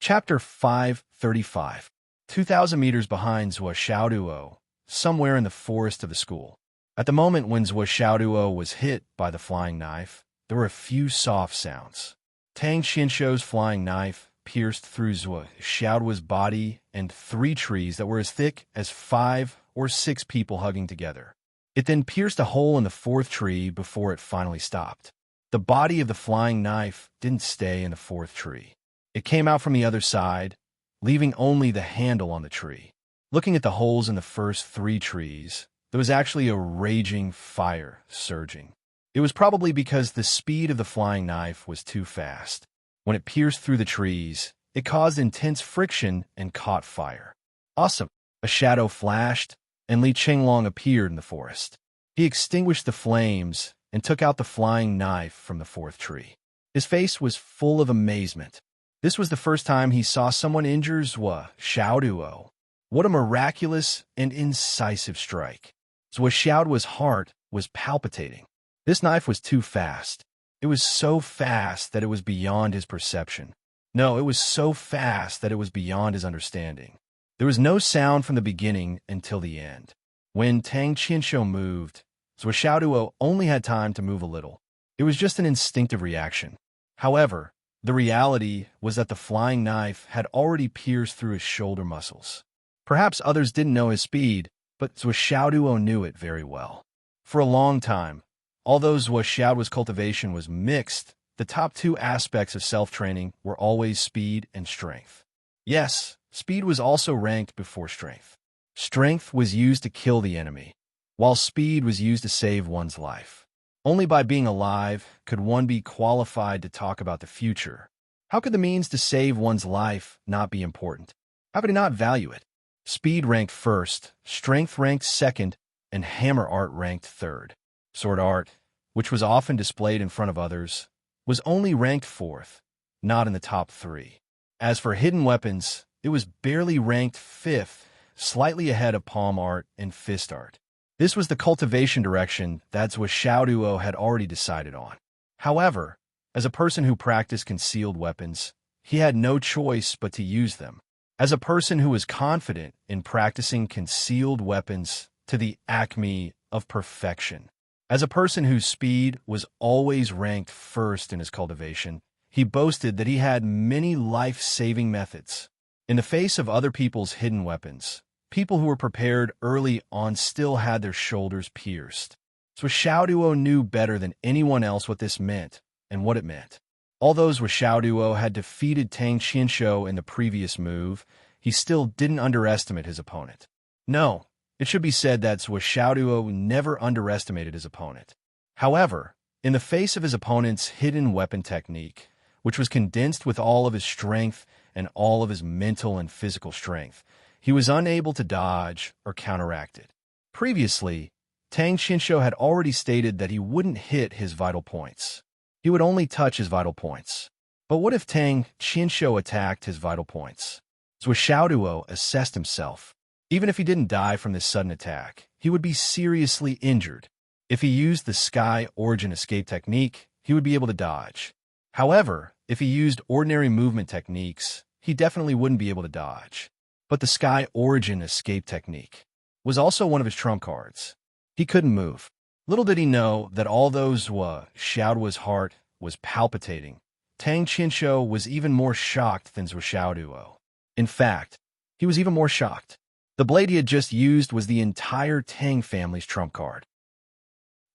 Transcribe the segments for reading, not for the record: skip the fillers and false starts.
Chapter 535. 2,000 meters behind Zhua Xiaoduo, somewhere in the forest of the school. At the moment when Zhua Xiaoduo was hit by the flying knife, there were a few soft sounds. Tang Qianshou's flying knife pierced through Zhua Xiaoduo's body and 3 trees that were as thick as 5 or 6 people hugging together. It then pierced a hole in the 4th tree before it finally stopped. The body of the flying knife didn't stay in the 4th tree. It came out from the other side, leaving only the handle on the tree. Looking at the holes in the first 3 trees, there was actually a raging fire surging. It was probably because the speed of the flying knife was too fast. When it pierced through the trees, it caused intense friction and caught fire. Awesome! A shadow flashed, and Li Qinglong appeared in the forest. He extinguished the flames and took out the flying knife from the 4th tree. His face was full of amazement. This was the first time he saw someone injure Zhua Xiaoduo. What a miraculous and incisive strike. Zhua Xiaoduo's heart was palpitating. This knife was too fast. It was so fast that it was beyond his perception. No, it was so fast that it was beyond his understanding. There was no sound from the beginning until the end. When Tang Qianshou moved, Zhua Xiaoduo only had time to move a little. It was just an instinctive reaction. However, the reality was that the flying knife had already pierced through his shoulder muscles. Perhaps others didn't know his speed, but Zhua Xiaoduo knew it very well. For a long time, although Zhua Xiaoduo's cultivation was mixed, the top 2 aspects of self-training were always speed and strength. Yes, speed was also ranked before strength. Strength was used to kill the enemy, while speed was used to save one's life. Only by being alive could one be qualified to talk about the future. How could the means to save one's life not be important? How could he not value it? Speed ranked first, strength ranked second, and hammer art ranked third. Sword art, which was often displayed in front of others, was only ranked 4th, not in the top 3. As for hidden weapons, it was barely ranked 5th, slightly ahead of palm art and fist art. This was the cultivation direction that Zhua Xiaoduo had already decided on. However, as a person who practiced concealed weapons, he had no choice but to use them. As a person who was confident in practicing concealed weapons to the acme of perfection. As a person whose speed was always ranked first in his cultivation, he boasted that he had many life-saving methods. In the face of other people's hidden weapons, people who were prepared early on still had their shoulders pierced. So Xiaoduo knew better than anyone else what this meant and what it meant. Although Zhua Xiaoduo had defeated Tang Qianshou in the previous move, he still didn't underestimate his opponent. No, it should be said that Zhua Xiaoduo never underestimated his opponent. However, in the face of his opponent's hidden weapon technique, which was condensed with all of his strength and all of his mental and physical strength, he was unable to dodge or counteract it. Previously, Tang Qianshou had already stated that he wouldn't hit his vital points. He would only touch his vital points. But what if Tang Qianshou attacked his vital points? Zhua Xiaoduo assessed himself. Even if he didn't die from this sudden attack, he would be seriously injured. If he used the Sky Origin escape technique, he would be able to dodge. However, if he used ordinary movement techniques, he definitely wouldn't be able to dodge. But the Sky Origin escape technique was also one of his trump cards. He couldn't move. Little did he know that although Zhua Xiaoduo's heart was palpitating, Tang Qianshou was even more shocked than Zhua Xiaoduo. In fact, he was even more shocked. The blade he had just used was the entire Tang family's trump card.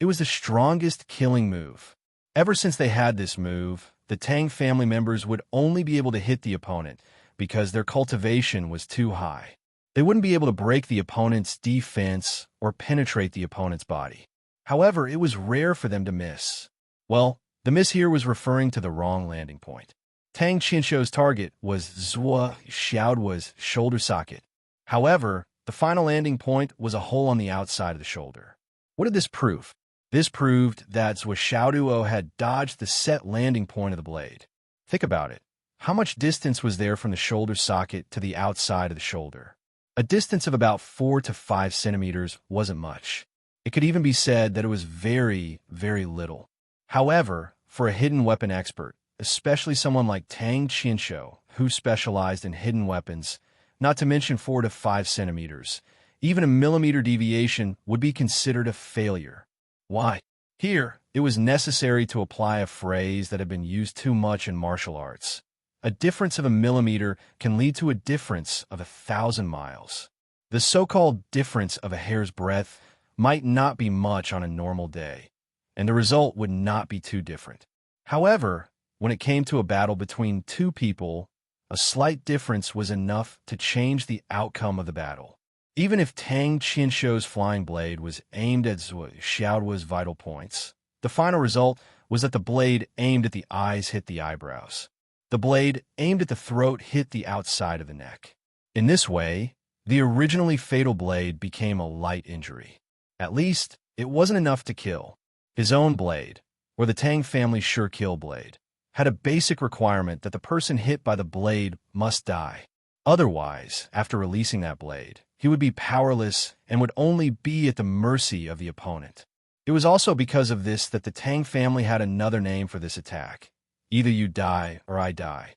It was the strongest killing move. Ever since they had this move, the Tang family members would only be able to hit the opponent because their cultivation was too high. They wouldn't be able to break the opponent's defense or penetrate the opponent's body. However, it was rare for them to miss. Well, the miss here was referring to the wrong landing point. Tang Qianshou's target was Zhua Xiaoduo's shoulder socket. However, the final landing point was a hole on the outside of the shoulder. What did this prove? This proved that Zhua Xiaoduo had dodged the set landing point of the blade. Think about it. How much distance was there from the shoulder socket to the outside of the shoulder? A distance of about 4 to 5 centimeters wasn't much. It could even be said that it was very, very little. However, for a hidden weapon expert, especially someone like Tang Qianshou, who specialized in hidden weapons, not to mention 4 to 5 centimeters. Even a millimeter deviation would be considered a failure. Why? Here, it was necessary to apply a phrase that had been used too much in martial arts. A difference of a millimeter can lead to a difference of 1,000 miles. The so-called difference of a hair's breadth might not be much on a normal day, and the result would not be too different. However, when it came to a battle between two people, a slight difference was enough to change the outcome of the battle. Even if Tang Qianshou's flying blade was aimed at Zhuo Xiaoduo's vital points, the final result was that the blade aimed at the eyes hit the eyebrows. The blade aimed at the throat hit the outside of the neck. In this way, the originally fatal blade became a light injury. At least, it wasn't enough to kill. His own blade, or the Tang family's sure kill blade, had a basic requirement that the person hit by the blade must die. Otherwise, after releasing that blade, he would be powerless and would only be at the mercy of the opponent. It was also because of this that the Tang family had another name for this attack. Either you die or I die.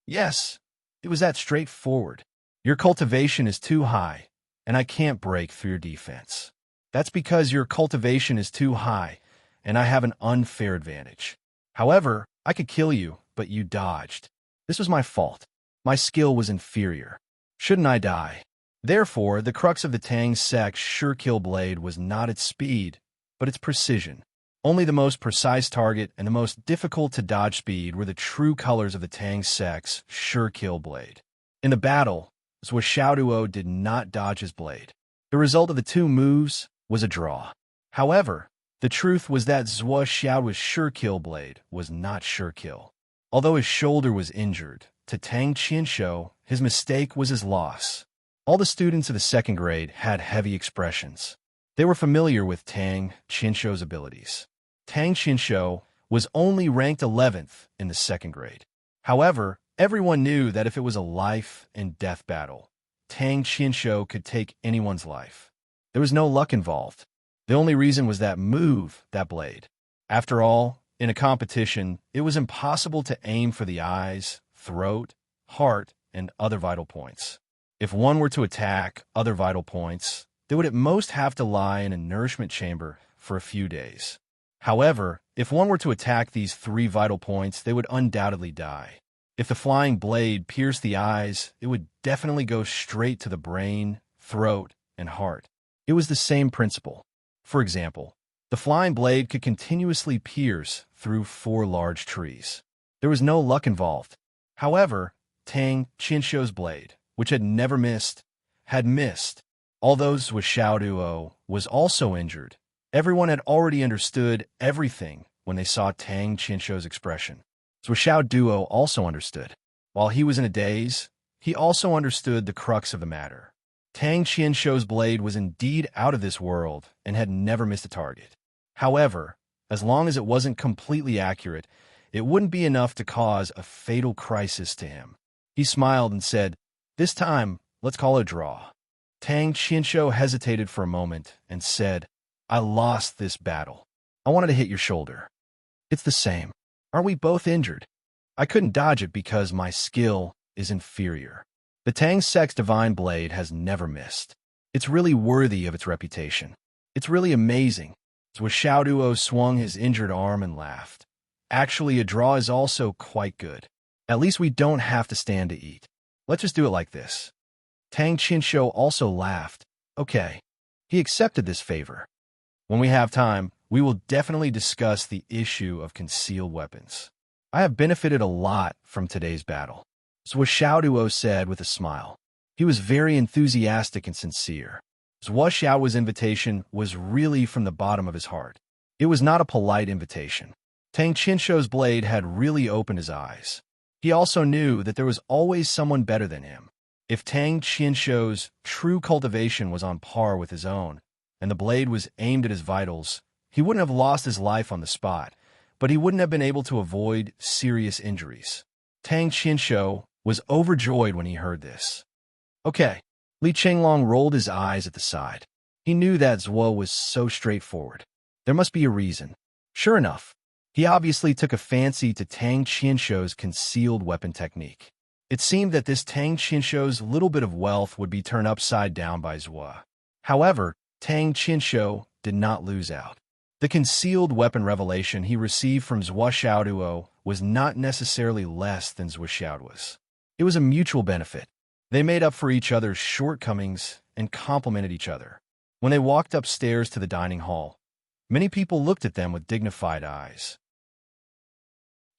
Yes, it was that straightforward. Your cultivation is too high, and I can't break through your defense. That's because your cultivation is too high, and I have an unfair advantage. However, I could kill you, but you dodged. This was my fault. My skill was inferior. Shouldn't I die? Therefore, the crux of the Tang sect's sure kill blade was not its speed, but its precision. Only the most precise target and the most difficult to dodge speed were the true colors of the Tang sect's sure kill blade. In the battle, Zhuo Xiaoduo did not dodge his blade. The result of the two moves was a draw. However, the truth was that Zhuo Xiaoduo's sure kill blade was not sure kill. Although his shoulder was injured, to Tang Qianshou, his mistake was his loss. All the students of the second grade had heavy expressions. They were familiar with Tang Qianshou's abilities. Tang Qianshou was only ranked 11th in the second grade. However, everyone knew that if it was a life and death battle, Tang Qianshou could take anyone's life. There was no luck involved. The only reason was that blade. After all, in a competition, it was impossible to aim for the eyes, throat, heart, and other vital points. If one were to attack other vital points, they would at most have to lie in a nourishment chamber for a few days. However, if one were to attack these 3 vital points, they would undoubtedly die. If the flying blade pierced the eyes, it would definitely go straight to the brain, throat, and heart. It was the same principle. For example, the flying blade could continuously pierce through 4 large trees. There was no luck involved. However, Tang Qianshou's blade, which had never missed, had missed. Although Zhuo Xiaoduo was also injured, everyone had already understood everything when they saw Tang Qianshou's expression. Zhuo Xiaoduo also understood. While he was in a daze, he also understood the crux of the matter. Tang Qianshou's blade was indeed out of this world and had never missed a target. However, as long as it wasn't completely accurate, it wouldn't be enough to cause a fatal crisis to him. He smiled and said, "This time, let's call it a draw." Tang Qianshou hesitated for a moment and said, "I lost this battle. I wanted to hit your shoulder." "It's the same. Aren't we both injured? I couldn't dodge it because my skill is inferior. The Tang sect's divine blade has never missed. It's really worthy of its reputation. It's really amazing." Zhuo Xiaoduo swung his injured arm and laughed. "Actually, a draw is also quite good. At least we don't have to stand to eat. Let's just do it like this." Tang Qianshou also laughed. Okay. He accepted this favor. "When we have time, we will definitely discuss the issue of concealed weapons. I have benefited a lot from today's battle," Zhuo Xiaoduo said with a smile. He was very enthusiastic and sincere. Zhuo Xiaoduo's invitation was really from the bottom of his heart. It was not a polite invitation. Tang Qianshou's blade had really opened his eyes. He also knew that there was always someone better than him. If Tang Qianshou's true cultivation was on par with his own, and the blade was aimed at his vitals, he wouldn't have lost his life on the spot, but he wouldn't have been able to avoid serious injuries. Tang Qianshou was overjoyed when he heard this. Okay. Li Chenglong rolled his eyes at the side. He knew that Zhuo was so straightforward. There must be a reason. Sure enough, He obviously took a fancy to Tang Qianshou's concealed weapon technique. It seemed that this Tang Qianshou's little bit of wealth would be turned upside down by Zhua. However, Tang Qianshou did not lose out. The concealed weapon revelation he received from Zhua Xiaoduo was not necessarily less than Zhua Xiaoduo's. It was a mutual benefit. They made up for each other's shortcomings and complemented each other. When they walked upstairs to the dining hall, many people looked at them with dignified eyes.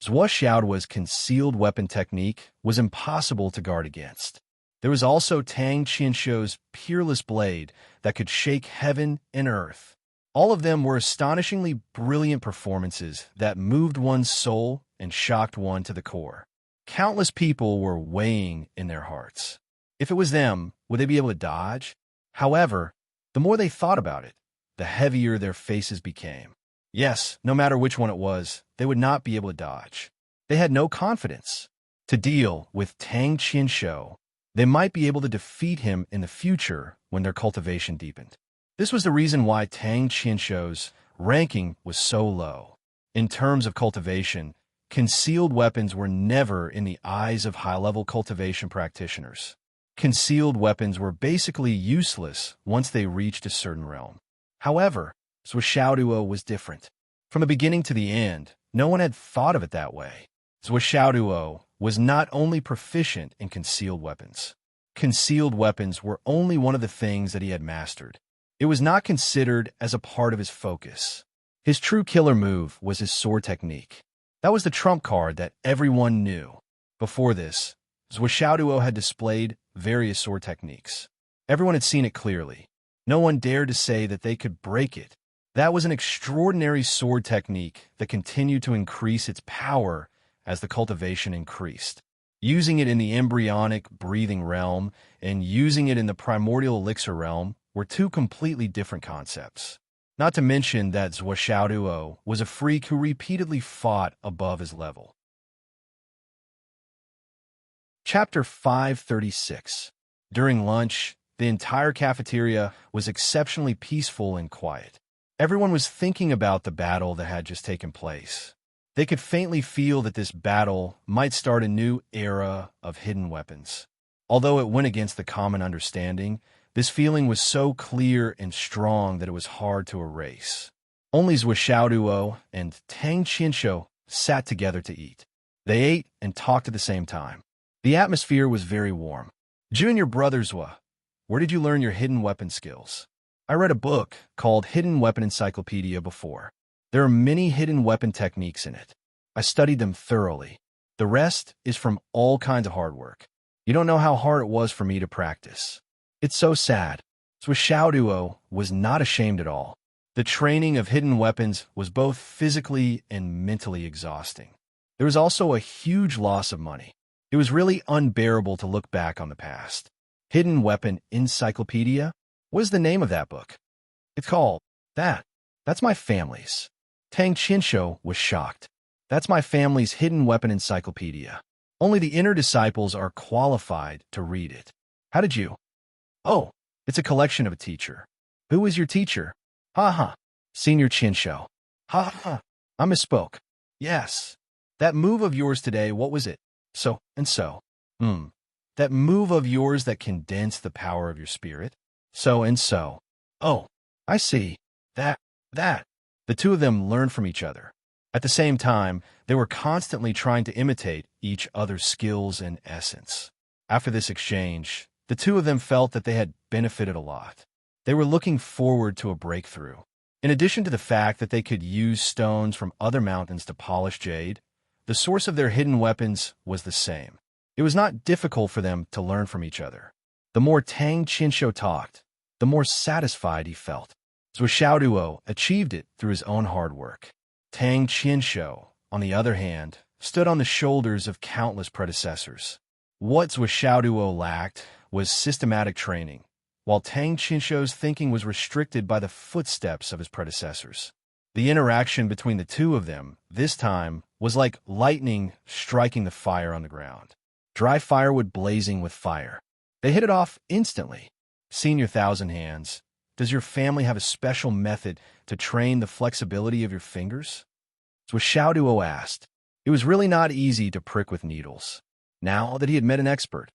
Zhua Xiaoduo's concealed weapon technique was impossible to guard against. There was also Tang Qianshou's peerless blade that could shake heaven and earth. All of them were astonishingly brilliant performances that moved one's soul and shocked one to the core. Countless people were weighing in their hearts. If it was them, would they be able to dodge? However, the more they thought about it, the heavier their faces became. Yes, no matter which one it was, they would not be able to dodge. They had no confidence. To deal with Tang Qianshou, they might be able to defeat him in the future when their cultivation deepened. This was the reason why Tang Qianshou's ranking was so low. In terms of cultivation, concealed weapons were never in the eyes of high-level cultivation practitioners. Concealed weapons were basically useless once they reached a certain realm. However, Zhua Xiaoduo was different. From the beginning to the end, no one had thought of it that way. Zhua Xiaoduo was not only proficient in concealed weapons. Concealed weapons were only one of the things that he had mastered. It was not considered as a part of his focus. His true killer move was his sword technique. That was the trump card that everyone knew. Before this, Zhua Xiaoduo had displayed various sword techniques. Everyone had seen it clearly. No one dared to say that they could break it. That was an extraordinary sword technique that continued to increase its power as the cultivation increased. Using it in the embryonic breathing realm and using it in the primordial elixir realm were two completely different concepts. Not to mention that Zhua Xiaoduo was a freak who repeatedly fought above his level. Chapter 536. During lunch, the entire cafeteria was exceptionally peaceful and quiet. Everyone was thinking about the battle that had just taken place. They could faintly feel that this battle might start a new era of hidden weapons. Although it went against the common understanding, this feeling was so clear and strong that it was hard to erase. Only Zhua Xiaoduo and Tang Qianshou sat together to eat. They ate and talked at the same time. The atmosphere was very warm. Junior brother Zhua, where did you learn your hidden weapon skills? I read a book called Hidden Weapon Encyclopedia before. There are many hidden weapon techniques in it. I studied them thoroughly. The rest is from all kinds of hard work. You don't know how hard it was for me to practice. It's so sad. Zhua Xiaoduo was not ashamed at all. The training of hidden weapons was both physically and mentally exhausting. There was also a huge loss of money. It was really unbearable to look back on the past. Hidden Weapon Encyclopedia? What is the name of that book? It's called that. That's my family's. Tang Qianshou was shocked. That's my family's Hidden Weapon Encyclopedia. Only the inner disciples are qualified to read it. How did you? Oh, it's a collection of a teacher. Who is your teacher? Ha ha. Senior Qianshou. Ha ha. I misspoke. Yes. That move of yours today, what was it? So and so. That move of yours that condensed the power of your spirit? So and so. Oh, I see. That. The two of them learned from each other. At the same time, they were constantly trying to imitate each other's skills and essence. After this exchange, the two of them felt that they had benefited a lot. They were looking forward to a breakthrough. In addition to the fact that they could use stones from other mountains to polish jade, the source of their hidden weapons was the same. It was not difficult for them to learn from each other. The more Tang Qianshou talked, the more satisfied he felt. Zhua Xiaoduo achieved it through his own hard work. Tang Qianshou, on the other hand, stood on the shoulders of countless predecessors. What Zhua Xiaoduo lacked was systematic training, while Tang Qianshou's thinking was restricted by the footsteps of his predecessors. The interaction between the two of them, this time, was like lightning striking the fire on the ground. Dry firewood blazing with fire. They hit it off instantly. Senior Thousand Hands, does your family have a special method to train the flexibility of your fingers? Zhuo Xiaoduo asked. It was really not easy to prick with needles. Now that he had met an expert,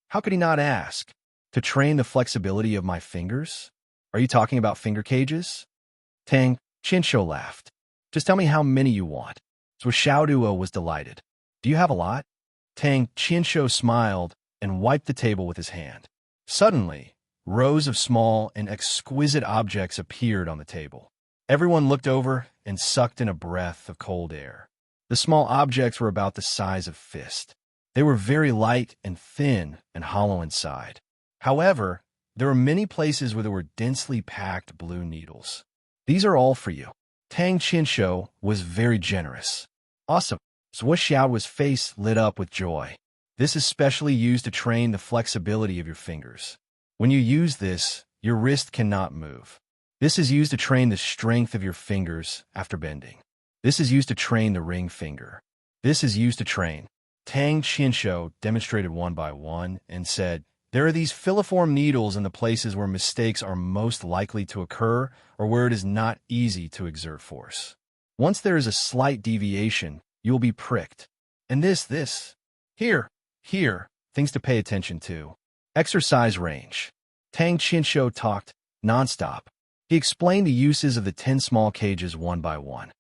how could he not ask? To train the flexibility of my fingers? Are you talking about finger cages? Tang Qinshu laughed. Just tell me how many you want. Zhuo Xiaoduo was delighted. Do you have a lot? Tang Qinshu smiled and wiped the table with his hand. Suddenly, rows of small and exquisite objects appeared on the table. Everyone looked over and sucked in a breath of cold air. The small objects were about the size of fist. They were very light and thin and hollow inside. However, there were many places where there were densely packed blue needles. These are all for you. Tang Qinshu was very generous. Awesome. Zhuo Xiaoduo's face lit up with joy. This is specially used to train the flexibility of your fingers. When you use this, your wrist cannot move. This is used to train the strength of your fingers after bending. This is used to train the ring finger. This is used to train. Tang Qinshu demonstrated one by one and said, there are these filiform needles in the places where mistakes are most likely to occur or where it is not easy to exert force. Once there is a slight deviation, you will be pricked. And this. Here, things to pay attention to. Exercise range. Tang Qinshu talked nonstop. He explained the uses of the 10 small cages one by one.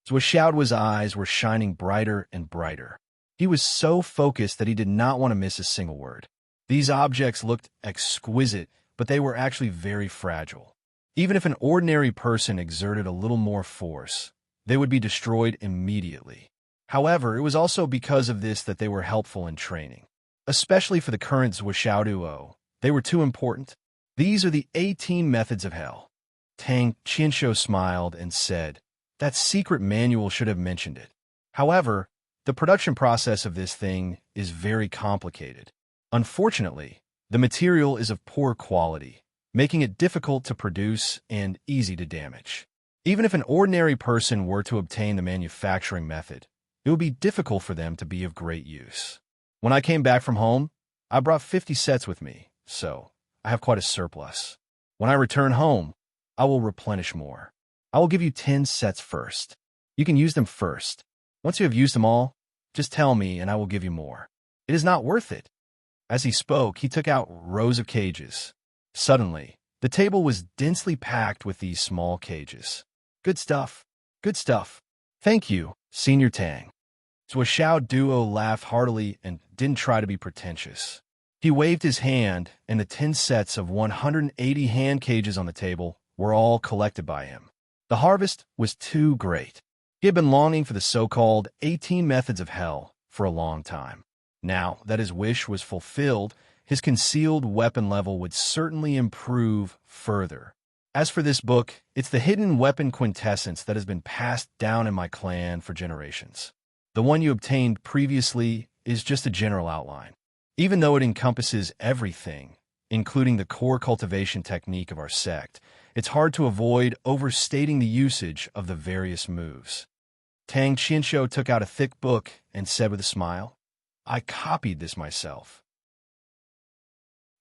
Zhuo Xiaoduo's eyes were shining brighter and brighter. He was so focused that he did not want to miss a single word. These objects looked exquisite, but they were actually very fragile. Even if an ordinary person exerted a little more force, they would be destroyed immediately. However, it was also because of this that they were helpful in training. Especially for the current Zhuo Xiaoduo, they were too important. These are the 18 methods of hell. Tang Qinshu smiled and said, that secret manual should have mentioned it. However, the production process of this thing is very complicated. Unfortunately, the material is of poor quality, making it difficult to produce and easy to damage. Even if an ordinary person were to obtain the manufacturing method, it would be difficult for them to be of great use. When I came back from home, I brought 50 sets with me, so I have quite a surplus. When I return home, I will replenish more. I will give you 10 sets first. You can use them first. Once you have used them all, just tell me and I will give you more. It is not worth it. As he spoke, he took out rows of cages. Suddenly, the table was densely packed with these small cages. Good stuff. Good stuff. Thank you, Senior Tang. Zhuo Xiaoduo laughed heartily and didn't try to be pretentious. He waved his hand, and the 10 sets of 180 hand cages on the table were all collected by him. The harvest was too great. He had been longing for the so-called 18 methods of hell for a long time. Now that his wish was fulfilled, his concealed weapon level would certainly improve further. As for this book, it's the hidden weapon quintessence that has been passed down in my clan for generations. The one you obtained previously is just a general outline. Even though it encompasses everything, including the core cultivation technique of our sect, it's hard to avoid overstating the usage of the various moves. Tang Qinshu took out a thick book and said with a smile, I copied this myself.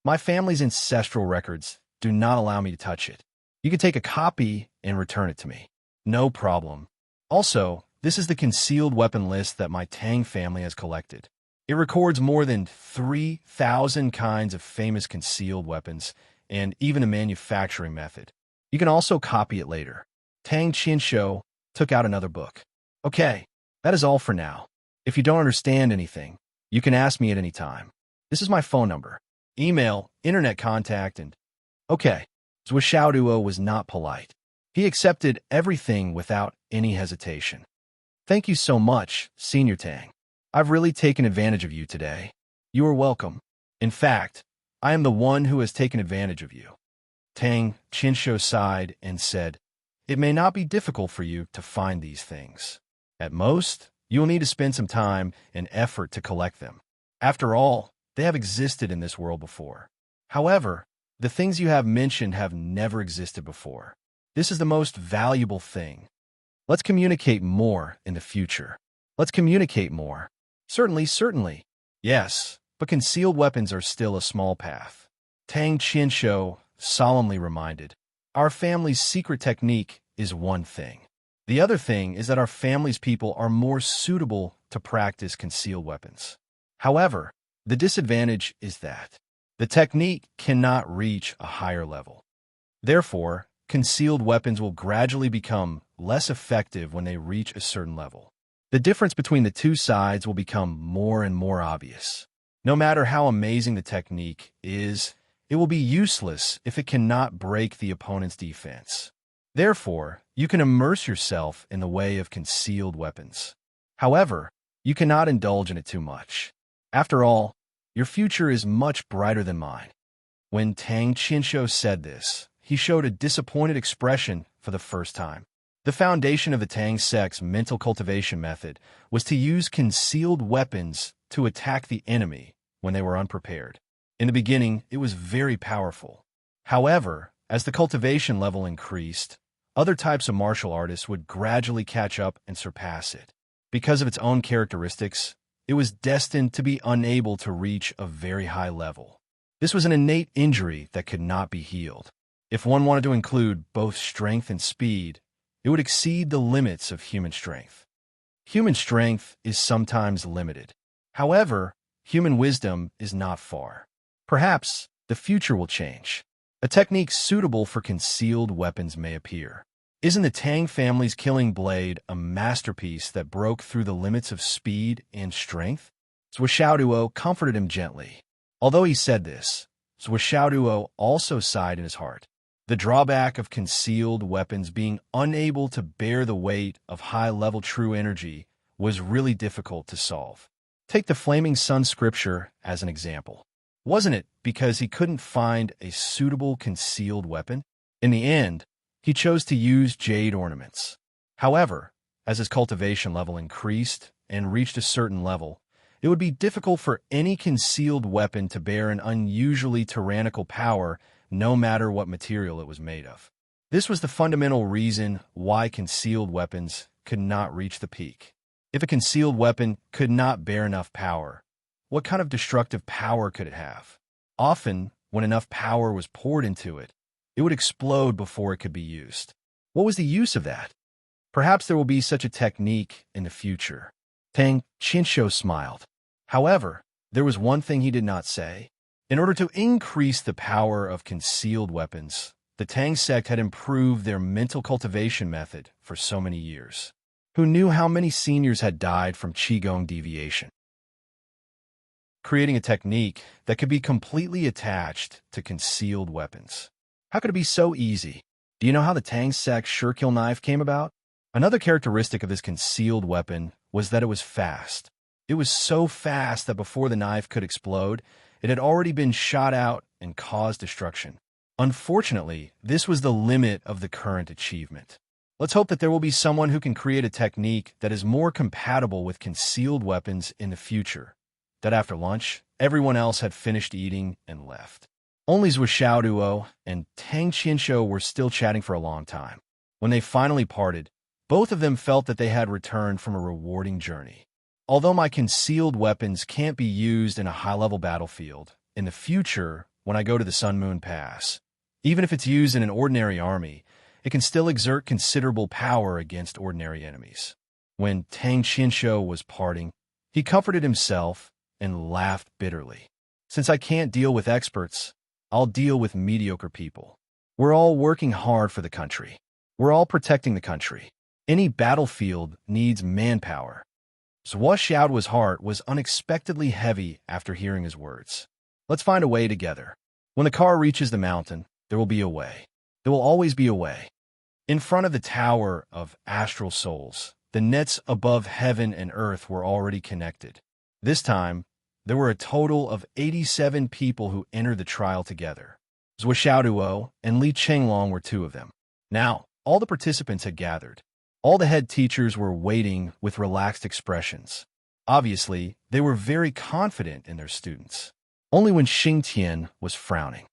My family's ancestral records do not allow me to touch it. You can take a copy and return it to me. No problem. Also, this is the concealed weapon list that my Tang family has collected. It records more than 3,000 kinds of famous concealed weapons and even a manufacturing method. You can also copy it later. Tang Qinshu took out another book. Okay, that is all for now. If you don't understand anything, you can ask me at any time. This is my phone number, email, internet contact, and... Okay, Zhuo Xiaoduo was not polite. He accepted everything without any hesitation. Thank you so much, Senior Tang. I've really taken advantage of you today. You are welcome. In fact, I am the one who has taken advantage of you. Tang Qinshu sighed and said, it may not be difficult for you to find these things. At most, you will need to spend some time and effort to collect them. After all, they have existed in this world before. However, the things you have mentioned have never existed before. This is the most valuable thing. Let's communicate more in the future. Let's communicate more. Certainly. Yes, but concealed weapons are still a small path. Tang Qinshu solemnly reminded, our family's secret technique is one thing. The other thing is that our family's people are more suitable to practice concealed weapons. However, the disadvantage is that the technique cannot reach a higher level. Therefore, concealed weapons will gradually become less effective when they reach a certain level. The difference between the two sides will become more and more obvious. No matter how amazing the technique is, it will be useless if it cannot break the opponent's defense. Therefore, you can immerse yourself in the way of concealed weapons. However, you cannot indulge in it too much. After all, your future is much brighter than mine. When Tang Qinsho said this, he showed a disappointed expression for the first time. The foundation of the Tang sect's mental cultivation method was to use concealed weapons to attack the enemy when they were unprepared. In the beginning, it was very powerful. However, as the cultivation level increased, other types of martial artists would gradually catch up and surpass it. Because of its own characteristics, it was destined to be unable to reach a very high level. This was an innate injury that could not be healed. If one wanted to include both strength and speed, it would exceed the limits of human strength. Human strength is sometimes limited. However, human wisdom is not far. Perhaps the future will change. A technique suitable for concealed weapons may appear. Isn't the Tang family's killing blade a masterpiece that broke through the limits of speed and strength? Zhuo Xiaoduo comforted him gently. Although he said this, Zhuo Xiaoduo also sighed in his heart. The drawback of concealed weapons being unable to bear the weight of high-level true energy was really difficult to solve. Take the Flaming Sun scripture as an example. Wasn't it because he couldn't find a suitable concealed weapon? In the end, he chose to use jade ornaments. However, as his cultivation level increased and reached a certain level, it would be difficult for any concealed weapon to bear an unusually tyrannical power no matter what material it was made of. This was the fundamental reason why concealed weapons could not reach the peak. If a concealed weapon could not bear enough power, what kind of destructive power could it have? Often, when enough power was poured into it, it would explode before it could be used. What was the use of that? Perhaps there will be such a technique in the future. Tang Qinsho smiled. However, there was one thing he did not say. In order to increase the power of concealed weapons, the Tang sect had improved their mental cultivation method for so many years. Who knew how many seniors had died from Qigong deviation? Creating a technique that could be completely attached to concealed weapons. How could it be so easy? Do you know how the Tang sect's Shurkill knife came about? Another characteristic of this concealed weapon was that it was fast. It was so fast that before the knife could explode, it had already been shot out and caused destruction. Unfortunately, this was the limit of the current achievement. Let's hope that there will be someone who can create a technique that is more compatible with concealed weapons in the future. That after lunch, everyone else had finished eating and left. Only Zhuo Xiaoduo and Tang Qinsho were still chatting for a long time. When they finally parted, both of them felt that they had returned from a rewarding journey. Although my concealed weapons can't be used in a high-level battlefield, in the future, when I go to the Sun Moon Pass, even if it's used in an ordinary army, it can still exert considerable power against ordinary enemies. When Tang Qinsho was parting, he comforted himself and laughed bitterly. Since I can't deal with experts, I'll deal with mediocre people. We're all working hard for the country. We're all protecting the country. Any battlefield needs manpower. Zhuo Xiaoduo's heart was unexpectedly heavy after hearing his words. Let's find a way together. When the car reaches the mountain, there will be a way. There will always be a way. In front of the Tower of Astral Souls, the nets above heaven and earth were already connected. This time, there were a total of 87 people who entered the trial together. Zhuo Xiaoduo and Li Qinglong were two of them. Now, all the participants had gathered. All the head teachers were waiting with relaxed expressions. Obviously, they were very confident in their students. Only when Xingtian was frowning.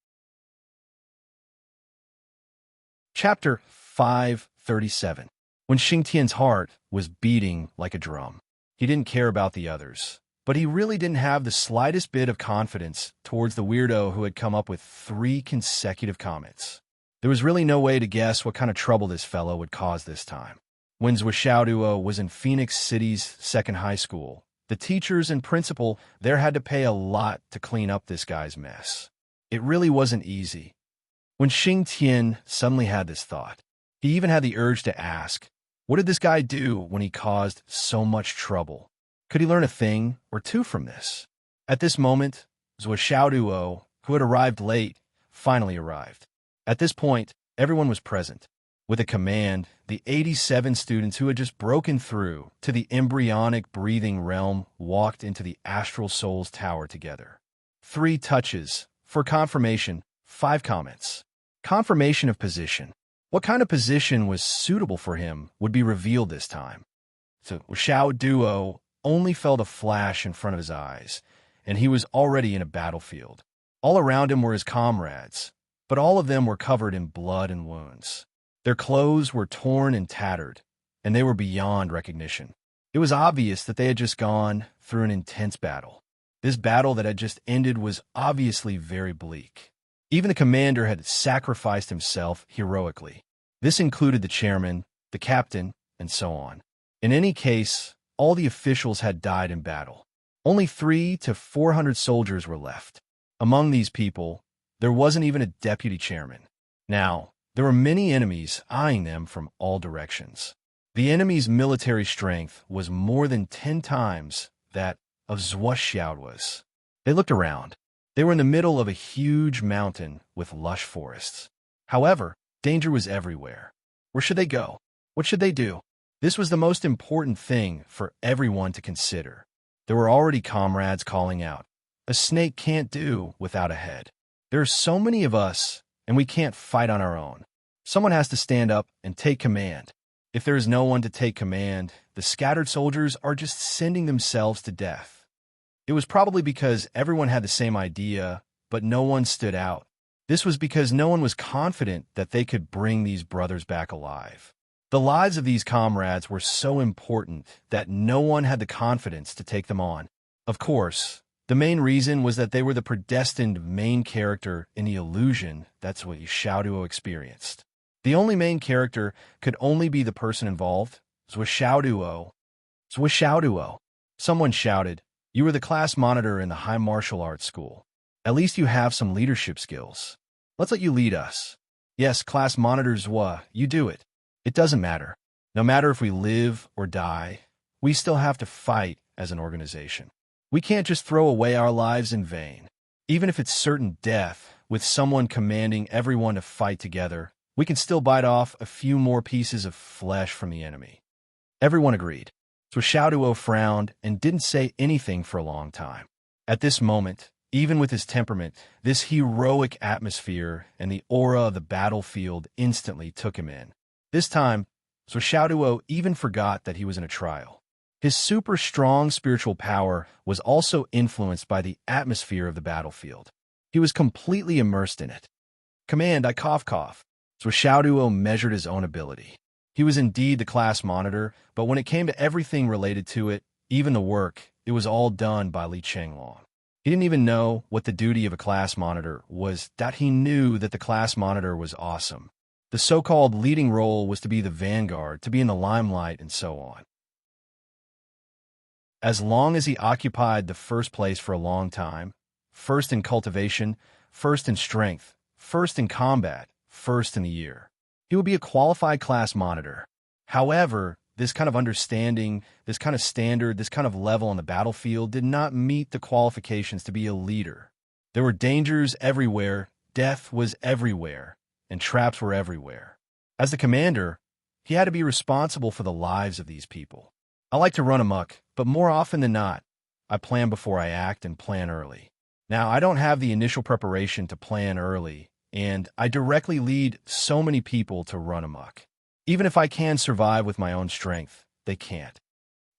Chapter 537. When Xingtian's heart was beating like a drum. He didn't care about the others, but he really didn't have the slightest bit of confidence towards the weirdo who had come up with 3 consecutive comments. There was really no way to guess what kind of trouble this fellow would cause this time. When Zhuo was in Phoenix City's second high school, the teachers and principal there had to pay a lot to clean up this guy's mess. It really wasn't easy. When Xing Tian suddenly had this thought, he even had the urge to ask, what did this guy do when he caused so much trouble? Could he learn a thing or two from this? At this moment, Zhuo, who had arrived late, finally arrived. At this point, everyone was present. With a command, the 87 students who had just broken through to the embryonic breathing realm walked into the Astral Souls Tower together. 3 touches. For confirmation, 5 comments. Confirmation of position. What kind of position was suitable for him would be revealed this time. So Zhuo only felt a flash in front of his eyes, and he was already in a battlefield. All around him were his comrades, but all of them were covered in blood and wounds. Their clothes were torn and tattered, and they were beyond recognition. It was obvious that they had just gone through an intense battle. This battle that had just ended was obviously very bleak. Even the commander had sacrificed himself heroically. This included the chairman, the captain, and so on. In any case, all the officials had died in battle. Only 300 to 400 soldiers were left. Among these people, there wasn't even a deputy chairman. Now, there were many enemies eyeing them from all directions. The enemy's military strength was more than 10 times that of Zhuo. They looked around. They were in the middle of a huge mountain with lush forests. However, danger was everywhere. Where should they go? What should they do? This was the most important thing for everyone to consider. There were already comrades calling out, "A snake can't do without a head." There are so many of us, and we can't fight on our own. Someone has to stand up and take command. If there is no one to take command, the scattered soldiers are just sending themselves to death. It was probably because everyone had the same idea, but no one stood out. This was because no one was confident that they could bring these brothers back alive. The lives of these comrades were so important that no one had the confidence to take them on. Of course, the main reason was that they were the predestined main character in the illusion. That's what Zhuo experienced. The only main character could only be the person involved. Zhuo. Someone shouted, "You were the class monitor in the high martial arts school. At least you have some leadership skills. Let's let you lead us." "Yes, class monitor Zhuo, you do it. It doesn't matter. No matter if we live or die, we still have to fight as an organization. We can't just throw away our lives in vain. Even if it's certain death, with someone commanding everyone to fight together, we can still bite off a few more pieces of flesh from the enemy." Everyone agreed. So Zhuo frowned and didn't say anything for a long time. At this moment, even with his temperament, this heroic atmosphere and the aura of the battlefield instantly took him in. This time, Zhuo even forgot that he was in a trial. His super strong spiritual power was also influenced by the atmosphere of the battlefield. He was completely immersed in it. "Command, I cough. Zhuo measured his own ability. He was indeed the class monitor, but when it came to everything related to it, even the work, it was all done by Li Chenglong. He didn't even know what the duty of a class monitor was, that he knew that the class monitor was awesome. The so-called leading role was to be the vanguard, to be in the limelight, and so on. As long as he occupied the first place for a long time, first in cultivation, first in strength, first in combat, first in the year, he would be a qualified class monitor. However, this kind of understanding, this kind of standard, this kind of level on the battlefield did not meet the qualifications to be a leader. There were dangers everywhere, death was everywhere, and traps were everywhere. As the commander, he had to be responsible for the lives of these people. I like to run amok, but more often than not, I plan before I act and plan early. Now, I don't have the initial preparation to plan early, and I directly lead so many people to run amok. Even if I can survive with my own strength, they can't.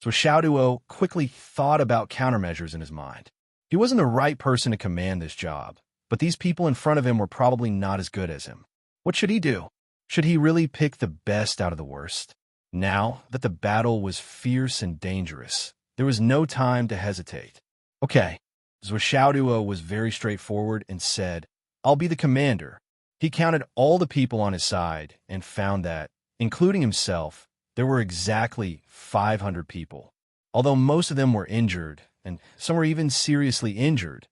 So Zhuo quickly thought about countermeasures in his mind. He wasn't the right person to command this job, but these people in front of him were probably not as good as him. What should he do? Should he really pick the best out of the worst? Now that the battle was fierce and dangerous, there was no time to hesitate. Okay, Zhuo was very straightforward and said, "I'll be the commander." He counted all the people on his side and found that, including himself, There were exactly 500 people. Although most of them were injured, and some were even seriously injured,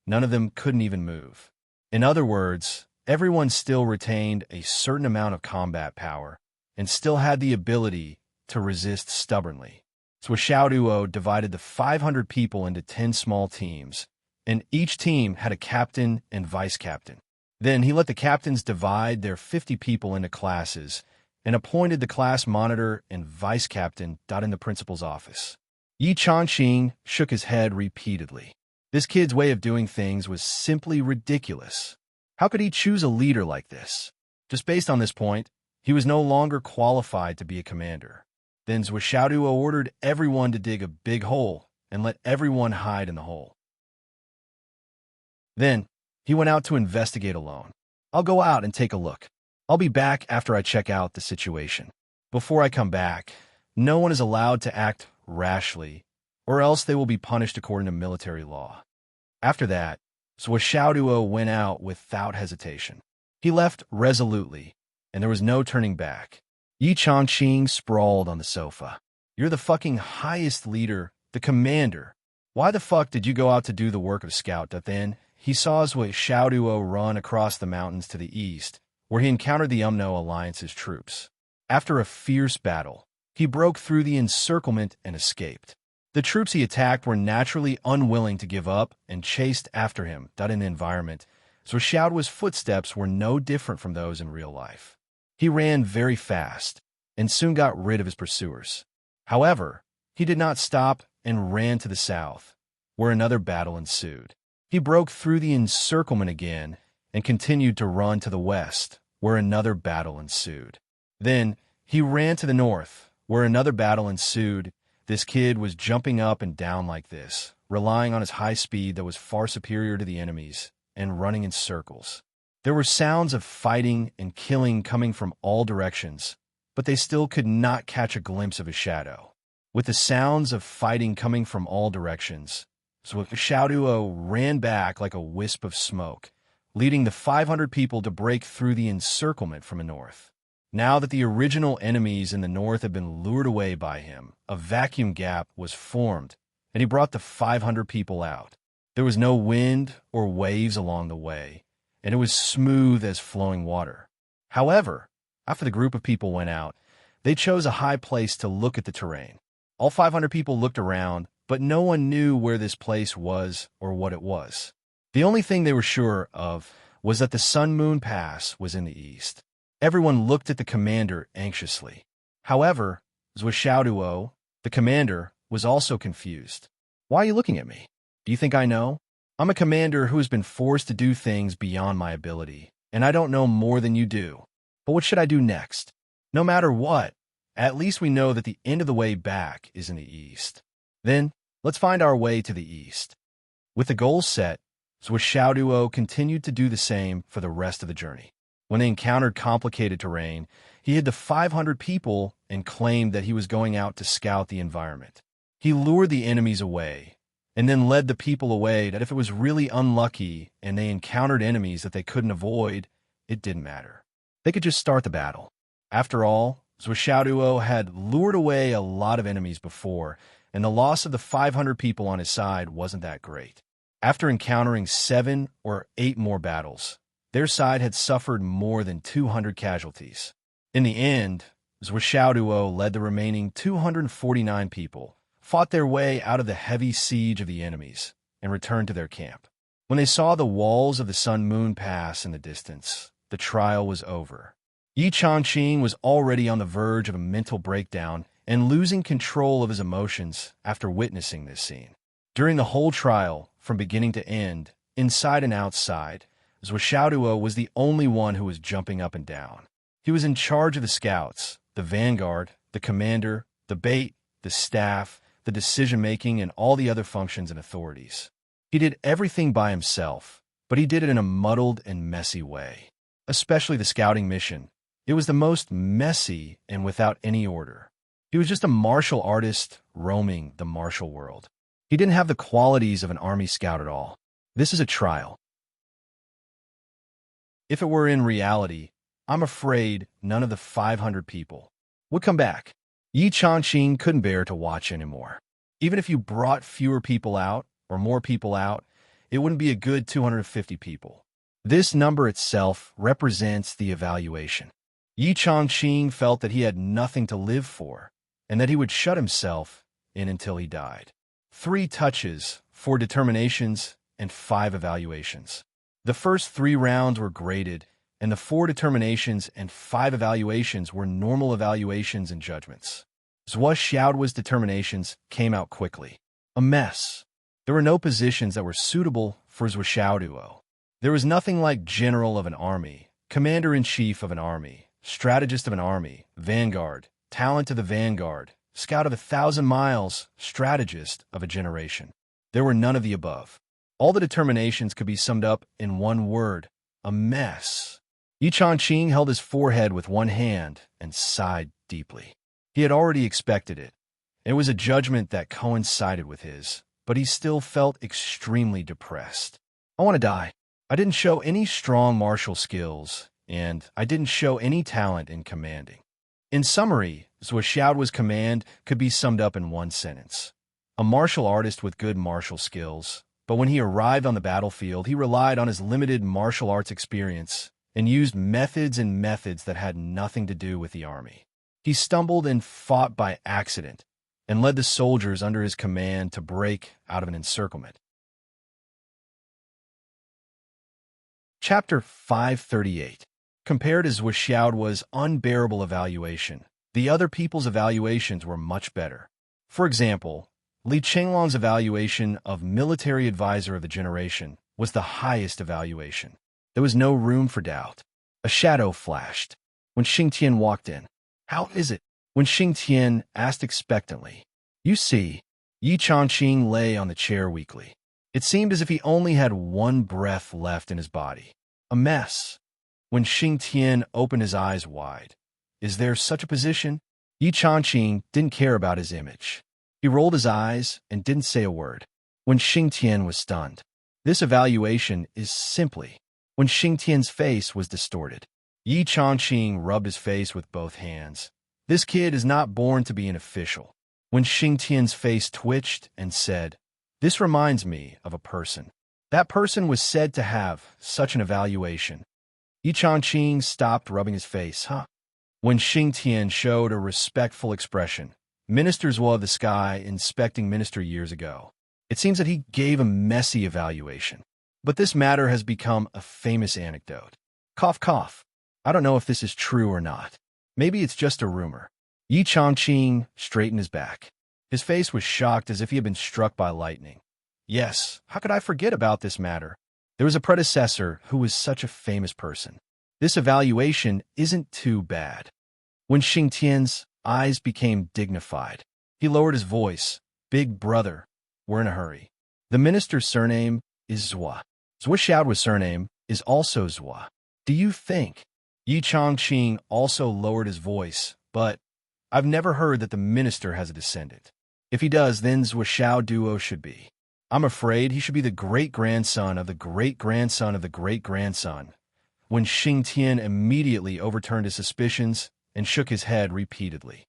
none of them couldn't even move. In other words, everyone still retained a certain amount of combat power and still had the ability to resist stubbornly. So Xiaoduo divided the 500 people into 10 small teams, and each team had a captain and vice-captain. Then he let the captains divide their 50 people into classes and appointed the class monitor and vice-captain in the principal's office. Yi Changqing shook his head repeatedly. This kid's way of doing things was simply ridiculous. How could he choose a leader like this? Just based on this point, he was no longer qualified to be a commander. Then Zhuo Xiaoduo ordered everyone to dig a big hole and let everyone hide in the hole. Then he went out to investigate alone. I'll go out and take a look. I'll be back after I check out the situation. Before I come back, no one is allowed to act rashly, or else they will be punished according to military law. After that, Zhuo Xiaoduo went out without hesitation. He left resolutely, and there was no turning back. Yi Changqing sprawled on the sofa. You're the fucking highest leader, the commander. Why the fuck did you go out to do the work of scout? Then he saw Zhuo Xiaoduo run across the mountains to the east, where he encountered the UMNO Alliance's troops. After a fierce battle, he broke through the encirclement and escaped. The troops he attacked were naturally unwilling to give up and chased after him. In the environment, Zhuo Xiaoduo's footsteps were no different from those in real life. He ran very fast and soon got rid of his pursuers. However, he did not stop and ran to the south, where another battle ensued. He broke through the encirclement again and continued to run to the west, where another battle ensued. Then he ran to the north, where another battle ensued. This kid was jumping up and down like this, relying on his high speed that was far superior to the enemy's, and running in circles. There were sounds of fighting and killing coming from all directions, but they still could not catch a glimpse of his shadow. With the sounds of fighting coming from all directions, Zhuo Xiaoduo ran back like a wisp of smoke, leading the 500 people to break through the encirclement from the north. Now that the original enemies in the north had been lured away by him, a vacuum gap was formed, and he brought the 500 people out. There was no wind or waves along the way, and it was smooth as flowing water. However, after the group of people went out, they chose a high place to look at the terrain. All 500 people looked around, but no one knew where this place was or what it was. The only thing they were sure of was that the Sun-Moon Pass was in the east. Everyone looked at the commander anxiously. However, Zhuo Xiaoduo, the commander, was also confused. Why are you looking at me? Do you think I know? I'm a commander who has been forced to do things beyond my ability, and I don't know more than you do. But what should I do next? No matter what, at least we know that the end of the way back is in the east. Then, let's find our way to the east. With the goal set, Zhuo Xiaoduo continued to do the same for the rest of the journey. When they encountered complicated terrain, he hid the 500 people and claimed that he was going out to scout the environment. He lured the enemies away, and then led the people away that if it was really unlucky and they encountered enemies that they couldn't avoid, it didn't matter. They could just start the battle. After all, Zhuo Xiaoduo had lured away a lot of enemies before, and the loss of the 500 people on his side wasn't that great. After encountering 7 or 8 more battles, their side had suffered more than 200 casualties. In the end, Zhuo Xiaoduo led the remaining 249 people, fought their way out of the heavy siege of the enemies, and returned to their camp. When they saw the walls of the Sun-Moon Pass in the distance, the trial was over. Yi Changqing was already on the verge of a mental breakdown and losing control of his emotions after witnessing this scene. During the whole trial, from beginning to end, inside and outside, Zhuo Xiaoduo was the only one who was jumping up and down. He was in charge of the scouts, the vanguard, the commander, the bait, the staff, the decision-making, and all the other functions and authorities. He did everything by himself, but he did it in a muddled and messy way. Especially the scouting mission. It was the most messy and without any order. He was just a martial artist roaming the martial world. He didn't have the qualities of an army scout at all. This is a trial. If it were in reality, I'm afraid none of the 500 people would come back. Yi Changqing couldn't bear to watch anymore. Even if you brought fewer people out, or more people out, it wouldn't be a good 250 people. This number itself represents the evaluation. Yi Changqing felt that he had nothing to live for, and that he would shut himself in until he died. 3 touches, 4 determinations, and 5 evaluations. The first 3 rounds were graded, and the 4 determinations and 5 evaluations were normal evaluations and judgments. Zhuo Xiaoduo's determinations came out quickly. A mess. There were no positions that were suitable for Zhuo Xiaoduo. There was nothing like general of an army, commander-in-chief of an army, strategist of an army, vanguard, talent of the vanguard, scout of 1,000 miles, strategist of a generation. There were none of the above. All the determinations could be summed up in one word: a mess. Yi Changqing held his forehead with one hand and sighed deeply. He had already expected it. It was a judgment that coincided with his, but he still felt extremely depressed. I want to die. I didn't show any strong martial skills, and I didn't show any talent in commanding. In summary, Zhuo Xiaoduo's command could be summed up in one sentence: a martial artist with good martial skills, but when he arrived on the battlefield, he relied on his limited martial arts experience and used methods that had nothing to do with the army. He stumbled and fought by accident, and led the soldiers under his command to break out of an encirclement. Chapter 538. Compared to Zhuo Xiaoduo's unbearable evaluation, the other people's evaluations were much better. For example, Li Qinglong's evaluation of military advisor of the generation was the highest evaluation. There was no room for doubt. A shadow flashed when Xing Tian walked in. "How is it?" When Xing Tian asked expectantly. "You see." Yi Changqing lay on the chair weakly. It seemed as if he only had one breath left in his body. A mess. When Xing Tian opened his eyes wide. "Is there such a position?" Yi Changqing didn't care about his image. He rolled his eyes and didn't say a word. When Xing Tian was stunned. This evaluation is simply. When Xing Tian's face was distorted. Yi Changqing rubbed his face with both hands. This kid is not born to be an official. When Xing Tian's face twitched and said, "This reminds me of a person. That person was said to have such an evaluation." Yi Changqing stopped rubbing his face. When Xing Tian showed a respectful expression. Minister Zhuo of the Sky inspecting minister years ago. It seems that he gave a messy evaluation. But this matter has become a famous anecdote. Cough, cough. I don't know if this is true or not. Maybe it's just a rumor. Yi Changqing straightened his back. His face was shocked as if he had been struck by lightning. Yes, how could I forget about this matter? There was a predecessor who was such a famous person. This evaluation isn't too bad. When Xing Tian's eyes became dignified, he lowered his voice. "Big brother, we're in a hurry. The minister's surname is Zhuo. Zhuo Xiaoduo's surname is also Zhuo. Do you think?" Yi Changqing also lowered his voice, "But I've never heard that the minister has a descendant. If he does, then Zhuo Xiaoduo should be. I'm afraid he should be the great-grandson of the great-grandson of the great-grandson." When Xing Tian immediately overturned his suspicions and shook his head repeatedly.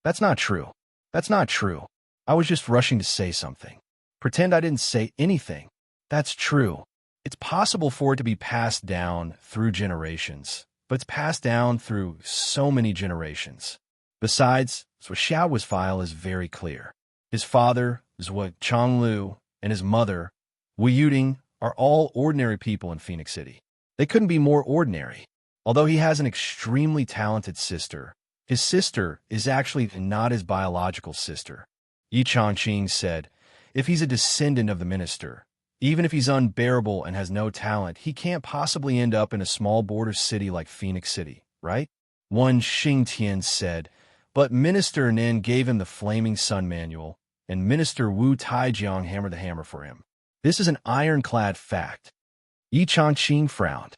"That's not true. That's not true. I was just rushing to say something. Pretend I didn't say anything. That's true. It's possible for it to be passed down through generations, but it's passed down through so many generations. Besides, Zhuo Xiaoduo's file is very clear. His father, Zhuo Changlu, and his mother, Wu Yuding, are all ordinary people in Phoenix City. They couldn't be more ordinary. Although he has an extremely talented sister, his sister is actually not his biological sister." Yi Changqing said, "If he's a descendant of the minister, even if he's unbearable and has no talent, he can't possibly end up in a small border city like Phoenix City, right?" One Xing Tian said, "But Minister Nin gave him the Flaming Sun Manual, and Minister Wu Taijiang hammered the hammer for him. This is an ironclad fact." Yi Changqing frowned.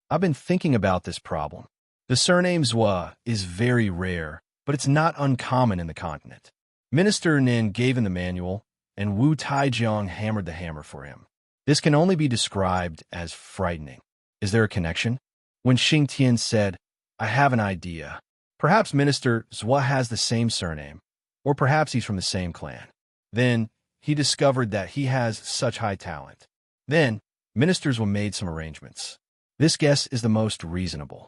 "I've been thinking about this problem. The surname Zhuo is very rare, but it's not uncommon in the continent. Minister Nin gave him the manual, and Wu Taijiang hammered the hammer for him. This can only be described as frightening. Is there a connection?" When Xing Tian said, "I have an idea. Perhaps Minister Zhua has the same surname, or perhaps he's from the same clan. Then, he discovered that he has such high talent. Then, Ministers Zhua made some arrangements. This guess is the most reasonable.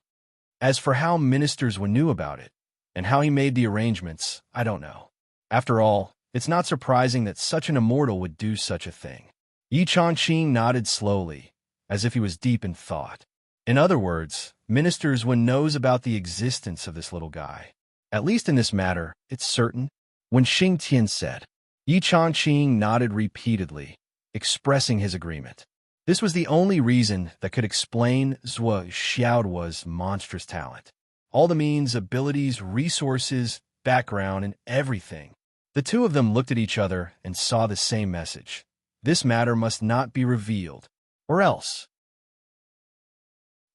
As for how Ministers Zhua knew about it, and how he made the arrangements, I don't know. After all, it's not surprising that such an immortal would do such a thing. Enchanting nodded slowly, as if he was deep in thought. In other words, Minister Zhua knows about the existence of this little guy. At least in this matter, it's certain. When Xing Tian said, Enchanting nodded repeatedly, expressing his agreement. This was the only reason that could explain Zhua Xiaoduo's monstrous talent. All the means, abilities, resources, background, and everything. The two of them looked at each other and saw the same message. This matter must not be revealed, or else.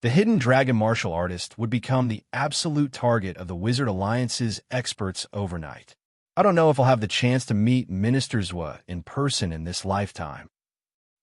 The hidden dragon martial artist would become the absolute target of the Wizard Alliance's experts overnight. I don't know if I'll have the chance to meet Minister Zhua in person in this lifetime.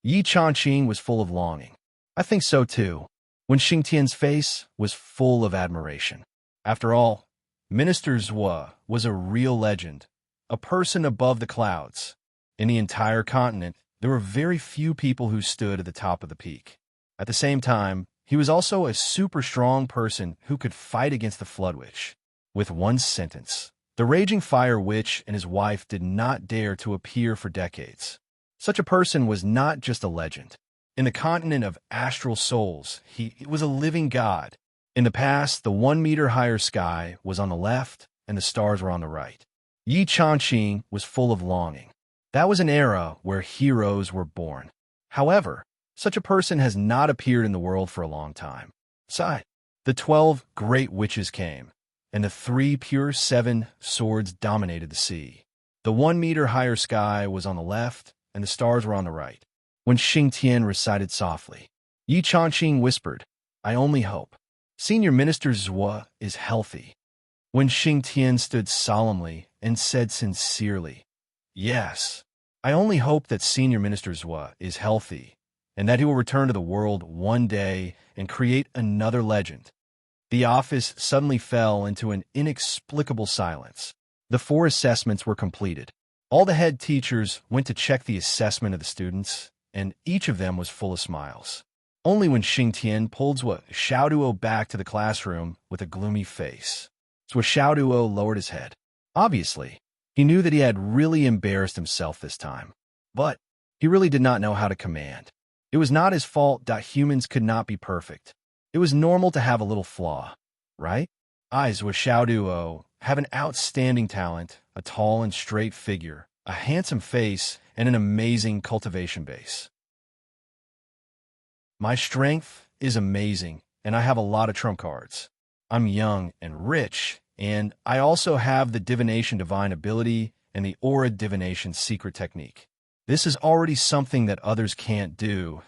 Yi Changqing was full of longing. I think so too, when Xing Tian's face was full of admiration. After all, Minister Zhua was a real legend, a person above the clouds. In the entire continent, there were very few people who stood at the top of the peak. At the same time, he was also a super strong person who could fight against the Flood Witch. With one sentence, the Raging Fire Witch and his wife did not dare to appear for decades. Such a person was not just a legend. In the continent of astral souls, he was a living god. In the past, the 1 meter higher sky was on the left and the stars were on the right. Yi Changqing was full of longing. That was an era where heroes were born. However, such a person has not appeared in the world for a long time. Besides, the 12 great witches came, and the 3 pure 7 swords dominated the sea. The 1 meter higher sky was on the left, and the stars were on the right. When Xing Tian recited softly, Yi Changqing whispered, I only hope Senior Minister Zhua is healthy. When Xing Tian stood solemnly and said sincerely, Yes, I only hope that Senior Minister Zhua is healthy, and that he will return to the world one day and create another legend. The office suddenly fell into an inexplicable silence. The 4 assessments were completed. All the head teachers went to check the assessment of the students, and each of them was full of smiles. Only when Xing Tian pulled Zhua Xiaoduo back to the classroom with a gloomy face. Zhua Xiaoduo lowered his head. Obviously, he knew that he had really embarrassed himself this time. But he really did not know how to command. It was not his fault that humans could not be perfect. It was normal to have a little flaw, right? I, Zhua Xiaoduo, have an outstanding talent, a tall and straight figure, a handsome face, and an amazing cultivation base. My strength is amazing, and I have a lot of trump cards. I'm young and rich, and I also have the divination divine ability and the aura divination secret technique. This is already something that others can't do,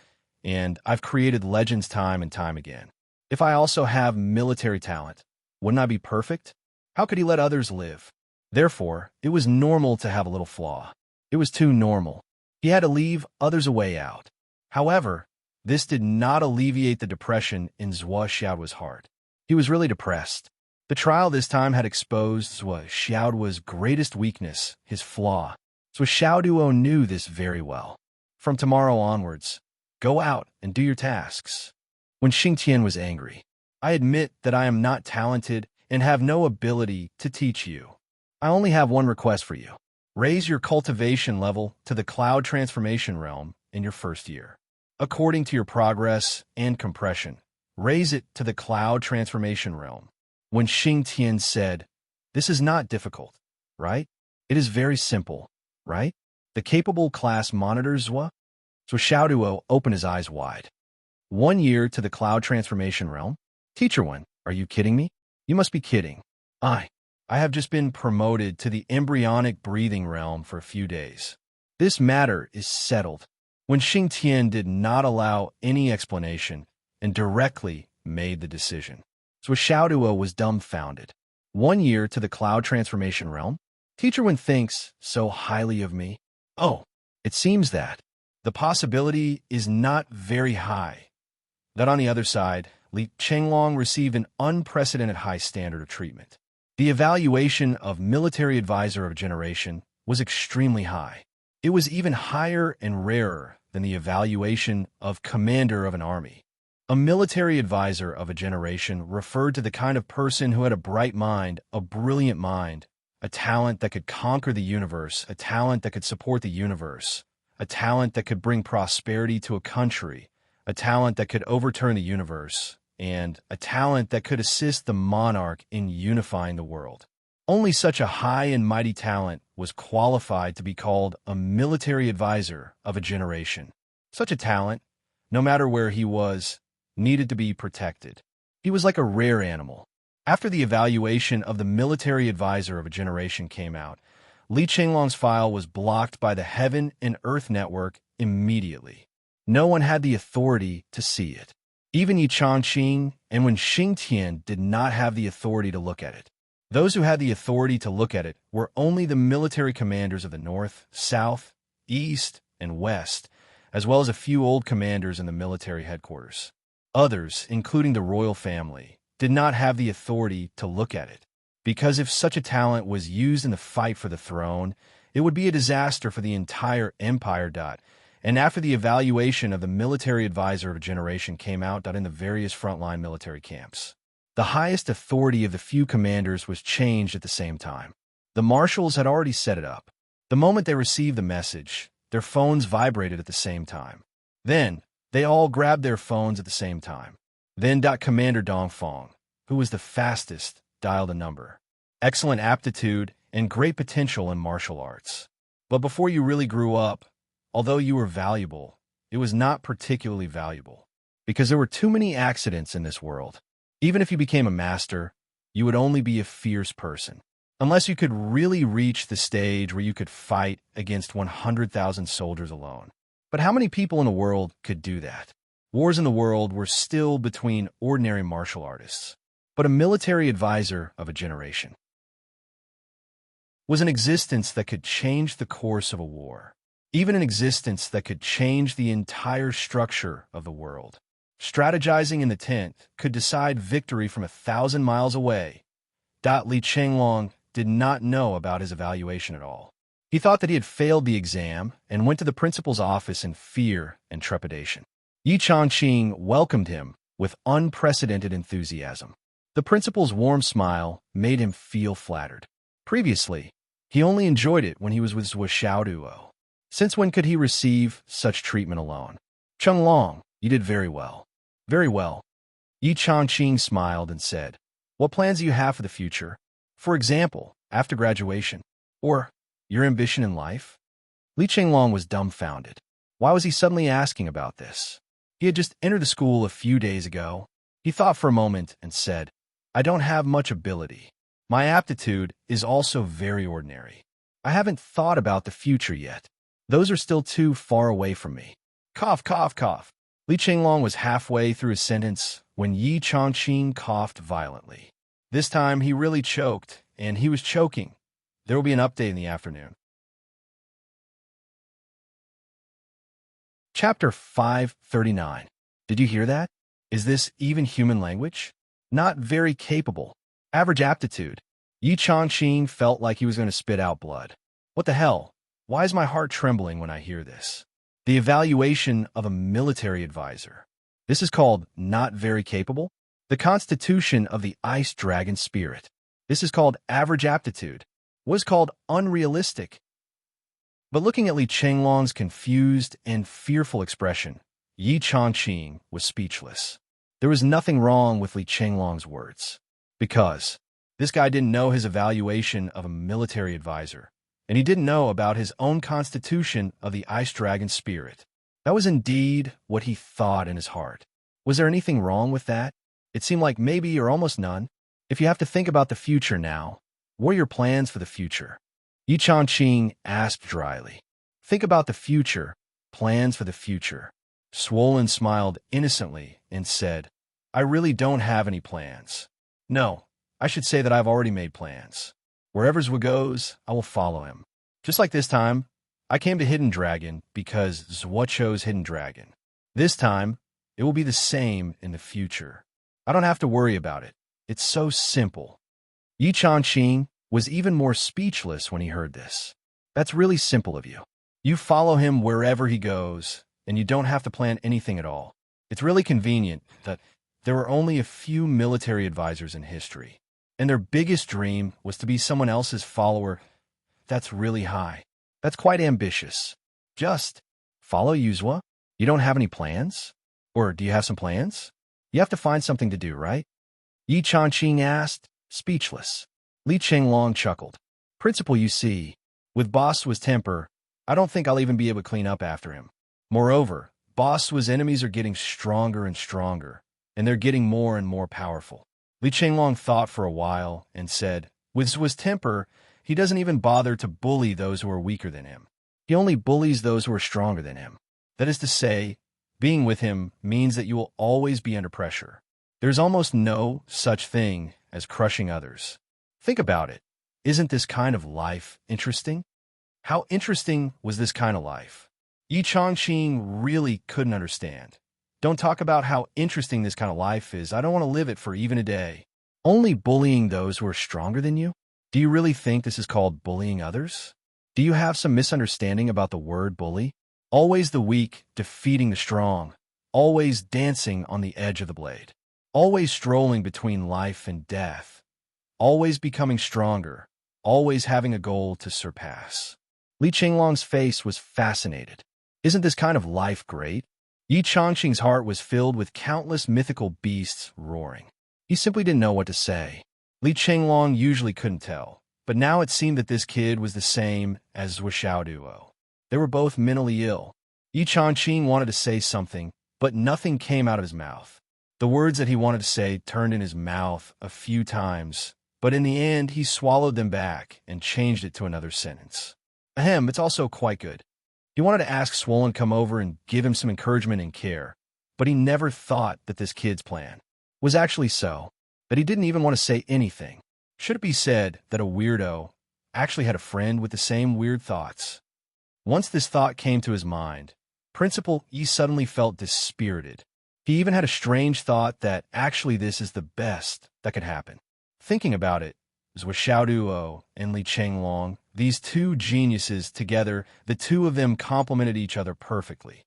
and I've created legends time and time again. If I also have military talent, wouldn't I be perfect? How could he let others live? Therefore, it was normal to have a little flaw. It was too normal. He had to leave others a way out. However, this did not alleviate the depression in Zhua Xiaoduo's heart. He was really depressed. The trial this time had exposed Zhua Xiaoduo's greatest weakness, his flaw. Zhua Xiaoduo knew this very well. From tomorrow onwards, go out and do your tasks. When Xing Tian was angry, I admit that I am not talented and have no ability to teach you. I only have one request for you. Raise your cultivation level to the cloud transformation realm in your first year. According to your progress and compression, raise it to the cloud transformation realm. When Xing Tian said, This is not difficult, right? It is very simple, right? The capable class monitor Zhua? So Xiaoduo opened his eyes wide. 1 year to the cloud transformation realm? Teacher Wen, are you kidding me? You must be kidding. I have just been promoted to the embryonic breathing realm for a few days. This matter is settled. When Xing Tian did not allow any explanation and directly made the decision. So Xiaoduo was dumbfounded. 1 year to the cloud transformation realm? Teacher Wen thinks so highly of me. Oh, it seems that the possibility is not very high. That on the other side, Li Chenglong received an unprecedented high standard of treatment. The evaluation of military advisor of a generation was extremely high. It was even higher and rarer than the evaluation of commander of an army. A military advisor of a generation referred to the kind of person who had a bright mind, a brilliant mind, a talent that could conquer the universe, a talent that could support the universe, a talent that could bring prosperity to a country, a talent that could overturn the universe, and a talent that could assist the monarch in unifying the world. Only such a high and mighty talent was qualified to be called a military advisor of a generation. Such a talent, no matter where he was, needed to be protected. He was like a rare animal. After the evaluation of the military advisor of a generation came out, Li Qinglong's file was blocked by the Heaven and Earth Network immediately. No one had the authority to see it. Even enchanting and Wen Xingtian did not have the authority to look at it. Those who had the authority to look at it were only the military commanders of the North, South, East, and West, as well as a few old commanders in the military headquarters. Others, including the royal family, did not have the authority to look at it, because if such a talent was used in the fight for the throne, it would be a disaster for the entire empire. And after the evaluation of the military advisor of a generation came out in the various frontline military camps, the highest authority of the few commanders was changed at the same time. The marshals had already set it up. The moment they received the message, their phones vibrated at the same time. Then, they all grabbed their phones at the same time. Then Commander Dongfeng, who was the fastest, dialed a number. Excellent aptitude and great potential in martial arts. But before you really grew up, although you were valuable, it was not particularly valuable, because there were too many accidents in this world. Even if you became a master, you would only be a fierce person, unless you could really reach the stage where you could fight against 100,000 soldiers alone. But how many people in the world could do that? Wars in the world were still between ordinary martial artists. But a military advisor of a generation was an existence that could change the course of a war, even an existence that could change the entire structure of the world. Strategizing in the tent could decide victory from 1,000 miles away. Li Qinglong did not know about his evaluation at all. He thought that he had failed the exam and went to the principal's office in fear and trepidation. Yi Changqing welcomed him with unprecedented enthusiasm. The principal's warm smile made him feel flattered. Previously, he only enjoyed it when he was with Zhuo Xiaoduo. Since when could he receive such treatment alone? Cheng-Long, you did very well. Very well. Yi Changqing smiled and said, "What plans do you have for the future? For example, after graduation? Or your ambition in life?" Li Qinglong was dumbfounded. Why was he suddenly asking about this? He had just entered the school a few days ago. He thought for a moment and said, "I don't have much ability. My aptitude is also very ordinary. I haven't thought about the future yet. Those are still too far away from me." Cough, cough, cough. Li Qinglong was halfway through his sentence when Yi Changqing coughed violently. This time he really choked, and he was choking. There will be an update in the afternoon. Chapter 539. Did you hear that? Is this even human language? Not very capable. Average aptitude. Yi Changqing felt like he was going to spit out blood. What the hell? Why is my heart trembling when I hear this? The evaluation of a military advisor. This is called not very capable. The constitution of the ice dragon spirit. This is called average aptitude. What is called unrealistic? But looking at Li Qinglong's confused and fearful expression, Yi Changqing was speechless. There was nothing wrong with Li Qinglong's words, because this guy didn't know his evaluation of a military advisor, and he didn't know about his own constitution of the ice dragon spirit. That was indeed what he thought in his heart. Was there anything wrong with that? It seemed like maybe or almost none. If you have to think about the future now, what are your plans for the future? Yi Changqing asked dryly. Think about the future, plans for the future. Swollen smiled innocently and said, "I really don't have any plans. No, I should say that I've already made plans. Wherever Zhuo goes, I will follow him. Just like this time, I came to Hidden Dragon because Zhuo chose Hidden Dragon. This time, it will be the same in the future. I don't have to worry about it. It's so simple." Yi Changqing was even more speechless when he heard this. That's really simple of you. You follow him wherever he goes, and you don't have to plan anything at all. It's really convenient that there were only a few military advisors in history, and their biggest dream was to be someone else's follower. That's really high. That's quite ambitious. Just follow Yuzhua? You don't have any plans? Or do you have some plans? You have to find something to do, right? Yi Changqing asked, speechless. Li Chenglong chuckled. Principal, you see, with Boss's temper, I don't think I'll even be able to clean up after him. Moreover, Boss's enemies are getting stronger and stronger, and they're getting more and more powerful. Li Chenglong thought for a while and said, with Zhua's temper, he doesn't even bother to bully those who are weaker than him. He only bullies those who are stronger than him. That is to say, being with him means that you will always be under pressure. There's almost no such thing as crushing others. Think about it. Isn't this kind of life interesting? How interesting was this kind of life? Yi Changqing really couldn't understand. Don't talk about how interesting this kind of life is. I don't want to live it for even a day. Only bullying those who are stronger than you? Do you really think this is called bullying others? Do you have some misunderstanding about the word bully? Always the weak defeating the strong. Always dancing on the edge of the blade. Always strolling between life and death. Always becoming stronger. Always having a goal to surpass. Li Chenglong's face was fascinated. Isn't this kind of life great? Yi Changqing's heart was filled with countless mythical beasts roaring. He simply didn't know what to say. Li Chenglong usually couldn't tell, but now it seemed that this kid was the same as Xiaoduo. They were both mentally ill. Yi Changqing wanted to say something, but nothing came out of his mouth. The words that he wanted to say turned in his mouth a few times, but in the end he swallowed them back and changed it to another sentence. Ahem, it's also quite good. He wanted to ask Swollen to come over and give him some encouragement and care, but he never thought that this kid's plan was actually so, that he didn't even want to say anything. Should it be said that a weirdo actually had a friend with the same weird thoughts? Once this thought came to his mind, Principal Yi suddenly felt dispirited. He even had a strange thought that actually this is the best that could happen. Thinking about it, was Xiaoduo and Li Chenglong, these two geniuses together, the two of them complemented each other perfectly.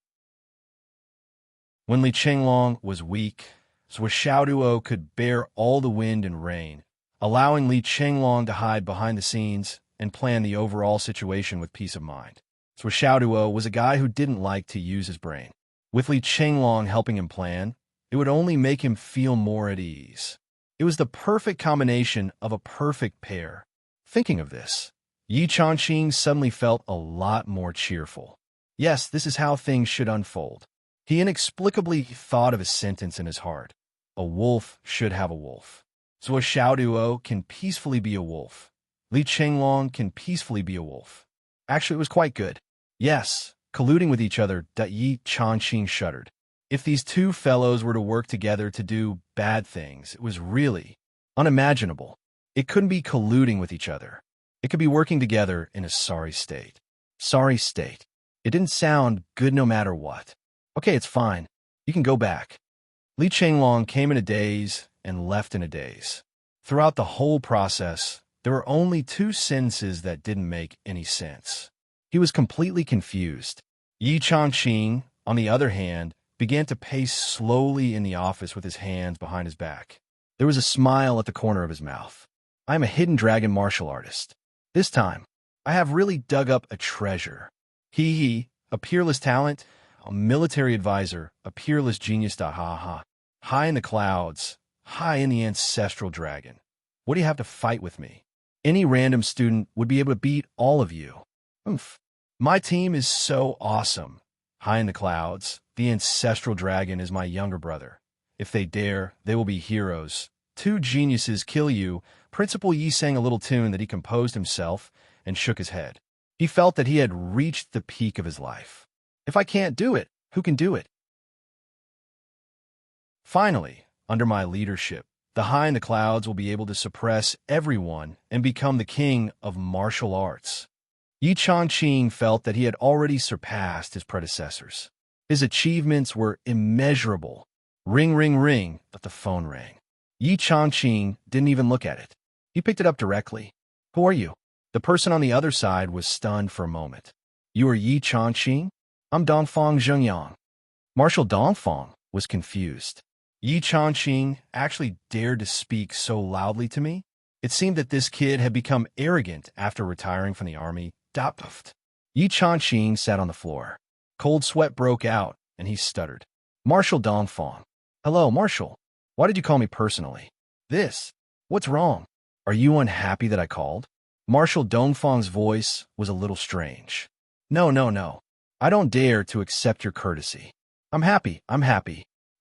When Li Chenglong was weak, Xiaoduo could bear all the wind and rain, allowing Li Chenglong to hide behind the scenes and plan the overall situation with peace of mind. Xiaoduo was a guy who didn't like to use his brain. With Li Chenglong helping him plan, it would only make him feel more at ease. It was the perfect combination of a perfect pair. Thinking of this, Yi Changqing suddenly felt a lot more cheerful. Yes, this is how things should unfold. He inexplicably thought of a sentence in his heart. A wolf should have a wolf. Xiaoduo can peacefully be a wolf. Li Chenglong can peacefully be a wolf. Actually, it was quite good. Yes, colluding with each other, Yi Changqing shuddered. If these two fellows were to work together to do bad things, it was really unimaginable. It couldn't be colluding with each other. It could be working together in a sorry state. Sorry state. It didn't sound good no matter what. Okay, it's fine. You can go back. Li Chenglong came in a daze and left in a daze. Throughout the whole process, there were only two sentences that didn't make any sense. He was completely confused. Yi Changqing, on the other hand, began to pace slowly in the office with his hands behind his back. There was a smile at the corner of his mouth. I am a hidden dragon martial artist. This time, I have really dug up a treasure. He, a peerless talent, a military advisor, a peerless genius. Ha ha. High in the clouds, high in the ancestral dragon. What do you have to fight with me? Any random student would be able to beat all of you. Oomph. My team is so awesome. High in the clouds, the ancestral dragon is my younger brother. If they dare, they will be heroes. Two geniuses kill you. Principal Yi sang a little tune that he composed himself and shook his head. He felt that he had reached the peak of his life. If I can't do it, who can do it? Finally, under my leadership, the high in the clouds will be able to suppress everyone and become the king of martial arts. Yi Changqing felt that he had already surpassed his predecessors. His achievements were immeasurable. Ring, ring, ring, but the phone rang. Yi Changqing didn't even look at it. He picked it up directly. Who are you? The person on the other side was stunned for a moment. You are Yi Changqing? I'm Dongfang Zhengyang. Marshal Dongfang was confused. Yi Changqing actually dared to speak so loudly to me? It seemed that this kid had become arrogant after retiring from the army. Puffed. Yi Changqing sat on the floor. Cold sweat broke out, and he stuttered. Marshal Dongfang. Hello, Marshal. Why did you call me personally? What's wrong? Are you unhappy that I called? Marshal Dongfang's voice was a little strange. No. I don't dare to accept your courtesy. I'm happy.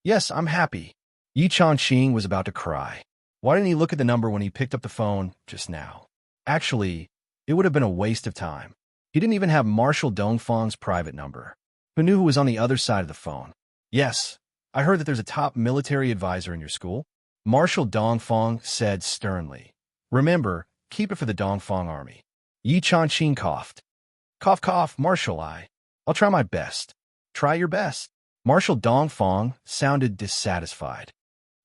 Yes, I'm happy. Yi Changqing was about to cry. Why didn't he look at the number when he picked up the phone just now? Actually, it would have been a waste of time. He didn't even have Marshal Dongfang's private number. Who knew who was on the other side of the phone? Yes, I heard that there's a top military advisor in your school. Marshal Dongfang said sternly. Remember, keep it for the Dongfang army. Yi Changqing coughed. Cough, Marshal, I'll try my best. Try your best. Marshal Dongfang sounded dissatisfied.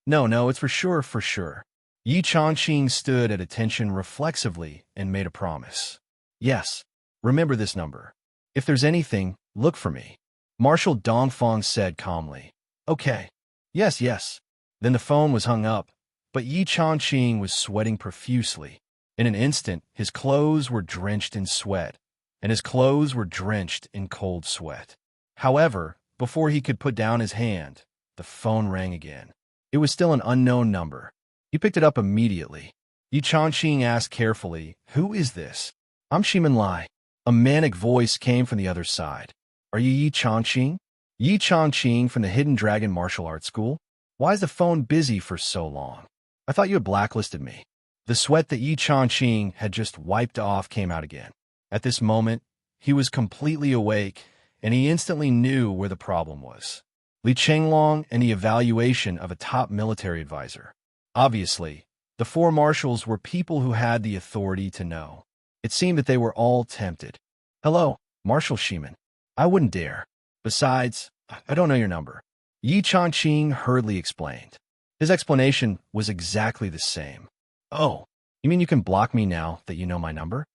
No, it's for sure. Yi Changqing stood at attention reflexively and made a promise. Yes, remember this number. If there's anything, look for me. Marshal Dongfang said calmly. Okay. Yes. Then the phone was hung up, but Yi Changqing was sweating profusely. In an instant, his clothes were drenched in sweat, and his clothes were drenched in cold sweat. However, before he could put down his hand, the phone rang again. It was still an unknown number. He picked it up immediately. Yi Changqing asked carefully, Who is this? I'm Shimin Lai. A manic voice came from the other side. Are you Yi Changqing? Yi Changqing from the Hidden Dragon Martial Arts School? Why is the phone busy for so long? I thought you had blacklisted me. The sweat that Yi Changqing had just wiped off came out again. At this moment, he was completely awake, and he instantly knew where the problem was. Li Chenglong and the evaluation of a top military advisor. Obviously, the four marshals were people who had the authority to know. It seemed that they were all tempted. Hello, Marshal Shimin. I wouldn't dare. Besides, I don't know your number. Yi Changqing hurriedly explained. His explanation was exactly the same. Oh, you mean you can block me now that you know my number?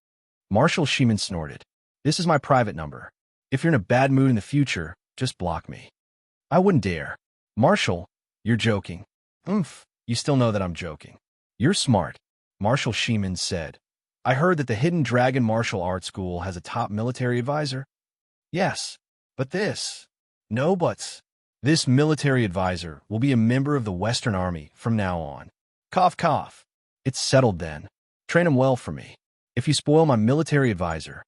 Marshal Shimin snorted. This is my private number. If you're in a bad mood in the future, just block me. I wouldn't dare. Marshal, you're joking. You still know that I'm joking. You're smart, Marshal Shimin said. I heard that the Hidden Dragon Martial Arts School has a top military advisor. Yes, but no buts. This military advisor will be a member of the Western Army from now on. Cough. It's settled then. Train him well for me. If you spoil my military advisor,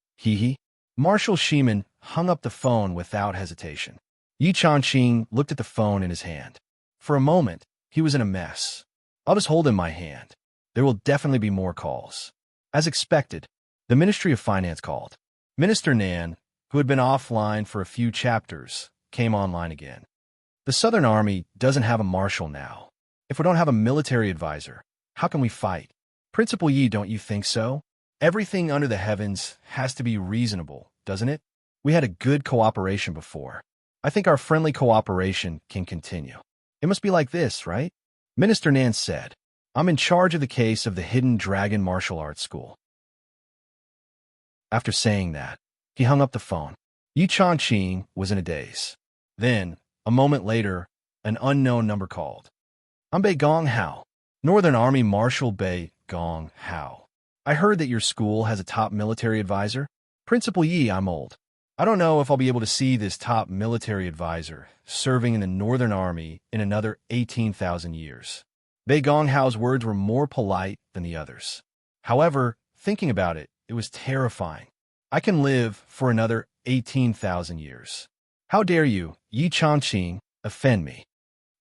Marshal Shimin hung up the phone without hesitation. Yi Changqing looked at the phone in his hand. For a moment, he was in a mess. I'll just hold in my hand. There will definitely be more calls. As expected, the Ministry of Finance called. Minister Nan, who had been offline for a few chapters, came online again. The Southern Army doesn't have a marshal now. If we don't have a military advisor, how can we fight? Principal Yi, don't you think so? Everything under the heavens has to be reasonable, doesn't it? We had a good cooperation before. I think our friendly cooperation can continue. It must be like this, right? Minister Nan said, I'm in charge of the case of the Hidden Dragon Martial Arts School. After saying that, he hung up the phone. Yi Changqing was in a daze. Then, a moment later, an unknown number called. I'm Bei Gong Hao, Northern Army Marshal Bei Gong Hao. I heard that your school has a top military advisor. Principal Yi, I'm old. I don't know if I'll be able to see this top military advisor serving in the Northern Army in another 18,000 years. Bei Gong Hao's words were more polite than the others. However, thinking about it, it was terrifying. I can live for another 18,000 years. How dare you, Yi Changqing, offend me?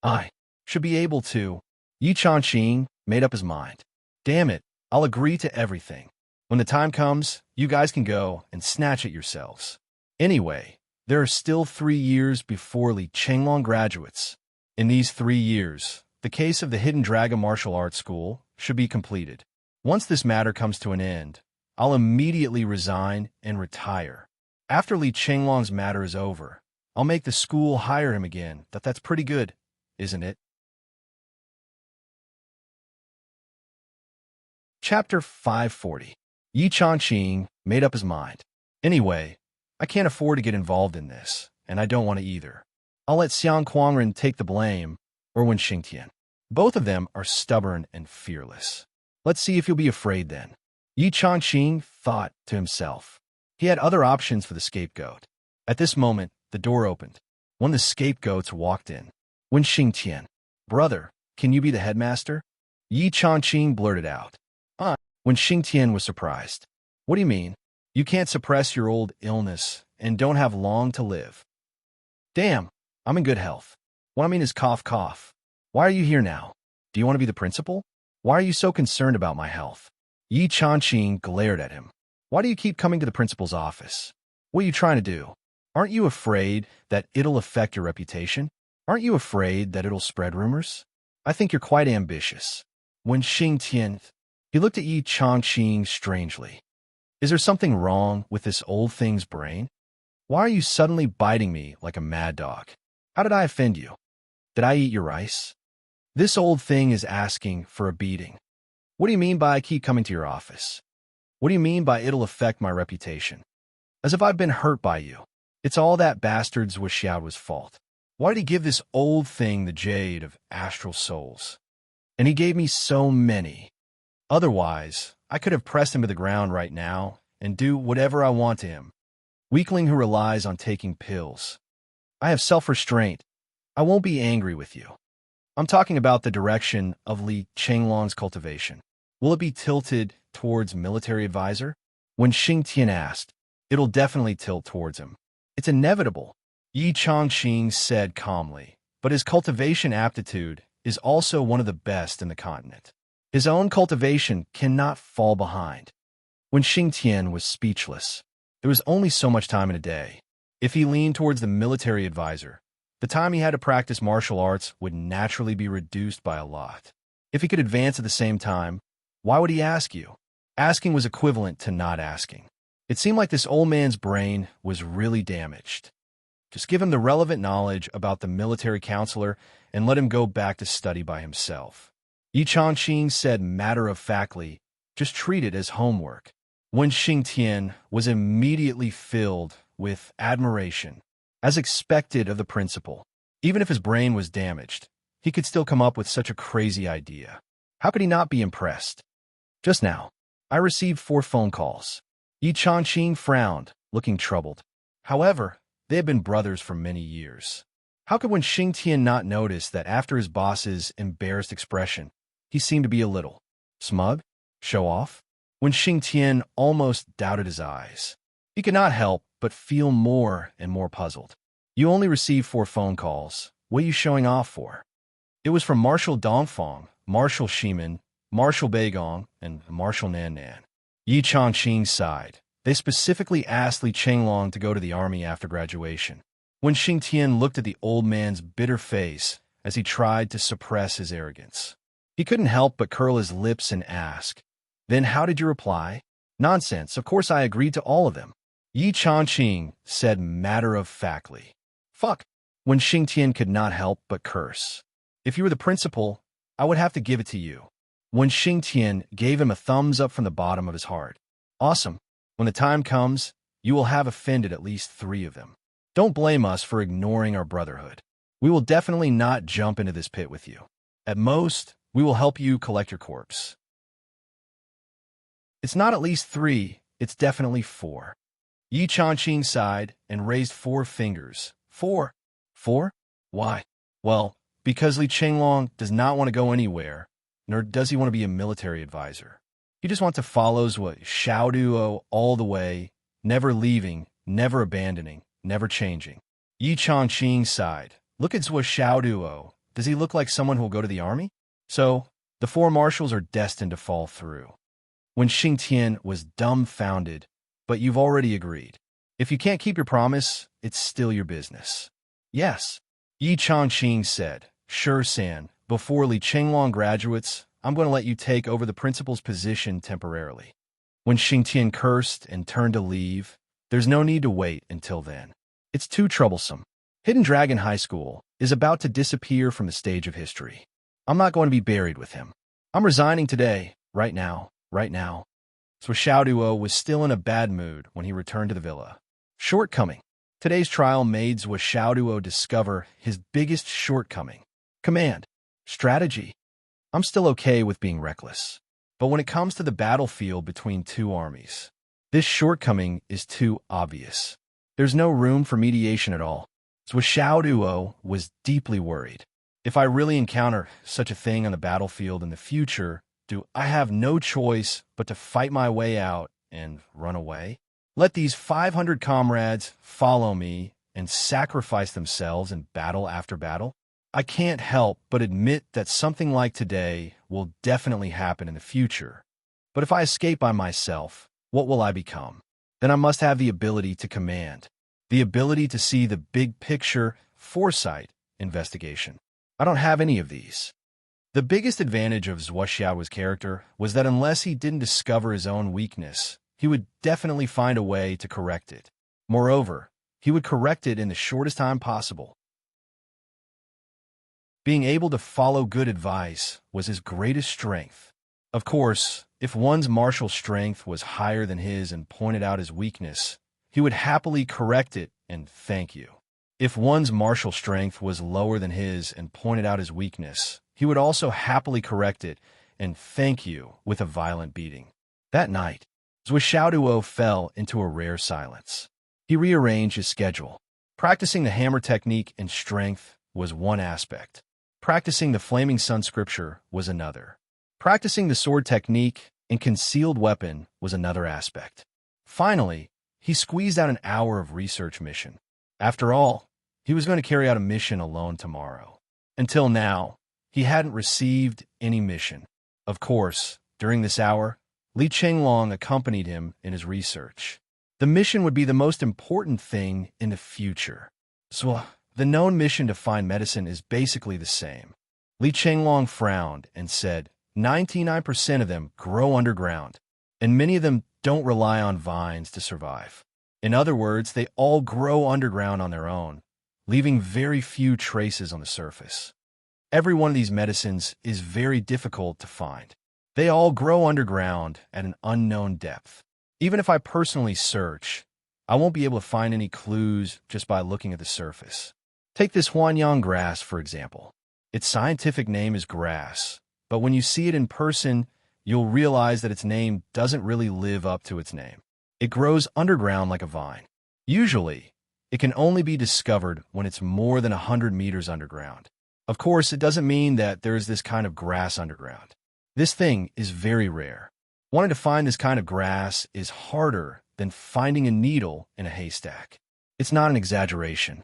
I should be able to. Yi Changqing made up his mind. Damn it, I'll agree to everything. When the time comes, you guys can go and snatch it yourselves. Anyway, there are still 3 years before Li Chenglong graduates. In these 3 years, the case of the Hidden Dragon Martial Arts School should be completed. Once this matter comes to an end, I'll immediately resign and retire. After Li Chenglong's matter is over, I'll make the school hire him again. That's pretty good, isn't it? Chapter 540. Yi Changqing made up his mind. Anyway, I can't afford to get involved in this, and I don't want to either. I'll let Xiang Kuangren take the blame, or Wen Xingtian. Both of them are stubborn and fearless. Let's see if you'll be afraid then. Yi Changqing thought to himself. He had other options for the scapegoat. At this moment, the door opened. One of the scapegoats walked in. Wen Xingtian. Brother, can you be the headmaster? Yi Changqing blurted out. Wen Xingtian was surprised. What do you mean? You can't suppress your old illness and don't have long to live. Damn, I'm in good health. What I mean is cough cough. Why are you here now? Do you want to be the principal? Why are you so concerned about my health? Yi Changqing glared at him. Why do you keep coming to the principal's office? What are you trying to do? Aren't you afraid that it'll affect your reputation? Aren't you afraid that it'll spread rumors? I think you're quite ambitious. Wen Xingtian, he looked at Yi Changqing strangely. Is there something wrong with this old thing's brain? Why are you suddenly biting me like a mad dog? How did I offend you? Did I eat your rice? This old thing is asking for a beating. What do you mean by I keep coming to your office? What do you mean by it'll affect my reputation? As if I've been hurt by you. It's all that bastard's Xiaoduo's fault. Why did he give this old thing the jade of astral souls? And he gave me so many. Otherwise, I could have pressed him to the ground right now and do whatever I want to him. Weakling who relies on taking pills. I have self-restraint. I won't be angry with you. I'm talking about the direction of Li Chenglong's cultivation. Will it be tilted towards military advisor? When Xingtian asked, it'll definitely tilt towards him. It's inevitable, Yi Changqing said calmly, but his cultivation aptitude is also one of the best in the continent. His own cultivation cannot fall behind. When Xingtian was speechless, there was only so much time in a day. If he leaned towards the military advisor, the time he had to practice martial arts would naturally be reduced by a lot. If he could advance at the same time, why would he ask you? Asking was equivalent to not asking. It seemed like this old man's brain was really damaged. Just give him the relevant knowledge about the military counselor and let him go back to study by himself. Yi Changqing said matter-of-factly, just treat it as homework. Wen Xingtian was immediately filled with admiration. As expected of the principal, even if his brain was damaged, he could still come up with such a crazy idea. How could he not be impressed? Just now, I received 4 phone calls. Yi Changqing frowned, looking troubled. However, they had been brothers for many years. How could Wen Xingtian not notice that after his boss's embarrassed expression, he seemed to be a little smug, show off? Wen Xingtian almost doubted his eyes. He could not help but feel more and more puzzled. You only received 4 phone calls. What are you showing off for? It was from Marshal Dongfang, Marshal Shimin, Marshal Beigong, and Marshal Nannan. Yi Changqing sighed. They specifically asked Li Chenglong to go to the army after graduation. Wen Xingtian looked at the old man's bitter face as he tried to suppress his arrogance. He couldn't help but curl his lips and ask, "Then how did you reply?" "Nonsense, of course I agreed to all of them," Yi Changqing said matter-of-factly. "Fuck." Wen Xingtian could not help but curse. "If you were the principal, I would have to give it to you." Wen Xingtian gave him a thumbs up from the bottom of his heart. "Awesome. When the time comes, you will have offended at least 3 of them. Don't blame us for ignoring our brotherhood. We will definitely not jump into this pit with you. At most, we will help you collect your corpse." "It's not at least 3, it's definitely 4. Yi Changqing sighed and raised 4 fingers. 4? 4? Why? Well, because Li Chenglong does not want to go anywhere, nor does he want to be a military advisor. He just wants to follow Xiaoduo all the way, never leaving, never abandoning, never changing. Yi Changqing sighed. Look at Xiaoduo. Does he look like someone who will go to the army? So, the 4 marshals are destined to fall through. When Xingtian was dumbfounded, but you've already agreed. If you can't keep your promise, it's still your business. Yes, Yi Changqing said. Sure, San. Before Li Chenglong graduates, I'm going to let you take over the principal's position temporarily. When Xingtian cursed and turned to leave, there's no need to wait until then. It's too troublesome. Hidden Dragon High School is about to disappear from the stage of history. I'm not going to be buried with him. I'm resigning today, right now. right now. Zhuo was still in a bad mood when he returned to the villa. Shortcoming. Today's trial made Zhuo discover his biggest shortcoming. Command. Strategy. I'm still okay with being reckless. But when it comes to the battlefield between two armies, this shortcoming is too obvious. There's no room for mediation at all. Zhuo was deeply worried. If I really encounter such a thing on the battlefield in the future, do I have no choice but to fight my way out and run away? Let these 500 comrades follow me and sacrifice themselves in battle after battle? I can't help but admit that something like today will definitely happen in the future. But if I escape by myself, what will I become? Then I must have the ability to command, the ability to see the big picture, foresight, investigation. I don't have any of these. The biggest advantage of Zhuo's character was that unless he didn't discover his own weakness, he would definitely find a way to correct it. Moreover, he would correct it in the shortest time possible. Being able to follow good advice was his greatest strength. Of course, if one's martial strength was higher than his and pointed out his weakness, he would happily correct it and thank you. If one's martial strength was lower than his and pointed out his weakness, he would also happily correct it and thank you with a violent beating. That night, Zhuo fell into a rare silence. He rearranged his schedule. Practicing the hammer technique and strength was one aspect. Practicing the flaming sun scripture was another. Practicing the sword technique and concealed weapon was another aspect. Finally, he squeezed out an hour of research mission. After all, he was going to carry out a mission alone tomorrow. Until now, he hadn't received any mission. Of course, during this hour, Li Chenglong accompanied him in his research. The mission would be the most important thing in the future. So, the known mission to find medicine is basically the same. Li Chenglong frowned and said, 99% of them grow underground, and many of them don't rely on vines to survive. In other words, they all grow underground on their own, leaving very few traces on the surface. Every one of these medicines is very difficult to find. They all grow underground at an unknown depth. Even if I personally search, I won't be able to find any clues just by looking at the surface. Take this Huanyang grass, for example. Its scientific name is grass, but when you see it in person, you'll realize that its name doesn't really live up to its name. It grows underground like a vine. Usually, it can only be discovered when it's more than 100 meters underground. Of course, it doesn't mean that there is this kind of grass underground. This thing is very rare. Wanting to find this kind of grass is harder than finding a needle in a haystack. It's not an exaggeration.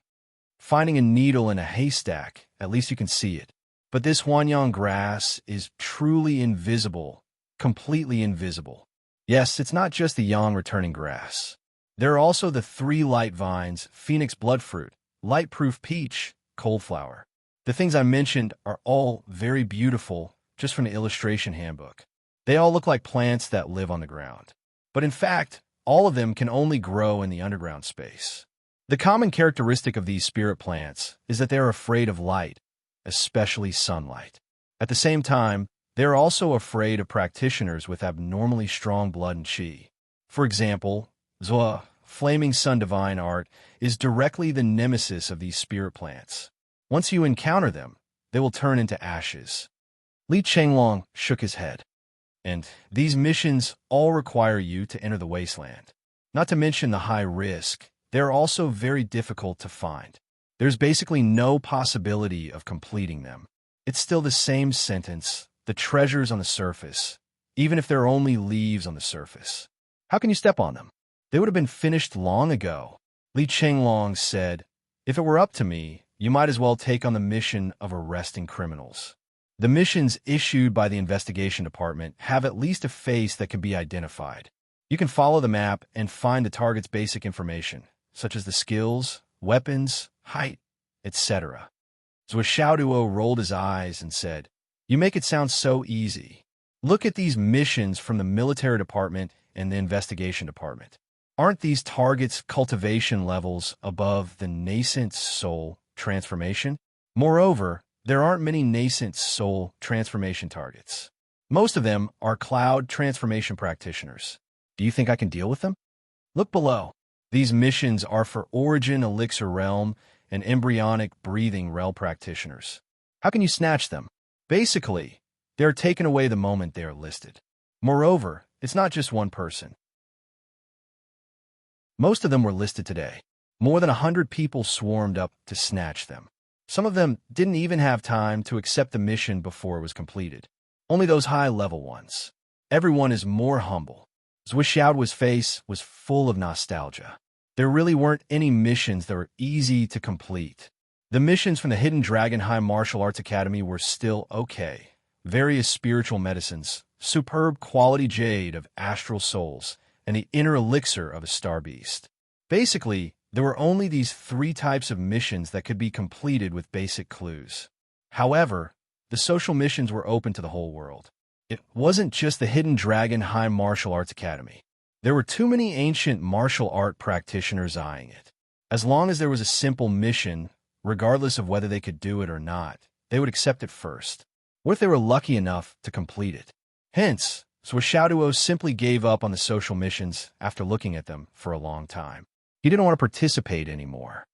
Finding a needle in a haystack, at least you can see it. But this Huanyang grass is truly invisible, completely invisible. Yes, it's not just the yang returning grass. There are also the 3 light vines, phoenix bloodfruit, light-proof peach, coldflower. The things I mentioned are all very beautiful just from the illustration handbook. They all look like plants that live on the ground. But in fact, all of them can only grow in the underground space. The common characteristic of these spirit plants is that they are afraid of light, especially sunlight. At the same time, they are also afraid of practitioners with abnormally strong blood and qi. For example, Zhuo, Flaming Sun Divine Art, is directly the nemesis of these spirit plants. Once you encounter them, they will turn into ashes. Li Chenglong shook his head. And these missions all require you to enter the wasteland. Not to mention the high risk, they are also very difficult to find. There's basically no possibility of completing them. It's still the same sentence, the treasures on the surface, even if there are only leaves on the surface. How can you step on them? They would have been finished long ago. Li Chenglong said, if it were up to me, you might as well take on the mission of arresting criminals. The missions issued by the investigation department have at least a face that can be identified. You can follow the map and find the target's basic information, such as the skills, weapons, height, etc. Zhuo rolled his eyes and said, you make it sound so easy. Look at these missions from the military department and the investigation department. Aren't these targets' cultivation levels above the nascent soul transformation? Moreover, there aren't many nascent soul transformation targets. Most of them are cloud transformation practitioners. Do you think I can deal with them? Look below. These missions are for Origin Elixir Realm and Embryonic Breathing Realm practitioners. How can you snatch them? Basically, they are taken away the moment they are listed. Moreover, it's not just one person. Most of them were listed today. More than 100 people swarmed up to snatch them. Some of them didn't even have time to accept the mission before it was completed. Only those high-level ones. Everyone is more humble. Zhuoxiao's face was full of nostalgia. There really weren't any missions that were easy to complete. The missions from the Hidden Dragon High Martial Arts Academy were still okay. Various spiritual medicines, superb quality jade of astral souls, and the inner elixir of a star beast. Basically, there were only these 3 types of missions that could be completed with basic clues. However, the social missions were open to the whole world. It wasn't just the Hidden Dragon High Martial Arts Academy. There were too many ancient martial art practitioners eyeing it. As long as there was a simple mission, regardless of whether they could do it or not, they would accept it first. What if they were lucky enough to complete it? Hence, Zhuoxiao simply gave up on the social missions after looking at them for a long time. He didn't want to participate anymore.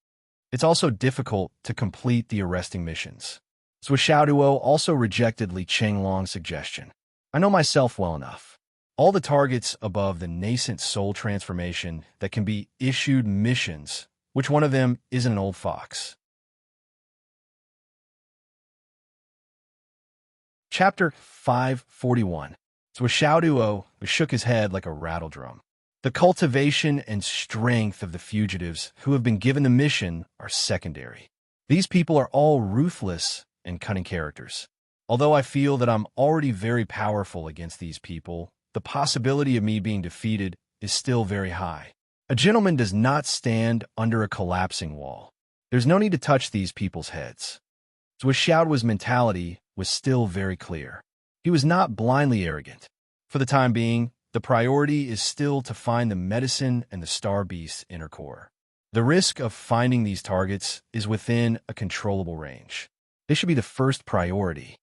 It's also difficult to complete the arresting missions. Zhuoxiao also rejected Li Chenglong's suggestion. I know myself well enough. All the targets above the nascent soul transformation that can be issued missions, which one of them isn't an old fox? Chapter 541. Zhuoxiao shook his head like a rattledrum. The cultivation and strength of the fugitives who have been given the mission are secondary. These people are all ruthless and cunning characters. Although I feel that I'm already very powerful against these people, the possibility of me being defeated is still very high. A gentleman does not stand under a collapsing wall. There's no need to touch these people's heads. Zhuoxiao's mentality was still very clear. He was not blindly arrogant. For the time being, the priority is still to find the medicine and the star beast's inner core. The risk of finding these targets is within a controllable range. They should be the first priority.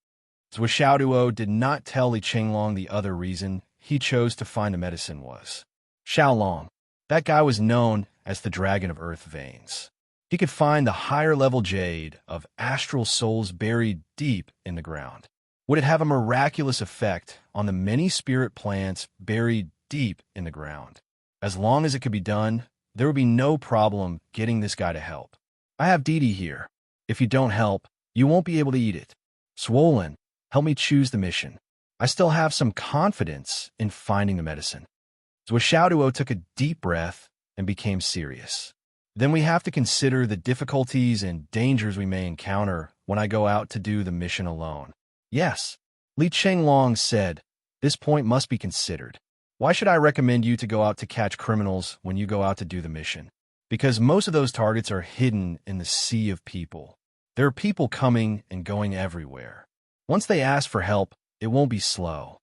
Zhuoxiao did not tell Li Chenglong the other reason he chose to find the medicine was. Xiaolong. That guy was known as the Dragon of Earth Veins. He could find the higher-level jade of astral souls buried deep in the ground. Would it have a miraculous effect on the many spirit plants buried deep in the ground? As long as it could be done, there would be no problem getting this guy to help. I have Didi here. If you don't help, you won't be able to eat it. Swollen, help me choose the mission. I still have some confidence in finding the medicine. Zhuoxiao took a deep breath and became serious. Then we have to consider the difficulties and dangers we may encounter when I go out to do the mission alone. Yes, Li Chenglong said, this point must be considered. Why should I recommend you to go out to catch criminals when you go out to do the mission? Because most of those targets are hidden in the sea of people. There are people coming and going everywhere. Once they ask for help, it won't be slow.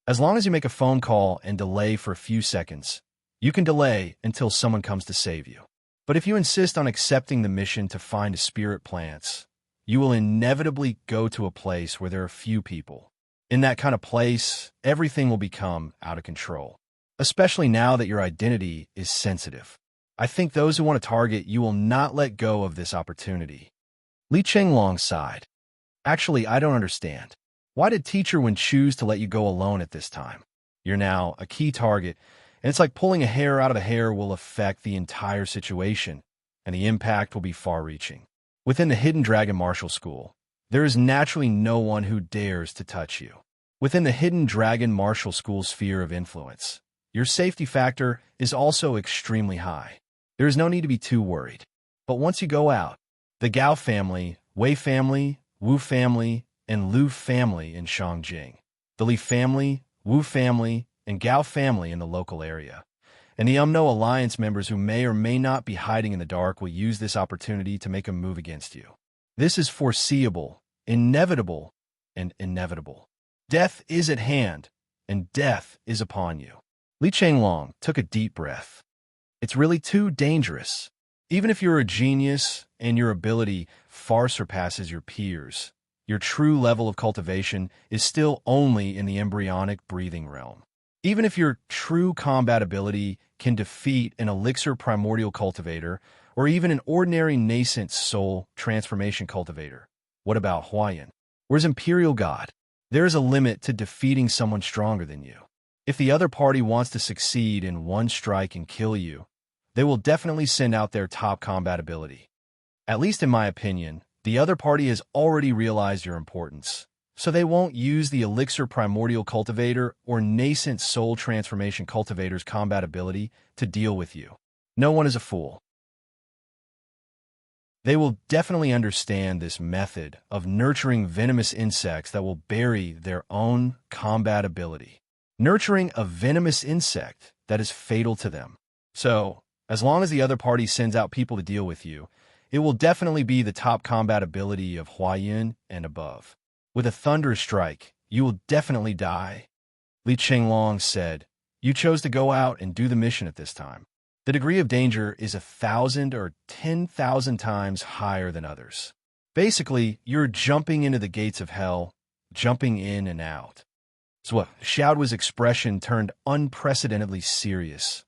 As long as you make a phone call and delay for a few seconds, you can delay until someone comes to save you. But if you insist on accepting the mission to find the spirit plants, you will inevitably go to a place where there are few people. In that kind of place, everything will become out of control, especially now that your identity is sensitive. I think those who want to target you will not let go of this opportunity. Li Chenglong sighed. Actually, I don't understand. Why did Teacher Wen choose to let you go alone at this time? You're now a key target, and it's like pulling a hair out of a hair will affect the entire situation, and the impact will be far-reaching. Within the Hidden Dragon Martial School, there is naturally no one who dares to touch you. Within the Hidden Dragon Martial School's sphere of influence, your safety factor is also extremely high. There is no need to be too worried. But once you go out, the Gao family, Wei family, Wu family, and Lu family in Shangjing, the Li family, Wu family, and Gao family in the local area, and the UMNO Alliance members who may or may not be hiding in the dark will use this opportunity to make a move against you. This is foreseeable, inevitable, and inevitable. Death is at hand, and death is upon you. Li Chenglong took a deep breath. It's really too dangerous. Even if you're a genius and your ability far surpasses your peers, your true level of cultivation is still only in the embryonic breathing realm. Even if your true combat ability can defeat an elixir primordial cultivator or even an ordinary nascent soul transformation cultivator, what about Huayan? Where's Imperial God? There is a limit to defeating someone stronger than you. If the other party wants to succeed in one strike and kill you, they will definitely send out their top combat ability. At least in my opinion, the other party has already realized your importance, so they won't use the Elixir Primordial Cultivator or Nascent Soul Transformation Cultivator's combat ability to deal with you. No one is a fool. They will definitely understand this method of nurturing venomous insects that will bury their own combat ability. Nurturing a venomous insect that is fatal to them. So, as long as the other party sends out people to deal with you, it will definitely be the top combat ability of Huayan and above. With a thunderous strike, you will definitely die. Li Chenglong said, "You chose to go out and do the mission at this time. The degree of danger is 1,000 or 10,000 times higher than others. Basically, you're jumping into the gates of hell, jumping in and out." So Xiaoduo's expression turned unprecedentedly serious,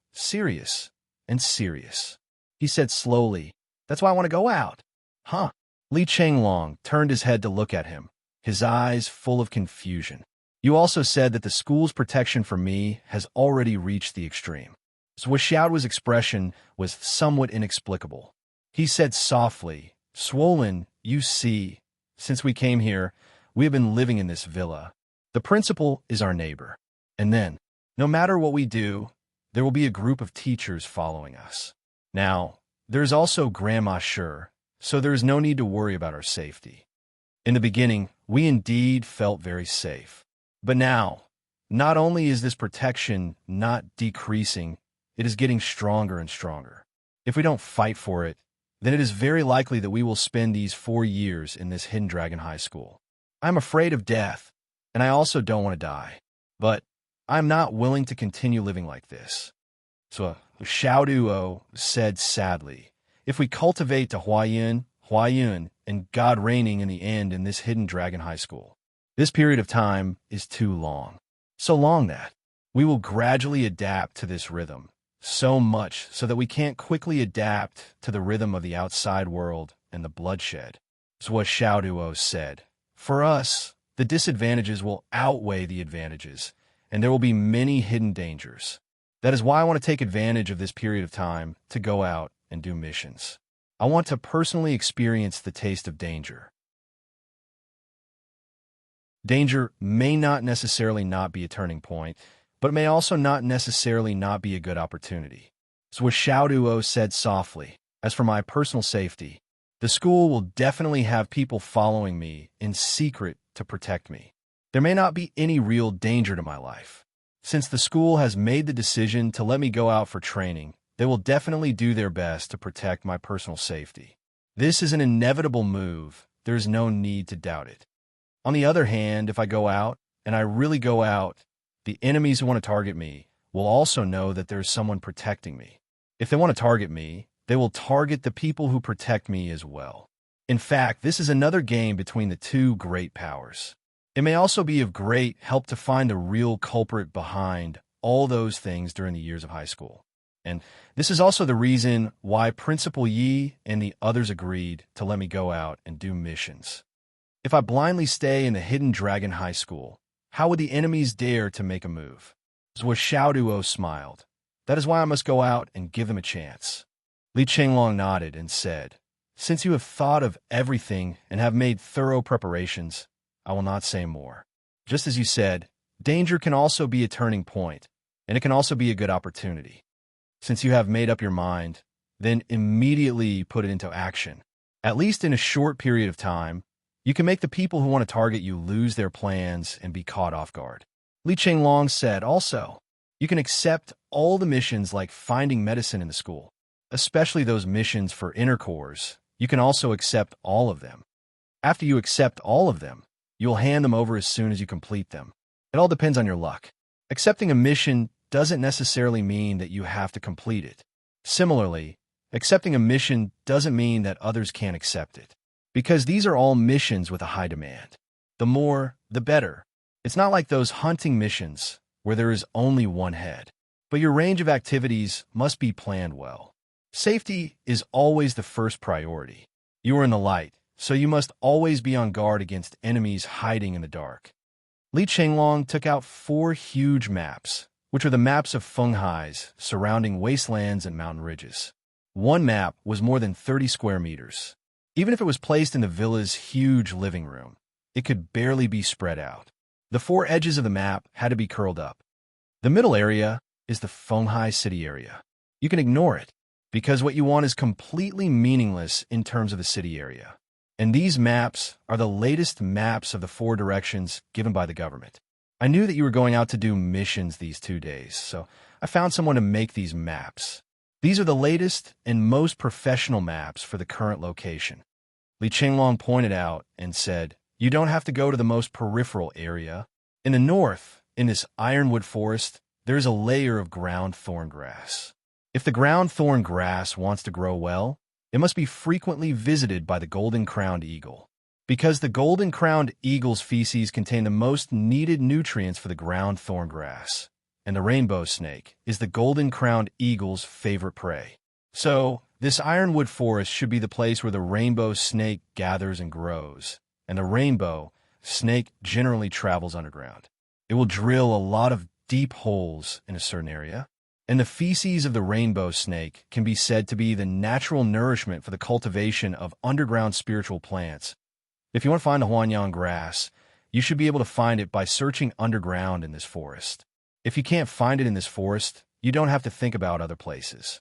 and serious. He said slowly, "That's why I want to go out." Huh? Li Chenglong turned his head to look at him, his eyes full of confusion. "You also said that the school's protection for me has already reached the extreme." So Xiaoduo's expression was somewhat inexplicable. He said softly, "Swollen, you see, since we came here, we have been living in this villa. The principal is our neighbor. And then, no matter what we do, there will be a group of teachers following us. Now, there's also Grandma Sure, so there is no need to worry about our safety. In the beginning, we indeed felt very safe. But now, not only is this protection not decreasing, it is getting stronger and stronger. If we don't fight for it, then it is very likely that we will spend these 4 years in this Hidden Dragon High School. I'm afraid of death, and I also don't want to die. But I'm not willing to continue living like this." So Xiaoduo said sadly, "If we cultivate to Huayan, and God reigning in the end in this Hidden Dragon High School, this period of time is too long. So long that we will gradually adapt to this rhythm, so much so that we can't quickly adapt to the rhythm of the outside world and the bloodshed." So what Xiaoduo said, "For us, the disadvantages will outweigh the advantages, and there will be many hidden dangers. That is why I want to take advantage of this period of time to go out and do missions. I want to personally experience the taste of danger." Danger may not necessarily not be a turning point, but it may also not necessarily not be a good opportunity. So what Xiaoduo said softly, "As for my personal safety, the school will definitely have people following me in secret to protect me. There may not be any real danger to my life. Since the school has made the decision to let me go out for training, they will definitely do their best to protect my personal safety. This is an inevitable move. There is no need to doubt it. On the other hand, if I go out, and I really go out, the enemies who want to target me will also know that there is someone protecting me. If they want to target me, they will target the people who protect me as well. In fact, this is another game between the two great powers. It may also be of great help to find the real culprit behind all those things during the years of high school. And this is also the reason why Principal Yi and the others agreed to let me go out and do missions. If I blindly stay in the Hidden Dragon High School, how would the enemies dare to make a move?" So Xiaoduo smiled. "That is why I must go out and give them a chance." Li Chenglong nodded and said, "Since you have thought of everything and have made thorough preparations, I will not say more. Just as you said, danger can also be a turning point, and it can also be a good opportunity. Since you have made up your mind, then immediately put it into action. At least in a short period of time, you can make the people who want to target you lose their plans and be caught off guard." Li Chenglong said also, "You can accept all the missions like finding medicine in the school, especially those missions for inner cores. You can also accept all of them. After you accept all of them, you'll hand them over as soon as you complete them. It all depends on your luck. Accepting a mission doesn't necessarily mean that you have to complete it. Similarly, accepting a mission doesn't mean that others can't accept it. because these are all missions with a high demand. The more, the better. It's not like those hunting missions where there is only one head. But your range of activities must be planned well. Safety is always the first priority. You are in the light, so you must always be on guard against enemies hiding in the dark. Li Chenglong took out 4 huge maps, which are the maps of Fenghai's surrounding wastelands and mountain ridges. One map was more than 30 square meters. Even if it was placed in the villa's huge living room, it could barely be spread out. The 4 edges of the map had to be curled up. The middle area is the Fenghai city area. You can ignore it, because what you want is completely meaningless in terms of the city area. And these maps are the latest maps of the 4 directions given by the government. I knew that you were going out to do missions these 2 days, so I found someone to make these maps. These are the latest and most professional maps for the current location. Li Chenglong pointed out and said, you don't have to go to the most peripheral area. In the north, in this ironwood forest, there is a layer of ground thorn grass. If the ground thorn grass wants to grow well, it must be frequently visited by the golden-crowned eagle. Because the golden-crowned eagle's feces contain the most needed nutrients for the ground thorn grass, and the rainbow snake is the golden-crowned eagle's favorite prey. So, this ironwood forest should be the place where the rainbow snake gathers and grows, and the rainbow snake generally travels underground. It will drill a lot of deep holes in a certain area, and the feces of the rainbow snake can be said to be the natural nourishment for the cultivation of underground spiritual plants. If you want to find the Huanyang grass, you should be able to find it by searching underground in this forest. If you can't find it in this forest, you don't have to think about other places.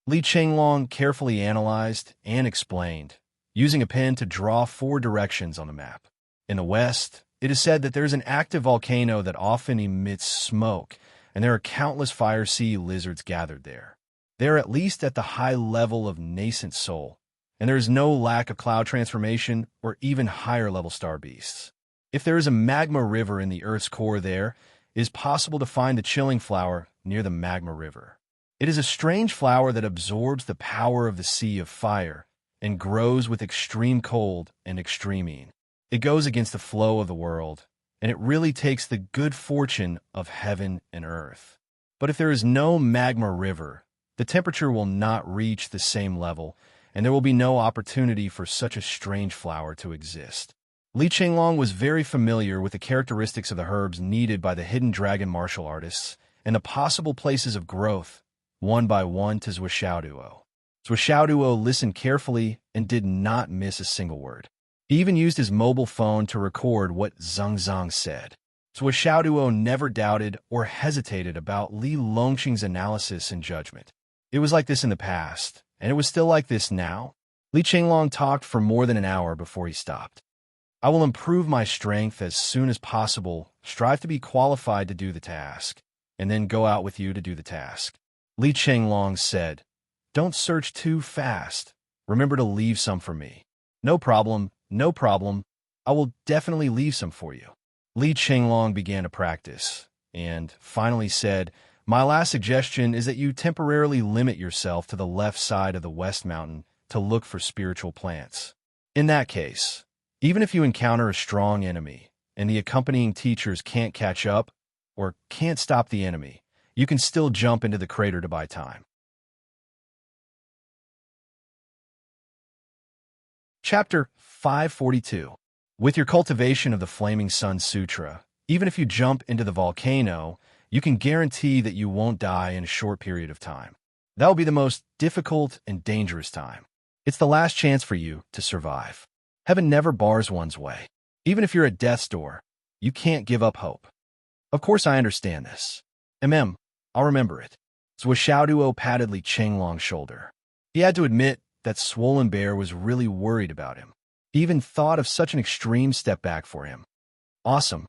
Li Chenglong carefully analyzed and explained, using a pen to draw 4 directions on the map. In the west, it is said that there is an active volcano that often emits smoke, and there are countless fire sea lizards gathered there. They are at least at the high level of nascent soul, and there is no lack of cloud transformation or even higher-level star beasts. If there is a magma river in the Earth's core there, it is possible to find the chilling flower near the magma river. It is a strange flower that absorbs the power of the sea of fire and grows with extreme cold and extreme heat. It goes against the flow of the world, and it really takes the good fortune of heaven and earth. But if there is no magma river, the temperature will not reach the same level, and there will be no opportunity for such a strange flower to exist. Li Chenglong was very familiar with the characteristics of the herbs needed by the hidden dragon martial artists and the possible places of growth, one by one, to Zhuo Xiaoduo. Zhuo Xiaoduo listened carefully and did not miss a single word. He even used his mobile phone to record what Zhang Zhang said. Zhuo Xiaoduo never doubted or hesitated about Li Longqing's analysis and judgment. It was like this in the past, and it was still like this now. Li Chenglong talked for more than an hour before he stopped. I will improve my strength as soon as possible, strive to be qualified to do the task, and then go out with you to do the task. Li Chenglong said, don't search too fast. Remember to leave some for me. No problem, no problem. I will definitely leave some for you. Li Chenglong began to practice, and finally said, my last suggestion is that you temporarily limit yourself to the left side of the West Mountain to look for spiritual plants. In that case, even if you encounter a strong enemy and the accompanying teachers can't catch up or can't stop the enemy, you can still jump into the crater to buy time. Chapter 542. With your cultivation of the Flaming Sun Sutra, even if you jump into the volcano, you can guarantee that you won't die in a short period of time. That will be the most difficult and dangerous time. It's the last chance for you to survive. Heaven never bars one's way. Even if you're at death's door, you can't give up hope. Of course I understand this. I'll remember it. Zhuo Xiaoduo patted Li Chenglong's shoulder. He had to admit that Swollen Bear was really worried about him. He even thought of such an extreme step back for him. Awesome.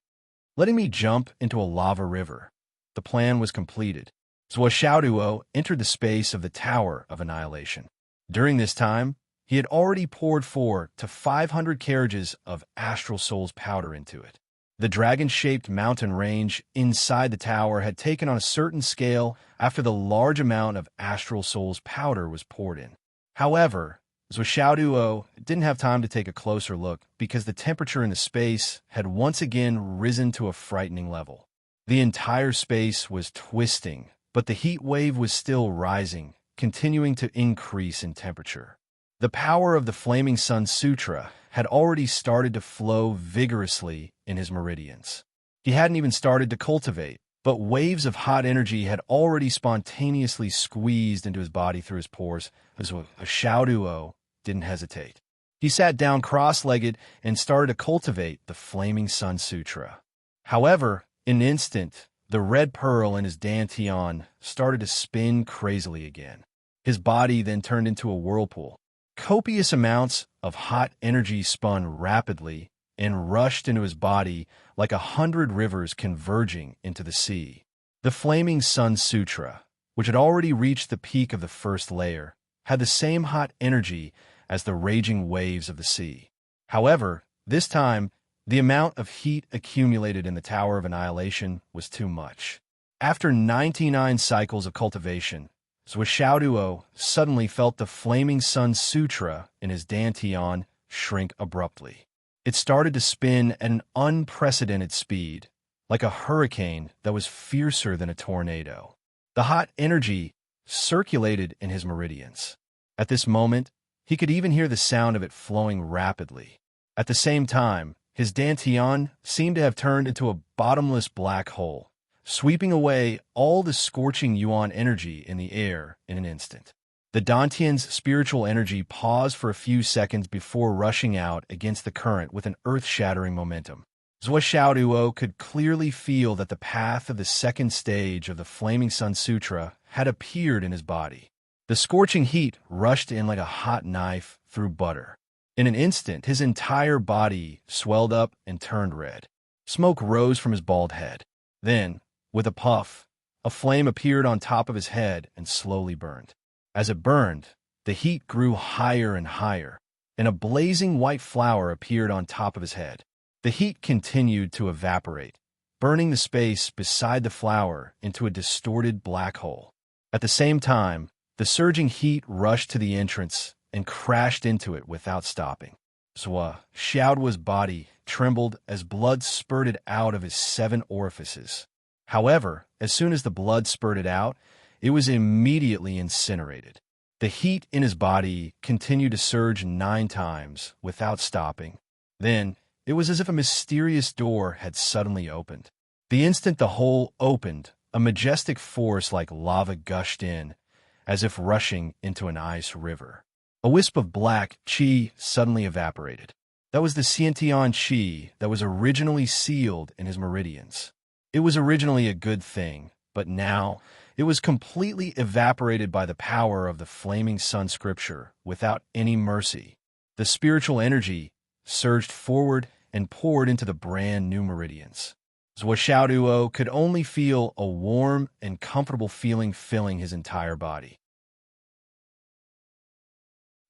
Letting me jump into a lava river. The plan was completed. Zhuo Xiaoduo entered the space of the Tower of Annihilation. During this time, he had already poured 400 to 500 carriages of Astral Soul's powder into it. The dragon-shaped mountain range inside the tower had taken on a certain scale after the large amount of Astral Soul's powder was poured in. However, Zhuo didn't have time to take a closer look because the temperature in the space had once again risen to a frightening level. The entire space was twisting, but the heat wave was still rising, continuing to increase in temperature. The power of the Flaming Sun Sutra had already started to flow vigorously in his meridians. He hadn't even started to cultivate, but waves of hot energy had already spontaneously squeezed into his body through his pores. Zhuo didn't hesitate. He sat down cross-legged and started to cultivate the Flaming Sun Sutra. However, in an instant, the red pearl in his dantian started to spin crazily again. His body then turned into a whirlpool. Copious amounts of hot energy spun rapidly and rushed into his body like 100 rivers converging into the sea. The Flaming Sun Sutra, which had already reached the peak of the first layer, had the same hot energy as the raging waves of the sea. However, this time, the amount of heat accumulated in the Tower of Annihilation was too much. After 99 cycles of cultivation, Zhuo suddenly felt the Flaming Sun Sutra in his dantian shrink abruptly. It started to spin at an unprecedented speed, like a hurricane that was fiercer than a tornado. The hot energy circulated in his meridians. At this moment, he could even hear the sound of it flowing rapidly. At the same time, his dantian seemed to have turned into a bottomless black hole, sweeping away all the scorching yuan energy in the air in an instant. The dantian's spiritual energy paused for a few seconds before rushing out against the current with an earth-shattering momentum. Zhuo could clearly feel that the path of the second stage of the Flaming Sun Sutra had appeared in his body. The scorching heat rushed in like a hot knife through butter. In an instant, his entire body swelled up and turned red. Smoke rose from his bald head. Then, with a puff, a flame appeared on top of his head and slowly burned. As it burned, the heat grew higher and higher, and a blazing white flower appeared on top of his head. The heat continued to evaporate, burning the space beside the flower into a distorted black hole. At the same time, the surging heat rushed to the entrance and crashed into it without stopping. Zhuo's body trembled as blood spurted out of his 7 orifices. However, as soon as the blood spurted out, it was immediately incinerated. The heat in his body continued to surge 9 times without stopping. Then, it was as if a mysterious door had suddenly opened. The instant the hole opened, a majestic force like lava gushed in, as if rushing into an ice river. A wisp of black qi suddenly evaporated. That was the Xiantian qi that was originally sealed in his meridians. It was originally a good thing, but now it was completely evaporated by the power of the Flaming Sun Scripture without any mercy. The spiritual energy surged forward and poured into the brand new meridians. Zhuo could only feel a warm and comfortable feeling filling his entire body.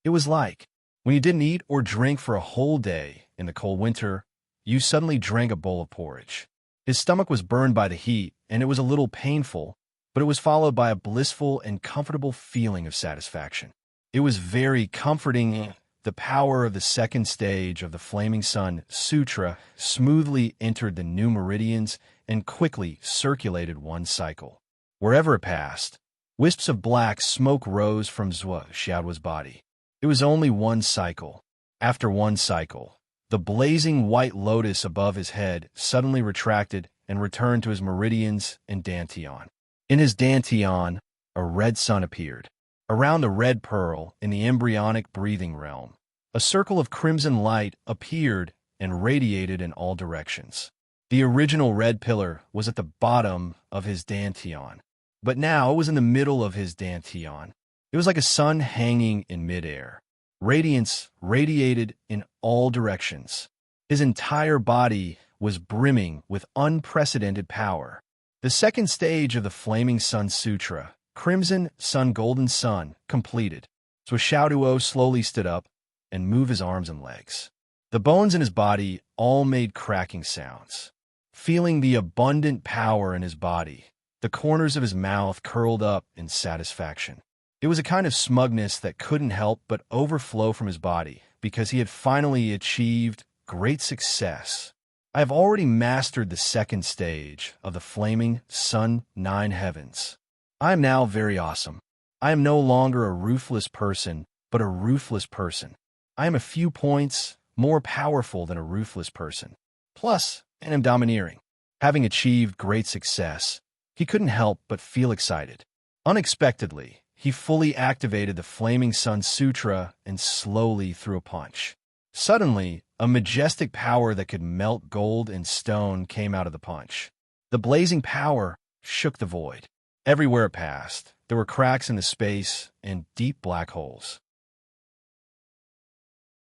It was like when you didn't eat or drink for a whole day in the cold winter, you suddenly drank a bowl of porridge. His stomach was burned by the heat, and it was a little painful, but it was followed by a blissful and comfortable feeling of satisfaction. It was very comforting. The power of the second stage of the Flaming Sun Sutra smoothly entered the new meridians and quickly circulated one cycle. Wherever it passed, wisps of black smoke rose from Zhuo's body. It was only one cycle. After one cycle, the blazing white lotus above his head suddenly retracted and returned to his meridians and dantian. In his dantian, a red sun appeared. Around the red pearl in the embryonic breathing realm, a circle of crimson light appeared and radiated in all directions. The original red pillar was at the bottom of his dantian, but now it was in the middle of his dantian. It was like a sun hanging in midair. Radiance radiated in all directions. His entire body was brimming with unprecedented power. The second stage of the Flaming Sun Sutra, Crimson Sun Golden Sun, completed. Zhuo slowly stood up and moved his arms and legs. The bones in his body all made cracking sounds. Feeling the abundant power in his body, the corners of his mouth curled up in satisfaction. It was a kind of smugness that couldn't help but overflow from his body because he had finally achieved great success. I have already mastered the second stage of the Flaming Sun 9 Heavens. I am now very awesome. I am no longer a ruthless person, but a ruthless person. I am a few points more powerful than a ruthless person. Plus, I am domineering. Having achieved great success, he couldn't help but feel excited. Unexpectedly, he fully activated the Flaming Sun Sutra and slowly threw a punch. Suddenly, a majestic power that could melt gold and stone came out of the punch. The blazing power shook the void. Everywhere it passed, there were cracks in the space and deep black holes.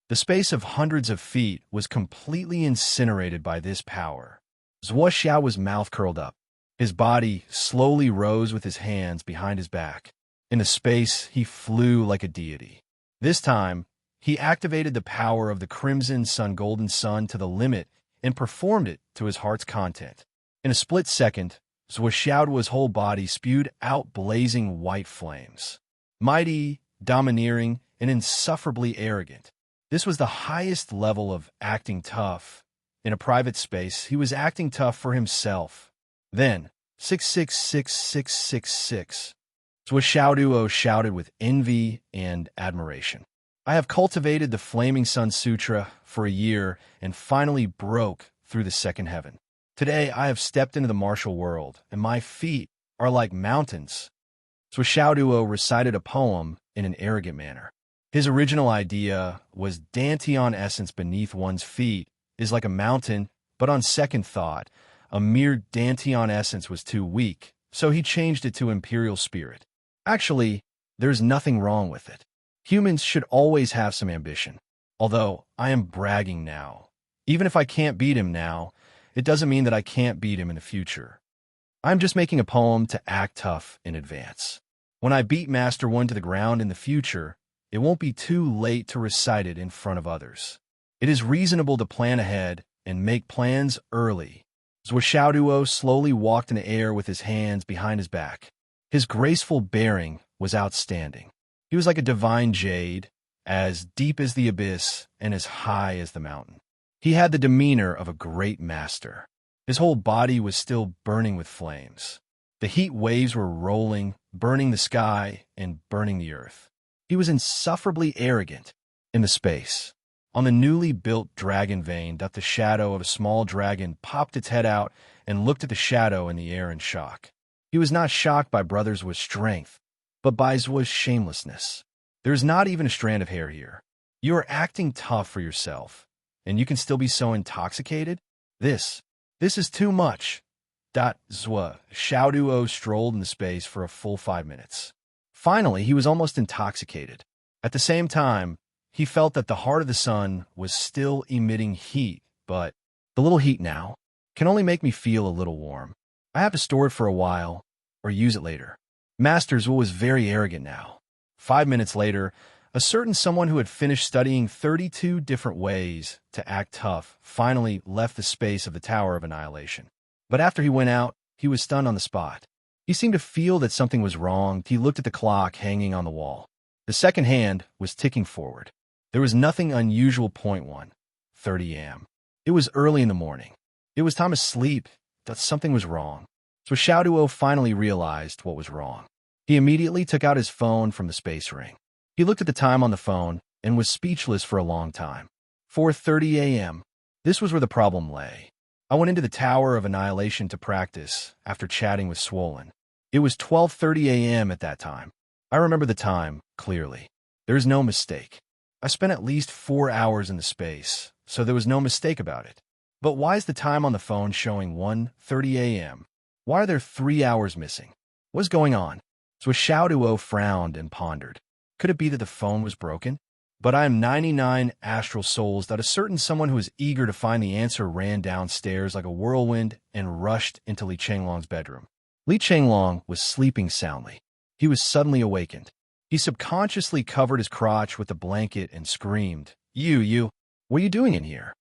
The space of hundreds of feet was completely incinerated by this power. Zhuo Xiao's mouth curled up. His body slowly rose with his hands behind his back. In the space, he flew like a deity. This time, he activated the power of the Crimson Sun Golden Sun to the limit and performed it to his heart's content. In a split second, Zhuo Xiao's whole body spewed out blazing white flames. Mighty, domineering, and insufferably arrogant. This was the highest level of acting tough. In a private space, he was acting tough for himself. Then, 6666666. Zhuo Xiaoduo shouted with envy and admiration. I have cultivated the Flaming Sun Sutra for a year and finally broke through the second heaven. Today, I have stepped into the martial world, and my feet are like mountains. Zhuo Xiaoduo recited a poem in an arrogant manner. His original idea was Dantian essence beneath one's feet is like a mountain, but on second thought, a mere Dantian essence was too weak, so he changed it to Imperial Spirit. Actually, there's nothing wrong with it. Humans should always have some ambition. Although, I am bragging now. Even if I can't beat him now, it doesn't mean that I can't beat him in the future. I'm just making a poem to act tough in advance. When I beat Master One to the ground in the future, it won't be too late to recite it in front of others. It is reasonable to plan ahead and make plans early. Zhuo Xiaoduo slowly walked in the air with his hands behind his back. His graceful bearing was outstanding. He was like a divine jade, as deep as the abyss and as high as the mountain. He had the demeanor of a great master. His whole body was still burning with flames. The heat waves were rolling, burning the sky and burning the earth. He was insufferably arrogant. In the space, on the newly built dragon vein, that the shadow of a small dragon popped its head out and looked at the shadow in the air in shock. He was not shocked by Brothers' strength, but by Zhuo's shamelessness. There is not even a strand of hair here. You are acting tough for yourself, and you can still be so intoxicated? This is too much. Zhuo Xiaoduo strolled in the space for a full 5 minutes. Finally, he was almost intoxicated. At the same time, he felt that the heart of the sun was still emitting heat, but the little heat now can only make me feel a little warm. I have to store it for a while, or use it later. Master Zhuo was very arrogant now. 5 minutes later, a certain someone who had finished studying 32 different ways to act tough finally left the space of the Tower of Annihilation. But after he went out, he was stunned on the spot. He seemed to feel that something was wrong. He looked at the clock hanging on the wall. The second hand was ticking forward. There was nothing unusual. 1:30 a.m. It was early in the morning. It was time to sleep. That something was wrong. So Xiaoduo finally realized what was wrong. He immediately took out his phone from the space ring. He looked at the time on the phone and was speechless for a long time. 4:30 a.m. This was where the problem lay. I went into the Tower of Annihilation to practice after chatting with Swollen. It was 12:30 a.m. at that time. I remember the time clearly. There is no mistake. I spent at least 4 hours in the space, so there was no mistake about it. But why is the time on the phone showing 1:30 a.m.? Why are there 3 hours missing? What's going on? So Xiaoduo frowned and pondered. Could it be that the phone was broken? But I am 99 astral souls that a certain someone who was eager to find the answer ran downstairs like a whirlwind and rushed into Li Chenglong's bedroom. Li Chenglong was sleeping soundly. He was suddenly awakened. He subconsciously covered his crotch with a blanket and screamed, You, what are you doing in here?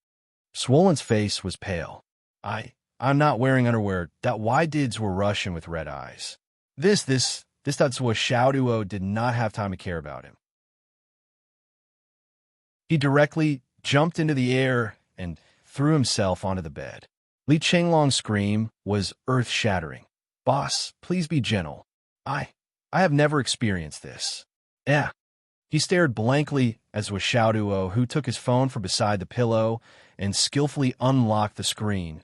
Swollen's face was pale. I'm not wearing underwear. That why dids were Russian with red eyes. This This time Zhuo Xiaoduo did not have time to care about him. He directly jumped into the air and threw himself onto the bed. Li Chenglong's scream was earth-shattering. "Boss, please be gentle. I have never experienced this." "Eh." He stared blankly as was Xiaoduo, who took his phone from beside the pillow and skillfully unlocked the screen.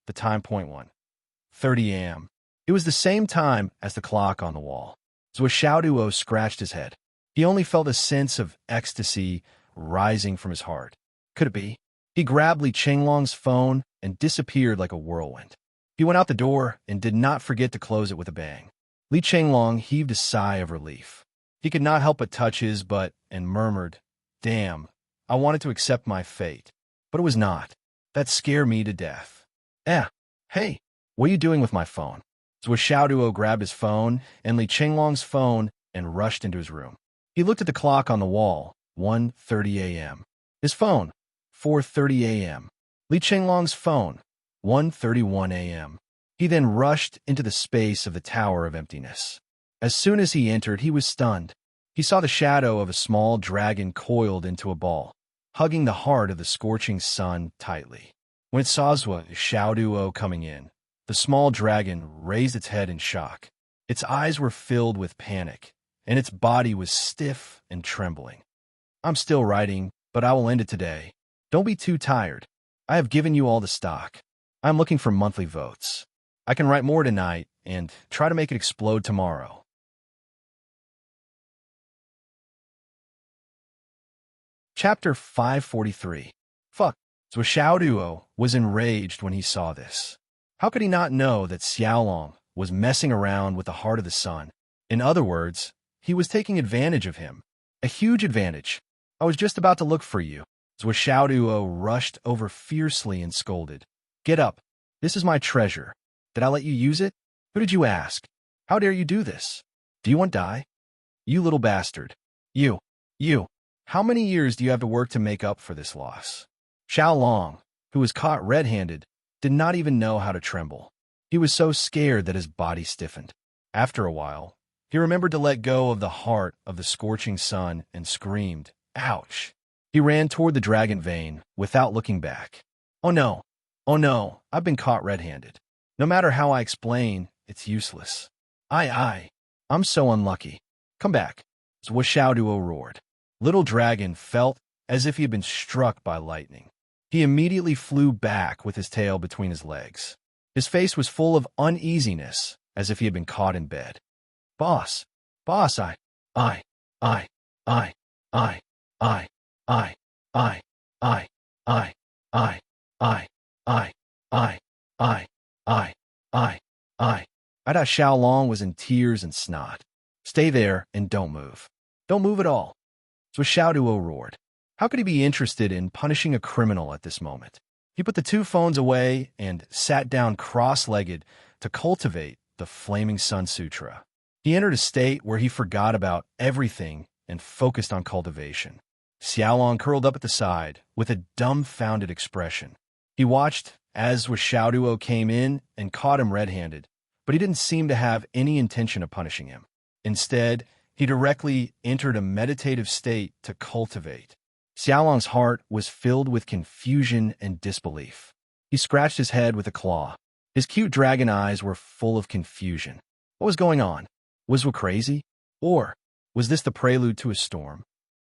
The time point 1:30 a.m. It was the same time as the clock on the wall. Zhuo Xiaoduo scratched his head. He only felt a sense of ecstasy rising from his heart. Could it be? He grabbed Li Chenglong's phone and disappeared like a whirlwind. He went out the door and did not forget to close it with a bang. Li Chenglong heaved a sigh of relief. He could not help but touch his butt and murmured, "Damn, I wanted to accept my fate, but it was not. That scared me to death." Hey, what are you doing with my phone?" Zhuo Xiaoduo grabbed his phone and Li Chenglong's phone and rushed into his room. He looked at the clock on the wall, 1:30 a.m. His phone, 4:30 a.m. Li Chenglong's phone, 1:31 a.m. He then rushed into the space of the Tower of Emptiness. As soon as he entered, he was stunned. He saw the shadow of a small dragon coiled into a ball, hugging the heart of the scorching sun tightly. When it saw Zhuo Xiaoduo coming in, the small dragon raised its head in shock. Its eyes were filled with panic, and its body was stiff and trembling. "I'm still writing, but I will end it today. Don't be too tired. I have given you all the stock. I'm looking for monthly votes. I can write more tonight and try to make it explode tomorrow." Chapter 543. Fuck. Zhuo Xiaoduo was enraged when he saw this. How could he not know that Xiaolong was messing around with the heart of the sun? In other words, he was taking advantage of him. A huge advantage. "I was just about to look for you." Zhuo Xiaoduo rushed over fiercely and scolded. "Get up. This is my treasure. Did I let you use it? Who did you ask? How dare you do this? Do you want to die? You little bastard. You. How many years do you have to work to make up for this loss?" Xiaolong, who was caught red-handed, did not even know how to tremble. He was so scared that his body stiffened. After a while, he remembered to let go of the heart of the scorching sun and screamed, "Ouch!" He ran toward the dragon vein without looking back. Oh no, I've been caught red-handed. No matter how I explain, it's useless. I'm so unlucky. Come back." Zhuo Xiaoduo roared. Little Dragon felt as if he had been struck by lightning. He immediately flew back with his tail between his legs. His face was full of uneasiness, as if he had been caught in bed. Boss, I, Ada Xiaolong was in tears and snot. "Stay there and don't move. Don't move at all." So Xiaoduo roared. How could he be interested in punishing a criminal at this moment? He put the two phones away and sat down cross-legged to cultivate the Flaming Sun Sutra. He entered a state where he forgot about everything and focused on cultivation. Xiaolong curled up at the side with a dumbfounded expression. He watched as Xiaoduo came in and caught him red-handed, but he didn't seem to have any intention of punishing him. Instead, he directly entered a meditative state to cultivate. Xiaolong's heart was filled with confusion and disbelief. He scratched his head with a claw. His cute dragon eyes were full of confusion. What was going on? Was Wu crazy? Or was this the prelude to a storm?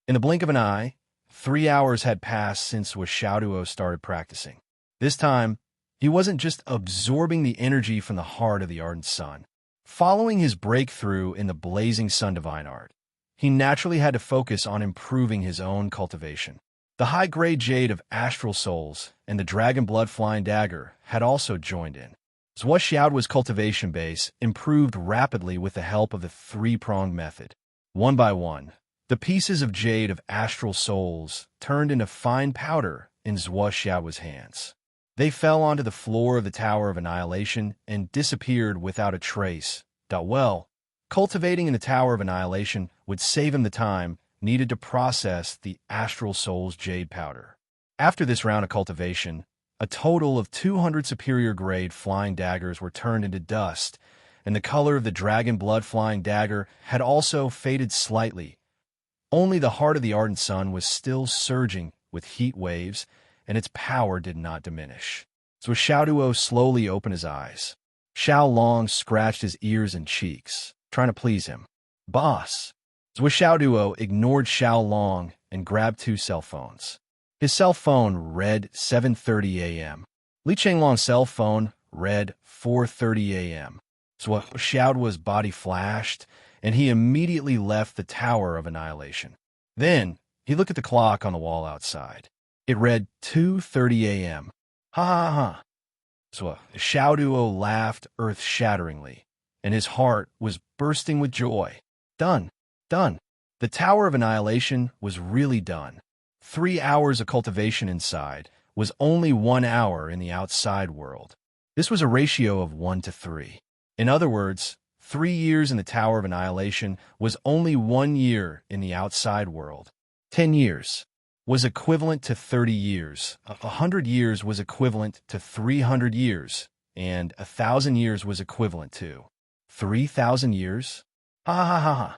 In the blink of an eye, 3 hours had passed since Xiaoduo started practicing. This time, he wasn't just absorbing the energy from the heart of the ardent sun. Following his breakthrough in the blazing sun divine art, he naturally had to focus on improving his own cultivation. The high-grade jade of astral souls and the dragon blood flying dagger had also joined in. Zhuo Xiaoduo's cultivation base improved rapidly with the help of the three-pronged method. One by one, the pieces of jade of astral souls turned into fine powder in Zhuo Xiaoduo's hands. They fell onto the floor of the Tower of Annihilation and disappeared without a trace. Well, cultivating in the Tower of Annihilation would save him the time needed to process the Astral Soul's jade powder. After this round of cultivation, a total of 200 superior-grade flying daggers were turned into dust and the color of the dragon blood-flying dagger had also faded slightly. Only the heart of the ardent sun was still surging with heat waves, and its power did not diminish. So Xiao Duo slowly opened his eyes. Xiao Long scratched his ears and cheeks, trying to please him. "Boss." Xiao Duo ignored Xiao Long and grabbed two cell phones. His cell phone read 7:30 a.m. Li Chenglong's cell phone read 4:30 a.m. So Xiao Duo's body flashed, and he immediately left the Tower of Annihilation. Then he looked at the clock on the wall outside. It read 2:30 a.m. Ha ha ha. So Xiao Duo laughed earth-shatteringly, and his heart was bursting with joy. Done. Done. The Tower of Annihilation was really done. 3 hours of cultivation inside was only 1 hour in the outside world. This was a ratio of 1 to 3. In other words, 3 years in the Tower of Annihilation was only 1 year in the outside world. 10 years was equivalent to 30 years. 100 years was equivalent to 300 years. And 1,000 years was equivalent to 3,000 years? Ha ha ha ha.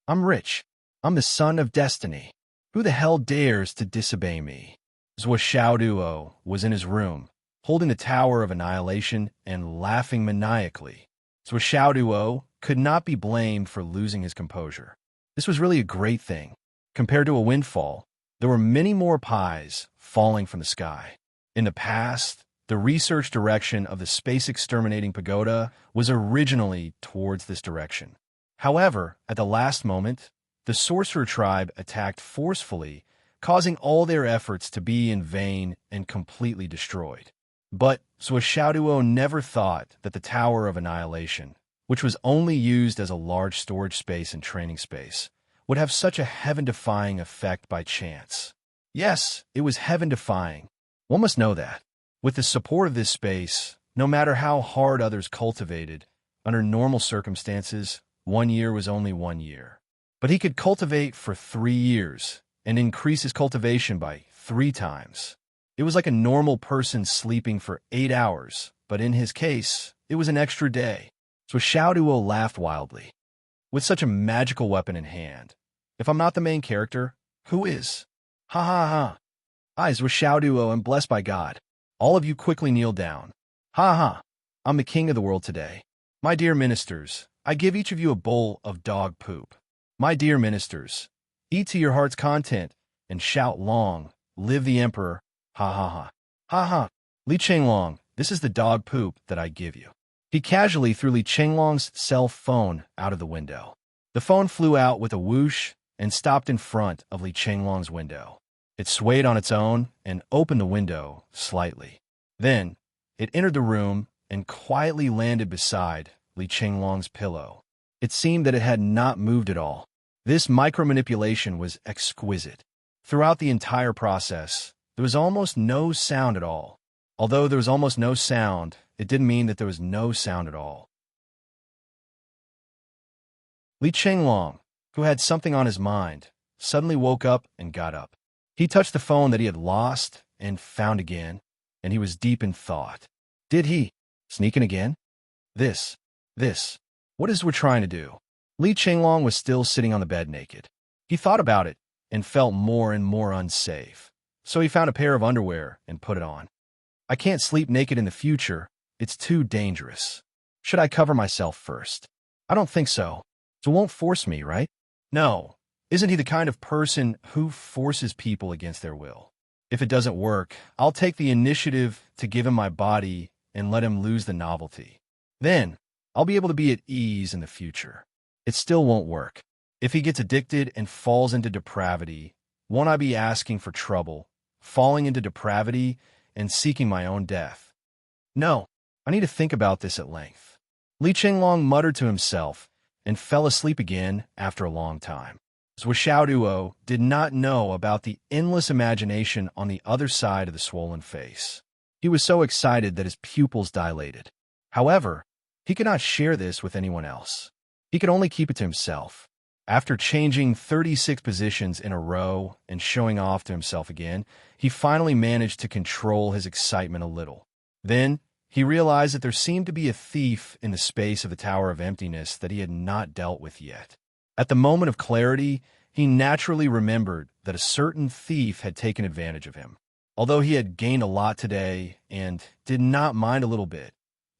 I'm rich. I'm the son of destiny. Who the hell dares to disobey me? Xiao Duo was in his room, holding the Tower of Annihilation and laughing maniacally. Xiao Duo could not be blamed for losing his composure. This was really a great thing. Compared to a windfall, there were many more pies falling from the sky. In the past, the research direction of the Space Exterminating Pagoda was originally towards this direction. However, at the last moment, the Sorcerer Tribe attacked forcefully, causing all their efforts to be in vain and completely destroyed. But Xiao Duo never thought that the Tower of Annihilation, which was only used as a large storage space and training space, would have such a heaven-defying effect by chance. Yes, it was heaven-defying. One must know that. With the support of this space, no matter how hard others cultivated, under normal circumstances, 1 year was only 1 year. But he could cultivate for 3 years and increase his cultivation by 3 times. It was like a normal person sleeping for 8 hours, but in his case, it was an extra day. So Xiao Duo laughed wildly. With such a magical weapon in hand, if I'm not the main character, who is? Ha ha ha. I was Xiao Duo and blessed by God. All of you quickly kneel down. Ha ha. I'm the king of the world today. My dear ministers, I give each of you a bowl of dog poop. My dear ministers, eat to your heart's content and shout long, live the emperor. Ha ha ha. Ha ha. Li Chenglong, this is the dog poop that I give you. He casually threw Li Chenglong's cell phone out of the window. The phone flew out with a whoosh and stopped in front of Li Chenglong's window. It swayed on its own and opened the window slightly. Then, it entered the room and quietly landed beside Li Chenglong's pillow. It seemed that it had not moved at all. This micromanipulation was exquisite. Throughout the entire process, there was almost no sound at all. Although there was almost no sound, it didn't mean that there was no sound at all. Li Chenglong, who had something on his mind, suddenly woke up and got up. He touched the phone that he had lost and found again, and he was deep in thought. Did he sneak in again? This, what is we're trying to do? Li Chenglong was still sitting on the bed naked. He thought about it and felt more and more unsafe. So he found a pair of underwear and put it on. I can't sleep naked in the future. It's too dangerous. Should I cover myself first? I don't think so. So won't force me, right? No. Isn't he the kind of person who forces people against their will? If it doesn't work, I'll take the initiative to give him my body and let him lose the novelty. Then, I'll be able to be at ease in the future. It still won't work. If he gets addicted and falls into depravity, won't I be asking for trouble, falling into depravity, and seeking my own death? No, I need to think about this at length. Li Chenglong muttered to himself and fell asleep again after a long time. Xiao Duo did not know about the endless imagination on the other side of the swollen face. He was so excited that his pupils dilated. However, he could not share this with anyone else. He could only keep it to himself. After changing 36 positions in a row and showing off to himself again, he finally managed to control his excitement a little. Then, he realized that there seemed to be a thief in the space of the Tower of Emptiness that he had not dealt with yet. At the moment of clarity, he naturally remembered that a certain thief had taken advantage of him. Although he had gained a lot today and did not mind a little bit,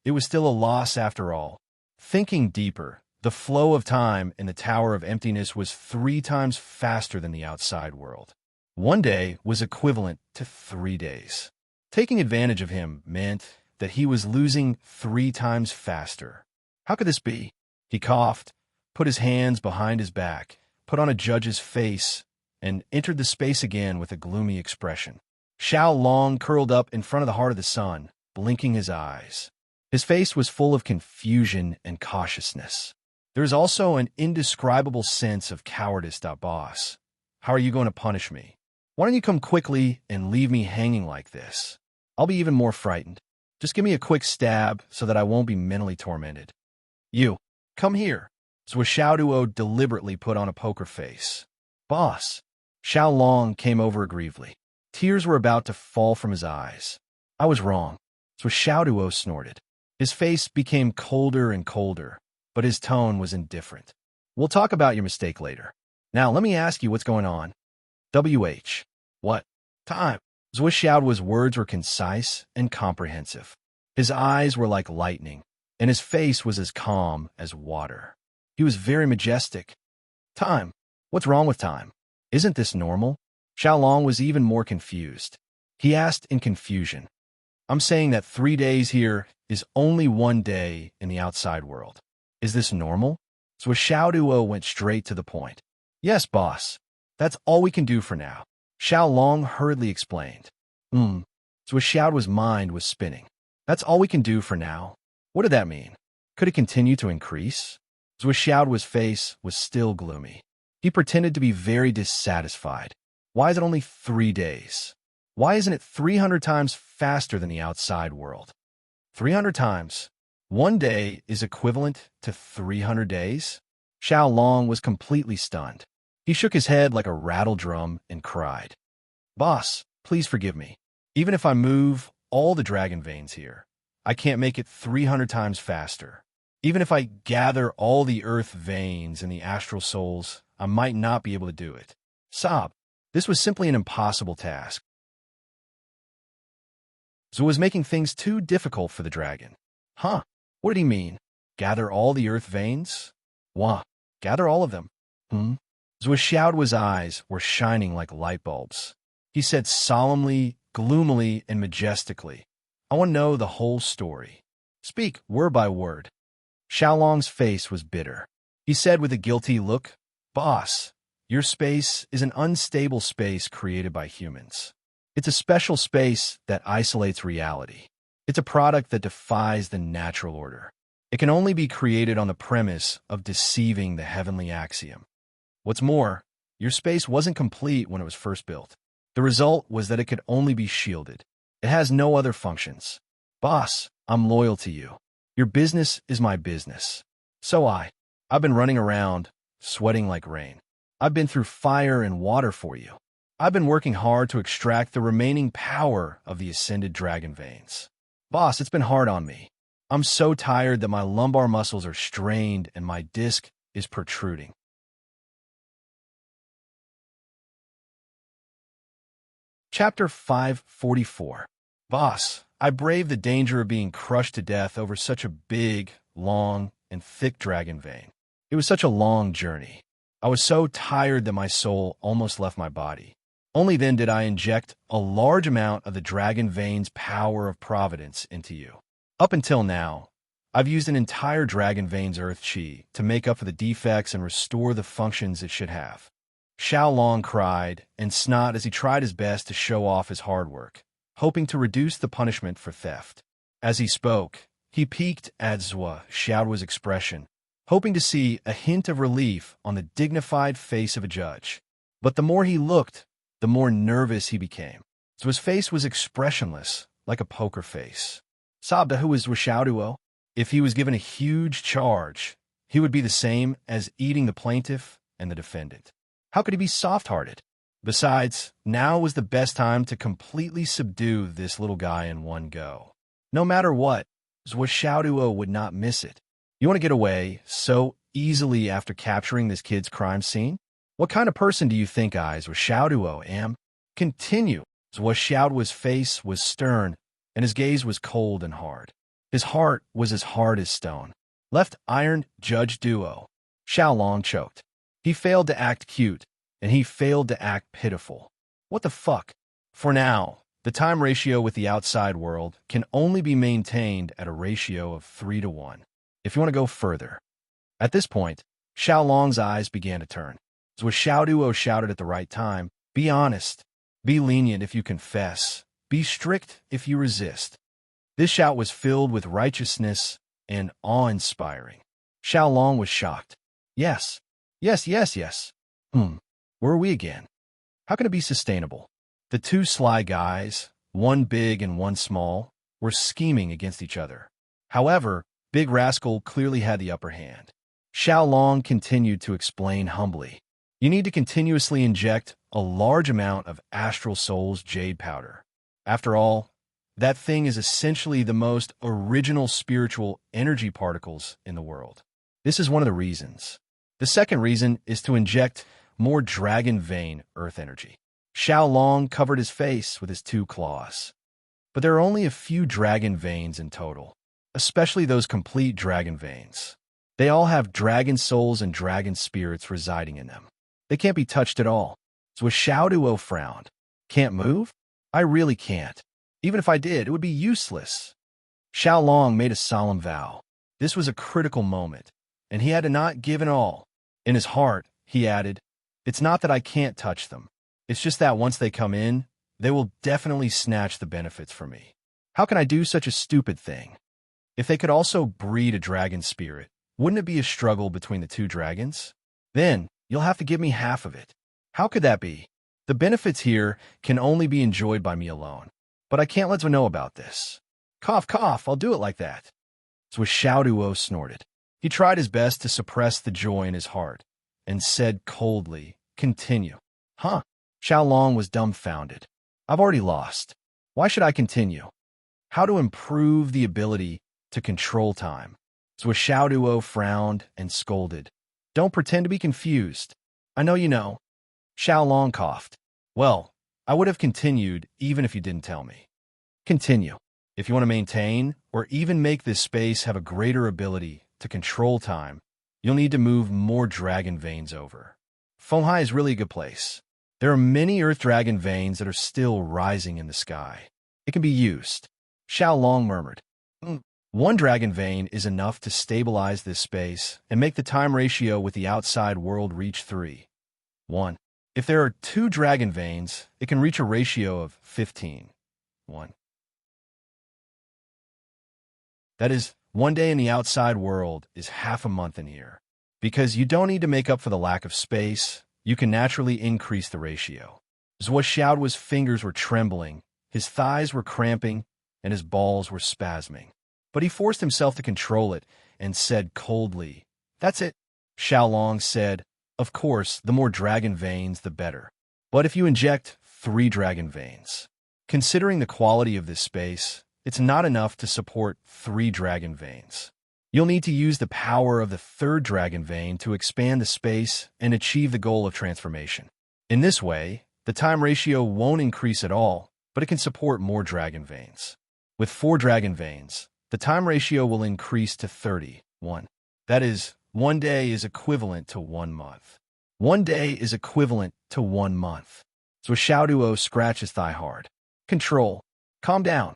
it was still a loss after all. Thinking deeper, the flow of time in the Tower of Emptiness was 3 times faster than the outside world. 1 day was equivalent to 3 days. Taking advantage of him meant that he was losing 3 times faster. How could this be? He coughed, put his hands behind his back, put on a judge's face, and entered the space again with a gloomy expression. Xiao Long curled up in front of the heart of the sun, blinking his eyes. His face was full of confusion and cautiousness. There is also an indescribable sense of cowardice. Boss, how are you going to punish me? Why don't you come quickly and leave me hanging like this? I'll be even more frightened. Just give me a quick stab so that I won't be mentally tormented. You, come here. Zhuo Xiaoduo deliberately put on a poker face. Boss. Xiao Long came over aggrievely. Tears were about to fall from his eyes. I was wrong. Zhuo Xiaoduo snorted. His face became colder and colder, but his tone was indifferent. We'll talk about your mistake later. Now let me ask you what's going on. WH. What? Time. Zhuo Xiaoduo's words were concise and comprehensive. His eyes were like lightning, and his face was as calm as water. He was very majestic. Time. What's wrong with time? Isn't this normal? Xiao Long was even more confused. He asked in confusion. I'm saying that 3 days here is only 1 day in the outside world. Is this normal? Zhuo Xiaoduo went straight to the point. Yes, boss. That's all we can do for now. Xiao Long hurriedly explained. Zhuo Xiaoduo's mind was spinning. That's all we can do for now? What did that mean? Could it continue to increase? Zhuo Xiaoduo's face was still gloomy. He pretended to be very dissatisfied. Why is it only 3 days? Why isn't it 300 times faster than the outside world? 300 times. 1 day is equivalent to 300 days? Xiao Long was completely stunned. He shook his head like a rattle drum and cried. Boss, please forgive me. Even if I move all the dragon veins here, I can't make it 300 times faster. Even if I gather all the earth veins and the astral souls, I might not be able to do it. Sob, this was simply an impossible task. Zhuo was making things too difficult for the dragon. Huh? What did he mean? Gather all the earth veins? Wah, gather all of them. Zhuo Xiaoduo's eyes were shining like light bulbs. He said solemnly, gloomily, and majestically, I want to know the whole story. Speak word by word. Xiao Long's face was bitter. He said with a guilty look, Boss, your space is an unstable space created by humans. It's a special space that isolates reality. It's a product that defies the natural order. It can only be created on the premise of deceiving the heavenly axiom. What's more, your space wasn't complete when it was first built. The result was that it could only be shielded. It has no other functions. Boss, I'm loyal to you. Your business is my business. So I've been running around, sweating like rain. I've been through fire and water for you. I've been working hard to extract the remaining power of the ascended dragon veins. Boss, it's been hard on me. I'm so tired that my lumbar muscles are strained and my disc is protruding. Chapter 544. Boss, I braved the danger of being crushed to death over such a big, long, and thick dragon vein. It was such a long journey. I was so tired that my soul almost left my body. Only then did I inject a large amount of the dragon vein's power of providence into you. Up until now, I've used an entire dragon vein's earth chi to make up for the defects and restore the functions it should have. Xiao Long cried and snot as he tried his best to show off his hard work, hoping to reduce the punishment for theft. As he spoke, he peeked at Zhuo Xiaoduo's expression, hoping to see a hint of relief on the dignified face of a judge. But the more he looked, the more nervous he became. Zhuo's face was expressionless, like a poker face. Sabda, who was Zhuo Xiaoduo? If he was given a huge charge, he would be the same as eating the plaintiff and the defendant. How could he be soft-hearted? Besides, now was the best time to completely subdue this little guy in one go. No matter what, Zhuo Xiaoduo would not miss it. You want to get away so easily after capturing this kid's crime scene? What kind of person do you think I, Zhuo Xiaoduo, am? Continue. Zhuo Xiaoduo's face was stern, and his gaze was cold and hard. His heart was as hard as stone. Left iron, Judge Duo. Xiaolong choked. He failed to act cute, and he failed to act pitiful. What the fuck? For now, the time ratio with the outside world can only be maintained at a ratio of 3-to-1. If you want to go further. At this point, Xiaolong's eyes began to turn. Zhuo Xiaoduo shouted at the right time, "Be honest. Be lenient if you confess. Be strict if you resist." This shout was filled with righteousness and awe-inspiring. Xiaolong was shocked. Yes. Yes. Where are we again? How can it be sustainable? The two sly guys, one big and one small, were scheming against each other. However, Big Rascal clearly had the upper hand. Xiaolong continued to explain humbly. You need to continuously inject a large amount of Astral Soul's jade powder. After all, that thing is essentially the most original spiritual energy particles in the world. This is one of the reasons. The second reason is to inject more dragon vein earth energy. Xiaolong covered his face with his two claws. But there are only a few dragon veins in total, especially those complete dragon veins. They all have dragon souls and dragon spirits residing in them. They can't be touched at all. So Xiaoduo frowned. Can't move? I really can't. Even if I did, it would be useless. Xiaolong made a solemn vow. This was a critical moment, and he had to not give it all. In his heart, he added, "It's not that I can't touch them. It's just that once they come in, they will definitely snatch the benefits from me. How can I do such a stupid thing? If they could also breed a dragon spirit, wouldn't it be a struggle between the two dragons? Then, you'll have to give me half of it. How could that be? The benefits here can only be enjoyed by me alone. But I can't let them know about this. Cough, cough, I'll do it like that." So Xiaoduo snorted. He tried his best to suppress the joy in his heart, and said coldly, "Continue." Huh? Xiaolong was dumbfounded. I've already lost. Why should I continue? How to improve the ability to control time? So Xiaoduo frowned and scolded. Don't pretend to be confused. I know you know. Xiaolong coughed. Well, I would have continued even if you didn't tell me. Continue. If you want to maintain or even make this space have a greater ability to control time, you'll need to move more dragon veins over. Fenghai is really a good place. There are many earth dragon veins that are still rising in the sky. It can be used. Xiaolong murmured. One dragon vein is enough to stabilize this space and make the time ratio with the outside world reach 3:1. If there are 2 dragon veins, it can reach a ratio of 15:1. That is, 1 day in the outside world is half a month in here. Because you don't need to make up for the lack of space, you can naturally increase the ratio. Zhuo Xiaoduo's fingers were trembling, his thighs were cramping, and his balls were spasming. But he forced himself to control it and said coldly, "That's it." Xiaolong said, "Of course, the more dragon veins, the better. But if you inject 3 dragon veins, considering the quality of this space, it's not enough to support 3 dragon veins. You'll need to use the power of the 3rd dragon vein to expand the space and achieve the goal of transformation. In this way, the time ratio won't increase at all, but it can support more dragon veins. With 4 dragon veins, the time ratio will increase to 30:1. That is, 1 day is equivalent to 1 month. 1 day is equivalent to 1 month. So Xiaoduo scratched his thigh hard. Control. Calm down.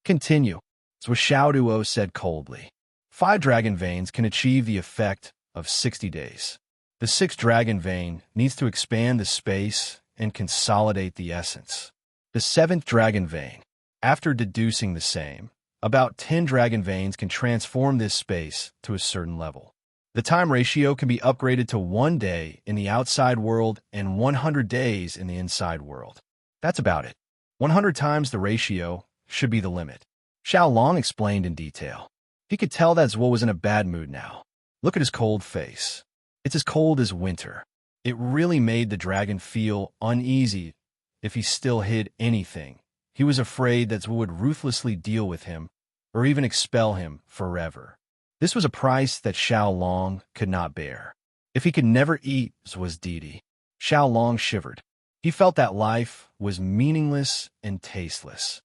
Continue. So Xiaoduo said coldly. 5 dragon veins can achieve the effect of 60 days. The 6th dragon vein needs to expand the space and consolidate the essence. The 7th dragon vein, after deducing the same, about 10 dragon veins can transform this space to a certain level. The time ratio can be upgraded to 1 day in the outside world and 100 days in the inside world. That's about it. 100 times the ratio should be the limit. Xiaolong explained in detail. He could tell that Zhuo was in a bad mood now. Look at his cold face. It's as cold as winter. It really made the dragon feel uneasy if he still hid anything. He was afraid that Zhuo would ruthlessly deal with him or even expel him forever. This was a price that Xiao Long could not bear. If he could never eat was Didi. Xiao Long shivered. He felt that life was meaningless and tasteless.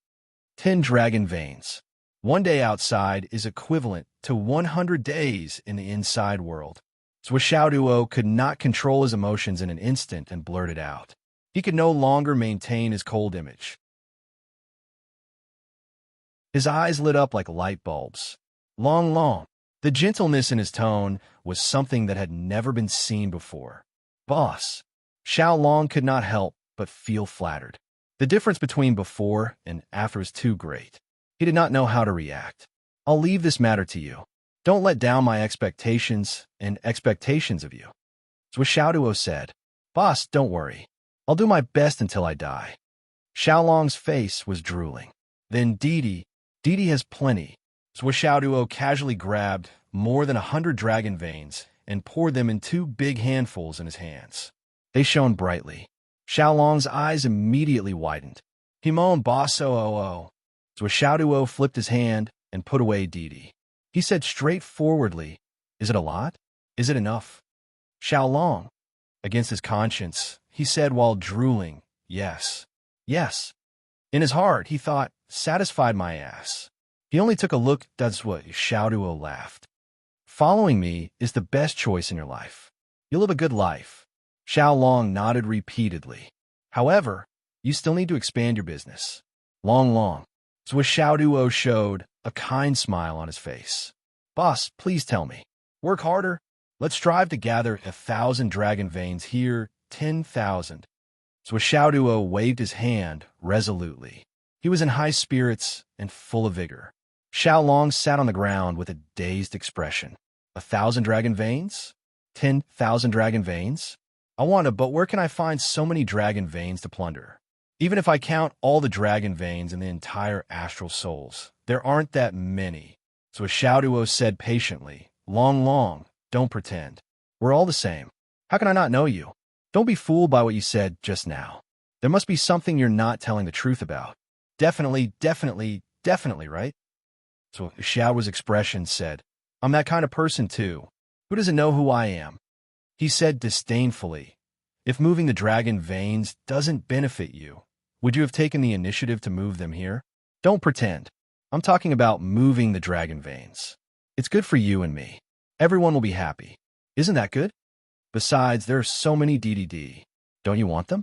10 dragon veins. One day outside is equivalent to 100 days in the inside world. Zhuo Xiaoduo could not control his emotions in an instant and blurted out. He could no longer maintain his cold image. His eyes lit up like light bulbs. Long. The gentleness in his tone was something that had never been seen before. Boss. Xiao Long could not help but feel flattered. The difference between before and after was too great. He did not know how to react. I'll leave this matter to you. Don't let down my expectations and expectations of you. Zhuo Xiaoduo said. Boss, don't worry. I'll do my best until I die. Xiao Long's face was drooling. Then Didi has plenty. Zhuo Xiaoduo casually grabbed more than 100 dragon veins and poured them in 2 big handfuls in his hands. They shone brightly. Xiao Long's eyes immediately widened. He moaned, Boss, oh. Zhuo Xiaoduo flipped his hand and put away Didi. He said straightforwardly, Is it a lot? Is it enough? Xiao Long, against his conscience, he said while drooling, Yes. In his heart, he thought, Satisfied my ass. He only took a look. That's what Xiaoduo laughed. Following me is the best choice in your life. You'll live a good life. Xiao Long nodded repeatedly. However, you still need to expand your business. Long. Zhuo Xiaoduo showed a kind smile on his face. Boss, please tell me. Work harder. Let's strive to gather 1,000 dragon veins here, 10,000. Zhuo Xiaoduo waved his hand resolutely. He was in high spirits and full of vigor. Xiao Long sat on the ground with a dazed expression. 1,000 dragon veins? 10,000 dragon veins? I want to, but where can I find so many dragon veins to plunder? Even if I count all the dragon veins in the entire astral souls, there aren't that many. So Xiaoduo said patiently, Long, don't pretend. We're all the same. How can I not know you? Don't be fooled by what you said just now. There must be something you're not telling the truth about. Definitely, right? So Xiao's expression said, I'm that kind of person too. Who doesn't know who I am? He said disdainfully, If moving the dragon veins doesn't benefit you, would you have taken the initiative to move them here? Don't pretend. I'm talking about moving the dragon veins. It's good for you and me. Everyone will be happy. Isn't that good? Besides, there are so many DDD. Don't you want them?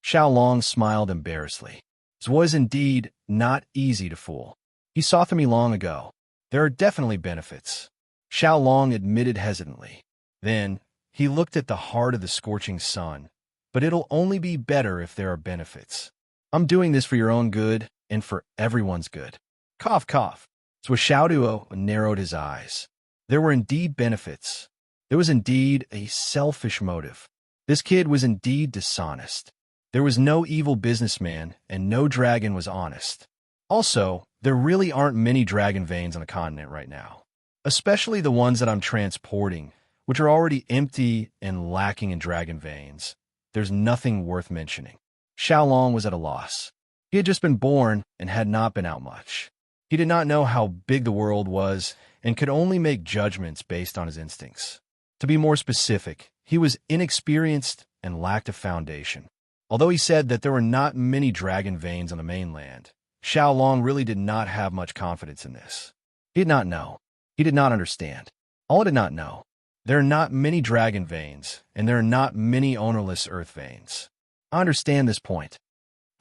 Xiao Long smiled embarrassedly. Zhuo is indeed not easy to fool. He saw through me long ago. There are definitely benefits. Xiao Long admitted hesitantly. Then, he looked at the heart of the scorching sun. But it'll only be better if there are benefits. I'm doing this for your own good and for everyone's good. Cough. Zhuo Xiaoduo narrowed his eyes. There were indeed benefits. There was indeed a selfish motive. This kid was indeed dishonest. There was no evil businessman, and no dragon was honest. Also, there really aren't many dragon veins on the continent right now, especially the ones that I'm transporting, which are already empty and lacking in dragon veins. There's nothing worth mentioning. Xiao Long was at a loss. He had just been born and had not been out much. He did not know how big the world was and could only make judgments based on his instincts. To be more specific, he was inexperienced and lacked a foundation. Although he said that there were not many dragon veins on the mainland, Xiao Long really did not have much confidence in this. He did not know. He did not understand. All he did not know. There are not many dragon veins, and there are not many ownerless earth veins. I understand this point.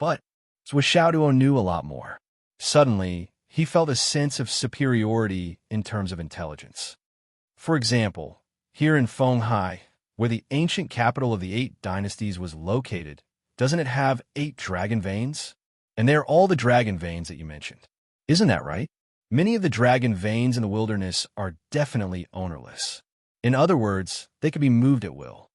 But Zhuo Xiaoduo knew a lot more. Suddenly, he felt a sense of superiority in terms of intelligence. For example, here in Fenghai, where the ancient capital of the 8 dynasties was located, doesn't it have 8 dragon veins? And they're all the dragon veins that you mentioned. Isn't that right? Many of the dragon veins in the wilderness are definitely ownerless. In other words, they could be moved at will.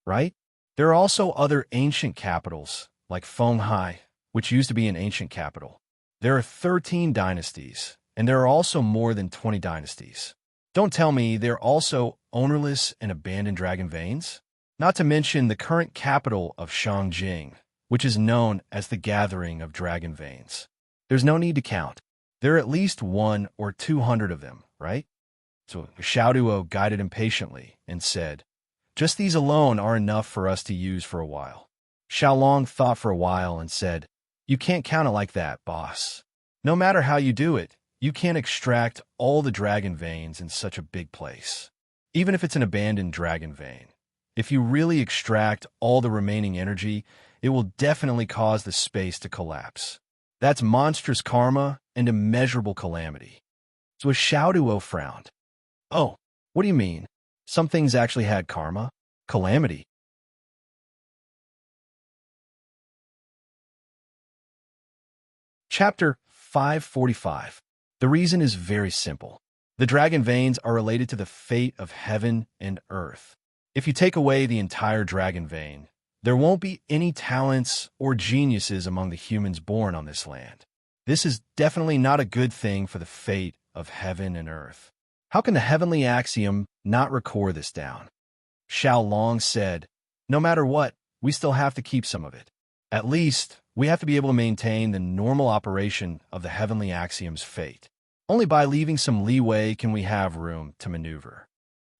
Right? There are also other ancient capitals, like Fenghai, which used to be an ancient capital. There are 13 dynasties, and there are also more than 20 dynasties. Don't tell me there are also ownerless and abandoned dragon veins? Not to mention the current capital of Shangjing, which is known as the Gathering of Dragon Veins. There's no need to count. There are at least 100 or 200 of them, right? So Xiaoduo guided him patiently and said, just these alone are enough for us to use for a while. Xiaolong thought for a while and said, you can't count it like that, boss. No matter how you do it, you can't extract all the dragon veins in such a big place. Even if it's an abandoned dragon vein. If you really extract all the remaining energy, it will definitely cause the space to collapse. That's monstrous karma and immeasurable calamity. So Xiaoduo frowned. Oh, what do you mean? Some things actually had karma? Calamity? Chapter 545. The reason is very simple. The dragon veins are related to the fate of heaven and earth. If you take away the entire dragon vein, there won't be any talents or geniuses among the humans born on this land. This is definitely not a good thing for the fate of heaven and earth. How can the heavenly axiom not record this down? Xiaolong said, no matter what, we still have to keep some of it. At least, we have to be able to maintain the normal operation of the heavenly axiom's fate. Only by leaving some leeway can we have room to maneuver.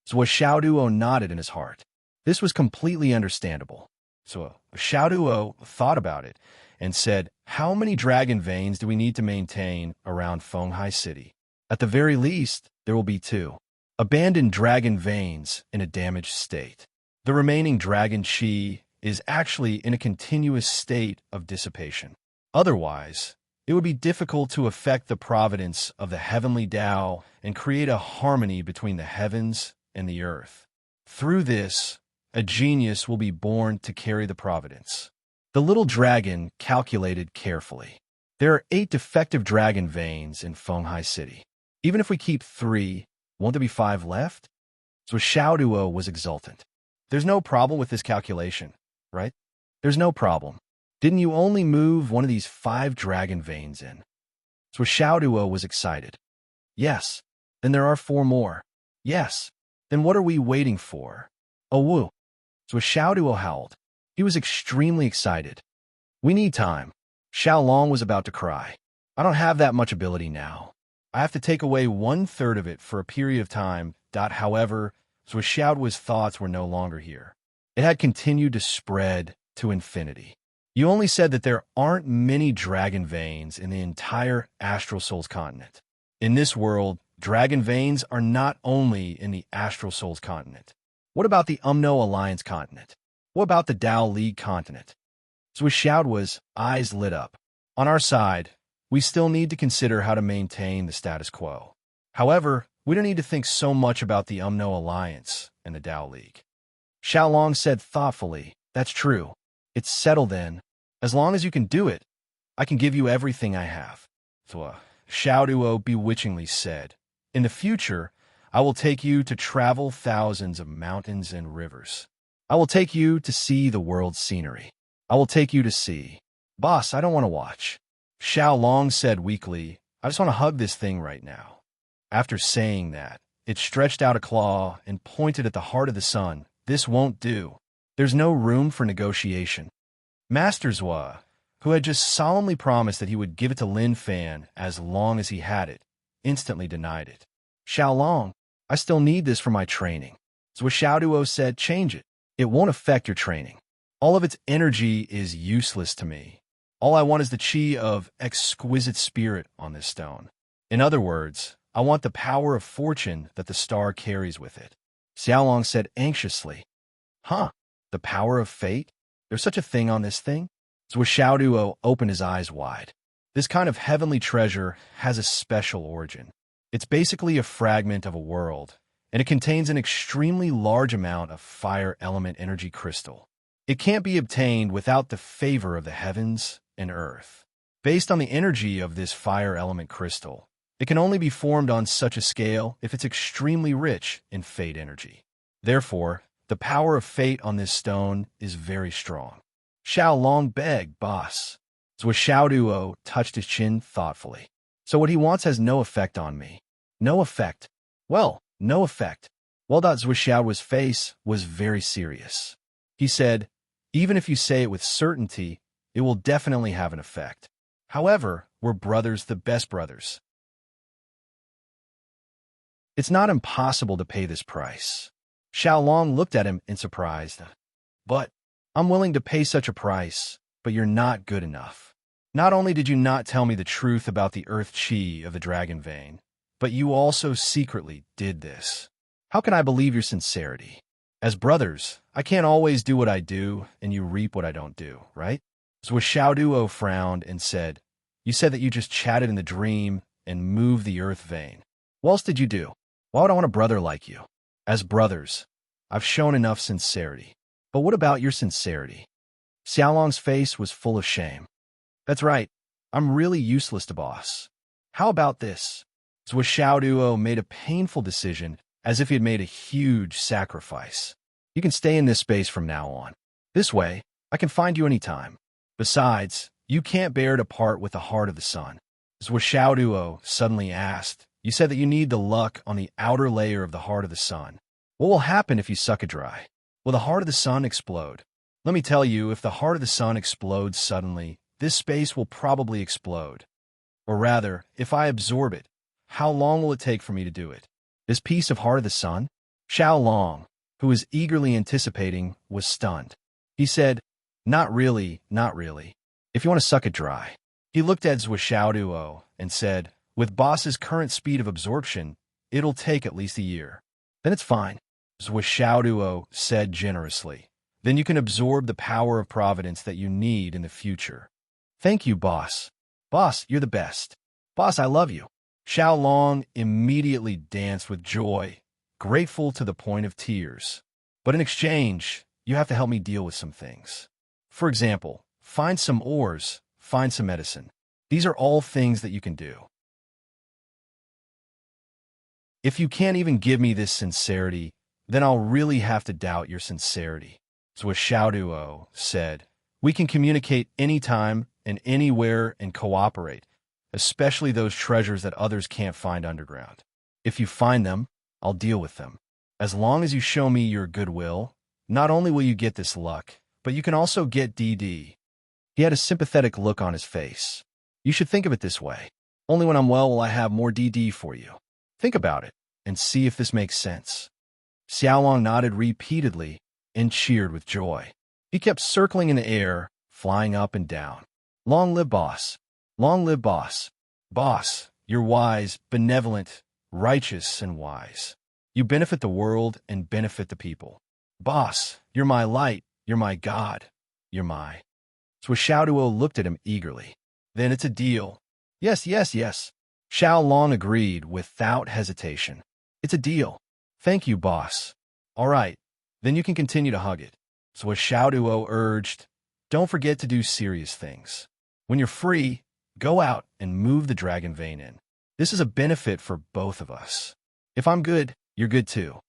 So Xiaoduo nodded in his heart. This was completely understandable. So Xiaoduo thought about it and said, how many dragon veins do we need to maintain around Fenghai City? At the very least, there will be 2. Abandoned dragon veins in a damaged state. The remaining dragon chi is actually in a continuous state of dissipation. Otherwise, it would be difficult to affect the providence of the heavenly Tao and create a harmony between the heavens and the earth. Through this, a genius will be born to carry the providence. The little dragon calculated carefully. There are 8 defective dragon veins in Fenghai City. Even if we keep 3, won't there be 5 left? So Xiaoduo was exultant. There's no problem with this calculation, right? There's no problem. Didn't you only move one of these 5 dragon veins in? So Xiaoduo was excited. Yes. Then there are 4 more. Yes. Then what are we waiting for? Oh, woo. So Xiaoduo howled. He was extremely excited. We need time. Xiaolong was about to cry. I don't have that much ability now. I have to take away 1/3 of it for a period of time. However, so Xiaoduo's thoughts were no longer here. It had continued to spread to infinity. You only said that there aren't many dragon veins in the entire Astral Souls continent. In this world, dragon veins are not only in the Astral Souls continent. What about the Umno Alliance continent? What about the Tao League continent? So Xiaoduo's eyes lit up. On our side, we still need to consider how to maintain the status quo. However, we don't need to think so much about the Umno Alliance and the Tao League. Xiaolong said thoughtfully, that's true. It's settled then. As long as you can do it, I can give you everything I have. So Xiaoduo bewitchingly said, in the future, I will take you to travel thousands of mountains and rivers. I will take you to see the world's scenery. I will take you to see. Boss, I don't want to watch. Xiaolong said weakly, I just want to hug this thing right now. After saying that, it stretched out a claw and pointed at the heart of the sun. This won't do. There's no room for negotiation. Master Zhua, who had just solemnly promised that he would give it to Lin Fan as long as he had it, instantly denied it. Xiaolong, I still need this for my training. So Xiaoduo said, change it. It won't affect your training. All of its energy is useless to me. All I want is the chi of exquisite spirit on this stone. In other words, I want the power of fortune that the star carries with it. Xiaolong said anxiously, huh, the power of fate? There's such a thing on this thing? So Xiaoduo opened his eyes wide. This kind of heavenly treasure has a special origin. It's basically a fragment of a world, and it contains an extremely large amount of fire element energy crystal. It can't be obtained without the favor of the heavens and earth. Based on the energy of this fire element crystal, it can only be formed on such a scale if it's extremely rich in fate energy. Therefore, the power of fate on this stone is very strong. Xiaolong begged, boss. So Xiaoduo touched his chin thoughtfully. So what he wants has no effect on me. No effect. Well, no effect. Well, Xiaoduo's face was very serious. He said, even if you say it with certainty, it will definitely have an effect. However, we're brothers, the best brothers. It's not impossible to pay this price. Xiaolong looked at him in surprise. But I'm willing to pay such a price, but you're not good enough. Not only did you not tell me the truth about the earth chi of the dragon vein, but you also secretly did this. How can I believe your sincerity? As brothers, I can't always do what I do, and you reap what I don't do, right? So Xiaoduo frowned and said, you said that you just chatted in the dream and moved the earth vein. What else did you do? Why would I want a brother like you? As brothers, I've shown enough sincerity. But what about your sincerity? Xiaolong's face was full of shame. That's right. I'm really useless to boss. How about this? Zhou Xiaoduo made a painful decision, as if he had made a huge sacrifice. You can stay in this space from now on. This way, I can find you anytime. Besides, you can't bear to part with the heart of the sun. Zhou Xiaoduo suddenly asked, you said that you need the luck on the outer layer of the heart of the sun. What will happen if you suck it dry? Will the heart of the sun explode? Let me tell you, if the heart of the sun explodes suddenly, this space will probably explode. Or rather, if I absorb it, how long will it take for me to do it? This piece of heart of the sun? Xiaolong, who was eagerly anticipating, was stunned. He said, not really, not really. If you want to suck it dry. He looked at Zhou Xiaoduo and said, with boss's current speed of absorption, it'll take at least a year. Then it's fine. Zhou Xiaoduo said generously. Then you can absorb the power of providence that you need in the future. Thank you, boss. Boss, you're the best. Boss, I love you. Xiaolong immediately danced with joy, grateful to the point of tears. But in exchange, you have to help me deal with some things. For example, find some ores, find some medicine. These are all things that you can do. If you can't even give me this sincerity, then I'll really have to doubt your sincerity. So Xiaoduo said, we can communicate anytime and anywhere and cooperate, especially those treasures that others can't find underground. If you find them, I'll deal with them. As long as you show me your goodwill, not only will you get this luck, but you can also get DD. He had a sympathetic look on his face. You should think of it this way. Only when I'm well will I have more DD for you. Think about it and see if this makes sense. Xiaolong nodded repeatedly and cheered with joy. He kept circling in the air, flying up and down. Long live boss. Long live boss. Boss, you're wise, benevolent, righteous, and wise. You benefit the world and benefit the people. Boss, you're my light, you're my God, you're my... So Xiaoduo looked at him eagerly. Then it's a deal. Yes, yes, yes. Xiaolong agreed without hesitation. It's a deal. Thank you, boss. All right, then you can continue to hug it. So Xiaoduo urged, don't forget to do serious things. When you're free, go out and move the dragon vein in. This is a benefit for both of us. If I'm good, you're good too.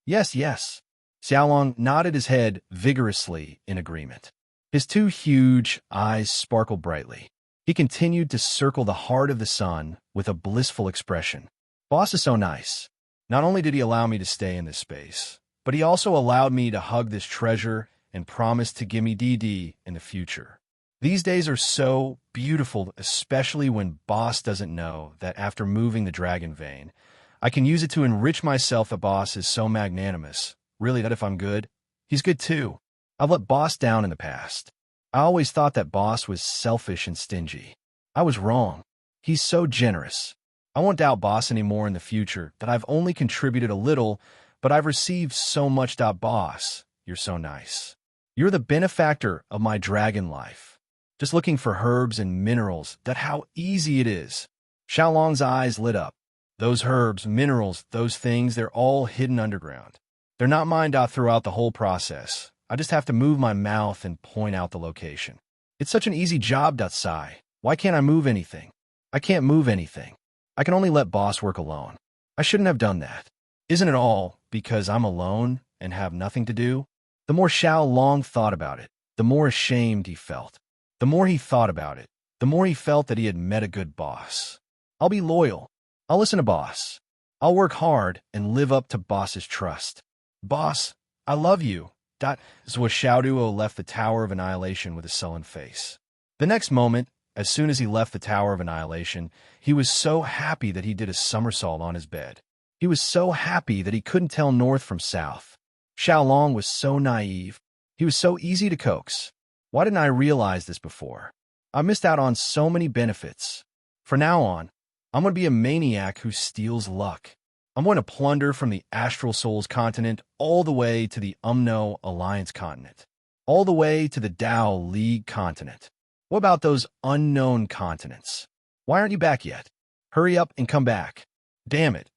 Yes, yes. Xiaolong nodded his head vigorously in agreement. His two huge eyes sparkled brightly. He continued to circle the heart of the sun with a blissful expression. Boss is so nice. Not only did he allow me to stay in this space, but he also allowed me to hug this treasure and promised to give me DD in the future. These days are so beautiful, especially when boss doesn't know that after moving the dragon vein, I can use it to enrich myself. The boss is so magnanimous. Really, that if I'm good, he's good too. I've let boss down in the past. I always thought that boss was selfish and stingy. I was wrong. He's so generous. I won't doubt boss anymore in the future, that I've only contributed a little, but I've received so much. Boss, you're so nice. You're the benefactor of my dragon life. Just looking for herbs and minerals, that how easy it is. Xiaolong's eyes lit up. Those herbs, minerals, those things, they're all hidden underground. They're not mine. Throughout the whole process, I just have to move my mouth and point out the location. It's such an easy job. Sigh. Why can't I move anything? I can't move anything. I can only let boss work alone. I shouldn't have done that. Isn't it all because I'm alone and have nothing to do? The more Xiaolong thought about it, the more ashamed he felt. The more he thought about it, the more he felt that he had met a good boss. I'll be loyal. I'll listen to boss. I'll work hard and live up to boss's trust. Boss, I love you. Zhou Xiaoduo left the Tower of Annihilation with a sullen face. The next moment, As soon as he left the Tower of Annihilation, he was so happy that he did a somersault on his bed. He was so happy that he couldn't tell north from south. Xiaolong was so naive. He was so easy to coax. Why didn't I realize this before? I missed out on so many benefits. From now on, I'm going to be a maniac who steals luck. I'm going to plunder from the Astral Souls continent all the way to the Umno Alliance continent, all the way to the Tao League continent. What about those unknown continents? Why aren't you back yet? Hurry up and come back. Damn it.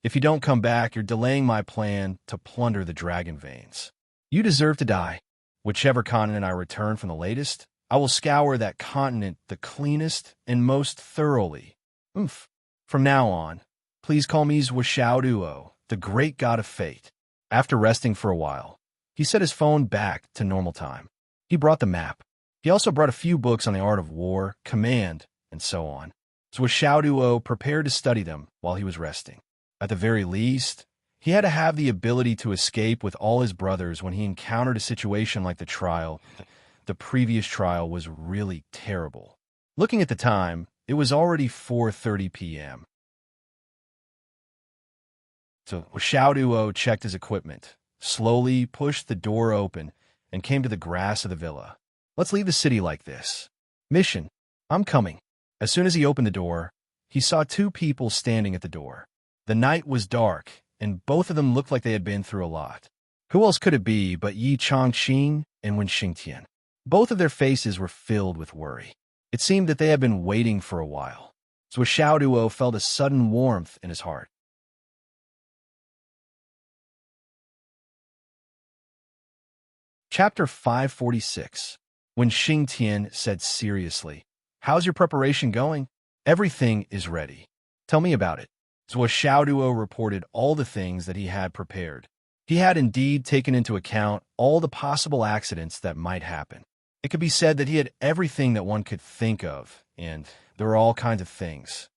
If you don't come back, you're delaying my plan to plunder the dragon veins. You deserve to die. Whichever continent I return from the latest, I will scour that continent the cleanest and most thoroughly. From now on, please call me Zhuo, the great god of fate. After resting for a while, he set his phone back to normal time. He brought the map. He also brought a few books on the art of war, command, and so on. Zhuo prepared to study them while he was resting. At the very least, he had to have the ability to escape with all his brothers when he encountered a situation like the trial. The previous trial was really terrible. Looking at the time, it was already 4:30 p.m. So Xiaoduo checked his equipment, slowly pushed the door open, and came to the grass of the villa. Let's leave the city like this. Mission, I'm coming. As soon as he opened the door, he saw two people standing at the door. The night was dark, and both of them looked like they had been through a lot. Who else could it be but Yi Changqing and Wen Xingtian? Both of their faces were filled with worry. It seemed that they had been waiting for a while. So Xiaoduo felt a sudden warmth in his heart. Chapter 546. When Xingtian said seriously, "How's your preparation going?" "Everything is ready. Tell me about it." So Xiaoduo reported all the things that he had prepared. He had indeed taken into account all the possible accidents that might happen. It could be said that he had everything that one could think of, and there were all kinds of things.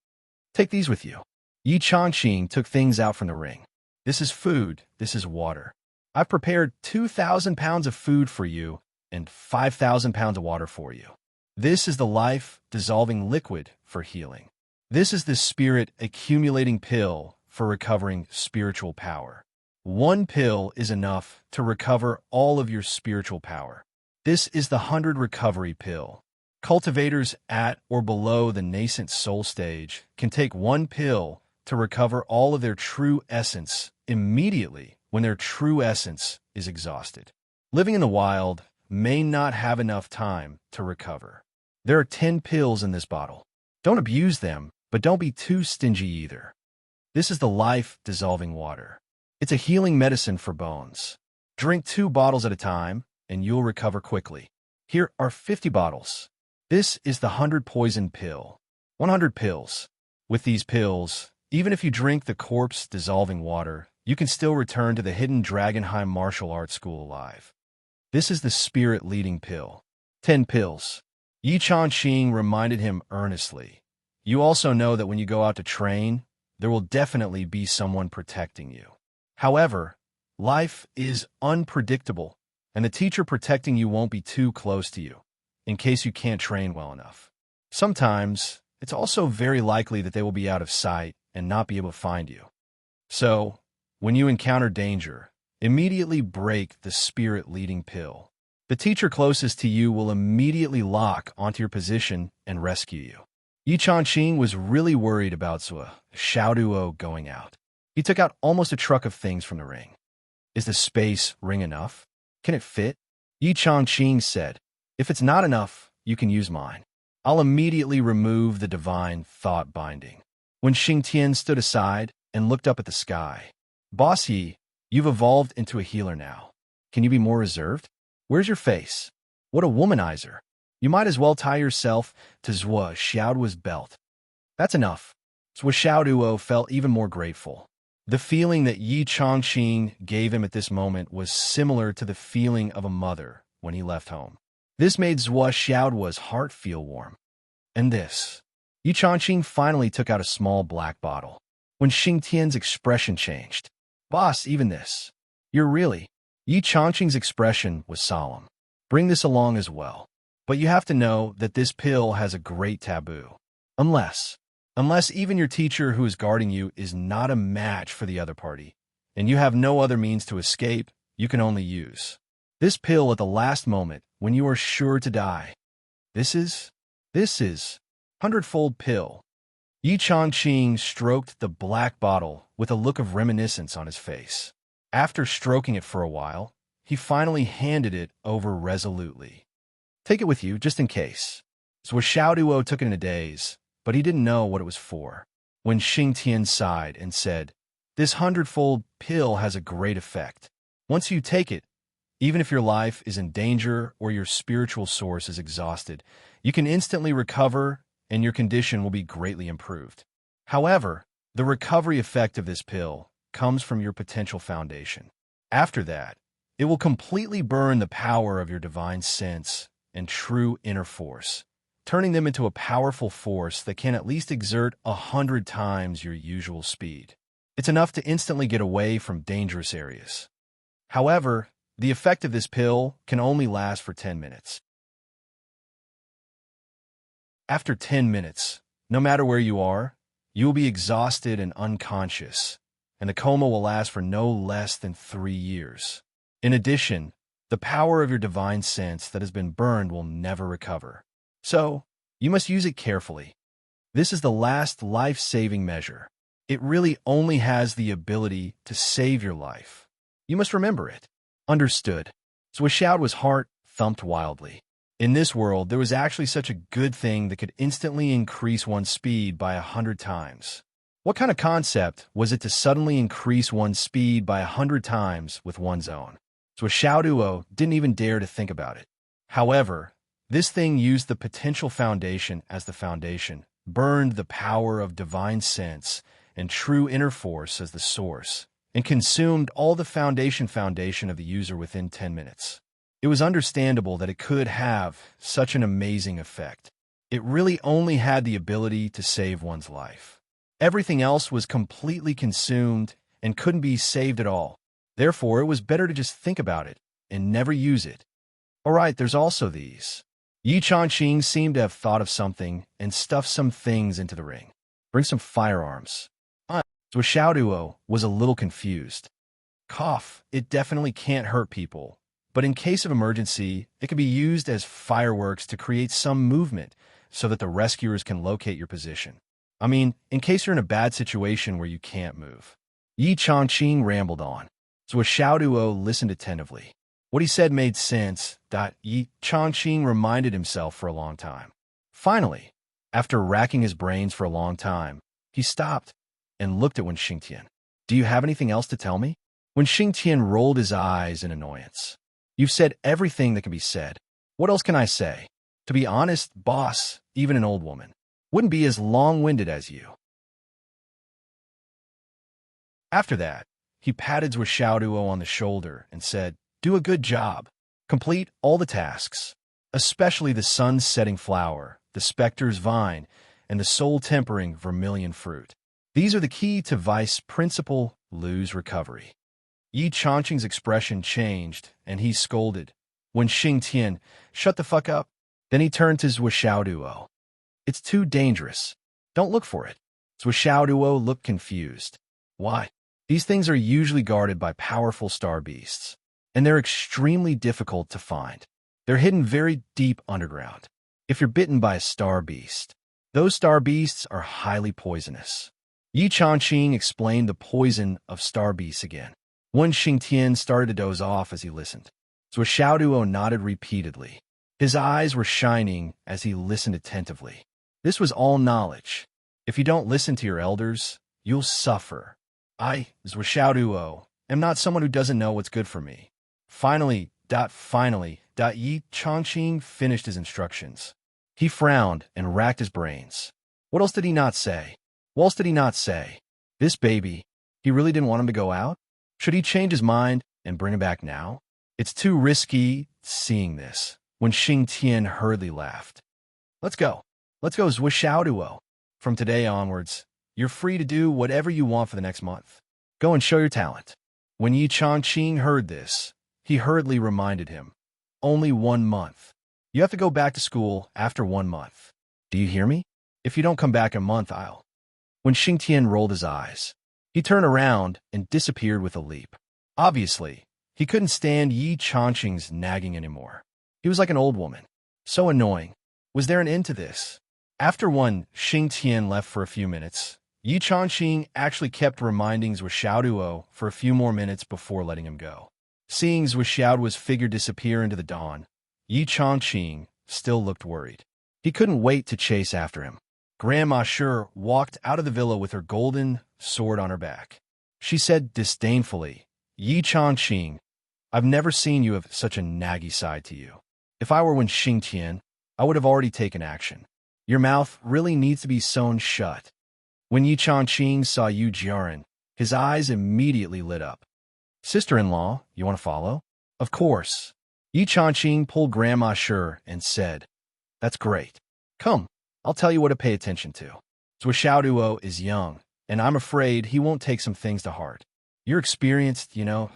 Take these with you. Yi Changqing took things out from the ring. This is food, this is water. I've prepared 2,000 pounds of food for you and 5,000 pounds of water for you. This is the life-dissolving liquid for healing. This is the spirit-accumulating pill for recovering spiritual power. One pill is enough to recover all of your spiritual power. This is the 100 recovery pill. Cultivators at or below the nascent soul stage can take one pill to recover all of their true essence immediately when their true essence is exhausted. Living in the wild may not have enough time to recover. There are 10 pills in this bottle. Don't abuse them, but don't be too stingy either. This is the life-dissolving water. It's a healing medicine for bones. Drink 2 bottles at a time, and you'll recover quickly. Here are 50 bottles. This is the 100 poison pill. 100 pills. With these pills, even if you drink the corpse-dissolving water, you can still return to the hidden Dragonheim martial arts school alive. This is the spirit-leading pill. 10 pills. Yi Changqing reminded him earnestly. You also know that when you go out to train, there will definitely be someone protecting you. However, life is unpredictable, and the teacher protecting you won't be too close to you, in case you can't train well enough. Sometimes, it's also very likely that they will be out of sight and not be able to find you. So, when you encounter danger, immediately break the spirit-leading pill. The teacher closest to you will immediately lock onto your position and rescue you. Yi Changqing was really worried about Xiaoduo going out. He took out almost a truck of things from the ring. Is the space ring enough? Can it fit? Yi Changqing said, if it's not enough, you can use mine. I'll immediately remove the divine thought binding. When Xingtian stood aside and looked up at the sky, Boss Yi, you've evolved into a healer now. Can you be more reserved? Where's your face? What a womanizer. You might as well tie yourself to Zhuo Xiaoduo's belt. That's enough. Zhuo Xiaoduo felt even more grateful. The feeling that Yi Changqing gave him at this moment was similar to the feeling of a mother when he left home. This made Zhuo Xiaoduo's heart feel warm. And this. Yi Changqing finally took out a small black bottle. When Xingtian's expression changed. Boss, even this. You're really. Yi Changqing's expression was solemn. Bring this along as well. But you have to know that this pill has a great taboo. Unless even your teacher who is guarding you is not a match for the other party, and you have no other means to escape, you can only use this pill at the last moment when you are sure to die. This is hundredfold pill. Yi Changqing stroked the black bottle with a look of reminiscence on his face. After stroking it for a while, he finally handed it over resolutely. Take it with you, just in case. So Xiaoduo took it in a daze, but he didn't know what it was for. When Xingtian sighed and said, "This hundredfold pill has a great effect. Once you take it, even if your life is in danger or your spiritual source is exhausted, you can instantly recover and your condition will be greatly improved. However, the recovery effect of this pill comes from your potential foundation. After that, it will completely burn the power of your divine sense and true inner force, turning them into a powerful force that can at least exert 100 times your usual speed. It's enough to instantly get away from dangerous areas. However, the effect of this pill can only last for 10 minutes. After 10 minutes, no matter where you are, you will be exhausted and unconscious, and the coma will last for no less than 3 years. In addition, the power of your divine sense that has been burned will never recover. So, you must use it carefully. This is the last life-saving measure. It really only has the ability to save your life. You must remember it. Understood. Zhuoxiao's heart thumped wildly. In this world, there was actually such a good thing that could instantly increase one's speed by 100 times. What kind of concept was it to suddenly increase one's speed by 100 times with one's own? Zhuoxiao didn't even dare to think about it. However, this thing used the potential foundation as the foundation, burned the power of divine sense and true inner force as the source, and consumed all the foundation of the user within 10 minutes. It was understandable that it could have such an amazing effect. It really only had the ability to save one's life. Everything else was completely consumed and couldn't be saved at all. Therefore, it was better to just think about it and never use it. All right, there's also these. Yi Changqing seemed to have thought of something and stuffed some things into the ring. Bring some firearms. Zhuoxiao was a little confused. Cough, it definitely can't hurt people. But in case of emergency, it can be used as fireworks to create some movement so that the rescuers can locate your position. I mean, in case you're in a bad situation where you can't move. Yi Changqing rambled on. Zhuoxiao listened attentively. What he said made sense. Yi Changqing reminded himself for a long time. Finally, after racking his brains for a long time, he stopped and looked at Wen Xingtian. Do you have anything else to tell me? Wen Xingtian rolled his eyes in annoyance. You've said everything that can be said. What else can I say? To be honest, boss, even an old woman, wouldn't be as long-winded as you. After that, he patted Zhuoxiao on the shoulder and said, do a good job. Complete all the tasks, especially the sun-setting flower, the specter's vine, and the soul-tempering vermilion fruit. These are the key to Vice Principal Lu's recovery. Yi Changqing's expression changed, and he scolded. When Xingtian, shut the fuck up. Then he turned to Zhuoxiao. It's too dangerous. Don't look for it. Zhuoxiao looked confused. Why? These things are usually guarded by powerful star beasts, and they're extremely difficult to find. They're hidden very deep underground. If you're bitten by a star beast, those star beasts are highly poisonous. Yi Changqing explained the poison of star beasts again. Wen Xingtian started to doze off as he listened. Zhuoxiao nodded repeatedly. His eyes were shining as he listened attentively. This was all knowledge. If you don't listen to your elders, you'll suffer. I, Zhuoxiao, am not someone who doesn't know what's good for me. Finally, Yi Changqing finished his instructions. He frowned and racked his brains. What else did he not say? What else did he not say? This baby, he really didn't want him to go out? Should he change his mind and bring him back now? It's too risky seeing this. When Xingtian hurriedly laughed. Let's go, Zhuoxiao. From today onwards, you're free to do whatever you want for the next month. Go and show your talent. When Yi Changqing heard this, he hurriedly reminded him. Only 1 month. You have to go back to school after 1 month. Do you hear me? If you don't come back in a month, I'll... When Xingtian rolled his eyes, he turned around and disappeared with a leap. Obviously, he couldn't stand Yi Changqing's nagging anymore. He was like an old woman. So annoying. Was there an end to this? After Xingtian left for a few minutes, Yi Changqing actually kept reminding Zhuo Xiaoduo for a few more minutes before letting him go. Seeing Zhuo Xiaoduo's figure disappear into the dawn, Yi Changqing still looked worried. He couldn't wait to chase after him. Grandma Sure walked out of the villa with her golden sword on her back. She said disdainfully, Yi Changqing, I've never seen you have such a naggy side to you. If I were Xingtian, I would have already taken action. Your mouth really needs to be sewn shut. When Yi Changqing saw Yu Jiaren, his eyes immediately lit up. Sister-in-law, you want to follow? Of course. Yi Changqing pulled Grandma Sure and said, That's great. Come, I'll tell you what to pay attention to. Zhuo Xiaoduo is young, and I'm afraid he won't take some things to heart. You're experienced, you know.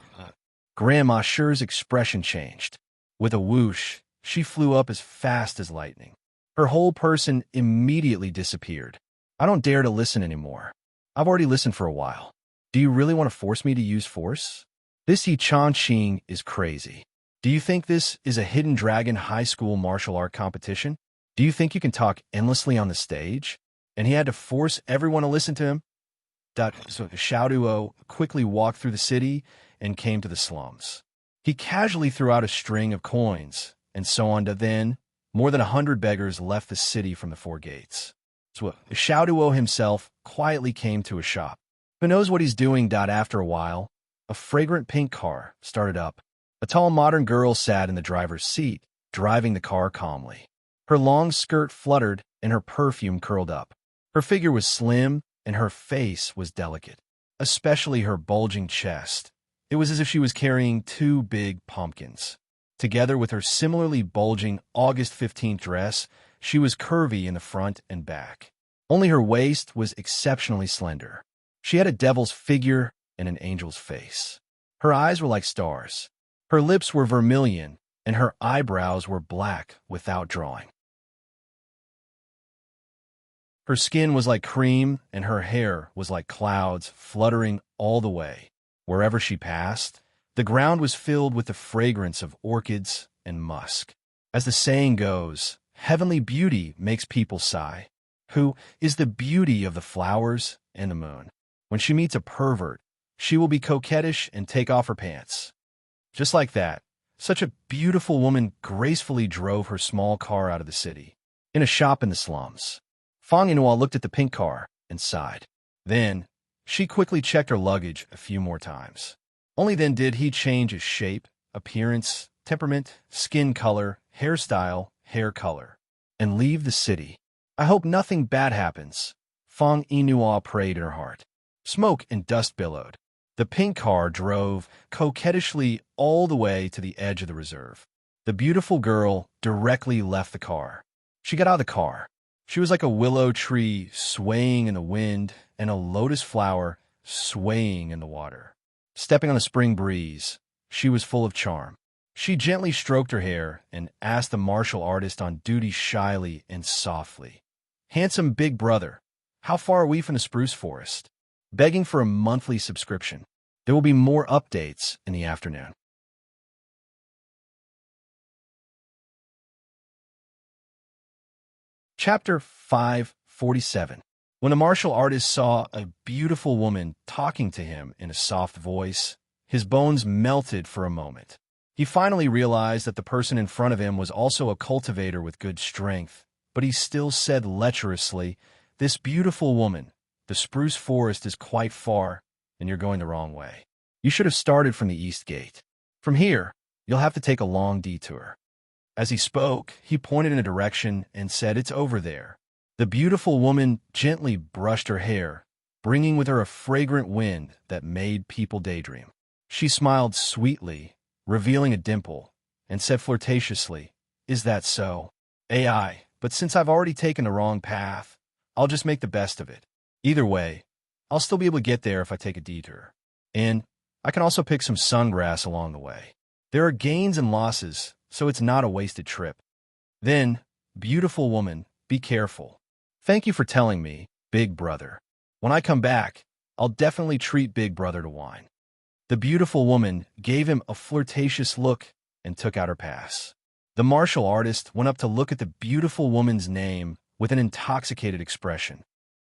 Grandma Sure's expression changed. With a whoosh, she flew up as fast as lightning. Her whole person immediately disappeared. I don't dare to listen anymore. I've already listened for a while. Do you really want to force me to use force? This Yi Changqing is crazy. Do you think this is a Hidden Dragon high school martial art competition? Do you think you can talk endlessly on the stage? And he had to force everyone to listen to him? So Xiaoduo quickly walked through the city and came to the slums. He casually threw out a string of coins, and so on. Then, more than 100 beggars left the city from the 4 gates. So Xiaoduo himself quietly came to a shop. Who knows what he's doing? After a while, a fragrant pink car started up. A tall modern girl sat in the driver's seat, driving the car calmly. Her long skirt fluttered and her perfume curled up. Her figure was slim and her face was delicate, especially her bulging chest. It was as if she was carrying 2 big pumpkins. Together with her similarly bulging August 15th dress, she was curvy in the front and back. Only her waist was exceptionally slender. She had a devil's figure and an angel's face. Her eyes were like stars. Her lips were vermilion, and her eyebrows were black without drawing. Her skin was like cream, and her hair was like clouds fluttering all the way. Wherever she passed, the ground was filled with the fragrance of orchids and musk. As the saying goes, heavenly beauty makes people sigh. Who is the beauty of the flowers and the moon? When she meets a pervert, she will be coquettish and take off her pants. Just like that, such a beautiful woman gracefully drove her small car out of the city. In a shop in the slums, Fang Yinhua looked at the pink car and sighed. Then, she quickly checked her luggage a few more times. Only then did he change his shape, appearance, temperament, skin color, hairstyle, hair color, and leave the city. I hope nothing bad happens, Fang Yinhua prayed in her heart. Smoke and dust billowed. The pink car drove coquettishly all the way to the edge of the reserve. The beautiful girl directly left the car. She got out of the car. She was like a willow tree swaying in the wind and a lotus flower swaying in the water. Stepping on the spring breeze, she was full of charm. She gently stroked her hair and asked the martial artist on duty shyly and softly, "Handsome big brother, how far are we from the spruce forest?" Begging for a monthly subscription. There will be more updates in the afternoon. Chapter 547. When the martial artist saw a beautiful woman talking to him in a soft voice, his bones melted for a moment. He finally realized that the person in front of him was also a cultivator with good strength, but he still said lecherously, "This beautiful woman, the spruce forest is quite far, and you're going the wrong way. You should have started from the east gate. From here, you'll have to take a long detour." As he spoke, he pointed in a direction and said, "It's over there." The beautiful woman gently brushed her hair, bringing with her a fragrant wind that made people daydream. She smiled sweetly, revealing a dimple, and said flirtatiously, "Is that so? AI, but since I've already taken the wrong path, I'll just make the best of it. Either way, I'll still be able to get there if I take a detour. And I can also pick some sungrass along the way. There are gains and losses, so it's not a wasted trip." Then, beautiful woman, be careful. Thank you for telling me, big brother. When I come back, I'll definitely treat big brother to wine. The beautiful woman gave him a flirtatious look and took out her pass. The martial artist went up to look at the beautiful woman's name with an intoxicated expression.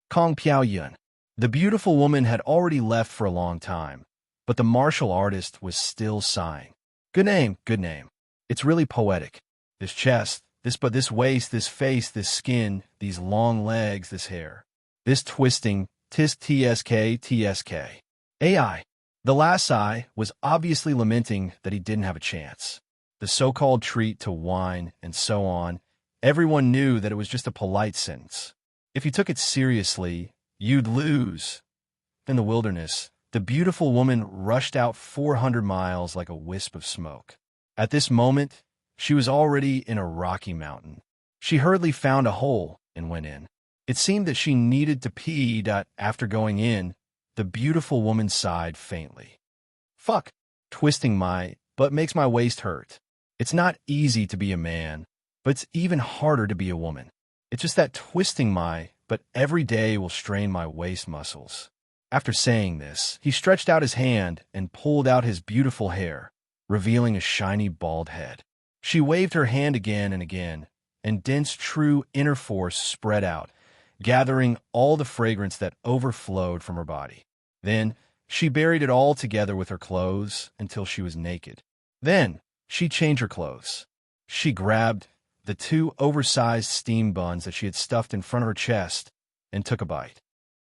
Kong Piao Yun. The beautiful woman had already left for a long time, but the martial artist was still sighing. Good name, good name. It's really poetic. This chest, this waist, this face, this skin, these long legs, this hair. This twisting, tisk tsk. AI. The last sigh was obviously lamenting that he didn't have a chance. The so-called treat to wine and so on, everyone knew that it was just a polite sentence. If you took it seriously, you'd lose. In the wilderness, the beautiful woman rushed out 400 miles like a wisp of smoke. At this moment, she was already in a rocky mountain. She hurriedly found a hole and went in. It seemed that she needed to pee. After going in, the beautiful woman sighed faintly. Fuck, twisting my butt makes my waist hurt. It's not easy to be a man, but it's even harder to be a woman. It's just that twisting my butt every day will strain my waist muscles. After saying this, he stretched out his hand and pulled out his beautiful hair, revealing a shiny bald head. She waved her hand again, and dense true inner force spread out, gathering all the fragrance that overflowed from her body. Then, she buried it all together with her clothes until she was naked. Then, she changed her clothes. She grabbed the 2 oversized steam buns that she had stuffed in front of her chest and took a bite.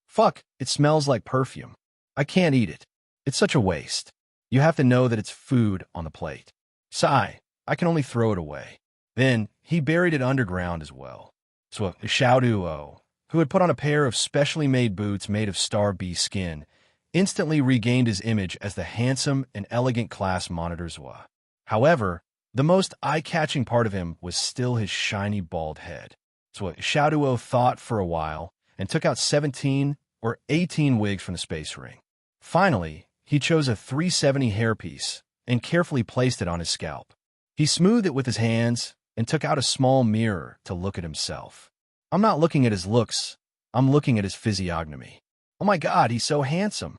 Fuck, it smells like perfume. I can't eat it. It's such a waste. You have to know that it's food on the plate. Sigh, I can only throw it away. Then, he buried it underground as well. So Xiao Duo, who had put on a pair of specially made boots made of star bee skin, instantly regained his image as the handsome and elegant class monitor Zhua. However, the most eye-catching part of him was still his shiny bald head. So Xiao Duo thought for a while and took out 17 or 18 wigs from the space ring. Finally, he chose a 370 hairpiece and carefully placed it on his scalp. He smoothed it with his hands and took out a small mirror to look at himself. I'm not looking at his looks, I'm looking at his physiognomy. Oh my God, he's so handsome.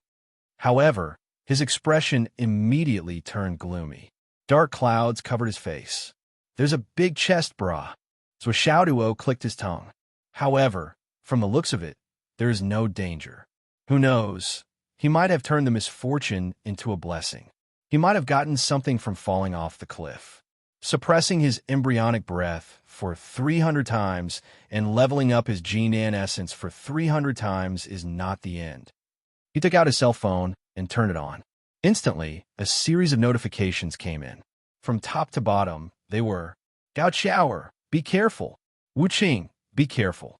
However, his expression immediately turned gloomy. Dark clouds covered his face. There's a big chest bra. So Xiao Duo clicked his tongue. However, from the looks of it, there is no danger. Who knows? He might have turned the misfortune into a blessing. He might have gotten something from falling off the cliff. Suppressing his embryonic breath for 300 times and leveling up his Jinan essence for 300 times is not the end. He took out his cell phone and turned it on. Instantly, a series of notifications came in. From top to bottom, they were, Gao Qiaoer, be careful. Wu Qing, be careful.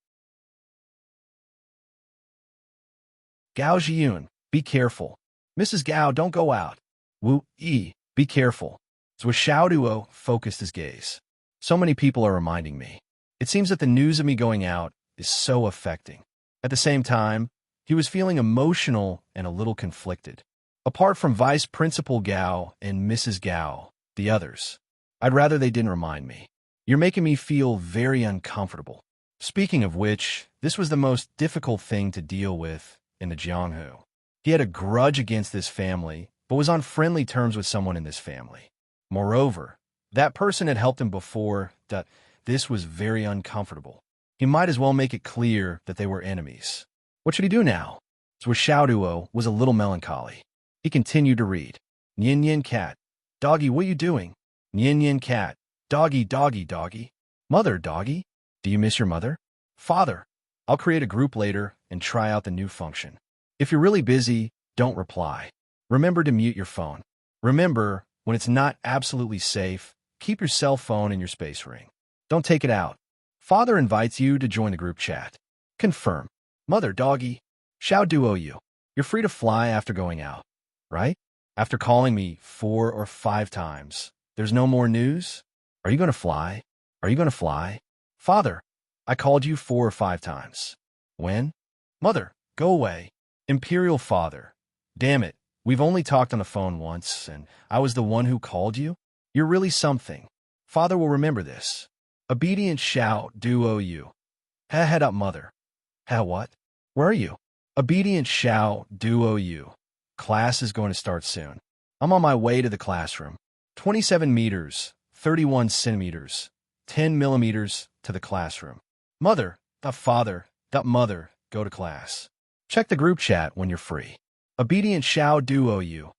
Gao Zhiyun, be careful. Mrs. Gao, don't go out. Wu Yi, be careful. So Xiao Duo focused his gaze. So many people are reminding me. It seems that the news of me going out is so affecting. At the same time, he was feeling emotional and a little conflicted. Apart from Vice Principal Gao and Mrs. Gao, the others, I'd rather they didn't remind me. You're making me feel very uncomfortable. Speaking of which, this was the most difficult thing to deal with in the Jianghu. He had a grudge against this family, but was on friendly terms with someone in this family. Moreover, that person had helped him before. This was very uncomfortable. He might as well make it clear that they were enemies. What should he do now? So Xiao Duo was a little melancholy. He continued to read. Nian Nian cat. Doggy, what are you doing? Nian Nian cat. Doggy, doggy, doggy. Mother, doggy. Do you miss your mother? Father. I'll create a group later and try out the new function. If you're really busy, don't reply. Remember to mute your phone. Remember, when it's not absolutely safe, keep your cell phone in your space ring. Don't take it out. Father invites you to join the group chat. Confirm. Mother, doggy. Xiao Duo you. You're free to fly after going out, right? After calling me 4 or 5 times, there's no more news? Are you going to fly? Are you going to fly? Father, I called you 4 or 5 times. When? Mother, go away. Imperial Father. Damn it, we've only talked on the phone once, and I was the one who called you? You're really something. Father will remember this. Obedient shout, duo you. Ha head up, mother. Ha what? Where are you? Obedient shout, duo you. Class is going to start soon. I'm on my way to the classroom. 27 meters, 31 centimeters, 10 millimeters to the classroom. Mother, the father, the mother, go to class. Check the group chat when you're free. Obedient shout, duo you.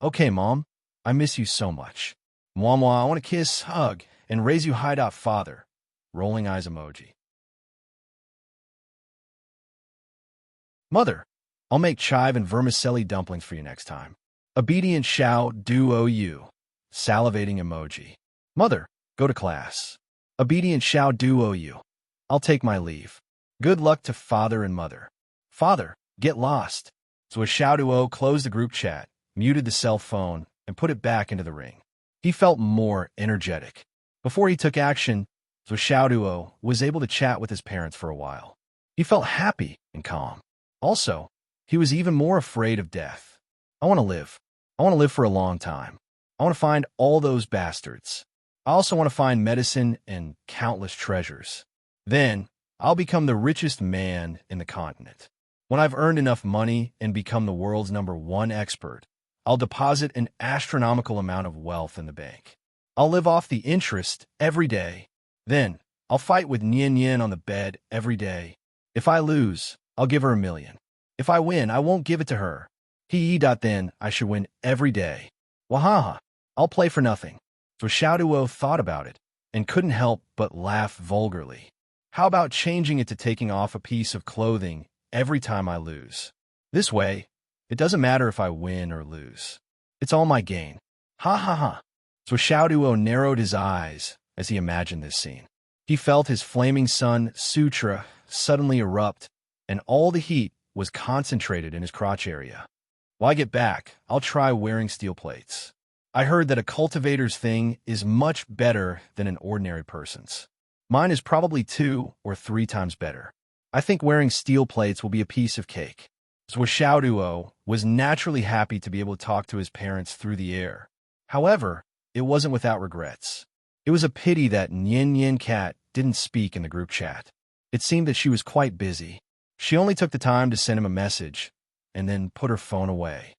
Okay, Mom. I miss you so much. Mwah, I want to kiss, hug, and raise you high. Father. Rolling eyes emoji. Mother, I'll make chive and vermicelli dumplings for you next time. Obedient shout, duo you. Salivating emoji. Mother, go to class. Obedient shout, duo you. I'll take my leave. Good luck to father and mother. Father, get lost. So Xiaoduo closed the group chat, muted the cell phone, and put it back into the ring. He felt more energetic. Before he took action, Xiaoduo was able to chat with his parents for a while. He felt happy and calm. Also, he was even more afraid of death. I want to live. I want to live for a long time. I want to find all those bastards. I also want to find medicine and countless treasures. Then, I'll become the richest man in the continent. When I've earned enough money and become the world's #1 expert, I'll deposit an astronomical amount of wealth in the bank. I'll live off the interest every day. Then, I'll fight with Nian Yin on the bed every day. If I lose, I'll give her $1 million. If I win, I won't give it to her. Then I should win every day. Wahaha, I'll play for nothing. So Xiaoduo thought about it and couldn't help but laugh vulgarly. How about changing it to taking off a piece of clothing every time I lose? This way, it doesn't matter if I win or lose. It's all my gain. Ha ha ha. So Xiaoduo narrowed his eyes as he imagined this scene. He felt his flaming sun sutra suddenly erupt, and all the heat was concentrated in his crotch area. When I get back, I'll try wearing steel plates. I heard that a cultivator's thing is much better than an ordinary person's. Mine is probably 2 or 3 times better. I think wearing steel plates will be a piece of cake. So Xiaoduo was naturally happy to be able to talk to his parents through the air. However, it wasn't without regrets. It was a pity that Nian Yin Cat didn't speak in the group chat. It seemed that she was quite busy. She only took the time to send him a message and then put her phone away.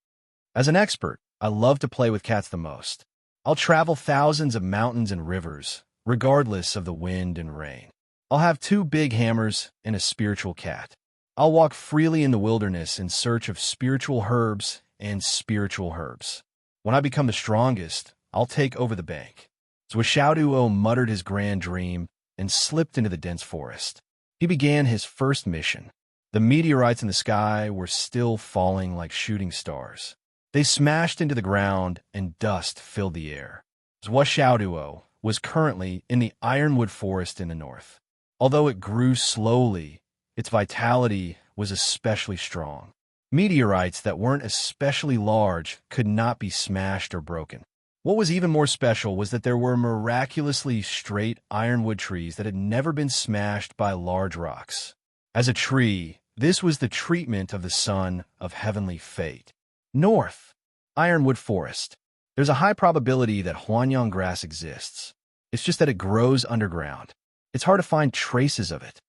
As an expert, I love to play with cats the most. I'll travel thousands of mountains and rivers, regardless of the wind and rain. I'll have 2 big hammers and a spiritual cat. I'll walk freely in the wilderness in search of spiritual herbs and spiritual herbs. When I become the strongest, I'll take over the bank. So Xiaoduo muttered his grand dream and slipped into the dense forest. He began his first mission. The meteorites in the sky were still falling like shooting stars. They smashed into the ground and dust filled the air. Xiaoduo was currently in the ironwood forest in the north. Although it grew slowly, its vitality was especially strong. Meteorites that weren't especially large could not be smashed or broken. What was even more special was that there were miraculously straight ironwood trees that had never been smashed by large rocks. As a tree, this was the treatment of the son of heavenly fate. North, ironwood forest. There's a high probability that Huanyang grass exists. It's just that it grows underground. It's hard to find traces of it.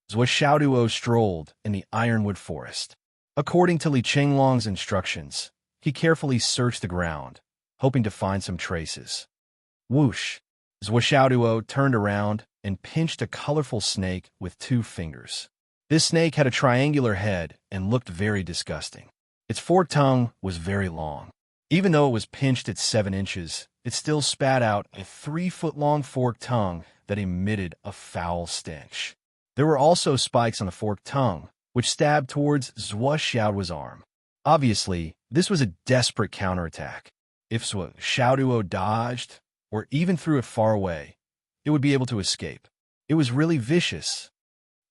Xiaoduo strolled in the ironwood forest. According to Li Chenglong's instructions, he carefully searched the ground, hoping to find some traces. Whoosh! Xiaoduo turned around and pinched a colorful snake with 2 fingers. This snake had a triangular head and looked very disgusting. Its forked tongue was very long. Even though it was pinched at 7 inches, it still spat out a 3-foot-long forked tongue that emitted a foul stench. There were also spikes on the forked tongue, which stabbed towards Xiaoduo's arm. Obviously, this was a desperate counterattack. If Xiaoduo dodged, or even threw it far away, it would be able to escape. It was really vicious.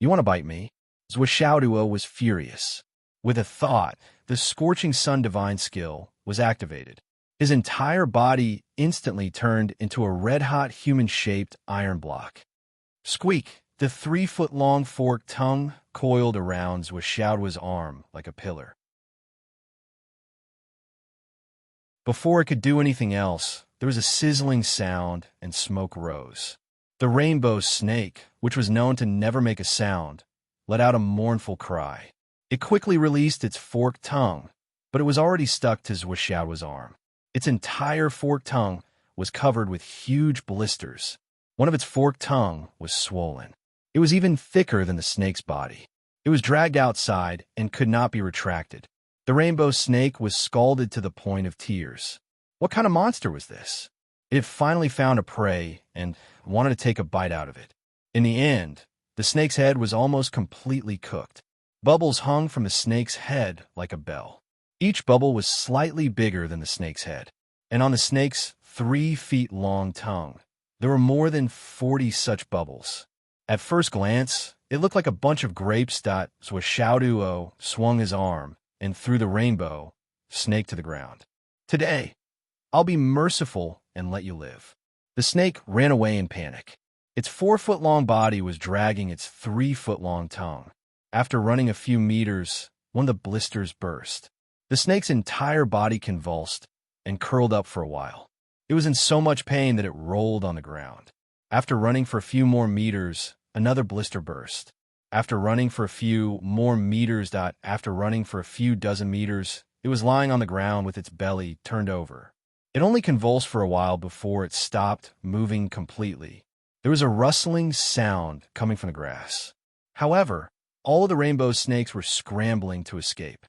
You want to bite me? Xiaoduo was furious. With a thought, the scorching sun divine skill was activated. His entire body instantly turned into a red-hot human-shaped iron block. Squeak! The 3-foot-long forked tongue coiled around Xiaoduo's arm like a pillar. Before it could do anything else, there was a sizzling sound and smoke rose. The rainbow snake, which was known to never make a sound, let out a mournful cry. It quickly released its forked tongue, but it was already stuck to Zhuoxiao's arm. Its entire forked tongue was covered with huge blisters. One of its forked tongue was swollen. It was even thicker than the snake's body. It was dragged outside and could not be retracted. The rainbow snake was scalded to the point of tears. What kind of monster was this? It finally found a prey and wanted to take a bite out of it. In the end, the snake's head was almost completely cooked. Bubbles hung from the snake's head like a bell. Each bubble was slightly bigger than the snake's head, and on the snake's 3 feet long tongue, there were more than 40 such bubbles. At first glance, it looked like a bunch of grapes. Zhuoxiaoduo swung his arm and threw the rainbow snake to the ground. Today, I'll be merciful and let you live. The snake ran away in panic. Its 4-foot-long body was dragging its 3-foot-long tongue. After running a few meters, one of the blisters burst. The snake's entire body convulsed and curled up for a while. It was in so much pain that it rolled on the ground. After running for a few more meters, another blister burst. After running for a few more meters, after running for a few dozen meters, it was lying on the ground with its belly turned over. It only convulsed for a while before it stopped moving completely. There was a rustling sound coming from the grass. However, all of the rainbow snakes were scrambling to escape.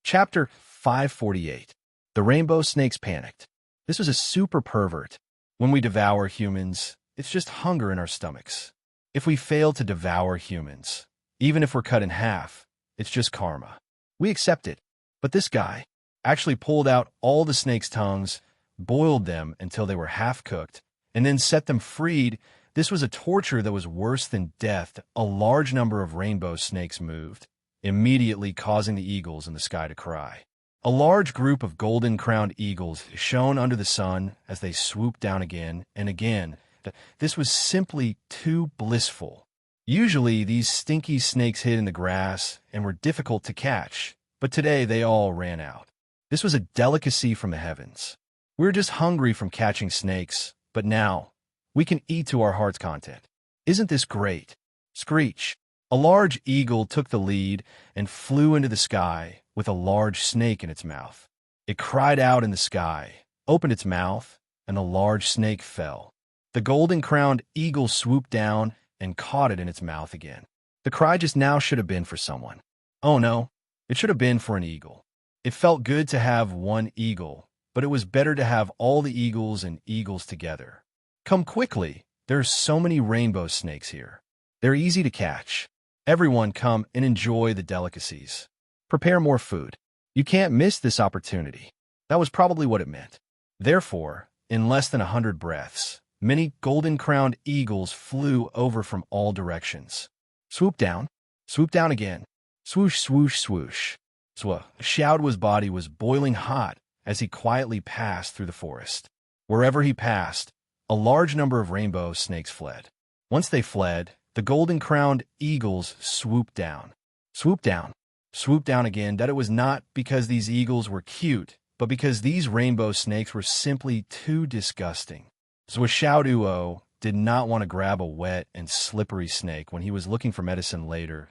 Chapter 548. The rainbow snakes panicked. This was a super pervert. When we devour humans, it's just hunger in our stomachs. If we fail to devour humans, even if we're cut in half, it's just karma. We accept it. But this guy actually pulled out all the snake's tongues, boiled them until they were half-cooked, and then set them free. This was a torture that was worse than death. A large number of rainbow snakes moved, immediately causing the eagles in the sky to cry. A large group of golden-crowned eagles shone under the sun as they swooped down again and again. This was simply too blissful. Usually, these stinky snakes hid in the grass and were difficult to catch, but today they all ran out. This was a delicacy from the heavens. We were just hungry from catching snakes, but now we can eat to our heart's content. Isn't this great? Screech. A large eagle took the lead and flew into the sky with a large snake in its mouth. It cried out in the sky, opened its mouth, and a large snake fell. The golden-crowned eagle swooped down and caught it in its mouth again. The cry just now should have been for someone. Oh no, it should have been for an eagle. It felt good to have one eagle, but it was better to have all the eagles and eagles together. Come quickly, there are so many rainbow snakes here. They're easy to catch. Everyone come and enjoy the delicacies. Prepare more food. You can't miss this opportunity. That was probably what it meant. Therefore, in less than 100 breaths, many golden-crowned eagles flew over from all directions. Swoop down again. Swoosh, swoosh, swoosh. Zhuoxiao's body was boiling hot as he quietly passed through the forest. Wherever he passed, a large number of rainbow snakes fled. Once they fled, the golden-crowned eagles swooped down. Swoop down again. That it was not because these eagles were cute, but because these rainbow snakes were simply too disgusting. Zhuoxiaoduo did not want to grab a wet and slippery snake when he was looking for medicine later.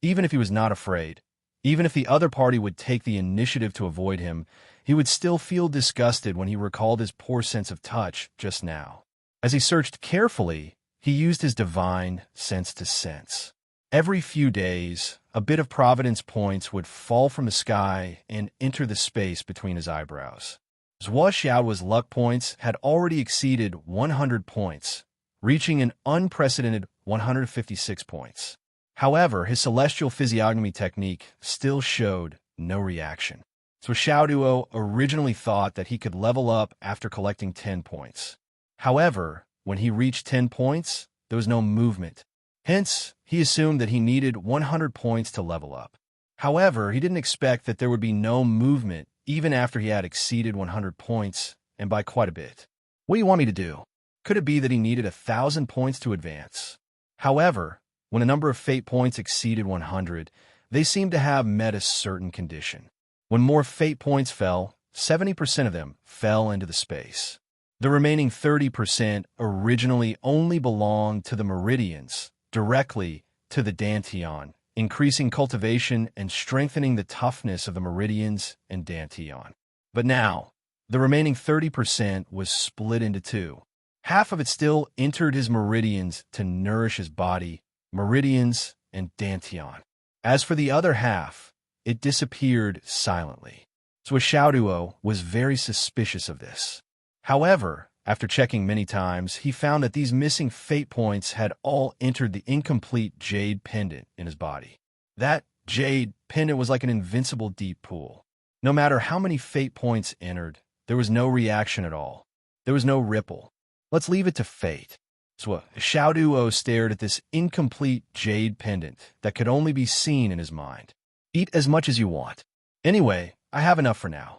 Even if he was not afraid, even if the other party would take the initiative to avoid him, he would still feel disgusted when he recalled his poor sense of touch just now. As he searched carefully, he used his divine sense to sense. Every few days, a bit of Providence points would fall from the sky and enter the space between his eyebrows. Zhuoxiao's luck points had already exceeded 100 points, reaching an unprecedented 156 points. However, his celestial physiognomy technique still showed no reaction. Zhuoxiaoduo originally thought that he could level up after collecting 10 points. However, when he reached 10 points, there was no movement. Hence, he assumed that he needed 100 points to level up. However, he didn't expect that there would be no movement even after he had exceeded 100 points, and by quite a bit. What do you want me to do? Could it be that he needed 1,000 points to advance? However, when a number of fate points exceeded 100, they seemed to have met a certain condition. When more fate points fell, 70% of them fell into the space. The remaining 30% originally only belonged to the meridians, directly to the dantian, increasing cultivation and strengthening the toughness of the meridians and dantian. But now, the remaining 30% was split into two. Half of it still entered his meridians to nourish his body, meridians and dantian. As for the other half, it disappeared silently. Xiaoduo was very suspicious of this. However, after checking many times, he found that these missing fate points had all entered the incomplete jade pendant in his body. That jade pendant was like an invincible deep pool. No matter how many fate points entered, there was no reaction at all. There was no ripple. Let's leave it to fate. So Xiaoduo stared at this incomplete jade pendant that could only be seen in his mind. Eat as much as you want. Anyway, I have enough for now.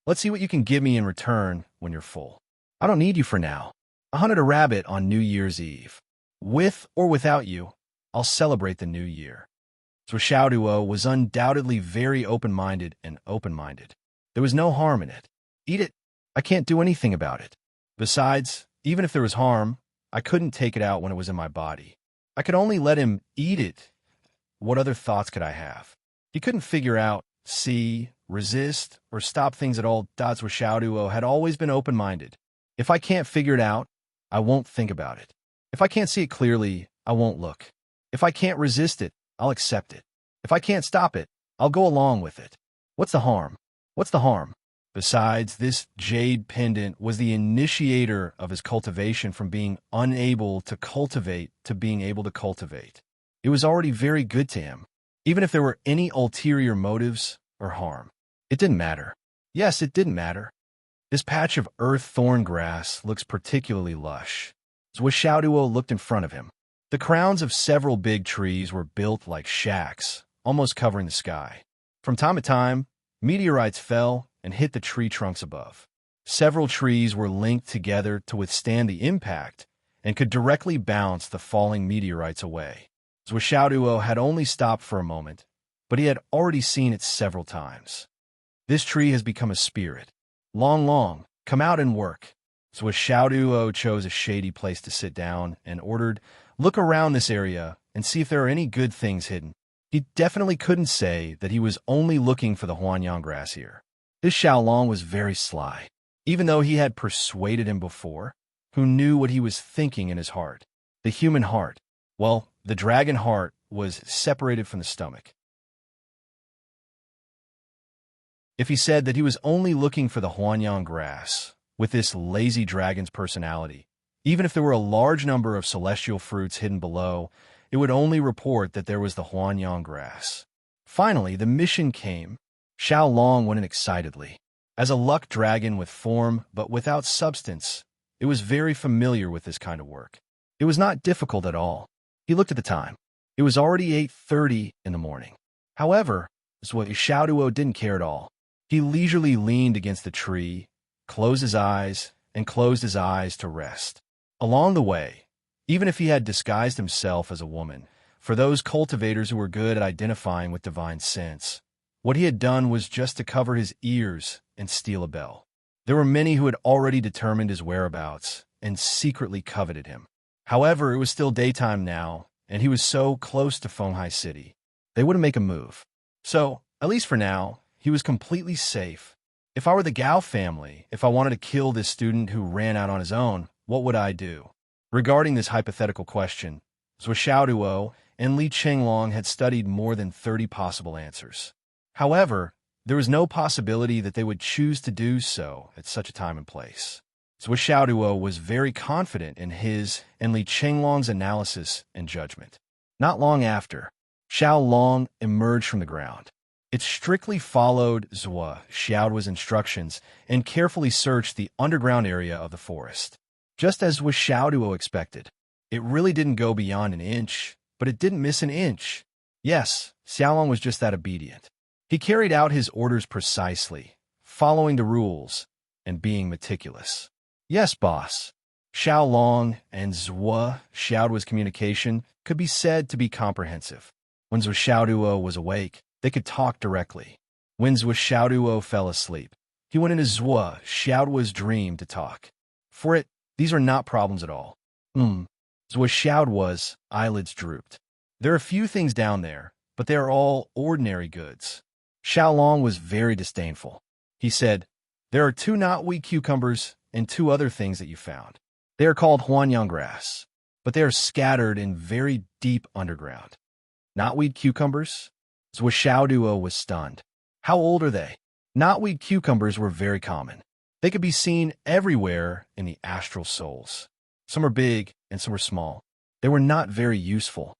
Let's see what you can give me in return when you're full. I don't need you for now. I hunted a rabbit on New Year's Eve. With or without you, I'll celebrate the new year. So Xiaoduo was undoubtedly very open-minded and open-minded. There was no harm in it. Eat it. I can't do anything about it. Besides, even if there was harm, I couldn't take it out when it was in my body. I could only let him eat it. What other thoughts could I have? He couldn't figure out, see, resist, or stop things at all. Xiaoduo had always been open-minded. If I can't figure it out, I won't think about it. If I can't see it clearly, I won't look. If I can't resist it, I'll accept it. If I can't stop it, I'll go along with it. What's the harm? What's the harm? Besides, this jade pendant was the initiator of his cultivation from being unable to cultivate to being able to cultivate. It was already very good to him, even if there were any ulterior motives or harm. It didn't matter. Yes, it didn't matter. This patch of earth thorn grass looks particularly lush. So Xiaoduo looked in front of him. The crowns of several big trees were built like shacks, almost covering the sky. From time to time, meteorites fell and hit the tree trunks above. Several trees were linked together to withstand the impact and could directly bounce the falling meteorites away. Xiaoduo had only stopped for a moment, but he had already seen it several times. This tree has become a spirit. Long, come out and work. Xiaoduo chose a shady place to sit down and ordered, "Look around this area and see if there are any good things hidden." He definitely couldn't say that he was only looking for the Huanyang grass here. This Xiaolong was very sly, even though he had persuaded him before, who knew what he was thinking in his heart. The human heart. Well, the dragon heart was separated from the stomach. If he said that he was only looking for the Huanyang grass, with this lazy dragon's personality, even if there were a large number of celestial fruits hidden below, it would only report that there was the Huanyang grass. Finally, the mission came. Xiaolong went in excitedly. As a luck dragon with form but without substance, it was very familiar with this kind of work. It was not difficult at all. He looked at the time. It was already 8:30 in the morning. However, Xiaoduo didn't care at all. He leisurely leaned against the tree, closed his eyes to rest. Along the way, even if he had disguised himself as a woman, for those cultivators who were good at identifying with divine sense, what he had done was just to cover his ears and steal a bell. There were many who had already determined his whereabouts and secretly coveted him. However, it was still daytime now, and he was so close to Fenghai City. They wouldn't make a move. So, at least for now, he was completely safe. If I were the Gao family, if I wanted to kill this student who ran out on his own, what would I do? Regarding this hypothetical question, Xiaoduo and Li Chenglong had studied more than 30 possible answers. However, there was no possibility that they would choose to do so at such a time and place. Xiaoduo was very confident in his and Li Chenglong's analysis and judgment. Not long after, Xiaolong emerged from the ground. It strictly followed Xiaoduo's instructions and carefully searched the underground area of the forest. Just as Xiaoduo expected, it really didn't go beyond an inch, but it didn't miss an inch. Yes, Xiaolong was just that obedient. He carried out his orders precisely, following the rules, and being meticulous. Yes, boss. Xiaolong and Xiaoduo's communication could be said to be comprehensive. When Xiaoduo was awake, they could talk directly. When Zhuo Xiaoduo fell asleep, he went into Zhuo Xiaoduo's dream to talk. For it, these are not problems at all. Zhuo Xiaoduo's eyelids drooped. There are a few things down there, but they are all ordinary goods. Xiaolong was very disdainful. He said, "There are 2 knotweed cucumbers and 2 other things that you found. They are called huanyang grass, but they are scattered in very deep underground." Knotweed cucumbers? Zhuo Xiaoduo was stunned. How old are they? Knotweed cucumbers were very common. They could be seen everywhere in the astral souls. Some are big and some are small. They were not very useful.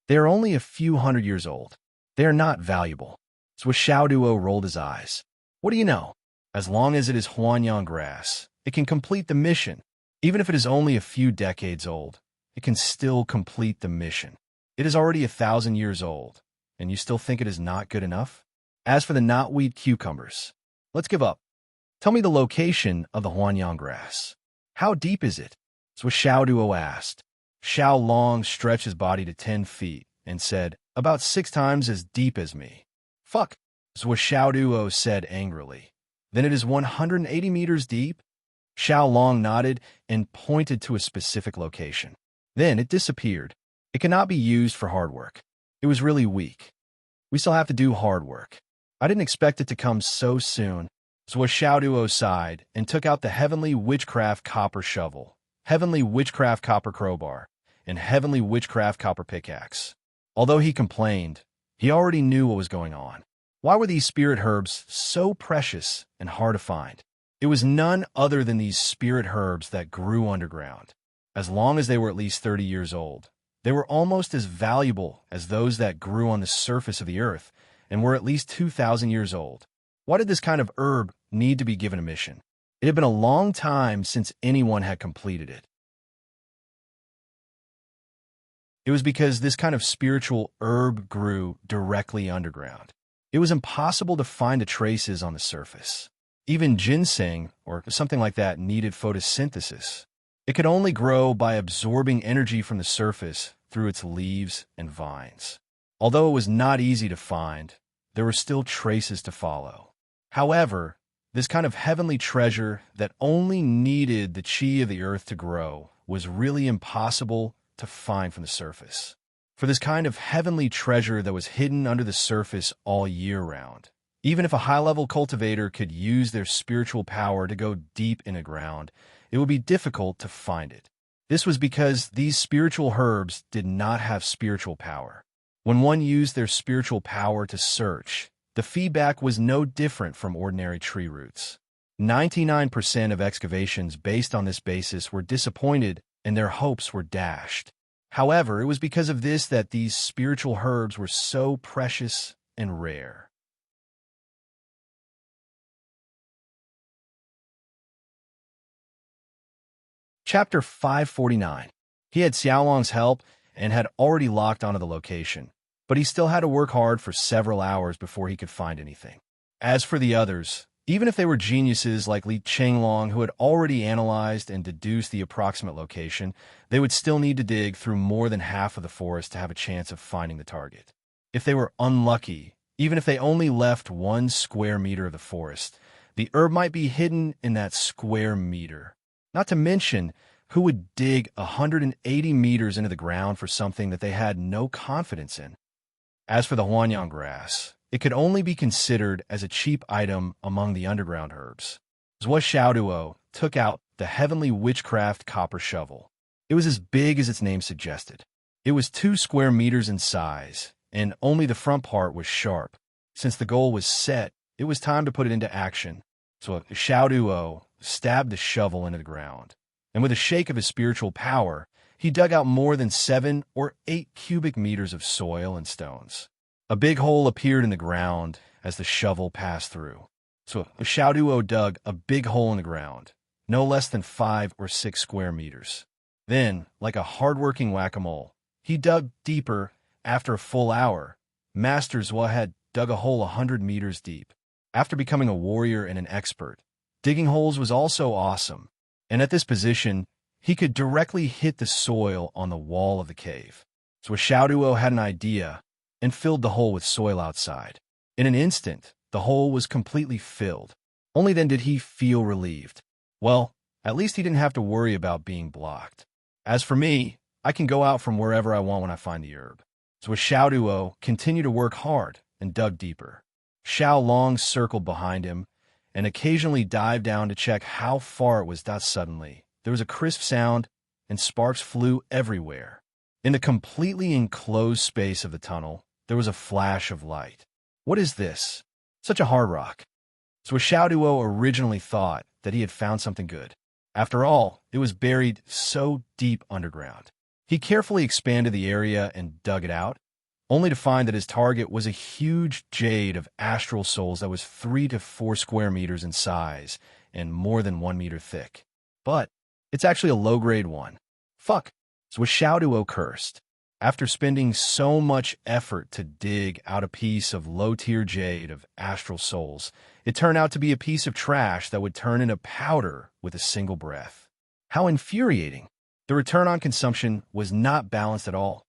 They are only a few hundred years old. They are not valuable. Zhuo Xiaoduo rolled his eyes. What do you know? As long as it is huanyang grass, it can complete the mission. Even if it is only a few decades old, it can still complete the mission. It is already 1,000 years old, and you still think it is not good enough? As for the knotweed cucumbers, let's give up. Tell me the location of the huanyang grass. How deep is it? Zhuo Xiaoduo asked. Xiaolong stretched his body to 10 feet and said, "About 6 times as deep as me." Fuck, Zhuo Xiaoduo said angrily. Then it is 180 meters deep? Xiaolong nodded and pointed to a specific location. Then it disappeared. It cannot be used for hard work. It was really weak. We still have to do hard work. I didn't expect it to come so soon. Zhuo Xiaoduo sighed and took out the Heavenly Witchcraft Copper Shovel, Heavenly Witchcraft Copper Crowbar, and Heavenly Witchcraft Copper Pickaxe. Although he complained, he already knew what was going on. Why were these spirit herbs so precious and hard to find? It was none other than these spirit herbs that grew underground. As long as they were at least 30 years old, they were almost as valuable as those that grew on the surface of the earth and were at least 2,000 years old. Why did this kind of herb need to be given a mission? It had been a long time since anyone had completed it. It was because this kind of spiritual herb grew directly underground. It was impossible to find the traces on the surface. Even ginseng, or something like that, needed photosynthesis. It could only grow by absorbing energy from the surface through its leaves and vines. Although it was not easy to find, there were still traces to follow. However, this kind of heavenly treasure that only needed the chi of the earth to grow was really impossible to find from the surface. For this kind of heavenly treasure that was hidden under the surface all year round, even if a high-level cultivator could use their spiritual power to go deep in the ground, it would be difficult to find it. This was because these spiritual herbs did not have spiritual power. When one used their spiritual power to search, the feedback was no different from ordinary tree roots. 99% of excavations based on this basis were disappointed and their hopes were dashed. However, it was because of this that these spiritual herbs were so precious and rare. Chapter 549. He had Xiaolong's help and had already locked onto the location, but he still had to work hard for several hours before he could find anything. As for the others, even if they were geniuses like Li Chenglong who had already analyzed and deduced the approximate location, they would still need to dig through more than half of the forest to have a chance of finding the target. If they were unlucky, even if they only left 1 square meter of the forest, the herb might be hidden in that square meter. Not to mention, who would dig 180 meters into the ground for something that they had no confidence in? As for the huanyang grass, it could only be considered as a cheap item among the underground herbs. Zhuo Xiaoduo took out the Heavenly Witchcraft Copper Shovel. It was as big as its name suggested. It was 2 square meters in size, and only the front part was sharp. Since the goal was set, it was time to put it into action. So Xiaoduo stabbed the shovel into the ground, and with a shake of his spiritual power, he dug out more than 7 or 8 cubic meters of soil and stones. A big hole appeared in the ground as the shovel passed through. So Xiaoduo dug a big hole in the ground, no less than 5 or 6 square meters. Then, like a hard-working whack-a-mole, he dug deeper. After a full hour, Master Zhuo had dug a hole 100 meters deep. After becoming a warrior and an expert, digging holes was also awesome, and at this position, he could directly hit the soil on the wall of the cave. So Xiaoduo had an idea and filled the hole with soil outside. In an instant, The hole was completely filled. Only then did he feel relieved. Well, at least he didn't have to worry about being blocked. As for me, I can go out from wherever I want when I find the herb. So Xiaoduo continued to work hard and dug deeper. Xiao Long circled behind him and occasionally dived down to check how far it was. Suddenly, there was a crisp sound and sparks flew everywhere. In the completely enclosed space of the tunnel, there was a flash of light. What is this? Such a hard rock. So Xiaoduo originally thought that he had found something good. After all, it was buried so deep underground. He carefully expanded the area and dug it out, only to find that his target was a huge jade of astral souls that was 3 to 4 square meters in size and more than 1 meter thick. But it's actually a low-grade one. Fuck. So Xiaoduo cursed. After spending so much effort to dig out a piece of low-tier jade of astral souls, it turned out to be a piece of trash that would turn into powder with a single breath. How infuriating. The return on consumption was not balanced at all.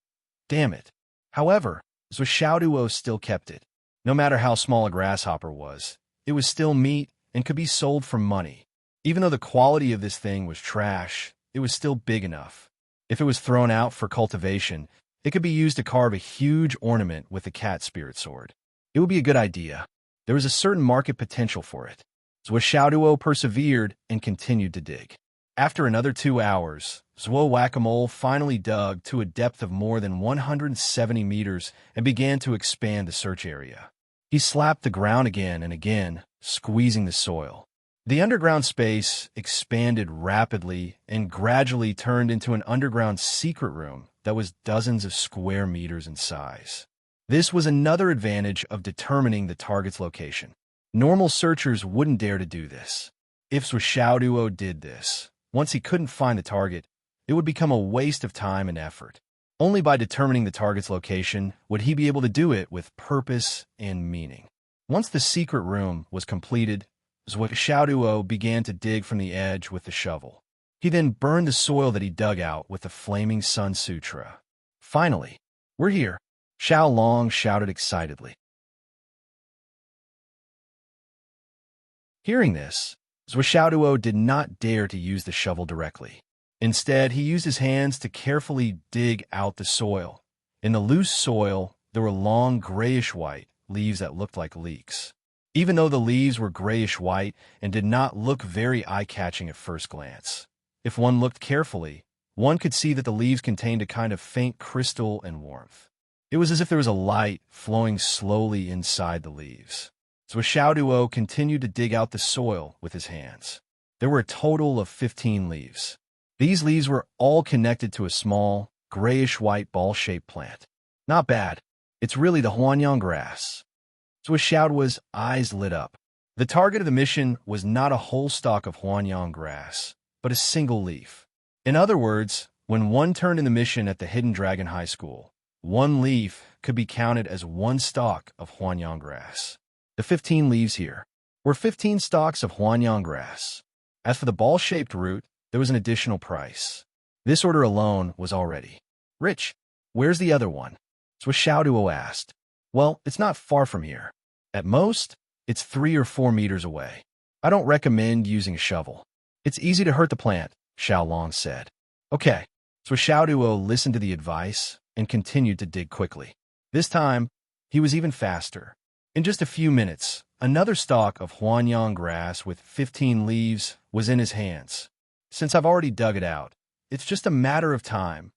Damn it. However, Xiaoduo still kept it. No matter how small a grasshopper was, it was still meat and could be sold for money. Even though the quality of this thing was trash, it was still big enough. If it was thrown out for cultivation, it could be used to carve a huge ornament with the cat spirit sword. It would be a good idea. There was a certain market potential for it. So Xiaoduo persevered and continued to dig. After another 2 hours, Zhuo Whack-a-Mole finally dug to a depth of more than 170 meters and began to expand the search area. He slapped the ground again and again, squeezing the soil. The underground space expanded rapidly and gradually turned into an underground secret room that was dozens of square meters in size. This was another advantage of determining the target's location. Normal searchers wouldn't dare to do this. If Xiaoduo did this, once he couldn't find the target, it would become a waste of time and effort. Only by determining the target's location would he be able to do it with purpose and meaning. Once the secret room was completed, Xiaoduo began to dig from the edge with the shovel. He then burned the soil that he dug out with the flaming Sun Sutra. Finally, we're here, Xiao Long shouted excitedly. Hearing this, Xiaoduo did not dare to use the shovel directly. Instead, he used his hands to carefully dig out the soil. In the loose soil, there were long grayish-white leaves that looked like leeks. Even though the leaves were grayish-white and did not look very eye-catching at first glance, if one looked carefully, one could see that the leaves contained a kind of faint crystal and warmth. It was as if there was a light flowing slowly inside the leaves. So Xiaoduo continued to dig out the soil with his hands. There were a total of 15 leaves. These leaves were all connected to a small, grayish-white ball-shaped plant. Not bad. It's really the Huanyang grass. So Xiaoduo's eyes lit up. The target of the mission was not a whole stalk of Huanyang grass, but a single leaf. In other words, when one turned in the mission at the Hidden Dragon High School, one leaf could be counted as one stalk of Huanyang grass. The 15 leaves here were 15 stalks of Huanyang grass. As for the ball-shaped root, there was an additional price. This order alone was already rich. Where's the other one? So Xiaoduo asked. Well, it's not far from here. At most, it's 3 or 4 meters away. I don't recommend using a shovel. It's easy to hurt the plant, Xiao Long said. Okay. So Xiaoduo listened to the advice and continued to dig quickly. This time, he was even faster. In just a few minutes, another stalk of Huanyang grass with 15 leaves was in his hands. Since I've already dug it out, it's just a matter of time.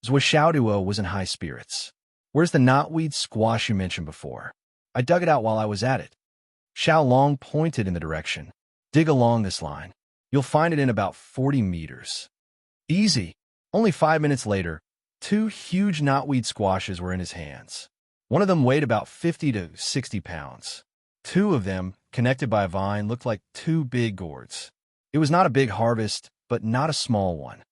Xiaoduo was in high spirits. Where's the knotweed squash you mentioned before? I dug it out while I was at it. Xiao Long pointed in the direction. Dig along this line. You'll find it in about 40 meters. Easy. Only 5 minutes later, 2 huge knotweed squashes were in his hands. One of them weighed about 50 to 60 pounds. 2 of them, connected by a vine, looked like 2 big gourds. It was not a big harvest, but not a small one.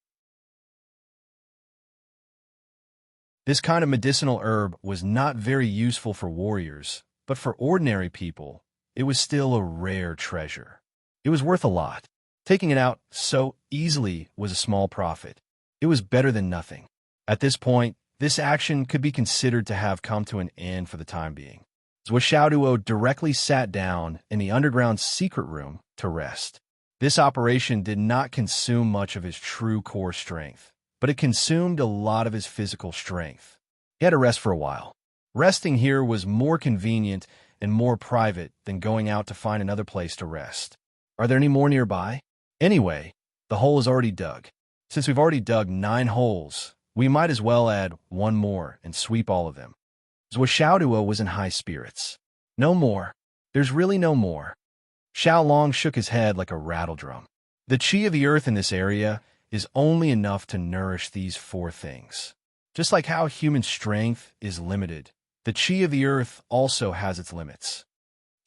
This kind of medicinal herb was not very useful for warriors, but for ordinary people, it was still a rare treasure. It was worth a lot. Taking it out so easily was a small profit. It was better than nothing. At this point, this action could be considered to have come to an end for the time being. Zhuo directly sat down in the underground secret room to rest. This operation did not consume much of his true core strength, but it consumed a lot of his physical strength. He had to rest for a while. Resting here was more convenient and more private than going out to find another place to rest. Are there any more nearby? Anyway, the hole is already dug. Since we've already dug 9 holes, we might as well add one more and sweep all of them. Zhuo was in high spirits. No more. There's really no more. Xiao Long shook his head like a rattledrum. The qi of the earth in this area is only enough to nourish these 4 things. Just like how human strength is limited, the qi of the earth also has its limits.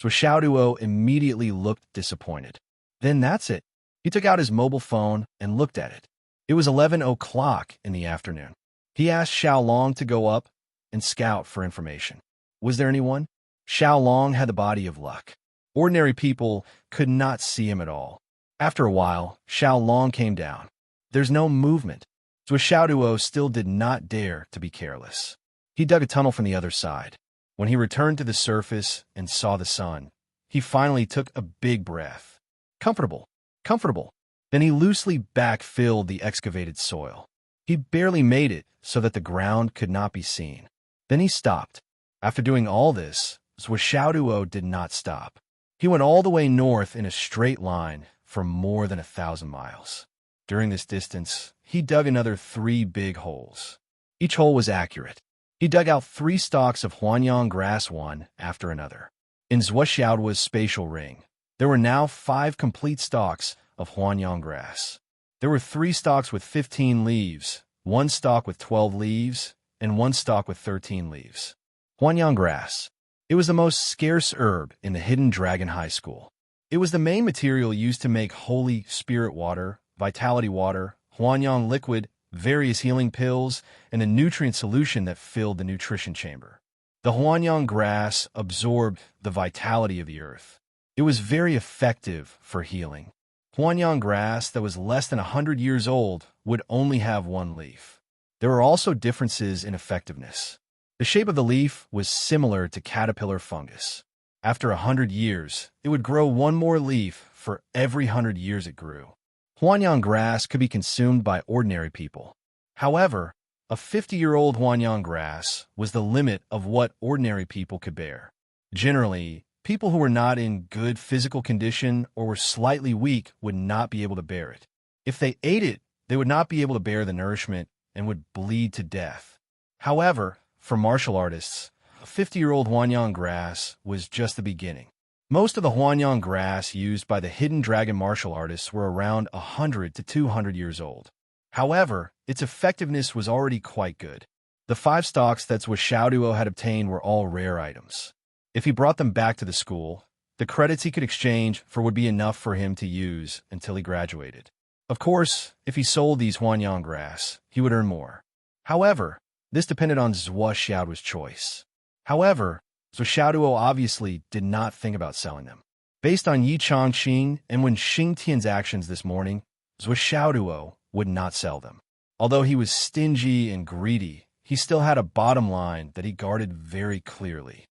Zhuo immediately looked disappointed. Then that's it. He took out his mobile phone and looked at it. It was 11 o'clock in the afternoon. He asked Xiao Long to go up and scout for information. Was there anyone? Xiao Long had the body of luck. Ordinary people could not see him at all. After a while, Xiao Long came down. There's no movement. Zhuo still did not dare to be careless. He dug a tunnel from the other side. When he returned to the surface and saw the sun, he finally took a big breath. Comfortable, comfortable. Then he loosely backfilled the excavated soil. He barely made it so that the ground could not be seen. Then he stopped. After doing all this, Zhuo did not stop. He went all the way north in a straight line for more than 1,000 miles. During this distance, he dug another 3 big holes. Each hole was accurate. He dug out 3 stalks of Huanyang grass one after another. In Zhuo's spatial ring, there were now 5 complete stalks of Huanyang grass. There were 3 stalks with 15 leaves, 1 stalk with 12 leaves, and 1 stalk with 13 leaves. Huanyang grass. It was the most scarce herb in the Hidden Dragon High School. It was the main material used to make holy spirit water, vitality water, Huanyang liquid, various healing pills, and a nutrient solution that filled the nutrition chamber. The Huanyang grass absorbed the vitality of the earth. It was very effective for healing. Huanyang grass that was less than 100 years old would only have 1 leaf. There were also differences in effectiveness. The shape of the leaf was similar to caterpillar fungus. After 100 years, it would grow 1 more leaf for every 100 years it grew. Huanyang grass could be consumed by ordinary people. However, a 50-year-old Huanyang grass was the limit of what ordinary people could bear. Generally, people who were not in good physical condition or were slightly weak would not be able to bear it. If they ate it, they would not be able to bear the nourishment and would bleed to death. However, for martial artists, a 50-year-old Huanyang grass was just the beginning. Most of the Huanyang grass used by the Hidden Dragon martial artists were around 100 to 200 years old. However, its effectiveness was already quite good. The 5 stalks that Zhuo had obtained were all rare items. If he brought them back to the school, the credits he could exchange for would be enough for him to use until he graduated. Of course, if he sold these Huanyang grass, he would earn more. However, this depended on Zhuo's choice. However, Zhuo obviously did not think about selling them. Based on Yi Changqing and Wen Xingtian's actions this morning, Zhuo would not sell them. Although he was stingy and greedy, he still had a bottom line that he guarded very clearly.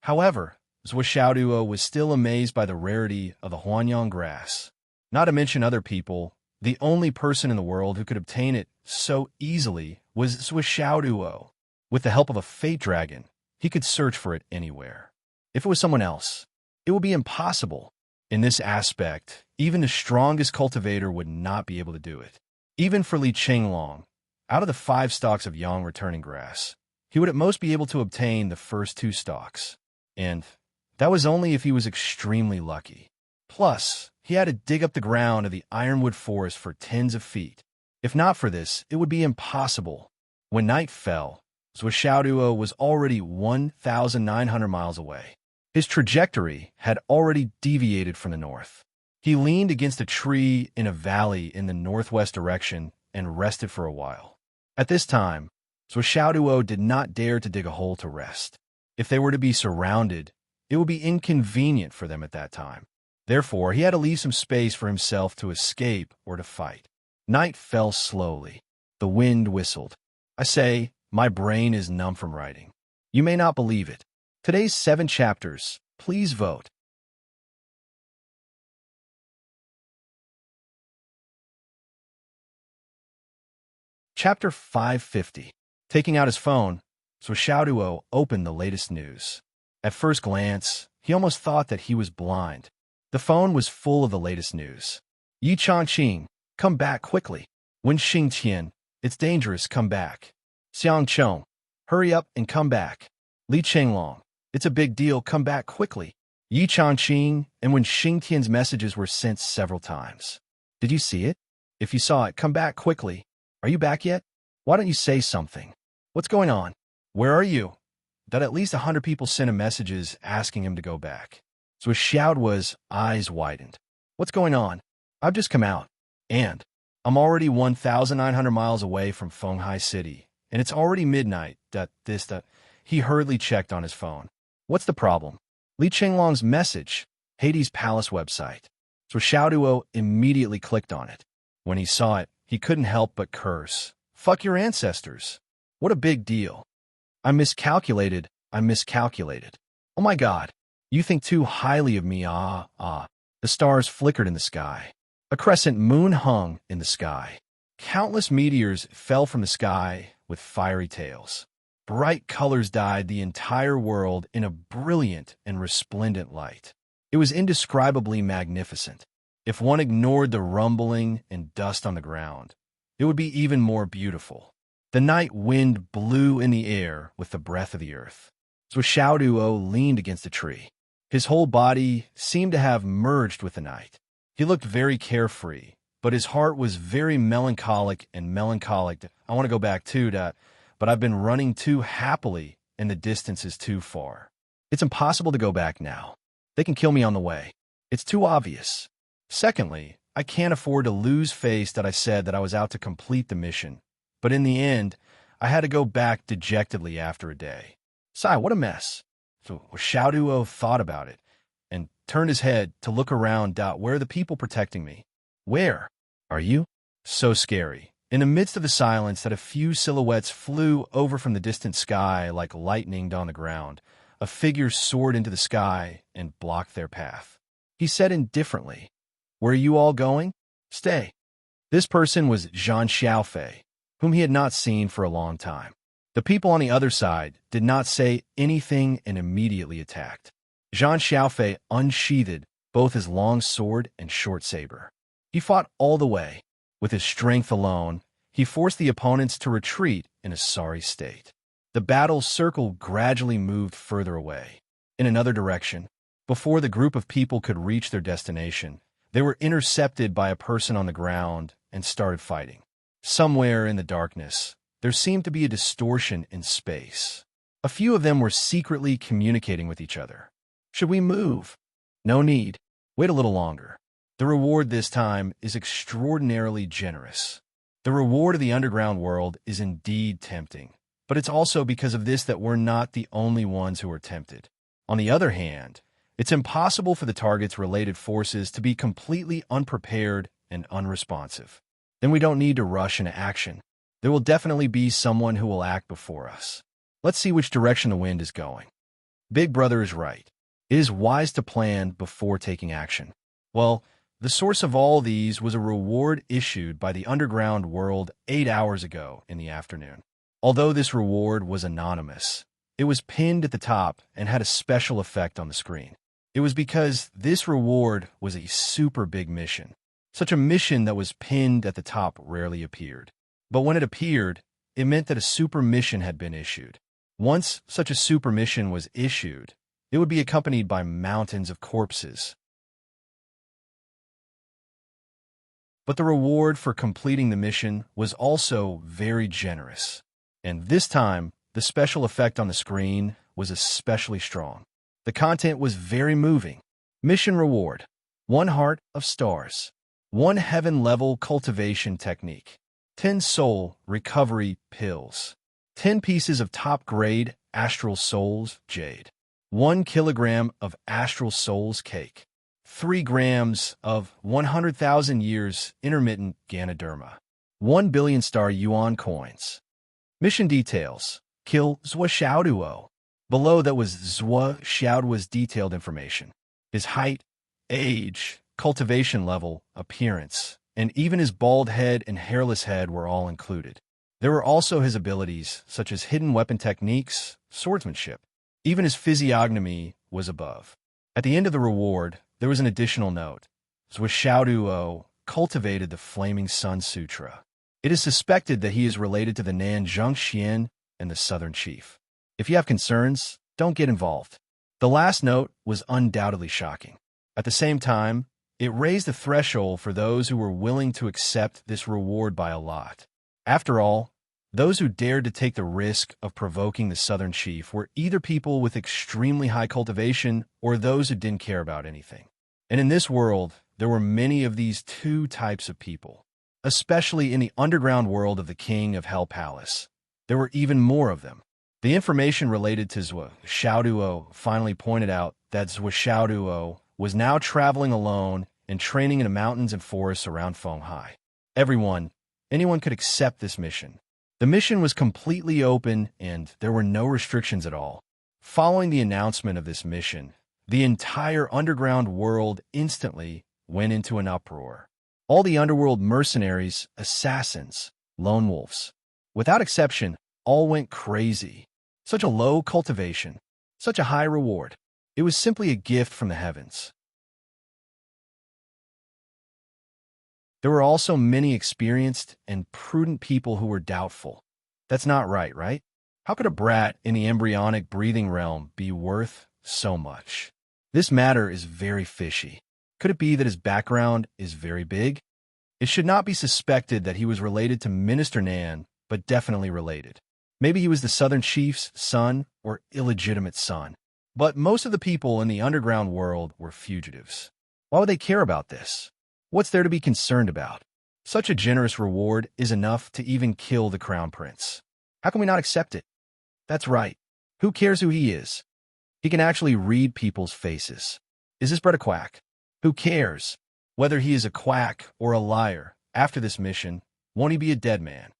However, Zhuo was still amazed by the rarity of the Huanyang grass. Not to mention other people, the only person in the world who could obtain it so easily was Zhuo. With the help of a fate dragon, he could search for it anywhere. If it was someone else, it would be impossible. In this aspect, even the strongest cultivator would not be able to do it. Even for Li Qinglong, out of the 5 stalks of yang returning grass, he would at most be able to obtain the first 2 stalks. And that was only if he was extremely lucky. Plus, he had to dig up the ground of the ironwood forest for tens of feet. If not for this, it would be impossible. When night fell, Zhuo was already 1,900 miles away. His trajectory had already deviated from the north. He leaned against a tree in a valley in the northwest direction and rested for a while. At this time, Zhuo did not dare to dig a hole to rest. If they were to be surrounded, it would be inconvenient for them at that time. Therefore, he had to leave some space for himself to escape or to fight. Night fell slowly. The wind whistled. I say, My brain is numb from writing. You may not believe it. Today's 7 chapters. Please vote. Chapter 550. Taking out his phone, Xiaoduo opened the latest news. At first glance, he almost thought that he was blind. The phone was full of the latest news. Yi Changqing, come back quickly. Wen Xingqian, it's dangerous, come back. Xiang Chong, hurry up and come back. Li Chenglong, it's a big deal, come back quickly. Yi Changqing and Wen Xingqian's messages were sent several times. Did you see it? If you saw it, come back quickly. Are you back yet? Why don't you say something? What's going on? Where are you? That at least 100 people sent him messages asking him to go back. So Xiaoduo's eyes widened. What's going on? I've just come out. And I'm already 1,900 miles away from Fenghai City. And it's already midnight. He hurriedly checked on his phone. What's the problem? Li Chenglong's message. Hades' palace website. So Xiaoduo immediately clicked on it. When he saw it, he couldn't help but curse. Fuck your ancestors. What a big deal. I miscalculated. Oh my God. You think too highly of me, The stars flickered in the sky. A crescent moon hung in the sky. Countless meteors fell from the sky with fiery tails. Bright colors dyed the entire world in a brilliant and resplendent light. It was indescribably magnificent. If one ignored the rumbling and dust on the ground, it would be even more beautiful. The night wind blew in the air with the breath of the earth. So Xiaoduo leaned against a tree. His whole body seemed to have merged with the night. He looked very carefree, but his heart was very melancholic. I want to go back to that, but I've been running too happily and the distance is too far. It's impossible to go back now. They can kill me on the way. It's too obvious. Secondly, I can't afford to lose face that I said that I was out to complete the mission. But in the end, I had to go back dejectedly after a day. Sai, what a mess. So Xiaoduo thought about it and turned his head to look around. Where are the people protecting me? Where are you? So scary. In the midst of the silence, that a few silhouettes flew over from the distant sky like lightning on the ground. A figure soared into the sky and blocked their path. He said indifferently, where are you all going? Stay. This person was Zhang Xiaofei, whom he had not seen for a long time. The people on the other side did not say anything and immediately attacked. Zhang Xiaofei unsheathed both his long sword and short saber. He fought all the way. With his strength alone, he forced the opponents to retreat in a sorry state. The battle circle gradually moved further away. In another direction, before the group of people could reach their destination, they were intercepted by a person on the ground and started fighting. Somewhere in the darkness, there seemed to be a distortion in space. A few of them were secretly communicating with each other. Should we move? No need. Wait a little longer. The reward this time is extraordinarily generous. The reward of the underground world is indeed tempting, but it's also because of this that we're not the only ones who are tempted. On the other hand, it's impossible for the target's related forces to be completely unprepared and unresponsive. Then we don't need to rush into action. There will definitely be someone who will act before us. Let's see which direction the wind is going. Big Brother is right. It is wise to plan before taking action. Well, the source of all these was a reward issued by the underground world 8 hours ago in the afternoon. Although this reward was anonymous, it was pinned at the top and had a special effect on the screen. It was because this reward was a super big mission. Such a mission that was pinned at the top rarely appeared. But when it appeared, it meant that a super mission had been issued. Once such a super mission was issued, it would be accompanied by mountains of corpses. But the reward for completing the mission was also very generous. And this time, the special effect on the screen was especially strong. The content was very moving. Mission reward: 1 heart of stars, 1 heaven-level cultivation technique, 10 soul recovery pills, 10 pieces of top-grade astral souls jade, 1 kilogram of astral souls cake, 3 grams of 100,000 years intermittent Ganoderma, 1 billion star yuan coins. Mission details. Kill Zhuo Xiaoduo. Below that was Zhuo Xiaoduo's detailed information. His height, age, cultivation level, appearance, and even his bald head and hairless head were all included. There were also his abilities, such as hidden weapon techniques, swordsmanship. Even his physiognomy was above. At the end of the reward, there was an additional note. Zhuo Xiaoduo cultivated the Flaming Sun Sutra. It is suspected that he is related to the Nan Zhengxian and the Southern Chief. If you have concerns, don't get involved. The last note was undoubtedly shocking. At the same time, it raised the threshold for those who were willing to accept this reward by a lot. After all, those who dared to take the risk of provoking the Southern Chief were either people with extremely high cultivation or those who didn't care about anything. And in this world, there were many of these two types of people, especially in the underground world of the King of Hell Palace. There were even more of them. The information related to Zhuo Xiaoduo finally pointed out that Zhuo Xiaoduo was now traveling alone and training in the mountains and forests around Fenghai. Anyone could accept this mission. The mission was completely open and there were no restrictions at all. Following the announcement of this mission, the entire underground world instantly went into an uproar. All the underworld mercenaries, assassins, lone wolves, without exception, all went crazy. Such a low cultivation, such a high reward. It was simply a gift from the heavens. There were also many experienced and prudent people who were doubtful. That's not right, right? How could a brat in the embryonic breathing realm be worth so much? This matter is very fishy. Could it be that his background is very big? It should not be suspected that he was related to Minister Nan, but definitely related. Maybe he was the Southern Chief's son or illegitimate son. But most of the people in the underground world were fugitives. Why would they care about this? What's there to be concerned about? Such a generous reward is enough to even kill the crown prince. How can we not accept it? That's right. Who cares who he is? He can actually read people's faces. Is this brat a quack? Who cares? Whether he is a quack or a liar, after this mission, won't he be a dead man?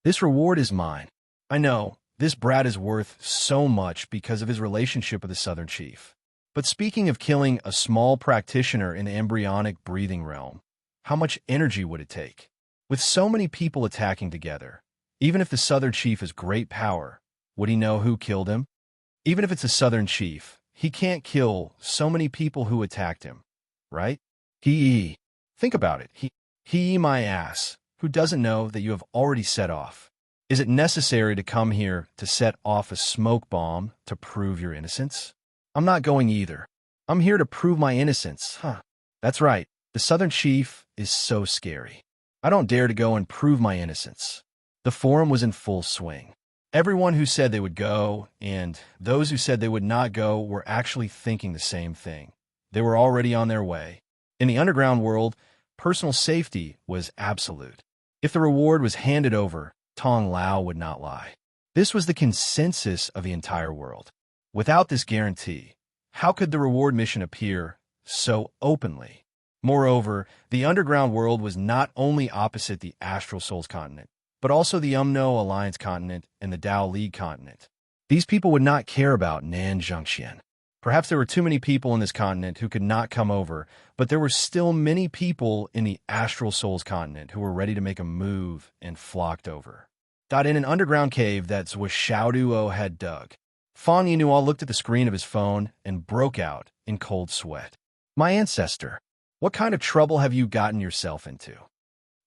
This reward is mine. I know, this brat is worth so much because of his relationship with the Southern Chief. But speaking of killing a small practitioner in the embryonic breathing realm, how much energy would it take? With so many people attacking together, even if the Southern Chief has great power, would he know who killed him? Even if it's a Southern Chief, he can't kill so many people who attacked him, right? Think about it. My ass, who doesn't know that you have already set off. Is it necessary to come here to set off a smoke bomb to prove your innocence? I'm not going either. I'm here to prove my innocence, That's right. The Southern Chief is so scary. I don't dare to go and prove my innocence. The forum was in full swing. Everyone who said they would go, and those who said they would not go, were actually thinking the same thing. They were already on their way. In the underground world, personal safety was absolute. If the reward was handed over, Tong Lao would not lie. This was the consensus of the entire world. Without this guarantee, how could the reward mission appear so openly? Moreover, the underground world was not only opposite the Astral Souls continent, but also the Umno Alliance continent and the Dao League continent. These people would not care about Nan Zhengxian. Perhaps there were too many people in this continent who could not come over, but there were still many people in the Astral Souls continent who were ready to make a move and flocked over. In an underground cave that Zhuo Xiaoduo had dug, Fang Yinhua looked at the screen of his phone and broke out in cold sweat. My ancestor, what kind of trouble have you gotten yourself into?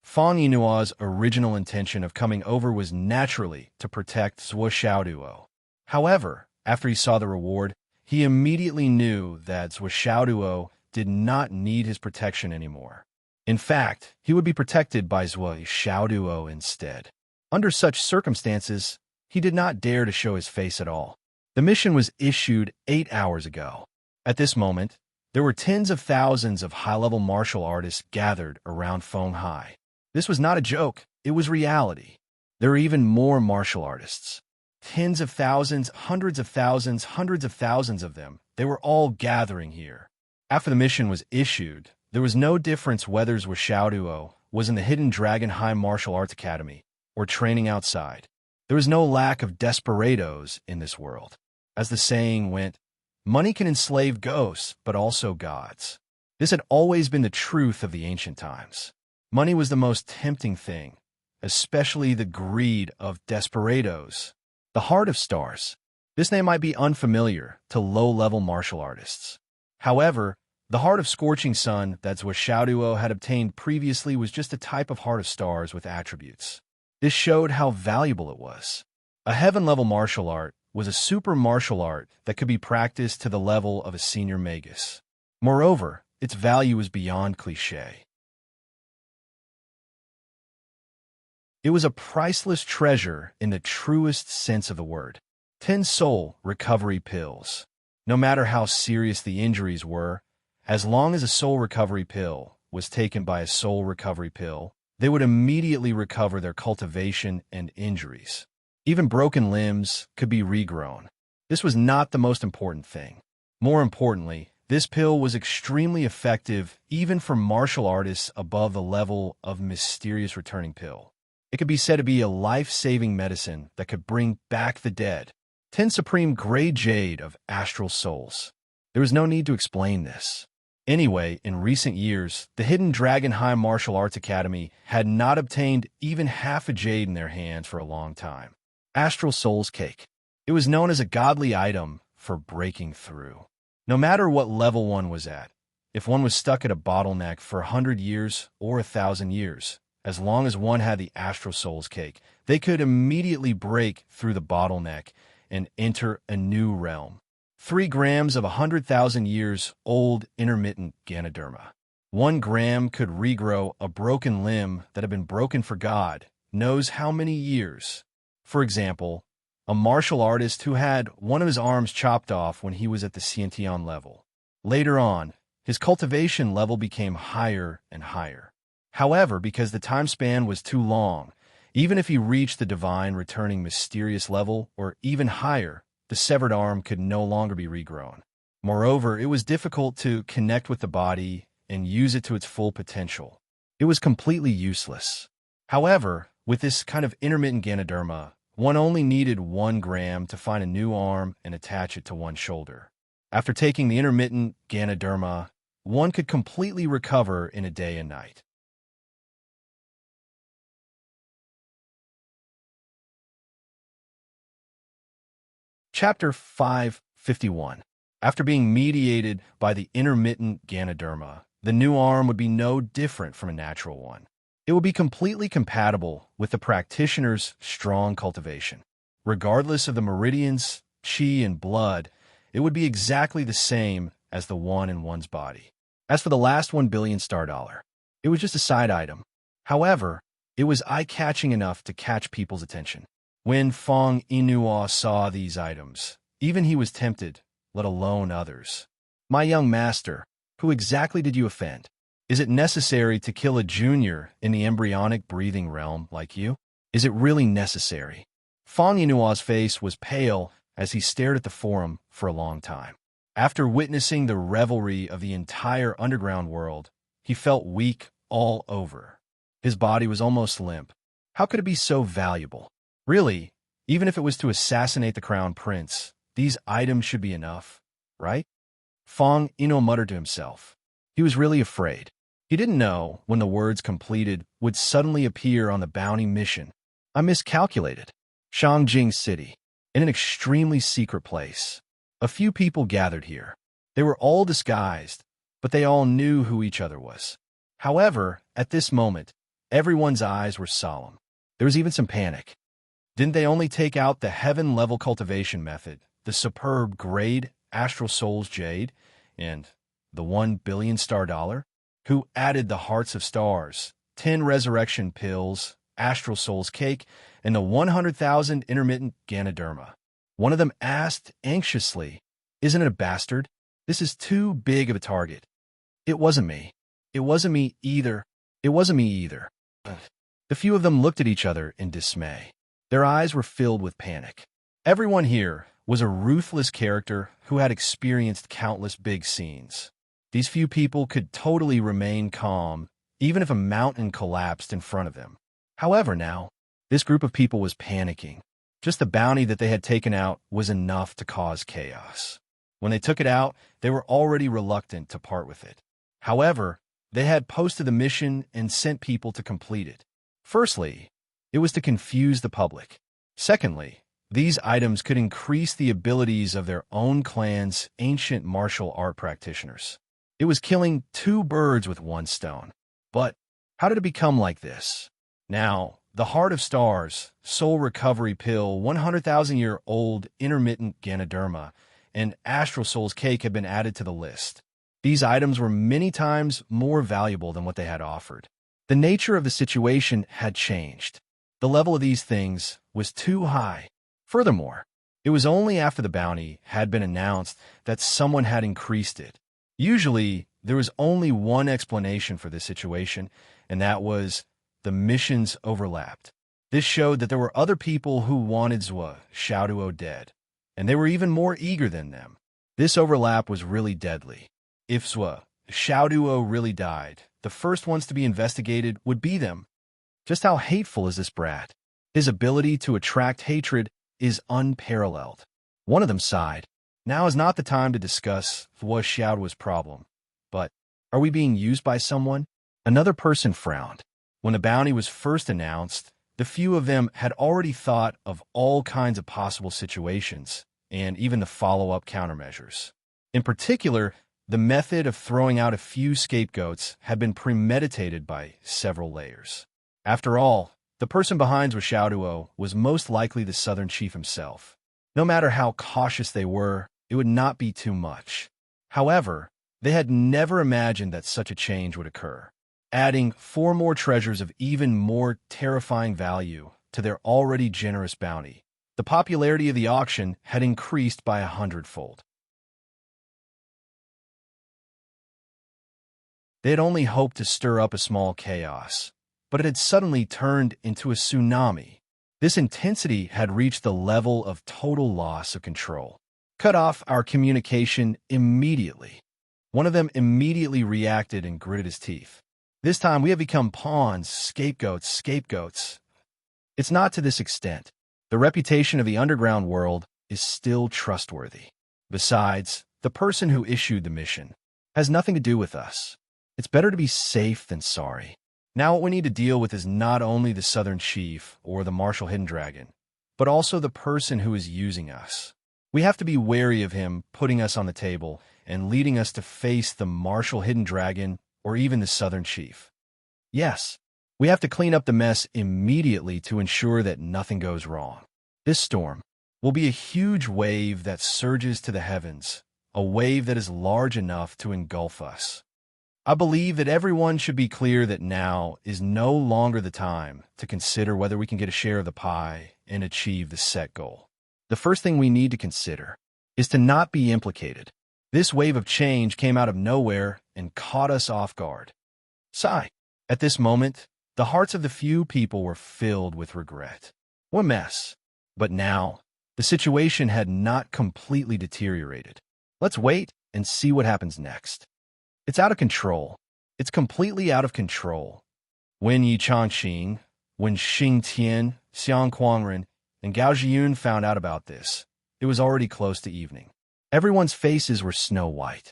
Fang Yinhua's original intention of coming over was naturally to protect Zhuo Xiaoduo. However, after he saw the reward, he immediately knew that Zhuo Xiaoduo did not need his protection anymore. In fact, he would be protected by Zhuo Xiaoduo instead. Under such circumstances, he did not dare to show his face at all. The mission was issued 8 hours ago. At this moment, there were tens of thousands of high-level martial artists gathered around Fenghai. This was not a joke, it was reality. There were even more martial artists. Tens of thousands, hundreds of thousands of them. They were all gathering here. After the mission was issued, there was no difference whether Zhuo Xiaoduo was in the Hidden Dragon High Martial Arts Academy or training outside. There was no lack of desperados in this world. As the saying went, money can enslave ghosts, but also gods. This had always been the truth of the ancient times. Money was the most tempting thing, especially the greed of desperados. The Heart of Stars. This name might be unfamiliar to low-level martial artists. However, the Heart of Scorching Sun that Zhuo had obtained previously was just a type of Heart of Stars with attributes. This showed how valuable it was. A heaven-level martial art was a super martial art that could be practiced to the level of a senior magus. Moreover, its value was beyond cliché. It was a priceless treasure in the truest sense of the word. 10 soul recovery pills. No matter how serious the injuries were, as long as a soul recovery pill was taken by a soul recovery pill, they would immediately recover their cultivation and injuries. Even broken limbs could be regrown. This was not the most important thing. More importantly, this pill was extremely effective even for martial artists above the level of mysterious returning pill. It could be said to be a life-saving medicine that could bring back the dead. 10 Supreme Grey Jade of Astral Souls. There was no need to explain this. Anyway, in recent years, the Hidden Dragon High Martial Arts Academy had not obtained even half a jade in their hands for a long time. Astral Souls Cake. It was known as a godly item for breaking through. No matter what level one was at, if one was stuck at a bottleneck for 100 years or 1,000 years, as long as one had the Astral Souls Cake, they could immediately break through the bottleneck and enter a new realm. 3 grams of 100,000 years old intermittent Ganoderma. 1 gram could regrow a broken limb that had been broken for God knows how many years. For example, a martial artist who had one of his arms chopped off when he was at the Xiantian level. Later on, his cultivation level became higher and higher. However, because the time span was too long, even if he reached the divine returning mysterious level or even higher, the severed arm could no longer be regrown. Moreover, it was difficult to connect with the body and use it to its full potential. It was completely useless. However, with this kind of intermittent Ganoderma, one only needed 1 gram to find a new arm and attach it to one shoulder. After taking the intermittent Ganoderma, one could completely recover in a day and night. Chapter 551. After being mediated by the intermittent Ganoderma, the new arm would be no different from a natural one. It would be completely compatible with the practitioner's strong cultivation. Regardless of the meridians, chi, and blood, it would be exactly the same as the one in one's body. As for the last 1 billion star dollar, it was just a side item. However, it was eye-catching enough to catch people's attention. When Fong Inua saw these items, even he was tempted, let alone others. My young master, who exactly did you offend? Is it necessary to kill a junior in the embryonic breathing realm like you? Is it really necessary? Fong Inua's face was pale as he stared at the forum for a long time. After witnessing the revelry of the entire underground world, he felt weak all over. His body was almost limp. How could it be so valuable? Really, even if it was to assassinate the crown prince, these items should be enough, right? Fong Ino muttered to himself. He was really afraid. He didn't know when the words completed would suddenly appear on the bounty mission. I miscalculated. Shangjing City, in an extremely secret place. A few people gathered here. They were all disguised, but they all knew who each other was. However, at this moment, everyone's eyes were solemn. There was even some panic. Didn't they only take out the heaven-level cultivation method, the superb grade Astral Souls Jade, and the 1 billion star dollar? Who added the Hearts of Stars, 10 Resurrection Pills, Astral Souls Cake, and the 100,000 intermittent Ganoderma? One of them asked anxiously, "Isn't it a bastard? This is too big of a target." It wasn't me. It wasn't me either. It wasn't me either. The few of them looked at each other in dismay. Their eyes were filled with panic. Everyone here was a ruthless character who had experienced countless big scenes. These few people could totally remain calm, even if a mountain collapsed in front of them. However, now, this group of people was panicking. Just the bounty that they had taken out was enough to cause chaos. When they took it out, they were already reluctant to part with it. However, they had posted the mission and sent people to complete it. Firstly, it was to confuse the public. Secondly, these items could increase the abilities of their own clan's ancient martial art practitioners. It was killing two birds with one stone. But how did it become like this? Now, the Heart of Stars, Soul Recovery Pill, 100,000-year-old intermittent Ganoderma, and Astral Soul's Cake had been added to the list. These items were many times more valuable than what they had offered. The nature of the situation had changed. The level of these things was too high. Furthermore, it was only after the bounty had been announced that someone had increased it. Usually, there was only one explanation for this situation, and that was the missions overlapped. This showed that there were other people who wanted Zhuo Xiaoduo dead, and they were even more eager than them. This overlap was really deadly. If Zhuo Xiaoduo really died, the first ones to be investigated would be them. Just how hateful is this brat? His ability to attract hatred is unparalleled. One of them sighed. Now is not the time to discuss Zhuo Xiaoduo's problem. But are we being used by someone? Another person frowned. When the bounty was first announced, the few of them had already thought of all kinds of possible situations, and even the follow-up countermeasures. In particular, the method of throwing out a few scapegoats had been premeditated by several layers. After all, the person behind Zhuo Xiaoduo was most likely the Southern Chief himself. No matter how cautious they were, it would not be too much. However, they had never imagined that such a change would occur. Adding 4 more treasures of even more terrifying value to their already generous bounty, the popularity of the auction had increased by 100-fold. They had only hoped to stir up a small chaos, but it had suddenly turned into a tsunami. This intensity had reached the level of total loss of control. Cut off our communication immediately. One of them immediately reacted and gritted his teeth. This time we have become pawns, scapegoats. It's not to this extent. The reputation of the underground world is still trustworthy. Besides, the person who issued the mission has nothing to do with us. It's better to be safe than sorry. Now what we need to deal with is not only the Southern Chief or the Martial Hidden Dragon, but also the person who is using us. We have to be wary of him putting us on the table and leading us to face the Martial Hidden Dragon or even the Southern Chief. Yes, we have to clean up the mess immediately to ensure that nothing goes wrong. This storm will be a huge wave that surges to the heavens, a wave that is large enough to engulf us. I believe that everyone should be clear that now is no longer the time to consider whether we can get a share of the pie and achieve the set goal. The first thing we need to consider is to not be implicated. This wave of change came out of nowhere and caught us off guard. Sigh. At this moment, the hearts of the few people were filled with regret. What a mess. But now, the situation had not completely deteriorated. Let's wait and see what happens next. It's out of control. It's completely out of control. When Yi Changqing, when Xing Tian, Xiang Kuangren, and Gao Zhiyun found out about this, it was already close to evening. Everyone's faces were snow white.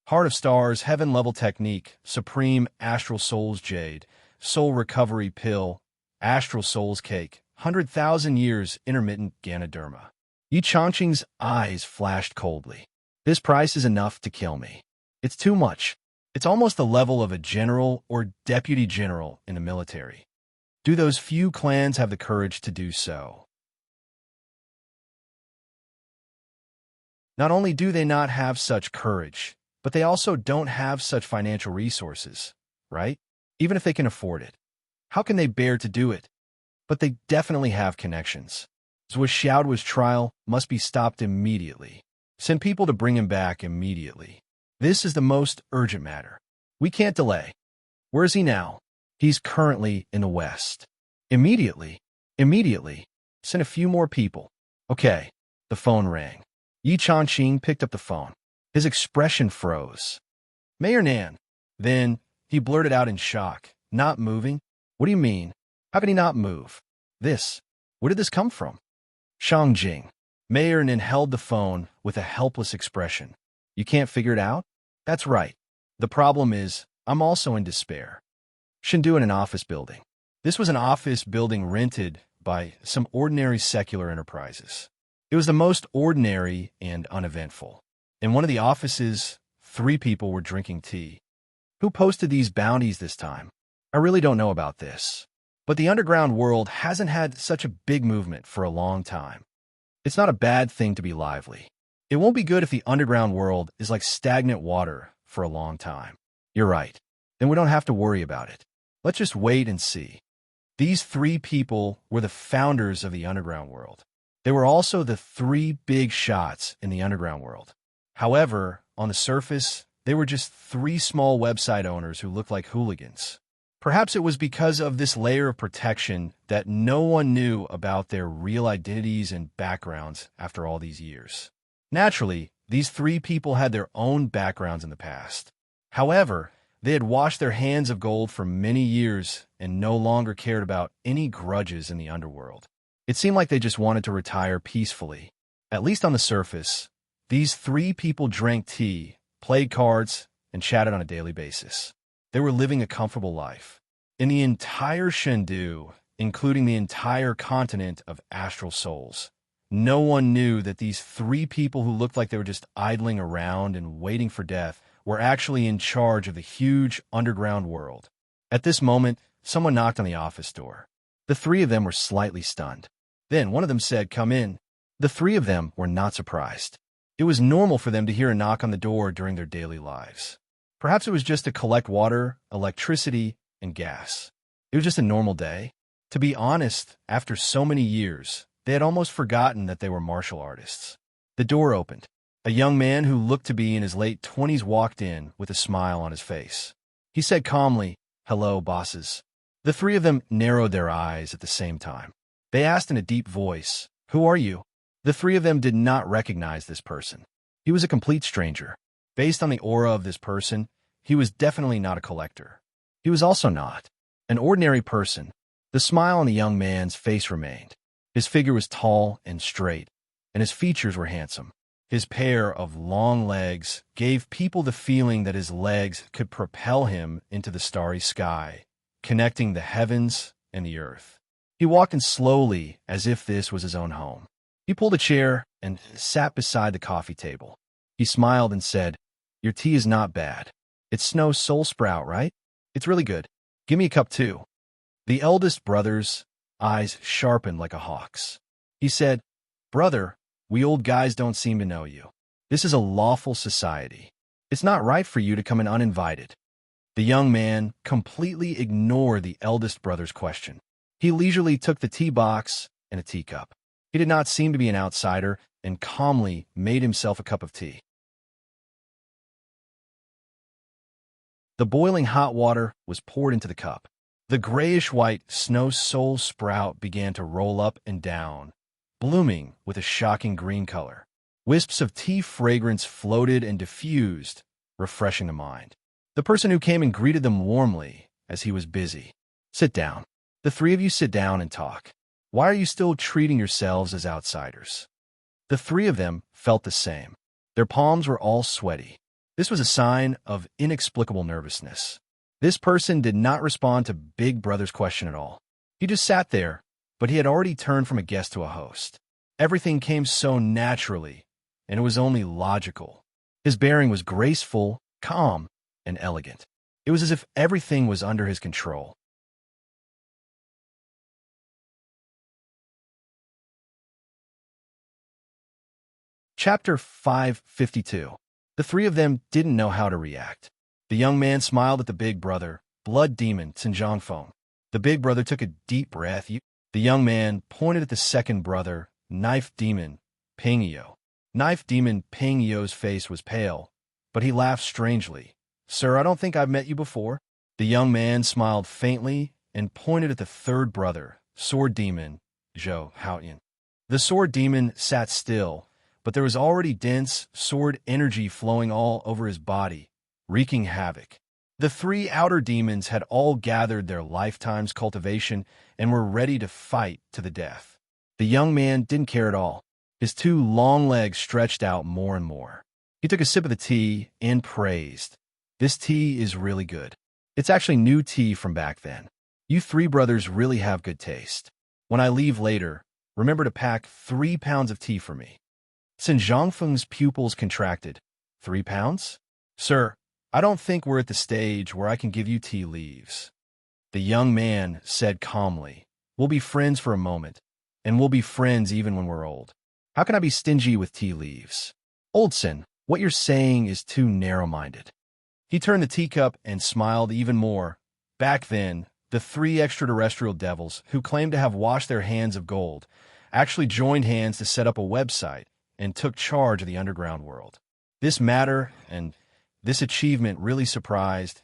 Heart of Stars, Heaven-Level Technique, Supreme Astral Soul's Jade, Soul Recovery Pill, Astral Soul's Cake, 100,000 Years Intermittent Ganoderma. Yi Changqing's eyes flashed coldly. This price is enough to kill me. It's too much. It's almost the level of a general or deputy general in the military. Do those few clans have the courage to do so? Not only do they not have such courage, but they also don't have such financial resources, right? Even if they can afford it. How can they bear to do it? But they definitely have connections. Zhuo Xiaoduo's trial must be stopped immediately. Send people to bring him back immediately. This is the most urgent matter. We can't delay. Where is he now? He's currently in the west. Immediately. Send a few more people. Okay. The phone rang. Yi Changqing picked up the phone. His expression froze. Mayor Nan. Then he blurted out in shock. Not moving? What do you mean? How could he not move? Where did this come from? Shangjing. Mayornin held the phone with a helpless expression. You can't figure it out? That's right. The problem is, I'm also in despair. Shindu in an office building. This was an office building rented by some ordinary secular enterprises. It was the most ordinary and uneventful. In one of the offices, 3 people were drinking tea. Who posted these bounties this time? I really don't know about this. But the underground world hasn't had such a big movement for a long time. It's not a bad thing to be lively. It won't be good if the underground world is like stagnant water for a long time. You're right. Then we don't have to worry about it. Let's just wait and see. These 3 people were the founders of the underground world. They were also the 3 big shots in the underground world. However, on the surface, they were just 3 small website owners who looked like hooligans. Perhaps it was because of this layer of protection that no one knew about their real identities and backgrounds after all these years. Naturally, these 3 people had their own backgrounds in the past. However, they had washed their hands of gold for many years and no longer cared about any grudges in the underworld. It seemed like they just wanted to retire peacefully. At least on the surface, these 3 people drank tea, played cards, and chatted on a daily basis. They were living a comfortable life. In the entire Shendu, including the entire continent of astral souls, no one knew that these 3 people who looked like they were just idling around and waiting for death were actually in charge of the huge underground world. At this moment, someone knocked on the office door. The 3 of them were slightly stunned. Then one of them said, "Come in." The 3 of them were not surprised. It was normal for them to hear a knock on the door during their daily lives. Perhaps it was just to collect water, electricity, and gas. It was just a normal day. To be honest, after so many years, they had almost forgotten that they were martial artists. The door opened. A young man who looked to be in his late 20s walked in with a smile on his face. He said calmly, "Hello, bosses." The 3 of them narrowed their eyes at the same time. They asked in a deep voice, "Who are you?" The 3 of them did not recognize this person. He was a complete stranger. Based on the aura of this person, he was definitely not a collector. He was also not an ordinary person. The smile on the young man's face remained. His figure was tall and straight, and his features were handsome. His pair of long legs gave people the feeling that his legs could propel him into the starry sky, connecting the heavens and the earth. He walked in slowly as if this was his own home. He pulled a chair and sat beside the coffee table. He smiled and said, "Your tea is not bad. It's Snow Soul Sprout, right? It's really good. Give me a cup too." The eldest brother's eyes sharpened like a hawk's. He said, "Brother, we old guys don't seem to know you. This is a lawful society. It's not right for you to come in uninvited." The young man completely ignored the eldest brother's question. He leisurely took the tea box and a teacup. He did not seem to be an outsider and calmly made himself a cup of tea. The boiling hot water was poured into the cup. The grayish-white Snow Soul Sprout began to roll up and down, blooming with a shocking green color. Wisps of tea fragrance floated and diffused, refreshing the mind. The person who came and greeted them warmly, as he was busy. "Sit down. The 3 of you sit down and talk. Why are you still treating yourselves as outsiders?" The 3 of them felt the same. Their palms were all sweaty. This was a sign of inexplicable nervousness. This person did not respond to Big Brother's question at all. He just sat there, but he had already turned from a guest to a host. Everything came so naturally, and it was only logical. His bearing was graceful, calm, and elegant. It was as if everything was under his control. Chapter 552. The 3 of them didn't know how to react. The young man smiled at the big brother, Blood Demon Xinjiangfeng. The big brother took a deep breath. The young man pointed at the second brother, Knife Demon Pingyo. Knife Demon Pingyo's face was pale, but he laughed strangely. "Sir, I don't think I've met you before." The young man smiled faintly and pointed at the third brother, Sword Demon Zhou Haoyan. The Sword Demon sat still, but there was already dense sword energy flowing all over his body, wreaking havoc. The 3 outer demons had all gathered their lifetime's cultivation and were ready to fight to the death. The young man didn't care at all. His two long legs stretched out more and more. He took a sip of the tea and praised. This tea is really good. It's actually new tea from back then. You three brothers really have good taste. When I leave later, remember to pack 3 pounds of tea for me. Sin Zhangfeng's pupils contracted. 3 pounds? Sir, I don't think we're at the stage where I can give you tea leaves. The young man said calmly, we'll be friends for a moment, and we'll be friends even when we're old. How can I be stingy with tea leaves? Old Sin, what you're saying is too narrow-minded. He turned the teacup and smiled even more. Back then, the 3 extraterrestrial devils, who claimed to have washed their hands of gold, actually joined hands to set up a website and took charge of the underground world. This matter and this achievement really surprised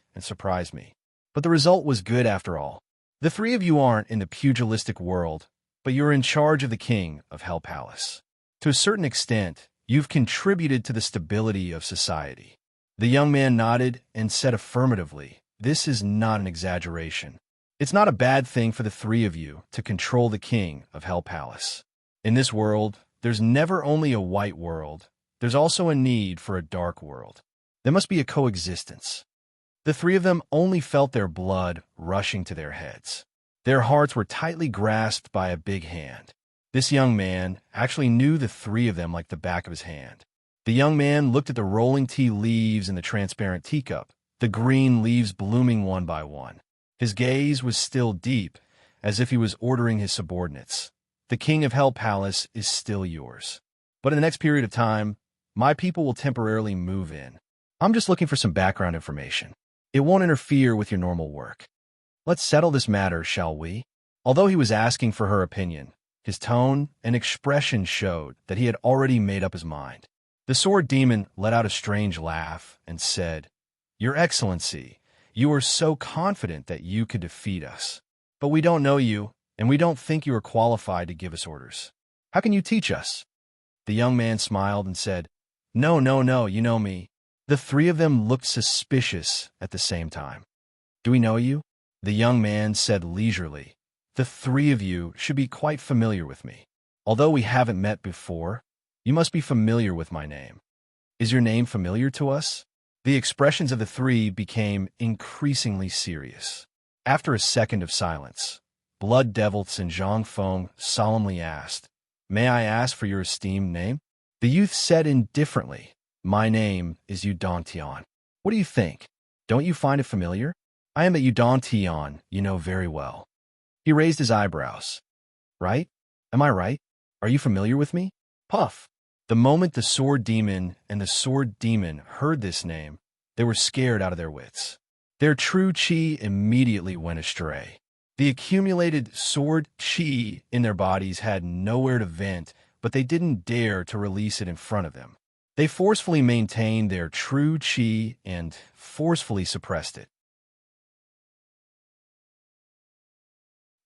me. But the result was good after all. The 3 of you aren't in the pugilistic world, but you're in charge of the king of Hell Palace. To a certain extent, you've contributed to the stability of society. The young man nodded and said affirmatively, this is not an exaggeration. It's not a bad thing for the 3 of you to control the king of Hell Palace. In this world, there's never only a white world. There's also a need for a dark world. There must be a coexistence. The 3 of them only felt their blood rushing to their heads. Their hearts were tightly grasped by a big hand. This young man actually knew the 3 of them like the back of his hand. The young man looked at the rolling tea leaves in the transparent teacup, the green leaves blooming one by one. His gaze was still deep, as if he was ordering his subordinates. The king of Hell Palace is still yours. But in the next period of time, my people will temporarily move in. I'm just looking for some background information. It won't interfere with your normal work. Let's settle this matter, shall we? Although he was asking for her opinion, his tone and expression showed that he had already made up his mind. The sword demon let out a strange laugh and said, Your Excellency, you are so confident that you could defeat us. But we don't know you, and we don't think you are qualified to give us orders. How can you teach us? The young man smiled and said, No, you know me. The 3 of them looked suspicious at the same time. Do we know you? The young man said leisurely, The 3 of you should be quite familiar with me. Although we haven't met before, you must be familiar with my name. Is your name familiar to us? The expressions of the 3 became increasingly serious. After a second of silence, Blood Devil Xinjiang Feng solemnly asked, May I ask for your esteemed name? The youth said indifferently, My name is Yudong Tian. What do you think? Don't you find it familiar? I am a Yudong Tian, you know very well. He raised his eyebrows. Right? Am I right? Are you familiar with me? Puff. The moment the sword demon and the sword demon heard this name, they were scared out of their wits. Their true chi immediately went astray. The accumulated sword chi in their bodies had nowhere to vent, but they didn't dare to release it in front of them. They forcefully maintained their true chi and forcefully suppressed it.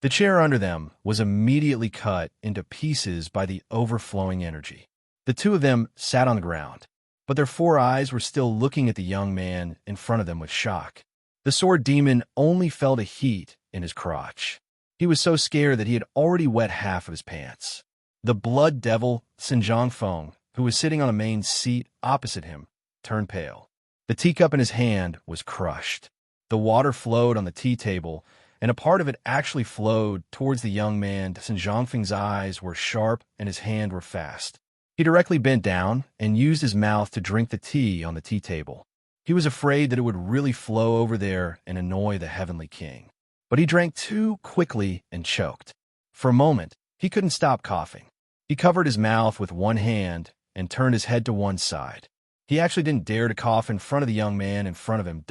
The chair under them was immediately cut into pieces by the overflowing energy. The 2 of them sat on the ground, but their 4 eyes were still looking at the young man in front of them with shock. The sword demon only felt a heat in his crotch. He was so scared that he had already wet half of his pants. The blood devil, Xinjiang Feng, who was sitting on a main seat opposite him, turned pale. The teacup in his hand was crushed. The water flowed on the tea table, and a part of it actually flowed towards the young man. Xinjiang Feng's eyes were sharp and his hand were fast. He directly bent down and used his mouth to drink the tea on the tea table. He was afraid that it would really flow over there and annoy the heavenly king. But he drank too quickly and choked. For a moment, he couldn't stop coughing. He covered his mouth with one hand and turned his head to one side. He actually didn't dare to cough in front of the young man in front of him,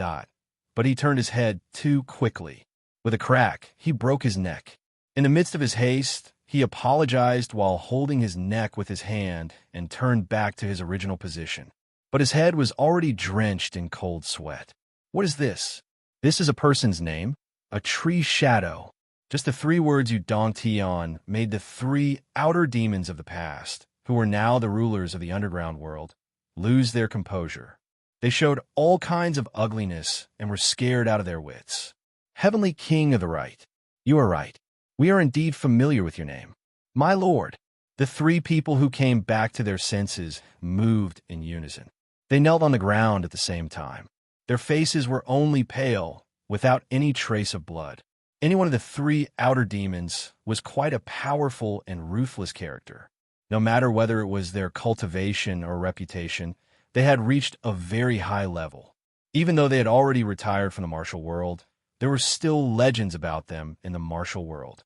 but he turned his head too quickly. With a crack, he broke his neck. In the midst of his haste, he apologized while holding his neck with his hand and turned back to his original position. But his head was already drenched in cold sweat. What is this? This is a person's name? A tree shadow. Just the 3 words Yudong Tian made the 3 outer demons of the past, who were now the rulers of the underground world, lose their composure. They showed all kinds of ugliness and were scared out of their wits. Heavenly King of the Right, you are right. We are indeed familiar with your name. My lord! The three people who came back to their senses moved in unison. They knelt on the ground at the same time. Their faces were only pale, without any trace of blood. Any one of the three outer demons was quite a powerful and ruthless character. No matter whether it was their cultivation or reputation, they had reached a very high level. Even though they had already retired from the martial world, there were still legends about them in the martial world.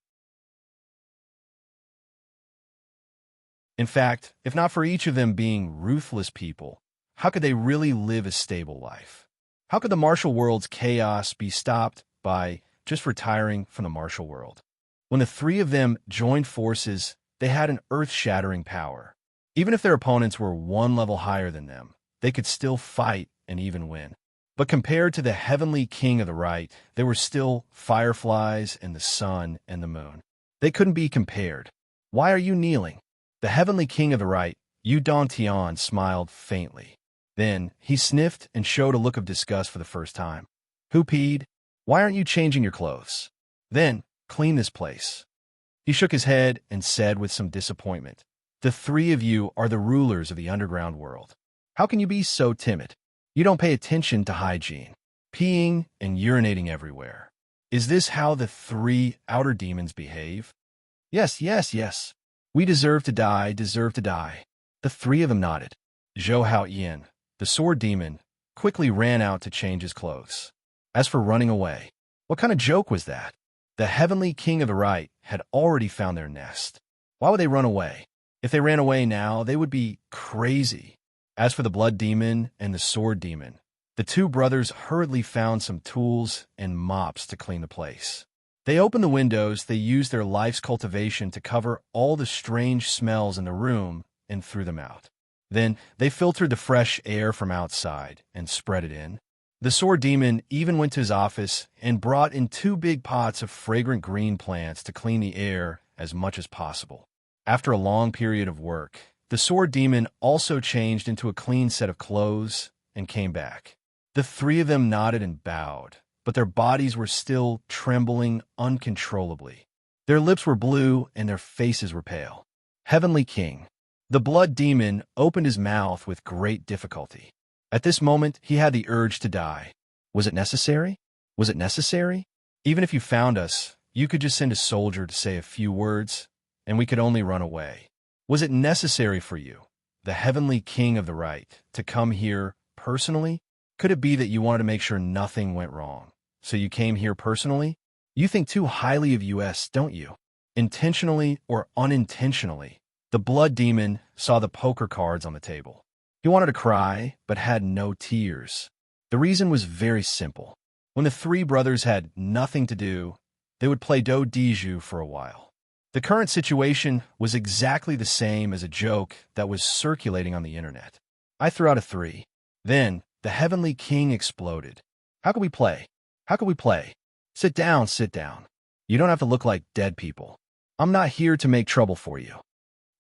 In fact, if not for each of them being ruthless people, how could they really live a stable life? How could the martial world's chaos be stopped by just retiring from the martial world? When the three of them joined forces, they had an earth-shattering power. Even if their opponents were one level higher than them, they could still fight and even win. But compared to the heavenly king of the right, there were still fireflies and the sun and the moon. They couldn't be compared. Why are you kneeling? The heavenly king of the right, Yu Dantian, smiled faintly. Then he sniffed and showed a look of disgust for the first time. Who peed? Why aren't you changing your clothes? Then clean this place. He shook his head and said with some disappointment, the three of you are the rulers of the underground world. How can you be so timid? You don't pay attention to hygiene, peeing and urinating everywhere. Is this how the three outer demons behave? Yes, yes, yes. We deserve to die, deserve to die. The three of them nodded. Zhou Haoyan, the sword demon, quickly ran out to change his clothes. As for running away, what kind of joke was that? The heavenly king of the right had already found their nest. Why would they run away? If they ran away now, they would be crazy. As for the blood demon and the sword demon, the two brothers hurriedly found some tools and mops to clean the place. They opened the windows, they used their life's cultivation to cover all the strange smells in the room and threw them out. Then they filtered the fresh air from outside and spread it in. The sword demon even went to his office and brought in 2 big pots of fragrant green plants to clean the air as much as possible. After a long period of work, the sword demon also changed into a clean set of clothes and came back. The three of them nodded and bowed, but their bodies were still trembling uncontrollably. Their lips were blue and their faces were pale. Heavenly King. The blood demon opened his mouth with great difficulty. At this moment, he had the urge to die. Was it necessary? Was it necessary? Even if you found us, you could just send a soldier to say a few words, and we could only run away. Was it necessary for you, the heavenly king of the right, to come here personally? Could it be that you wanted to make sure nothing went wrong, so you came here personally? You think too highly of us, don't you? Intentionally or unintentionally, the blood demon saw the poker cards on the table. He wanted to cry, but had no tears. The reason was very simple. When the three brothers had nothing to do, they would play do diju for a while. The current situation was exactly the same as a joke that was circulating on the internet. I threw out a 3. Then, the heavenly king exploded. How could we play? How could we play? Sit down, sit down. You don't have to look like dead people. I'm not here to make trouble for you.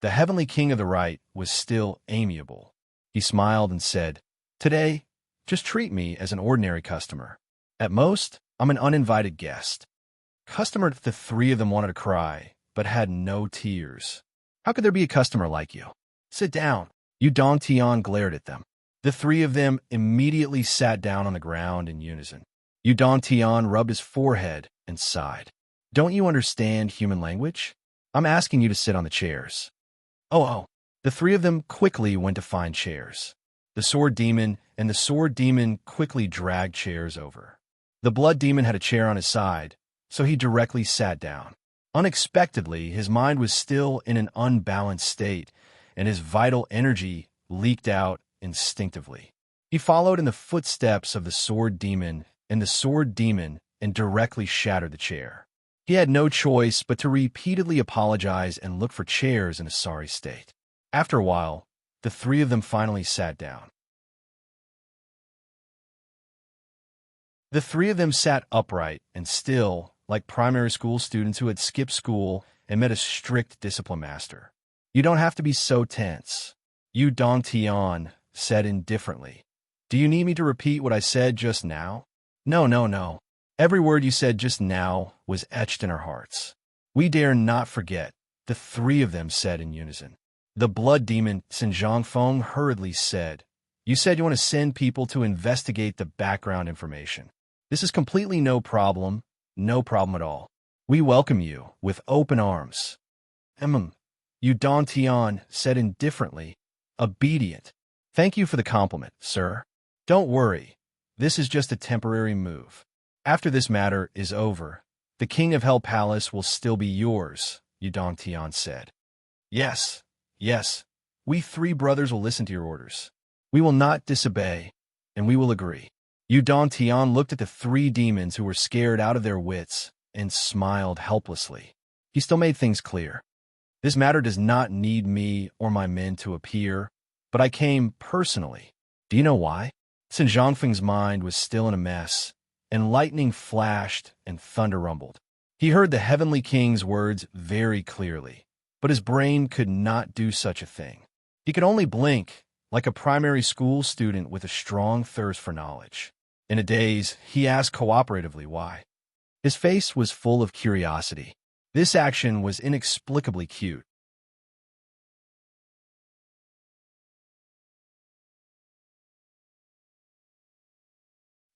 The heavenly king of the right was still amiable. He smiled and said, today, just treat me as an ordinary customer. At most, I'm an uninvited guest. Customer, the three of them wanted to cry, but had no tears. How could there be a customer like you? Sit down. Yu Dongtian glared at them. The three of them immediately sat down on the ground in unison. Yu Dongtian rubbed his forehead and sighed. Don't you understand human language? I'm asking you to sit on the chairs. Oh. The three of them quickly went to find chairs. The sword demon and the sword demon quickly dragged chairs over. The blood demon had a chair on his side, so he directly sat down. Unexpectedly, his mind was still in an unbalanced state, and his vital energy leaked out instinctively. He followed in the footsteps of the sword demon and directly shattered the chair. He had no choice but to repeatedly apologize and look for chairs in a sorry state. After a while, the three of them finally sat down. The three of them sat upright and still, like primary school students who had skipped school and met a strict discipline master. You don't have to be so tense. Yu Dongtian said indifferently. Do you need me to repeat what I said just now? No. Every word you said just now was etched in our hearts. We dare not forget. the three of them said in unison. The blood demon Sin Zhongfeng hurriedly said, "You said you want to send people to investigate the background information. This is completely no problem at all. We welcome you with open arms." Yu Dongtian said indifferently, obedient. "Thank you for the compliment, sir. Don't worry, this is just a temporary move. After this matter is over, the King of Hell Palace will still be yours," Yu Dongtian said. Yes, we three brothers will listen to your orders. We will not disobey, and we will agree." Yu Dongtian looked at the three demons who were scared out of their wits and smiled helplessly. He still made things clear. "This matter does not need me or my men to appear, but I came personally. Do you know why?" Sin Zhongfeng's mind was still in a mess, and lightning flashed and thunder rumbled. He heard the Heavenly King's words very clearly, but his brain could not do such a thing. He could only blink, like a primary school student with a strong thirst for knowledge. In a daze, he asked cooperatively why. His face was full of curiosity. This action was inexplicably cute.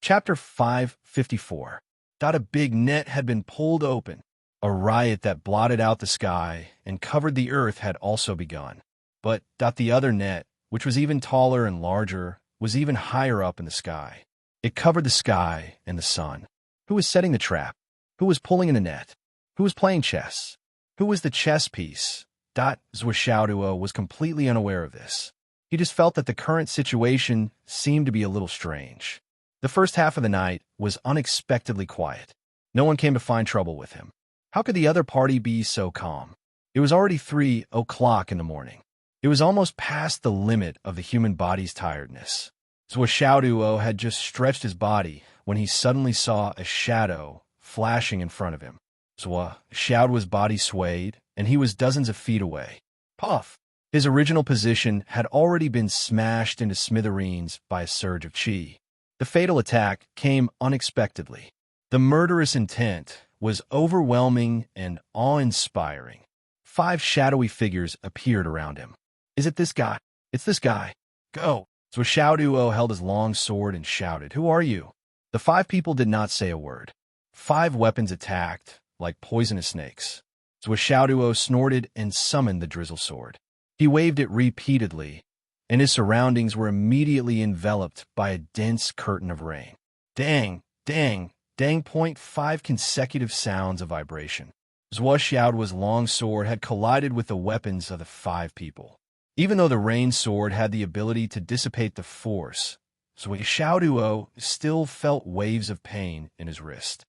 Chapter 554. A big net had been pulled open. A riot that blotted out the sky and covered the earth had also begun. But the other net, which was even taller and larger, was even higher up in the sky. It covered the sky and the sun. Who was setting the trap? Who was pulling in the net? Who was playing chess? Who was the chess piece? Zhuo Xiaoduo was completely unaware of this. He just felt that the current situation seemed to be a little strange. The first half of the night was unexpectedly quiet. No one came to find trouble with him. How could the other party be so calm? It was already 3 o'clock in the morning. It was almost past the limit of the human body's tiredness. Zhuo Xiaoduo had just stretched his body when he suddenly saw a shadow flashing in front of him. Zhuo Xiaoduo's body swayed, and he was dozens of feet away. Puff! His original position had already been smashed into smithereens by a surge of qi. The fatal attack came unexpectedly. The murderous intent was overwhelming and awe-inspiring. 5 shadowy figures appeared around him. "Is it this guy? It's this guy. Go!" So Xiaoduo held his long sword and shouted, "Who are you?" The 5 people did not say a word. 5 weapons attacked, like poisonous snakes. So Xiaoduo snorted and summoned the drizzle sword. He waved it repeatedly, and his surroundings were immediately enveloped by a dense curtain of rain. Dang, dang, dang! 5 consecutive sounds of vibration. Zhuo Xiaoduo's long sword had collided with the weapons of the 5 people. Even though the rain sword had the ability to dissipate the force, Zhuo Xiaoduo still felt waves of pain in his wrist.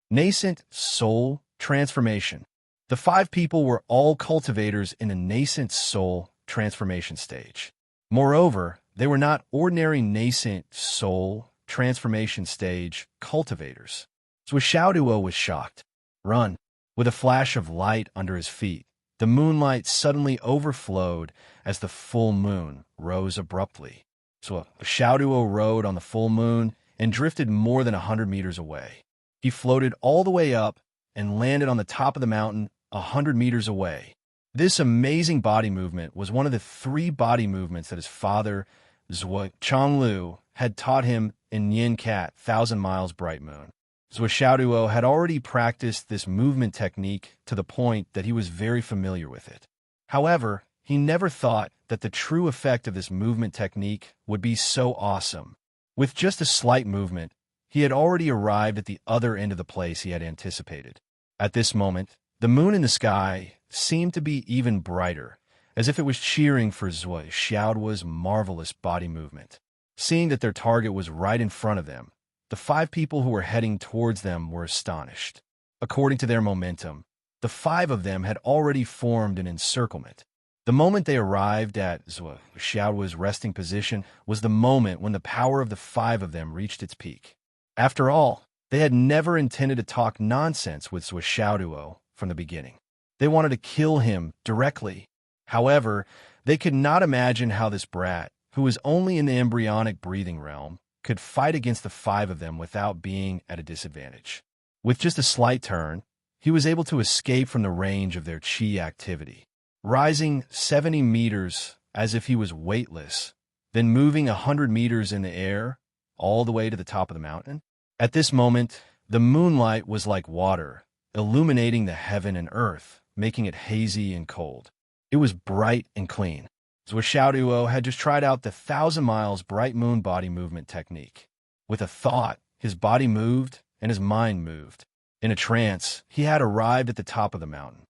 Nascent soul transformation. The 5 people were all cultivators in a nascent soul transformation stage. Moreover, they were not ordinary nascent soul transformation stage cultivators. So Xiaoduo was shocked. Run! With a flash of light under his feet, the moonlight suddenly overflowed as the full moon rose abruptly. So Xiaoduo rode on the full moon and drifted more than 100 meters away. He floated all the way up and landed on the top of the mountain 100 meters away. This amazing body movement was one of the 3 body movements that his father, Zhuo Chonglu, had taught him in Yin Cat, 1,000 Miles Bright Moon. Zhuo Xiaoduo had already practiced this movement technique to the point that he was very familiar with it. However, he never thought that the true effect of this movement technique would be so awesome. With just a slight movement, he had already arrived at the other end of the place he had anticipated. At this moment, the moon in the sky seemed to be even brighter, as if it was cheering for Zhuo Xiaoduo's marvelous body movement. Seeing that their target was right in front of them, the 5 people who were heading towards them were astonished. According to their momentum, the 5 of them had already formed an encirclement. The moment they arrived at Zhuo Xiaoduo's resting position was the moment when the power of the 5 of them reached its peak. After all, they had never intended to talk nonsense with Zhuo Xiaoduo from the beginning. They wanted to kill him directly. However, they could not imagine how this brat, who was only in the embryonic breathing realm, could fight against the 5 of them without being at a disadvantage. With just a slight turn, he was able to escape from the range of their chi activity, rising 70 meters as if he was weightless, then moving 100 meters in the air all the way to the top of the mountain. At this moment, the moonlight was like water, illuminating the heaven and earth, making it hazy and cold. It was bright and clean. Zhuo had just tried out the 1,000 miles bright moon body movement technique. With a thought, his body moved and his mind moved. In a trance, he had arrived at the top of the mountain.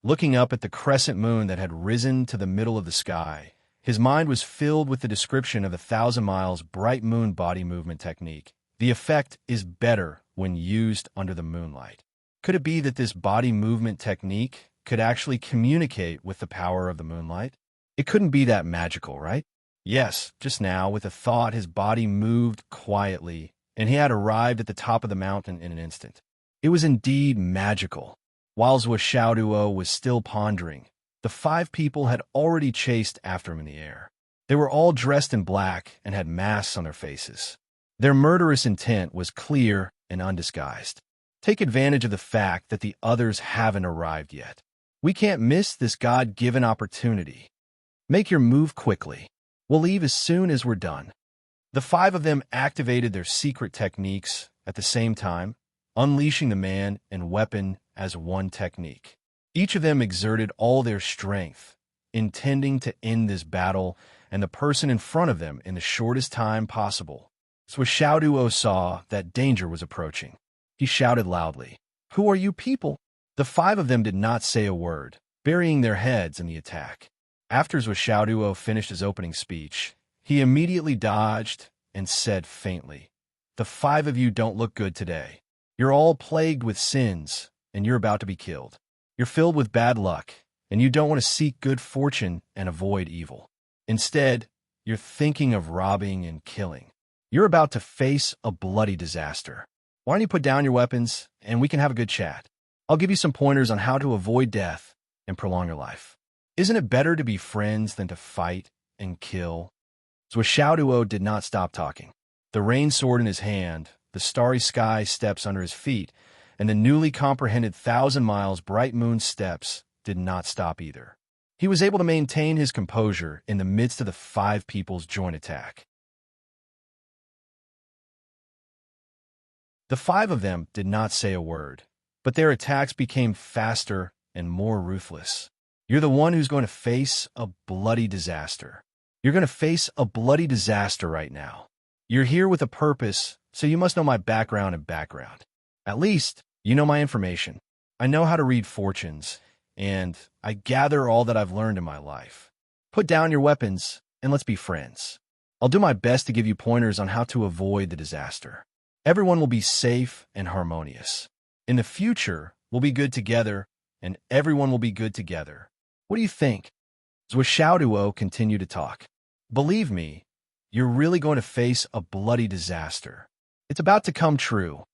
Looking up at the crescent moon that had risen to the middle of the sky, his mind was filled with the description of the 1,000 miles bright moon body movement technique. The effect is better when used under the moonlight. Could it be that this body movement technique could actually communicate with the power of the moonlight? It couldn't be that magical, right? Yes, just now, with a thought, his body moved quietly, and he had arrived at the top of the mountain in an instant. It was indeed magical. While Zhuo was still pondering, the 5 people had already chased after him in the air. They were all dressed in black and had masks on their faces. Their murderous intent was clear and undisguised. Take advantage of the fact that the others haven't arrived yet. We can't miss this God-given opportunity. Make your move quickly. We'll leave as soon as we're done. The 5 of them activated their secret techniques at the same time, unleashing the man and weapon as one technique. Each of them exerted all their strength, intending to end this battle and the person in front of them in the shortest time possible. So Zhuo saw that danger was approaching. He shouted loudly, "Who are you people?" The 5 of them did not say a word, burying their heads in the attack. After Zhuo finished his opening speech, he immediately dodged and said faintly, "The 5 of you don't look good today. You're all plagued with sins, and you're about to be killed. You're filled with bad luck, and you don't want to seek good fortune and avoid evil. Instead, you're thinking of robbing and killing. You're about to face a bloody disaster. Why don't you put down your weapons, and we can have a good chat? I'll give you some pointers on how to avoid death and prolong your life. Isn't it better to be friends than to fight and kill?" Zhuo did not stop talking. The rain sword in his hand, the starry sky steps under his feet, and the newly comprehended 1,000 miles bright moon steps did not stop either. He was able to maintain his composure in the midst of the 5 people's joint attack. The 5 of them did not say a word, but their attacks became faster and more ruthless. You're the one who's going to face a bloody disaster. You're going to face a bloody disaster right now. You're here with a purpose, so you must know my background and background. At least, you know my information. I know how to read fortunes, and I gather all that I've learned in my life. Put down your weapons, and let's be friends. I'll do my best to give you pointers on how to avoid the disaster. Everyone will be safe and harmonious. In the future, we'll be good together, and everyone will be good together. What do you think? Zhuo continued to talk. Believe me, you're really going to face a bloody disaster. It's about to come true.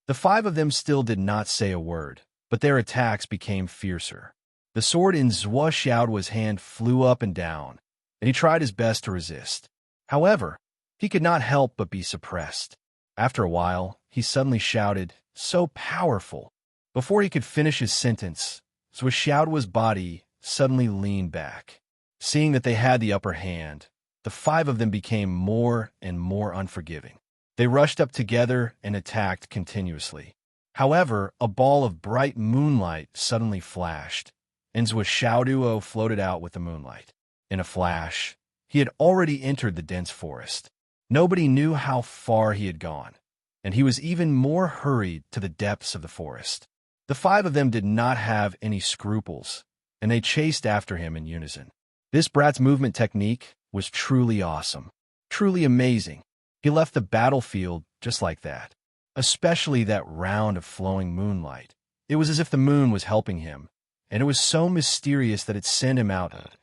The 5 of them still did not say a word, but their attacks became fiercer. The sword in Zhuo's hand flew up and down, and he tried his best to resist. However, he could not help but be suppressed. After a while, he suddenly shouted, "So powerful!" Before he could finish his sentence, Zhuo's body suddenly leaned back. Seeing that they had the upper hand, the 5 of them became more and more unforgiving. They rushed up together and attacked continuously. However, a ball of bright moonlight suddenly flashed, and Zhuo floated out with the moonlight. In a flash, he had already entered the dense forest. Nobody knew how far he had gone, and he was even more hurried to the depths of the forest. The 5 of them did not have any scruples, and they chased after him in unison. This brat's movement technique was truly awesome, truly amazing. He left the battlefield just like that, especially that round of flowing moonlight. It was as if the moon was helping him, and it was so mysterious that it sent him out.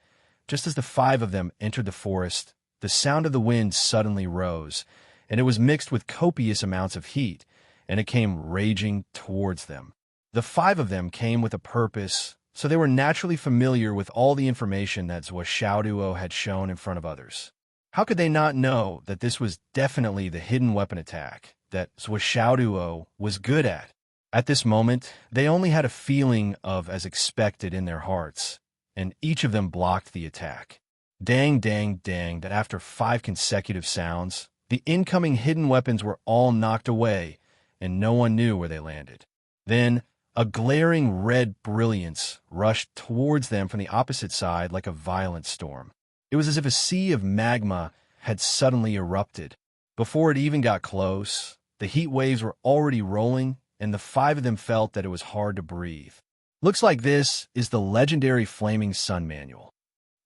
Just as the 5 of them entered the forest, the sound of the wind suddenly rose, and it was mixed with copious amounts of heat, and it came raging towards them. The 5 of them came with a purpose, so they were naturally familiar with all the information that Zhuo had shown in front of others. How could they not know that this was definitely the hidden weapon attack that Zhuo was good at? At this moment, they only had a feeling of as expected in their hearts, and each of them blocked the attack. Dang, dang, dang, that after 5 consecutive sounds, the incoming hidden weapons were all knocked away, and no one knew where they landed. Then, a glaring red brilliance rushed towards them from the opposite side like a violent storm. It was as if a sea of magma had suddenly erupted. Before it even got close, the heat waves were already rolling, and the 5 of them felt that it was hard to breathe. Looks like this is the legendary Flaming Sun Manual.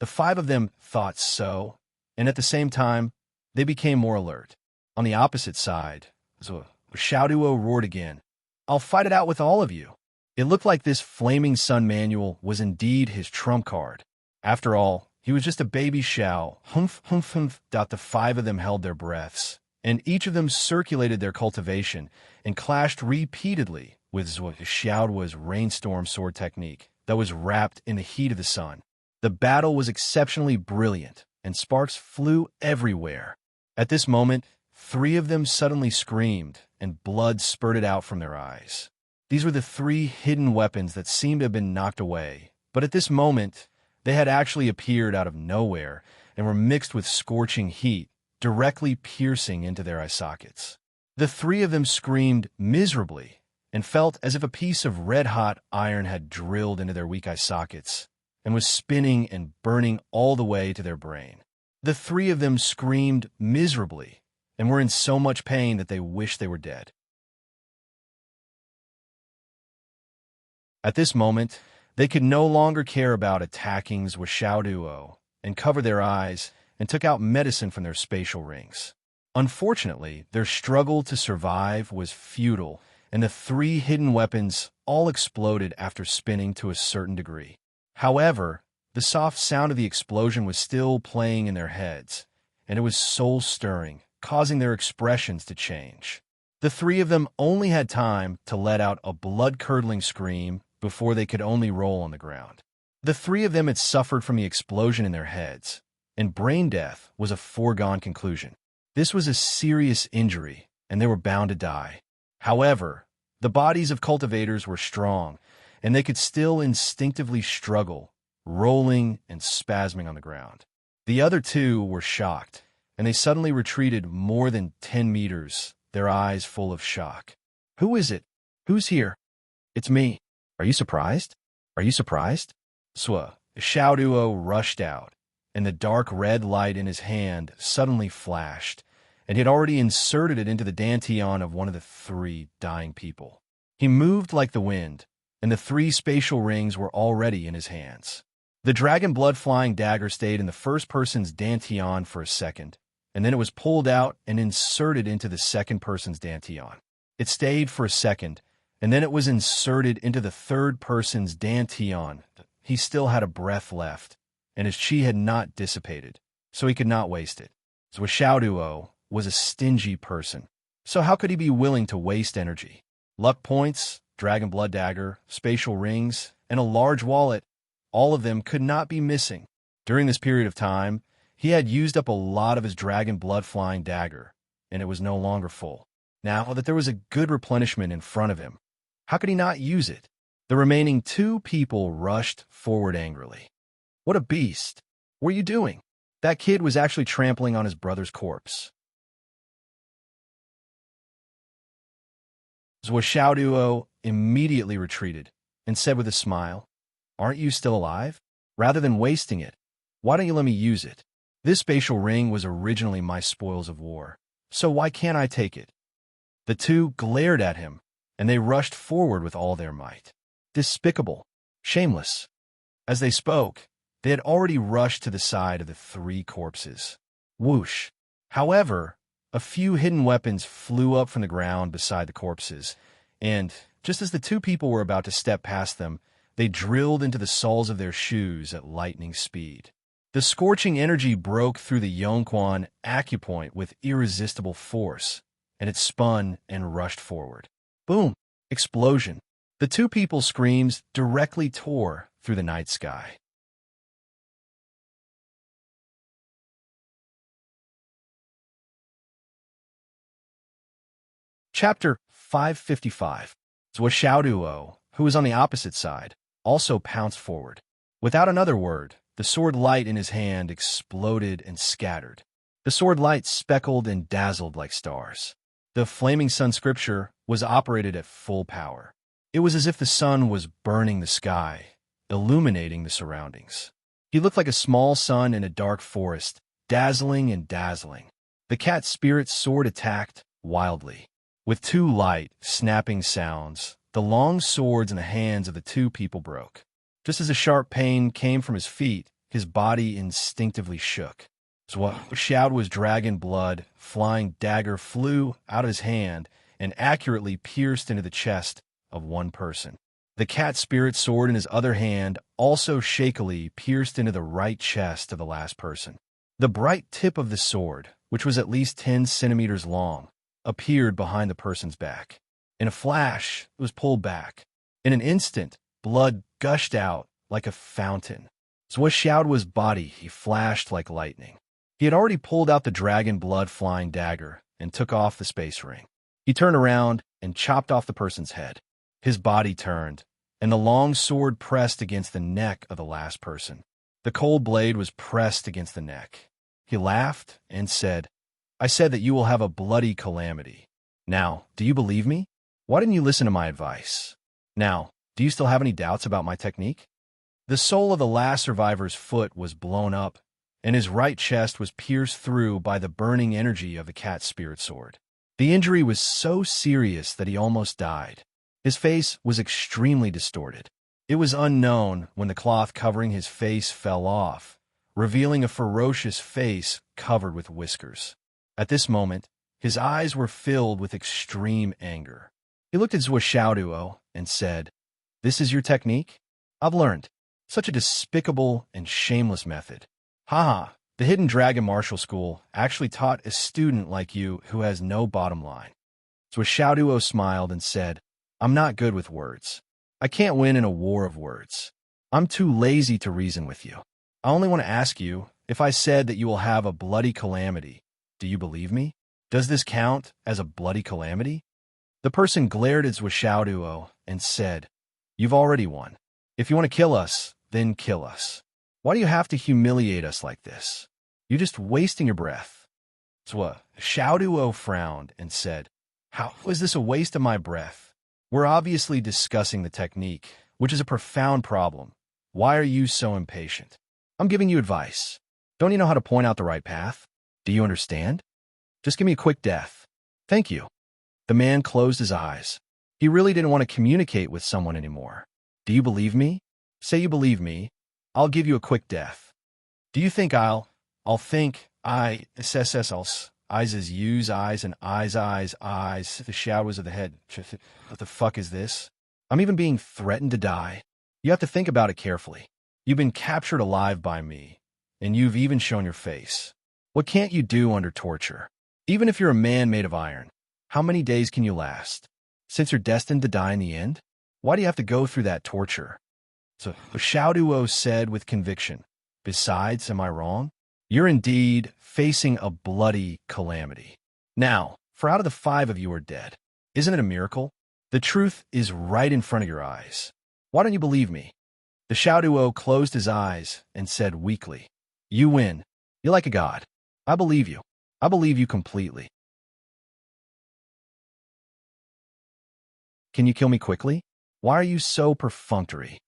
The 5 of them thought so, and at the same time, they became more alert. On the opposite side, Xiaoduo roared again. I'll fight it out with all of you. It looked like this Flaming Sun Manual was indeed his trump card. After all, he was just a baby Xiao. Humph, humph, humph. The 5 of them held their breaths, and each of them circulated their cultivation and clashed repeatedly with Xiaoduo's rainstorm sword technique that was wrapped in the heat of the sun. The battle was exceptionally brilliant, and sparks flew everywhere. At this moment, 3 of them suddenly screamed, and blood spurted out from their eyes. These were the 3 hidden weapons that seemed to have been knocked away, but at this moment, they had actually appeared out of nowhere and were mixed with scorching heat, directly piercing into their eye sockets. The 3 of them screamed miserably and felt as if a piece of red-hot iron had drilled into their weak eye sockets and was spinning and burning all the way to their brain. The 3 of them screamed miserably and were in so much pain that they wished they were dead. At this moment, they could no longer care about attacking Xiaoduo and cover their eyes and took out medicine from their spatial rings. Unfortunately, their struggle to survive was futile, and the 3 hidden weapons all exploded after spinning to a certain degree. However, the soft sound of the explosion was still playing in their heads, and it was soul-stirring, causing their expressions to change. The 3 of them only had time to let out a blood-curdling scream before they could only roll on the ground. The 3 of them had suffered from the explosion in their heads, and brain death was a foregone conclusion. This was a serious injury, and they were bound to die. However, the bodies of cultivators were strong, and they could still instinctively struggle, rolling and spasming on the ground. The other 2 were shocked, and they suddenly retreated more than 10 meters, their eyes full of shock. Who is it? Who's here? It's me. Are you surprised? Are you surprised? Xiaoduo rushed out, and the dark red light in his hand suddenly flashed, and he had already inserted it into the dantian of one of the 3 dying people. He moved like the wind, and the 3 spatial rings were already in his hands. The dragon blood-flying dagger stayed in the first person's dantian for a second, and then it was pulled out and inserted into the second person's dantian. It stayed for a second, and then it was inserted into the third person's dantian. He still had a breath left, and his chi had not dissipated, so he could not waste it. Xiaoduo was a stingy person, so how could he be willing to waste energy? Luck points, dragon blood dagger, spatial rings, and a large wallet, all of them could not be missing. During this period of time, he had used up a lot of his dragon blood-flying dagger, and it was no longer full. Now that there was a good replenishment in front of him, how could he not use it? The remaining 2 people rushed forward angrily. What a beast! What are you doing? That kid was actually trampling on his brother's corpse. Xiaoduo immediately retreated and said with a smile, "Aren't you still alive? Rather than wasting it, why don't you let me use it? This spatial ring was originally my spoils of war, so why can't I take it?" The 2 glared at him, and they rushed forward with all their might. Despicable, shameless. As they spoke, they had already rushed to the side of the 3 corpses. Whoosh! However, a few hidden weapons flew up from the ground beside the corpses, and, just as the 2 people were about to step past them, they drilled into the soles of their shoes at lightning speed. The scorching energy broke through the Yongquan acupoint with irresistible force, and it spun and rushed forward. Boom! Explosion. The 2 people's screams directly tore through the night sky. Chapter 555. Zuo, who was on the opposite side, also pounced forward. Without another word, the sword light in his hand exploded and scattered. The sword light speckled and dazzled like stars. The flaming sun scripture was operated at full power. It was as if the sun was burning the sky, illuminating the surroundings. He looked like a small sun in a dark forest, dazzling and dazzling. The cat spirit sword attacked wildly. With two light, snapping sounds, the long swords in the hands of the two people broke. Just as a sharp pain came from his feet, his body instinctively shook. Zuo's dragon blood flying dagger flew out of his hand and accurately pierced into the chest of one person. The cat spirit sword in his other hand also shakily pierced into the right chest of the last person. The bright tip of the sword, which was at least 10 centimeters long, appeared behind the person's back. In a flash, it was pulled back. In an instant, blood gushed out like a fountain. Zuo's body he flashed like lightning. He had already pulled out the dragon blood flying dagger and took off the space ring. He turned around and chopped off the person's head. His body turned, and the long sword pressed against the neck of the last person. The cold blade was pressed against the neck. He laughed and said, "I said that you will have a bloody calamity. Now, do you believe me? Why didn't you listen to my advice? Now, do you still have any doubts about my technique?" The sole of the last survivor's foot was blown up, and his right chest was pierced through by the burning energy of the cat's spirit sword. The injury was so serious that he almost died. His face was extremely distorted. It was unknown when the cloth covering his face fell off, revealing a ferocious face covered with whiskers. At this moment, his eyes were filled with extreme anger. He looked at Zuo and said, "This is your technique? I've learned. Such a despicable and shameless method. Haha, the Hidden Dragon Martial School actually taught a student like you who has no bottom line." Zuo smiled and said, "I'm not good with words. I can't win in a war of words. I'm too lazy to reason with you. I only want to ask you, if I said that you will have a bloody calamity, do you believe me? Does this count as a bloody calamity?" The person glared at Zuo and said, "You've already won. If you want to kill us, then kill us. Why do you have to humiliate us like this? You're just wasting your breath." Zuo frowned and said, "How is this a waste of my breath? We're obviously discussing the technique, which is a profound problem. Why are you so impatient? I'm giving you advice. Don't you know how to point out the right path? Do you understand? Just give me a quick death. Thank you." The man closed his eyes. He really didn't want to communicate with someone anymore. "Do you believe me? Say you believe me. I'll give you a quick death. Do you think I'll think SSS eyes as use eyes and eyes, the shadows of the head. What the fuck is this? I'm even being threatened to die. You have to think about it carefully. You've been captured alive by me, and you've even shown your face. What can't you do under torture? Even if you're a man made of iron, how many days can you last? Since you're destined to die in the end, why do you have to go through that torture?" So Zuo said with conviction, "Besides, am I wrong? You're indeed facing a bloody calamity. Now, 4 out of the 5 of you are dead. Isn't it a miracle? The truth is right in front of your eyes. Why don't you believe me?" The Zuo closed his eyes and said weakly, "You win. You're like a god. I believe you. I believe you completely. Can you kill me quickly? Why are you so perfunctory?"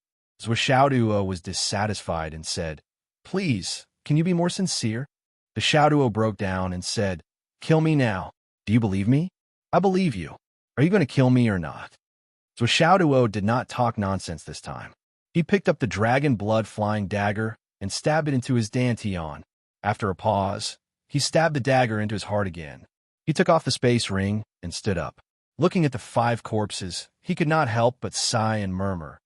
Zuo was dissatisfied and said, "Please, can you be more sincere?" The Zuo broke down and said, "Kill me now. Do you believe me? I believe you. Are you going to kill me or not?" Zuo did not talk nonsense this time. He picked up the dragon blood flying dagger and stabbed it into his dantian. After a pause, he stabbed the dagger into his heart again. He took off the space ring and stood up. Looking at the 5 corpses, he could not help but sigh and murmur,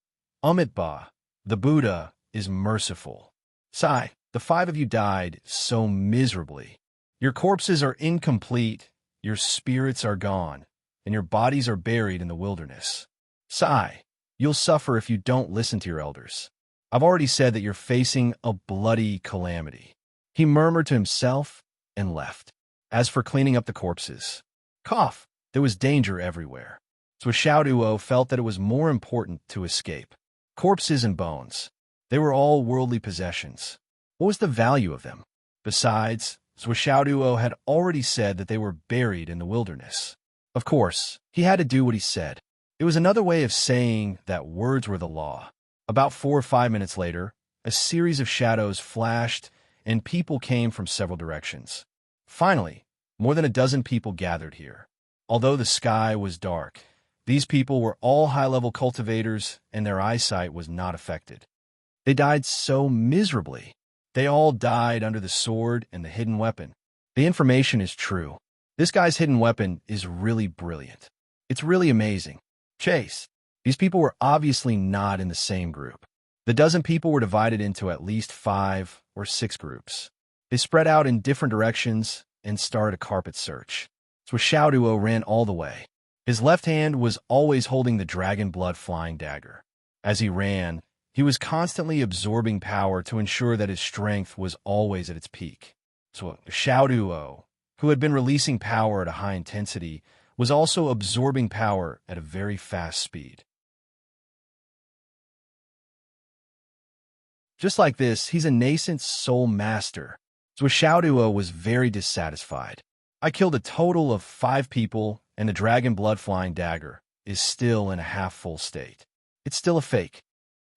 "Amitabha, the Buddha is merciful. Sigh, the 5 of you died so miserably. Your corpses are incomplete, your spirits are gone, and your bodies are buried in the wilderness. Sigh, you'll suffer if you don't listen to your elders. I've already said that you're facing a bloody calamity." He murmured to himself and left. As for cleaning up the corpses, cough, There was danger everywhere. So Xiaoduo felt that it was more important to escape. Corpses and bones. They were all worldly possessions. What was the value of them? Besides, Xiaoduo had already said that they were buried in the wilderness. Of course, he had to do what he said. It was another way of saying that words were the law. About 4 or 5 minutes later, a series of shadows flashed and people came from several directions. Finally, more than a dozen people gathered here. Although the sky was dark, these people were all high-level cultivators and their eyesight was not affected. They died so miserably. They all died under the sword and the hidden weapon. The information is true. This guy's hidden weapon is really brilliant. It's really amazing. Chase. These people were obviously not in the same group. The dozen people were divided into at least 5 or 6 groups. They spread out in different directions and started a carpet search. So Xiaoduo ran all the way. His left hand was always holding the dragon blood flying dagger. As he ran, he was constantly absorbing power to ensure that his strength was always at its peak. So Xiaoduo, who had been releasing power at a high intensity, was also absorbing power at a very fast speed. Just like this, he's a nascent soul master. So Xiaoduo was very dissatisfied. I killed a total of 5 people, and the dragon blood flying dagger is still in a half-full state. It's still a fake.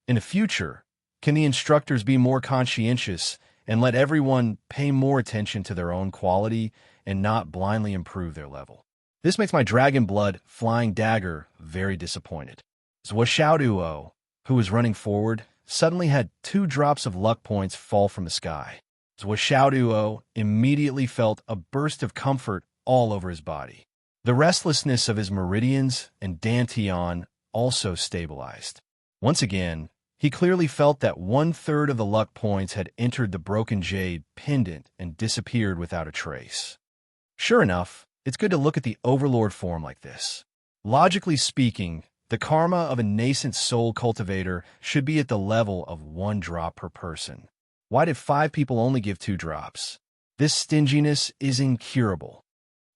In the future, can the instructors be more conscientious and let everyone pay more attention to their own quality and not blindly improve their level? This makes my dragon blood flying dagger very disappointed. So Xiaoduo, who was running forward, suddenly had 2 drops of luck points fall from the sky. So Xiaoduo immediately felt a burst of comfort all over his body. The restlessness of his meridians and dantian also stabilized. Once again, he clearly felt that 1/3 of the luck points had entered the broken jade pendant and disappeared without a trace. Sure enough, it's good to look at the overlord form like this. Logically speaking, the karma of a nascent soul cultivator should be at the level of 1 drop per person. Why did 5 people only give 2 drops? This stinginess is incurable.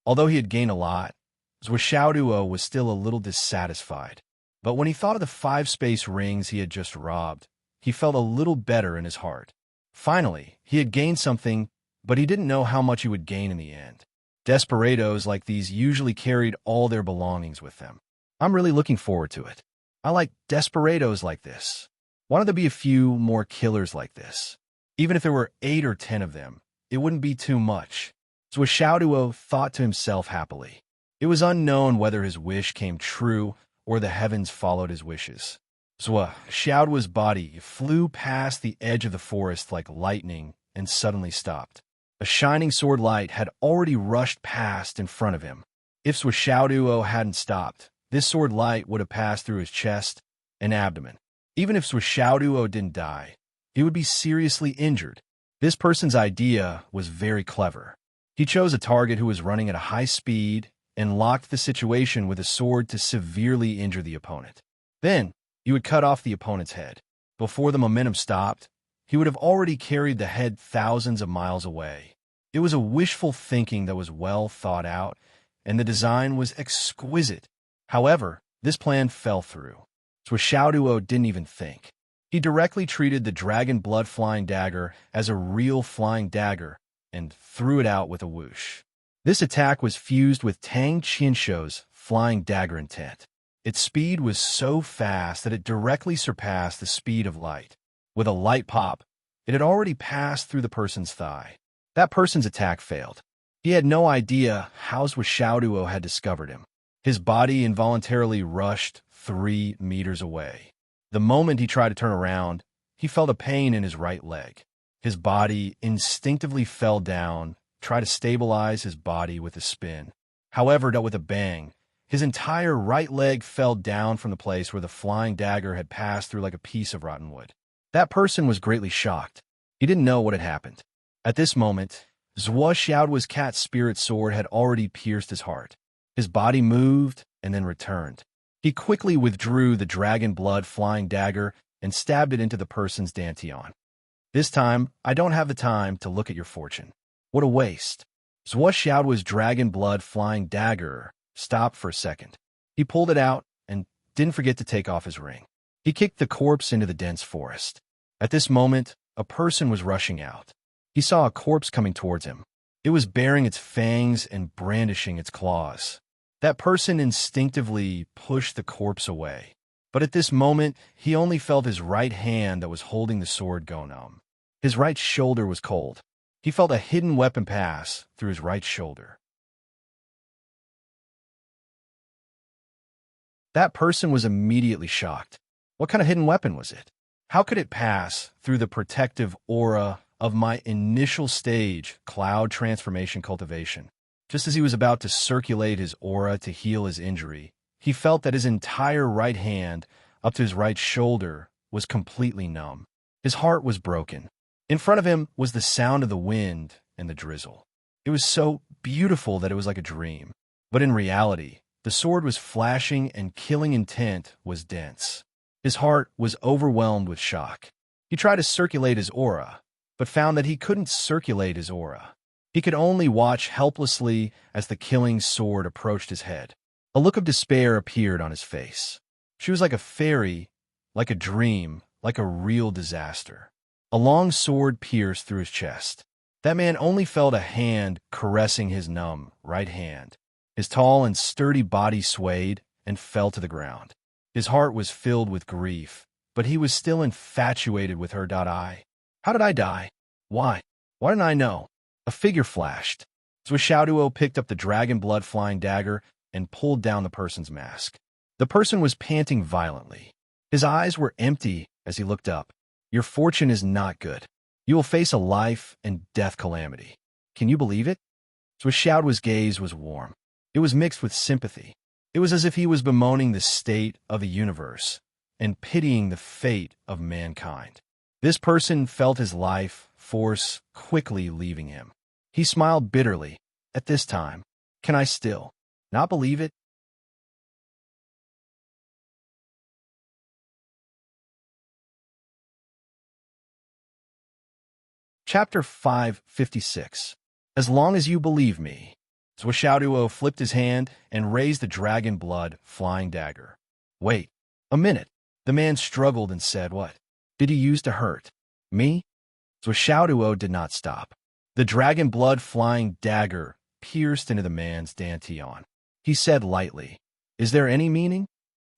Although he had gained a lot, Xiaoduo was still a little dissatisfied. But when he thought of the 5 space rings he had just robbed, he felt a little better in his heart. Finally, he had gained something, but he didn't know how much he would gain in the end. Desperados like these usually carried all their belongings with them. I'm really looking forward to it. I like desperados like this. Why don't there be a few more killers like this? Even if there were 8 or 10 of them, it wouldn't be too much. So Xiaoduo thought to himself happily. It was unknown whether his wish came true or the heavens followed his wishes. So Xiaoduo's body flew past the edge of the forest like lightning and suddenly stopped. A shining sword light had already rushed past in front of him. If Xiaoduo hadn't stopped, this sword light would have passed through his chest and abdomen. Even if Xiaoduo didn't die, he would be seriously injured. This person's idea was very clever. He chose a target who was running at a high speed and locked the situation with a sword to severely injure the opponent. Then, he would cut off the opponent's head. Before the momentum stopped, he would have already carried the head thousands of miles away. It was a wishful thinking that was well thought out, and the design was exquisite. However, this plan fell through. So Xiaoduo didn't even think. He directly treated the dragon blood flying dagger as a real flying dagger and threw it out with a whoosh. This attack was fused with Tang Qianshou's flying dagger intent. Its speed was so fast that it directly surpassed the speed of light. With a light pop, it had already passed through the person's thigh. That person's attack failed. He had no idea how Xiaoduo had discovered him. His body involuntarily rushed 3 meters away. The moment he tried to turn around, he felt a pain in his right leg. His body instinctively fell down, tried to stabilize his body with a spin. However, with a bang, his entire right leg fell down from the place where the flying dagger had passed through like a piece of rotten wood. That person was greatly shocked. He didn't know what had happened. At this moment, Xiaoduo's cat spirit sword had already pierced his heart. His body moved and then returned. He quickly withdrew the dragon blood flying dagger and stabbed it into the person's dantian. This time, I don't have the time to look at your fortune. What a waste. Xiaoduo's dragon blood flying dagger stopped for a second. He pulled it out and didn't forget to take off his ring. He kicked the corpse into the dense forest. At this moment, a person was rushing out. He saw a corpse coming towards him. It was baring its fangs and brandishing its claws. That person instinctively pushed the corpse away. But at this moment, he only felt his right hand that was holding the sword go numb. His right shoulder was cold. He felt a hidden weapon pass through his right shoulder. That person was immediately shocked. What kind of hidden weapon was it? How could it pass through the protective aura of my initial stage cloud transformation cultivation? Just as he was about to circulate his aura to heal his injury, he felt that his entire right hand, up to his right shoulder, was completely numb. His heart was broken. In front of him was the sound of the wind and the drizzle. It was so beautiful that it was like a dream. But in reality, the sword was flashing and killing intent was dense. His heart was overwhelmed with shock. He tried to circulate his aura, but found that he couldn't circulate his aura. He could only watch helplessly as the killing sword approached his head. A look of despair appeared on his face. She was like a fairy, like a dream, like a real disaster. A long sword pierced through his chest. That man only felt a hand caressing his numb right hand. His tall and sturdy body swayed and fell to the ground. His heart was filled with grief, but he was still infatuated with her. How did I die? Why? Why didn't I know? A figure flashed. Zhuo picked up the dragon blood flying dagger and pulled down the person's mask. The person was panting violently. His eyes were empty as he looked up. Your fortune is not good. You will face a life and death calamity. Can you believe it? Zhuo's gaze was warm. It was mixed with sympathy. It was as if he was bemoaning the state of the universe and pitying the fate of mankind. This person felt his life force quickly leaving him. He smiled bitterly. At this time, can I still not believe it? Chapter 556. As long as you believe me. Zhuo flipped his hand and raised the dragon blood flying dagger. Wait a minute. The man struggled and said, what did he use to hurt me? Zhuo did not stop. The dragon blood flying dagger pierced into the man's dantian. He said lightly, is there any meaning?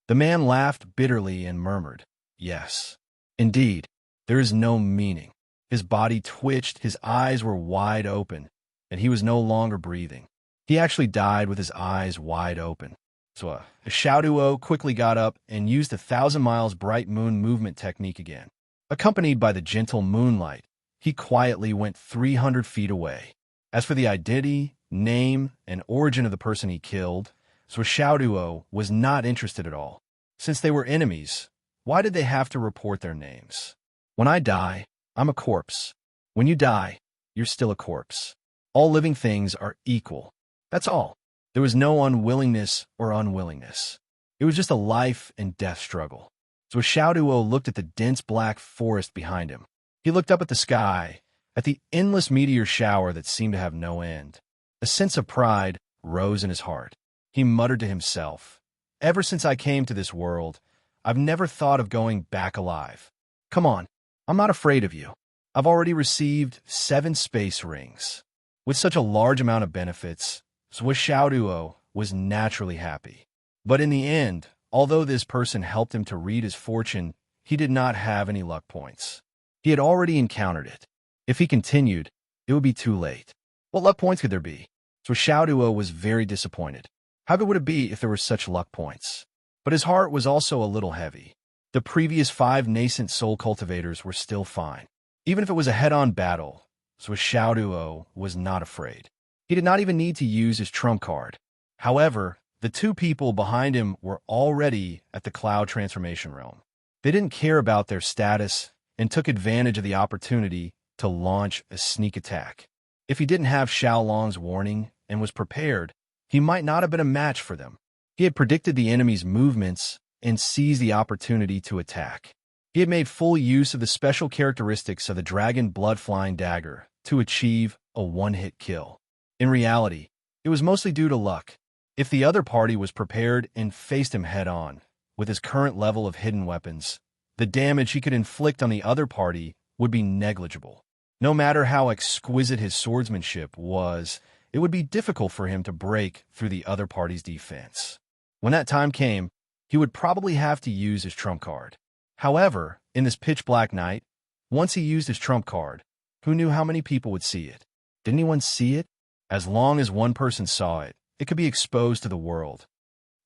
The man laughed bitterly and murmured, yes. Indeed, there is no meaning. His body twitched, his eyes were wide open, and he was no longer breathing. He actually died with his eyes wide open. So Xiaoduo quickly got up and used the 1,000 miles bright moon movement technique again. Accompanied by the gentle moonlight, he quietly went 300 feet away. As for the identity, name, and origin of the person he killed, Xiaoduo was not interested at all. Since they were enemies, why did they have to report their names? When I die, I'm a corpse. When you die, you're still a corpse. All living things are equal. That's all. There was no unwillingness or unwillingness. It was just a life and death struggle. Xiaoduo looked at the dense black forest behind him. He looked up at the sky, at the endless meteor shower that seemed to have no end. A sense of pride rose in his heart. He muttered to himself, ever since I came to this world, I've never thought of going back alive. Come on, I'm not afraid of you. I've already received 7 space rings. With such a large amount of benefits, Xiaoduo was naturally happy. But in the end, although this person helped him to read his fortune, he did not have any luck points. He had already encountered it. If he continued, it would be too late. What luck points could there be? Xiaoduo was very disappointed. How good would it be if there were such luck points? But his heart was also a little heavy. The previous 5 nascent soul cultivators were still fine. Even if it was a head-on battle, Xiaoduo was not afraid. He did not even need to use his trump card. However, the 2 people behind him were already at the cloud transformation realm. They didn't care about their status and took advantage of the opportunity to launch a sneak attack. If he didn't have Xiaolong's warning and was prepared, he might not have been a match for them. He had predicted the enemy's movements and seized the opportunity to attack. He had made full use of the special characteristics of the dragon blood flying dagger to achieve a one-hit kill. In reality, it was mostly due to luck. If the other party was prepared and faced him head-on, with his current level of hidden weapons, the damage he could inflict on the other party would be negligible. No matter how exquisite his swordsmanship was, it would be difficult for him to break through the other party's defense. When that time came, he would probably have to use his trump card. However, in this pitch-black night, once he used his trump card, who knew how many people would see it? Did anyone see it? As long as one person saw it, it could be exposed to the world.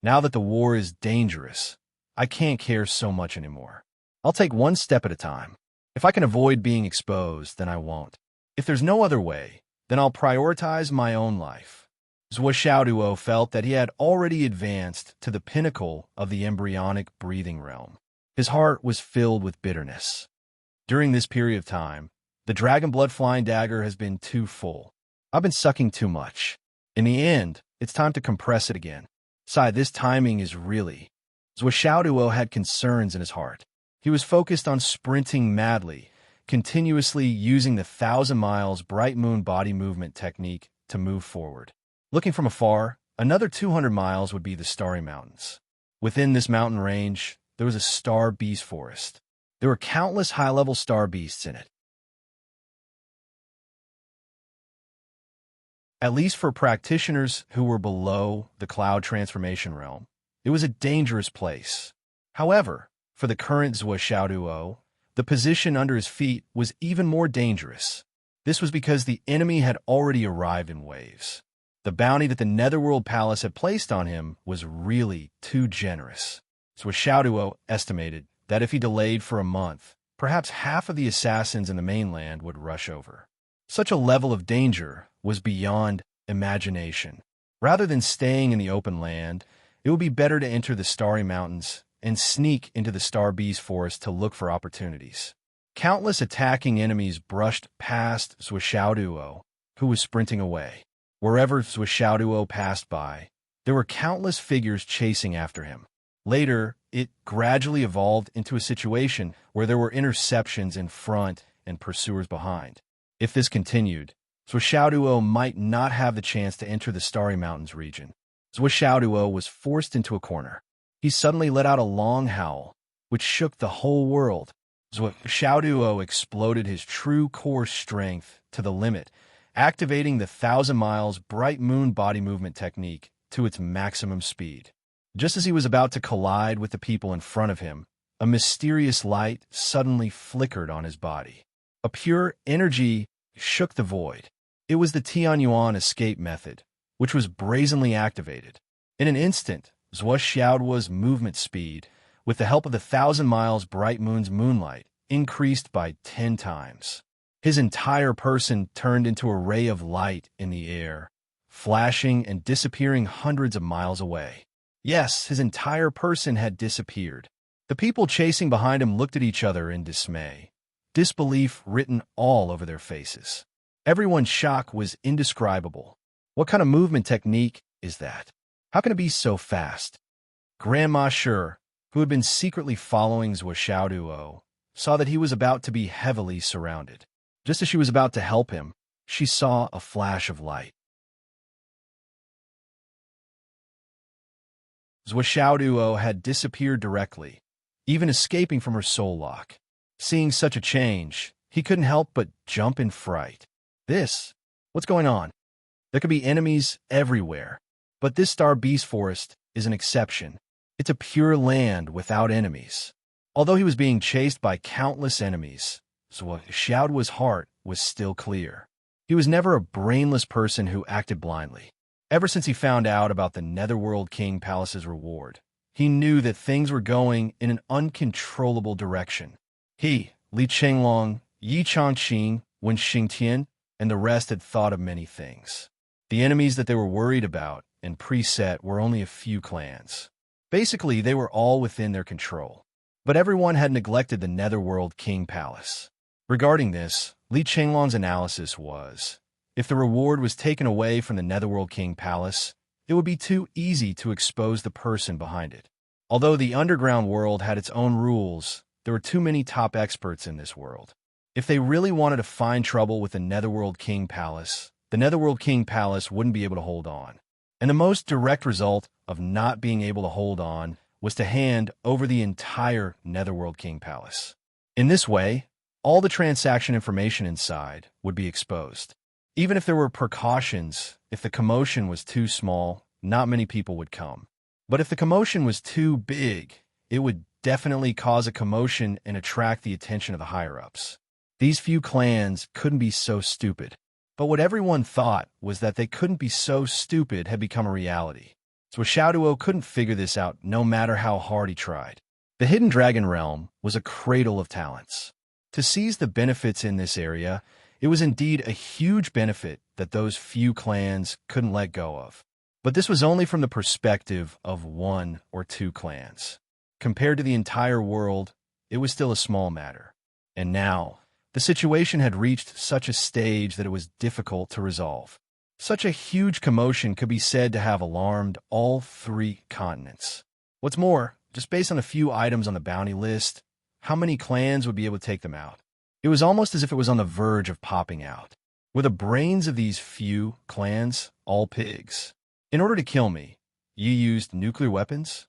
Now that the war is dangerous, I can't care so much anymore. I'll take one step at a time. If I can avoid being exposed, then I won't. If there's no other way, then I'll prioritize my own life. Zhuo Xiaoduo felt that he had already advanced to the pinnacle of the embryonic breathing realm. His heart was filled with bitterness. During this period of time, the dragon blood flying dagger has been too full. I've been sucking too much. In the end, it's time to compress it again. Sai, this timing is really... Zhuo Xiaoduo had concerns in his heart. He was focused on sprinting madly, continuously using the 1,000 miles bright moon body movement technique to move forward. Looking from afar, another 200 miles would be the Starry Mountains. Within this mountain range, there was a star beast forest. There were countless high-level star beasts in it. At least for practitioners who were below the cloud transformation realm, it was a dangerous place. However, for the current Zhuo Xiaoduo, the position under his feet was even more dangerous. This was because the enemy had already arrived in waves. The bounty that the Netherworld Palace had placed on him was really too generous. Zhuo Xiaoduo estimated that if he delayed for a month, perhaps half of the assassins in the mainland would rush over. Such a level of danger was beyond imagination. Rather than staying in the open land, it would be better to enter the Starry Mountains and sneak into the Star Beast Forest to look for opportunities. Countless attacking enemies brushed past Zhuo Xiaoduo, who was sprinting away. Wherever Zhuo Xiaoduo passed by, there were countless figures chasing after him. Later, it gradually evolved into a situation where there were interceptions in front and pursuers behind. If this continued, Zhuo Xiaoduo might not have the chance to enter the Starry Mountains region. Zhuo Xiaoduo was forced into a corner. He suddenly let out a long howl, which shook the whole world. Zhuo Xiaoduo exploded his true core strength to the limit, activating the 1,000 miles bright moon body movement technique to its maximum speed. Just as he was about to collide with the people in front of him, a mysterious light suddenly flickered on his body. A pure energy shook the void. It was the Tianyuan escape method, which was brazenly activated. In an instant, Zhuo Xiaoduo's movement speed, with the help of the 1,000 miles bright moon's moonlight, increased by 10 times. His entire person turned into a ray of light in the air, flashing and disappearing hundreds of miles away. Yes, his entire person had disappeared. The people chasing behind him looked at each other in dismay, disbelief written all over their faces. Everyone's shock was indescribable. What kind of movement technique is that? How can it be so fast? Grandma Shi, who had been secretly following Zhuo Xiaoduo, saw that he was about to be heavily surrounded. Just as she was about to help him, she saw a flash of light. Zhuo Xiaoduo had disappeared directly, even escaping from her soul lock. Seeing such a change, he couldn't help but jump in fright. What's going on? There could be enemies everywhere, but this Star Beast Forest is an exception. It's a pure land without enemies. Although he was being chased by countless enemies, Zhuo Xiaoduo's heart was still clear. He was never a brainless person who acted blindly. Ever since he found out about the Netherworld King Palace's reward, he knew that things were going in an uncontrollable direction. He, Li Chenglong, Yi Changqing, Wen Xingtian, and the rest had thought of many things. The enemies that they were worried about and preset were only a few clans. Basically, they were all within their control. But everyone had neglected the Netherworld King Palace. Regarding this, Li Chenglong's analysis was, if the reward was taken away from the Netherworld King Palace, it would be too easy to expose the person behind it. Although the underground world had its own rules, there were too many top experts in this world. If they really wanted to find trouble with the Netherworld King Palace, the Netherworld King Palace wouldn't be able to hold on. And the most direct result of not being able to hold on was to hand over the entire Netherworld King Palace. In this way, all the transaction information inside would be exposed. Even if there were precautions, if the commotion was too small, not many people would come. But if the commotion was too big, it would definitely cause a commotion and attract the attention of the higher-ups. These few clans couldn't be so stupid. But what everyone thought was that they couldn't be so stupid had become a reality. So Xiaoduo couldn't figure this out no matter how hard he tried. The Hidden Dragon Realm was a cradle of talents. To seize the benefits in this area, it was indeed a huge benefit that those few clans couldn't let go of. But this was only from the perspective of 1 or 2 clans. Compared to the entire world, it was still a small matter. And now, the situation had reached such a stage that it was difficult to resolve. Such a huge commotion could be said to have alarmed all 3 continents. What's more, just based on a few items on the bounty list, how many clans would be able to take them out? It was almost as if it was on the verge of popping out. Were the brains of these few clans all pigs? In order to kill me, you used nuclear weapons?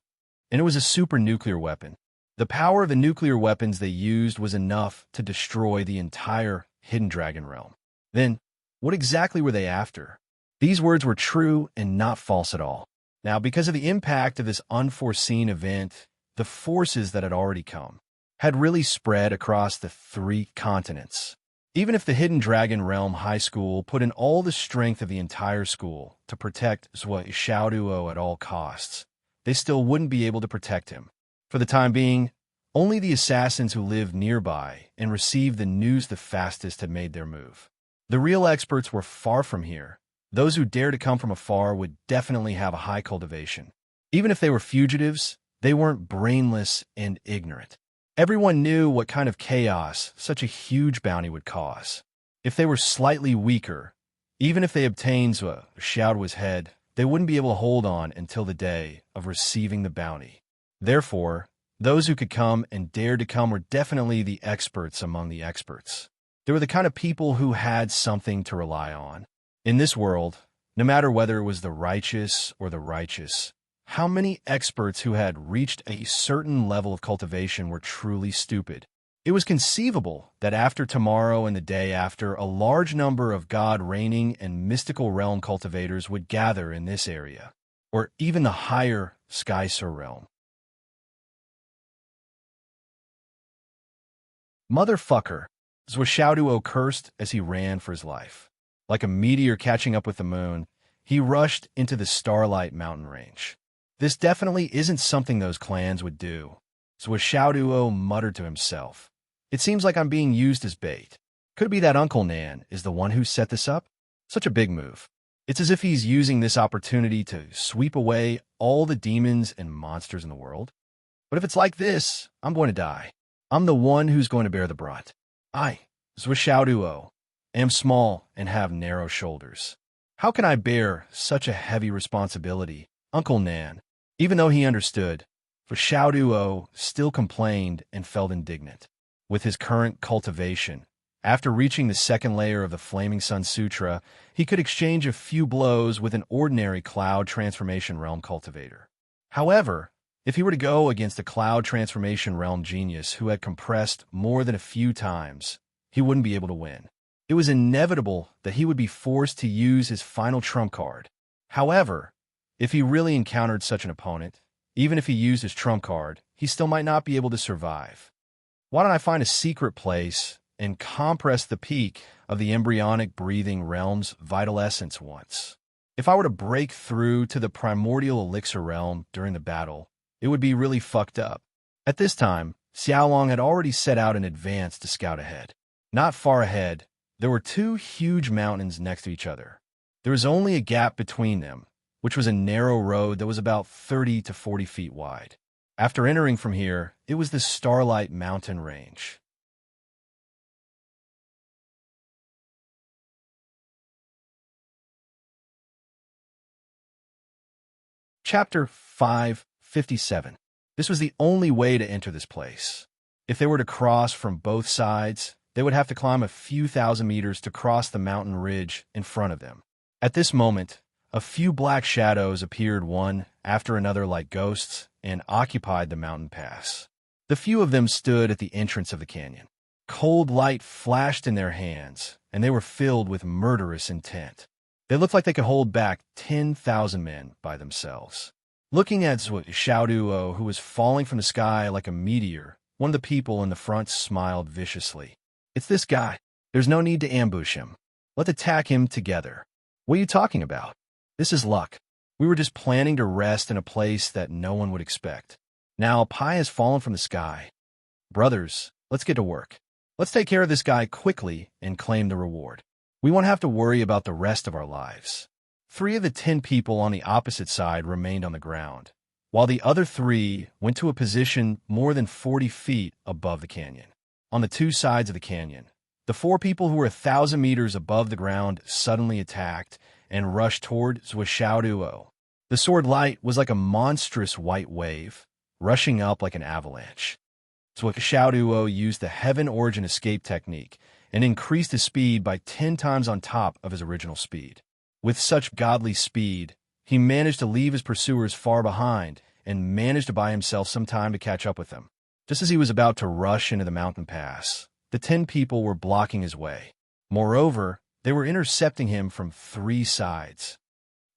And it was a super nuclear weapon. The power of the nuclear weapons they used was enough to destroy the entire Hidden Dragon Realm. Then, what exactly were they after? These words were true and not false at all. Now, because of the impact of this unforeseen event, the forces that had already come had really spread across the 3 continents. Even if the Hidden Dragon Realm High School put in all the strength of the entire school to protect Zhuo Xiaoduo at all costs, they still wouldn't be able to protect him. For the time being, only the assassins who lived nearby and received the news the fastest had made their move. The real experts were far from here. Those who dared to come from afar would definitely have a high cultivation. Even if they were fugitives, they weren't brainless and ignorant. Everyone knew what kind of chaos such a huge bounty would cause. If they were slightly weaker, even if they obtained Zhuo Xiaoduo's head, they wouldn't be able to hold on until the day of receiving the bounty. Therefore, those who could come and dared to come were definitely the experts among the experts. They were the kind of people who had something to rely on. In this world, no matter whether it was the righteous or the righteous, how many experts who had reached a certain level of cultivation were truly stupid? It was conceivable that after tomorrow and the day after, a large number of God-reigning and mystical realm cultivators would gather in this area, or even the higher Sky Sur realm. Motherfucker, Zhuo Xiaoduo cursed as he ran for his life. Like a meteor catching up with the moon, he rushed into the Starlight Mountain range. This definitely isn't something those clans would do. Zhuo Xiaoduo muttered to himself. It seems like I'm being used as bait. Could it be that Uncle Nan is the one who set this up? Such a big move. It's as if he's using this opportunity to sweep away all the demons and monsters in the world. But if it's like this, I'm going to die. I'm the one who's going to bear the brunt. I, Zhuo Xiaoduo, am small and have narrow shoulders. How can I bear such a heavy responsibility, Uncle Nan? Even though he understood, for Xiaoduo still complained and felt indignant. With his current cultivation, after reaching the second layer of the Flaming Sun Sutra, he could exchange a few blows with an ordinary Cloud Transformation Realm cultivator. However, if he were to go against a Cloud Transformation Realm genius who had compressed more than a few times, he wouldn't be able to win. It was inevitable that he would be forced to use his final trump card. However, if he really encountered such an opponent, even if he used his trump card, he still might not be able to survive. Why don't I find a secret place and compress the peak of the embryonic breathing realm's vital essence once? If I were to break through to the primordial elixir realm during the battle, it would be really fucked up. At this time, Xiaolong had already set out in advance to scout ahead. Not far ahead, there were 2 huge mountains next to each other. There was only a gap between them, which was a narrow road that was about 30 to 40 feet wide. After entering from here, it was the Starlight Mountain Range. Chapter 557. This was the only way to enter this place. If they were to cross from both sides, they would have to climb a few thousand meters to cross the mountain ridge in front of them. At this moment, A few black shadows appeared one after another like ghosts and occupied the mountain pass. The few of them stood at the entrance of the canyon. Cold light flashed in their hands, and they were filled with murderous intent. They looked like they could hold back 10,000 men by themselves. Looking at Xiaoduo, who was falling from the sky like a meteor, one of the people in the front smiled viciously. "It's this guy. There's no need to ambush him. Let's attack him together." "What are you talking about? This is luck. We were just planning to rest in a place that no one would expect. Now Pi has fallen from the sky. Brothers, let's get to work. Let's take care of this guy quickly and claim the reward. We won't have to worry about the rest of our lives." 3 of the 10 people on the opposite side remained on the ground, while the other 3 went to a position more than 40 feet above the canyon. On the 2 sides of the canyon, the 4 people who were 1,000 meters above the ground suddenly attacked and rushed toward Xiaoduo. The sword light was like a monstrous white wave, rushing up like an avalanche. Xiaoduo used the Heaven Origin escape technique and increased his speed by 10 times on top of his original speed. With such godly speed, he managed to leave his pursuers far behind and managed to buy himself some time to catch up with them. Just as he was about to rush into the mountain pass, the 10 people were blocking his way. Moreover, they were intercepting him from 3 sides.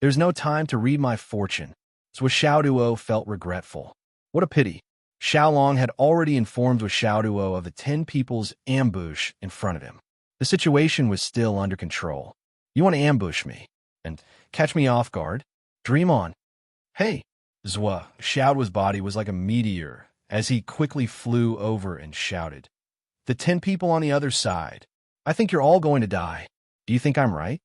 "There's no time to read my fortune." Xiaoduo felt regretful. What a pity. Xiaolong had already informed Xiaoduo of the 10 people's ambush in front of him. The situation was still under control. "You want to ambush me and catch me off guard? Dream on." "Hey!" Xiaoduo's body was like a meteor as he quickly flew over and shouted. "The 10 people on the other side. I think you're all going to die. Do you think I'm right?"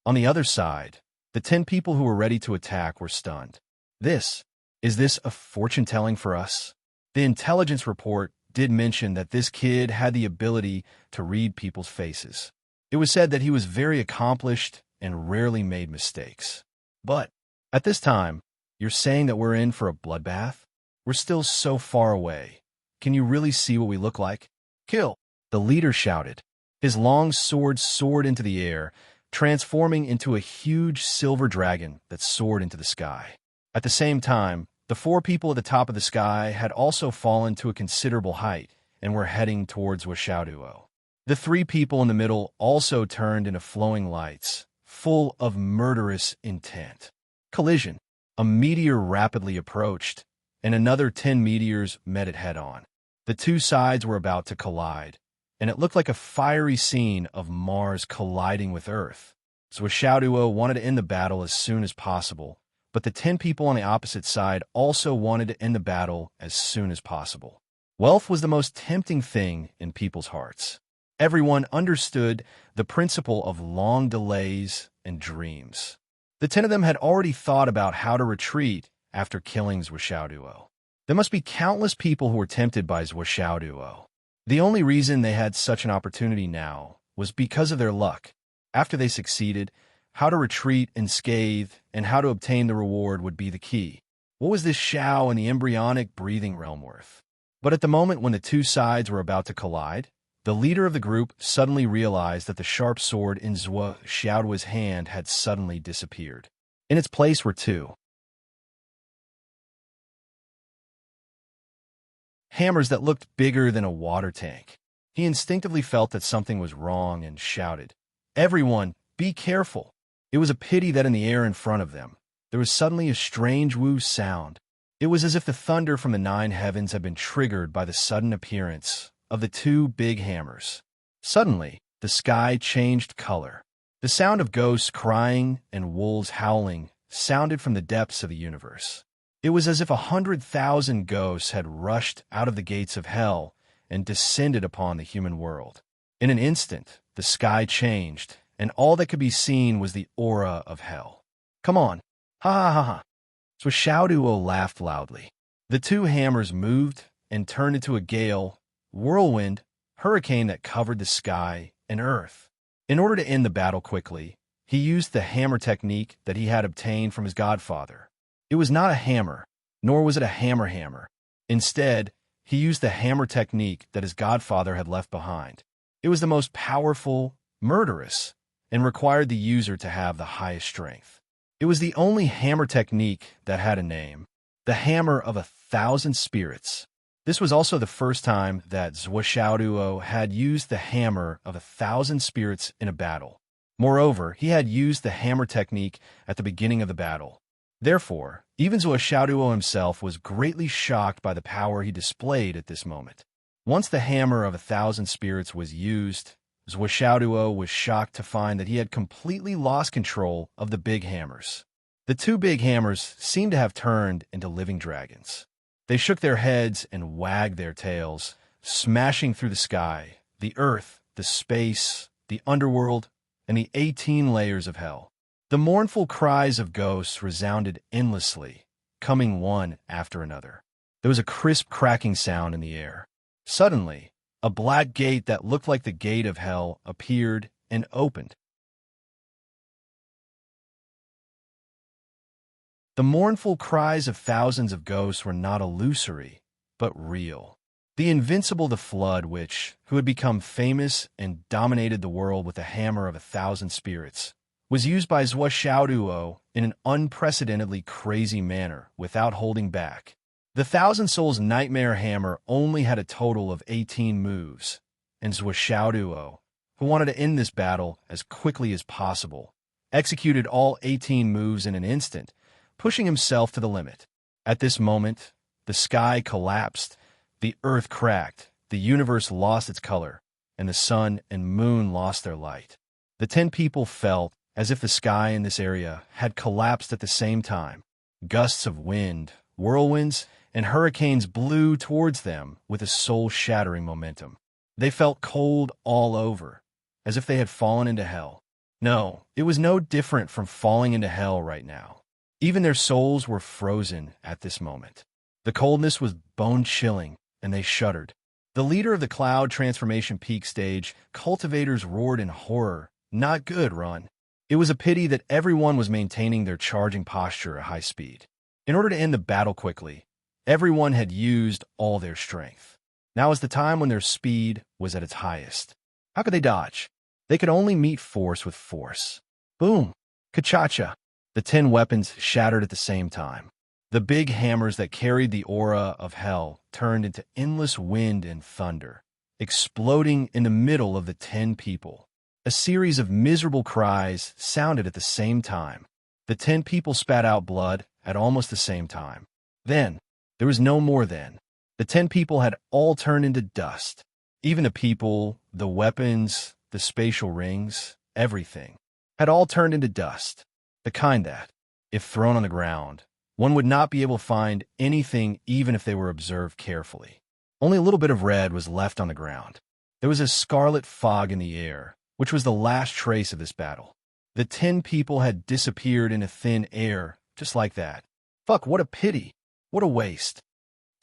On the other side, the 10 people who were ready to attack were stunned. Is this a fortune-telling for us? The intelligence report did mention that this kid had the ability to read people's faces. It was said that he was very accomplished and rarely made mistakes. But at this time, you're saying that we're in for a bloodbath? We're still so far away. Can you really see what we look like? Kill! The leader shouted. His long sword soared into the air, transforming into a huge silver dragon that soared into the sky. At the same time, the 4 people at the top of the sky had also fallen to a considerable height and were heading towards Xiaoduo. The 3 people in the middle also turned into flowing lights, full of murderous intent. Collision. A meteor rapidly approached, and another 10 meteors met it head-on. The 2 sides were about to collide, and it looked like a fiery scene of Mars colliding with Earth. Xiaoduo wanted to end the battle as soon as possible, but the 10 people on the opposite side also wanted to end the battle as soon as possible. Wealth was the most tempting thing in people's hearts. Everyone understood the principle of long delays and dreams. The 10 of them had already thought about how to retreat after killing Xiaoduo. There must be countless people who were tempted by Xiaoduo. The only reason they had such an opportunity now was because of their luck. After they succeeded, how to retreat unscathed and how to obtain the reward would be the key. What was this Xiao in the embryonic breathing realm worth? But at the moment when the 2 sides were about to collide, the leader of the group suddenly realized that the sharp sword in Xiaoduo's hand had suddenly disappeared. In its place were 2 hammers that looked bigger than a water tank. He instinctively felt that something was wrong and shouted, "Everyone, be careful!" It was a pity that in the air in front of them, there was suddenly a strange woo sound. It was as if the thunder from the 9 heavens had been triggered by the sudden appearance of the 2 big hammers. Suddenly, the sky changed color. The sound of ghosts crying and wolves howling sounded from the depths of the universe. It was as if 100,000 ghosts had rushed out of the gates of hell and descended upon the human world. In an instant, the sky changed, and all that could be seen was the aura of hell. "Come on! Ha ha ha ha!" So Xiaoduo laughed loudly. The 2 hammers moved and turned into a gale, whirlwind, hurricane that covered the sky and earth. In order to end the battle quickly, he used the hammer technique that he had obtained from his godfather. It was not a hammer, nor was it a hammer. Instead, he used the hammer technique that his godfather had left behind. It was the most powerful, murderous, and required the user to have the highest strength. It was the only hammer technique that had a name, the Hammer of 1,000 Spirits. This was also the first time that Zhuo had used the Hammer of 1,000 Spirits in a battle. Moreover, he had used the hammer technique at the beginning of the battle. Therefore, even Zhuo himself was greatly shocked by the power he displayed at this moment. Once the Hammer of 1,000 Spirits was used, Zhuo was shocked to find that he had completely lost control of the big hammers. The two big hammers seemed to have turned into living dragons. They shook their heads and wagged their tails, smashing through the sky, the earth, the space, the underworld, and the 18 layers of hell. The mournful cries of ghosts resounded endlessly, coming one after another. There was a crisp cracking sound in the air. Suddenly, a black gate that looked like the gate of hell appeared and opened. The mournful cries of thousands of ghosts were not illusory, but real. The invincible the Flood Witch, who had become famous and dominated the world with the Hammer of 1,000 Spirits, was used by Zhuo in an unprecedentedly crazy manner without holding back. The 1,000 Souls Nightmare Hammer only had a total of 18 moves, and Zhuo, who wanted to end this battle as quickly as possible, executed all 18 moves in an instant, pushing himself to the limit. At this moment, the sky collapsed, the earth cracked, the universe lost its color, and the sun and moon lost their light. The 10 people felt as if the sky in this area had collapsed at the same time. Gusts of wind, whirlwinds, and hurricanes blew towards them with a soul-shattering momentum. They felt cold all over, as if they had fallen into hell. No, it was no different from falling into hell right now. Even their souls were frozen at this moment. The coldness was bone-chilling, and they shuddered. The leader of the Cloud Transformation Peak stage, cultivators roared in horror. Not good, Run. It was a pity that everyone was maintaining their charging posture at high speed. In order to end the battle quickly, everyone had used all their strength. Now was the time when their speed was at its highest. How could they dodge? They could only meet force with force. Boom! Ka-cha-cha! The 10 weapons shattered at the same time. The big hammers that carried the aura of hell turned into endless wind and thunder, exploding in the middle of the 10 people. A series of miserable cries sounded at the same time. The 10 people spat out blood at almost the same time. Then, there was no more then. The 10 people had all turned into dust. Even the people, the weapons, the spatial rings, everything, had all turned into dust. The kind that, if thrown on the ground, one would not be able to find anything even if they were observed carefully. Only a little bit of red was left on the ground. There was a scarlet fog in the air, which was the last trace of this battle. The 10 people had disappeared into thin air, just like that. Fuck, what a pity. What a waste.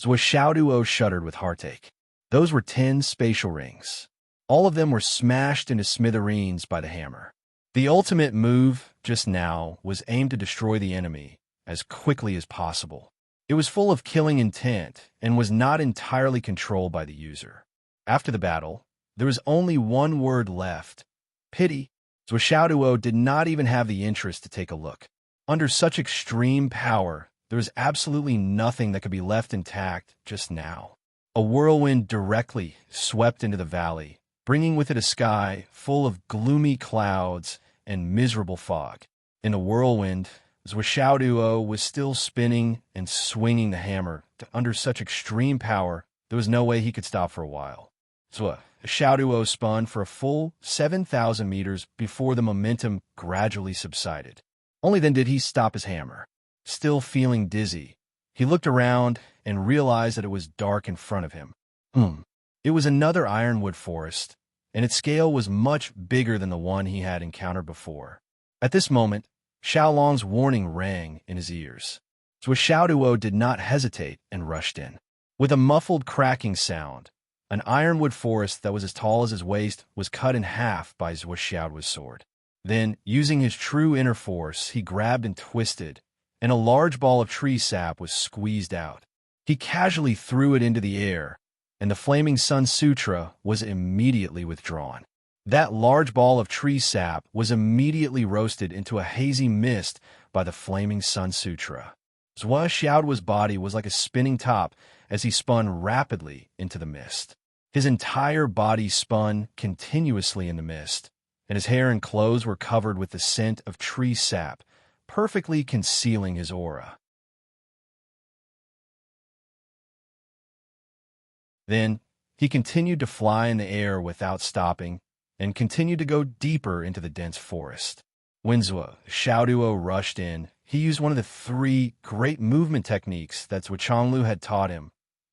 Zhuo shuddered with heartache. Those were 10 spatial rings. All of them were smashed into smithereens by the hammer. The ultimate move, just now, was aimed to destroy the enemy as quickly as possible. It was full of killing intent and was not entirely controlled by the user. After the battle, there was only one word left: pity. Zhuo did not even have the interest to take a look. Under such extreme power, there was absolutely nothing that could be left intact just now. A whirlwind directly swept into the valley, bringing with it a sky full of gloomy clouds and miserable fog. In the whirlwind, Zhuo was still spinning and swinging the hammer. Under such extreme power, there was no way he could stop for a while. Zhuo spun for a full 7,000 meters before the momentum gradually subsided. Only then did he stop his hammer. Still feeling dizzy, he looked around and realized that it was dark in front of him. It was another ironwood forest, and its scale was much bigger than the one he had encountered before. At this moment, Xiaolong's warning rang in his ears. Zhuo did not hesitate and rushed in. With a muffled cracking sound, an ironwood forest that was as tall as his waist was cut in half by Zhuo's sword. Then, using his true inner force, he grabbed and twisted, and a large ball of tree sap was squeezed out. He casually threw it into the air, and the flaming Sun Sutra was immediately withdrawn. That large ball of tree sap was immediately roasted into a hazy mist by the Flaming Sun Sutra. Zhua Xiaoduo's body was like a spinning top as he spun rapidly into the mist. His entire body spun continuously in the mist, and his hair and clothes were covered with the scent of tree sap, perfectly concealing his aura. Then, he continued to fly in the air without stopping, and continued to go deeper into the dense forest. When Zhua Xiaoduo rushed in, he used one of the 3 great movement techniques that Zhou Chonglu had taught him,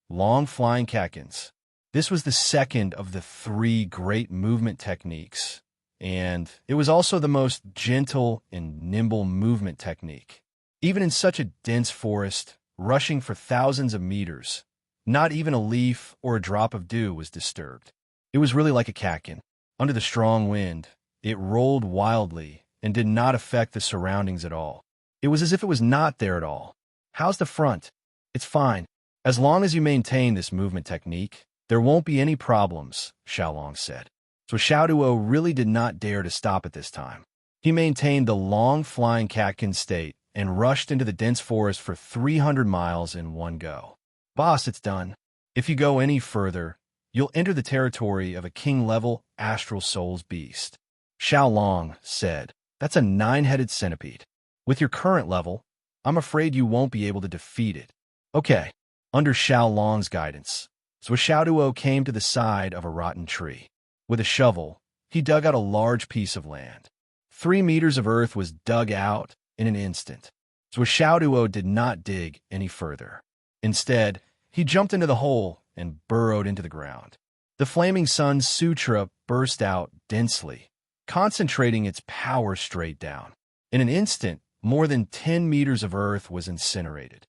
long flying catkins. This was the second of the 3 great movement techniques, and it was also the most gentle and nimble movement technique. Even in such a dense forest, rushing for thousands of meters, not even a leaf or a drop of dew was disturbed. It was really like a catkin. Under the strong wind, it rolled wildly and did not affect the surroundings at all. It was as if it was not there at all. How's the front? It's fine. As long as you maintain this movement technique, there won't be any problems, Xiaolong said. So Xiaoduo really did not dare to stop at this time. He maintained the long flying catkin state and rushed into the dense forest for 300 miles in one go. Boss, it's done. If you go any further, you'll enter the territory of a king-level astral souls beast. Xiaolong said, that's a 9-headed centipede. With your current level, I'm afraid you won't be able to defeat it. Okay, under Xiaolong's guidance, Zhou Xiaoduo came to the side of a rotten tree. With a shovel, he dug out a large piece of land. 3 meters of earth was dug out in an instant. Zhou Xiaoduo did not dig any further. Instead, he jumped into the hole and burrowed into the ground. The Flaming Sun Sutra burst out densely, concentrating its power straight down. In an instant, more than 10 meters of earth was incinerated.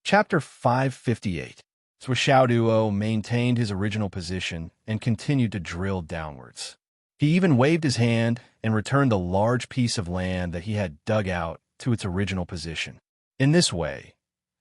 Chapter 558. Zhou Xiaoduo maintained his original position and continued to drill downwards. He even waved his hand and returned the large piece of land that he had dug out to its original position. In this way,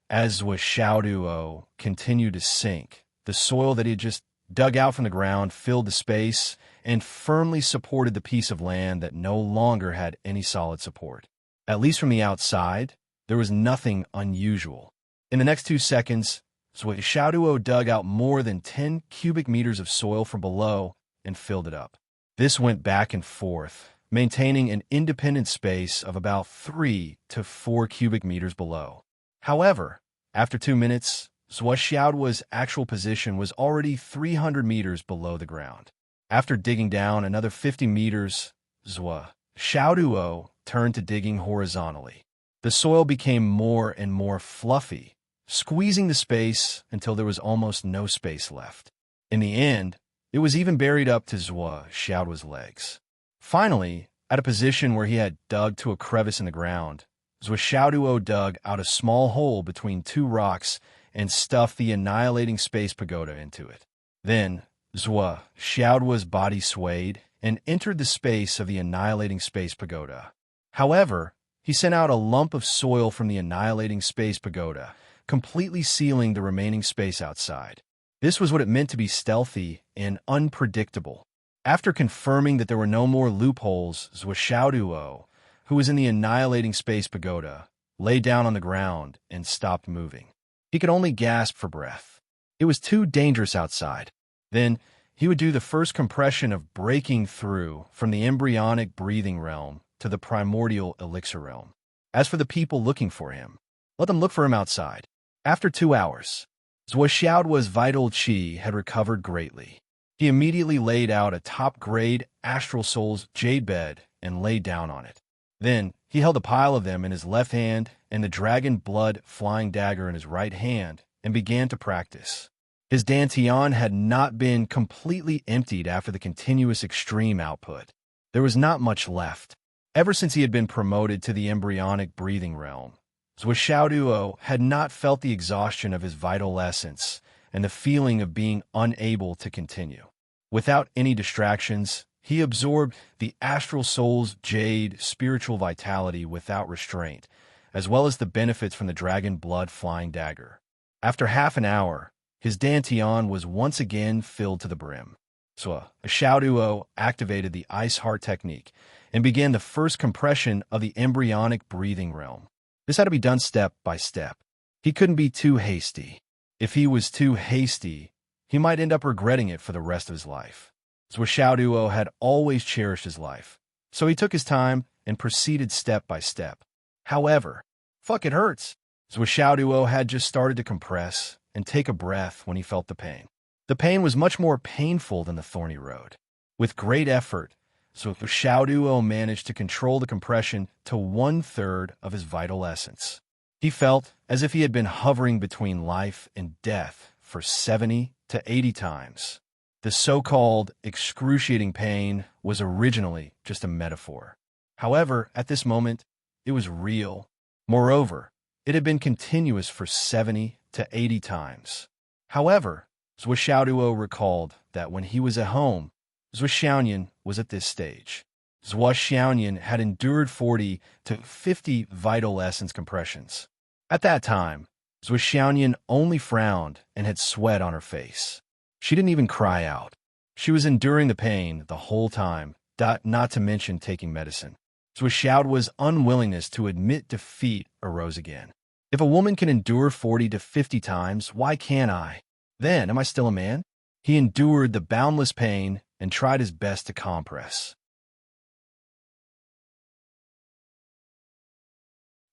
as Zhou Xiaoduo continued to sink, the soil that he had just dug out from the ground filled the space and firmly supported the piece of land that no longer had any solid support. At least from the outside, there was nothing unusual. In the next 2 seconds, Zhou Xiaoduo dug out more than 10 cubic meters of soil from below and filled it up. This went back and forth, maintaining an independent space of about 3 to 4 cubic meters below. However, after 2 minutes, Zhou Xiaoduo's actual position was already 300 meters below the ground. After digging down another 50 meters, Zhou Xiaoduo turned to digging horizontally. The soil became more and more fluffy, squeezing the space until there was almost no space left. In the end, it was even buried up to Zhou Xiaoduo's legs. Finally, at a position where he had dug to a crevice in the ground, Zhou Xiaoduo dug out a small hole between 2 rocks and stuffed the annihilating space pagoda into it. Then, Zhou Xiaoduo's body swayed and entered the space of the annihilating space pagoda. However, he sent out a lump of soil from the annihilating space pagoda, completely sealing the remaining space outside. This was what it meant to be stealthy and unpredictable. After confirming that there were no more loopholes, Zhou Xiaoduo, who was in the annihilating space pagoda, lay down on the ground and stopped moving. He could only gasp for breath. It was too dangerous outside. Then, he would do the first compression of breaking through from the embryonic breathing realm to the primordial elixir realm. As for the people looking for him, let them look for him outside. After 2 hours, Zhou Xiaoduo's vital qi had recovered greatly. He immediately laid out a top-grade Astral Souls jade bed and lay down on it. Then, he held a pile of them in his left hand and the dragon blood flying dagger in his right hand and began to practice. His dantian had not been completely emptied after the continuous extreme output. There was not much left. Ever since he had been promoted to the embryonic breathing realm, Zhou Xiaoduo had not felt the exhaustion of his vital essence and the feeling of being unable to continue. Without any distractions, he absorbed the Astral Soul's jade spiritual vitality without restraint, as well as the benefits from the dragon blood flying dagger. After half an hour, his dantian was once again filled to the brim. So a Xiaoduo activated the ice heart technique and began the first compression of the embryonic breathing realm. This had to be done step by step. He couldn't be too hasty. If he was too hasty, he might end up regretting it for the rest of his life. Zhuo Xiaoduo had always cherished his life, so he took his time and proceeded step by step. However, fuck, it hurts. Zhuo Xiaoduo had just started to compress and take a breath when he felt the pain. The pain was much more painful than the thorny road. With great effort, Zhuo Xiaoduo managed to control the compression to 1/3 of his vital essence. He felt as if he had been hovering between life and death for 70 to 80 times. The so-called excruciating pain was originally just a metaphor. However, at this moment, it was real. Moreover, it had been continuous for 70 to 80 times. However, Zhuo Xiaoduo recalled that when he was at home, Zhuo Xiaoyan was at this stage. Zhuo Xiaoyan had endured 40 to 50 vital essence compressions. At that time, Zhuo Xiaoyan only frowned and had sweat on her face. She didn't even cry out. She was enduring the pain the whole time, not to mention taking medicine. Zhuo Xiaoduo's unwillingness to admit defeat arose again. If a woman can endure 40 to 50 times, why can't I? Then, am I still a man? He endured the boundless pain and tried his best to compress.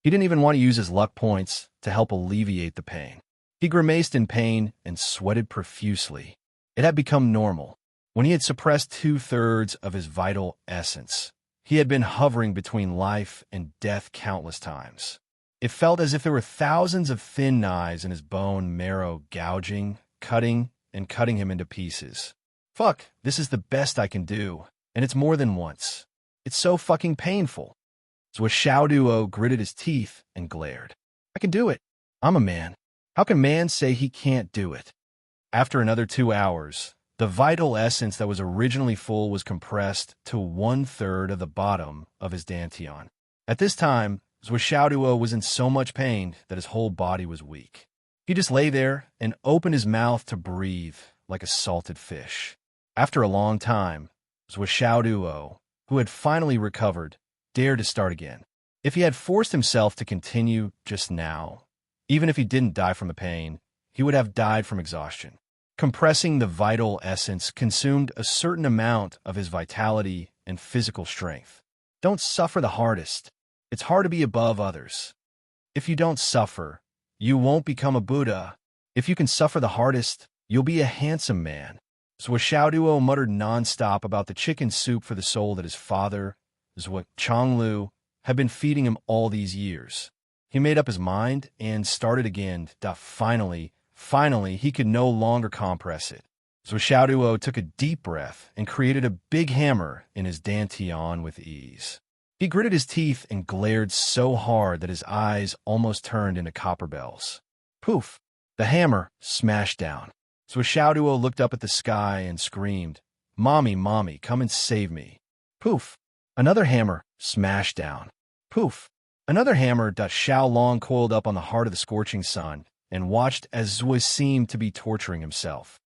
He didn't even want to use his luck points to help alleviate the pain. He grimaced in pain and sweated profusely. It had become normal. When he had suppressed 2/3 of his vital essence, he had been hovering between life and death countless times. It felt as if there were thousands of thin knives in his bone marrow gouging, cutting, and cutting him into pieces. Fuck, this is the best I can do, and it's more than once. It's so fucking painful. So Xiaoduo gritted his teeth and glared. I can do it. I'm a man. How can man say he can't do it? After another 2 hours, the vital essence that was originally full was compressed to 1/3 of the bottom of his dantian. At this time, Zhuo Xiaoduo was in so much pain that his whole body was weak. He just lay there and opened his mouth to breathe like a salted fish. After a long time, Zhuo Xiaoduo, who had finally recovered, dared to start again. If he had forced himself to continue just now, even if he didn't die from the pain, he would have died from exhaustion. Compressing the vital essence consumed a certain amount of his vitality and physical strength. Don't suffer the hardest. It's hard to be above others. If you don't suffer, you won't become a Buddha. If you can suffer the hardest, you'll be a handsome man. Zhuo Xiaoduo muttered nonstop about the chicken soup for the soul that his father, Zhuo Chonglu, had been feeding him all these years. He made up his mind and started again. Finally, he could no longer compress it. Zhuo Xiaoduo took a deep breath and created a big hammer in his dantian with ease. He gritted his teeth and glared so hard that his eyes almost turned into copper bells. Poof! The hammer smashed down. Zhuo Xiaoduo looked up at the sky and screamed, "Mommy, mommy, come and save me." Poof! Another hammer smashed down. Poof! Another hammer. Xiao Long coiled up on the heart of the scorching sun and watched as Zhuo seemed to be torturing himself.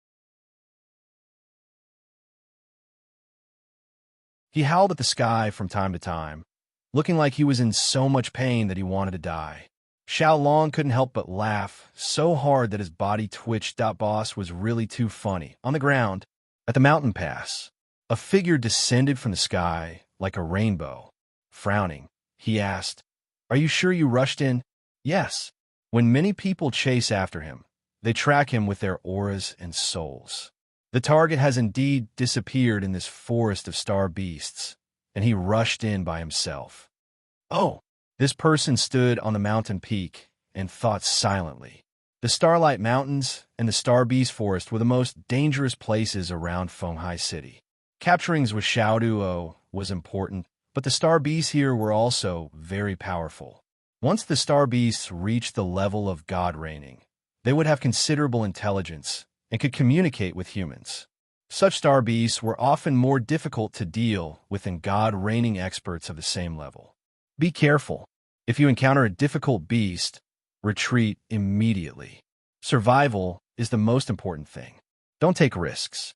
He howled at the sky from time to time, looking like he was in so much pain that he wanted to die. Xiao Long couldn't help but laugh so hard that his body twitched. Boss was really too funny. On the ground, at the mountain pass, a figure descended from the sky like a rainbow. Frowning, he asked, "Are you sure you rushed in?" "Yes. When many people chase after him, they track him with their auras and souls. The target has indeed disappeared in this forest of star beasts, and he rushed in by himself." Oh, this person stood on the mountain peak and thought silently. The Starlight Mountains and the Star Beast Forest were the most dangerous places around Fenghai City. Capturing Zhuo Xiaoduo was important, but the Star Beasts here were also very powerful. Once the Star Beasts reached the level of God reigning, they would have considerable intelligence and could communicate with humans. Such Star Beasts were often more difficult to deal with than God reigning experts of the same level. Be careful. If you encounter a difficult beast, retreat immediately. Survival is the most important thing. Don't take risks.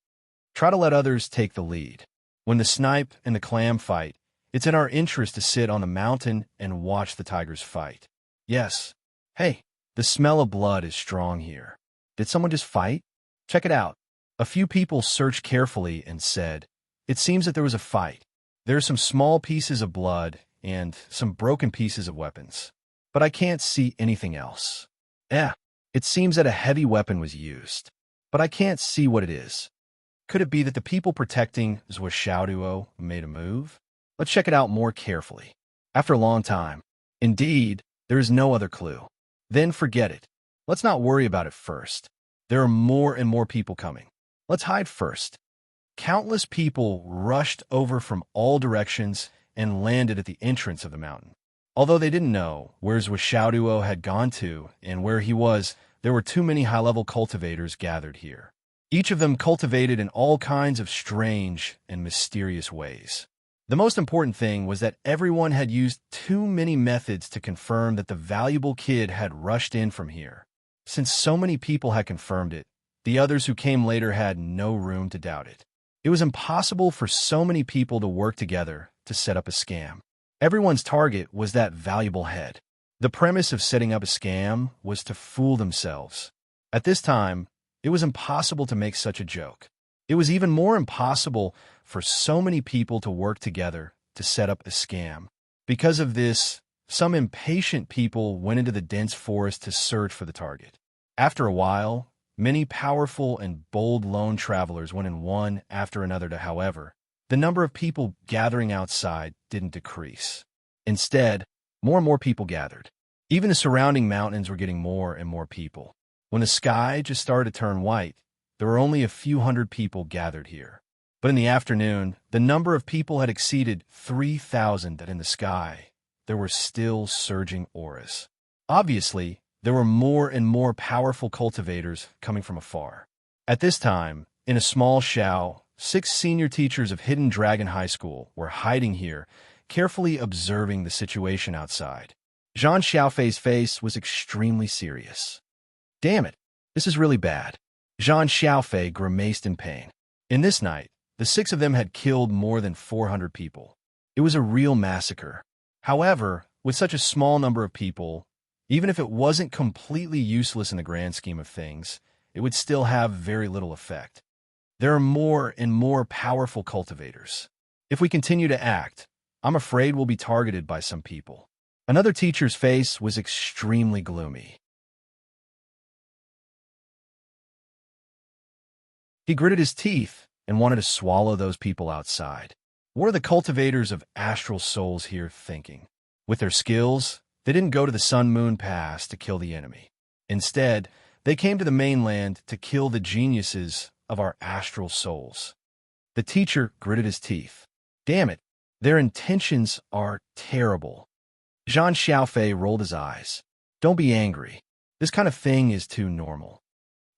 Try to let others take the lead. When the snipe and the clam fight, it's in our interest to sit on the mountain and watch the tigers fight. Yes. Hey, the smell of blood is strong here. Did someone just fight? Check it out. A few people searched carefully and said, "It seems that there was a fight. There are some small pieces of blood and some broken pieces of weapons. But I can't see anything else. It seems that a heavy weapon was used. But I can't see what it is. Could it be that the people protecting Zhuo made a move? Let's check it out more carefully." After a long time, indeed, there is no other clue. Then forget it. Let's not worry about it first. There are more and more people coming. Let's hide first. Countless people rushed over from all directions and landed at the entrance of the mountain. Although they didn't know where Zhuo had gone to and where he was, there were too many high-level cultivators gathered here. Each of them cultivated in all kinds of strange and mysterious ways. The most important thing was that everyone had used too many methods to confirm that the valuable kid had rushed in from here. Since so many people had confirmed it, the others who came later had no room to doubt it. It was impossible for so many people to work together to set up a scam. Everyone's target was that valuable head. The premise of setting up a scam was to fool themselves. At this time, it was impossible to make such a joke. It was even more impossible for so many people to work together to set up a scam. Because of this, some impatient people went into the dense forest to search for the target. After a while, many powerful and bold lone travelers went in one after another to, however, the number of people gathering outside didn't decrease. Instead, more and more people gathered. Even the surrounding mountains were getting more and more people. When the sky just started to turn white, there were only a few hundred people gathered here. But in the afternoon, the number of people had exceeded 3,000, that in the sky, there were still surging auras. Obviously, there were more and more powerful cultivators coming from afar. At this time, in a small shao, 6 senior teachers of Hidden Dragon High School were hiding here, carefully observing the situation outside. Zhang Xiaofei's face was extremely serious. "Damn it, this is really bad." Zhang Xiaofei grimaced in pain. In this night, the 6 of them had killed more than 400 people. It was a real massacre. However, with such a small number of people, even if it wasn't completely useless in the grand scheme of things, it would still have very little effect. There are more and more powerful cultivators. If we continue to act, I'm afraid we'll be targeted by some people. Another teacher's face was extremely gloomy. He gritted his teeth and wanted to swallow those people outside. What are the cultivators of astral souls here thinking? With their skills, they didn't go to the Sun-Moon Pass to kill the enemy. Instead, they came to the mainland to kill the geniuses of our astral souls. The teacher gritted his teeth. Damn it, their intentions are terrible. Zhang Xiaofei rolled his eyes. Don't be angry. This kind of thing is too normal.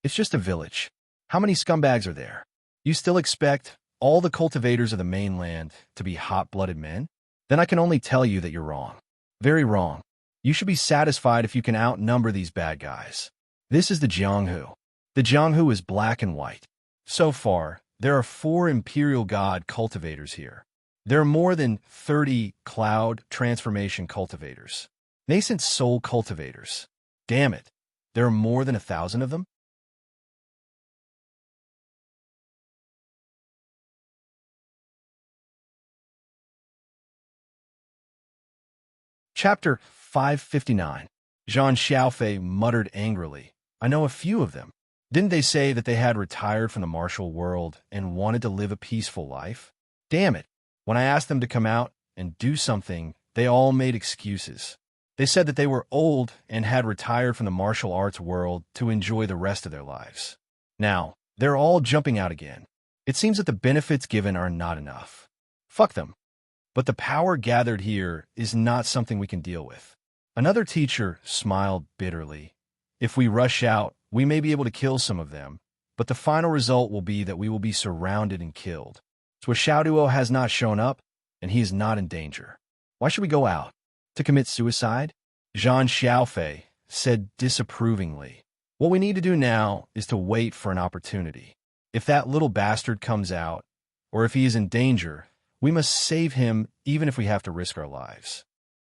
It's just a village. How many scumbags are there? You still expect all the cultivators of the mainland to be hot-blooded men? Then I can only tell you that you're wrong. Very wrong. You should be satisfied if you can outnumber these bad guys. This is the Jianghu. The Jianghu is black and white. So far, there are 4 Imperial God cultivators here. There are more than 30 cloud transformation cultivators. Nascent soul cultivators. Damn it, there are more than 1,000 of them? Chapter 559. Zhang Xiaofei muttered angrily. I know a few of them. Didn't they say that they had retired from the martial world and wanted to live a peaceful life? Damn it. When I asked them to come out and do something, they all made excuses. They said that they were old and had retired from the martial arts world to enjoy the rest of their lives. Now, they're all jumping out again. It seems that the benefits given are not enough. Fuck them. But the power gathered here is not something we can deal with. Another teacher smiled bitterly. If we rush out, we may be able to kill some of them, but the final result will be that we will be surrounded and killed. Zhuo has not shown up, and he is not in danger. Why should we go out? To commit suicide? Zhang Xiaofei said disapprovingly. What we need to do now is to wait for an opportunity. If that little bastard comes out, or if he is in danger, we must save him even if we have to risk our lives.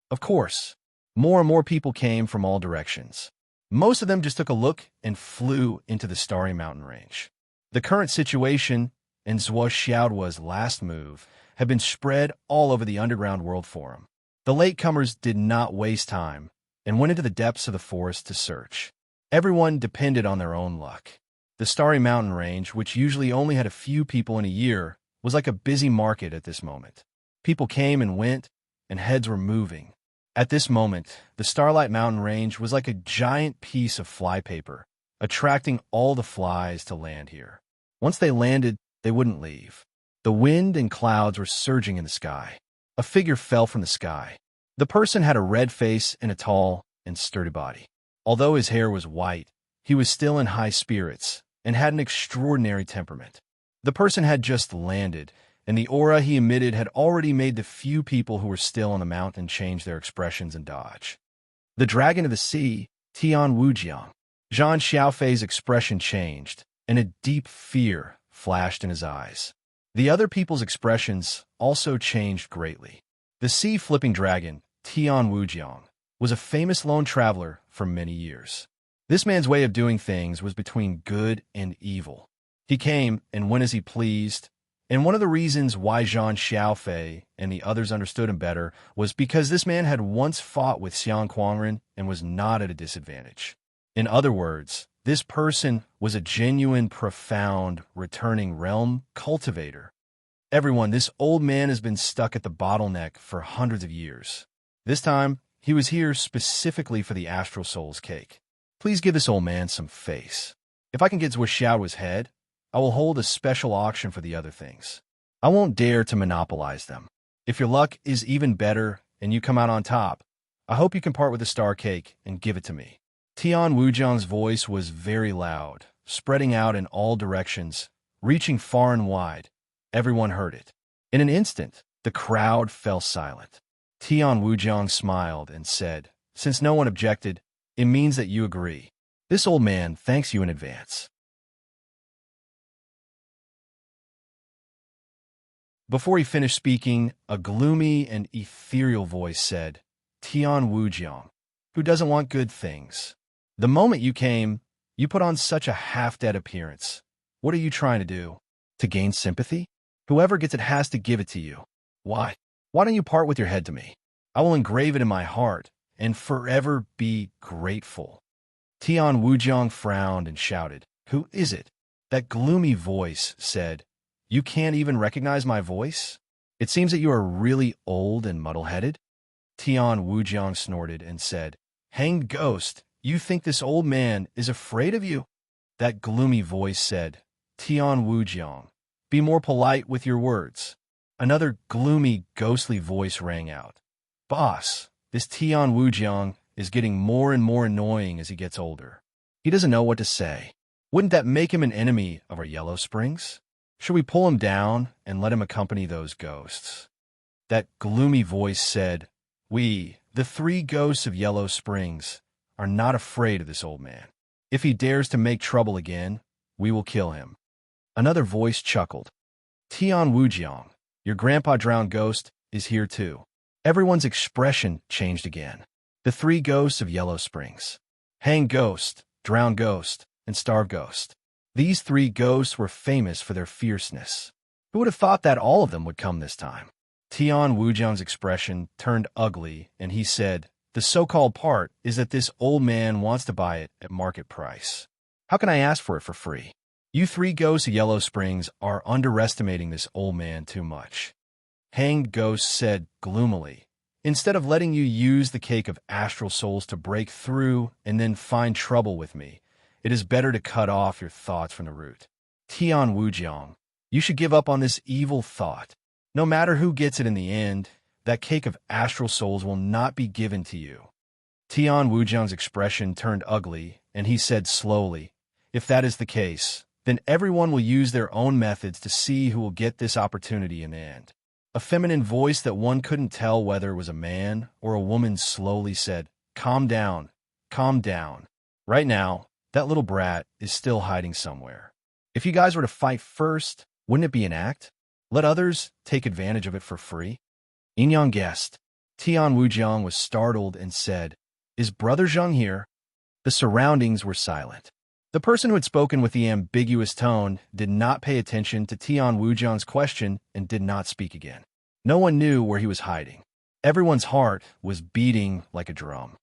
Of course, more and more people came from all directions. Most of them just took a look and flew into the Starry Mountain Range. The current situation and Zhuo Xiaoduo's last move had been spread all over the underground world forum. The latecomers did not waste time and went into the depths of the forest to search. Everyone depended on their own luck. The Starry Mountain Range, which usually only had a few people in a year, was like a busy market at this moment. People came and went, and heads were moving. At this moment, the Starlight Mountain Range was like a giant piece of flypaper, attracting all the flies to land here. Once they landed, they wouldn't leave. The wind and clouds were surging in the sky. A figure fell from the sky. The person had a red face and a tall and sturdy body. Although his hair was white, he was still in high spirits and had an extraordinary temperament. The person had just landed, and the aura he emitted had already made the few people who were still on the mountain change their expressions and dodge. The dragon of the sea, Tian Wujiang. Zhang Xiaofei's expression changed, and a deep fear flashed in his eyes. The other people's expressions also changed greatly. The sea-flipping dragon, Tian Wujiang, was a famous lone traveler for many years. This man's way of doing things was between good and evil. He came and went as he pleased, and one of the reasons why Zhang Xiaofei and the others understood him better was because this man had once fought with Xiang Quangren and was not at a disadvantage. In other words, this person was a genuine, profound, returning realm cultivator. Everyone, this old man has been stuck at the bottleneck for hundreds of years. This time, he was here specifically for the Astral Soul's cake. Please give this old man some face. If I can get Zhuo Xiaoduo's head, I will hold a special auction for the other things. I won't dare to monopolize them. If your luck is even better and you come out on top, I hope you can part with the star cake and give it to me. Tian Wujiang's voice was very loud, spreading out in all directions, reaching far and wide. Everyone heard it. In an instant, the crowd fell silent. Tian Wujiang smiled and said, "Since no one objected, it means that you agree. This old man thanks you in advance." Before he finished speaking, a gloomy and ethereal voice said, "Tian Wujiang, who doesn't want good things? The moment you came, you put on such a half-dead appearance. What are you trying to do? To gain sympathy? Whoever gets it has to give it to you. Why? Why don't you part with your head to me? I will engrave it in my heart and forever be grateful." Tian Wujiang frowned and shouted, "Who is it?" That gloomy voice said, "You can't even recognize my voice? It seems that you are really old and muddle-headed." Tian Wujiang snorted and said, "Hanged ghost, you think this old man is afraid of you?" That gloomy voice said, "Tian Wujiang, be more polite with your words." Another gloomy, ghostly voice rang out, "Boss, this Tian Wujiang is getting more and more annoying as he gets older. He doesn't know what to say. Wouldn't that make him an enemy of our Yellow Springs? Should we pull him down and let him accompany those ghosts?" That gloomy voice said, "We, the 3 ghosts of Yellow Springs, are not afraid of this old man. If he dares to make trouble again, we will kill him." Another voice chuckled, "Tian Wujiang, your grandpa drowned ghost is here too." Everyone's expression changed again. The 3 ghosts of Yellow Springs. Hanged ghost, drowned ghost, and starved ghost. These 3 ghosts were famous for their fierceness. Who would have thought that all of them would come this time? Tian Wujiang's expression turned ugly, and he said, "The so-called part is that this old man wants to buy it at market price. How can I ask for it for free? You 3 ghosts of Yellow Springs are underestimating this old man too much." Hanged Ghost said gloomily, "Instead of letting you use the cake of astral souls to break through and then find trouble with me, it is better to cut off your thoughts from the root. Tian Wujiang, you should give up on this evil thought. No matter who gets it in the end, that cake of astral souls will not be given to you." Tian Wujiang's expression turned ugly, and he said slowly, "If that is the case, then everyone will use their own methods to see who will get this opportunity in the end." A feminine voice that one couldn't tell whether it was a man or a woman slowly said, "Calm down, calm down. Right now, That little brat is still hiding somewhere. If you guys were to fight first, wouldn't it be an act? Let others take advantage of it for free? Inyang guessed. Tian Wujiang was startled and said, "Is Brother Zheng here?" The surroundings were silent. The person who had spoken with the ambiguous tone did not pay attention to Tian Wujiang's question and did not speak again. No one knew where he was hiding. Everyone's heart was beating like a drum.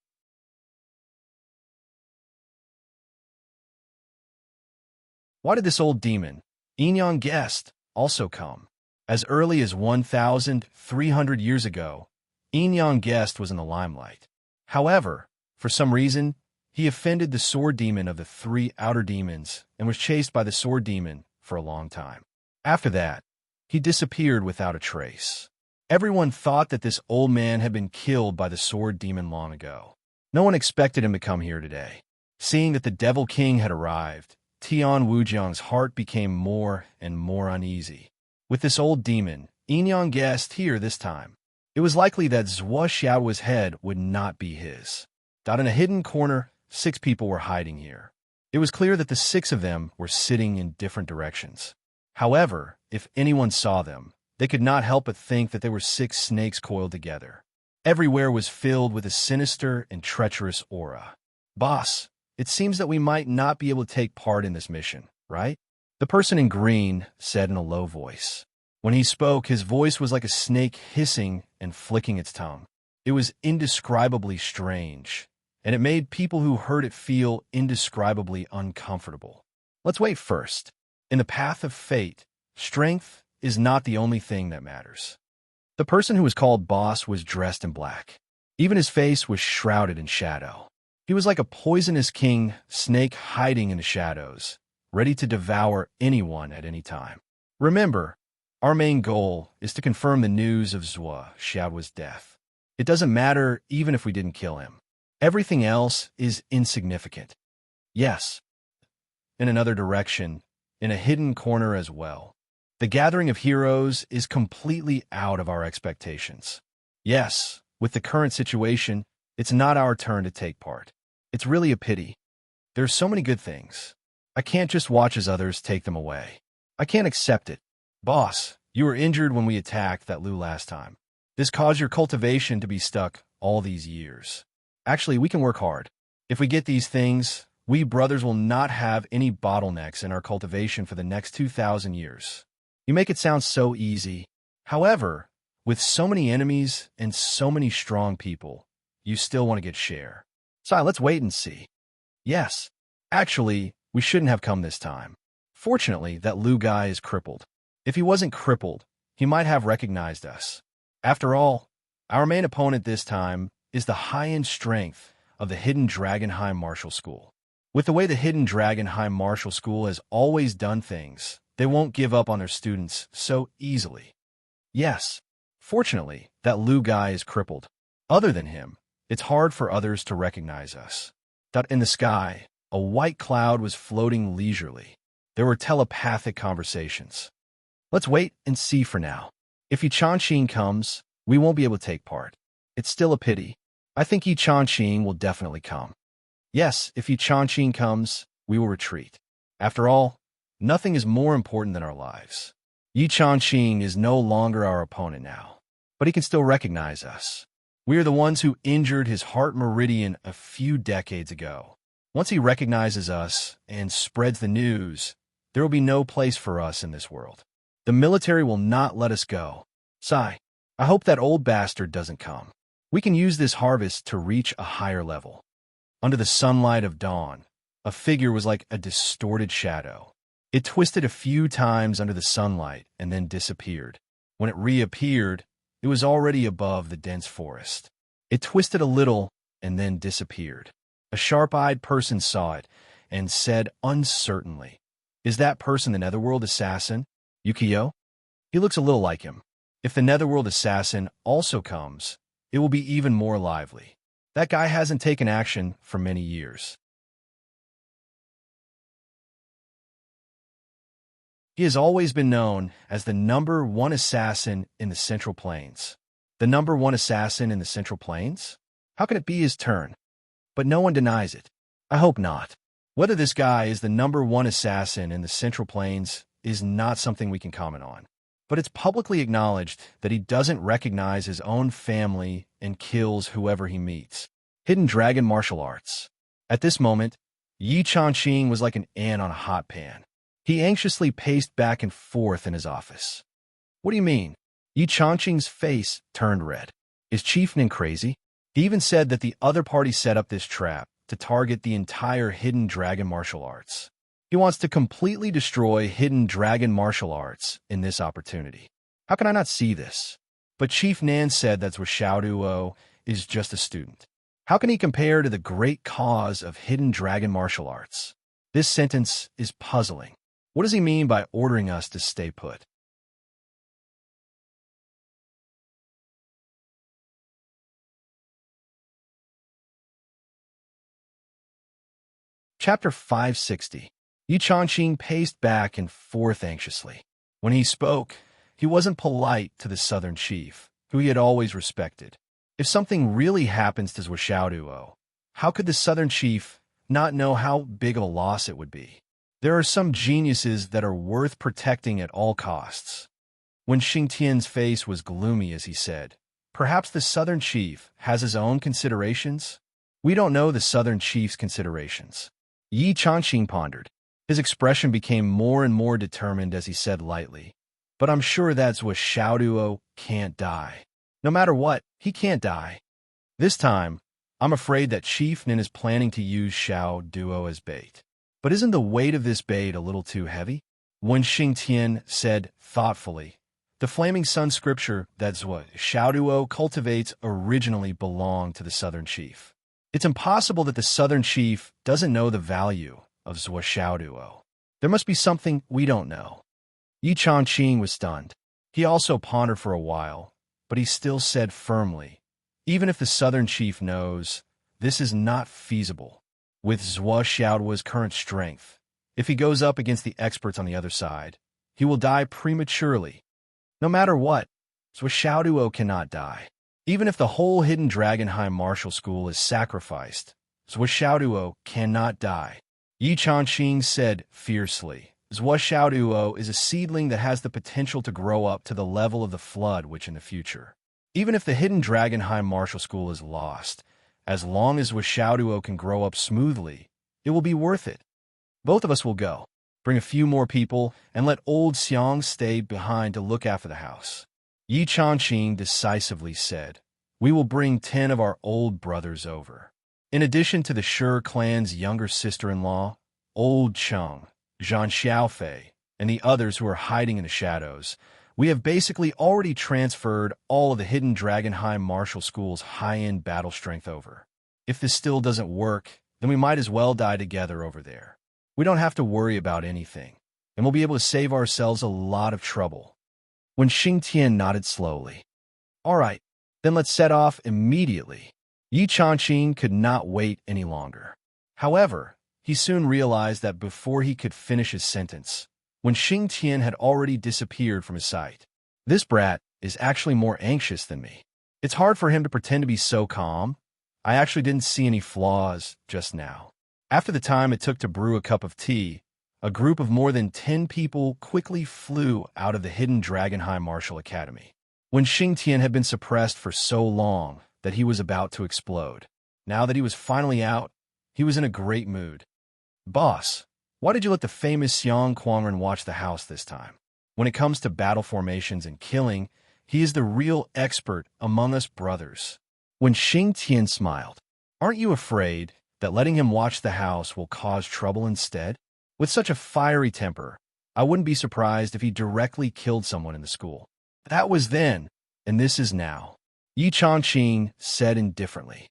Why did this old demon, Inyang guessed, also come? As early as 1,300 years ago, Inyang guessed was in the limelight. However, for some reason, he offended the sword demon of the three outer demons and was chased by the sword demon for a long time. After that, he disappeared without a trace. Everyone thought that this old man had been killed by the sword demon long ago. No one expected him to come here today. Seeing that the Devil King had arrived, Tian Wujiang's heart became more and more uneasy. With this old demon, Inyang guessed here this time. It was likely that Zhuo Xiao's head would not be his. In a hidden corner, 6 people were hiding here. It was clear that the 6 of them were sitting in different directions. However, if anyone saw them, they could not help but think that they were 6 snakes coiled together. Everywhere was filled with a sinister and treacherous aura. "Boss, it seems that we might not be able to take part in this mission, right?" The person in green said in a low voice. When he spoke, his voice was like a snake hissing and flicking its tongue. It was indescribably strange, and it made people who heard it feel indescribably uncomfortable. Let's wait first. In the path of fate, strength is not the only thing that matters. The person who was called boss was dressed in black. Even his face was shrouded in shadow. He was like a poisonous king snake hiding in the shadows, ready to devour anyone at any time. Remember, our main goal is to confirm the news of Zhuo Xiao's death. It doesn't matter even if we didn't kill him. Everything else is insignificant. Yes, in another direction, in a hidden corner as well. The gathering of heroes is completely out of our expectations. Yes, with the current situation, it's not our turn to take part. It's really a pity. There's so many good things. I can't just watch as others take them away. I can't accept it. Boss, you were injured when we attacked that Lu last time. This caused your cultivation to be stuck all these years. Actually, we can work hard. If we get these things, we brothers will not have any bottlenecks in our cultivation for the next 2,000 years. You make it sound so easy. However, with so many enemies and so many strong people, you still want to get share. So let's wait and see. Yes, actually, we shouldn't have come this time. Fortunately, that Lu guy is crippled. If he wasn't crippled, he might have recognized us. After all, our main opponent this time is the high-end strength of the Hidden Dragon High Martial School. With the way the Hidden Dragon High Martial School has always done things, they won't give up on their students so easily. Yes, fortunately, that Lu guy is crippled. Other than him, it's hard for others to recognize us. In the sky, a white cloud was floating leisurely. There were telepathic conversations. Let's wait and see for now. If Yi comes, we won't be able to take part. It's still a pity. I think Yi will definitely come. Yes, if Yi comes, we will retreat. After all, nothing is more important than our lives. Yi is no longer our opponent now, but he can still recognize us. We are the ones who injured his heart meridian a few decades ago. Once he recognizes us and spreads the news, there will be no place for us in this world. The military will not let us go. Sigh, I hope that old bastard doesn't come. We can use this harvest to reach a higher level. Under the sunlight of dawn, a figure was like a distorted shadow. It twisted a few times under the sunlight and then disappeared. When it reappeared, it was already above the dense forest. It twisted a little and then disappeared. A sharp-eyed person saw it and said uncertainly, "Is that person the Netherworld assassin, Yukio?" He looks a little like him. If the Netherworld assassin also comes, it will be even more lively. That guy hasn't taken action for many years. He has always been known as the #1 assassin in the Central Plains. The #1 assassin in the Central Plains? How can it be his turn? But no one denies it. I hope not. Whether this guy is the #1 assassin in the Central Plains is not something we can comment on. But it's publicly acknowledged that he doesn't recognize his own family and kills whoever he meets. Hidden Dragon Martial Arts. At this moment, Yi Changqing was like an ant on a hot pan. He anxiously paced back and forth in his office. What do you mean? Yi Changqing's face turned red. Is Chief Nin crazy? He even said that the other party set up this trap to target the entire Hidden Dragon Martial Arts. He wants to completely destroy Hidden Dragon Martial Arts in this opportunity. How can I not see this? But Chief Nan said that Xiaoduo is just a student. How can he compare to the great cause of Hidden Dragon Martial Arts? This sentence is puzzling. What does he mean by ordering us to stay put? Chapter 560. Yi Changqing paced back and forth anxiously. When he spoke, he wasn't polite to the southern chief, who he had always respected. If something really happens to Xiaoduo, how could the southern chief not know how big of a loss it would be? There are some geniuses that are worth protecting at all costs. When Xingtian's face was gloomy as he said, perhaps the southern chief has his own considerations? We don't know the southern chief's considerations. Yi Changqing pondered. His expression became more and more determined as he said lightly, but I'm sure that's what Xiaoduo can't die. No matter what, he can't die. This time, I'm afraid that Chief Nin is planning to use Xiaoduo as bait. But isn't the weight of this bait a little too heavy? When Xingtian said thoughtfully, the Flaming Sun scripture that's what Xiaoduo cultivates originally belonged to the southern chief. It's impossible that the southern chief doesn't know the value of Xiaoduo. There must be something we don't know. Yi Changqing was stunned. He also pondered for a while, but he still said firmly, even if the southern chief knows, this is not feasible. With Xiaoduo's current strength, if he goes up against the experts on the other side, he will die prematurely. No matter what, Xiaoduo cannot die. Even if the whole Hidden Dragonheim martial school is sacrificed, Xiaoduo cannot die. Yi Changqing said fiercely, Xiaoduo is a seedling that has the potential to grow up to the level of the Flood Witch in the future. Even if the Hidden Dragonheim martial school is lost, as long as Xiaoduo can grow up smoothly, it will be worth it. Both of us will go. Bring a few more people, and let old Xiang stay behind to look after the house. Yi Changqing decisively said, we will bring 10 of our old brothers over. In addition to the Shi clan's younger sister-in-law, Old Cheng, Zhan Xiaofei, and the others who are hiding in the shadows, we have basically already transferred all of the Hidden Dragonheim Martial School's high-end battle strength over. If this still doesn't work, then we might as well die together over there. We don't have to worry about anything, and we'll be able to save ourselves a lot of trouble. When Xingtian nodded slowly. All right, then let's set off immediately. Yi Changqing could not wait any longer. However, he soon realized that before he could finish his sentence, when Xingtian had already disappeared from his sight. This brat is actually more anxious than me. It's hard for him to pretend to be so calm. I actually didn't see any flaws just now. After the time it took to brew a cup of tea, a group of more than 10 people quickly flew out of the Hidden Dragonheim Martial Academy. When Xingtian had been suppressed for so long that he was about to explode. Now that he was finally out, he was in a great mood. Boss, why did you let the famous Xiang Quangren watch the house this time? When it comes to battle formations and killing, he is the real expert among us brothers. When Xingtian smiled, aren't you afraid that letting him watch the house will cause trouble instead? With such a fiery temper, I wouldn't be surprised if he directly killed someone in the school. That was then, and this is now. Yi Changqing said indifferently.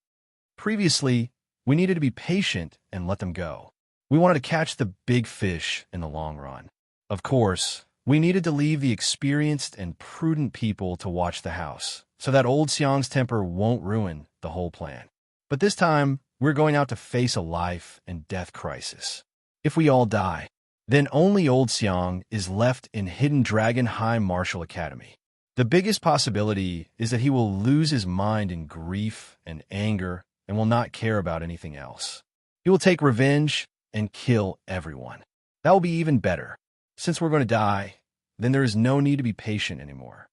Previously, we needed to be patient and let them go. We wanted to catch the big fish in the long run. Of course, we needed to leave the experienced and prudent people to watch the house, so that old Xiang's temper won't ruin the whole plan. But this time, we're going out to face a life and death crisis. If we all die, then only old Xiang is left in Hidden Dragonheim Martial Academy. The biggest possibility is that he will lose his mind in grief and anger and will not care about anything else. He will take revenge and kill everyone. That will be even better. Since we're going to die, then there is no need to be patient anymore.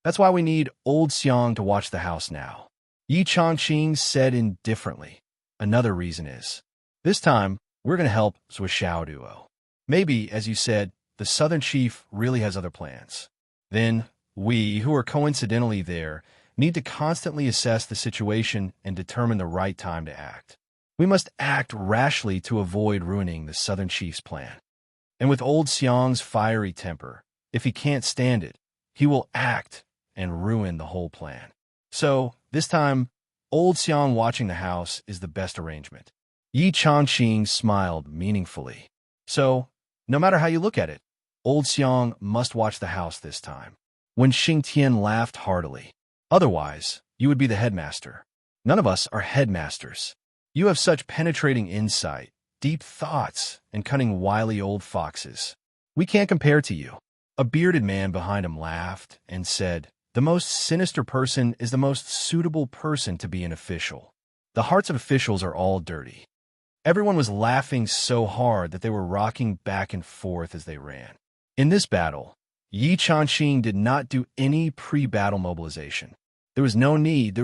That's why we need old Xiang to watch the house now. Yi Changqing said indifferently. Another reason is, this time, we're going to help Zuoxiao Duo. Maybe, as you said, the southern chief really has other plans. Then, we, who are coincidentally there, need to constantly assess the situation and determine the right time to act. We must act rashly to avoid ruining the southern chief's plan. And with old Xiang's fiery temper, if he can't stand it, he will act and ruin the whole plan. So, this time, old Xiang watching the house is the best arrangement. Yi Changqing smiled meaningfully. So, no matter how you look at it, old Xiang must watch the house this time. When Xingtian laughed heartily. Otherwise, you would be the headmaster. None of us are headmasters. You have such penetrating insight, deep thoughts, and cunning wily old foxes. We can't compare to you. A bearded man behind him laughed and said, the most sinister person is the most suitable person to be an official. The hearts of officials are all dirty. Everyone was laughing so hard that they were rocking back and forth as they ran. In this battle, Yi Changqing did not do any pre-battle mobilization. There was no need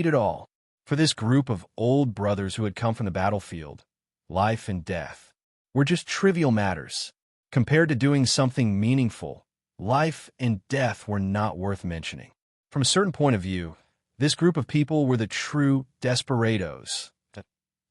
at all. For this group of old brothers who had come from the battlefield, life and death were just trivial matters. Compared to doing something meaningful, life and death were not worth mentioning. From a certain point of view, this group of people were the true desperados.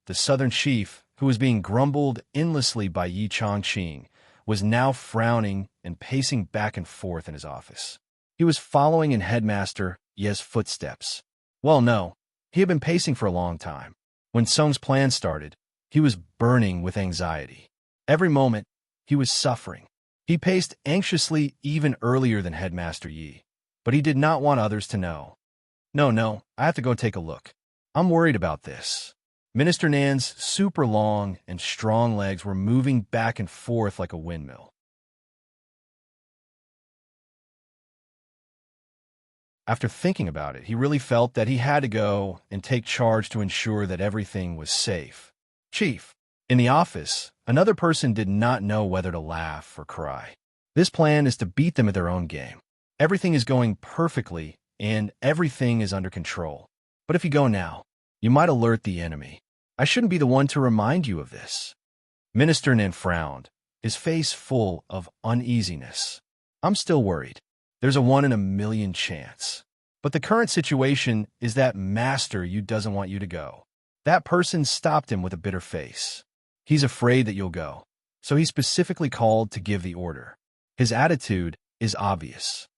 The southern chief, who was being grumbled endlessly by Yi Changqing, was now frowning and pacing back and forth in his office. He was following in Headmaster Ye's footsteps. Well, no, he had been pacing for a long time. When Song's plan started, he was burning with anxiety. Every moment, he was suffering. He paced anxiously even earlier than Headmaster Yi, but he did not want others to know. No, I have to go take a look. I'm worried about this. Minister Nan's super long and strong legs were moving back and forth like a windmill. After thinking about it, he really felt that he had to go and take charge to ensure that everything was safe. Chief, in the office, another person did not know whether to laugh or cry. This plan is to beat them at their own game. Everything is going perfectly, and everything is under control. But if you go now, you might alert the enemy. I shouldn't be the one to remind you of this. Minister Nan frowned, his face full of uneasiness. I'm still worried. There's a 1 in a million chance. But the current situation is that Master Yu doesn't want you to go. That person stopped him with a bitter face. He's afraid that you'll go, so he specifically called to give the order. His attitude is obvious.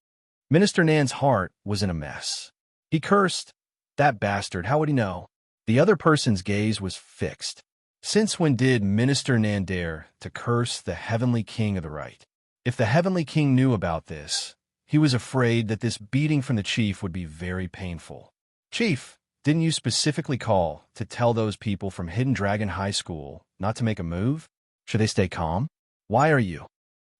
Minister Nan's heart was in a mess. He cursed. That bastard, how would he know? The other person's gaze was fixed. Since when did Minister Nan dare to curse the Heavenly King of the Right? If the Heavenly King knew about this, he was afraid that this beating from the chief would be very painful. Chief, didn't you specifically call to tell those people from Hidden Dragon High School not to make a move? Should they stay calm? Why are you?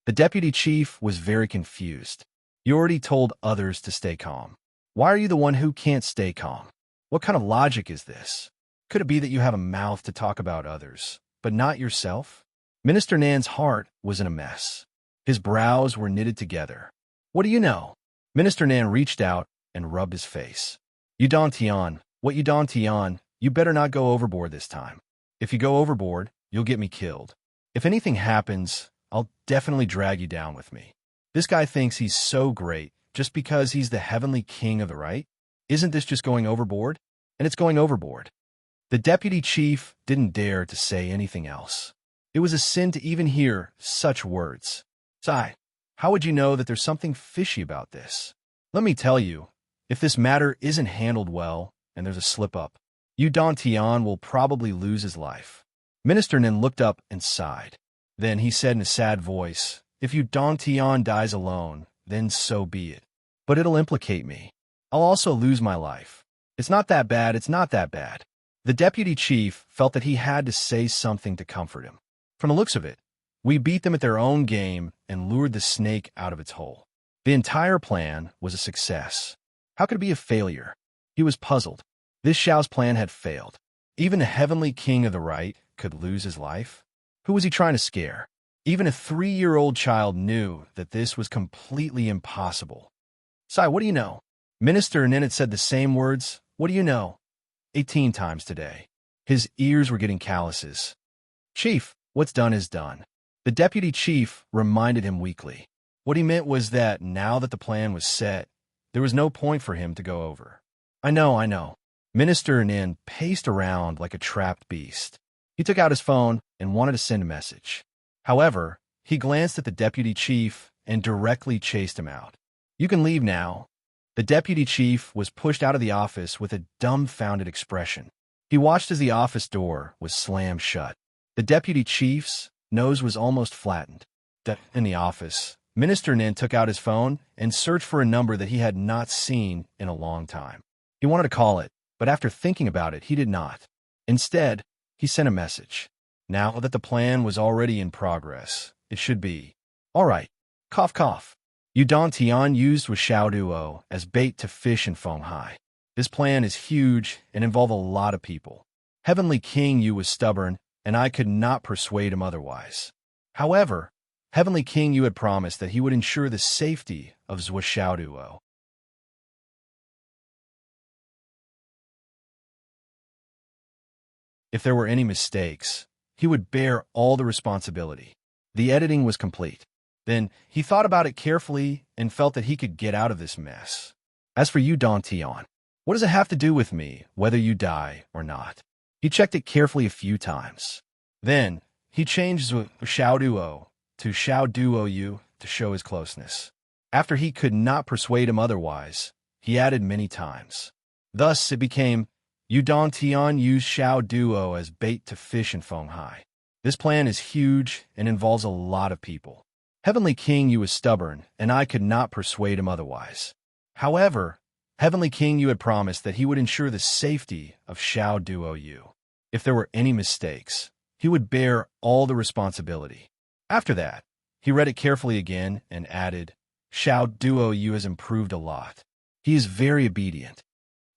The deputy chief was very confused. You already told others to stay calm. Why are you the one who can't stay calm? What kind of logic is this? Could it be that you have a mouth to talk about others, but not yourself? Minister Nan's heart was in a mess. His brows were knitted together. What do you know? Minister Nan reached out and rubbed his face. Yudong Tian, what Yudong Tian, you better not go overboard this time. If you go overboard, you'll get me killed. If anything happens, I'll definitely drag you down with me. This guy thinks he's so great just because he's the Heavenly King of the Right? Isn't this just going overboard? And it's going overboard. The deputy chief didn't dare to say anything else. It was a sin to even hear such words. Sai, how would you know that there's something fishy about this? Let me tell you, if this matter isn't handled well and there's a slip-up, Yudong Tian will probably lose his life. Minister Nin looked up and sighed. Then he said in a sad voice, if Yudong Tian dies alone, then so be it. But it'll implicate me. I'll also lose my life. It's not that bad, it's not that bad. The deputy chief felt that he had to say something to comfort him. From the looks of it, we beat them at their own game and lured the snake out of its hole. The entire plan was a success. How could it be a failure? He was puzzled. This Xiao's plan had failed. Even the heavenly king of the right could lose his life. Who was he trying to scare? Even a 3-year-old child knew that this was completely impossible. Sai, what do you know? Minister Nin had said the same words, what do you know? 18 times today. His ears were getting calluses. Chief, what's done is done. The deputy chief reminded him weakly. What he meant was that now that the plan was set, there was no point for him to go over. I know. Minister Nin paced around like a trapped beast. He took out his phone and wanted to send a message. However, he glanced at the deputy chief and directly chased him out. You can leave now. The deputy chief was pushed out of the office with a dumbfounded expression. He watched as the office door was slammed shut. The deputy chief's nose was almost flattened. In the office, Minister Nin took out his phone and searched for a number that he had not seen in a long time. He wanted to call it, but after thinking about it, he did not. Instead, he sent a message. Now that the plan was already in progress, it should be. All right. Cough, cough. Yudong Tian used with Xiao Duo as bait to fish in Fenghai. This plan is huge and involve a lot of people. Heavenly King Yu was stubborn, and I could not persuade him otherwise. However, Heavenly King Yu had promised that he would ensure the safety of Zhou Xiao Duo. If there were any mistakes, he would bear all the responsibility. The editing was complete. Then he thought about it carefully and felt that he could get out of this mess. As for you, Don Tian, what does it have to do with me, whether you die or not? He checked it carefully a few times. Then he changed Xiao Duo to Xiao Duo Yu to show his closeness. After he could not persuade him otherwise, he added many times. Thus it became Yudong Tian used Xiao Duo as bait to fish in Fenghai. This plan is huge and involves a lot of people. Heavenly King Yu was stubborn, and I could not persuade him otherwise. However, Heavenly King Yu had promised that he would ensure the safety of Xiao Duo Yu. If there were any mistakes, he would bear all the responsibility. After that, he read it carefully again and added, Xiao Duo Yu has improved a lot. He is very obedient.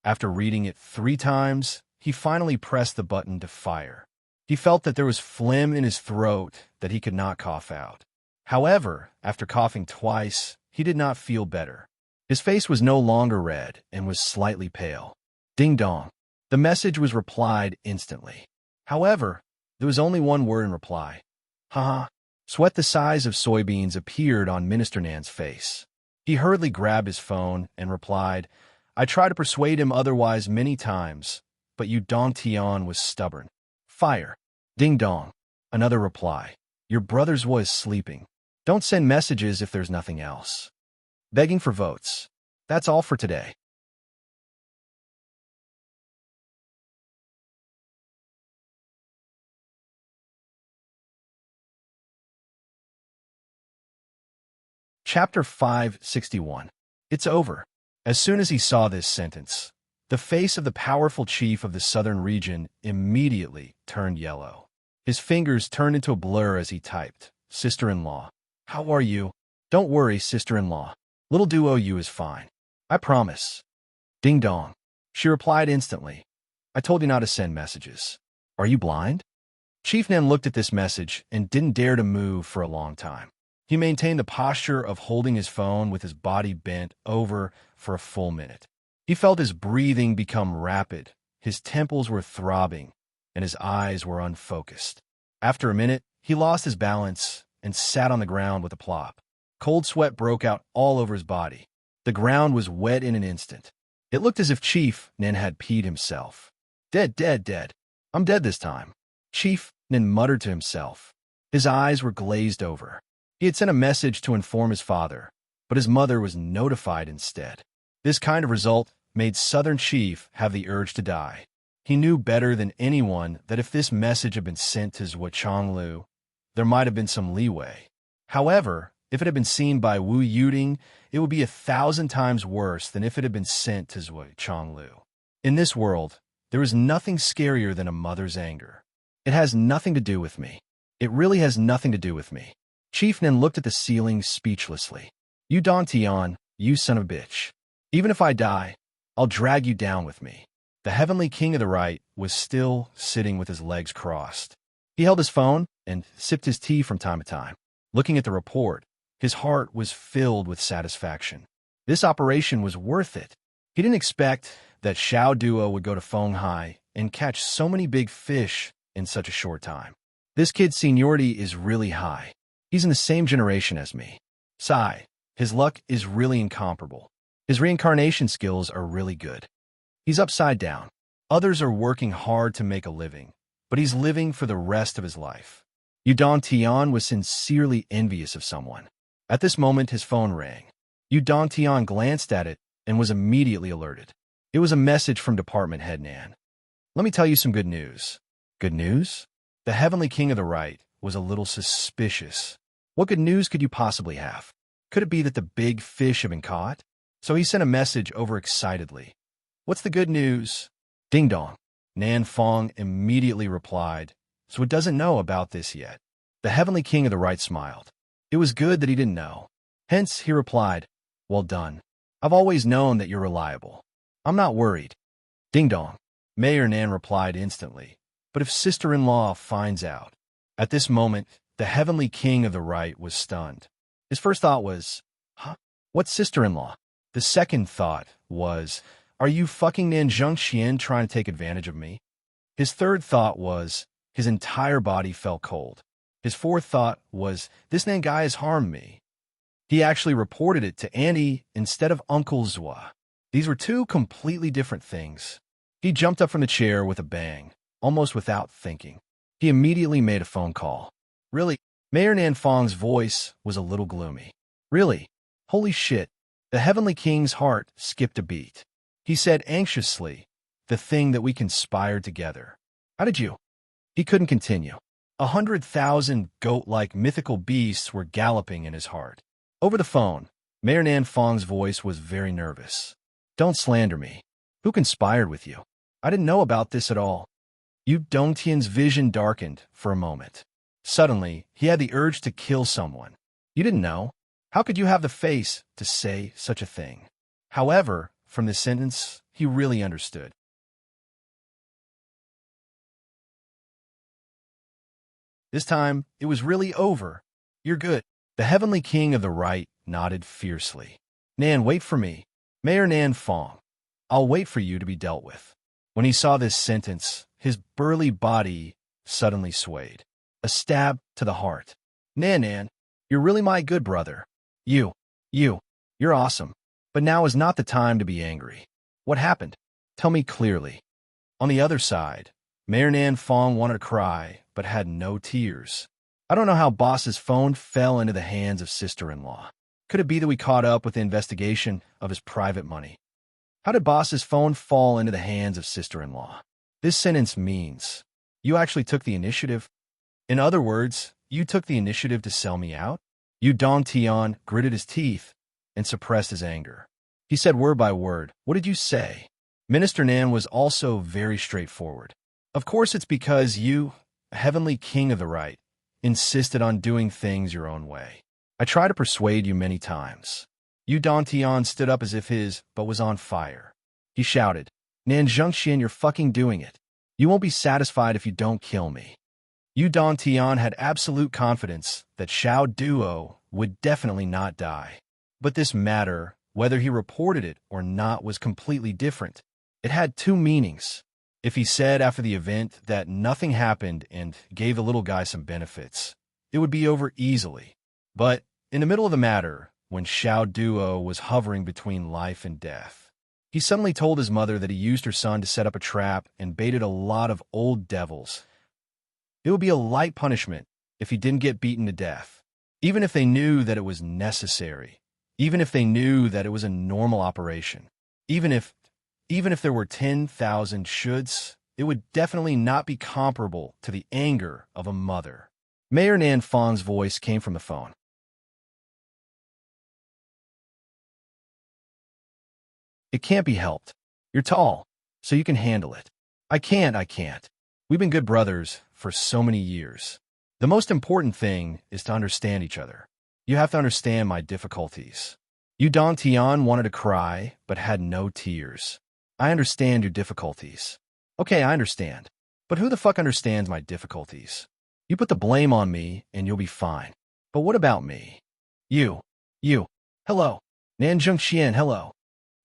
After reading it 3 times, he finally pressed the button to fire. He felt that there was phlegm in his throat that he could not cough out. However, after coughing twice, he did not feel better. His face was no longer red and was slightly pale. Ding dong. The message was replied instantly. However, there was only one word in reply. Haha. Sweat the size of soybeans appeared on Minister Nan's face. He hurriedly grabbed his phone and replied, I tried to persuade him otherwise many times, but Yudong Tian was stubborn. Fire. Ding dong. Another reply. Your brother's was sleeping. Don't send messages if there's nothing else. Begging for votes. That's all for today. Chapter 561. It's over. As soon as he saw this sentence, the face of the powerful chief of the southern region immediately turned yellow. His fingers turned into a blur as he typed, Sister-in-law. How are you? Don't worry, sister-in-law. Little Duo Yu is fine. I promise. Ding dong. She replied instantly. I told you not to send messages. Are you blind? Chief Nen looked at this message and didn't dare to move for a long time. He maintained the posture of holding his phone with his body bent over for a full minute. He felt his breathing become rapid, his temples were throbbing, and his eyes were unfocused. After a minute, he lost his balance and sat on the ground with a plop. Cold sweat broke out all over his body. The ground was wet in an instant. It looked as if Chief Nen had peed himself. Dead, dead, dead. I'm dead this time. Chief Nen muttered to himself. His eyes were glazed over. He had sent a message to inform his father, but his mother was notified instead. This kind of result made Southern Chief have the urge to die. He knew better than anyone that if this message had been sent to Zhuo Chonglu, there might have been some leeway. However, if it had been seen by Wu Yuding, it would be 1,000 times worse than if it had been sent to Zhuo Chonglu. In this world, there is nothing scarier than a mother's anger. It has nothing to do with me. It really has nothing to do with me. Chief Nen looked at the ceiling speechlessly. You Don Tian, you son of a bitch. Even if I die, I'll drag you down with me. The heavenly king of the right was still sitting with his legs crossed. He held his phone and sipped his tea from time to time. Looking at the report, his heart was filled with satisfaction. This operation was worth it. He didn't expect that Xiao Duo would go to Fenghai and catch so many big fish in such a short time. This kid's seniority is really high. He's in the same generation as me. Sigh. His luck is really incomparable. His reincarnation skills are really good. He's upside down. Others are working hard to make a living, but he's living for the rest of his life. Yudong Tian was sincerely envious of someone. At this moment, his phone rang. Yudong Tian glanced at it and was immediately alerted. It was a message from Department Head Nan. Let me tell you some good news. Good news? The heavenly king of the right was a little suspicious. What good news could you possibly have? Could it be that the big fish have been caught? So he sent a message overexcitedly. What's the good news? Ding dong. Nan Fong immediately replied, so it doesn't know about this yet. The heavenly king of the right smiled. It was good that he didn't know. Hence, he replied, well done. I've always known that you're reliable. I'm not worried. Ding dong. Mayor Nan replied instantly. But if sister-in-law finds out? At this moment, the heavenly king of the right was stunned. His first thought was, huh? What sister-in-law? The second thought was, are you fucking Nan Zhengxian trying to take advantage of me? His third thought was, his entire body felt cold. His fourth thought was, this Nan guy has harmed me. He actually reported it to Auntie instead of Uncle Zhua. These were two completely different things. He jumped up from the chair with a bang, almost without thinking. He immediately made a phone call. Really? Mayor Nan Fong's voice was a little gloomy. Really? Holy shit. The heavenly king's heart skipped a beat. He said anxiously, the thing that we conspired together. How did you? He couldn't continue. 100,000 goat-like mythical beasts were galloping in his heart. Over the phone, Mayor Nan Fong's voice was very nervous. Don't slander me. Who conspired with you? I didn't know about this at all. Yu Dongtian's vision darkened for a moment. Suddenly, he had the urge to kill someone. You didn't know? How could you have the face to say such a thing? However, from this sentence, he really understood. This time, it was really over. You're good. The heavenly king of the right nodded fiercely. Nan, wait for me. Mayor Nan Fong. I'll wait for you to be dealt with. When he saw this sentence, his burly body suddenly swayed. A stab to the heart. Nan, you're really my good brother. You're awesome. But now is not the time to be angry. What happened? Tell me clearly. On the other side, Mayor Nan Fong wanted to cry, but had no tears. I don't know how boss's phone fell into the hands of sister-in-law. Could it be that we caught up with the investigation of his private money? How did boss's phone fall into the hands of sister-in-law? This sentence means, you actually took the initiative. In other words, you took the initiative to sell me out? Yu Dongtian gritted his teeth and suppressed his anger. He said word by word, what did you say? Minister Nan was also very straightforward. Of course it's because you, heavenly king of the right, insisted on doing things your own way. I tried to persuade you many times. Yu Dongtian stood up as if his butt was on fire. He shouted, Nan Zhengxian, you're fucking doing it. You won't be satisfied if you don't kill me. Yu Dongtian had absolute confidence that Xiao Duo would definitely not die. But this matter, whether he reported it or not, was completely different. It had two meanings. If he said after the event that nothing happened and gave the little guy some benefits, it would be over easily. But in the middle of the matter, when Xiao Duo was hovering between life and death, he suddenly told his mother that he used her son to set up a trap and baited a lot of old devils. It would be a light punishment if he didn't get beaten to death, even if they knew that it was necessary, even if they knew that it was a normal operation, even if there were 10,000 shoulds, it would definitely not be comparable to the anger of a mother. Mayor Nan Fong's voice came from the phone. It can't be helped. You're tall, so you can handle it. I can't. We've been good brothers for so many years. The most important thing is to understand each other. You have to understand my difficulties. Yu Dongtian wanted to cry, but had no tears. I understand your difficulties. Okay, I understand. But who the fuck understands my difficulties? You put the blame on me, and you'll be fine. But what about me? You. You. Hello. Nanjung Xian, hello.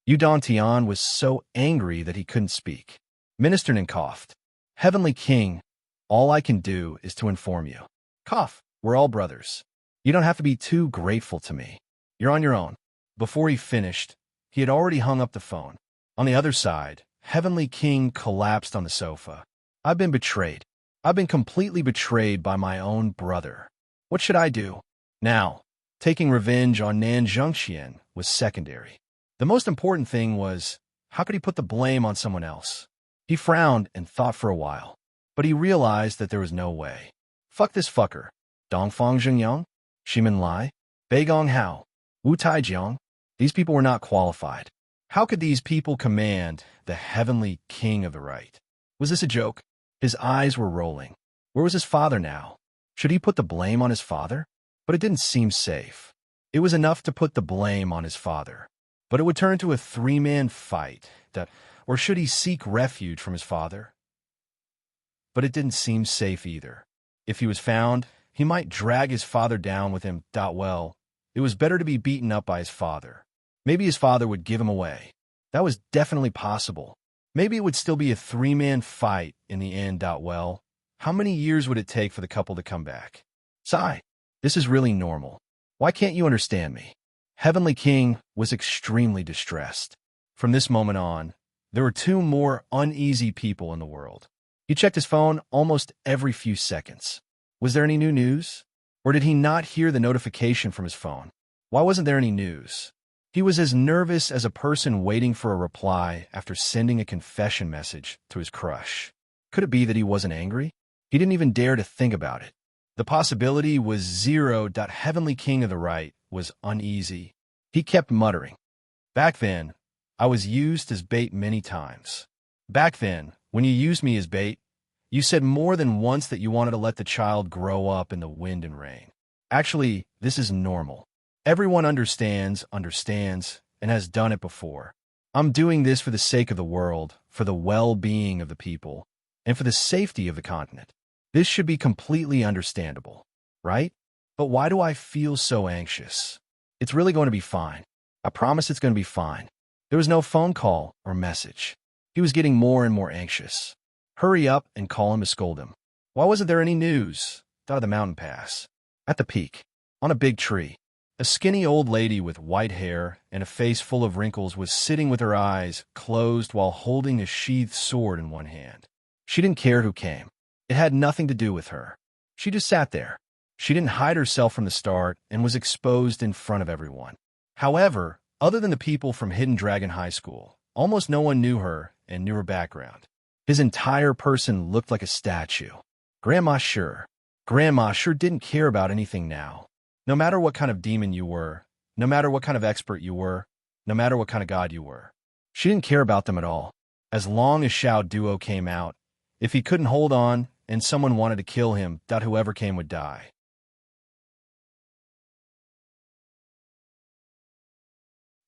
Yu Don Tian was so angry that he couldn't speak. Minister Nin coughed. Heavenly King, all I can do is to inform you. Cough, we're all brothers. You don't have to be too grateful to me. You're on your own. Before he finished, he had already hung up the phone. On the other side, Heavenly King collapsed on the sofa. I've been betrayed. I've been completely betrayed by my own brother. What should I do? Now, taking revenge on Nan Zhengxian was secondary. The most important thing was, how could he put the blame on someone else? He frowned and thought for a while, but he realized that there was no way. Fuck this fucker. Dongfang Zhengyang? Ximen Lai? Beigong Hao? Wu Taijiang? These people were not qualified. How could these people command the Heavenly King of the right? Was this a joke? His eyes were rolling. Where was his father now? Should he put the blame on his father? But it didn't seem safe. It was enough to put the blame on his father. But it would turn to a three-man fight. Or should he seek refuge from his father? But it didn't seem safe either. If he was found, he might drag his father down with him. Well, it was better to be beaten up by his father. Maybe his father would give him away. That was definitely possible. Maybe it would still be a three-man fight in the end. Well, how many years would it take for the couple to come back? Sigh, this is really normal. Why can't you understand me? Heavenly King was extremely distressed. From this moment on, there were two more uneasy people in the world. He checked his phone almost every few seconds. Was there any new news? Or did he not hear the notification from his phone? Why wasn't there any news? He was as nervous as a person waiting for a reply after sending a confession message to his crush. Could it be that he wasn't angry? He didn't even dare to think about it. The possibility was zero. Heavenly King of the right was uneasy. He kept muttering. Back then, I was used as bait many times. Back then, when you used me as bait, you said more than once that you wanted to let the child grow up in the wind and rain. Actually, this is normal. Everyone understands, and has done it before. I'm doing this for the sake of the world, for the well-being of the people, and for the safety of the continent. This should be completely understandable, right? But why do I feel so anxious? It's really going to be fine. I promise it's going to be fine. There was no phone call or message. He was getting more and more anxious. Hurry up and call him to scold him. Why wasn't there any news? Out of the mountain pass. At the peak. On a big tree. A skinny old lady with white hair and a face full of wrinkles was sitting with her eyes closed while holding a sheathed sword in one hand. She didn't care who came. It had nothing to do with her. She just sat there. She didn't hide herself from the start and was exposed in front of everyone. However, other than the people from Hidden Dragon High School, almost no one knew her and knew her background. His entire person looked like a statue. Grandma sure didn't care about anything now. No matter what kind of demon you were, no matter what kind of expert you were, no matter what kind of god you were, she didn't care about them at all. As long as Xiao Duo came out, if he couldn't hold on and someone wanted to kill him, whoever came would die.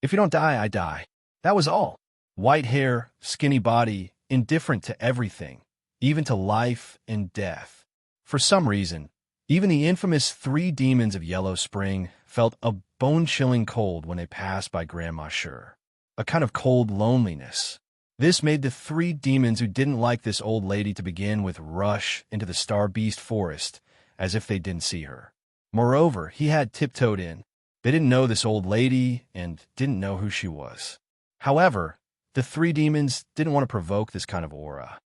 If you don't die, I die. That was all. White hair, skinny body, indifferent to everything, even to life and death. For some reason, even the infamous three demons of Yellow Spring felt a bone-chilling cold when they passed by Grandma Sure. A kind of cold loneliness. This made the three demons who didn't like this old lady to begin with rush into the Star Beast Forest as if they didn't see her. Moreover, he had tiptoed in. They didn't know this old lady and didn't know who she was. However, the three demons didn't want to provoke this kind of aura.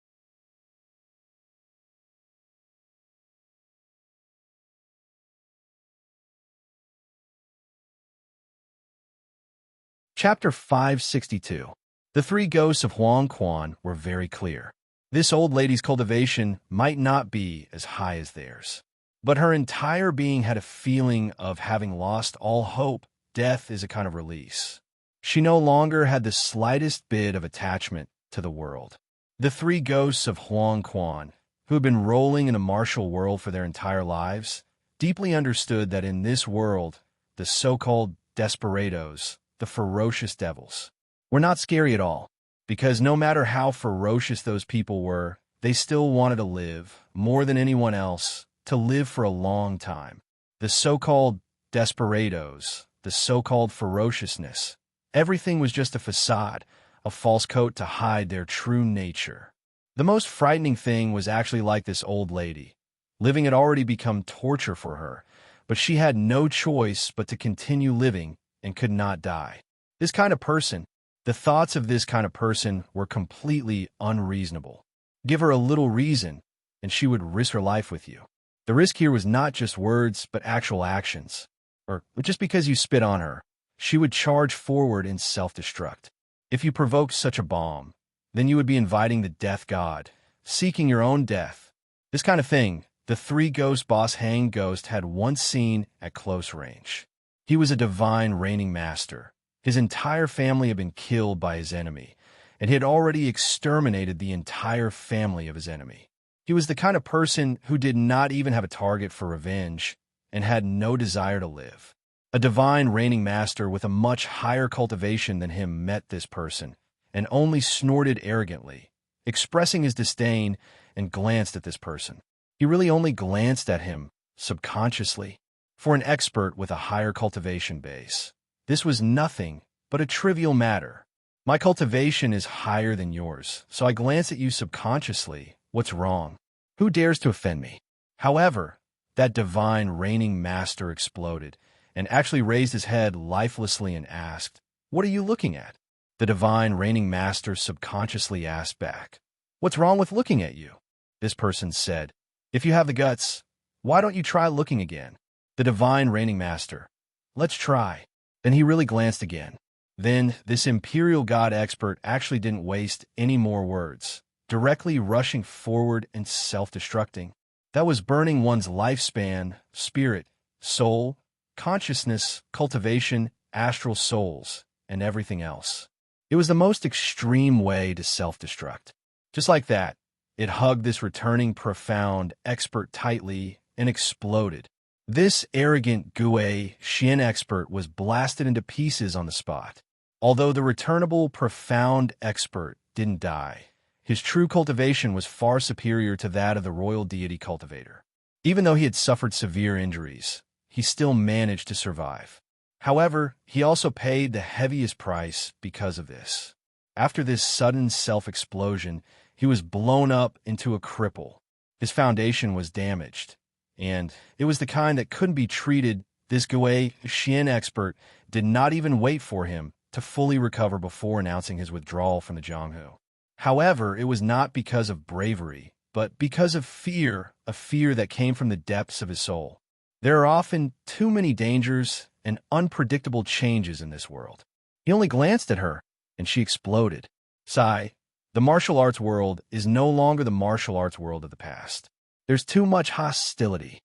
Chapter 562. The three ghosts of Huang Quan were very clear. This old lady's cultivation might not be as high as theirs, but her entire being had a feeling of having lost all hope. Death is a kind of release. She no longer had the slightest bit of attachment to the world. The three ghosts of Huang Quan, who had been rolling in a martial world for their entire lives, deeply understood that in this world, the so-called desperados, the ferocious devils, were not scary at all. because no matter how ferocious those people were, they still wanted to live, more than anyone else, to live for a long time. The so-called desperados, the so-called ferociousness, everything was just a facade, a false coat to hide their true nature. The most frightening thing was actually like this old lady. Living had already become torture for her, but she had no choice but to continue living and could not die. This kind of person, the thoughts of this kind of person were completely unreasonable. Give her a little reason, and she would risk her life with you. The risk here was not just words, but actual actions. Or just because you spit on her, she would charge forward in self-destruct. If you provoked such a bomb, then you would be inviting the death god, seeking your own death. This kind of thing, the three-ghost boss hanged ghost had once seen at close range. He was a divine reigning master. His entire family had been killed by his enemy, and he had already exterminated the entire family of his enemy. He was the kind of person who did not even have a target for revenge and had no desire to live. A divine reigning master with a much higher cultivation than him met this person and only snorted arrogantly, expressing his disdain, and glanced at this person. He really only glanced at him, subconsciously. For an expert with a higher cultivation base, this was nothing but a trivial matter. My cultivation is higher than yours, so I glance at you subconsciously. What's wrong? Who dares to offend me? However, that divine reigning master exploded and actually raised his head lifelessly and asked, "What are you looking at?" The divine reigning master subconsciously asked back, "What's wrong with looking at you?" This person said, "If you have the guts, why don't you try looking again?" The divine reigning master, "Let's try." Then he really glanced again. Then this imperial god expert actually didn't waste any more words, directly rushing forward and self-destructing. That was burning one's lifespan, spirit, soul, consciousness, cultivation, astral souls, and everything else. It was the most extreme way to self-destruct. Just like that, it hugged this returning profound expert tightly and exploded. This arrogant Gue Xian expert was blasted into pieces on the spot. Although the returnable profound expert didn't die, his true cultivation was far superior to that of the royal deity cultivator. Even though he had suffered severe injuries, he still managed to survive. However, he also paid the heaviest price because of this. After this sudden self-explosion, he was blown up into a cripple. His foundation was damaged, and it was the kind that couldn't be treated. This Gue Xian expert did not even wait for him to fully recover before announcing his withdrawal from the Jianghu. However, it was not because of bravery, but because of fear, a fear that came from the depths of his soul. There are often too many dangers and unpredictable changes in this world. He only glanced at her, and she exploded. Sigh, the martial arts world is no longer the martial arts world of the past. There's too much hostility.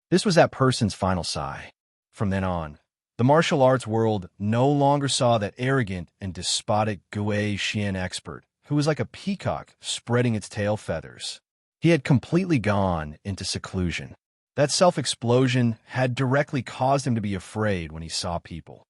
This was that person's final sigh. From then on, the martial arts world no longer saw that arrogant and despotic Gue Xian expert who was like a peacock spreading its tail feathers. He had completely gone into seclusion. That self-explosion had directly caused him to be afraid when he saw people.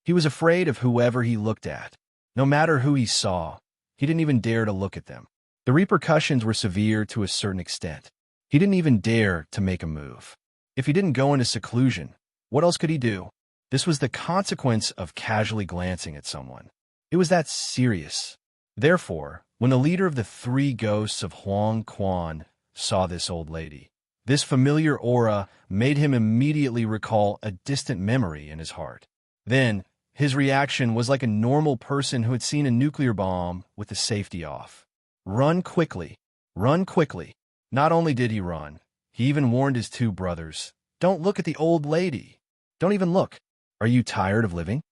He was afraid of whoever he looked at. No matter who he saw, he didn't even dare to look at them. The repercussions were severe to a certain extent. He didn't even dare to make a move. If he didn't go into seclusion, what else could he do? This was the consequence of casually glancing at someone. It was that serious. Therefore, when the leader of the three ghosts of Huang Quan saw this old lady, this familiar aura made him immediately recall a distant memory in his heart. Then, his reaction was like a normal person who had seen a nuclear bomb with the safety off. Run quickly. Run quickly. Not only did he run, he even warned his two brothers, "Don't look at the old lady. Don't even look. Are you tired of living?"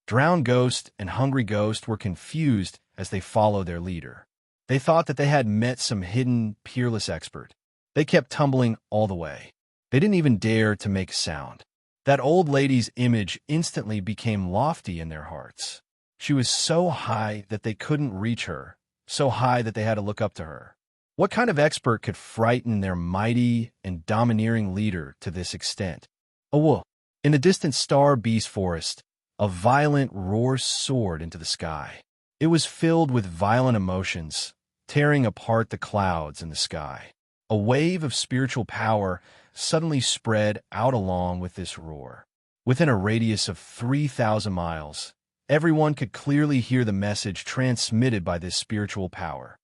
Drowned Ghost and Hungry Ghost were confused as they followed their leader. They thought that they had met some hidden, peerless expert. They kept tumbling all the way. They didn't even dare to make a sound. That old lady's image instantly became lofty in their hearts. She was so high that they couldn't reach her, so high that they had to look up to her. What kind of expert could frighten their mighty and domineering leader to this extent? Oh, In the distant star beast forest, a violent roar soared into the sky. It was filled with violent emotions, tearing apart the clouds in the sky. A wave of spiritual power suddenly spread out along with this roar. Within a radius of 3,000 miles, everyone could clearly hear the message transmitted by this spiritual power.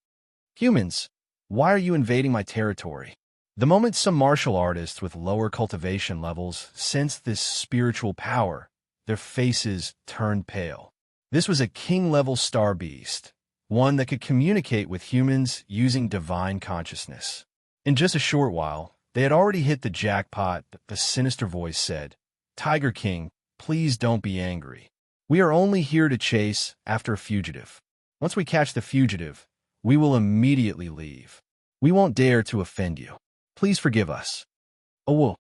Humans, why are you invading my territory? The moment some martial artists with lower cultivation levels sensed this spiritual power, their faces turned pale. This was a king-level star beast, one that could communicate with humans using divine consciousness. In just a short while, they had already hit the jackpot. A sinister voice said, "Tiger King, please don't be angry. We are only here to chase after a fugitive. Once we catch the fugitive, we will immediately leave. We won't dare to offend you. Please forgive us." Oh, whoa.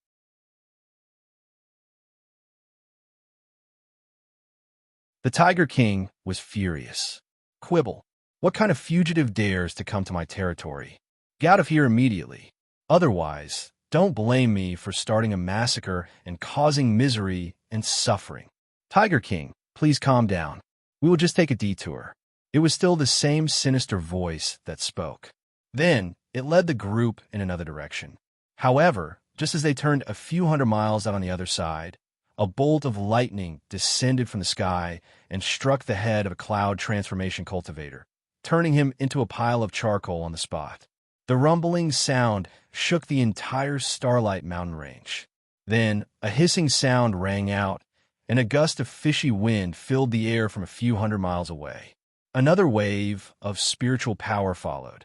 The Tiger King was furious. "Quibble, what kind of fugitive dares to come to my territory? Get out of here immediately. Otherwise, don't blame me for starting a massacre and causing misery and suffering." "Tiger King, please calm down. We will just take a detour." It was still the same sinister voice that spoke. Then, it led the group in another direction. However, just as they turned a few hundred miles out on the other side, a bolt of lightning descended from the sky and struck the head of a cloud transformation cultivator, turning him into a pile of charcoal on the spot. The rumbling sound shook the entire Starlight mountain range. Then, a hissing sound rang out, and a gust of fishy wind filled the air from a few hundred miles away. Another wave of spiritual power followed.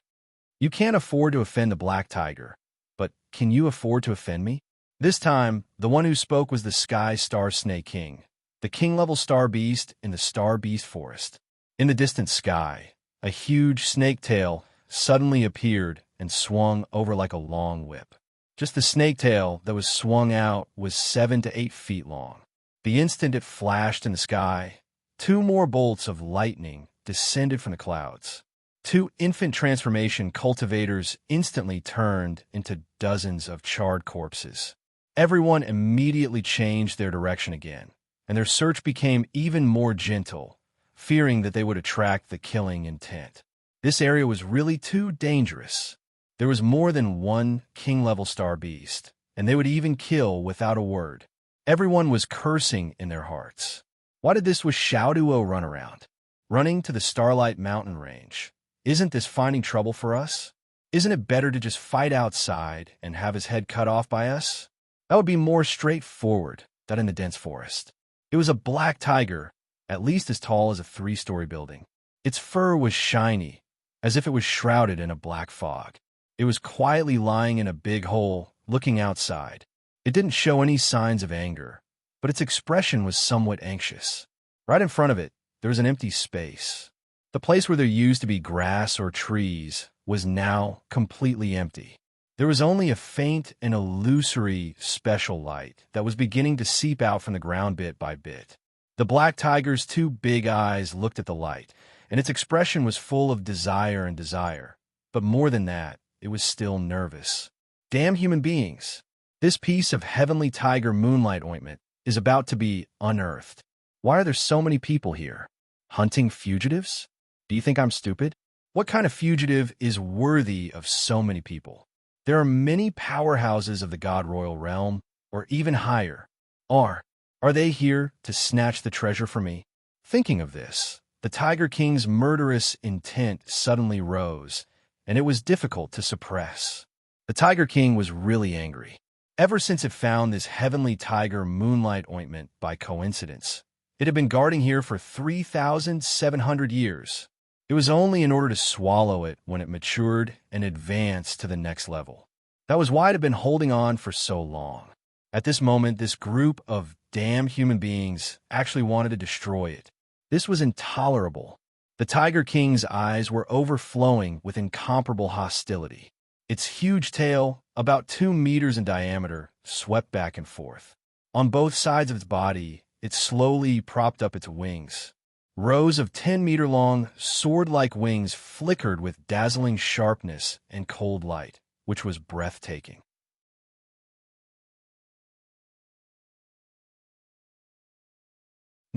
"You can't afford to offend the Black Tiger, but can you afford to offend me?" This time, the one who spoke was the Sky Star Snake King, the king-level star beast in the star beast forest. In the distant sky, a huge snake tail suddenly appeared and swung over like a long whip. Just the snake tail that was swung out was 7 to 8 feet long. The instant it flashed in the sky, 2 more bolts of lightning descended from the clouds. 2 infant transformation cultivators instantly turned into dozens of charred corpses. Everyone immediately changed their direction again, and their search became even more gentle, fearing that they would attract the killing intent. This area was really too dangerous. There was more than one king-level star beast, and they would even kill without a word. Everyone was cursing in their hearts. Why did this Xiaoduo run around? Running to the Starlight Mountain Range. Isn't this finding trouble for us? Isn't it better to just fight outside and have his head cut off by us? That would be more straightforward than in the dense forest. It was a black tiger, at least as tall as a 3-story building. Its fur was shiny, as if it was shrouded in a black fog. It was quietly lying in a big hole, looking outside. It didn't show any signs of anger, but its expression was somewhat anxious. Right in front of it, there was an empty space. The place where there used to be grass or trees was now completely empty. There was only a faint and illusory special light that was beginning to seep out from the ground bit by bit. The black tiger's 2 big eyes looked at the light, and its expression was full of desire and desire. But more than that, it was still nervous. Damn human beings! This piece of heavenly tiger moonlight ointment is about to be unearthed. Why are there so many people here? Hunting fugitives? Do you think I'm stupid? What kind of fugitive is worthy of so many people? There are many powerhouses of the God Royal realm, or even higher. Are they here to snatch the treasure from me? Thinking of this, the Tiger King's murderous intent suddenly rose, and it was difficult to suppress. The Tiger King was really angry. Ever since it found this heavenly tiger moonlight ointment by coincidence, it had been guarding here for 3,700 years. It was only in order to swallow it when it matured and advanced to the next level. That was why it had been holding on for so long. At this moment, this group of damn human beings actually wanted to destroy it. This was intolerable. The Tiger King's eyes were overflowing with incomparable hostility. Its huge tail, about 2 meters in diameter, swept back and forth. On both sides of its body, it slowly propped up its wings. Rows of 10-meter-long, sword-like wings flickered with dazzling sharpness and cold light, which was breathtaking.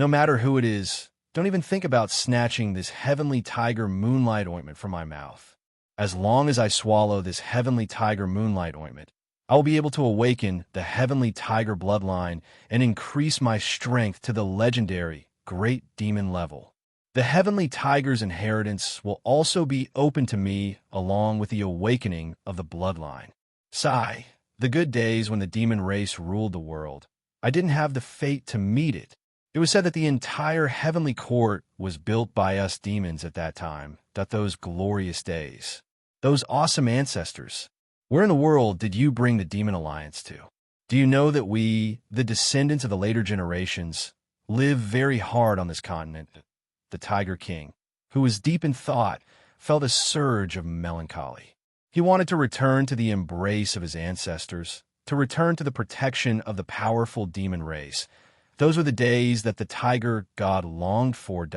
No matter who it is, don't even think about snatching this heavenly tiger moonlight ointment from my mouth. As long as I swallow this heavenly tiger moonlight ointment, I will be able to awaken the heavenly tiger bloodline and increase my strength to the legendary great demon level. The heavenly tiger's inheritance will also be open to me along with the awakening of the bloodline. Sigh, the good days when the demon race ruled the world. I didn't have the fate to meet it. It was said that the entire heavenly court was built by us demons at that time, those glorious days. Those awesome ancestors. Where in the world did you bring the demon alliance to? Do you know that we, the descendants of the later generations, live very hard on this continent? The Tiger King, who was deep in thought, felt a surge of melancholy. He wanted to return to the embrace of his ancestors, to return to the protection of the powerful demon race. Those were the days that the tiger god longed for.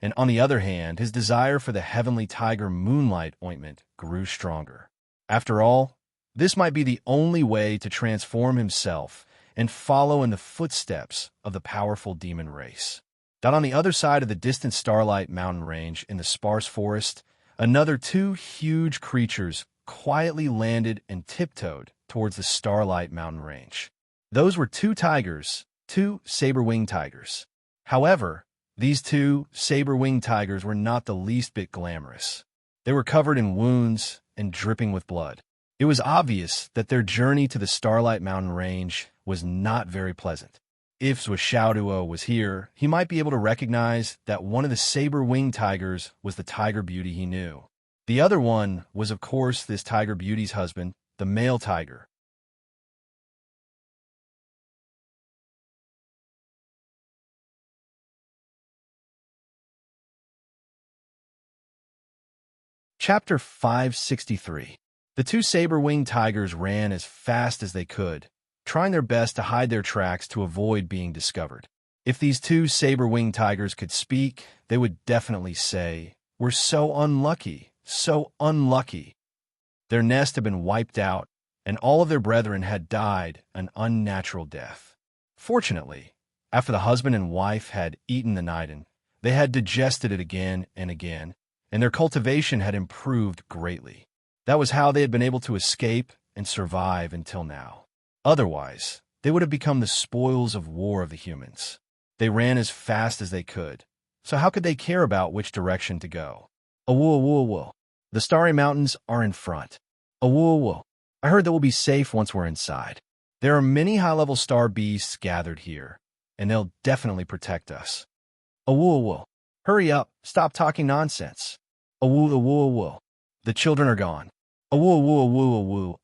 And on the other hand, his desire for the heavenly tiger moonlight ointment grew stronger. After all, this might be the only way to transform himself and follow in the footsteps of the powerful demon race. On the other side of the distant Starlight Mountain range in the sparse forest, another two huge creatures quietly landed and tiptoed towards the Starlight Mountain range. Those were two tigers, two saber-winged tigers. However, these two saber-winged tigers were not the least bit glamorous. They were covered in wounds and dripping with blood. It was obvious that their journey to the Starlight Mountain range was not very pleasant. If Zhuo was here, he might be able to recognize that one of the saber-winged tigers was the tiger beauty he knew. The other one was, of course, this tiger beauty's husband, the male tiger. Chapter 563. The two saber-winged tigers ran as fast as they could, trying their best to hide their tracks to avoid being discovered. If these two saber-winged tigers could speak, they would definitely say, "We're so unlucky, so unlucky." Their nest had been wiped out, and all of their brethren had died an unnatural death. Fortunately, after the husband and wife had eaten the nidin, they had digested it again and again, and their cultivation had improved greatly. That was how they had been able to escape and survive until now. Otherwise, they would have become the spoils of war of the humans. They ran as fast as they could, so how could they care about which direction to go? Awoo. The Starry Mountains are in front. Awoo. I heard that we'll be safe once we're inside. There are many high-level star beasts gathered here, and they'll definitely protect us. Awoo. Hurry up, stop talking nonsense. Awoo. The children are gone. Awoo.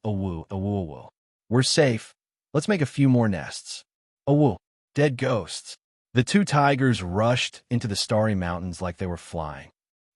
We're safe. Let's make a few more nests. Awoo. Dead ghosts. The two tigers rushed into the Starry Mountains like they were flying.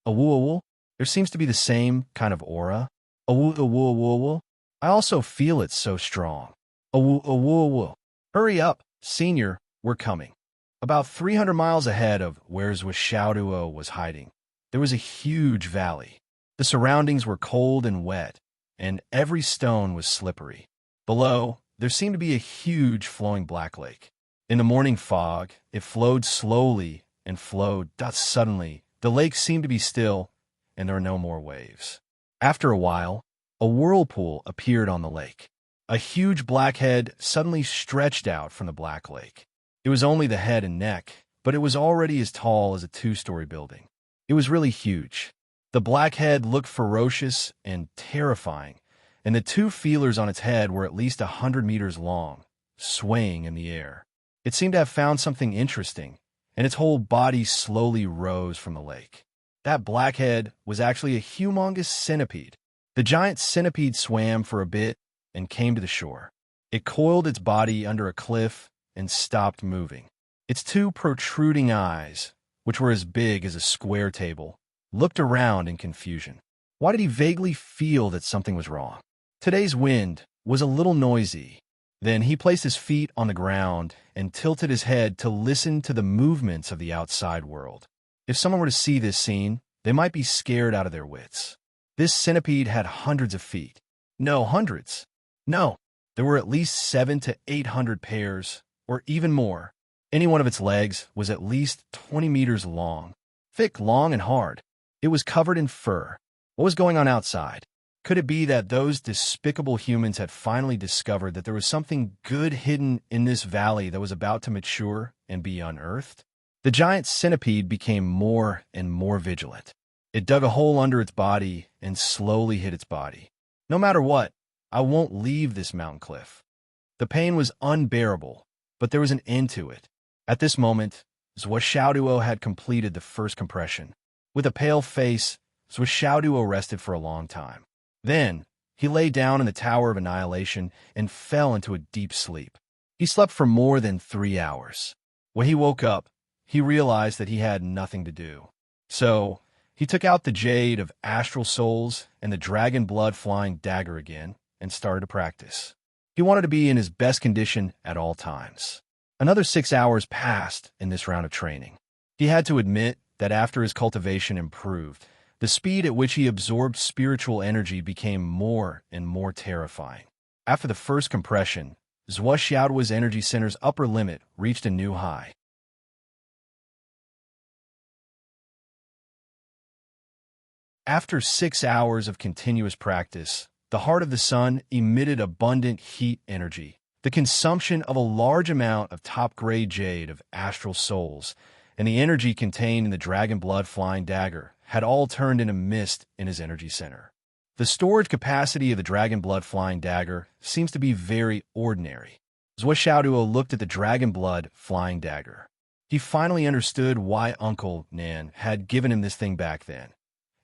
Awoo. There seems to be the same kind of aura. Awoo. I also feel it so strong. Awoo. Hurry up, senior, we're coming. About 300 miles ahead of where Zhuo was hiding, there was a huge valley. The surroundings were cold and wet, and every stone was slippery. Below, there seemed to be a huge flowing black lake. In the morning fog, it flowed slowly and flowed. Suddenly, the lake seemed to be still, and there were no more waves. After a while, a whirlpool appeared on the lake. A huge black head suddenly stretched out from the black lake. It was only the head and neck, but it was already as tall as a two-story building. It was really huge. The black head looked ferocious and terrifying, and the two feelers on its head were at least 100 meters long, swaying in the air. It seemed to have found something interesting, and its whole body slowly rose from the lake. That black head was actually a humongous centipede. The giant centipede swam for a bit and came to the shore. It coiled its body under a cliff and stopped moving. Its two protruding eyes, which were as big as a square table, looked around in confusion. Why did he vaguely feel that something was wrong? Today's wind was a little noisy. Then he placed his feet on the ground and tilted his head to listen to the movements of the outside world. If someone were to see this scene, they might be scared out of their wits. This centipede had hundreds of feet. No, hundreds. No, there were at least 700 to 800 pairs, or even more. Any one of its legs was at least 20 meters long. Thick, long, and hard. It was covered in fur. What was going on outside? Could it be that those despicable humans had finally discovered that there was something good hidden in this valley that was about to mature and be unearthed? The giant centipede became more and more vigilant. It dug a hole under its body and slowly hit its body. No matter what, I won't leave this mountain cliff. The pain was unbearable, but there was an end to it. At this moment, Zhuo had completed the first compression. With a pale face, Zhuo rested for a long time. Then, he lay down in the Tower of Annihilation and fell into a deep sleep. He slept for more than 3 hours. When he woke up, he realized that he had nothing to do. So, he took out the Jade of Astral Souls and the Dragon Blood Flying Dagger again and started to practice. He wanted to be in his best condition at all times. Another 6 hours passed in this round of training. He had to admit that after his cultivation improved, the speed at which he absorbed spiritual energy became more and more terrifying. After the first compression, Zhuo's energy center's upper limit reached a new high. After 6 hours of continuous practice, the heart of the sun emitted abundant heat energy. The consumption of a large amount of top-grade jade of astral souls and the energy contained in the dragon blood flying dagger had all turned into mist in his energy center. The storage capacity of the dragon blood flying dagger seems to be very ordinary. Zhuo looked at the dragon blood flying dagger. He finally understood why Uncle Nan had given him this thing back then.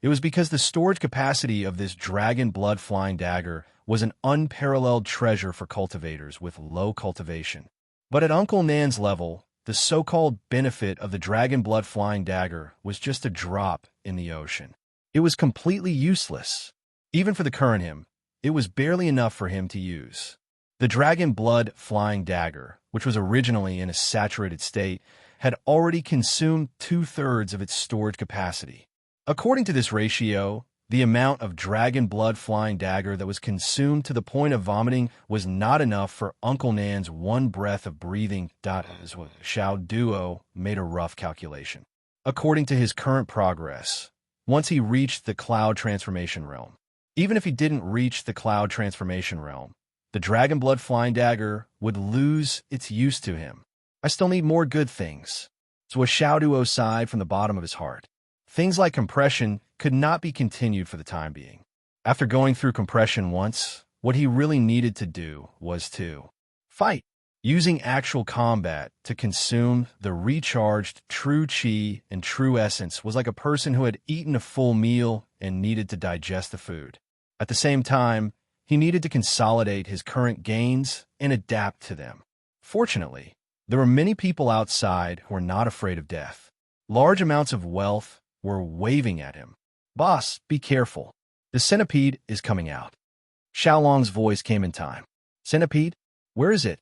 It was because the storage capacity of this dragon blood flying dagger was an unparalleled treasure for cultivators with low cultivation. But at Uncle Nan's level, the so-called benefit of the dragon blood flying dagger was just a drop in the ocean. It was completely useless. Even for the current him, it was barely enough for him to use. The dragon blood flying dagger, which was originally in a saturated state, had already consumed 2/3 of its storage capacity. According to this ratio, the amount of dragon blood flying dagger that was consumed to the point of vomiting was not enough for Uncle Nan's one breath of breathing. Zhuo made a rough calculation. According to his current progress, once he reached the cloud transformation realm, even if he didn't reach the cloud transformation realm, the dragon blood flying dagger would lose its use to him. I still need more good things. Zhuo sighed from the bottom of his heart. Things like compression could not be continued for the time being. After going through compression once, what he really needed to do was to fight. Using actual combat to consume the recharged true chi and true essence was like a person who had eaten a full meal and needed to digest the food. At the same time, he needed to consolidate his current gains and adapt to them. Fortunately, there were many people outside who were not afraid of death. Large amounts of wealth were waving at him. "Boss, be careful. The centipede is coming out." Xiaolong's voice came in time. "Centipede? Where is it?"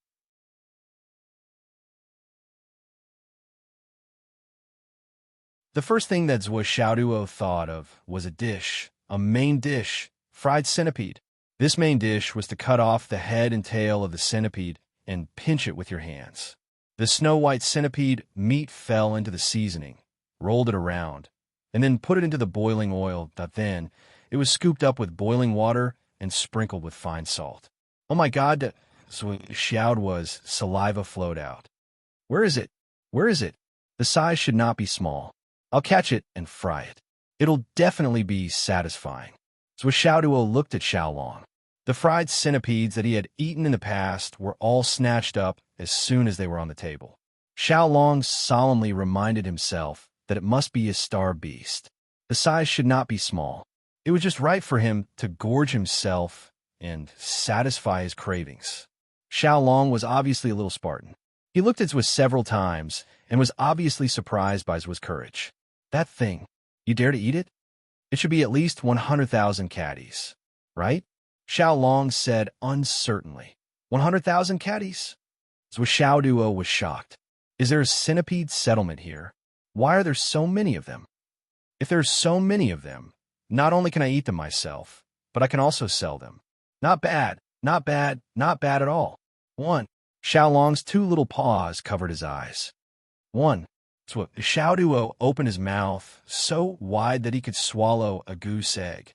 The first thing that Zhuo thought of was a main dish, fried centipede. This main dish was to cut off the head and tail of the centipede and pinch it with your hands. The snow-white centipede meat fell into the seasoning, rolled it around, and then put it into the boiling oil. Then it was scooped up with boiling water and sprinkled with fine salt. "Oh my God," Xiao's saliva flowed out. "Where is it? Where is it? The size should not be small. I'll catch it and fry it. It'll definitely be satisfying." Zhuo looked at Xiaolong. The fried centipedes that he had eaten in the past were all snatched up as soon as they were on the table. Xiaolong solemnly reminded himself that it must be a star beast. The size should not be small. It was just right for him to gorge himself and satisfy his cravings. Xiaolong was obviously a little Spartan. He looked at Zhuo several times and was obviously surprised by Zhuo's courage. "That thing, you dare to eat it? It should be at least 100,000 caddies, right?" Xiaolong said uncertainly. 100,000 caddies? Zhuo was shocked. "Is there a centipede settlement here? Why are there so many of them? If there's so many of them, not only can I eat them myself, but I can also sell them. Not bad, not bad, not bad at all." 1. Xiaolong's two little paws covered his eyes. One. So Xiao Duo opened his mouth so wide that he could swallow a goose egg.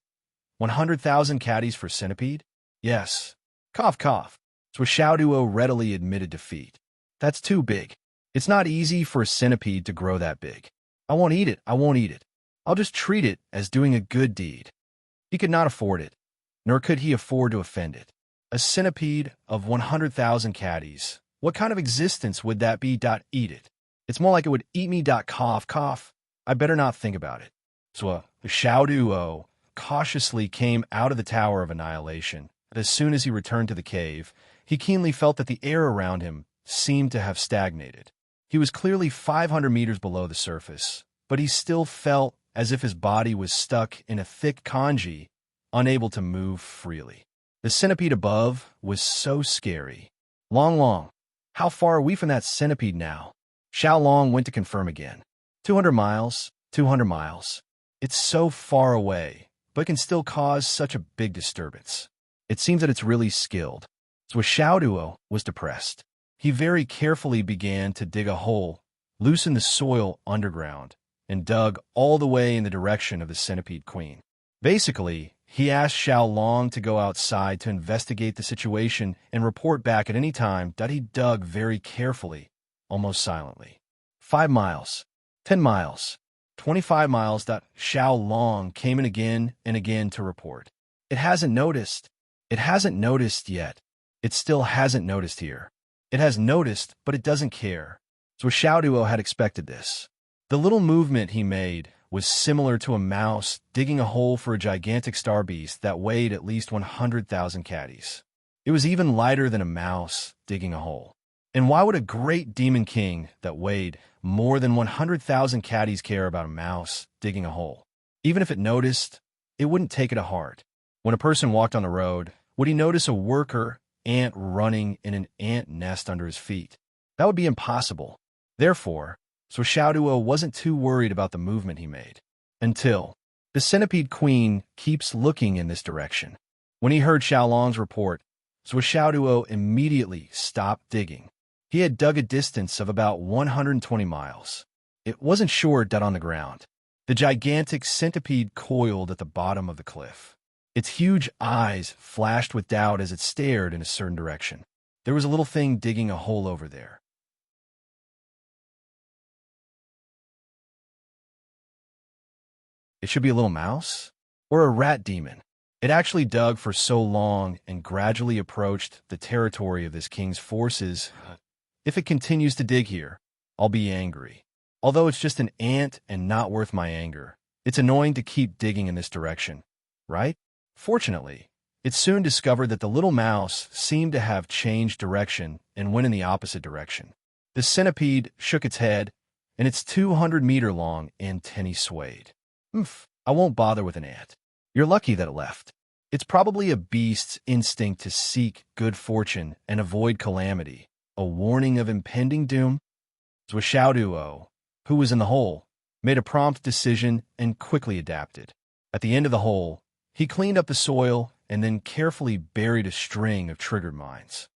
100,000 caddies for centipede? Yes. Cough, cough. So Xiao Duo readily admitted defeat. That's too big. It's not easy for a centipede to grow that big. I won't eat it. I won't eat it. I'll just treat it as doing a good deed. He could not afford it, nor could he afford to offend it. A centipede of 100,000 caddies. What kind of existence would that be? Eat it. It's more like it would eat me. Cough, cough. I better not think about it. So Xiao Duo cautiously came out of the Tower of Annihilation. But as soon as he returned to the cave, he keenly felt that the air around him seemed to have stagnated. He was clearly 500 meters below the surface, but he still felt as if his body was stuck in a thick kanji, unable to move freely. The centipede above was so scary. Long, how far are we from that centipede now? Xiaolong went to confirm again. 200 miles, 200 miles. It's so far away, but can still cause such a big disturbance. It seems that it's really skilled. So Xiao Duo was depressed. He very carefully began to dig a hole, loosen the soil underground, and dug all the way in the direction of the centipede queen. Basically, he asked Xiaolong to go outside to investigate the situation and report back at any time. He dug very carefully, almost silently. 5 miles, 10 miles, 25 miles. Xiaolong came in again and again to report. It hasn't noticed. It hasn't noticed yet. It still hasn't noticed here. It has noticed, but it doesn't care. So Xiao Duo had expected this. The little movement he made was similar to a mouse digging a hole for a gigantic star beast that weighed at least 100,000 caddies. It was even lighter than a mouse digging a hole. And why would a great demon king that weighed more than 100,000 caddies care about a mouse digging a hole? Even if it noticed, it wouldn't take it to heart. When a person walked on the road, would he notice a worker ant running in an ant nest under his feet? That would be impossible. Therefore, so Xiao Duo wasn't too worried about the movement he made. Until the centipede queen keeps looking in this direction. When he heard Xiaolong's report, so Xiao Duo immediately stopped digging. He had dug a distance of about 120 miles. It wasn't sure dead on the ground. The gigantic centipede coiled at the bottom of the cliff. Its huge eyes flashed with doubt as it stared in a certain direction. There was a little thing digging a hole over there. It should be a little mouse or a rat demon. It actually dug for so long and gradually approached the territory of this king's forces. If it continues to dig here, I'll be angry. Although it's just an ant and not worth my anger, it's annoying to keep digging in this direction, right? Fortunately, it soon discovered that the little mouse seemed to have changed direction and went in the opposite direction. The centipede shook its head, and its 200-meter-long antennae swayed. I won't bother with an ant. You're lucky that it left. It's probably a beast's instinct to seek good fortune and avoid calamity, a warning of impending doom. So Xiao Duo, who was in the hole, made a prompt decision and quickly adapted. At the end of the hole, he cleaned up the soil and then carefully buried a string of triggered mines.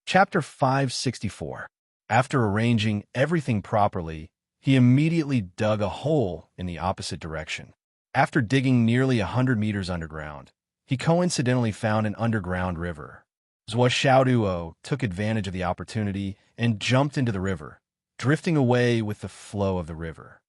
Chapter 564. After arranging everything properly, he immediately dug a hole in the opposite direction. After digging nearly 100 meters underground, he coincidentally found an underground river. Zhou Xiaoduo took advantage of the opportunity and jumped into the river, drifting away with the flow of the river.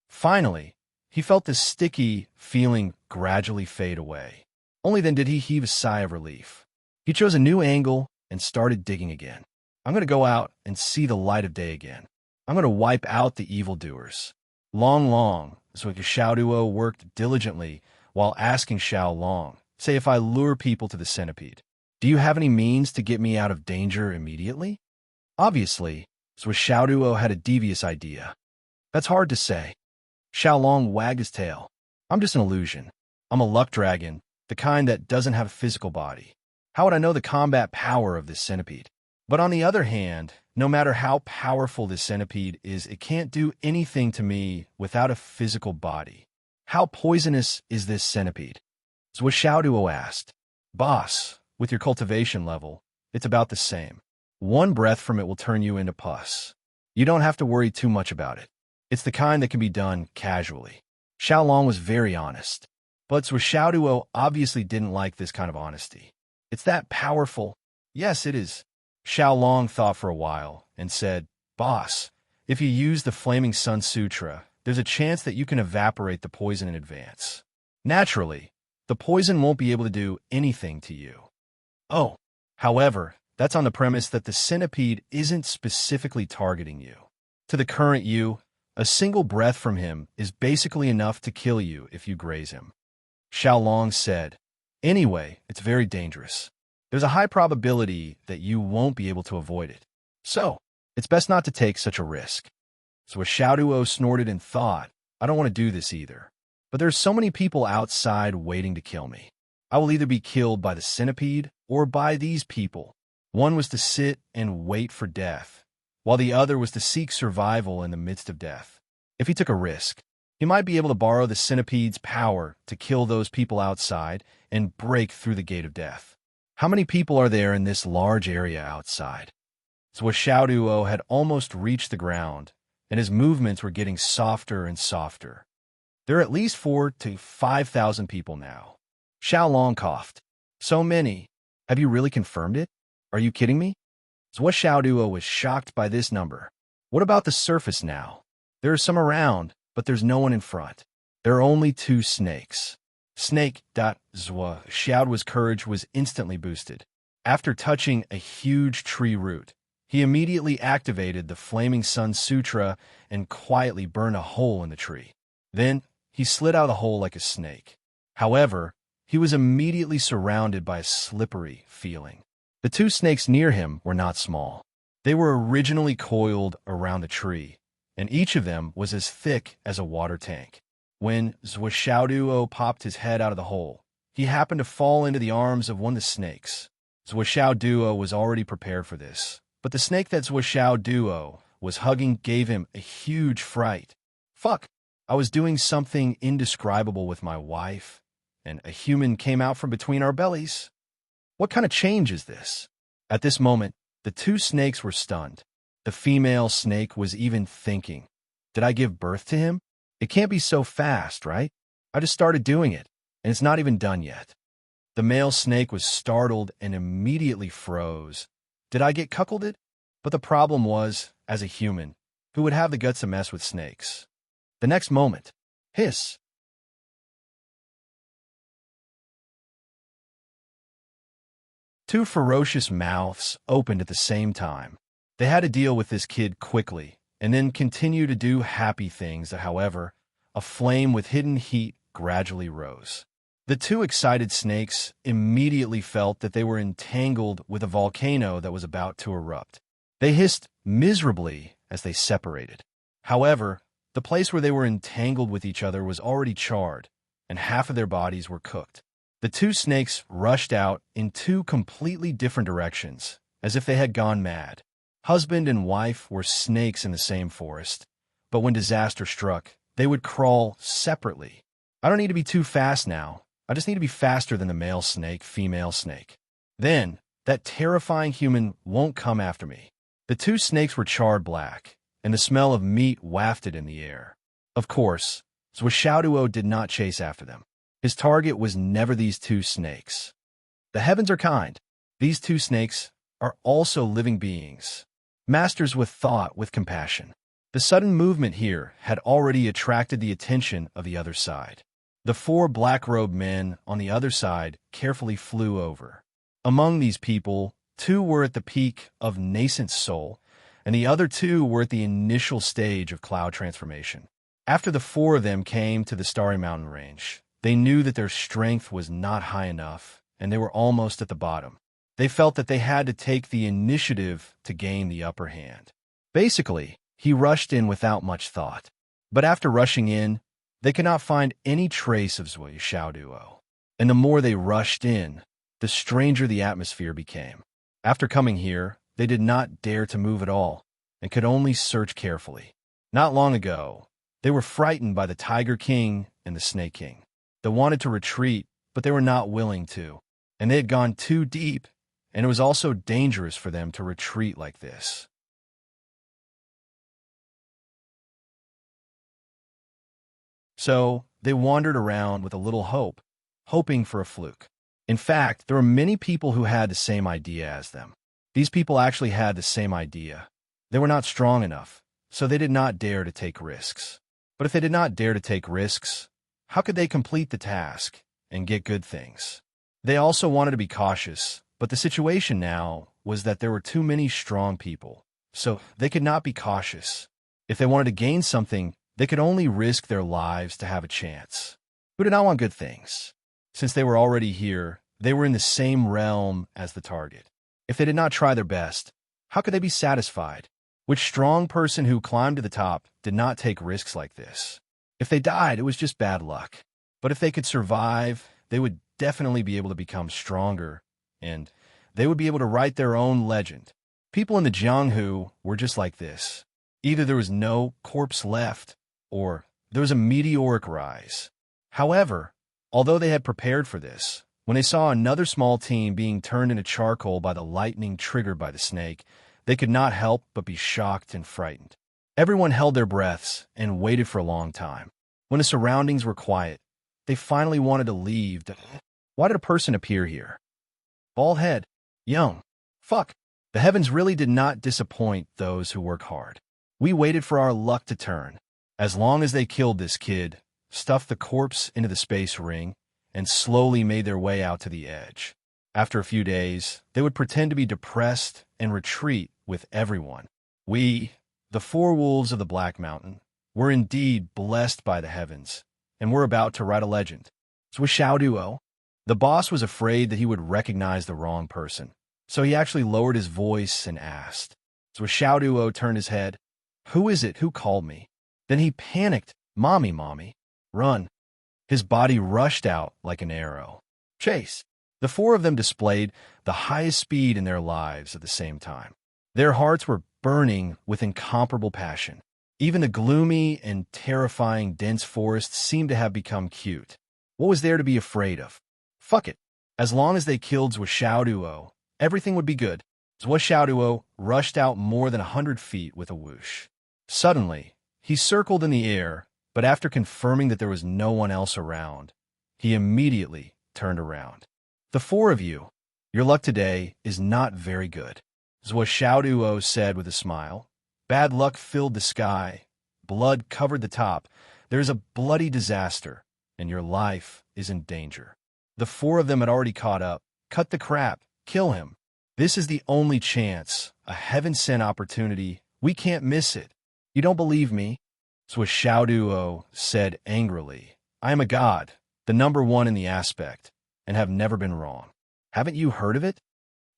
Finally, he felt the sticky feeling gradually fade away. Only then did he heave a sigh of relief. He chose a new angle and started digging again. I'm going to go out and see the light of day again. I'm going to wipe out the evildoers. Long, so Xiaoduo worked diligently while asking Xiaolong, say if I lure people to the centipede, do you have any means to get me out of danger immediately? Obviously, so Xiaoduo had a devious idea. That's hard to say. Xiaolong wagged his tail. I'm just an illusion. I'm a luck dragon, the kind that doesn't have a physical body. How would I know the combat power of this centipede? But on the other hand, No matter how powerful this centipede is, it can't do anything to me without a physical body. How poisonous is this centipede? Xiaoduo asked. Boss, with your cultivation level, it's about the same. One breath from it will turn you into pus. You don't have to worry too much about it. It's the kind that can be done casually. Xiaolong was very honest. But Xiaoduo obviously didn't like this kind of honesty. It's that powerful. Yes, it is. Xiaolong thought for a while and said, Boss, if you use the Flaming Sun Sutra, there's a chance that you can evaporate the poison in advance. Naturally, the poison won't be able to do anything to you. Oh, however, that's on the premise that the centipede isn't specifically targeting you. To the current you, a single breath from him is basically enough to kill you if you graze him. Xiaolong said, Anyway, it's very dangerous. There's a high probability that you won't be able to avoid it. So, it's best not to take such a risk. So Xiaoduo snorted and thought, I don't want to do this either. But there's so many people outside waiting to kill me. I will either be killed by the centipede or by these people. One was to sit and wait for death, while the other was to seek survival in the midst of death. If he took a risk, he might be able to borrow the centipede's power to kill those people outside and break through the gate of death. How many people are there in this large area outside? So Xiaoduo had almost reached the ground, and his movements were getting softer and softer. There are at least 4,000 to 5,000 people now. Xiaolong coughed. So many. Have you really confirmed it? Are you kidding me? Xiaoduo was shocked by this number. What about the surface now? There are some around, but there's no one in front. There are only 2 snakes. Xiaoduo's courage was instantly boosted. After touching a huge tree root, he immediately activated the Flaming Sun Sutra and quietly burned a hole in the tree. Then, he slid out of the hole like a snake. However, he was immediately surrounded by a slippery feeling. The 2 snakes near him were not small. They were originally coiled around the tree, and each of them was as thick as a water tank. When Xiaoduo popped his head out of the hole, he happened to fall into the arms of one of the snakes. Xiaoduo was already prepared for this, but the snake that Xiaoduo was hugging gave him a huge fright. Fuck! I was doing something indescribable with my wife, and a human came out from between our bellies. What kind of change is this? At this moment, the 2 snakes were stunned. The female snake was even thinking, did I give birth to him? It can't be so fast, right? I just started doing it, and it's not even done yet. The male snake was startled and immediately froze. Did I get cuckolded? But the problem was, as a human, who would have the guts to mess with snakes? The next moment, hiss. 2 ferocious mouths opened at the same time. They had to deal with this kid quickly, and then continue to do happy things. However, a flame with hidden heat gradually rose. The 2 excited snakes immediately felt that they were entangled with a volcano that was about to erupt. They hissed miserably as they separated. However, the place where they were entangled with each other was already charred, and half of their bodies were cooked. The 2 snakes rushed out in 2 completely different directions, as if they had gone mad. Husband and wife were snakes in the same forest, but when disaster struck, they would crawl separately. I don't need to be too fast now. I just need to be faster than the male snake, female snake. Then, that terrifying human won't come after me. The 2 snakes were charred black, and the smell of meat wafted in the air. Of course, Xiaoduo did not chase after them. His target was never these 2 snakes. The heavens are kind. These 2 snakes are also living beings, masters with thought, with compassion. The sudden movement here had already attracted the attention of the other side. The 4 black-robed men on the other side carefully flew over. Among these people, 2 were at the peak of nascent soul, and the other 2 were at the initial stage of cloud transformation. After the 4 of them came to the Starry Mountain Range, they knew that their strength was not high enough, and they were almost at the bottom. They felt that they had to take the initiative to gain the upper hand. Basically, he rushed in without much thought. But after rushing in, they could not find any trace of Xiaoduo. And the more they rushed in, the stranger the atmosphere became. After coming here, they did not dare to move at all and could only search carefully. Not long ago, they were frightened by the Tiger King and the Snake King. They wanted to retreat, but they were not willing to, and they had gone too deep, and it was also dangerous for them to retreat like this. So they wandered around with a little hope, hoping for a fluke. In fact, there were many people who had the same idea as them. These people actually had the same idea. They were not strong enough, so they did not dare to take risks. But if they did not dare to take risks, how could they complete the task and get good things? They also wanted to be cautious, but the situation now was that there were too many strong people, so they could not be cautious. If they wanted to gain something, they could only risk their lives to have a chance. Who did not want good things? Since they were already here, they were in the same realm as the target. If they did not try their best, how could they be satisfied? Which strong person who climbed to the top did not take risks like this? If they died, it was just bad luck. But if they could survive, they would definitely be able to become stronger, and they would be able to write their own legend. People in the Jianghu were just like this. Either there was no corpse left, or there was a meteoric rise. However, although they had prepared for this, when they saw another small team being turned into charcoal by the lightning triggered by the snake, they could not help but be shocked and frightened. Everyone held their breaths and waited for a long time. When the surroundings were quiet, they finally wanted to leave. Why did a person appear here? Bald head. Young. Fuck. The heavens really did not disappoint those who work hard. We waited for our luck to turn. As long as they killed this kid, stuffed the corpse into the space ring, and slowly made their way out to the edge. After a few days, they would pretend to be depressed and retreat with everyone. We, the four wolves of the Black Mountain, were indeed blessed by the heavens, and were about to write a legend. Duo. The boss was afraid that he would recognize the wrong person, so he actually lowered his voice and asked. Duo turned his head. Who is it? Who called me? Then he panicked. Mommy, run. His body rushed out like an arrow. Chase. The four of them displayed the highest speed in their lives at the same time. Their hearts were burning with incomparable passion. Even the gloomy and terrifying dense forest seemed to have become cute. What was there to be afraid of? Fuck it. As long as they killed Duo, everything would be good. Duo rushed out more than 100 feet with a whoosh. Suddenly, he circled in the air, but after confirming that there was no one else around, he immediately turned around. The four of you, your luck today is not very good, Duo said with a smile. Bad luck filled the sky. Blood covered the top. There is a bloody disaster, and your life is in danger. The four of them had already caught up. Cut the crap. Kill him. This is the only chance, a heaven-sent opportunity. We can't miss it. You don't believe me? Duo said angrily. I am a god, the number one in the aspect, and have never been wrong. Haven't you heard of it?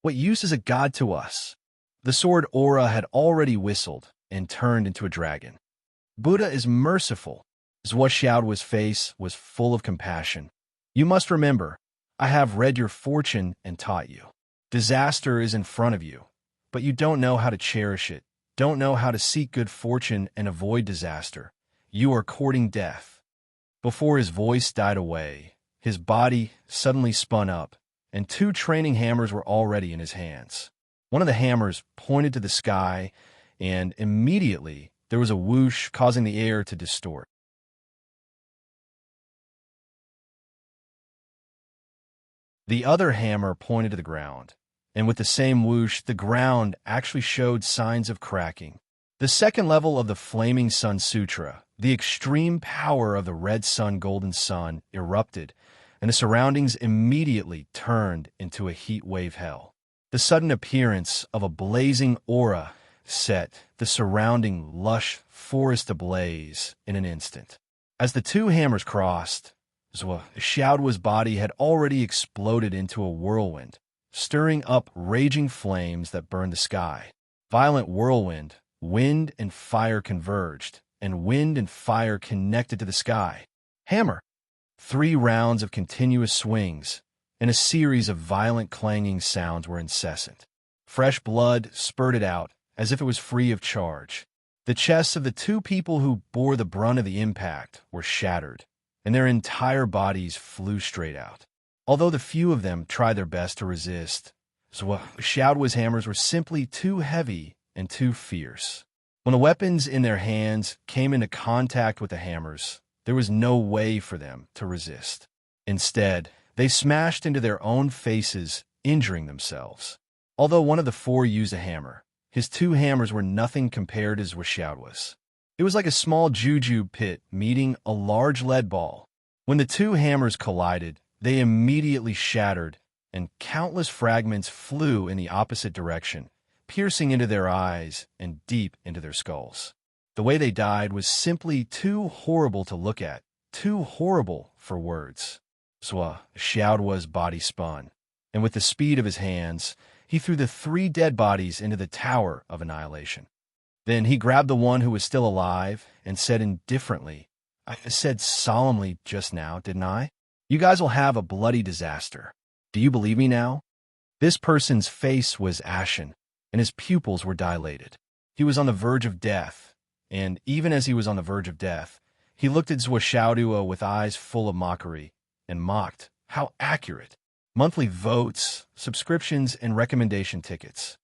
What use is a god to us? The sword aura had already whistled and turned into a dragon. Buddha is merciful. Duo's face was full of compassion. You must remember, I have read your fortune and taught you. Disaster is in front of you, but you don't know how to cherish it, don't know how to seek good fortune and avoid disaster. You are courting death. Before his voice died away, his body suddenly spun up, and two training hammers were already in his hands. One of the hammers pointed to the sky, and immediately there was a whoosh causing the air to distort. The other hammer pointed to the ground, and with the same whoosh, the ground actually showed signs of cracking. The second level of the Flaming Sun Sutra, the extreme power of the red sun, golden sun, erupted, and the surroundings immediately turned into a heat wave hell. The sudden appearance of a blazing aura set the surrounding lush forest ablaze in an instant. As the two hammers crossed, Duo's body had already exploded into a whirlwind, stirring up raging flames that burned the sky. Violent whirlwind, wind and fire converged, and wind and fire connected to the sky. Hammer. 3 rounds of continuous swings, and a series of violent clanging sounds were incessant. Fresh blood spurted out, as if it was free of charge. The chests of the two people who bore the brunt of the impact were shattered, and their entire bodies flew straight out. Although the few of them tried their best to resist, Xiaoduo's hammers were simply too heavy and too fierce. When the weapons in their hands came into contact with the hammers, there was no way for them to resist. Instead, they smashed into their own faces, injuring themselves. Although one of the four used a hammer, his two hammers were nothing compared to Xiaoduo's. It was like a small juju pit meeting a large lead ball. When the two hammers collided, they immediately shattered, and countless fragments flew in the opposite direction, piercing into their eyes and deep into their skulls. The way they died was simply too horrible to look at, too horrible for words. Xiaoduo's body spun, and with the speed of his hands, he threw the three dead bodies into the Tower of Annihilation. Then he grabbed the one who was still alive and said indifferently, "I said solemnly just now, didn't I? You guys will have a bloody disaster. Do you believe me now?" This person's face was ashen, and his pupils were dilated. He was on the verge of death, and even as he was on the verge of death, he looked at Xiaoduo with eyes full of mockery, and mocked. How accurate! Monthly votes, subscriptions, and recommendation tickets.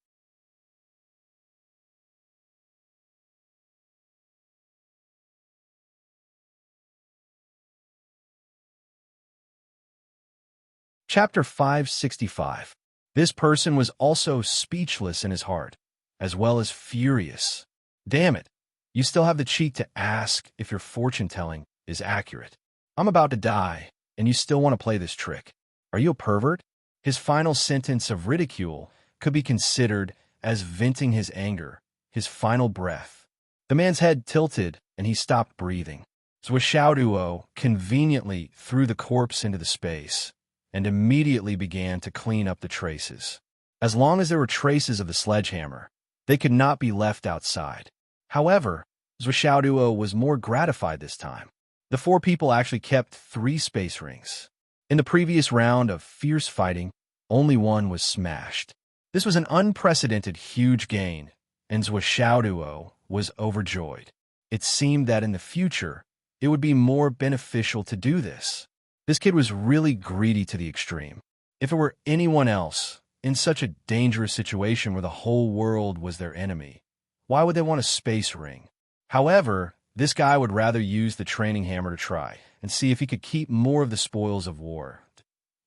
Chapter 565. This person was also speechless in his heart, as well as furious. Damn it, you still have the cheek to ask if your fortune-telling is accurate. I'm about to die, and you still want to play this trick. Are you a pervert? His final sentence of ridicule could be considered as venting his anger, his final breath. The man's head tilted, and he stopped breathing. Xiaoduo conveniently threw the corpse into the space, and immediately began to clean up the traces. As long as there were traces of the sledgehammer, they could not be left outside. However, Xiaoduo was more gratified this time. The four people actually kept 3 space rings. In the previous round of fierce fighting, only one was smashed. This was an unprecedented huge gain, and Xiaoduo was overjoyed. It seemed that in the future, it would be more beneficial to do this. This kid was really greedy to the extreme. If it were anyone else, in such a dangerous situation where the whole world was their enemy, why would they want a space ring? However, this guy would rather use the training hammer to try and see if he could keep more of the spoils of war.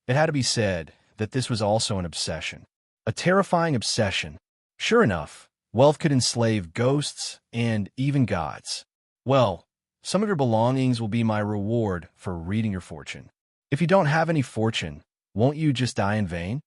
It had to be said that this was also an obsession. A terrifying obsession. Sure enough, wealth could enslave ghosts and even gods. Well, some of your belongings will be my reward for reading your fortune. If you don't have any fortune, won't you just die in vain?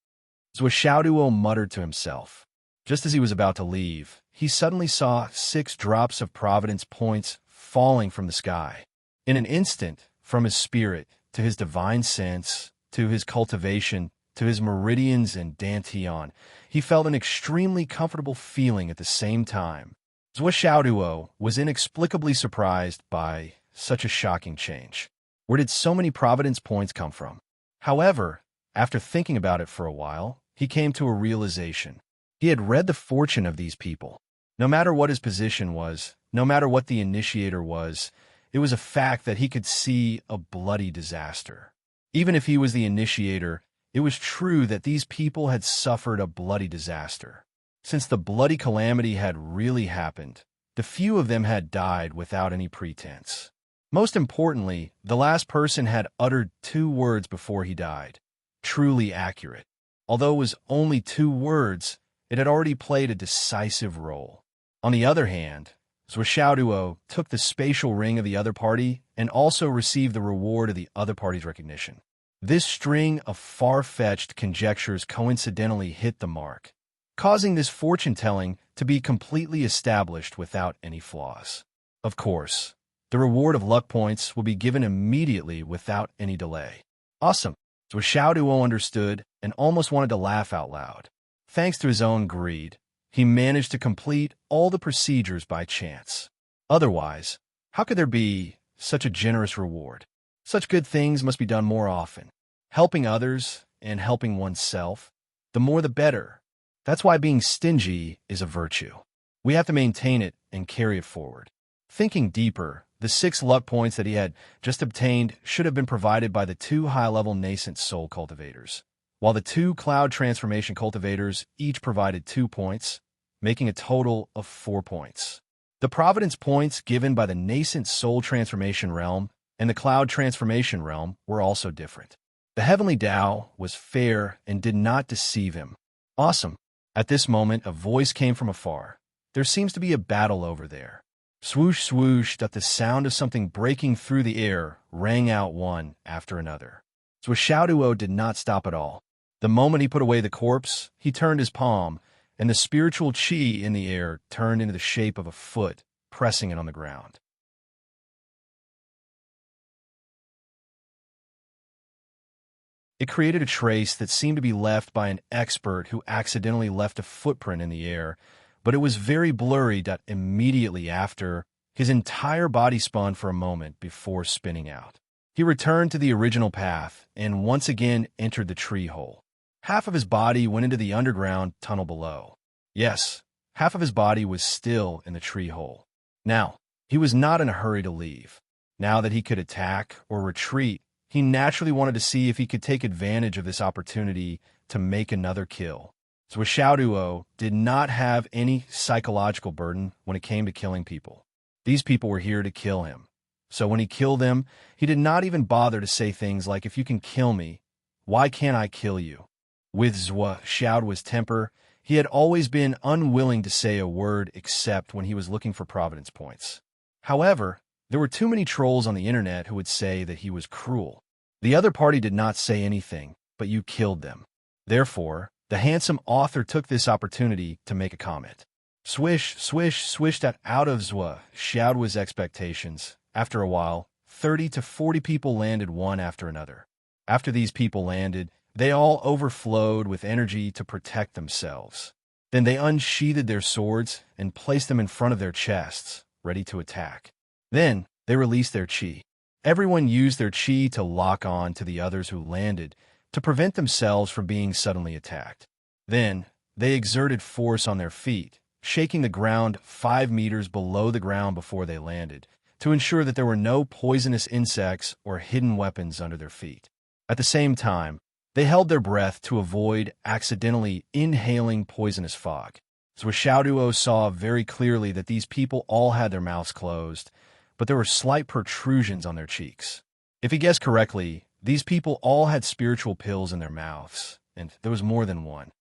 Xiaoduo muttered to himself. Just as he was about to leave, he suddenly saw 6 drops of providence points falling from the sky. In an instant, from his spirit, to his divine sense, to his cultivation, to his meridians and dantian, he felt an extremely comfortable feeling at the same time. Xiaoduo was inexplicably surprised by such a shocking change. Where did so many providence points come from? However, after thinking about it for a while, he came to a realization. He had read the fortune of these people. No matter what his position was, no matter what the initiator was, it was a fact that he could see a bloody disaster. Even if he was the initiator, it was true that these people had suffered a bloody disaster. Since the bloody calamity had really happened, the few of them had died without any pretense. Most importantly, the last person had uttered 2 words before he died. Truly accurate. Although it was only 2 words, it had already played a decisive role. On the other hand, Xiaoduo took the spatial ring of the other party and also received the reward of the other party's recognition. This string of far-fetched conjectures coincidentally hit the mark, causing this fortune-telling to be completely established without any flaws. Of course, the reward of luck points will be given immediately without any delay. Awesome! Xiaoduo understood and almost wanted to laugh out loud. Thanks to his own greed, he managed to complete all the procedures by chance. Otherwise, how could there be such a generous reward? Such good things must be done more often. Helping others and helping oneself, the more the better. That's why being stingy is a virtue. We have to maintain it and carry it forward. Thinking deeper, the 6 luck points that he had just obtained should have been provided by the 2 high-level nascent soul cultivators, while the 2 cloud transformation cultivators each provided 2 points, making a total of 4 points. The providence points given by the nascent soul transformation realm and the cloud transformation realm were also different. The heavenly Tao was fair and did not deceive him. Awesome. At this moment, a voice came from afar. There seems to be a battle over there. Swoosh, swoosh, that the sound of something breaking through the air rang out one after another. Xiaoduo did not stop at all. The moment he put away the corpse, he turned his palm, and the spiritual qi in the air turned into the shape of a foot, pressing it on the ground. It created a trace that seemed to be left by an expert who accidentally left a footprint in the air, but it was very blurry that immediately after, his entire body spun for a moment before spinning out. He returned to the original path and once again entered the tree hole. Half of his body went into the underground tunnel below. Yes, half of his body was still in the tree hole. Now, he was not in a hurry to leave. Now that he could attack or retreat, he naturally wanted to see if he could take advantage of this opportunity to make another kill. So Xiaoduo did not have any psychological burden when it came to killing people. These people were here to kill him. So when he killed them, he did not even bother to say things like, if you can kill me, why can't I kill you? With Xiaoduo's temper, he had always been unwilling to say a word except when he was looking for providence points. However, there were too many trolls on the internet who would say that he was cruel. The other party did not say anything, but you killed them. Therefore, the handsome author took this opportunity to make a comment. Swish, swish, swish that out of Xiaoduo's expectations. After a while, 30 to 40 people landed one after another. After these people landed, they all overflowed with energy to protect themselves. Then they unsheathed their swords and placed them in front of their chests, ready to attack. Then they released their qi. Everyone used their qi to lock on to the others who landed to prevent themselves from being suddenly attacked. Then they exerted force on their feet, shaking the ground 5 meters below the ground before they landed, to ensure that there were no poisonous insects or hidden weapons under their feet. At the same time, they held their breath to avoid accidentally inhaling poisonous fog. So Xiaoduo saw very clearly that these people all had their mouths closed, but there were slight protrusions on their cheeks. If he guessed correctly, these people all had spiritual pills in their mouths, and there was more than one.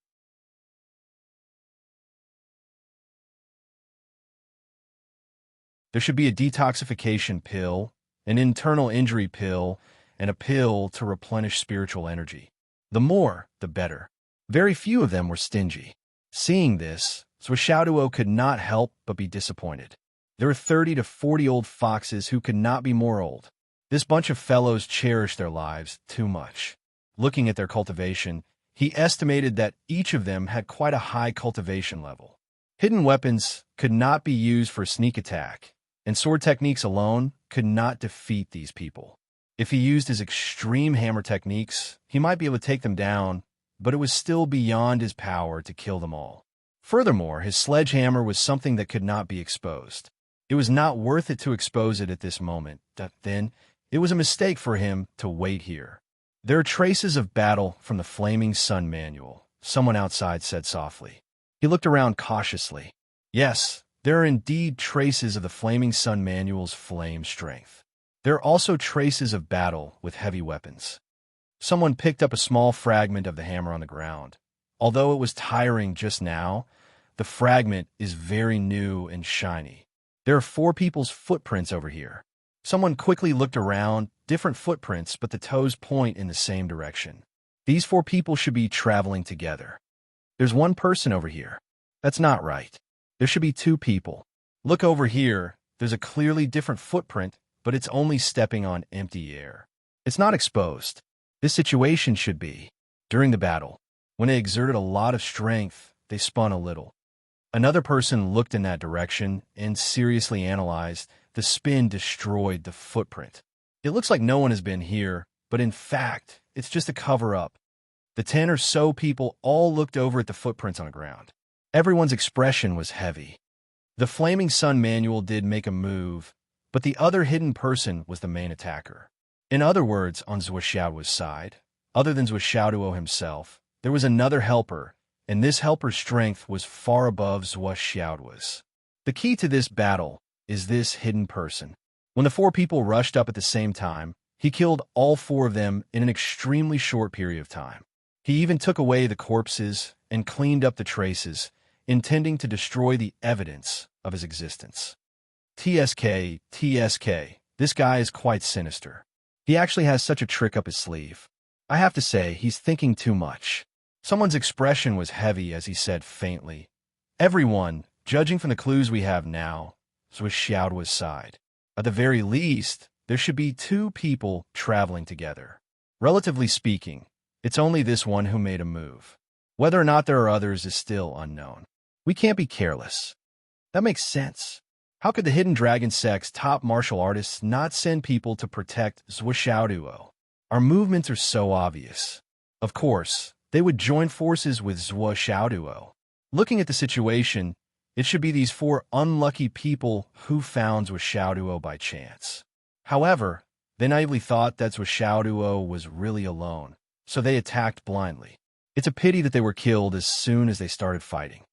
There should be a detoxification pill, an internal injury pill, and a pill to replenish spiritual energy. The more, the better. Very few of them were stingy. Seeing this, Xiaoduo could not help but be disappointed. There were 30 to 40 old foxes who could not be more old. This bunch of fellows cherished their lives too much. Looking at their cultivation, he estimated that each of them had quite a high cultivation level. Hidden weapons could not be used for a sneak attack, and sword techniques alone could not defeat these people. If he used his extreme hammer techniques, he might be able to take them down, but it was still beyond his power to kill them all. Furthermore, his sledgehammer was something that could not be exposed. It was not worth it to expose it at this moment. Then, it was a mistake for him to wait here. There are traces of battle from the Flaming Sun manual, someone outside said softly. He looked around cautiously. Yes, there are indeed traces of the Flaming Sun manual's flame strength. There are also traces of battle with heavy weapons. Someone picked up a small fragment of the hammer on the ground. Although it was tiring just now, the fragment is very new and shiny. There are 4 people's footprints over here. Someone quickly looked around, different footprints, but the toes point in the same direction. These 4 people should be traveling together. There's one person over here. That's not right. There should be 2 people. Look over here. There's a clearly different footprint, but it's only stepping on empty air. It's not exposed. This situation should be. During the battle, when they exerted a lot of strength, they spun a little. Another person looked in that direction and seriously analyzed. The spin destroyed the footprint. It looks like no one has been here, but in fact, it's just a cover-up. The 10 or so people all looked over at the footprints on the ground. Everyone's expression was heavy. The Flaming Sun manual did make a move, but the other hidden person was the main attacker. In other words, on Zhuoxiao's side, other than Zhuoxiao himself, there was another helper, and this helper's strength was far above Zhuoxiao's. The key to this battle is this hidden person. When the 4 people rushed up at the same time, he killed all 4 of them in an extremely short period of time. He even took away the corpses and cleaned up the traces, intending to destroy the evidence of his existence. TSK, this guy is quite sinister. He actually has such a trick up his sleeve. I have to say, he's thinking too much. Someone's expression was heavy as he said faintly, "Everyone, judging from the clues we have now," was Xiaoduo's side. At the very least, there should be 2 people traveling together. Relatively speaking, it's only this one who made a move. Whether or not there are others is still unknown. We can't be careless. That makes sense. How could the Hidden Dragon Sect's top martial artists not send people to protect Zhuoxiao? Our movements are so obvious. Of course, they would join forces with Zhuoxiao. Looking at the situation, it should be these 4 unlucky people who found Zhuoxiao by chance. However, they naively thought that Zhuoxiao was really alone, so they attacked blindly. It's a pity that they were killed as soon as they started fighting.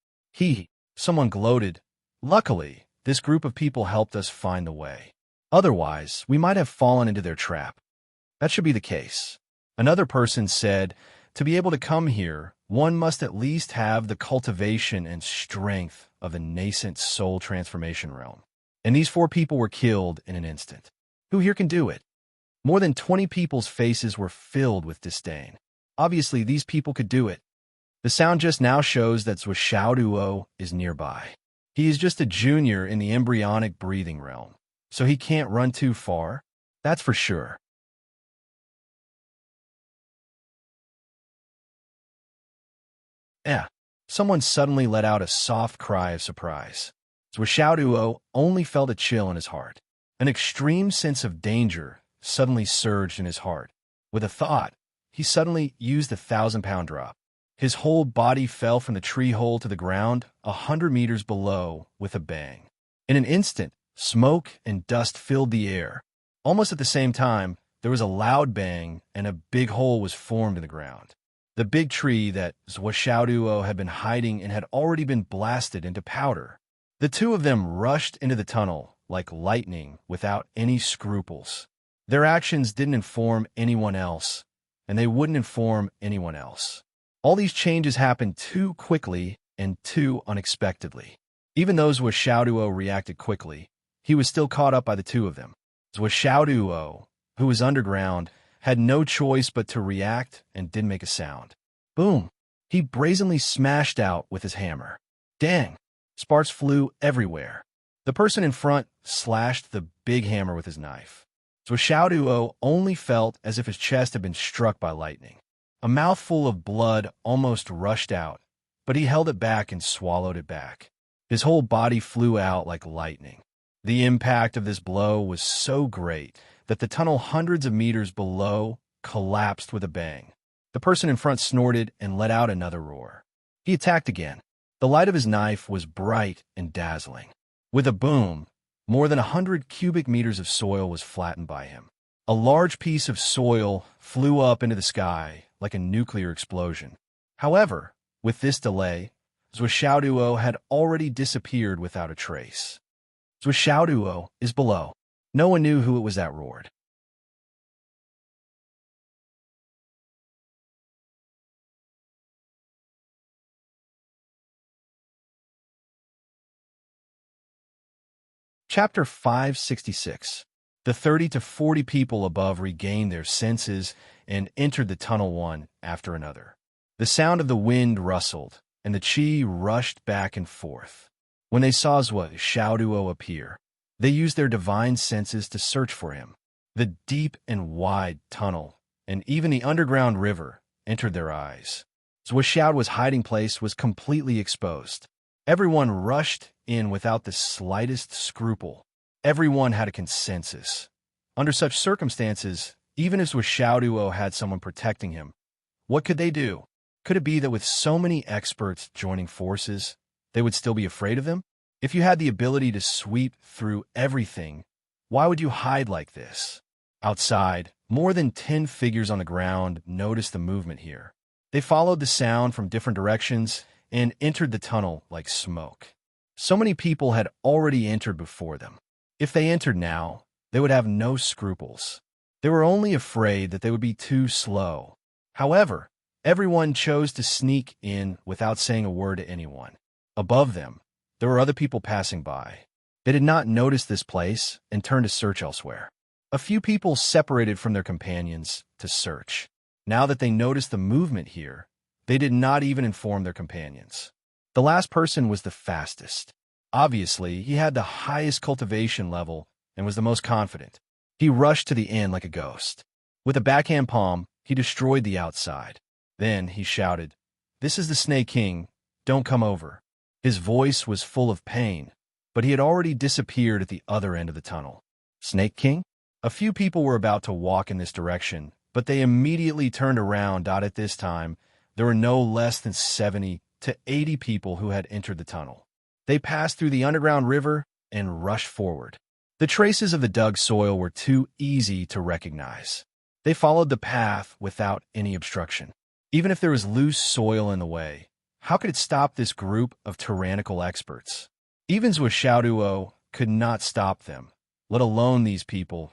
Someone gloated. Luckily, this group of people helped us find the way. Otherwise, we might have fallen into their trap. That should be the case. Another person said, to be able to come here, one must at least have the cultivation and strength of the nascent soul transformation realm. And these 4 people were killed in an instant. Who here can do it? More than 20 people's faces were filled with disdain. Obviously, these people could do it. The sound just now shows that Zhuoxiao is nearby. He is just a junior in the embryonic breathing realm, so he can't run too far. That's for sure. Someone suddenly let out a soft cry of surprise. Zhuoxiao only felt a chill in his heart. An extreme sense of danger suddenly surged in his heart. With a thought, he suddenly used the 1,000-pound drop. His whole body fell from the tree hole to the ground 100 meters below with a bang. In an instant, smoke and dust filled the air. Almost at the same time, there was a loud bang and a big hole was formed in the ground. The big tree that Zhuoxiao had been hiding in had already been blasted into powder. The 2 of them rushed into the tunnel like lightning without any scruples. Their actions didn't inform anyone else, and they wouldn't inform anyone else. All these changes happened too quickly and too unexpectedly. Even though Zhuoxiao reacted quickly, he was still caught up by the 2 of them. Zhuoxiao, who was underground, had no choice but to react and didn't make a sound. Boom! He brazenly smashed out with his hammer. Dang! Sparks flew everywhere. The person in front slashed the big hammer with his knife. Zhuoxiao only felt as if his chest had been struck by lightning. A mouthful of blood almost rushed out, but he held it back and swallowed it back. His whole body flew out like lightning. The impact of this blow was so great that the tunnel hundreds of meters below collapsed with a bang. The person in front snorted and let out another roar. He attacked again. The light of his knife was bright and dazzling. With a boom, more than 100 cubic meters of soil was flattened by him. A large piece of soil flew up into the sky like a nuclear explosion. However, with this delay, Zhuoxiao had already disappeared without a trace. Zhuoxiao is below. No one knew who it was that roared. Chapter 566. The 30 to 40 people above regained their senses and entered the tunnel one after another. The sound of the wind rustled, and the qi rushed back and forth. When they saw Zhuoxiao appear, they used their divine senses to search for him. The deep and wide tunnel, and even the underground river, entered their eyes. Zhuoxiao's hiding place was completely exposed. Everyone rushed in without the slightest scruple. Everyone had a consensus. Under such circumstances, even if Zhuoxiao had someone protecting him, What could they do? Could it be that with so many experts joining forces, they would still be afraid of them? If you had the ability to sweep through everything, why would you hide like this? Outside, more than 10 figures on the ground noticed the movement here. They followed the sound from different directions and entered the tunnel like smoke. So many people had already entered before them. If they entered now, they would have no scruples. They were only afraid that they would be too slow. However, everyone chose to sneak in without saying a word to anyone. Above them, there were other people passing by. They did not notice this place and turned to search elsewhere. A few people separated from their companions to search. Now that they noticed the movement here, they did not even inform their companions. The last person was the fastest. Obviously, he had the highest cultivation level and was the most confident. He rushed to the end like a ghost. With a backhand palm, he destroyed the outside. Then he shouted, "This is the Snake King. Don't come over." His voice was full of pain, but he had already disappeared at the other end of the tunnel. Snake King? A few people were about to walk in this direction, but they immediately turned around. At this time, there were no less than 70 to 80 people who had entered the tunnel. They passed through the underground river and rushed forward. The traces of the dug soil were too easy to recognize. They followed the path without any obstruction. Even if there was loose soil in the way, how could it stop this group of tyrannical experts? Even Xiaoduo could not stop them, let alone these people.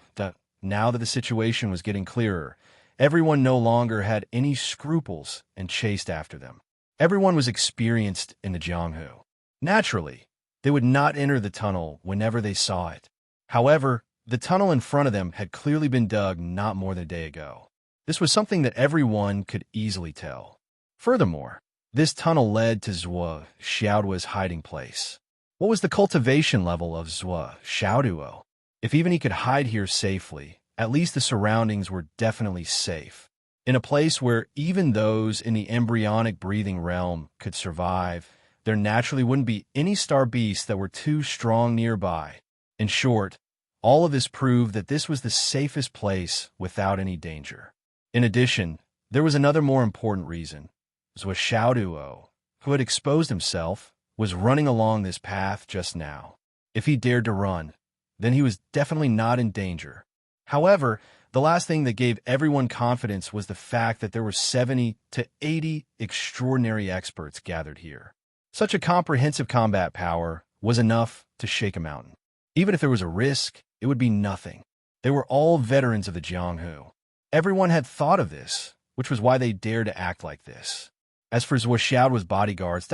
Now that the situation was getting clearer, everyone no longer had any scruples and chased after them. Everyone was experienced in the Jianghu. Naturally, they would not enter the tunnel whenever they saw it. However, the tunnel in front of them had clearly been dug not more than a day ago. This was something that everyone could easily tell. Furthermore, this tunnel led to Xiaoduo's hiding place. What was the cultivation level of Xiaoduo? If even he could hide here safely, at least the surroundings were definitely safe. In a place where even those in the embryonic breathing realm could survive, there naturally wouldn't be any star beasts that were too strong nearby. In short, all of this proved that this was the safest place without any danger. In addition, there was another more important reason. Xiaoduo, who had exposed himself, was running along this path just now. If he dared to run, then he was definitely not in danger. However, the last thing that gave everyone confidence was the fact that there were 70 to 80 extraordinary experts gathered here. Such a comprehensive combat power was enough to shake a mountain. Even if there was a risk, it would be nothing. They were all veterans of the Jianghu. Everyone had thought of this, which was why they dared to act like this. As for Xiaoduo's bodyguards,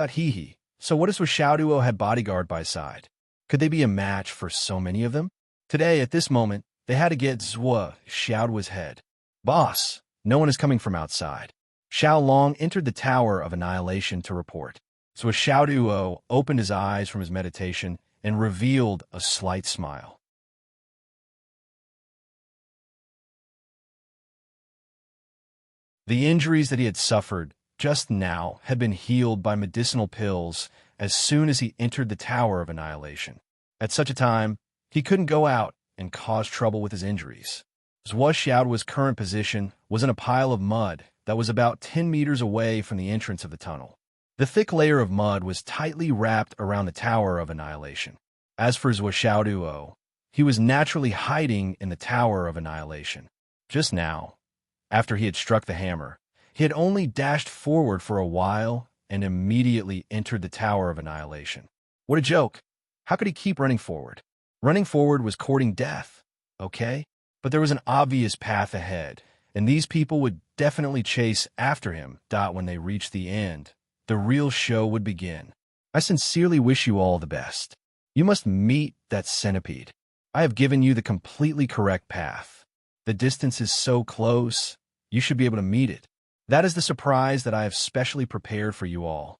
so what if Xiaoduo had bodyguard by side? Could they be a match for so many of them? Today, at this moment, they had to get Xiaoduo's head. Boss, no one is coming from outside. Xiao Long entered the Tower of Annihilation to report. Xiaoduo opened his eyes from his meditation and revealed a slight smile. The injuries that he had suffered just now had been healed by medicinal pills as soon as he entered the Tower of Annihilation. At such a time, he couldn't go out and cause trouble with his injuries. Xiaoduo's current position was in a pile of mud that was about 10 meters away from the entrance of the tunnel. The thick layer of mud was tightly wrapped around the Tower of Annihilation. As for Xiaoduo, he was naturally hiding in the Tower of Annihilation. Just now, after he had struck the hammer, he had only dashed forward for a while and immediately entered the Tower of Annihilation. What a joke! How could he keep running forward? Running forward was courting death, okay? But there was an obvious path ahead, and these people would definitely chase after him. When they reached the end, the real show would begin. I sincerely wish you all the best. You must meet that centipede. I have given you the completely correct path. The distance is so close, you should be able to meet it. That is the surprise that I have specially prepared for you all.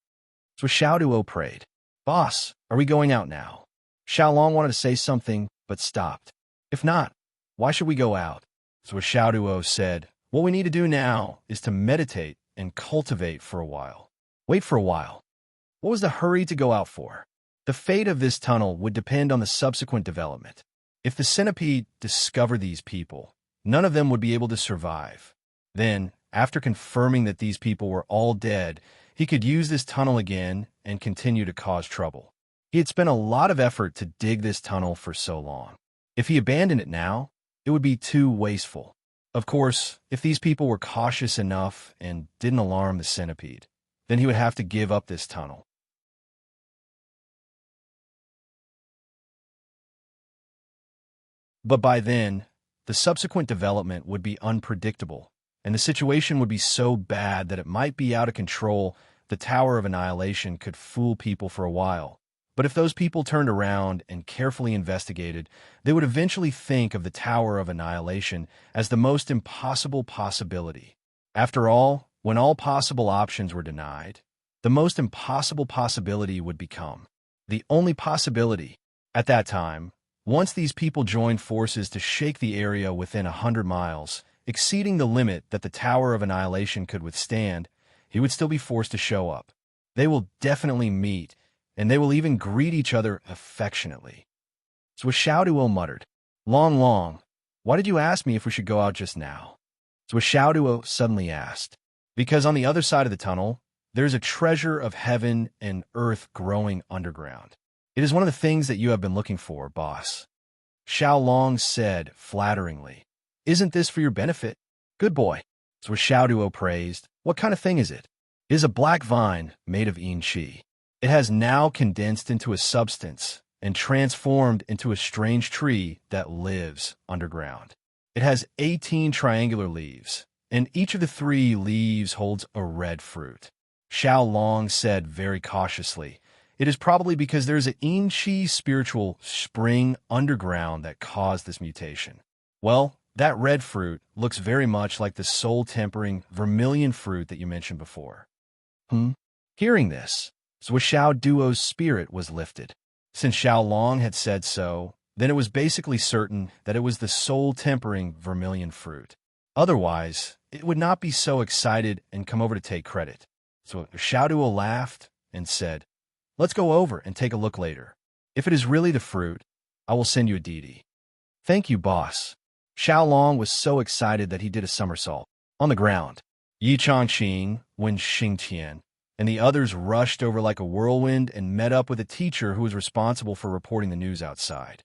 So Xiaoduo prayed. Boss, are we going out now? Xiaolong wanted to say something, but stopped. If not, why should we go out? So Xiaoduo said, what we need to do now is to meditate and cultivate for a while. Wait for a while. What was the hurry to go out for? The fate of this tunnel would depend on the subsequent development. If the centipede discovered these people, none of them would be able to survive. Then, After confirming that these people were all dead, he could use this tunnel again and continue to cause trouble. He had spent a lot of effort to dig this tunnel for so long. If he abandoned it now, it would be too wasteful. Of course, if these people were cautious enough and didn't alarm the centipede, then he would have to give up this tunnel. But by then, the subsequent development would be unpredictable, and the situation would be so bad that it might be out of control. The Tower of Annihilation could fool people for a while, but if those people turned around and carefully investigated, they would eventually think of the Tower of Annihilation as the most impossible possibility. After all, when all possible options were denied, the most impossible possibility would become the only possibility. At that time, once these people joined forces to shake the area within 100 miles, exceeding the limit that the Tower of Annihilation could withstand, he would still be forced to show up. They will definitely meet, and they will even greet each other affectionately. Zhuo muttered, Long, why did you ask me if we should go out just now? Zhuo suddenly asked. Because on the other side of the tunnel, there's a treasure of heaven and earth growing underground. It is one of the things that you have been looking for, boss. Xiao Long said flatteringly. Isn't this for your benefit? Good boy. Zhuo praised. What kind of thing is it? It is a black vine made of qi. It has now condensed into a substance and transformed into a strange tree that lives underground. It has 18 triangular leaves, and each of the 3 leaves holds a red fruit. Xiao Long said very cautiously, it is probably because there's an qi spiritual spring underground that caused this mutation. Well, that red fruit looks very much like the soul-tempering vermilion fruit that you mentioned before. Hearing this, Zhuo's spirit was lifted. Since Xiao Long had said so, then it was basically certain that it was the soul-tempering vermilion fruit. Otherwise, it would not be so excited and come over to take credit. So Xiao laughed and said, Let's go over and take a look later. If it is really the fruit, I will send you a deity. Thank you, boss. Xiao Long was so excited that he did a somersault. On the ground, Yi Changqing, Wen Xingtian, and the others rushed over like a whirlwind and met up with a teacher who was responsible for reporting the news outside.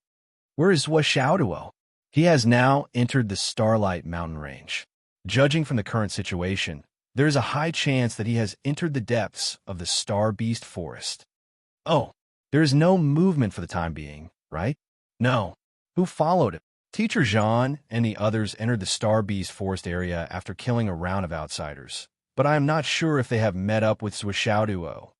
Where is Zhuo? He has now entered the Starlight Mountain Range. Judging from the current situation, there is a high chance that he has entered the depths of the Star Beast Forest. Oh, there is no movement for the time being, right? No. Who followed him? Teacher Zhan and the others entered the Star Beast Forest area after killing a round of outsiders, but I am not sure if they have met up with Zhuo.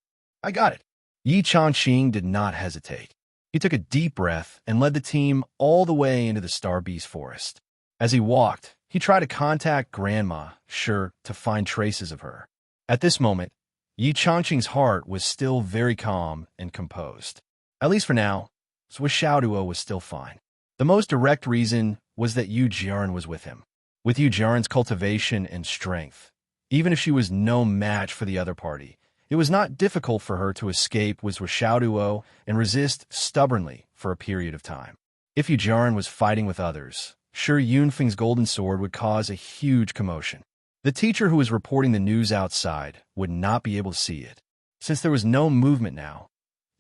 I got it. Yi Changqing did not hesitate. He took a deep breath and led the team all the way into the Star Beast Forest. As he walked, he tried to contact Grandma, sure to find traces of her. At this moment, Yi Changqing's heart was still very calm and composed. At least for now, Zhuo was still fine. The most direct reason was that Yu Jian was with him. With Yu Jian's cultivation and strength, even if she was no match for the other party, it was not difficult for her to escape with Zhuo and resist stubbornly for a period of time. If Yu Jian was fighting with others, sure Yunfeng's golden sword would cause a huge commotion. The teacher who was reporting the news outside would not be able to see it. Since there was no movement now,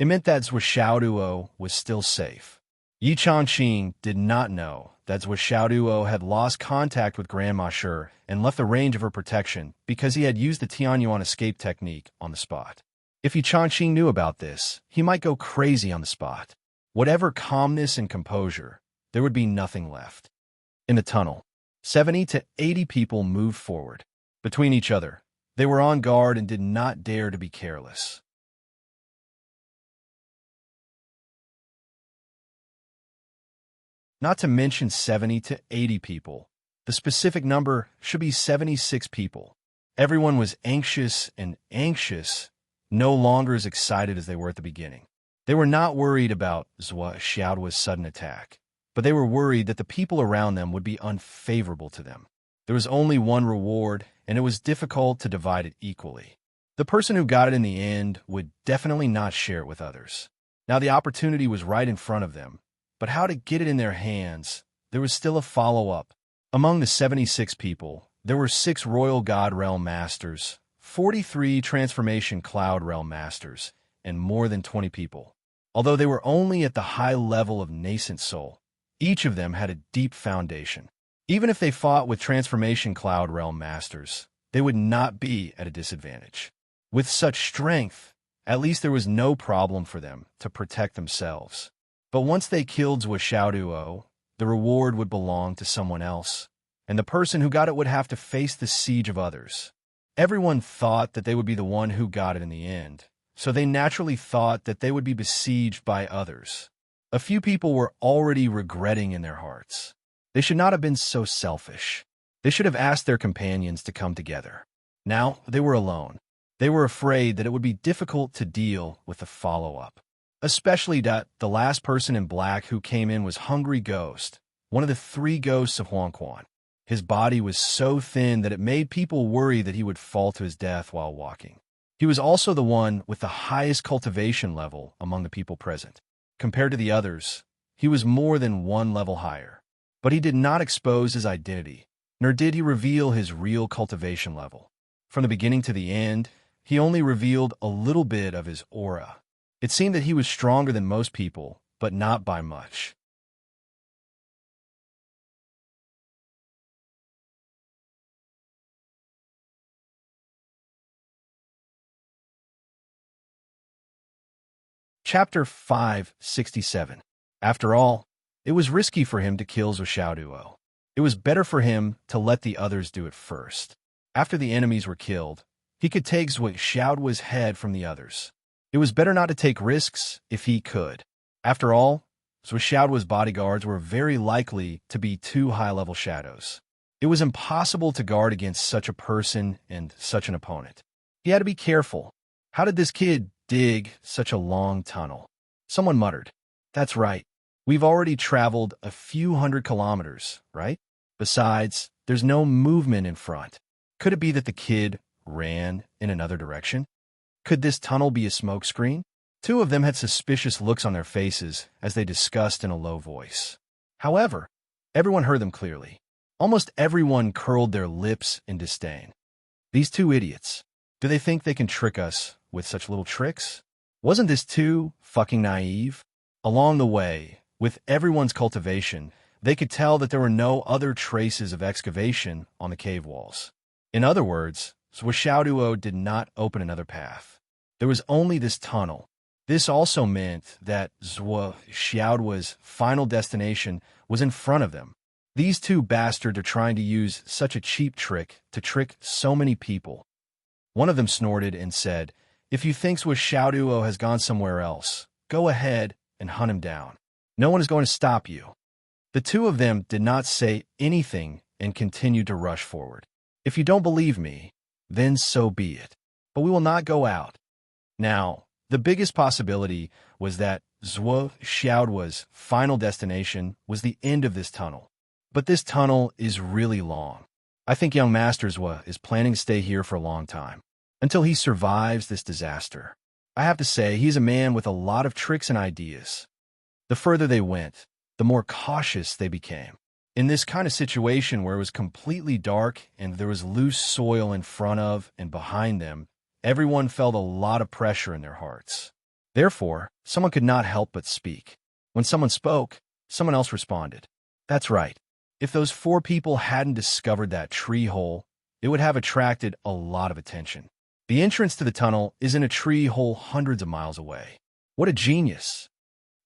it meant that Zhuo was still safe. Yi Changqing did not know that Zhuo had lost contact with Grandma Shi and left the range of her protection because he had used the Tianyuan escape technique on the spot. If Yi Changqing knew about this, he might go crazy on the spot. Whatever calmness and composure, there would be nothing left. In the tunnel, 70 to 80 people moved forward. Between each other, they were on guard and did not dare to be careless. Not to mention 70 to 80 people. The specific number should be 76 people. Everyone was anxious, no longer as excited as they were at the beginning. They were not worried about Zhuo's sudden attack, but they were worried that the people around them would be unfavorable to them. There was only one reward, and it was difficult to divide it equally. The person who got it in the end would definitely not share it with others. Now the opportunity was right in front of them, but how to get it in their hands, there was still a follow-up. Among the 76 people, There were 6 Royal God Realm Masters, 43 Transformation Cloud Realm Masters, and more than 20 people. Although they were only at the high level of nascent soul, each of them had a deep foundation. Even if they fought with Transformation Cloud Realm Masters, they would not be at a disadvantage. With such strength, at least there was no problem for them to protect themselves. But once they killed Zhuo, the reward would belong to someone else, and the person who got it would have to face the siege of others. Everyone thought that they would be the one who got it in the end, so they naturally thought that they would be besieged by others. A few people were already regretting in their hearts. They should not have been so selfish. They should have asked their companions to come together. Now they were alone. They were afraid that it would be difficult to deal with the follow-up. Especially that the last person in black who came in was Hungry Ghost, one of the 3 ghosts of Huangquan. His body was so thin that it made people worry that he would fall to his death while walking. He was also the one with the highest cultivation level among the people present. Compared to the others, he was more than 1 level higher. But he did not expose his identity, nor did he reveal his real cultivation level. From the beginning to the end, he only revealed a little bit of his aura. It seemed that he was stronger than most people, but not by much. Chapter 567. After all, it was risky for him to kill Zhuo. It was better for him to let the others do it first. After the enemies were killed, he could take Zhuo's head from the others. It was better not to take risks if he could. After all, Zhuo's bodyguards were very likely to be 2 high-level shadows. It was impossible to guard against such a person and such an opponent. He had to be careful. How did this kid dig such a long tunnel? Someone muttered. That's right. We've already traveled a few hundred kilometers, right? Besides, there's no movement in front. Could it be that the kid ran in another direction? Could this tunnel be a smokescreen? 2 of them had suspicious looks on their faces as they discussed in a low voice. However, everyone heard them clearly. Almost everyone curled their lips in disdain. These 2 idiots. Do they think they can trick us with such little tricks? Wasn't this too fucking naive? Along the way, with everyone's cultivation, they could tell that there were no other traces of excavation on the cave walls. In other words, Zhuo did not open another path. There was only this tunnel. This also meant that Zhuo's final destination was in front of them. These 2 bastards are trying to use such a cheap trick to trick so many people. One of them snorted and said, If you think Zhuo has gone somewhere else, go ahead and hunt him down. No one is going to stop you. The 2 of them did not say anything and continued to rush forward. If you don't believe me, then so be it. But we will not go out. Now, the biggest possibility was that Zhuo's final destination was the end of this tunnel. But this tunnel is really long. I think young Master Zhuo is planning to stay here for a long time, until he survives this disaster. I have to say, he's a man with a lot of tricks and ideas. The further they went, the more cautious they became. In this kind of situation where it was completely dark and there was loose soil in front of and behind them, everyone felt a lot of pressure in their hearts. Therefore, someone could not help but speak. When someone spoke, someone else responded. That's right. If those 4 people hadn't discovered that tree hole, it would have attracted a lot of attention. The entrance to the tunnel is in a tree hole hundreds of miles away. What a genius!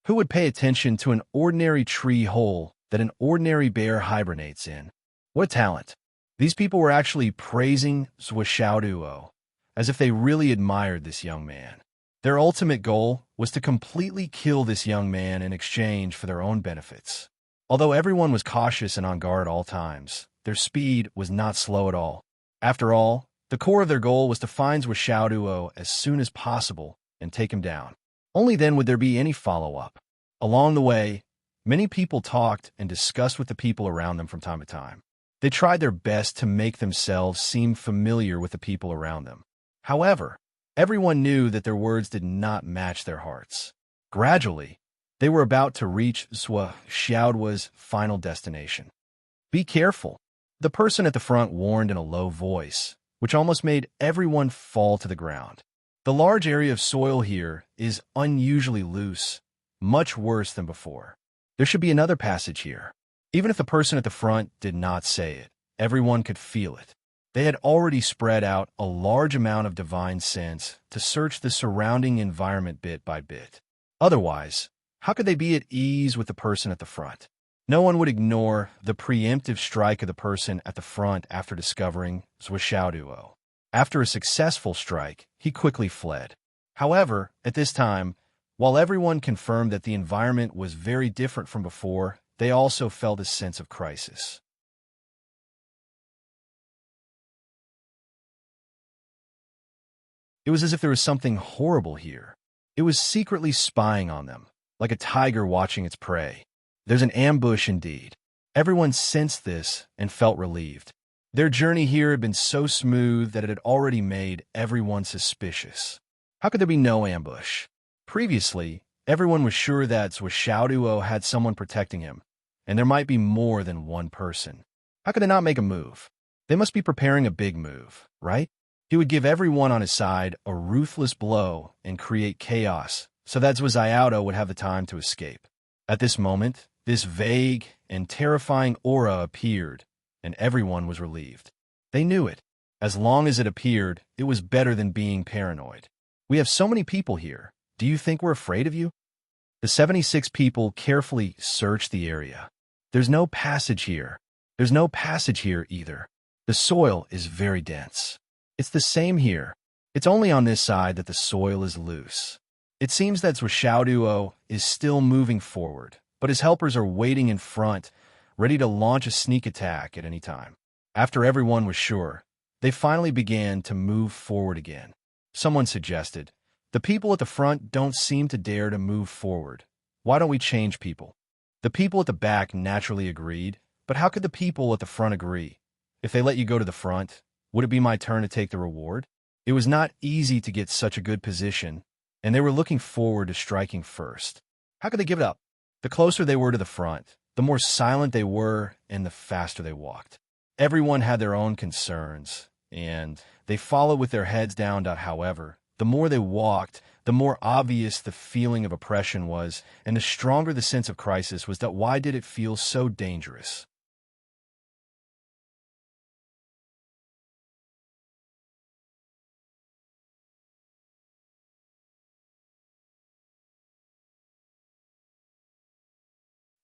Who would pay attention to an ordinary tree hole that an ordinary bear hibernates in? What a talent! These people were actually praising Zhuo as if they really admired this young man. Their ultimate goal was to completely kill this young man in exchange for their own benefits. Although everyone was cautious and on guard at all times, their speed was not slow at all. After all, the core of their goal was to find Zhuo as soon as possible and take him down. Only then would there be any follow-up. Along the way, many people talked and discussed with the people around them from time to time. They tried their best to make themselves seem familiar with the people around them. However, everyone knew that their words did not match their hearts. Gradually, they were about to reach Zhuo's final destination. Be careful. The person at the front warned in a low voice, which almost made everyone fall to the ground. The large area of soil here is unusually loose, much worse than before. There should be another passage here. Even if the person at the front did not say it, everyone could feel it. They had already spread out a large amount of divine sense to search the surrounding environment bit by bit. Otherwise, how could they be at ease with the person at the front? No one would ignore the preemptive strike of the person at the front after discovering Zhuo. After a successful strike, he quickly fled. However, at this time, while everyone confirmed that the environment was very different from before, they also felt a sense of crisis. It was as if there was something horrible here. It was secretly spying on them, like a tiger watching its prey. There's an ambush indeed. Everyone sensed this and felt relieved. Their journey here had been so smooth that it had already made everyone suspicious. How could there be no ambush? Previously, everyone was sure that Zhuo had someone protecting him, and there might be more than one person. How could they not make a move? They must be preparing a big move, right? He would give everyone on his side a ruthless blow and create chaos so that Zhuo would have the time to escape. At this moment, this vague and terrifying aura appeared, and everyone was relieved. They knew it. As long as it appeared, it was better than being paranoid. We have so many people here. Do you think we're afraid of you? The 76 people carefully searched the area. There's no passage here. There's no passage here either. The soil is very dense. It's the same here. It's only on this side that the soil is loose. It seems that Zhuo is still moving forward, but his helpers are waiting in front, ready to launch a sneak attack at any time. After everyone was sure, they finally began to move forward again. Someone suggested, "The people at the front don't seem to dare to move forward. Why don't we change people?" The people at the back naturally agreed, but how could the people at the front agree? If they let you go to the front, would it be my turn to take the reward? It was not easy to get such a good position, and they were looking forward to striking first. How could they give it up? The closer they were to the front, the more silent they were and the faster they walked. Everyone had their own concerns, and they followed with their heads down. However, the more they walked, the more obvious the feeling of oppression was, and the stronger the sense of crisis was. That why did it feel so dangerous?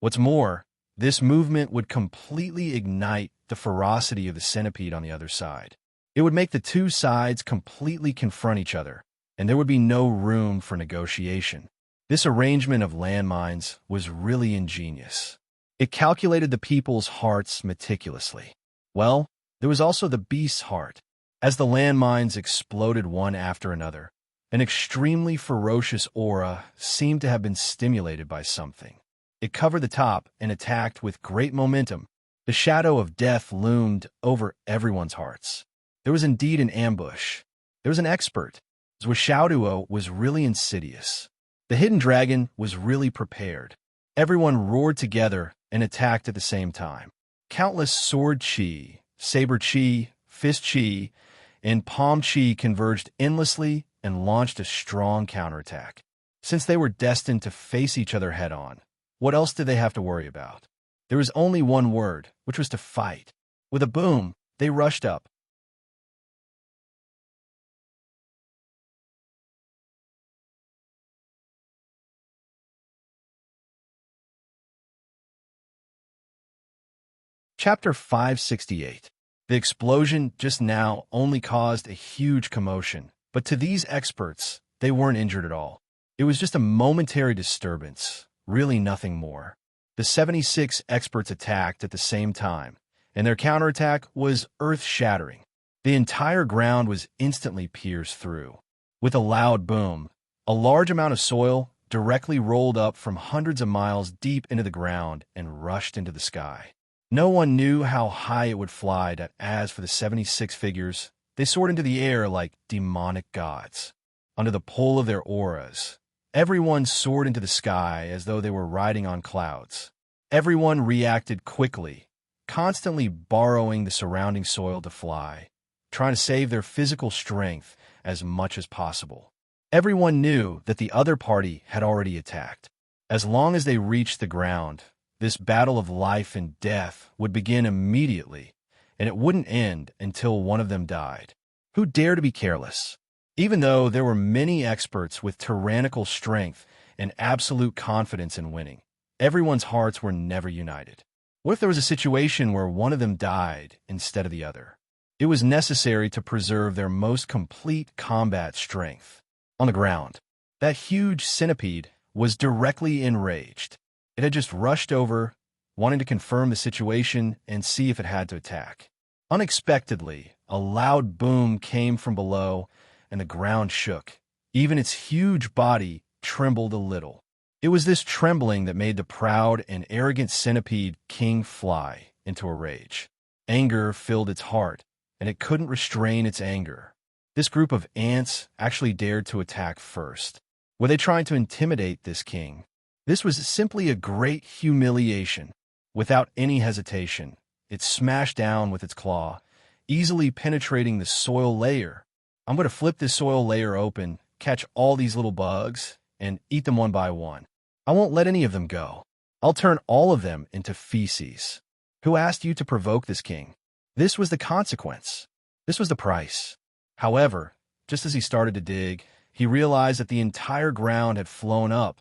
What's more, this movement would completely ignite the ferocity of the centipede on the other side. It would make the two sides completely confront each other, and there would be no room for negotiation. This arrangement of landmines was really ingenious. It calculated the people's hearts meticulously. Well, there was also the beast's heart. As the landmines exploded one after another, an extremely ferocious aura seemed to have been stimulated by something. It covered the top and attacked with great momentum. The shadow of death loomed over everyone's hearts. There was indeed an ambush. There was an expert. Zhuo was really insidious. The hidden dragon was really prepared. Everyone roared together and attacked at the same time. Countless sword chi, saber chi, fist chi, and palm chi converged endlessly and launched a strong counterattack. Since they were destined to face each other head-on, what else did they have to worry about? There was only one word, which was to fight. With a boom, they rushed up. Chapter 568. The explosion just now only caused a huge commotion, but to these experts, they weren't injured at all. It was just a momentary disturbance, really nothing more. The 76 experts attacked at the same time, and their counterattack was earth-shattering. The entire ground was instantly pierced through. With a loud boom, a large amount of soil directly rolled up from hundreds of miles deep into the ground and rushed into the sky. No one knew how high it would fly. As for the 76 figures, they soared into the air like demonic gods. Under the pull of their auras, everyone soared into the sky as though they were riding on clouds. Everyone reacted quickly, constantly borrowing the surrounding soil to fly, trying to save their physical strength as much as possible. Everyone knew that the other party had already attacked. As long as they reached the ground, this battle of life and death would begin immediately, and it wouldn't end until one of them died. Who dared to be careless? Even though there were many experts with tyrannical strength and absolute confidence in winning, everyone's hearts were never united. What if there was a situation where one of them died instead of the other? It was necessary to preserve their most complete combat strength. On the ground, that huge centipede was directly enraged. It had just rushed over, wanting to confirm the situation and see if it had to attack. Unexpectedly, a loud boom came from below, and the ground shook. Even its huge body trembled a little. It was this trembling that made the proud and arrogant centipede king fly into a rage. Anger filled its heart, and it couldn't restrain its anger. This group of ants actually dared to attack first. Were they trying to intimidate this king? This was simply a great humiliation. Without any hesitation, it smashed down with its claw, easily penetrating the soil layer. I'm going to flip this soil layer open, catch all these little bugs, and eat them one by one. I won't let any of them go. I'll turn all of them into feces. Who asked you to provoke this king? This was the consequence. This was the price. However, just as he started to dig, he realized that the entire ground had flown up.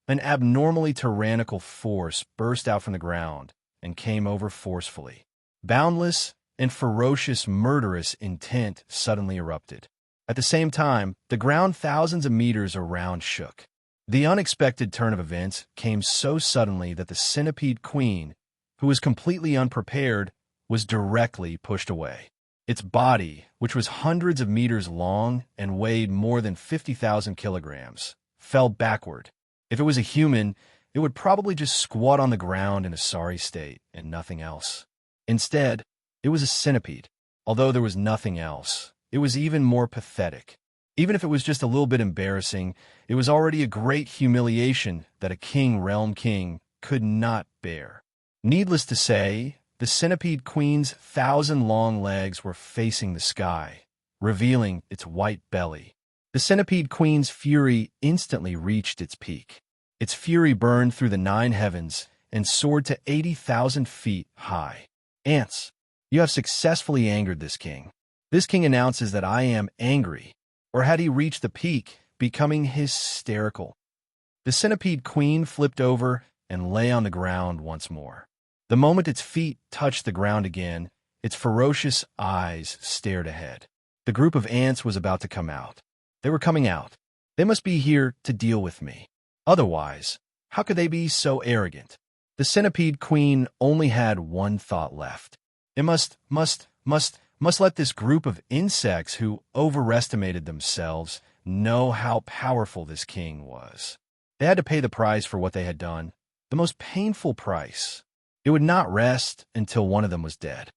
An abnormally tyrannical force burst out from the ground and came over forcefully. Boundless and ferocious murderous intent suddenly erupted. At the same time, the ground thousands of meters around shook. The unexpected turn of events came so suddenly that the centipede queen, who was completely unprepared, was directly pushed away. Its body, which was hundreds of meters long and weighed more than 50,000 kilograms, fell backward. If it was a human, it would probably just squat on the ground in a sorry state and nothing else. Instead, it was a centipede. Although there was nothing else, it was even more pathetic. Even if it was just a little bit embarrassing, it was already a great humiliation that a realm king could not bear. Needless to say, the centipede queen's 1,000-long legs were facing the sky, revealing its white belly. The centipede queen's fury instantly reached its peak. Its fury burned through the 9 heavens and soared to 80,000 feet high. Ants, you have successfully angered this king. This king announces that I am angry. Or had he reached the peak, becoming hysterical? The centipede queen flipped over and lay on the ground once more. The moment its feet touched the ground again, its ferocious eyes stared ahead. The group of ants was about to come out. They were coming out. They must be here to deal with me. Otherwise, how could they be so arrogant? The centipede queen only had one thought left. It must let this group of insects who overestimated themselves know how powerful this king was. They had to pay the price for what they had done, the most painful price. It would not rest until one of them was dead.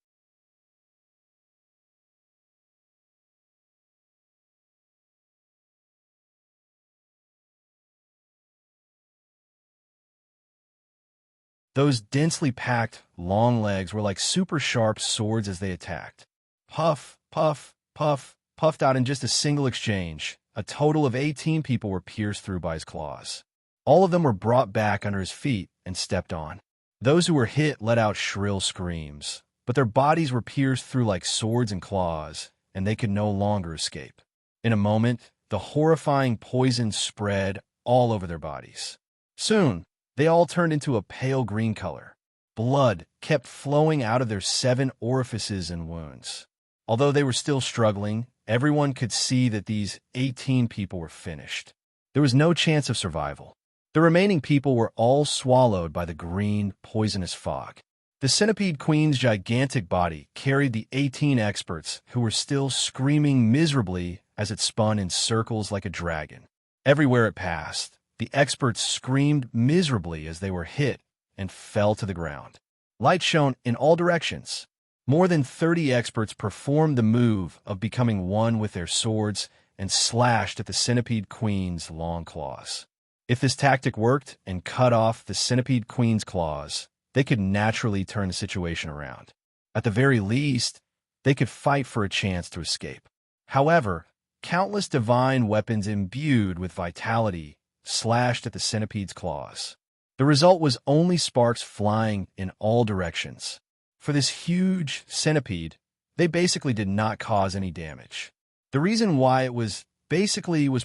Those densely packed, long legs were like super sharp swords as they attacked. Puff, puff, puff, puffed out in just a single exchange. A total of 18 people were pierced through by his claws. All of them were brought back under his feet and stepped on. Those who were hit let out shrill screams, but their bodies were pierced through like swords and claws, and they could no longer escape. In a moment, the horrifying poison spread all over their bodies. Soon, they all turned into a pale green color. Blood kept flowing out of their 7 orifices and wounds. Although they were still struggling, everyone could see that these 18 people were finished. There was no chance of survival. The remaining people were all swallowed by the green, poisonous fog. The centipede queen's gigantic body carried the 18 experts who were still screaming miserably as it spun in circles like a dragon. Everywhere it passed, the experts screamed miserably as they were hit and fell to the ground. Light shone in all directions. More than 30 experts performed the move of becoming one with their swords and slashed at the centipede queen's long claws. If this tactic worked and cut off the centipede queen's claws, they could naturally turn the situation around. At the very least, they could fight for a chance to escape. However, countless divine weapons imbued with vitality slashed at the centipede's claws. The result was only sparks flying in all directions. For this huge centipede, they basically did not cause any damage. The reason why it was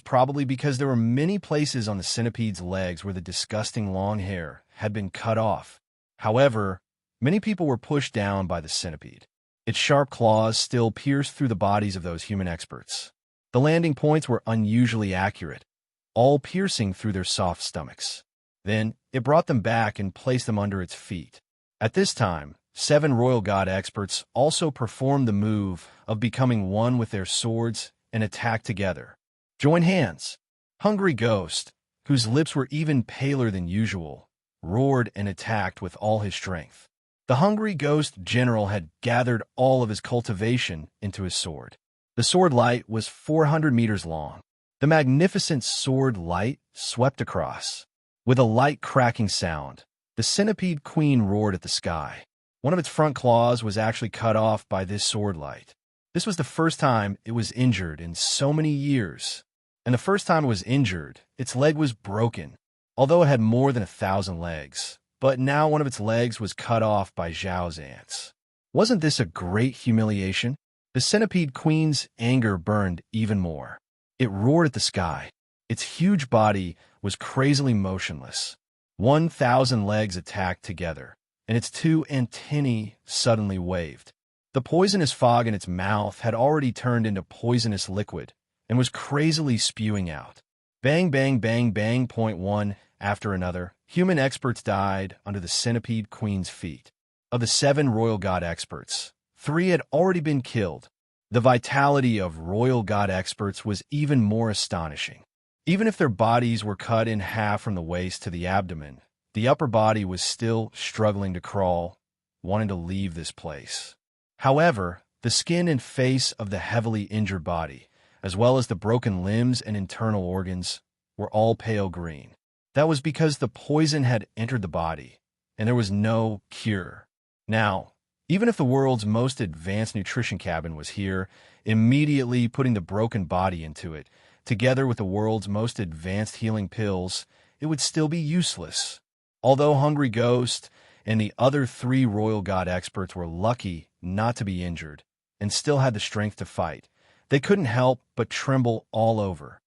probably because there were many places on the centipede's legs where the disgusting long hair had been cut off. However, many people were pushed down by the centipede. Its sharp claws still pierced through the bodies of those human experts. The landing points were unusually accurate, all piercing through their soft stomachs. Then, it brought them back and placed them under its feet. At this time, 7 royal god experts also performed the move of becoming one with their swords and attacked together. Join hands. Hungry Ghost, whose lips were even paler than usual, roared and attacked with all his strength. The Hungry Ghost general had gathered all of his cultivation into his sword. The sword light was 400 meters long. The magnificent sword light swept across. With a light cracking sound, the centipede queen roared at the sky. One of its front claws was actually cut off by this sword light. This was the first time it was injured in so many years. And the first time it was injured, its leg was broken, although it had more than 1,000 legs. But now one of its legs was cut off by Zhao's ants. Wasn't this a great humiliation? The centipede queen's anger burned even more. It roared at the sky. Its huge body was crazily motionless. 1,000 legs attacked together, and its 2 antennae suddenly waved. The poisonous fog in its mouth had already turned into poisonous liquid and was crazily spewing out. Bang, bang, bang, bang, point one after another, human experts died under the centipede queen's feet. Of the 7 royal god experts, 3 had already been killed. The vitality of royal god experts was even more astonishing. Even if their bodies were cut in half from the waist to the abdomen, the upper body was still struggling to crawl, wanting to leave this place. However, the skin and face of the heavily injured body, as well as the broken limbs and internal organs, were all pale green. That was because the poison had entered the body, and there was no cure. Now, even if the world's most advanced nutrition cabin was here, immediately putting the broken body into it, together with the world's most advanced healing pills, it would still be useless. Although Hungry Ghost and the other 3 royal god experts were lucky not to be injured and still had the strength to fight, they couldn't help but tremble all over.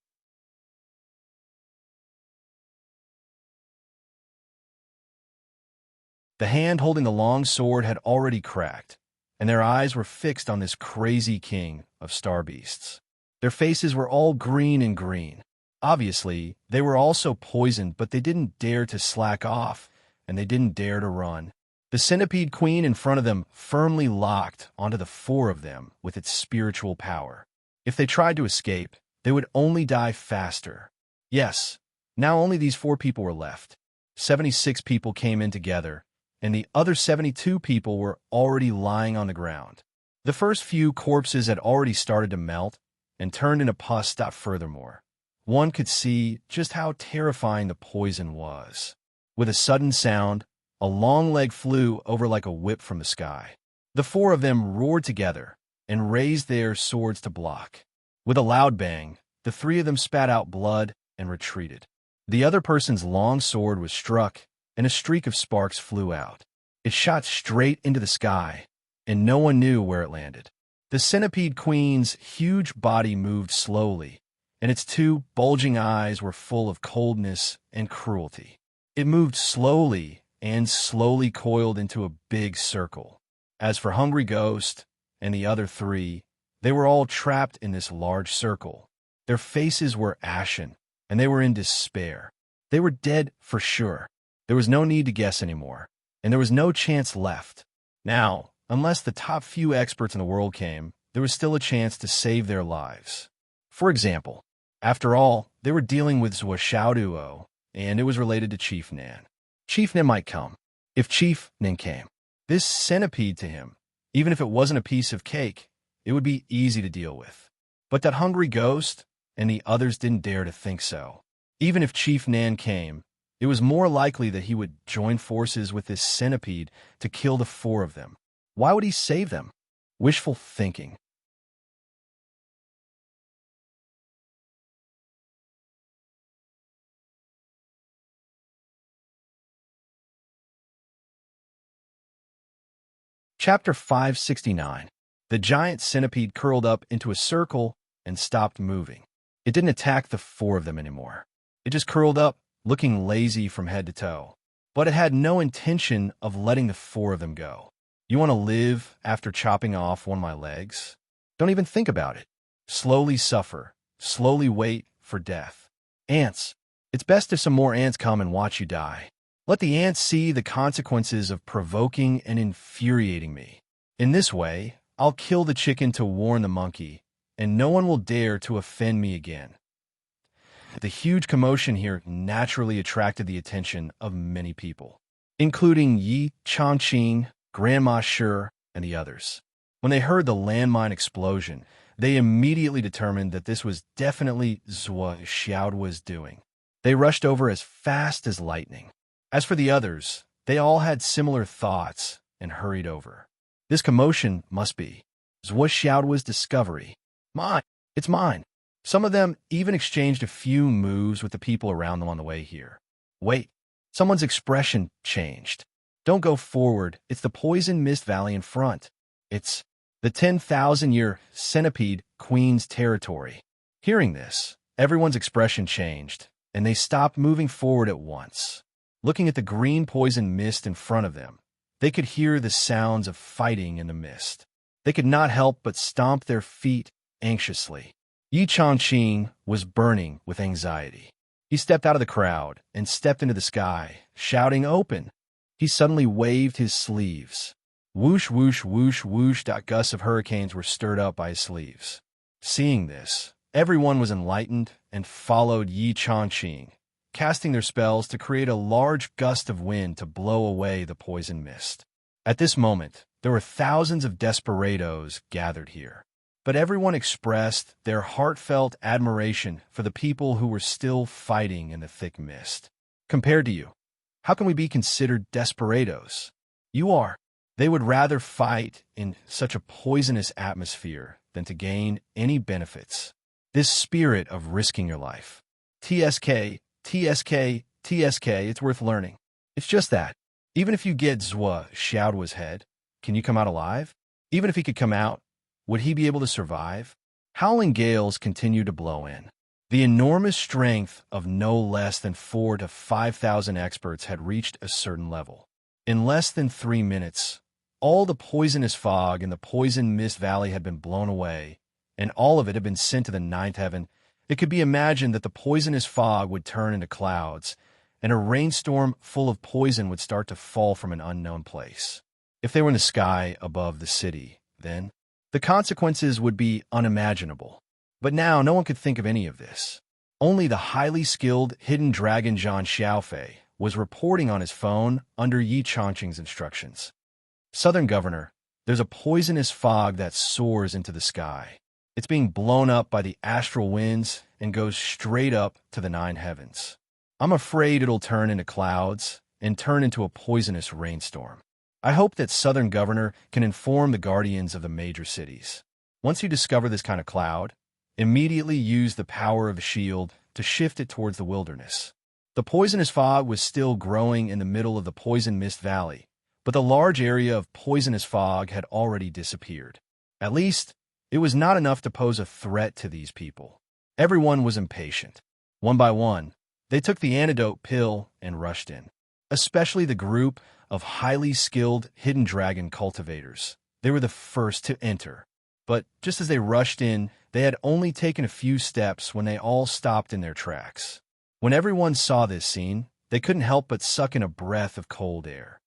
The hand holding the long sword had already cracked, and their eyes were fixed on this crazy king of star beasts. Their faces were all green and green. Obviously, they were also poisoned, but they didn't dare to slack off, and they didn't dare to run. The centipede queen in front of them firmly locked onto the 4 of them with its spiritual power. If they tried to escape, they would only die faster. Yes, now only these 4 people were left. 76 people came in together, and the other 72 people were already lying on the ground. The first few corpses had already started to melt and turned into pus. Furthermore, one could see just how terrifying the poison was. With a sudden sound, a long leg flew over like a whip from the sky. The 4 of them roared together and raised their swords to block. With a loud bang, the 3 of them spat out blood and retreated. The other person's long sword was struck, and a streak of sparks flew out. It shot straight into the sky, and no one knew where it landed. The centipede queen's huge body moved slowly, and its 2 bulging eyes were full of coldness and cruelty. It moved slowly and slowly coiled into a big circle. As for Hungry Ghost and the other 3, they were all trapped in this large circle. Their faces were ashen, and they were in despair. They were dead for sure. There was no need to guess anymore, and there was no chance left. Now, unless the top few experts in the world came, there was still a chance to save their lives. For example, after all, they were dealing with Xiaoduo, and it was related to Chief Nan. Chief Nan might come. If Chief Nan came, this centipede to him, even if it wasn't a piece of cake, it would be easy to deal with. But that Hungry Ghost and the others didn't dare to think so. Even if Chief Nan came, it was more likely that he would join forces with this centipede to kill the four of them. Why would he save them? Wishful thinking. Chapter 569. The giant centipede curled up into a circle and stopped moving. It didn't attack the four of them anymore. It just curled up, looking lazy from head to toe. But it had no intention of letting the four of them go. You want to live after chopping off one of my legs? Don't even think about it. Slowly suffer. Slowly wait for death. Ants. It's best if some more ants come and watch you die. Let the ants see the consequences of provoking and infuriating me. In this way, I'll kill the chicken to warn the monkey, and no one will dare to offend me again. The huge commotion here naturally attracted the attention of many people, including Yi Changqing, Grandma Shi, and the others. When they heard the landmine explosion, they immediately determined that this was definitely Zhuo Xiaoduo's doing. They rushed over as fast as lightning. As for the others, they all had similar thoughts and hurried over. This commotion must be Zhuo Xiaoduo's discovery. Mine! It's mine! Some of them even exchanged a few moves with the people around them on the way here. Wait, someone's expression changed. Don't go forward, it's the poison mist valley in front. It's the 10,000-year centipede queen's territory. Hearing this, everyone's expression changed, and they stopped moving forward at once. Looking at the green poison mist in front of them, they could hear the sounds of fighting in the mist. They could not help but stomp their feet anxiously. Yi Changqing was burning with anxiety. He stepped out of the crowd and stepped into the sky, shouting, "Open!" He suddenly waved his sleeves. Whoosh, whoosh, whoosh, whoosh. Gusts of hurricanes were stirred up by his sleeves. Seeing this, everyone was enlightened and followed Yi Changqing, casting their spells to create a large gust of wind to blow away the poison mist. At this moment, there were thousands of desperados gathered here, but everyone expressed their heartfelt admiration for the people who were still fighting in the thick mist. Compared to you, how can we be considered desperados? You are. They would rather fight in such a poisonous atmosphere than to gain any benefits. This spirit of risking your life. TSK, TSK, TSK, it's worth learning. It's just that. Even if you get Zhuo Xiaoduo's head, can you come out alive? Even if he could come out, would he be able to survive? Howling gales continued to blow in. The enormous strength of no less than 4,000 to 5,000 experts had reached a certain level. In less than 3 minutes, all the poisonous fog in the poison mist valley had been blown away, and all of it had been sent to the ninth heaven. It could be imagined that the poisonous fog would turn into clouds, and a rainstorm full of poison would start to fall from an unknown place. If they were in the sky above the city, then the consequences would be unimaginable. But now no one could think of any of this. Only the highly skilled hidden dragon Zhang Xiaofei was reporting on his phone under Yi Changqing's instructions. Southern Governor, there's a poisonous fog that soars into the sky. It's being blown up by the astral winds and goes straight up to the 9 heavens. I'm afraid it'll turn into clouds and turn into a poisonous rainstorm. I hope that Southern Governor can inform the guardians of the major cities. Once you discover this kind of cloud, immediately use the power of a shield to shift it towards the wilderness. The poisonous fog was still growing in the middle of the poison mist valley, but the large area of poisonous fog had already disappeared. At least, it was not enough to pose a threat to these people. Everyone was impatient. One by one, they took the antidote pill and rushed in, especially the group of highly skilled hidden dragon cultivators. They were the first to enter. But just as they rushed in, they had only taken a few steps when they all stopped in their tracks. When everyone saw this scene, they couldn't help but suck in a breath of cold air.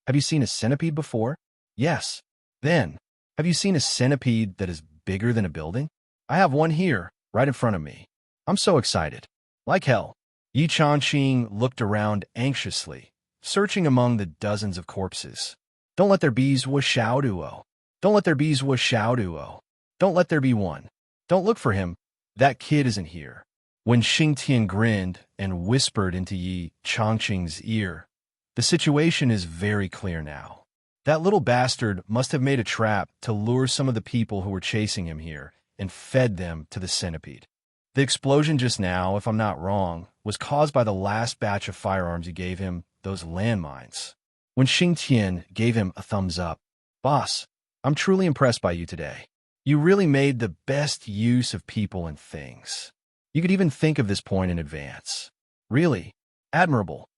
Have you seen a centipede before? Yes. Then, have you seen a centipede that is bigger than a building? I have one here, right in front of me. I'm so excited. Like hell. Yi Changqing looked around anxiously, searching among the dozens of corpses. Don't let there be Zhuo Xiaoduo. Don't let there be Zhuo Xiaoduo. Don't let there be one. Don't look for him. That kid isn't here. When Xingtian grinned and whispered into Yi Changqing's ear, the situation is very clear now. That little bastard must have made a trap to lure some of the people who were chasing him here and fed them to the centipede. The explosion just now, if I'm not wrong, was caused by the last batch of firearms you gave him, those landmines. When Xingtian gave him a thumbs up, "Boss, I'm truly impressed by you today. You really made the best use of people and things. You could even think of this point in advance. Really, admirable."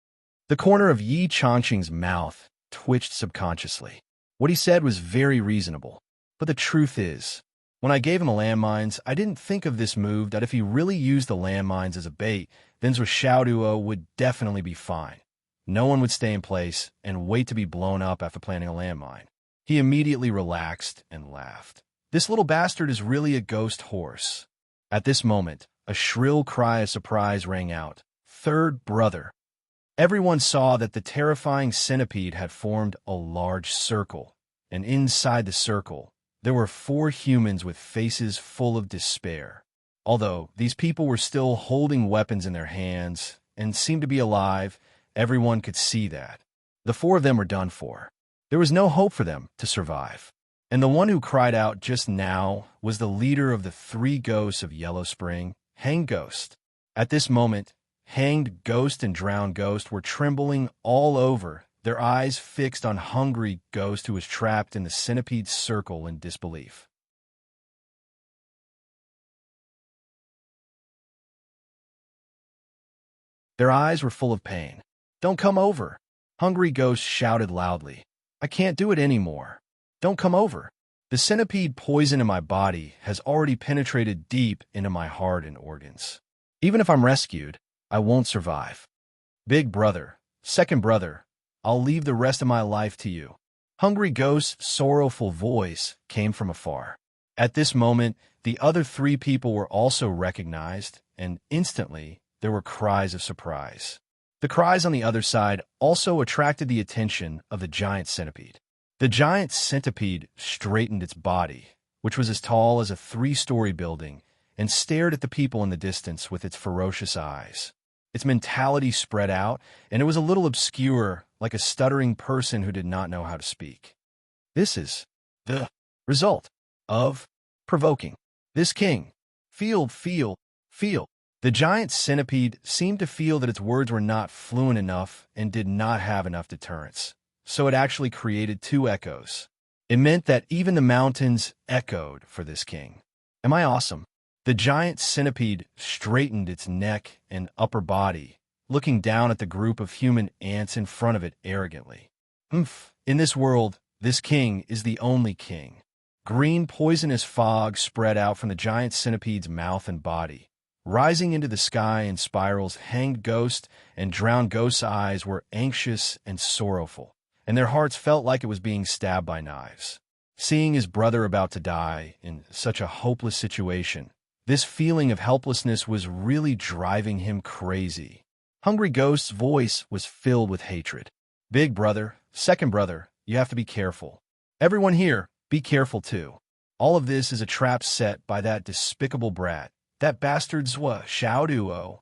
The corner of Yi Changqing's mouth twitched subconsciously. What he said was very reasonable, but the truth is, when I gave him the landmines, I didn't think of this move that if he really used the landmines as a bait, then Zhuo Xiaoduo would definitely be fine. No one would stay in place and wait to be blown up after planting a landmine. He immediately relaxed and laughed. This little bastard is really a ghost horse. At this moment, a shrill cry of surprise rang out. "Third brother." Everyone saw that the terrifying centipede had formed a large circle, and inside the circle, there were 4 humans with faces full of despair. Although these people were still holding weapons in their hands and seemed to be alive, everyone could see that. The 4 of them were done for. There was no hope for them to survive. And the one who cried out just now was the leader of the 3 ghosts of Yellow Spring, Hanged Ghost. At this moment, Hanged Ghost and Drowned Ghost were trembling all over, their eyes fixed on Hungry Ghost, who was trapped in the centipede's circle in disbelief. Their eyes were full of pain. "Don't come over!" Hungry Ghost shouted loudly. "I can't do it anymore. Don't come over. The centipede poison in my body has already penetrated deep into my heart and organs. Even if I'm rescued, I won't survive. Big brother, second brother, I'll leave the rest of my life to you." Hungry Ghost's sorrowful voice came from afar. At this moment, the other 3 people were also recognized, and instantly there were cries of surprise. The cries on the other side also attracted the attention of the giant centipede. The giant centipede straightened its body, which was as tall as a 3-story building, and stared at the people in the distance with its ferocious eyes. Its mentality spread out, and it was a little obscure, like a stuttering person who did not know how to speak. This is the result of provoking this king. Feel. The giant centipede seemed to feel that its words were not fluent enough and did not have enough deterrence, so it actually created 2 echoes. It meant that even the mountains echoed for this king. Am I awesome? The giant centipede straightened its neck and upper body, looking down at the group of human ants in front of it arrogantly. In this world, this king is the only king. Green poisonous fog spread out from the giant centipede's mouth and body. Rising into the sky in spirals, Hanged Ghost and Drowned Ghost's eyes were anxious and sorrowful, and their hearts felt like it was being stabbed by knives. Seeing his brother about to die in such a hopeless situation, this feeling of helplessness was really driving him crazy. Hungry Ghost's voice was filled with hatred. "Big brother, second brother, you have to be careful. Everyone here, be careful too. All of this is a trap set by that despicable brat, that bastard Zhuo Xiaoduo.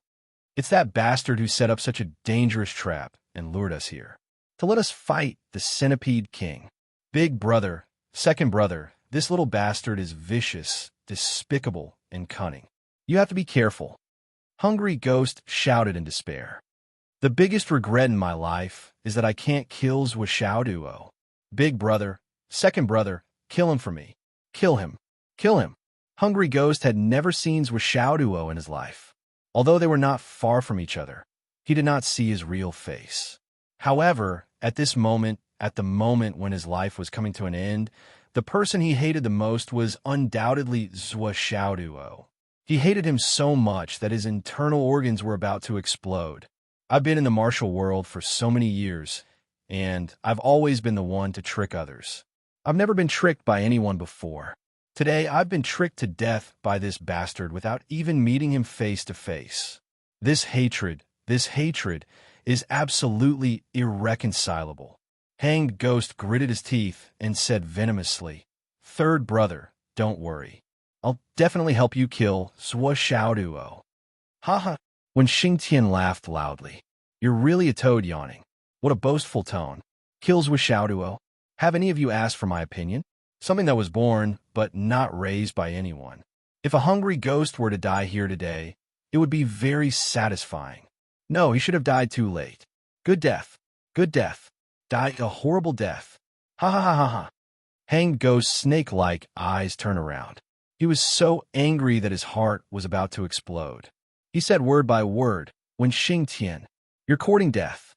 It's that bastard who set up such a dangerous trap and lured us here, to let us fight the Centipede King. Big brother, second brother, this little bastard is vicious, despicable, and cunning. You have to be careful." Hungry Ghost shouted in despair. "The biggest regret in my life is that I can't kill Zhuo Xiaoduo. Big brother, second brother, kill him for me. Kill him. Kill him." Hungry Ghost had never seen Zhuo Xiaoduo in his life. Although they were not far from each other, he did not see his real face. However, at the moment when his life was coming to an end, the person he hated the most was undoubtedly Zhuo Xiaoduo. He hated him so much that his internal organs were about to explode. I've been in the martial world for so many years, and I've always been the one to trick others. I've never been tricked by anyone before. Today, I've been tricked to death by this bastard without even meeting him face to face. This hatred is absolutely irreconcilable. Hanged Ghost gritted his teeth and said venomously, "Third brother, don't worry. I'll definitely help you kill Zhuo Xiaoduo. Haha. When Xingtian laughed loudly. You're really a toad yawning. What a boastful tone. Kills with Xiaoduo. Have any of you asked for my opinion? Something that was born, but not raised by anyone. If a hungry ghost were to die here today, it would be very satisfying. No, he should have died too late. Good death. Good death. Die a horrible death. Ha ha ha ha ha. Hanged Ghost's snake-like eyes turn around. He was so angry that his heart was about to explode. He said word by word, when Xingtian, you're courting death.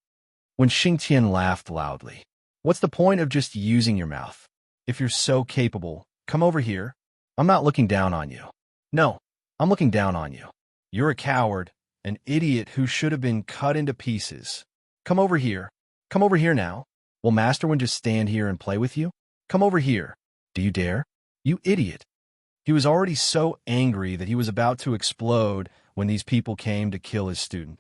When Xingtian laughed loudly. What's the point of just using your mouth? If you're so capable, come over here. I'm not looking down on you. No, I'm looking down on you. You're a coward, an idiot who should have been cut into pieces. Come over here. Come over here now. Will Master One just stand here and play with you? Come over here. Do you dare? You idiot. He was already so angry that he was about to explode when these people came to kill his student.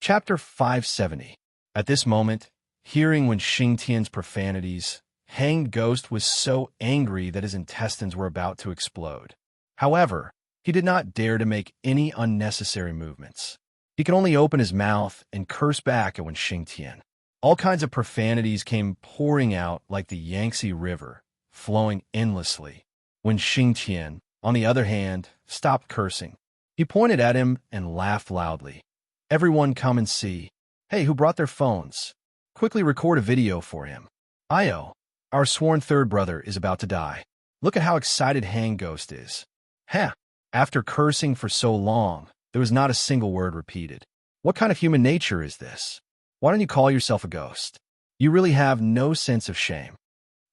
Chapter 570. At this moment, hearing when Xingtian's profanities, Hanged Ghost was so angry that his intestines were about to explode. However, he did not dare to make any unnecessary movements. He could only open his mouth and curse back at when Xingtian. All kinds of profanities came pouring out like the Yangtze River, flowing endlessly. When Xingtian, on the other hand, stopped cursing, he pointed at him and laughed loudly. Everyone come and see. Hey, who brought their phones? Quickly record a video for him. Io, our sworn third brother is about to die. Look at how excited Hanged Ghost is. Heh. After cursing for so long, there was not a single word repeated. What kind of human nature is this? Why don't you call yourself a ghost? You really have no sense of shame.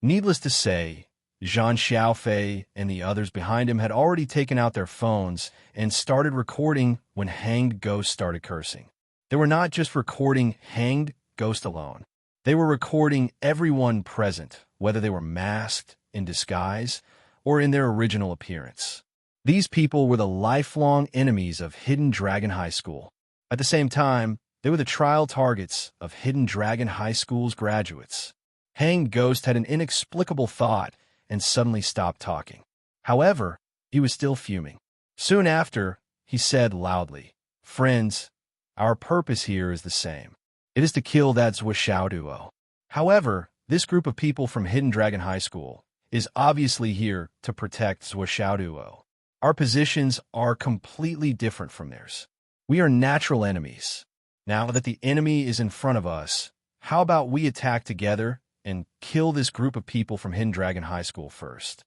Needless to say, Zhang Xiaofei and the others behind him had already taken out their phones and started recording when Hanged Ghost started cursing. They were not just recording Hanged Ghost alone. They were recording everyone present, whether they were masked, in disguise, or in their original appearance. These people were the lifelong enemies of Hidden Dragon High School. At the same time, they were the trial targets of Hidden Dragon High School's graduates. Hanged Ghost had an inexplicable thought and suddenly stopped talking. However, he was still fuming. Soon after, he said loudly, Friends, our purpose here is the same. It is to kill that Zhuo Xiaoduo. However, this group of people from Hidden Dragon High School is obviously here to protect Zhuo Xiaoduo. Our positions are completely different from theirs. We are natural enemies. Now that the enemy is in front of us, how about we attack together and kill this group of people from Hidden Dragon High School first?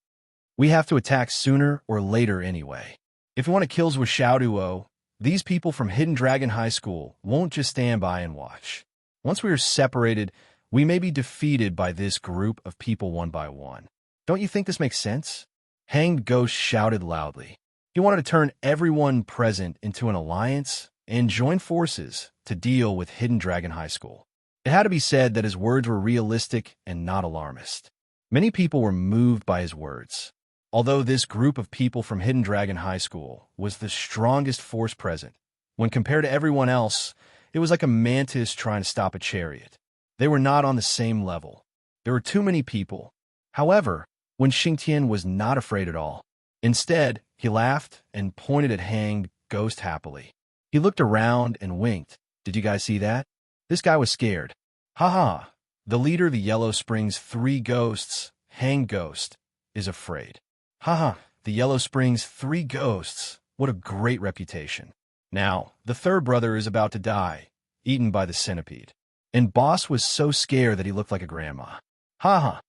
We have to attack sooner or later anyway. If we want to kill Zhuo Xiaoduo, these people from Hidden Dragon High School won't just stand by and watch. Once we are separated, we may be defeated by this group of people one by one. Don't you think this makes sense? Hanged Ghost shouted loudly. He wanted to turn everyone present into an alliance and join forces to deal with Hidden Dragon High School. It had to be said that his words were realistic and not alarmist. Many people were moved by his words. Although this group of people from Hidden Dragon High School was the strongest force present, when compared to everyone else, it was like a mantis trying to stop a chariot. They were not on the same level. There were too many people. However, when Xingtian was not afraid at all. Instead, he laughed and pointed at Hanged Ghost happily. He looked around and winked. Did you guys see that? This guy was scared. Ha ha. The leader of the Yellow Springs 3 Ghosts, Hanged Ghost, is afraid. Ha ha. The Yellow Springs 3 Ghosts. What a great reputation. Now, the third brother is about to die, eaten by the centipede. And Boss was so scared that he looked like a grandma. Ha ha.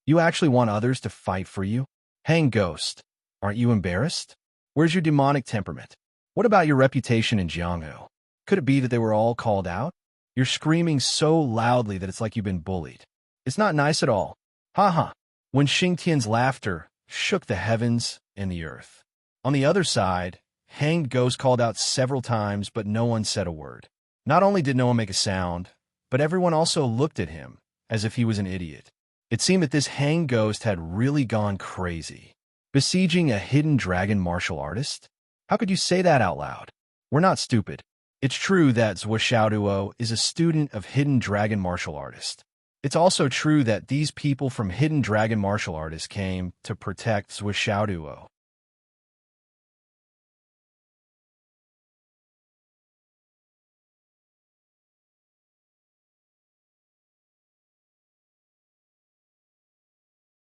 You actually want others to fight for you? Hanged Ghost, aren't you embarrassed? Where's your demonic temperament? What about your reputation in Jianghu? Could it be that they were all called out? You're screaming so loudly that it's like you've been bullied. It's not nice at all. Ha ha. When Xingtian's laughter shook the heavens and the earth. On the other side, Hanged Ghost called out several times, but no one said a word. Not only did no one make a sound, but everyone also looked at him as if he was an idiot. It seemed that this hanged ghost had really gone crazy. Besieging a hidden dragon martial artist? How could you say that out loud? We're not stupid. It's true that Zhuo is a student of hidden dragon martial artist. It's also true that these people from hidden dragon martial artists came to protect Zhuo.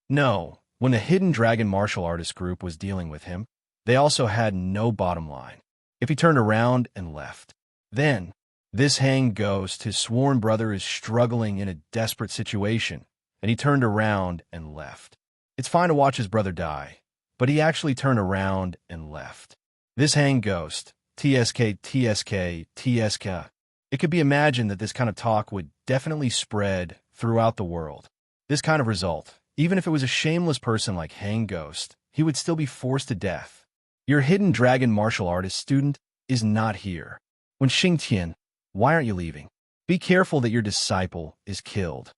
No, when the hidden dragon martial artist group was dealing with him, they also had no bottom line. If he turned around and left, then this hanged ghost, his sworn brother, is struggling in a desperate situation, and he turned around and left. It's fine to watch his brother die, but he actually turned around and left. This hanged ghost, TSK. It could be imagined that this kind of talk would definitely spread throughout the world. This kind of result, even if it was a shameless person like Hanged Ghost, he would still be forced to death. Your hidden dragon martial artist student is not here. When Xingtian, why aren't you leaving? Be careful that your disciple is killed.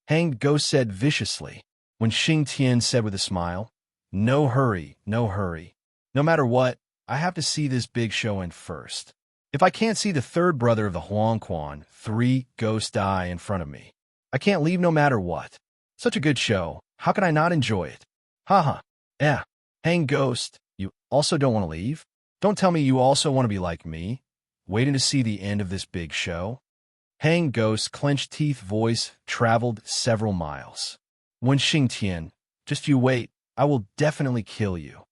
Hanged Ghost said viciously. When Xingtian said with a smile, no hurry, no hurry. No matter what, I have to see this big show end first. If I can't see the third brother of the Huangquan, 3 ghosts die in front of me, I can't leave no matter what. Such a good show. How can I not enjoy it? Haha. Yeah. Hanged Ghost, you also don't want to leave? Don't tell me you also want to be like me, waiting to see the end of this big show? Hanged Ghost's clenched teeth voice traveled several miles. When Xingtian, just you wait, I will definitely kill you.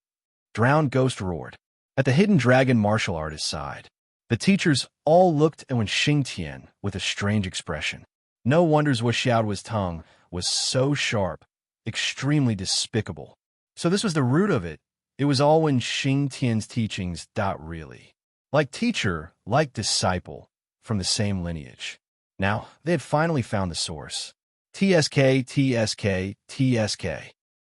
Drowned Ghost roared. At the hidden dragon martial artist's side, the teachers all looked at when Xingtian with a strange expression. No wonders Xiaoduo's tongue was so sharp, extremely despicable. So this was the root of it. It was all when Xingtian's teachings. Really. Like teacher, like disciple, from the same lineage. Now, they had finally found the source. TSK.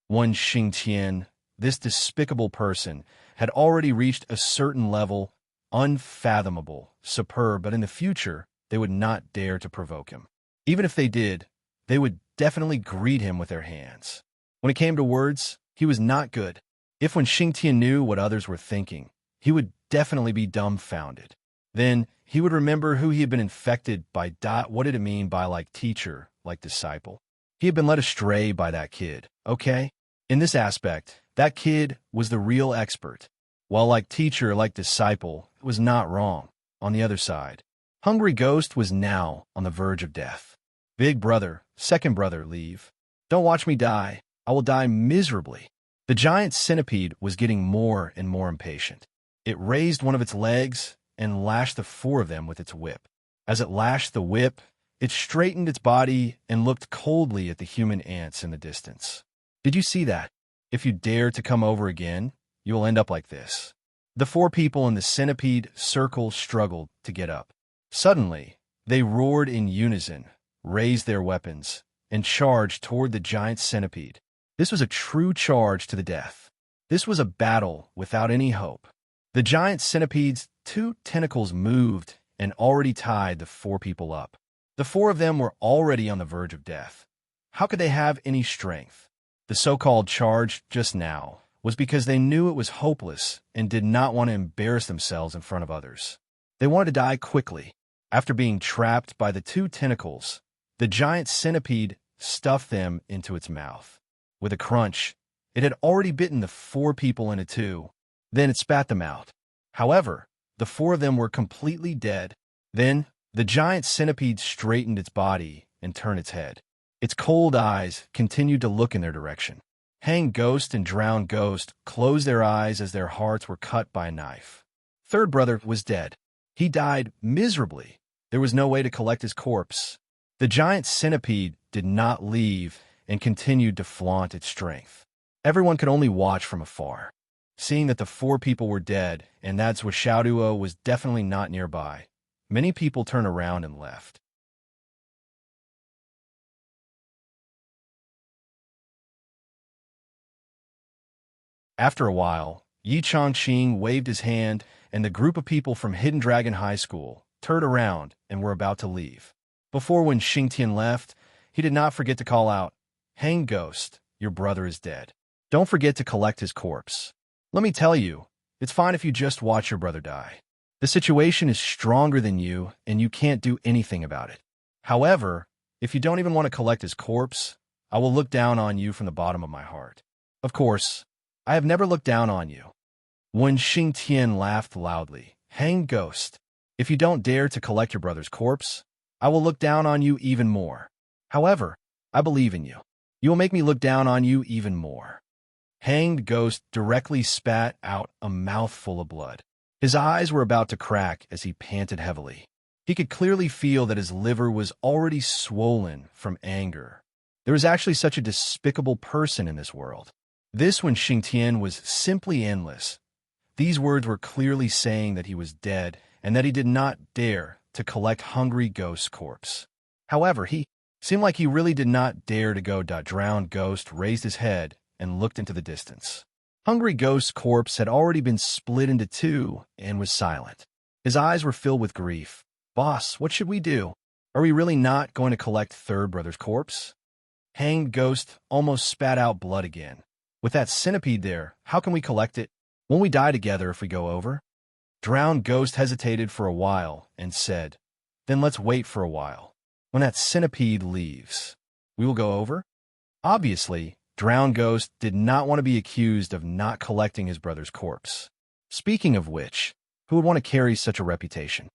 One Xingtian, this despicable person, had already reached a certain level, unfathomable, superb, but in the future, they would not dare to provoke him. Even if they did, they would definitely greet him with their hands. When it came to words, he was not good. If when Xingtian knew what others were thinking, he would definitely be dumbfounded. Then he would remember who he had been infected by. What did it mean by like teacher, like disciple? He had been led astray by that kid, okay? In this aspect, that kid was the real expert, while like teacher, like disciple, was not wrong. On the other side, Hungry Ghost was now on the verge of death. Big brother, second brother, leave. Don't watch me die. I will die miserably. The giant centipede was getting more and more impatient. It raised one of its legs and lashed the 4 of them with its whip. As it lashed the whip, it straightened its body and looked coldly at the human ants in the distance. Did you see that? If you dare to come over again, you will end up like this. The 4 people in the centipede circle struggled to get up. Suddenly, they roared in unison, raised their weapons, and charged toward the giant centipede. This was a true charge to the death. This was a battle without any hope. The giant centipede's 2 tentacles moved and already tied the 4 people up. The 4 of them were already on the verge of death. How could they have any strength? The so-called charge just now was because they knew it was hopeless and did not want to embarrass themselves in front of others. They wanted to die quickly. After being trapped by the 2 tentacles, the giant centipede stuffed them into its mouth. With a crunch, it had already bitten the 4 people into 2. Then it spat them out. However, the 4 of them were completely dead. Then, the giant centipede straightened its body and turned its head. Its cold eyes continued to look in their direction. Hanged Ghost and Drowned Ghost closed their eyes as their hearts were cut by a knife. Third brother was dead. He died miserably. There was no way to collect his corpse. The giant centipede did not leave and continued to flaunt its strength. Everyone could only watch from afar. Seeing that the 4 people were dead and that Xiaoduo was definitely not nearby, many people turned around and left. After a while, Yi Chongqing waved his hand and the group of people from Hidden Dragon High School turned around and were about to leave. Before when Xingtian left, he did not forget to call out, Hang Ghost, your brother is dead. Don't forget to collect his corpse. Let me tell you, it's fine if you just watch your brother die. The situation is stronger than you, and you can't do anything about it. However, if you don't even want to collect his corpse, I will look down on you from the bottom of my heart. Of course, I have never looked down on you. When Xing Tian laughed loudly, Hang Ghost, if you don't dare to collect your brother's corpse, I will look down on you even more. However, I believe in you. You will make me look down on you even more. Hanged Ghost directly spat out a mouthful of blood. His eyes were about to crack as he panted heavily. He could clearly feel that his liver was already swollen from anger. There was actually such a despicable person in this world. This when Xing Tian was simply endless. These words were clearly saying that he was dead and that he did not dare to collect Hungry Ghost's corpse. However, he seemed like he really did not dare to go. Drowned Ghost raised his head and looked into the distance. Hungry Ghost's corpse had already been split into two and was silent. His eyes were filled with grief. Boss, what should we do? Are we really not going to collect third brother's corpse? Hanged Ghost almost spat out blood again. With that centipede there, how can we collect it? Won't we die together if we go over? Drowned Ghost hesitated for a while and said, then let's wait for a while. When that centipede leaves, we will go over? Obviously, Drowned Ghost did not want to be accused of not collecting his brother's corpse. Speaking of which, who would want to carry such a reputation?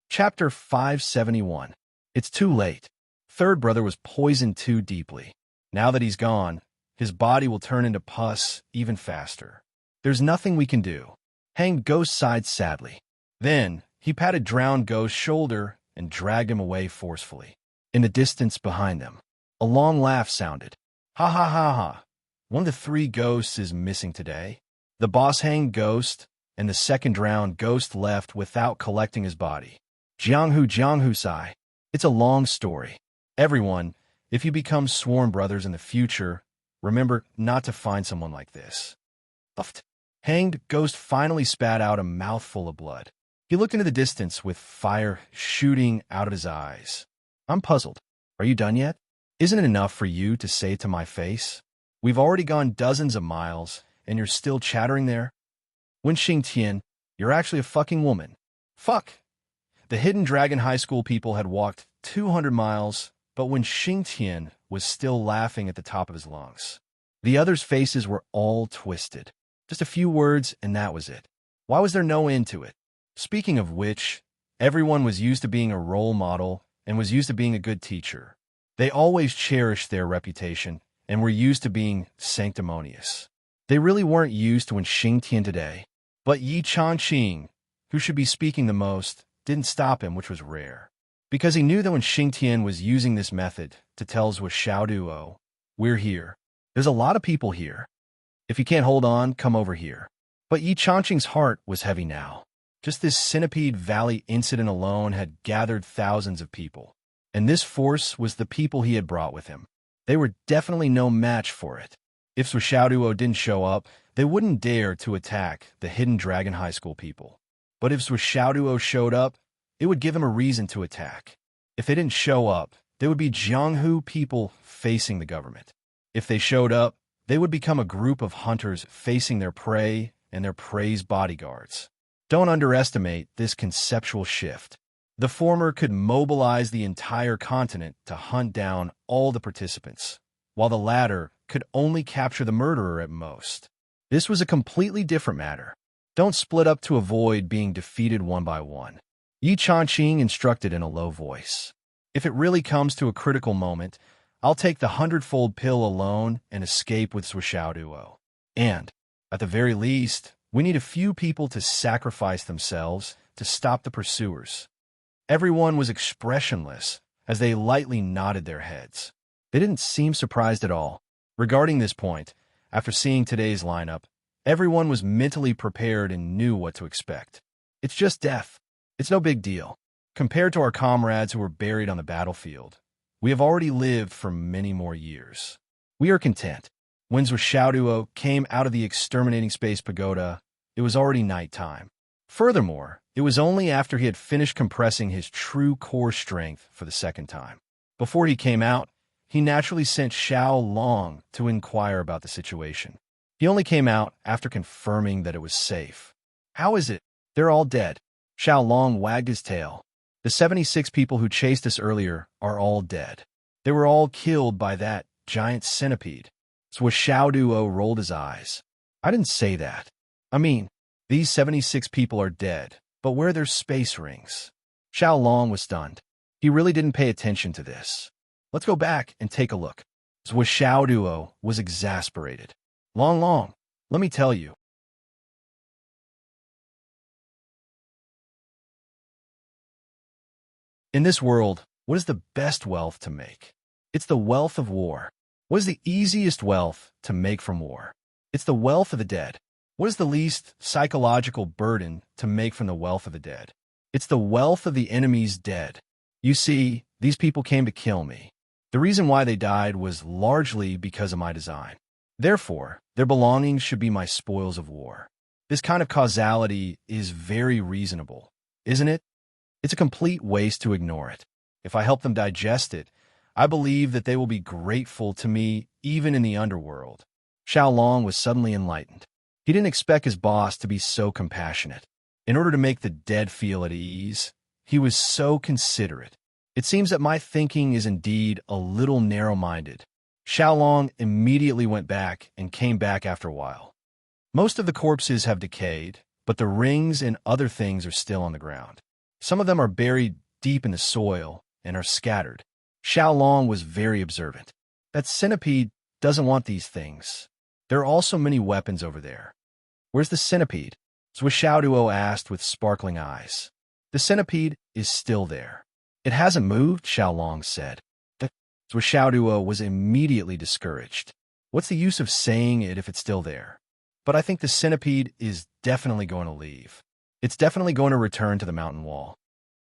Chapter 571. It's too late. Third brother was poisoned too deeply. Now that he's gone, his body will turn into pus even faster. There's nothing we can do. Hanged Ghost sighed sadly. Then, he patted Drowned Ghost's shoulder and dragged him away forcefully. In the distance behind them, a long laugh sounded. Ha ha ha ha. One of the three ghosts is missing today. The boss Hanged Ghost and the second Drowned Ghost left without collecting his body. Jianghu Sai. It's a long story. Everyone, if you become sworn brothers in the future, remember not to find someone like this. Puffed. Hanged Ghost finally spat out a mouthful of blood. He looked into the distance with fire shooting out of his eyes. I'm puzzled. Are you done yet? Isn't it enough for you to say to my face? We've already gone dozens of miles, and you're still chattering there? When Xing Tian, you're actually a fucking woman. Fuck. The Hidden Dragon High School people had walked 200 miles, but when Xing Tian was still laughing at the top of his lungs. The others' faces were all twisted. Just a few words, and that was it. Why was there no end to it? Speaking of which, everyone was used to being a role model and was used to being a good teacher. They always cherished their reputation and were used to being sanctimonious. They really weren't used to when Xing Tian today. But Yi Changqing, who should be speaking the most, didn't stop him, which was rare. Because he knew that when Xing Tian was using this method to tell Zhuo Xiaoduo, we're here. There's a lot of people here. If you can't hold on, come over here. But Yi Changqing's heart was heavy now. Just this Centipede Valley incident alone had gathered thousands of people. And this force was the people he had brought with him. They were definitely no match for it. If Zhuo Xiaoduo didn't show up, they wouldn't dare to attack the Hidden Dragon High School people. But if Zhuo Xiaoduo showed up, it would give them a reason to attack. If they didn't show up, there would be Jianghu people facing the government. If they showed up, they would become a group of hunters facing their prey and their prey's bodyguards. Don't underestimate this conceptual shift. The former could mobilize the entire continent to hunt down all the participants, while the latter could only capture the murderer at most. This was a completely different matter. Don't split up to avoid being defeated one by one. Yi Changqing instructed in a low voice. If it really comes to a critical moment, I'll take the 100-fold pill alone and escape with Zhuo Xiaoduo. And, at the very least, we need a few people to sacrifice themselves to stop the pursuers. Everyone was expressionless as they lightly nodded their heads. They didn't seem surprised at all. Regarding this point, after seeing today's lineup, everyone was mentally prepared and knew what to expect. It's just death. It's no big deal. Compared to our comrades who were buried on the battlefield, we have already lived for many more years. We are content. When Xiaoduo came out of the exterminating space pagoda, it was already nighttime. Furthermore, it was only after he had finished compressing his true core strength for the second time. Before he came out, he naturally sent Xiao Long to inquire about the situation. He only came out after confirming that it was safe. How is it? They're all dead. Xiao Long wagged his tail. The 76 people who chased us earlier are all dead. They were all killed by that giant centipede. So Xiaoduo rolled his eyes. I didn't say that. I mean, these 76 people are dead, but where are their space rings? Xiao Long was stunned. He really didn't pay attention to this. Let's go back and take a look. Xiaoduo was exasperated. Long, let me tell you. In this world, what is the best wealth to make? It's the wealth of war. What is the easiest wealth to make from war? It's the wealth of the dead. What is the least psychological burden to make from the wealth of the dead? It's the wealth of the enemy's dead. You see, these people came to kill me. The reason why they died was largely because of my design. Therefore, their belongings should be my spoils of war. This kind of causality is very reasonable, isn't it? It's a complete waste to ignore it. If I help them digest it, I believe that they will be grateful to me even in the underworld. Xiao Long was suddenly enlightened. He didn't expect his boss to be so compassionate. In order to make the dead feel at ease, he was so considerate. It seems that my thinking is indeed a little narrow-minded. Xiao Long immediately went back and came back after a while. Most of the corpses have decayed, but the rings and other things are still on the ground. Some of them are buried deep in the soil and are scattered. Xiao Long was very observant. That centipede doesn't want these things. There are also many weapons over there. Where's the centipede? Xiaoduo asked with sparkling eyes. The centipede is still there. It hasn't moved, Xiao Long said. Xiaoduo was immediately discouraged. What's the use of saying it if it's still there? But I think the centipede is definitely going to leave. It's definitely going to return to the mountain wall.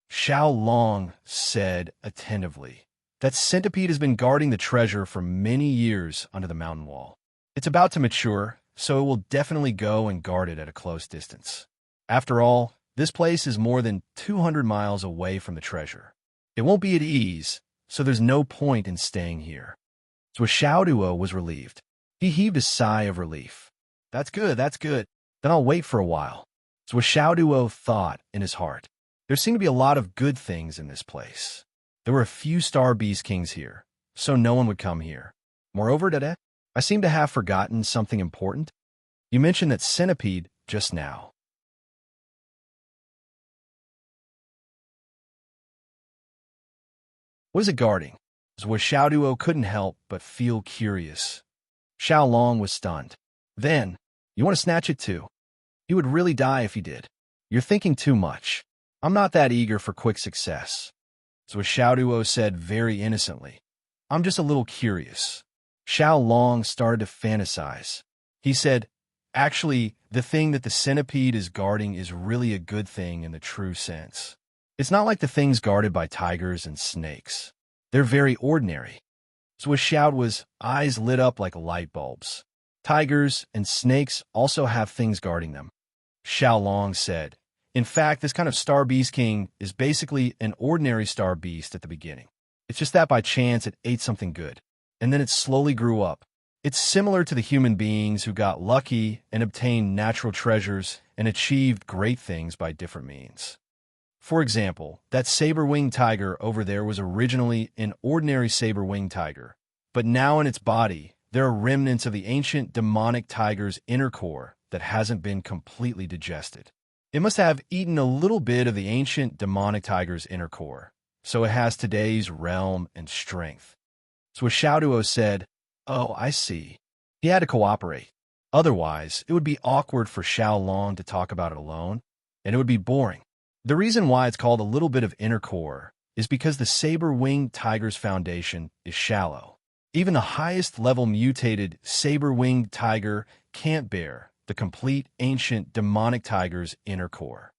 Xiao Long said attentively. That centipede has been guarding the treasure for many years under the mountain wall. It's about to mature, so it will definitely go and guard it at a close distance. After all, this place is more than 200 miles away from the treasure. It won't be at ease, so there's no point in staying here. So Xiaoduo was relieved. He heaved a sigh of relief. That's good. Then I'll wait for a while. So Xiaoduo thought in his heart. There seemed to be a lot of good things in this place. There were a few star beast kings here, so no one would come here. Moreover, Dede, I seem to have forgotten something important. You mentioned that centipede just now. What is it guarding? Xiaoduo couldn't help but feel curious. Xiao Long was stunned. Then, you want to snatch it too? He would really die if he did. You're thinking too much. I'm not that eager for quick success. Xiaoduo said very innocently. I'm just a little curious. Xiao Long started to fantasize. He said, actually, the thing that the centipede is guarding is really a good thing in the true sense. It's not like the things guarded by tigers and snakes. They're very ordinary. Xiaoduo's eyes lit up like light bulbs. Tigers and snakes also have things guarding them. Xiao Long said, in fact, this kind of star beast king is basically an ordinary star beast at the beginning. It's just that by chance it ate something good, and then it slowly grew up. It's similar to the human beings who got lucky and obtained natural treasures and achieved great things by different means. For example, that saber-winged tiger over there was originally an ordinary saber-winged tiger, but now in its body, there are remnants of the ancient demonic tiger's inner core that hasn't been completely digested. It must have eaten a little bit of the ancient demonic tiger's inner core, so it has today's realm and strength. So Xiaoduo said, oh, I see. He had to cooperate. Otherwise, it would be awkward for Xiao Long to talk about it alone, and it would be boring. The reason why it's called a little bit of inner core is because the saber-winged tiger's foundation is shallow. Even the highest level mutated saber-winged tiger can't bear the complete ancient demonic tiger's inner core.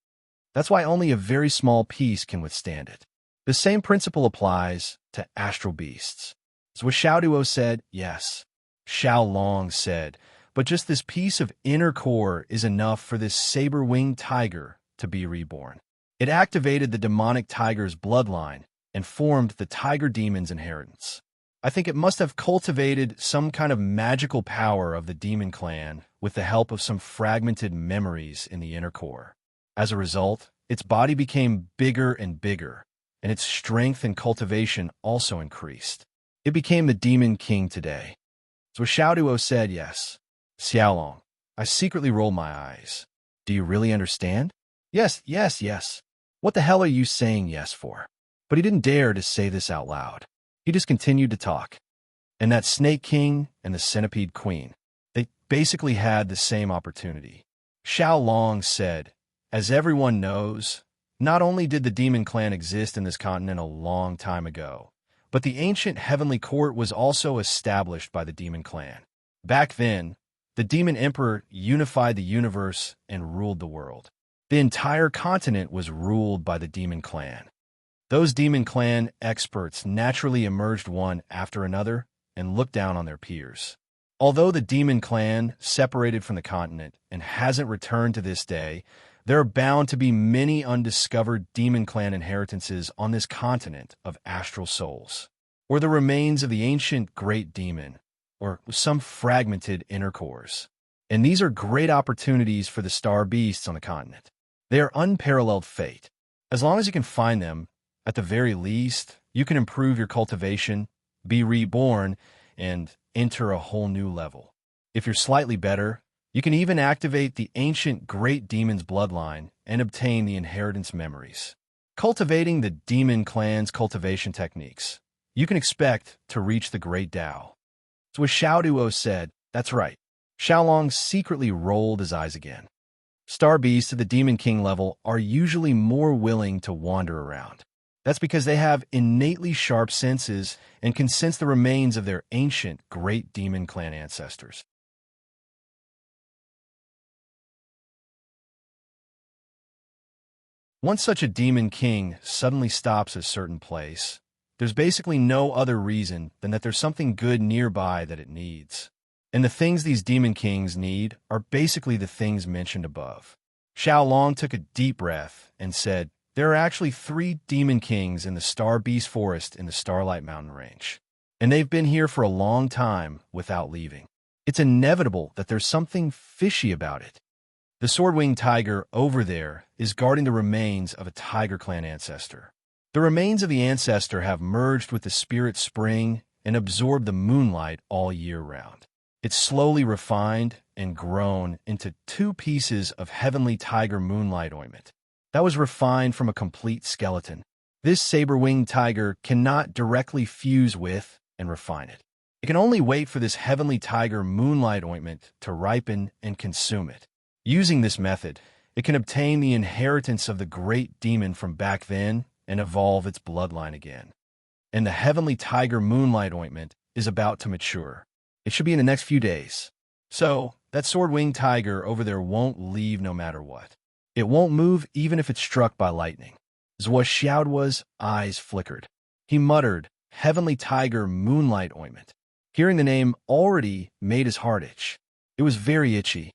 That's why only a very small piece can withstand it. The same principle applies to astral beasts. So Xiaoduo said, yes. Xiao Long said, but just this piece of inner core is enough for this saber-winged tiger to be reborn. It activated the demonic tiger's bloodline and formed the tiger demon's inheritance. I think it must have cultivated some kind of magical power of the demon clan with the help of some fragmented memories in the inner core. As a result, its body became bigger and bigger, and its strength and cultivation also increased. It became the Demon King today. So Xiaoduo said yes. Xiaolong, I secretly rolled my eyes. Do you really understand? Yes, yes, yes. What the hell are you saying yes for? But he didn't dare to say this out loud. He just continued to talk. And that Snake King and the Centipede Queen, they basically had the same opportunity. Xiao Long said, as everyone knows, not only did the Demon Clan exist in this continent a long time ago, but the ancient heavenly court was also established by the Demon Clan. Back then, the Demon Emperor unified the universe and ruled the world. The entire continent was ruled by the Demon Clan. Those Demon Clan experts naturally emerged one after another and looked down on their peers. Although the Demon Clan separated from the continent and hasn't returned to this day, there are bound to be many undiscovered Demon Clan inheritances on this continent of astral souls, or the remains of the ancient great demon, or some fragmented inner cores. And these are great opportunities for the star beasts on the continent. They are unparalleled fate. As long as you can find them, at the very least, you can improve your cultivation, be reborn, and enter a whole new level. If you're slightly better, you can even activate the ancient great demon's bloodline and obtain the inheritance memories. Cultivating the Demon Clan's cultivation techniques, you can expect to reach the Great Tao. So as Xiaoduo said, that's right. Xiaolong secretly rolled his eyes again. Star beasts at the Demon King level are usually more willing to wander around. That's because they have innately sharp senses and can sense the remains of their ancient great Demon Clan ancestors. Once such a Demon King suddenly stops at a certain place, there's basically no other reason than that there's something good nearby that it needs. And the things these Demon Kings need are basically the things mentioned above. Xiao Long took a deep breath and said, there are actually 3 Demon Kings in the Star Beast Forest in the Starlight Mountain Range, and they've been here for a long time without leaving. It's inevitable that there's something fishy about it. The Sword-Winged Tiger over there is guarding the remains of a Tiger Clan ancestor. The remains of the ancestor have merged with the Spirit Spring and absorbed the moonlight all year round. It's slowly refined and grown into 2 pieces of heavenly tiger moonlight ointment. That was refined from a complete skeleton. This saber-winged tiger cannot directly fuse with and refine it. It can only wait for this heavenly tiger moonlight ointment to ripen and consume it. Using this method, it can obtain the inheritance of the great demon from back then and evolve its bloodline again. And the heavenly tiger moonlight ointment is about to mature. It should be in the next few days. So, that sword-winged tiger over there won't leave no matter what. It won't move even if it's struck by lightning. Zhuo Xiaoduo's eyes flickered. He muttered, heavenly tiger moonlight ointment. Hearing the name already made his heart itch. It was very itchy.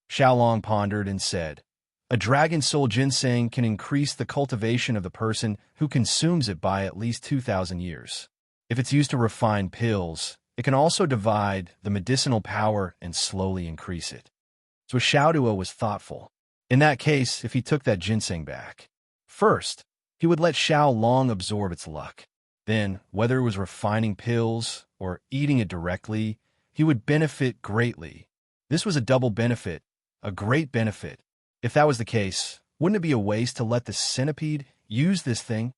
Xiaolong pondered and said, a dragon soul ginseng can increase the cultivation of the person who consumes it by at least 2,000 years. If it's used to refine pills, it can also divide the medicinal power and slowly increase it. So Xiaoduo was thoughtful. In that case, if he took that ginseng back, first, he would let Xiao Long absorb its luck. Then, whether it was refining pills or eating it directly, he would benefit greatly. This was a double benefit, a great benefit. If that was the case, wouldn't it be a waste to let the centipede use this thing?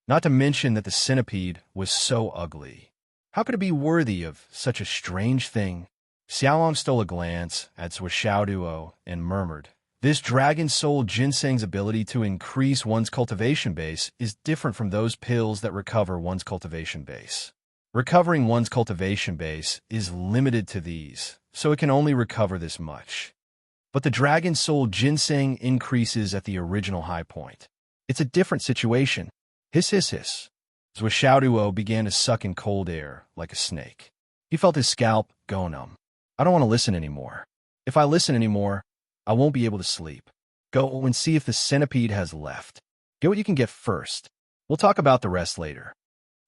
Not to mention that the centipede was so ugly. How could it be worthy of such a strange thing? Xiaolong stole a glance at Xiaoduo and murmured, This dragon soul ginseng's ability to increase one's cultivation base is different from those pills that recover one's cultivation base. Recovering one's cultivation base is limited to these, so it can only recover this much. But the dragon soul ginseng increases at the original high point. It's a different situation. Hiss, hiss, hiss. Zhuo began to suck in cold air like a snake. He felt his scalp go numb. I don't want to listen anymore. If I listen anymore, I won't be able to sleep. Go and see if the centipede has left. Get what you can get first. We'll talk about the rest later.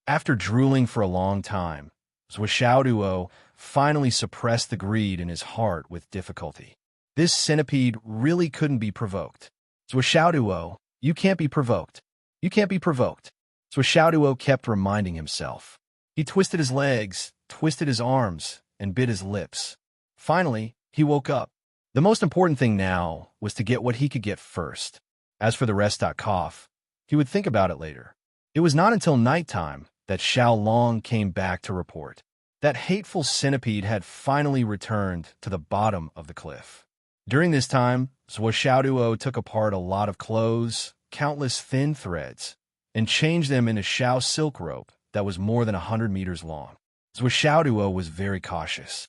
After drooling for a long time, Zhuo finally suppressed the greed in his heart with difficulty. This centipede really couldn't be provoked. Zhuo, you can't be provoked. You can't be provoked. Zhuo kept reminding himself. He twisted his legs, twisted his arms, and bit his lips. Finally, he woke up. The most important thing now was to get what he could get first. As for the rest, cough, he would think about it later. It was not until nighttime that Xiaolong came back to report. That hateful centipede had finally returned to the bottom of the cliff. During this time, Zhuo took apart a lot of clothes, countless thin threads, and changed them into Xiao silk rope that was more than 100 meters long. Zhuo was very cautious.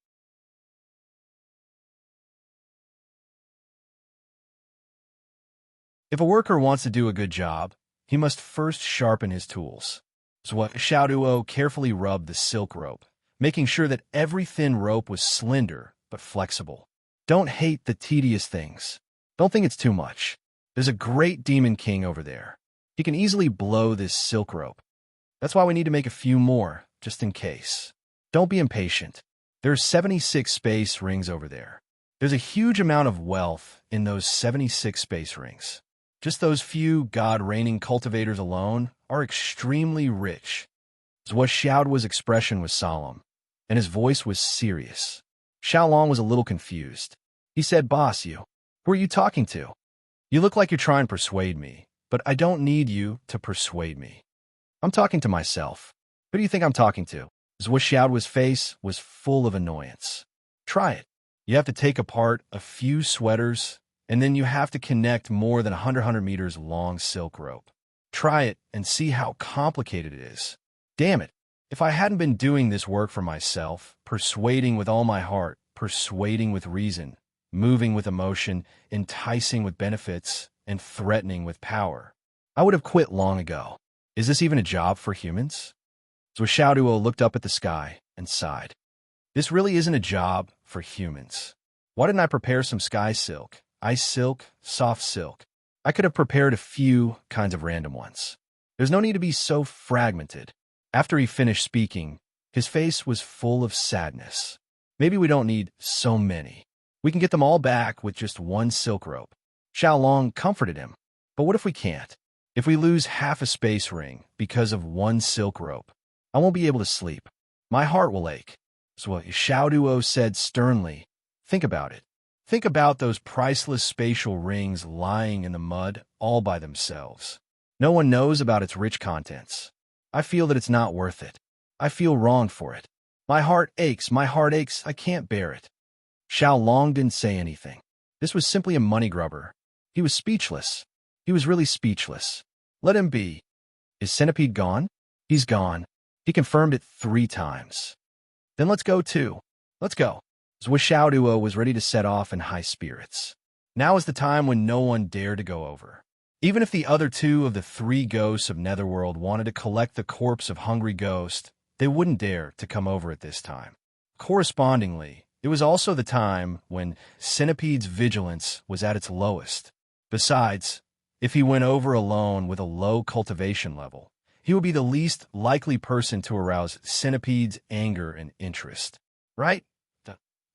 If a worker wants to do a good job, he must first sharpen his tools. Zhuo carefully rubbed the silk rope, making sure that every thin rope was slender but flexible. Don't hate the tedious things. Don't think it's too much. There's a great demon king over there. He can easily blow this silk rope. That's why we need to make a few more, just in case. Don't be impatient. There are 76 space rings over there. There's a huge amount of wealth in those 76 space rings. Just those few god-reigning cultivators alone are extremely rich. Zhuo's expression was solemn, and his voice was serious. Xiaolong was a little confused. He said, "Boss, who are you talking to? You look like you're trying to persuade me, but I don't need you to persuade me. I'm talking to myself. Who do you think I'm talking to?" Zhuo's face was full of annoyance. Try it. You have to take apart a few sweaters, and then you have to connect more than 100 meters long silk rope. Try it and see how complicated it is. Damn it. If I hadn't been doing this work for myself, persuading with all my heart, persuading with reason, moving with emotion, enticing with benefits, and threatening with power, I would have quit long ago. Is this even a job for humans? Zhuo looked up at the sky and sighed. This really isn't a job for humans. Why didn't I prepare some sky silk, ice silk, soft silk? I could have prepared a few kinds of random ones. There's no need to be so fragmented. After he finished speaking, his face was full of sadness. Maybe we don't need so many. We can get them all back with just one silk rope. Xiaolong comforted him. But what if we can't? If we lose half a space ring because of one silk rope, I won't be able to sleep. My heart will ache. So Xiaoduo said sternly, think about it. Think about those priceless spatial rings lying in the mud all by themselves. No one knows about its rich contents. I feel that it's not worth it. I feel wronged for it. My heart aches, I can't bear it. Xiaolong didn't say anything. This was simply a money grubber. He was speechless. He was really speechless. Let him be. Is Centipede gone? He's gone. He confirmed it 3 times. Then let's go too. Let's go. Zhuo was ready to set off in high spirits. Now is the time when no one dared to go over. Even if the other 2 of the 3 ghosts of Netherworld wanted to collect the corpse of Hungry Ghost, they wouldn't dare to come over at this time. Correspondingly, it was also the time when Centipede's vigilance was at its lowest. Besides, if he went over alone with a low cultivation level, he would be the least likely person to arouse Centipede's anger and interest. Right?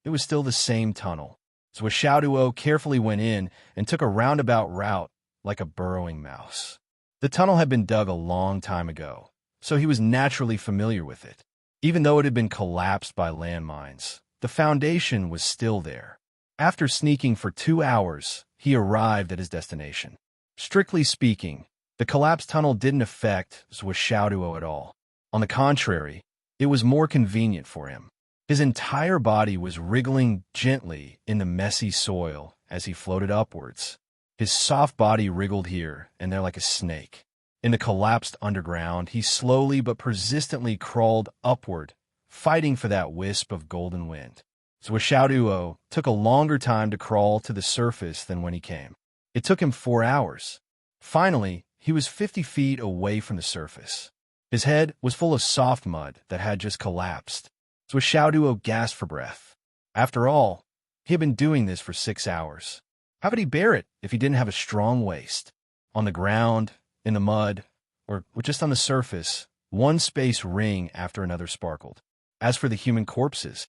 It was still the same tunnel. So Xiaoduo carefully went in and took a roundabout route like a burrowing mouse. The tunnel had been dug a long time ago, so he was naturally familiar with it. Even though it had been collapsed by landmines, the foundation was still there. After sneaking for 2 hours, he arrived at his destination. Strictly speaking, the collapsed tunnel didn't affect Zhuo at all. On the contrary, it was more convenient for him. His entire body was wriggling gently in the messy soil as he floated upwards. His soft body wriggled here and there like a snake. In the collapsed underground, he slowly but persistently crawled upward, fighting for that wisp of golden wind. Zhuo took a longer time to crawl to the surface than when he came. It took him 4 hours. Finally, he was 50 feet away from the surface. His head was full of soft mud that had just collapsed. Zhuo gasped for breath. After all, he had been doing this for 6 hours. How could he bear it if he didn't have a strong waist? On the ground, in the mud, or just on the surface, one space ring after another sparkled. As for the human corpses,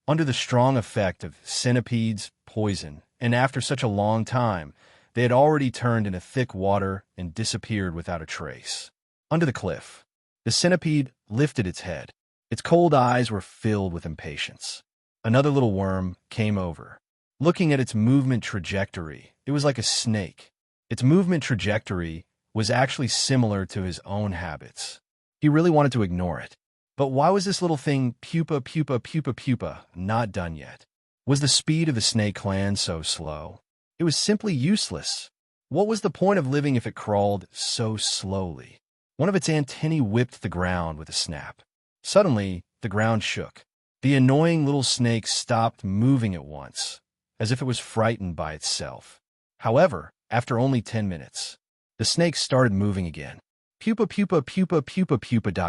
under the strong effect of centipedes, poison, and after such a long time, they had already turned into thick water and disappeared without a trace. Under the cliff, the centipede lifted its head. Its cold eyes were filled with impatience. Another little worm came over. Looking at its movement trajectory, it was like a snake. Its movement trajectory was actually similar to his own habits. He really wanted to ignore it. But why was this little thing pupa not done yet? Was the speed of the snake clan so slow? It was simply useless. What was the point of living if it crawled so slowly? One of its antennae whipped the ground with a snap. Suddenly, the ground shook. The annoying little snake stopped moving at once, as if it was frightened by itself. However, after only 10 minutes, the snake started moving again. Pupa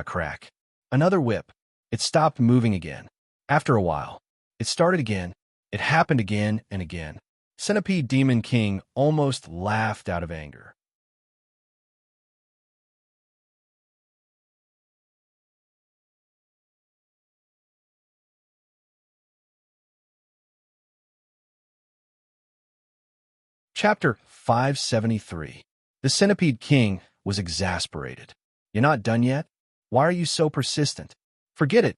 crack. Another whip. It stopped moving again. After a while, it started again. It happened again and again. Centipede Demon King almost laughed out of anger. Chapter 573. The Centipede King was exasperated. You're not done yet? Why are you so persistent? Forget it,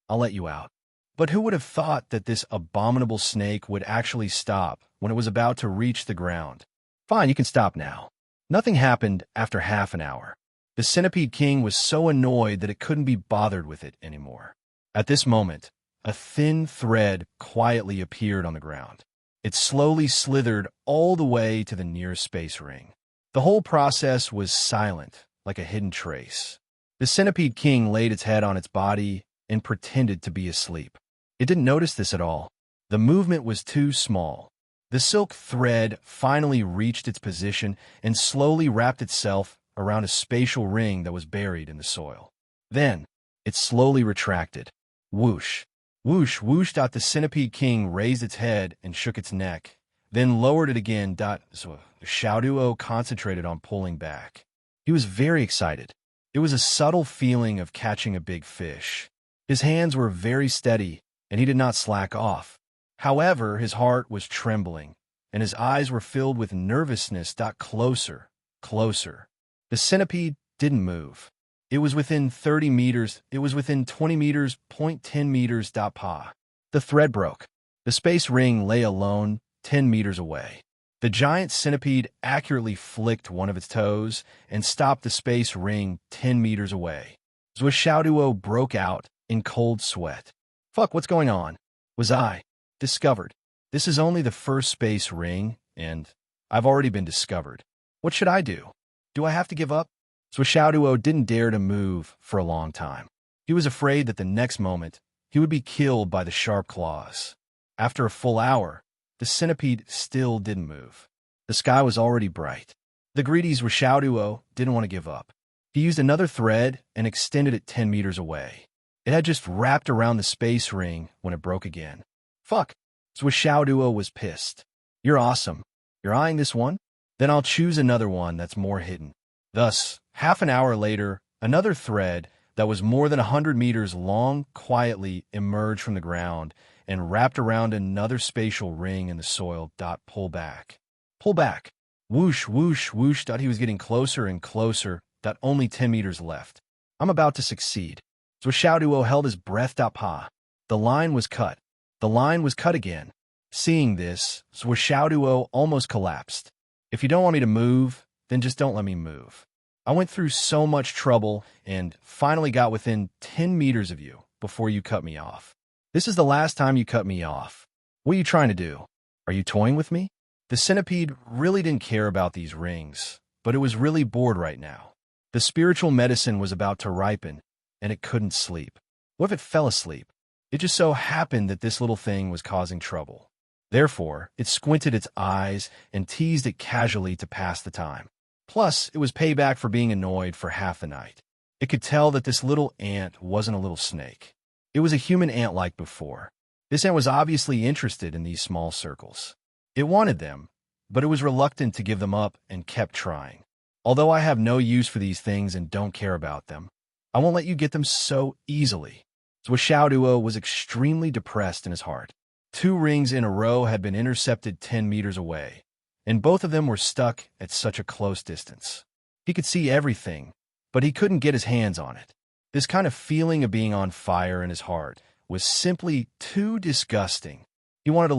I'll let you out. But who would have thought that this abominable snake would actually stop when it was about to reach the ground? Fine, you can stop now. Nothing happened after half an hour. The Centipede King was so annoyed that it couldn't be bothered with it anymore. At this moment, a thin thread quietly appeared on the ground. It slowly slithered all the way to the nearest space ring. The whole process was silent, like a hidden trace. The Centipede King laid its head on its body and pretended to be asleep. It didn't notice this at all. The movement was too small. The silk thread finally reached its position and slowly wrapped itself around a spatial ring that was buried in the soil. Then, it slowly retracted. Whoosh. Whoosh, whoosh. The Centipede King raised its head and shook its neck, then lowered it again. Xiaoduo concentrated on pulling back. He was very excited. It was a subtle feeling of catching a big fish. His hands were very steady, and he did not slack off. However, his heart was trembling, and his eyes were filled with nervousness. Closer, closer. The centipede didn't move. It was within 30 meters. It was within 20 meters, 10 meters. Pa. The thread broke. The space ring lay alone, 10 meters away. The giant centipede accurately flicked one of its toes and stopped the space ring 10 meters away. Xiaoduo broke out in cold sweat. Fuck, what's going on? Was I discovered? This is only the first space ring, and I've already been discovered. What should I do? Do I have to give up? Xiaoduo didn't dare to move for a long time. He was afraid that the next moment he would be killed by the sharp claws. After a full hour, the centipede still didn't move. The sky was already bright. The greedy Xiaoduo didn't want to give up. He used another thread and extended it 10 meters away. It had just wrapped around the space ring when it broke again. Fuck. Xiaoduo was pissed. You're awesome. You're eyeing this one? Then I'll choose another one that's more hidden. Thus, half an hour later, another thread that was more than 100 meters long quietly emerged from the ground and wrapped around another spatial ring in the soil. Pull back. Pull back. Whoosh, whoosh, whoosh. He was getting closer and closer. Only 10 meters left. I'm about to succeed. Xiaoduo held his breath. Pa. The line was cut. The line was cut again. Seeing this, Xiaoduo almost collapsed. If you don't want me to move, then just don't let me move. I went through so much trouble and finally got within 10 meters of you before you cut me off. This is the last time you cut me off. What are you trying to do? Are you toying with me? The centipede really didn't care about these rings, but it was really bored right now. The spiritual medicine was about to ripen, and it couldn't sleep. What if it fell asleep? It just so happened that this little thing was causing trouble. Therefore, it squinted its eyes and teased it casually to pass the time. Plus, it was payback for being annoyed for half the night. It could tell that this little ant wasn't a little snake. It was a human ant like before. This ant was obviously interested in these small circles. It wanted them, but it was reluctant to give them up and kept trying. Although I have no use for these things and don't care about them, I won't let you get them so easily. Zhuo was extremely depressed in his heart. 2 rings in a row had been intercepted 10 meters away, and both of them were stuck at such a close distance. He could see everything, but he couldn't get his hands on it. This kind of feeling of being on fire in his heart was simply too disgusting. He wanted to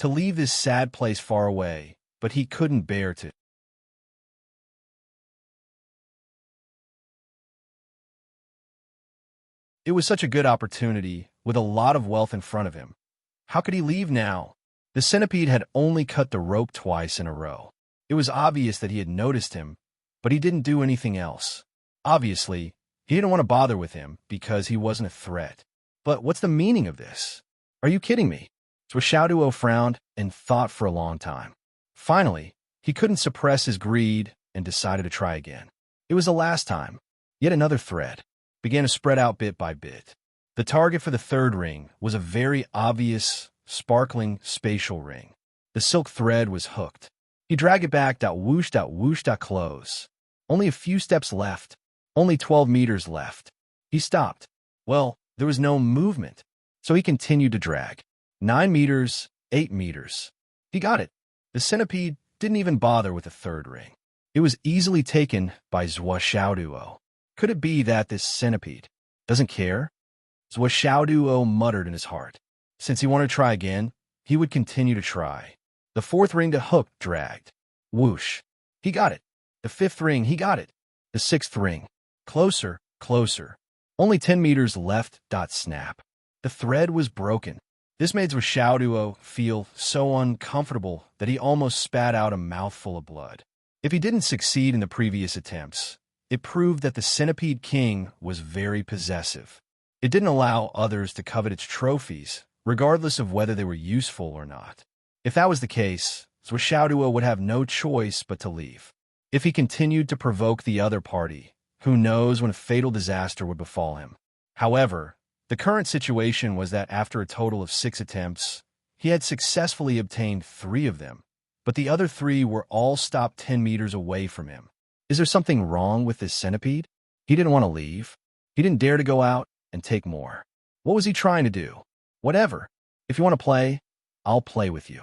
leave this sad place far away, but he couldn't bear to. It was such a good opportunity, with a lot of wealth in front of him. How could he leave now? The centipede had only cut the rope twice in a row. It was obvious that he had noticed him, but he didn't do anything else. Obviously, he didn't want to bother with him because he wasn't a threat. But what's the meaning of this? Are you kidding me? Zhuo frowned and thought for a long time. Finally, he couldn't suppress his greed and decided to try again. It was the last time. Yet another thread began to spread out bit by bit. The target for the 3rd ring was a very obvious, sparkling spatial ring. The silk thread was hooked. He dragged it back, whoosh, close. Only a few steps left. Only 12 meters left. He stopped. Well, there was no movement, so he continued to drag. 9 meters, 8 meters. He got it. The centipede didn't even bother with the 3rd ring. It was easily taken by Zhuo. Could it be that this centipede doesn't care? Zhuo muttered in his heart. Since he wanted to try again, he would continue to try. The 4th ring to hook dragged. Whoosh. He got it. The 5th ring, he got it. The 6th ring. Closer, closer. Only 10 meters left. Snap. The thread was broken. This made Zhuo feel so uncomfortable that he almost spat out a mouthful of blood. If he didn't succeed in the previous attempts, it proved that the Centipede King was very possessive. It didn't allow others to covet its trophies, regardless of whether they were useful or not. If that was the case, Zhuo would have no choice but to leave. If he continued to provoke the other party, who knows when a fatal disaster would befall him. However, the current situation was that after a total of 6 attempts, he had successfully obtained 3 of them, but the other 3 were all stopped 10 meters away from him. Is there something wrong with this centipede? He didn't want to leave. He didn't dare to go out and take more. What was he trying to do? Whatever. If you want to play, I'll play with you.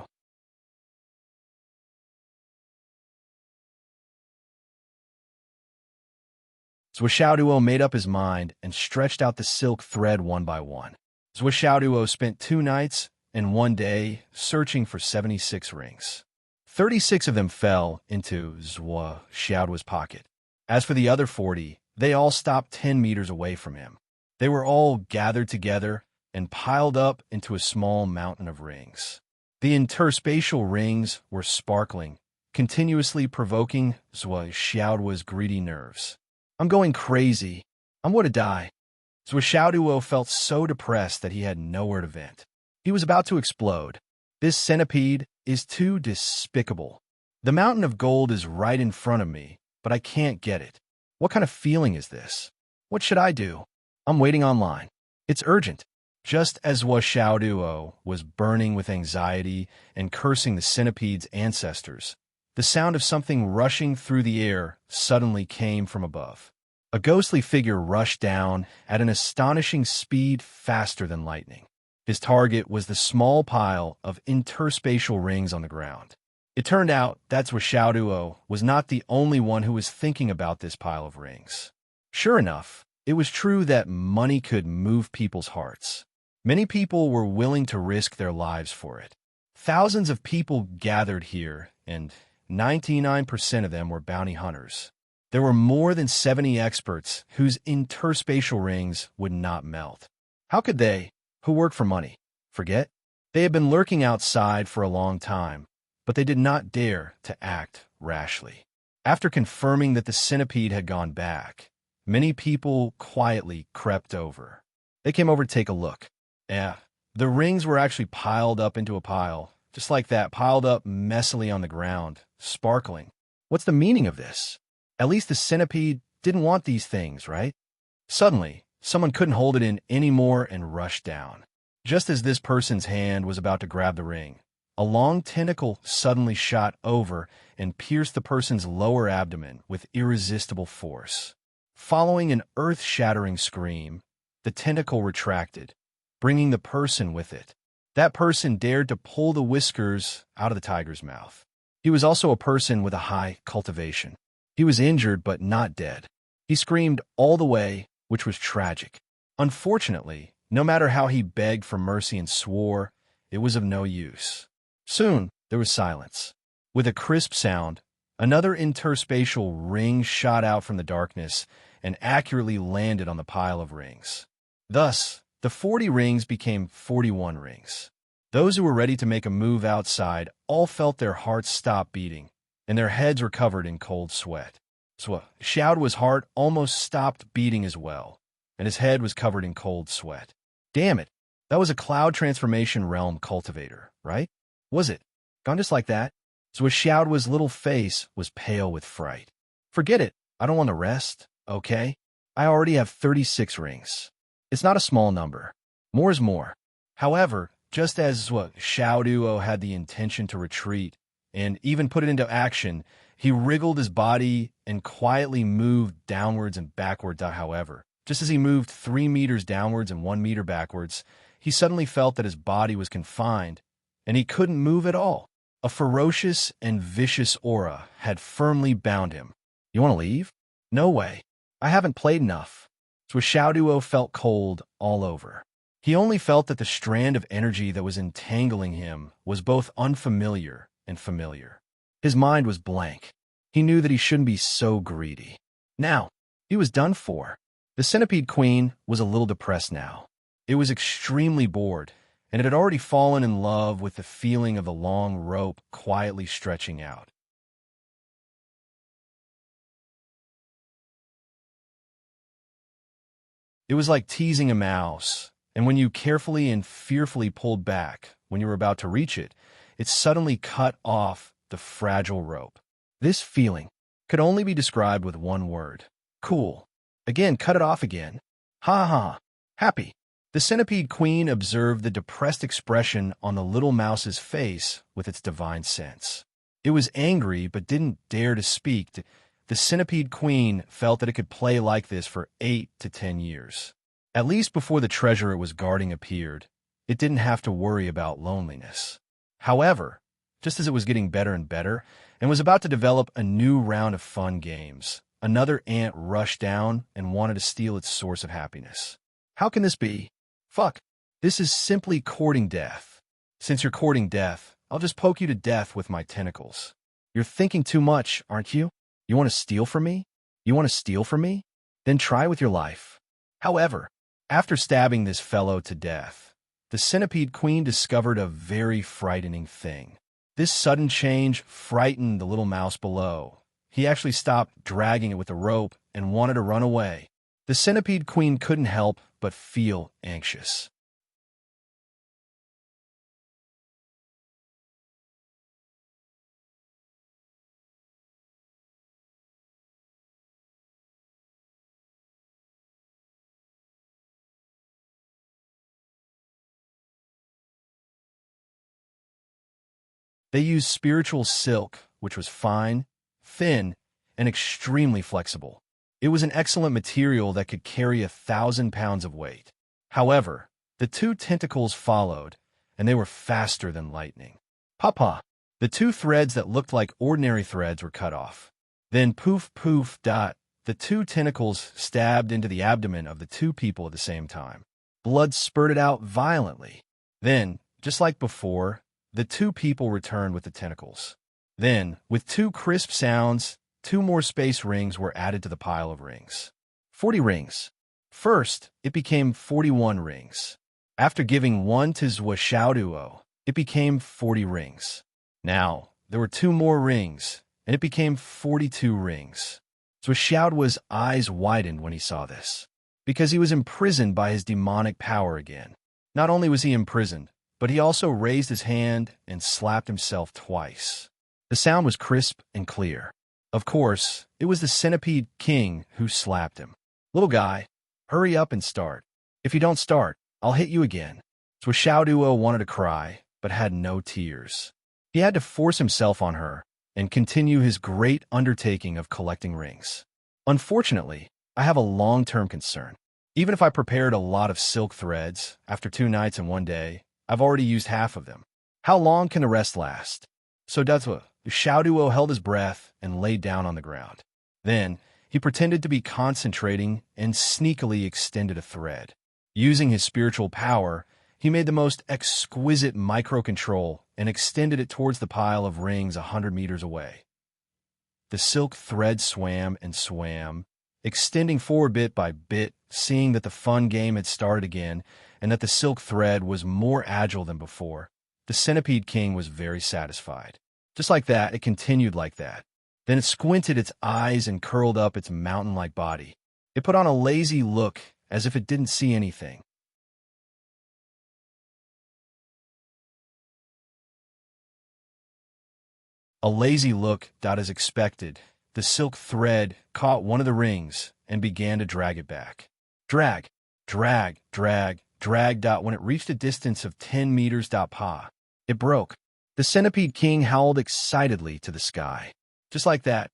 Zhuo made up his mind and stretched out the silk thread one by one. Zhuo spent 2 nights and 1 day searching for 76 rings. 36 of them fell into Zhuo's pocket. As for the other 40, they all stopped 10 meters away from him. They were all gathered together and piled up into a small mountain of rings. The interspatial rings were sparkling, continuously provoking Zhuo's greedy nerves. I'm going crazy. I'm going to die. Zhuo felt so depressed that he had nowhere to vent. He was about to explode. This centipede is too despicable. The mountain of gold is right in front of me, but I can't get it. What kind of feeling is this? What should I do? I'm waiting online. It's urgent. Just as Zhuo was burning with anxiety and cursing the centipede's ancestors, the sound of something rushing through the air suddenly came from above. A ghostly figure rushed down at an astonishing speed, faster than lightning. His target was the small pile of interspatial rings on the ground. It turned out that Zhuo was not the only one who was thinking about this pile of rings. Sure enough, it was true that money could move people's hearts. Many people were willing to risk their lives for it. Thousands of people gathered here, and 99% of them were bounty hunters. There were more than 70 experts whose interspatial rings would not melt. How could they, who work for money, forget? They had been lurking outside for a long time, but they did not dare to act rashly. After confirming that the centipede had gone back, many people quietly crept over. They came over to take a look. The rings were actually piled up into a pile, just like that, piled up messily on the ground, sparkling. What's the meaning of this? At least the centipede didn't want these things, right? Suddenly, someone couldn't hold it in anymore and rushed down. Just as this person's hand was about to grab the ring, a long tentacle suddenly shot over and pierced the person's lower abdomen with irresistible force. Following an earth-shattering scream, the tentacle retracted, bringing the person with it. That person dared to pull the whiskers out of the tiger's mouth. He was also a person with a high cultivation. He was injured but not dead. He screamed all the way, which was tragic. Unfortunately, no matter how he begged for mercy and swore, it was of no use. Soon, there was silence. With a crisp sound, another interspatial ring shot out from the darkness and accurately landed on the pile of rings. Thus, the 40 rings became 41 rings. Those who were ready to make a move outside all felt their hearts stop beating, and their heads were covered in cold sweat. Xiaoduo's heart almost stopped beating as well, and his head was covered in cold sweat. Damn it, that was a cloud transformation realm cultivator, right? Was it? Gone just like that? Xiaoduo's little face was pale with fright. Forget it, I don't want to rest, okay? I already have 36 rings. It's not a small number. More is more. However, just as Xiaoduo had the intention to retreat and even put it into action, he wriggled his body and quietly moved downwards and backwards. However, just as he moved 3 meters downwards and 1 meter backwards, he suddenly felt that his body was confined, and he couldn't move at all. A ferocious and vicious aura had firmly bound him. You want to leave? No way. I haven't played enough. Xiaoduo felt cold all over. He only felt that the strand of energy that was entangling him was both unfamiliar and familiar. His mind was blank. He knew that he shouldn't be so greedy. Now, he was done for. The centipede queen was a little depressed now. It was extremely bored, and it had already fallen in love with the feeling of the long rope quietly stretching out. It was like teasing a mouse, and when you carefully and fearfully pulled back when you were about to reach it, it suddenly cut off the fragile rope. This feeling could only be described with one word. Cool. Again, cut it off again. Ha ha. Happy. The centipede queen observed the depressed expression on the little mouse's face with its divine sense. It was angry but didn't dare to speak. The centipede queen felt that it could play like this for 8 to 10 years. At least before the treasure it was guarding appeared, it didn't have to worry about loneliness. However, just as it was getting better and better, and was about to develop a new round of fun games, another ant rushed down and wanted to steal its source of happiness. How can this be? Fuck. This is simply courting death. Since you're courting death, I'll just poke you to death with my tentacles. You're thinking too much, aren't you? You want to steal from me? You want to steal from me? Then try with your life. However, after stabbing this fellow to death, the centipede queen discovered a very frightening thing. This sudden change frightened the little mouse below. He actually stopped dragging it with the rope and wanted to run away. The centipede queen couldn't help but feel anxious. They used spiritual silk, which was fine, thin, and extremely flexible. It was an excellent material that could carry 1,000 pounds of weight. However, the 2 tentacles followed, and they were faster than lightning. Papa! The 2 threads that looked like ordinary threads were cut off. Then poof poof dot, the 2 tentacles stabbed into the abdomen of the 2 people at the same time. Blood spurted out violently. Then, just like before, the 2 people returned with the tentacles. Then, with 2 crisp sounds, 2 more space rings were added to the pile of rings. 40 rings. First, it became 41 rings. After giving 1 to Zhuo, it became 40 rings. Now, there were 2 more rings, and it became 42 rings. Zhuo's eyes widened when he saw this, because he was imprisoned by his demonic power again. Not only was he imprisoned, but he also raised his hand and slapped himself twice. The sound was crisp and clear. Of course, it was the Centipede King who slapped him. "Little guy, hurry up and start. If you don't start, I'll hit you again." Zhuo wanted to cry, but had no tears. He had to force himself on her and continue his great undertaking of collecting rings. "Unfortunately, I have a long-term concern. Even if I prepared a lot of silk threads, after 2 nights and 1 day, I've already used half of them. How long can the rest last?" So Zhuo held his breath and laid down on the ground. Then, he pretended to be concentrating and sneakily extended a thread. Using his spiritual power, he made the most exquisite microcontrol and extended it towards the pile of rings 100 meters away. The silk thread swam and swam, extending forward bit by bit, seeing that the fun game had started again and that the silk thread was more agile than before. The Centipede King was very satisfied. Just like that, it continued like that. Then it squinted its eyes and curled up its mountain-like body. It put on a lazy look, as if it didn't see anything. A lazy look, as expected. The silk thread caught one of the rings and began to drag it back. Drag, drag, drag, drag. When it reached a distance of 10 meters, it broke. The Centipede King howled excitedly to the sky. Just like that,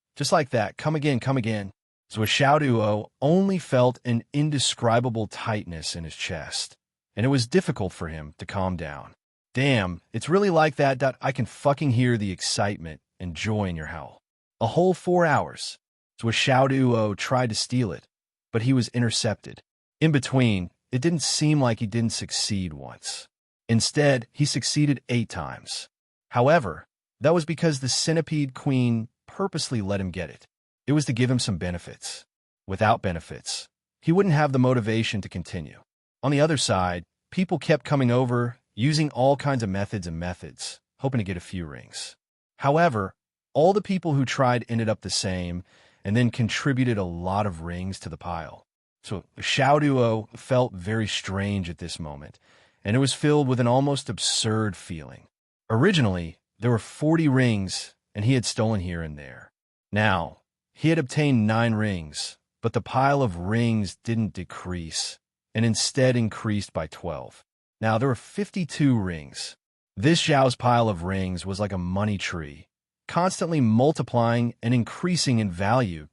come again, come again. Zhuo only felt an indescribable tightness in his chest, and it was difficult for him to calm down. "Damn, it's really like that. I can fucking hear the excitement and joy in your howl." A whole 4 hours. Zhuo tried to steal it, but he was intercepted. In between, it didn't seem like he didn't succeed once. Instead, he succeeded 8 times. However, that was because the Centipede Queen purposely let him get it. It was to give him some benefits. Without benefits, he wouldn't have the motivation to continue. On the other side, people kept coming over, using all kinds of methods, hoping to get a few rings. However, all the people who tried ended up the same, and then contributed a lot of rings to the pile. So Zhuo felt very strange at this moment, and it was filled with an almost absurd feeling. Originally, there were 40 rings, and he had stolen here and there. Now, he had obtained 9 rings, but the pile of rings didn't decrease, and instead increased by 12. Now, there were 52 rings. This Zhao's pile of rings was like a money tree, constantly multiplying and increasing in value.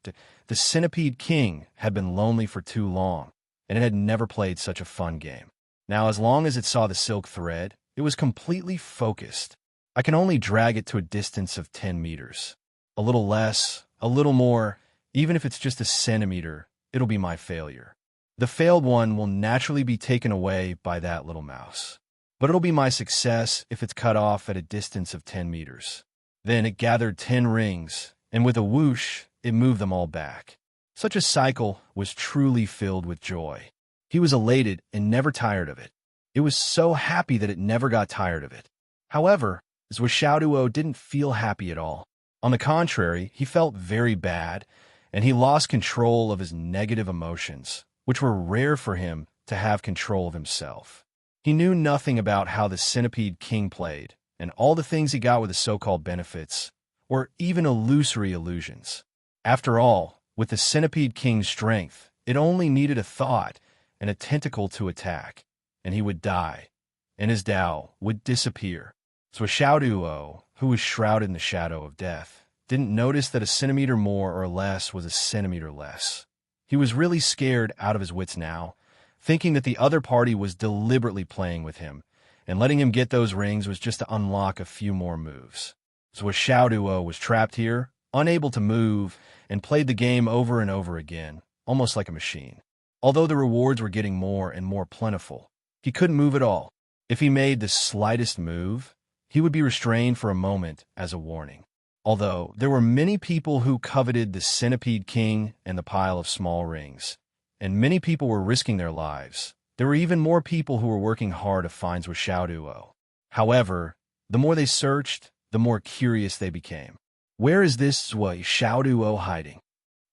The Centipede King had been lonely for too long, and it had never played such a fun game. Now, as long as it saw the silk thread, it was completely focused. I can only drag it to a distance of 10 meters. A little less, a little more, even if it's just a centimeter, it'll be my failure. The failed one will naturally be taken away by that little mouse. But it'll be my success if it's cut off at a distance of 10 meters. Then it gathered 10 rings, and with a whoosh, it moved them all back. Such a cycle was truly filled with joy. He was elated and never tired of it. It was so happy that it never got tired of it. However, Zhuo didn't feel happy at all. On the contrary, he felt very bad, and he lost control of his negative emotions, which were rare for him to have control of himself. He knew nothing about how the Centipede King played, and all the things he got with the so-called benefits, or even illusory illusions. After all, with the Centipede King's strength, it only needed a thought and a tentacle to attack, and he would die, and his Tao would disappear. So Zhuo, who was shrouded in the shadow of death, didn't notice that a centimeter more or less was a centimeter less. He was really scared out of his wits now, thinking that the other party was deliberately playing with him, and letting him get those rings was just to unlock a few more moves. So Zhuo was trapped here, unable to move, and played the game over and over again, almost like a machine. Although the rewards were getting more and more plentiful, he couldn't move at all. If he made the slightest move, he would be restrained for a moment as a warning. Although there were many people who coveted the Centipede King and the pile of small rings, and many people were risking their lives, there were even more people who were working hard to find Zhuo Xiaoduo. However, the more they searched, the more curious they became. Where is this Zhuo Xiaoduo hiding?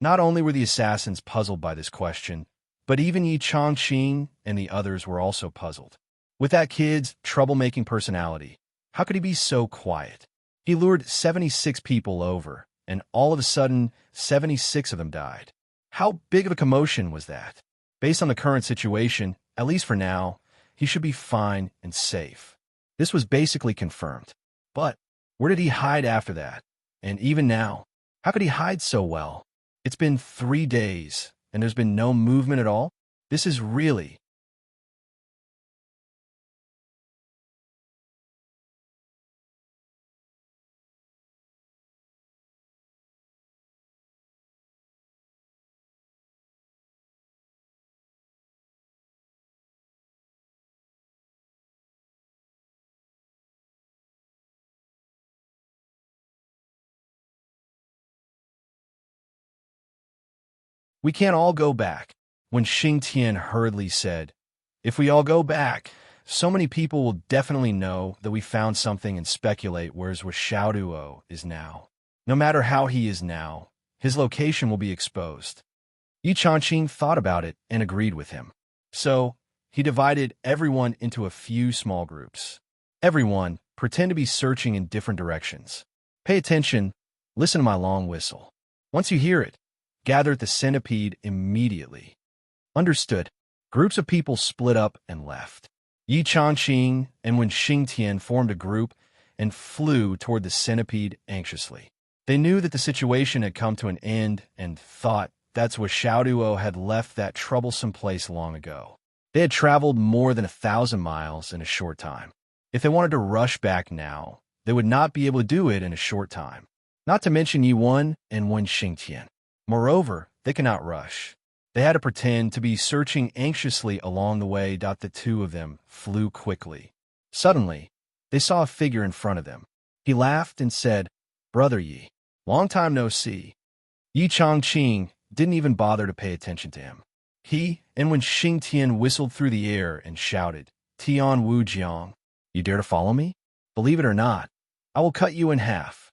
Not only were the assassins puzzled by this question, but even Yi Chongqing and the others were also puzzled. With that kid's troublemaking personality, how could he be so quiet? He lured 76 people over, and all of a sudden, 76 of them died. How big of a commotion was that? Based on the current situation, at least for now, he should be fine and safe. This was basically confirmed. But where did he hide after that? And even now, how could he hide so well? It's been 3 days, and there's been no movement at all? This is really... We can't all go back. When Xing Tian hurriedly said, if we all go back, so many people will definitely know that we found something and speculate where Xiaoduo is now. No matter how he is now, his location will be exposed. Yi Chongqing thought about it and agreed with him. So, he divided everyone into a few small groups. Everyone, pretend to be searching in different directions. Pay attention, listen to my long whistle. Once you hear it, gather at the centipede immediately. Understood. Groups of people split up and left. Yi Chongqing and Wen Xingtian formed a group and flew toward the centipede anxiously. They knew that the situation had come to an end and thought that's where Xiaoduo had left that troublesome place long ago. They had traveled more than 1,000 miles in a short time. If they wanted to rush back now, they would not be able to do it in a short time. Not to mention Yi Wen and Wen Xingtian. Moreover, they cannot rush. They had to pretend to be searching anxiously along the way. The two of them flew quickly. Suddenly, they saw a figure in front of them. He laughed and said, Brother Yi, long time no see. Yi Chongqing didn't even bother to pay attention to him. He and when Xingtian whistled through the air and shouted, Tian Wu Jiang, you dare to follow me? Believe it or not, I will cut you in half.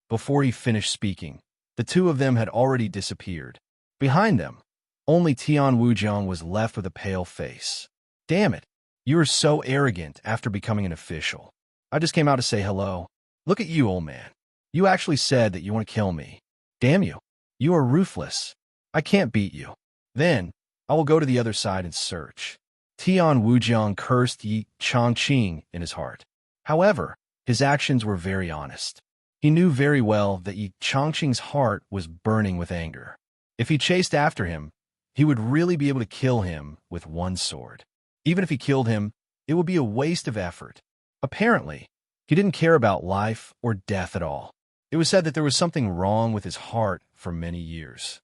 Before he finished speaking, the two of them had already disappeared. Behind them, only Tian Wujiang was left with a pale face. Damn it, you are so arrogant after becoming an official. I just came out to say hello. Look at you, old man. You actually said that you want to kill me. Damn you. You are ruthless. I can't beat you. Then, I will go to the other side and search. Tian Wujiang cursed Yi Chongqing in his heart. However, his actions were very honest. He knew very well that Yi Chongqing's heart was burning with anger. If he chased after him, he would really be able to kill him with one sword. Even if he killed him, it would be a waste of effort. Apparently, he didn't care about life or death at all. It was said that there was something wrong with his heart for many years.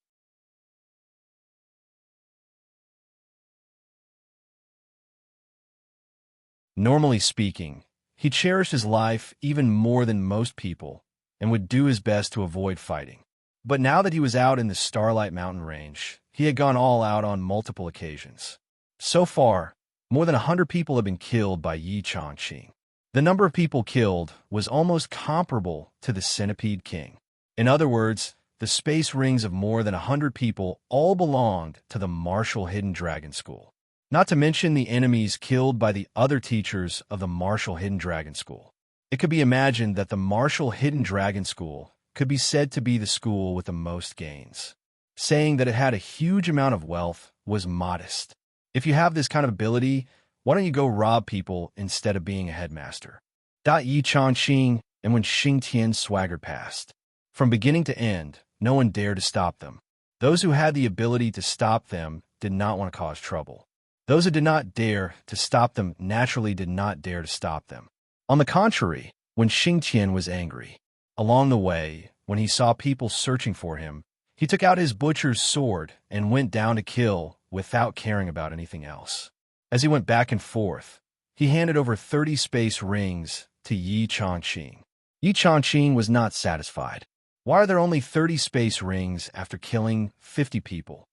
Normally speaking, he cherished his life even more than most people and would do his best to avoid fighting. But now that he was out in the Starlight Mountain Range, he had gone all out on multiple occasions. So far, more than 100 people have been killed by Yi Chongqing. The number of people killed was almost comparable to the Centipede King. In other words, the space rings of more than 100 people all belonged to the Martial Hidden Dragon School. Not to mention the enemies killed by the other teachers of the Martial Hidden Dragon School. It could be imagined that the Martial Hidden Dragon School could be said to be the school with the most gains. Saying that it had a huge amount of wealth was modest. If you have this kind of ability, why don't you go rob people instead of being a headmaster? Yi Chongqing and when Xingtian swaggered past. From beginning to end, no one dared to stop them. Those who had the ability to stop them did not want to cause trouble. Those who did not dare to stop them naturally did not dare to stop them. On the contrary, when Xingtian was angry, along the way, when he saw people searching for him, he took out his butcher's sword and went down to kill without caring about anything else. As he went back and forth, he handed over 30 space rings to Yi Chongqing. Enchanting was not satisfied. Why are there only 30 space rings after killing 50 people?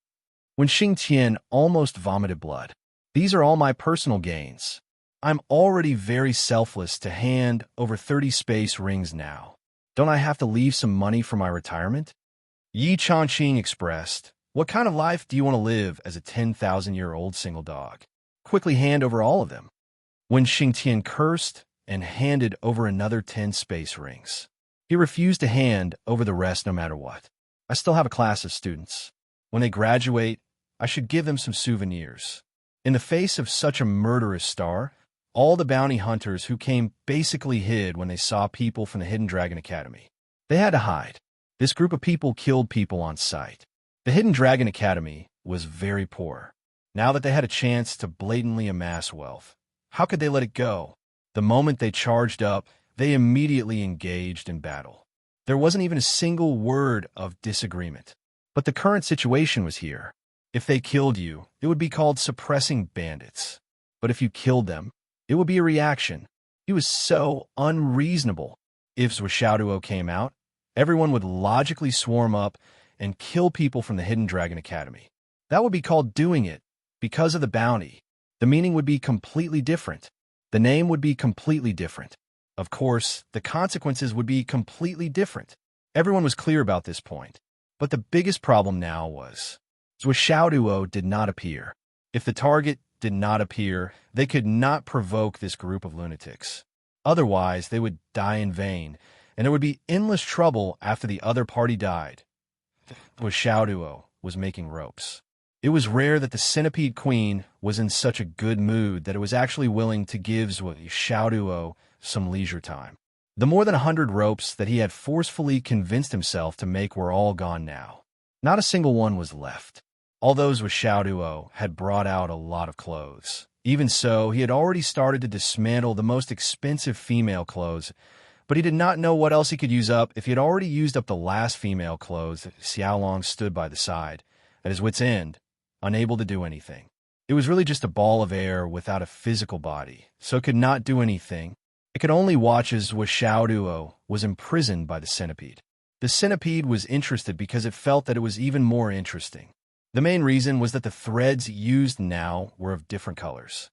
When Xingtian almost vomited blood. These are all my personal gains. I'm already very selfless to hand over 30 space rings now. Don't I have to leave some money for my retirement? Yi Changqing expressed, what kind of life do you want to live as a 10,000-year-old single dog? Quickly hand over all of them. When Xingtian cursed and handed over another 10 space rings. He refused to hand over the rest no matter what. I still have a class of students. When they graduate, I should give them some souvenirs. In the face of such a murderous star, all the bounty hunters who came basically hid when they saw people from the Hidden Dragon Academy. They had to hide. This group of people killed people on sight. The Hidden Dragon Academy was very poor. Now that they had a chance to blatantly amass wealth, how could they let it go? The moment they charged up, they immediately engaged in battle. There wasn't even a single word of disagreement. But the current situation was here. If they killed you, it would be called suppressing bandits. But if you killed them, it would be a reaction. He was so unreasonable. If Zhuo came out, everyone would logically swarm up and kill people from the Hidden Dragon Academy. That would be called doing it because of the bounty. The meaning would be completely different. The name would be completely different. Of course, the consequences would be completely different. Everyone was clear about this point. But the biggest problem now was Zhuo did not appear. If the target did not appear, they could not provoke this group of lunatics. Otherwise, they would die in vain, and there would be endless trouble after the other party died. Zhuo was making ropes. It was rare that the Centipede Queen was in such a good mood that it was actually willing to give Zhuo some leisure time. The more than 100 ropes that he had forcefully convinced himself to make were all gone now. Not a single one was left. Although Zhuo had brought out a lot of clothes. Even so, he had already started to dismantle the most expensive female clothes, but he did not know what else he could use up if he had already used up the last female clothes. Xiaolong stood by the side, at his wit's end, unable to do anything. It was really just a ball of air without a physical body, so it could not do anything. It could only watch as Zhuo was imprisoned by the centipede. The centipede was interested because it felt that it was even more interesting. The main reason was that the threads used now were of different colors.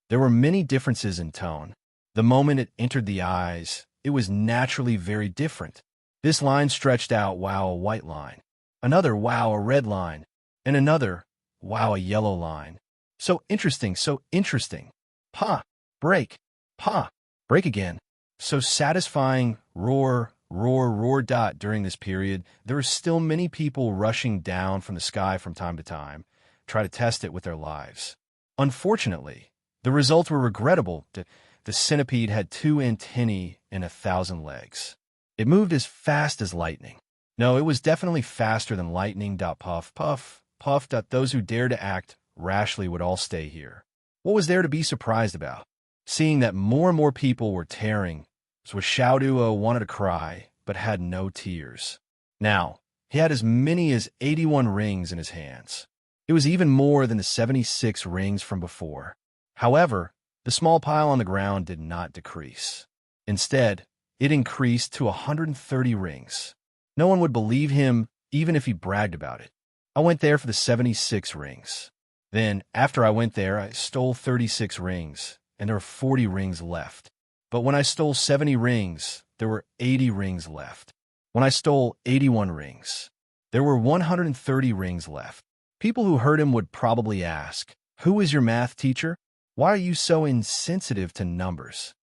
There were many differences in tone. The moment it entered the eyes, it was naturally very different. This line stretched out, wow, a white line. Another, wow, a red line. And another, wow, a yellow line. So interesting, so interesting. Pa, break, pa, break again. So satisfying, roar, roar, roar. During this period, there were still many people rushing down from the sky from time to time, try to test it with their lives. Unfortunately, the results were regrettable. The centipede had 2 antennae and 1,000 legs. It moved as fast as lightning. No, it was definitely faster than lightning. Puff, puff, puff. Those who dared to act rashly would all stay here. What was there to be surprised about? Seeing that more and more people were tearing, Zhuo wanted to cry, but had no tears. Now, he had as many as 81 rings in his hands. It was even more than the 76 rings from before. However, the small pile on the ground did not decrease. Instead, it increased to 130 rings. No one would believe him even if he bragged about it. I went there for the 76 rings. Then, after I went there, I stole 36 rings, and there were 40 rings left. But when I stole 70 rings, there were 80 rings left. When I stole 81 rings, there were 130 rings left. People who heard him would probably ask, "Who is your math teacher? Why are you so insensitive to numbers?"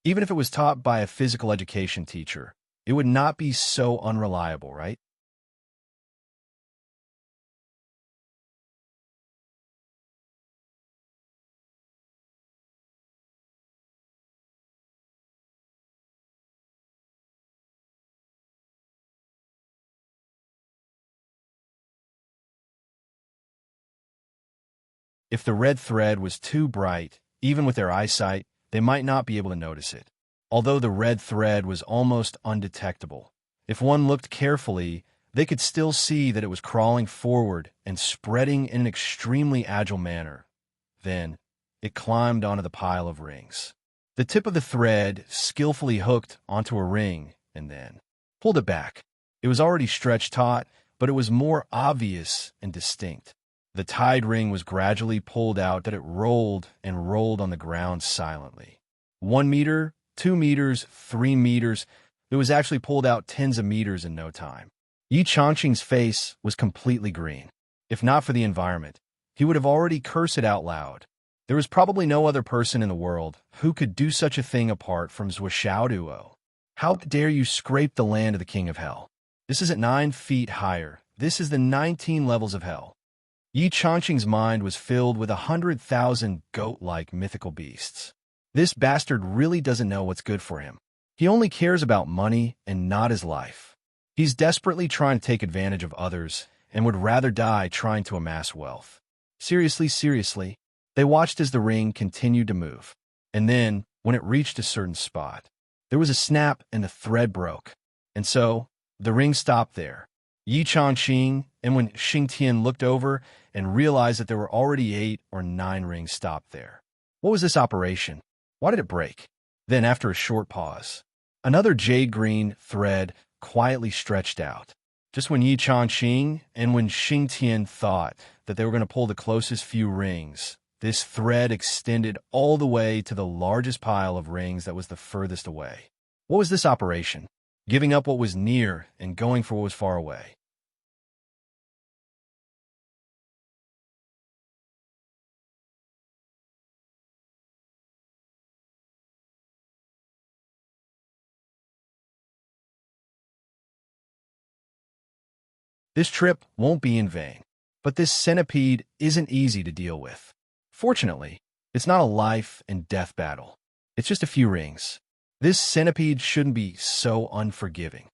Even if it was taught by a physical education teacher, it would not be so unreliable, right? If the red thread was too bright, even with their eyesight, they might not be able to notice it. Although the red thread was almost undetectable, if one looked carefully, They could still see that it was crawling forward and spreading in an extremely agile manner. Then, it climbed onto the pile of rings. The tip of the thread skillfully hooked onto a ring and then pulled it back. It was already stretched taut, but it was more obvious and distinct. The tied ring was gradually pulled out that it rolled and rolled on the ground silently. 1 meter, 2 meters, 3 meters. It was actually pulled out tens of meters in no time. Enchanting's face was completely green. If not for the environment, he would have already cursed it out loud. There was probably no other person in the world who could do such a thing apart from Zhuo. How dare you scrape the land of the king of hell? This isn't 9 feet higher. This is the 19 levels of hell. Enchanting's mind was filled with 100,000 goat-like mythical beasts. This bastard really doesn't know what's good for him. He only cares about money and not his life. He's desperately trying to take advantage of others and would rather die trying to amass wealth. Seriously, they watched as the ring continued to move. And then, when it reached a certain spot, there was a snap and the thread broke. And so, the ring stopped there. Enchanting, and when Xingtian looked over and realized that there were already 8 or 9 rings stopped there. What was this operation? Why did it break? Then, after a short pause, another jade-green thread quietly stretched out. Just when Enchanting and when Xingtian thought that they were going to pull the closest few rings, this thread extended all the way to the largest pile of rings that was the furthest away. What was this operation? Giving up what was near and going for what was far away. This trip won't be in vain, but this centipede isn't easy to deal with. Fortunately, it's not a life and death battle. It's just a few rings. This centipede shouldn't be so unforgiving.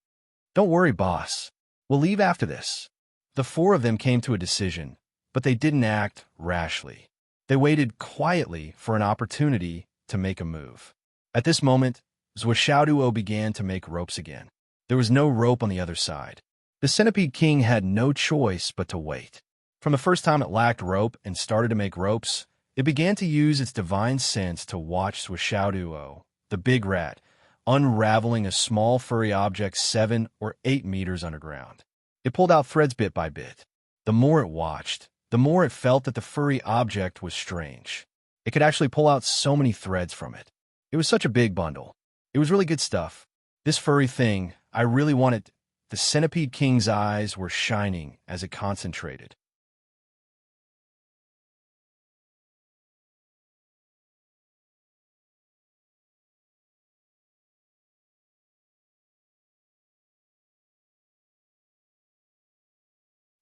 Don't worry, boss. We'll leave after this. The 4 of them came to a decision, but they didn't act rashly. They waited quietly for an opportunity to make a move. At this moment, Zhuo began to make ropes again. There was no rope on the other side. The Centipede King had no choice but to wait. From the first time it lacked rope and started to make ropes, it began to use its divine sense to watch Zhuo, the big rat, unraveling a small furry object 7 or 8 meters underground. It pulled out threads bit by bit. The more it watched, the more it felt that the furry object was strange. It could actually pull out so many threads from it. It was such a big bundle. It was really good stuff. This furry thing, I really wanted. The Centipede King's eyes were shining as it concentrated.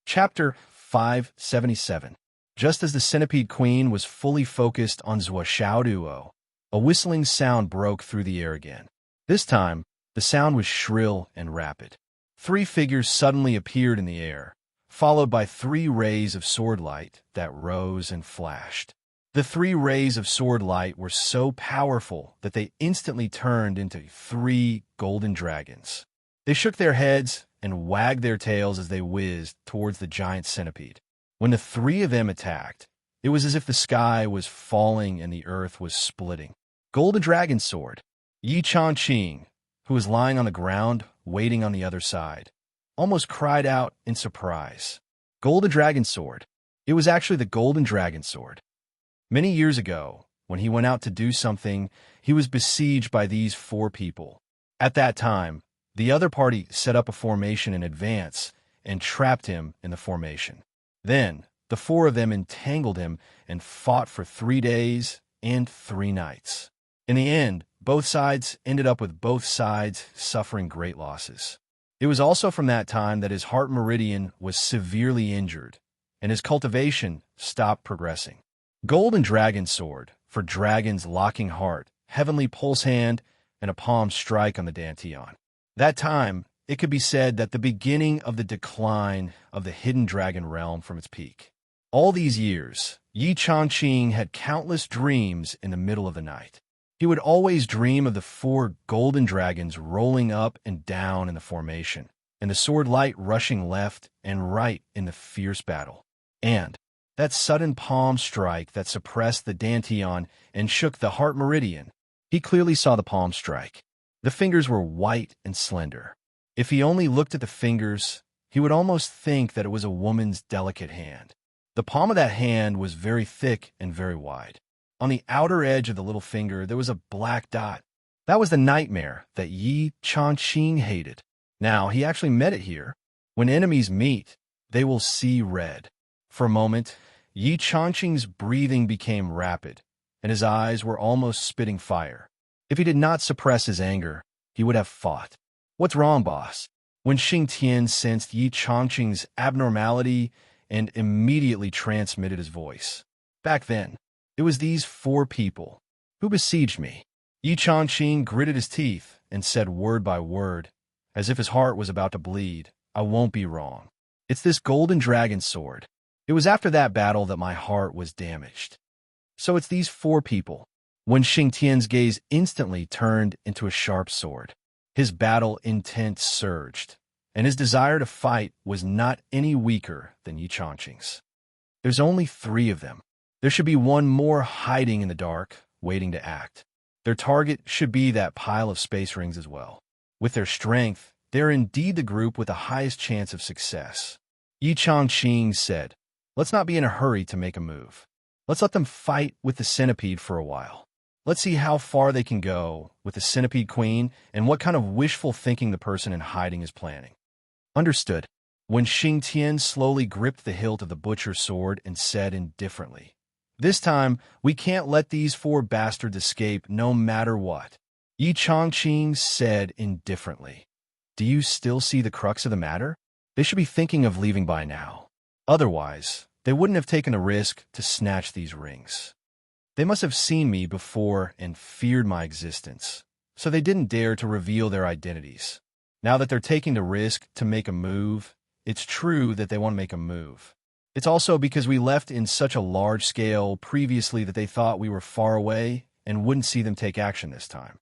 Chapter 577. Just as the Centipede Queen was fully focused on Zhuo, a whistling sound broke through the air again. This time, the sound was shrill and rapid. 3 figures suddenly appeared in the air, followed by 3 rays of sword light that rose and flashed. The 3 rays of sword light were so powerful that they instantly turned into 3 golden dragons. They shook their heads and wagged their tails as they whizzed towards the giant centipede. When the 3 of them attacked, it was as if the sky was falling and the earth was splitting. Golden Dragon Sword. Enchanting, who was lying on the ground, waiting on the other side, almost cried out in surprise. Golden Dragon Sword. It was actually the Golden Dragon Sword. Many years ago, when he went out to do something, he was besieged by these 4 people. At that time, the other party set up a formation in advance and trapped him in the formation. Then, the 4 of them entangled him and fought for 3 days and 3 nights. In the end, both sides ended up with both sides suffering great losses. It was also from that time that his heart meridian was severely injured, and his cultivation stopped progressing. Golden Dragon Sword, for dragon's locking heart, heavenly pulse hand, and a palm strike on the dantian. That time, it could be said that the beginning of the decline of the hidden dragon realm from its peak. All these years, Enchanting had countless dreams in the middle of the night. He would always dream of the 4 golden dragons rolling up and down in the formation. and the sword light rushing left and right in the fierce battle. And that sudden palm strike that suppressed the dantian and shook the heart meridian. He clearly saw the palm strike. The fingers were white and slender. If he only looked at the fingers, he would almost think that it was a woman's delicate hand. The palm of that hand was very thick and very wide. On the outer edge of the little finger, there was a black dot. That was the nightmare that enchanting hated. Now, he actually met it here. When enemies meet, they will see red. For a moment, enchanting's breathing became rapid, and his eyes were almost spitting fire. If he did not suppress his anger, he would have fought. "What's wrong, boss?" When Xing Tian sensed enchanting's abnormality and immediately transmitted his voice. Back then, it was these 4 people who besieged me. Enchanting gritted his teeth and said word by word, as if his heart was about to bleed, "I won't be wrong. It's this golden dragon sword. It was after that battle that my heart was damaged. So it's these 4 people." When Xing Tian's gaze instantly turned into a sharp sword. His battle intent surged, and his desire to fight was not any weaker than enchanting's. There's only 3 of them. There should be one more hiding in the dark, waiting to act. Their target should be that pile of space rings as well. With their strength, they're indeed the group with the highest chance of success. Enchanting said, "Let's not be in a hurry to make a move. Let's let them fight with the centipede for a while. Let's see how far they can go with the centipede queen and what kind of wishful thinking the person in hiding is planning." Understood. When Xing Tian slowly gripped the hilt of the butcher's sword and said indifferently, "This time, we can't let these 4 bastards escape no matter what." Enchanting said indifferently, "Do you still see the crux of the matter? They should be thinking of leaving by now. Otherwise, they wouldn't have taken the risk to snatch these rings. They must have seen me before and feared my existence, so they didn't dare to reveal their identities. Now that they're taking the risk to make a move, it's true that they want to make a move. It's also because we left in such a large scale previously that they thought we were far away and wouldn't see them take action this time."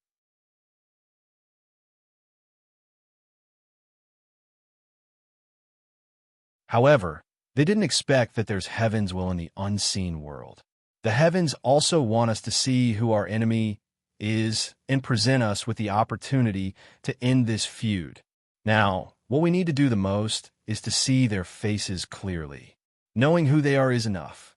However, they didn't expect that there's heaven's will in the unseen world. The heavens also want us to see who our enemy is and present us with the opportunity to end this feud. Now, what we need to do the most is to see their faces clearly. Knowing who they are is enough.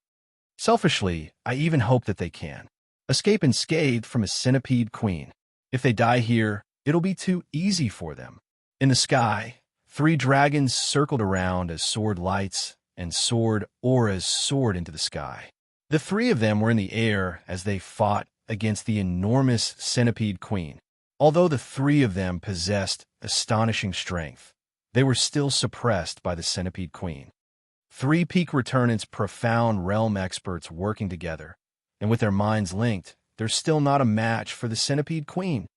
Selfishly, I even hope that they can escape unscathed from a centipede queen. If they die here, it'll be too easy for them. In the sky, 3 dragons circled around as sword lights and sword auras soared into the sky. The 3 of them were in the air as they fought against the enormous centipede queen. Although the 3 of them possessed astonishing strength, they were still suppressed by the centipede queen. 3 peak returnants, profound realm experts working together, and with their minds linked, they're still not a match for the centipede queen.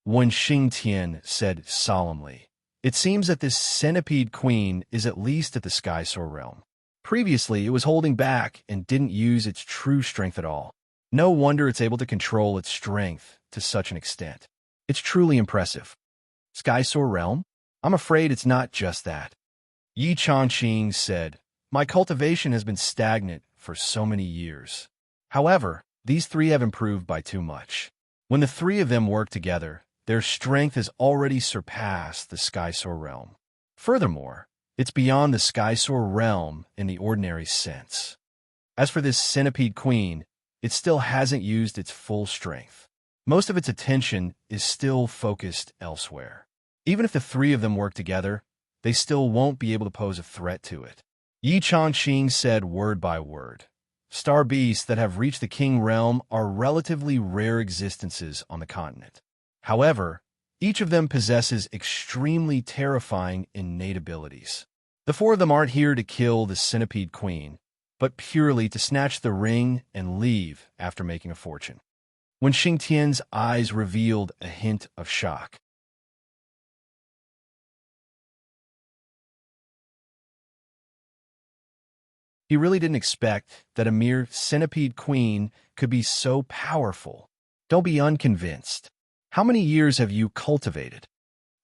When Xing Tian said solemnly, "It seems that this centipede queen is at least at the Skysoar realm. Previously, it was holding back and didn't use its true strength at all. No wonder it's able to control its strength to such an extent. It's truly impressive." "Skysoar realm? I'm afraid it's not just that." Enchanting said, "My cultivation has been stagnant for so many years. However, these 3 have improved by too much. When the 3 of them work together, their strength has already surpassed the Skysoar realm. Furthermore, it's beyond the Skysoar realm in the ordinary sense. As for this centipede queen, it still hasn't used its full strength. Most of its attention is still focused elsewhere. Even if the 3 of them work together, they still won't be able to pose a threat to it." Enchanting said word by word, "Star beasts that have reached the king realm are relatively rare existences on the continent. However, each of them possesses extremely terrifying innate abilities. The 4 of them aren't here to kill the centipede queen, but purely to snatch the ring and leave after making a fortune." When Xing Tian's eyes revealed a hint of shock. He really didn't expect that a mere centipede queen could be so powerful. "Don't be unconvinced. How many years have you cultivated?"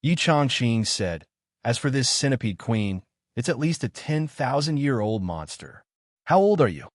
Enchanting said, As for this centipede queen, it's at least a 10,000-year-old monster. How old are you?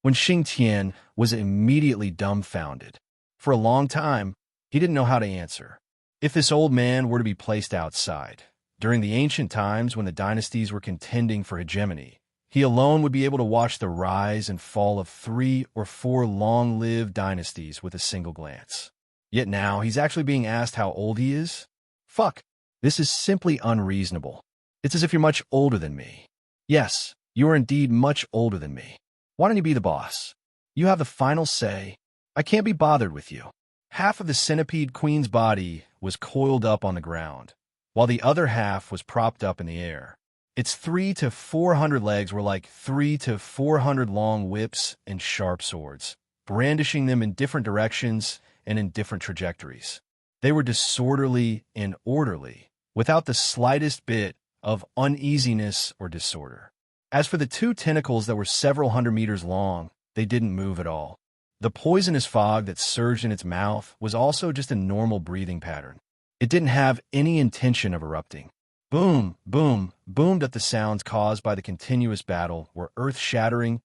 When Xing Tian was immediately dumbfounded. For a long time, he didn't know how to answer. If this old man were to be placed outside, during the ancient times when the dynasties were contending for hegemony, he alone would be able to watch the rise and fall of 3 or 4 long-lived dynasties with a single glance. Yet now he's actually being asked how old he is? Fuck, this is simply unreasonable. It's as if you're much older than me. Yes, you are indeed much older than me. Why don't you be the boss? You have the final say. I can't be bothered with you. Half of the centipede queen's body was coiled up on the ground, while the other half was propped up in the air. Its 300 to 400 legs were like 300 to 400 long whips and sharp swords, brandishing them in different directions and in different trajectories. They were disorderly and orderly, without the slightest bit of uneasiness or disorder. As for the 2 tentacles that were several hundred meters long, they didn't move at all. The poisonous fog that surged in its mouth was also just a normal breathing pattern. It didn't have any intention of erupting. Boom, boom, boomed at the sounds caused by the continuous battle were earth-shattering,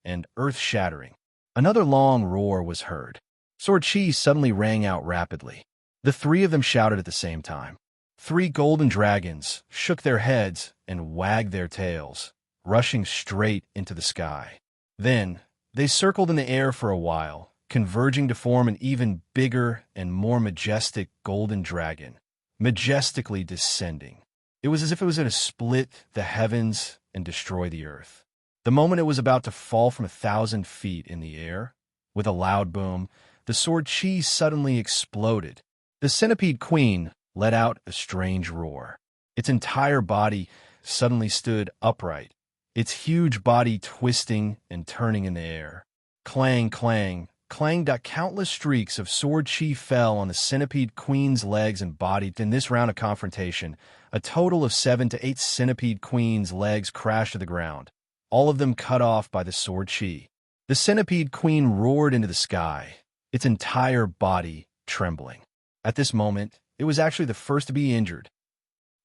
and earth-shattering. Another long roar was heard. Sword Chi suddenly rang out rapidly. The 3 of them shouted at the same time. 3 golden dragons shook their heads and wagged their tails, rushing straight into the sky. Then, they circled in the air for a while, converging to form an even bigger and more majestic golden dragon, majestically descending. It was as if it was going to split the heavens and destroy the earth. The moment it was about to fall from 1,000 feet in the air, with a loud boom, the sword Chi suddenly exploded. The centipede queen let out a strange roar. Its entire body suddenly stood upright, its huge body twisting and turning in the air. Clang, clang, clanged out countless streaks of sword chi fell on the centipede queen's legs and body. In this round of confrontation, a total of 7 to 8 centipede queen's legs crashed to the ground, all of them cut off by the sword chi. The centipede queen roared into the sky, its entire body trembling. At this moment, it was actually the first to be injured.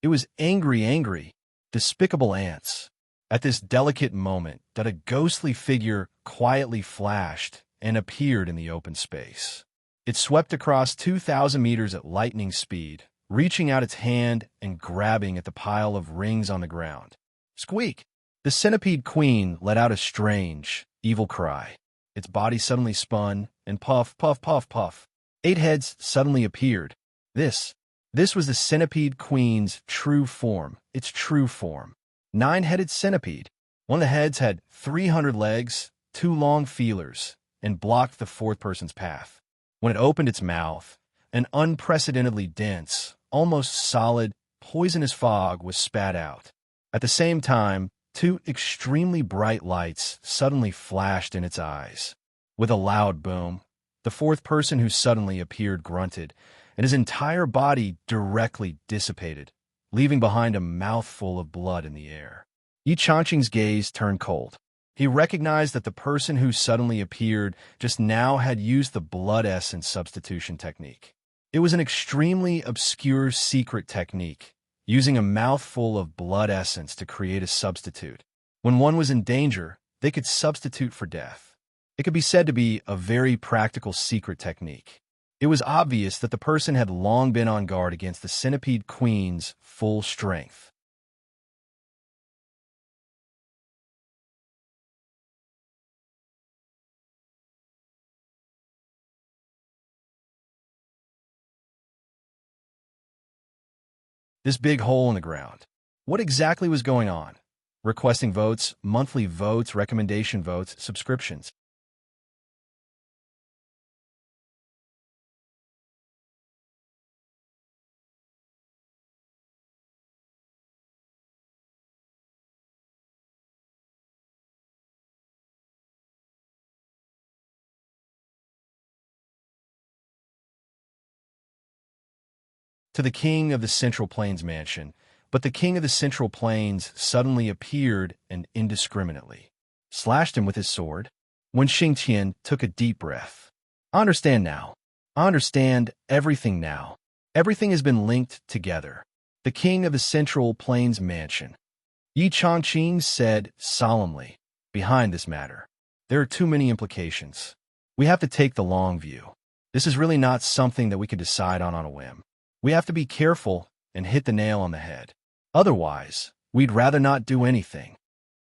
It was angry, despicable ants. At this delicate moment that a ghostly figure quietly flashed and appeared in the open space. It swept across 2,000 meters at lightning speed, reaching out its hand and grabbing at the pile of rings on the ground. Squeak! The centipede queen let out a strange, evil cry. Its body suddenly spun, and puff, puff, puff, puff. 8 heads suddenly appeared. This was the centipede queen's true form, its true form. 9-headed centipede. One of the heads had 300 legs, 2 long feelers, and blocked the 4th person's path. When it opened its mouth, an unprecedentedly dense, almost solid, poisonous fog was spat out. At the same time, 2 extremely bright lights suddenly flashed in its eyes. With a loud boom, the 4th person who suddenly appeared grunted, and his entire body directly dissipated, leaving behind a mouthful of blood in the air. Enchanting's gaze turned cold. He recognized that the person who suddenly appeared just now had used the blood essence substitution technique. It was an extremely obscure secret technique, using a mouthful of blood essence to create a substitute. When one was in danger, they could substitute for death. It could be said to be a very practical secret technique. It was obvious that the person had long been on guard against the centipede queen's full strength. This big hole in the ground. What exactly was going on? Requesting votes, monthly votes, recommendation votes, subscriptions. To the king of the Central Plains mansion, but the king of the Central Plains suddenly appeared and indiscriminately slashed him with his sword. When Xing Tian took a deep breath. I understand now. I understand everything now. Everything has been linked together. the king of the Central Plains Mansion. Yi Changqing said solemnly, behind this matter, there are too many implications. We have to take the long view. This is really not something that we can decide on a whim. We have to be careful and hit the nail on the head. Otherwise, we'd rather not do anything.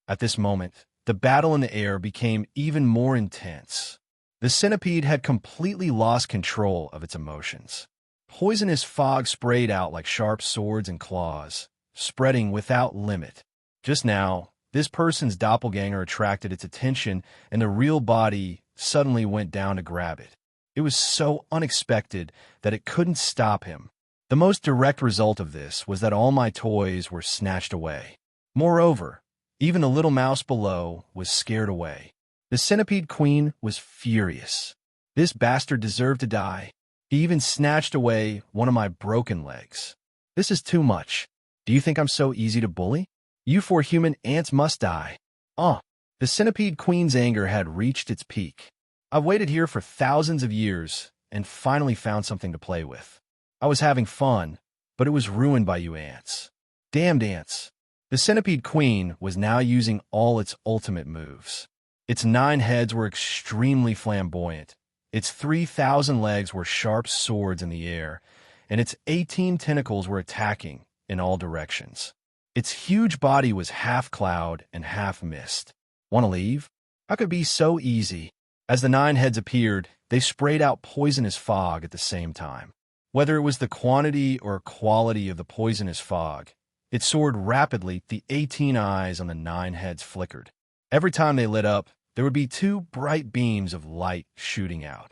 At this moment, the battle in the air became even more intense. The centipede had completely lost control of its emotions. Poisonous fog sprayed out like sharp swords and claws, spreading without limit. Just now, this person's doppelganger attracted its attention, and the real body suddenly went down to grab it. It was so unexpected that it couldn't stop him. The most direct result of this was that all my toys were snatched away. Moreover, even the little mouse below was scared away. The centipede queen was furious. This bastard deserved to die. He even snatched away one of my broken legs. This is too much. Do you think I'm so easy to bully? You 4 human ants must die. The centipede queen's anger had reached its peak. I've waited here for thousands of years and finally found something to play with. I was having fun, but it was ruined by you ants. Damned ants. The centipede queen was now using all its ultimate moves. Its 9 heads were extremely flamboyant. Its 3,000 legs were sharp swords in the air, and its 18 tentacles were attacking in all directions. Its huge body was half cloud and half mist. Want to leave? How could it be so easy? As the 9 heads appeared, they sprayed out poisonous fog at the same time. Whether it was the quantity or quality of the poisonous fog, it soared rapidly. The 18 eyes on the 9 heads flickered. Every time they lit up, there would be 2 bright beams of light shooting out.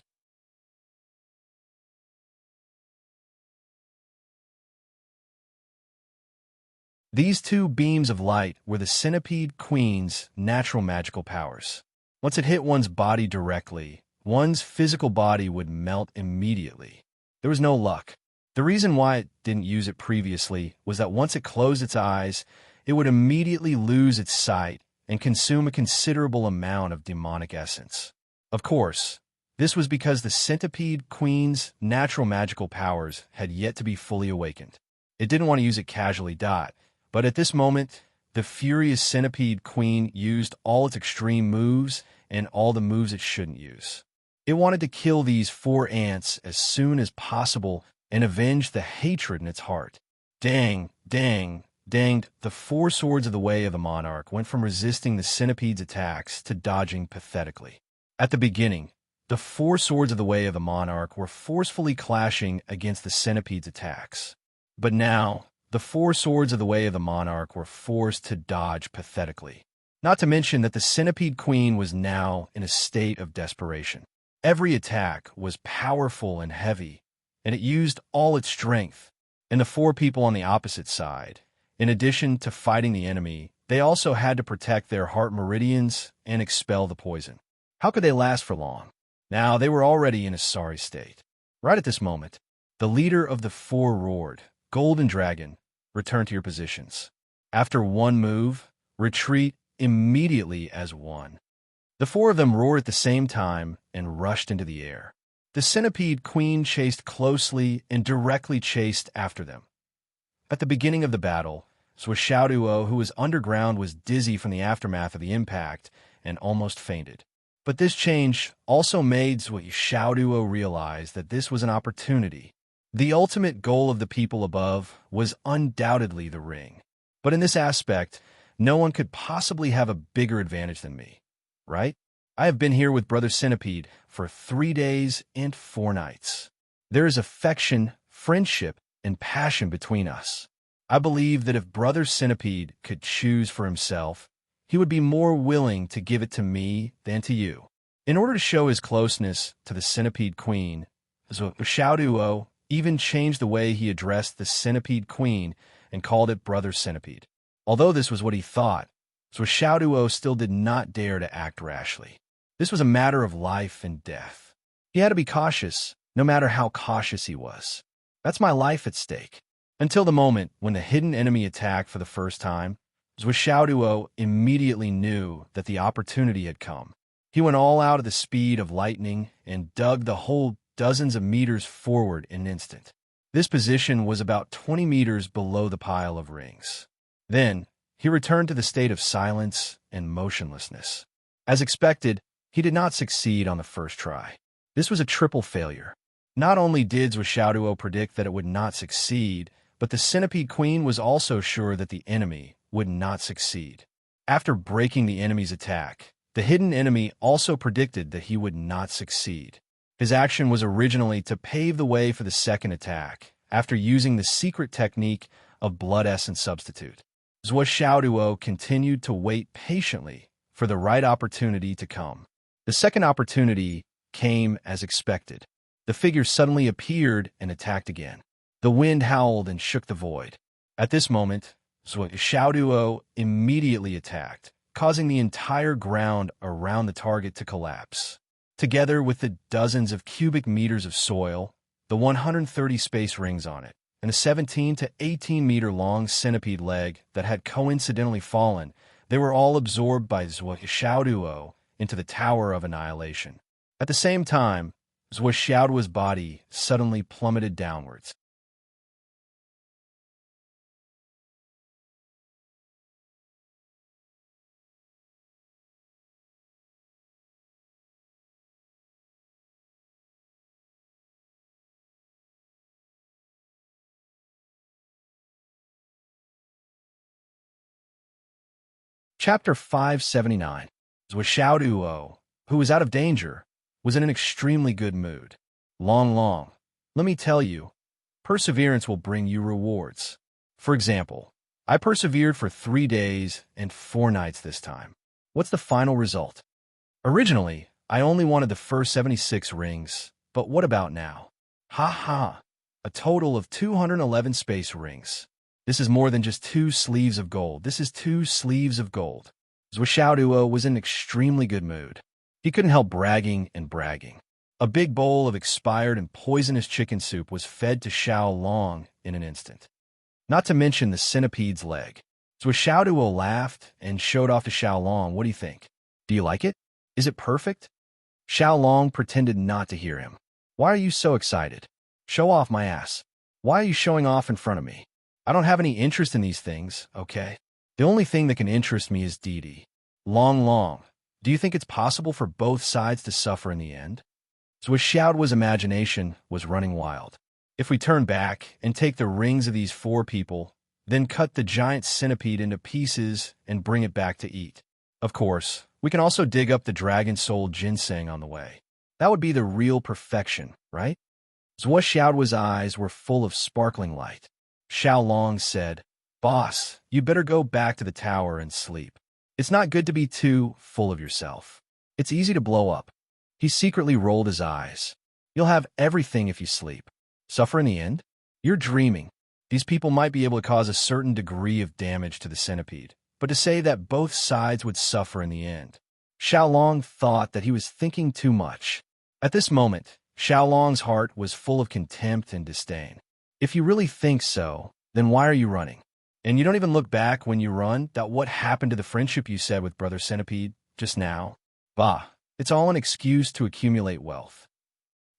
These 2 beams of light were the centipede queen's natural magical powers. Once it hit one's body directly, one's physical body would melt immediately. There was no luck. The reason why it didn't use it previously was that once it closed its eyes, it would immediately lose its sight and consume a considerable amount of demonic essence. Of course, this was because the centipede queen's natural magical powers had yet to be fully awakened. It didn't want to use it casually, but at this moment, the furious centipede queen used all its extreme moves and all the moves it shouldn't use. It wanted to kill these 4 ants as soon as possible and avenge the hatred in its heart. Danged, the 4 swords of the way of the monarch went from resisting the centipede's attacks to dodging pathetically. At the beginning, the 4 swords of the way of the monarch were forcefully clashing against the centipede's attacks. But now, the 4 swords of the way of the monarch were forced to dodge pathetically. Not to mention that the centipede queen was now in a state of desperation. Every attack was powerful and heavy, and it used all its strength. And the 4 people on the opposite side, in addition to fighting the enemy, they also had to protect their heart meridians and expel the poison. How could they last for long? Now, they were already in a sorry state. Right at this moment, the leader of the 4 roared, "Golden Dragon, return to your positions. After 1 move, retreat immediately as 1." The 4 of them roared at the same time and rushed into the air. The centipede queen chased closely and directly chased after them. At the beginning of the battle, Zhuo, who was underground, was dizzy from the aftermath of the impact and almost fainted. But this change also made Zhuo realize that this was an opportunity. The ultimate goal of the people above was undoubtedly the ring. But in this aspect, no one could possibly have a bigger advantage than me, right? I have been here with Brother Centipede for 3 days and 4 nights. There is affection, friendship, and passion between us. I believe that if Brother Centipede could choose for himself, he would be more willing to give it to me than to you. In order to show his closeness to the Centipede Queen, Zhuo even changed the way he addressed the Centipede Queen and called it Brother Centipede. Although this was what he thought, Zhuo still did not dare to act rashly. This was a matter of life and death. He had to be cautious, no matter how cautious he was. That's my life at stake. Until the moment when the hidden enemy attacked for the first time, Zhuo immediately knew that the opportunity had come. He went all out at the speed of lightning and dug the whole dozens of meters forward in an instant. This position was about 20 meters below the pile of rings. Then, he returned to the state of silence and motionlessness. As expected, he did not succeed on the first try. This was a triple failure. Not only did Zhuo predict that it would not succeed, but the Centipede Queen was also sure that the enemy would not succeed. After breaking the enemy's attack, the hidden enemy also predicted that he would not succeed. His action was originally to pave the way for the second attack, after using the secret technique of blood essence substitute. Zhuo continued to wait patiently for the right opportunity to come. The second opportunity came as expected. The figure suddenly appeared and attacked again. The wind howled and shook the void. At this moment, Zhuo immediately attacked, causing the entire ground around the target to collapse. Together with the dozens of cubic meters of soil, the 130 space rings on it, and a 17 to 18 meter long centipede leg that had coincidentally fallen, they were all absorbed by Zhuo into the Tower of Annihilation. At the same time, Zhuo's body suddenly plummeted downwards. Chapter 579. Zhuo, who was out of danger, was in an extremely good mood. Long, let me tell you, perseverance will bring you rewards. For example, I persevered for 3 days and 4 nights this time. What's the final result? Originally, I only wanted the first 76 rings, but what about now? A total of 211 space rings. This is more than just 2 sleeves of gold. This is 2 sleeves of gold. Zhuo was in an extremely good mood. He couldn't help bragging and bragging. A big bowl of expired and poisonous chicken soup was fed to Xiaolong in an instant. Not to mention the centipede's leg. Zhuo laughed and showed off to Xiaolong. What do you think? Do you like it? Is it perfect? Xiaolong pretended not to hear him. Why are you so excited? Show off my ass. Why are you showing off in front of me? I don't have any interest in these things, okay? The only thing that can interest me is Didi. Long. Do you think it's possible for both sides to suffer in the end? Zhuo's imagination was running wild. If we turn back and take the rings of these 4 people, then cut the giant centipede into pieces and bring it back to eat. Of course, we can also dig up the dragon soul ginseng on the way. That would be the real perfection, right? Zhuo's eyes were full of sparkling light. Xiaolong said, "Boss, you better go back to the tower and sleep. It's not good to be too full of yourself. It's easy to blow up." He secretly rolled his eyes. "You'll have everything if you sleep. Suffer in the end? You're dreaming. These people might be able to cause a certain degree of damage to the centipede, but to say that both sides would suffer in the end." Xiaolong thought that he was thinking too much. At this moment, Xiaolong's heart was full of contempt and disdain. If you really think so, then why are you running? And you don't even look back when you run that what happened to the friendship you said with Brother Centipede just now? Bah, it's all an excuse to accumulate wealth.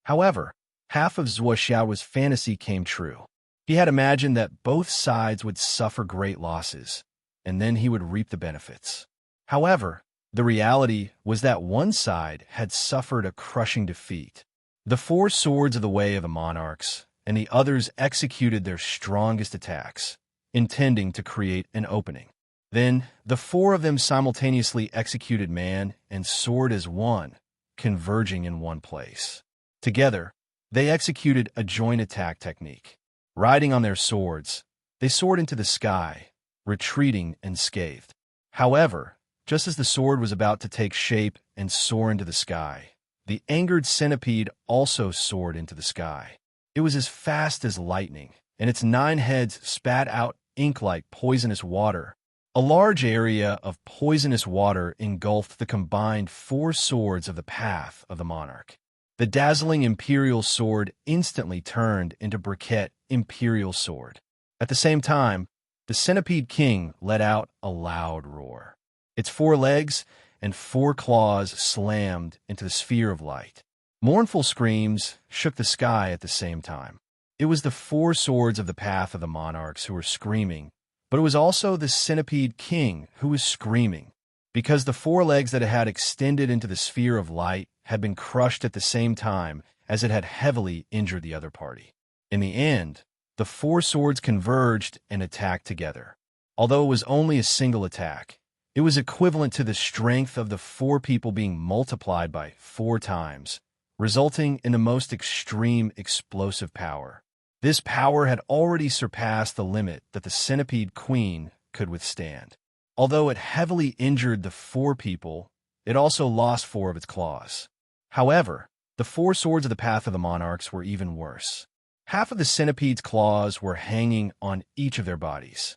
However, half of Zhuo's fantasy came true. He had imagined that both sides would suffer great losses, and then he would reap the benefits. However, the reality was that one side had suffered a crushing defeat. The 4 swords of the Way of the Monarchs and the others executed their strongest attacks, intending to create an opening. Then, the 4 of them simultaneously executed man and sword as one, converging in one place. Together, they executed a joint attack technique. Riding on their swords, they soared into the sky, retreating unscathed. However, just as the sword was about to take shape and soar into the sky, the angered centipede also soared into the sky. It was as fast as lightning, and its 9 heads spat out ink like poisonous water. A large area of poisonous water engulfed the combined 4 swords of the path of the monarch. The dazzling imperial sword instantly turned into briquette imperial sword. At the same time, the centipede king let out a loud roar. Its 4 legs and 4 claws slammed into the sphere of light. Mournful screams shook the sky at the same time. It was the four swords of the path of the monarchs who were screaming, but it was also the Centipede King who was screaming, because the four legs that it had extended into the sphere of light had been crushed at the same time as it had heavily injured the other party. In the end, the four swords converged and attacked together. Although it was only a single attack, it was equivalent to the strength of the four people being multiplied by 4 times, resulting in the most extreme explosive power. This power had already surpassed the limit that the Centipede Queen could withstand. Although it heavily injured the four people, it also lost 4 of its claws. However, the four swords of the path of the monarchs were even worse. Half of the centipede's claws were hanging on each of their bodies.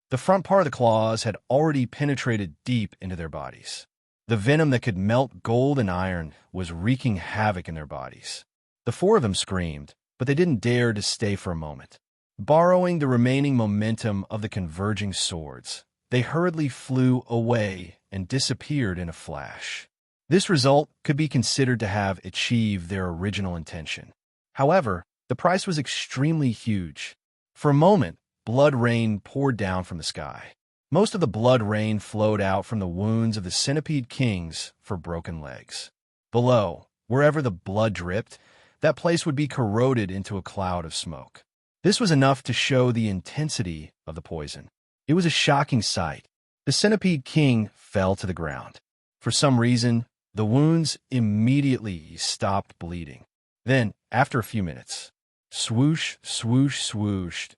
The front part of the claws had already penetrated deep into their bodies. The venom that could melt gold and iron was wreaking havoc in their bodies. The 4 of them screamed, but they didn't dare to stay for a moment. Borrowing the remaining momentum of the converging swords, they hurriedly flew away and disappeared in a flash. This result could be considered to have achieved their original intention. However, the price was extremely huge. For a moment, blood rain poured down from the sky. Most of the blood rain flowed out from the wounds of the Centipede Kings for broken legs. Below, wherever the blood dripped, that place would be corroded into a cloud of smoke. This was enough to show the intensity of the poison. It was a shocking sight. The Centipede King fell to the ground. For some reason, the wounds immediately stopped bleeding. Then, after a few minutes, swoosh, swoosh, swoosh,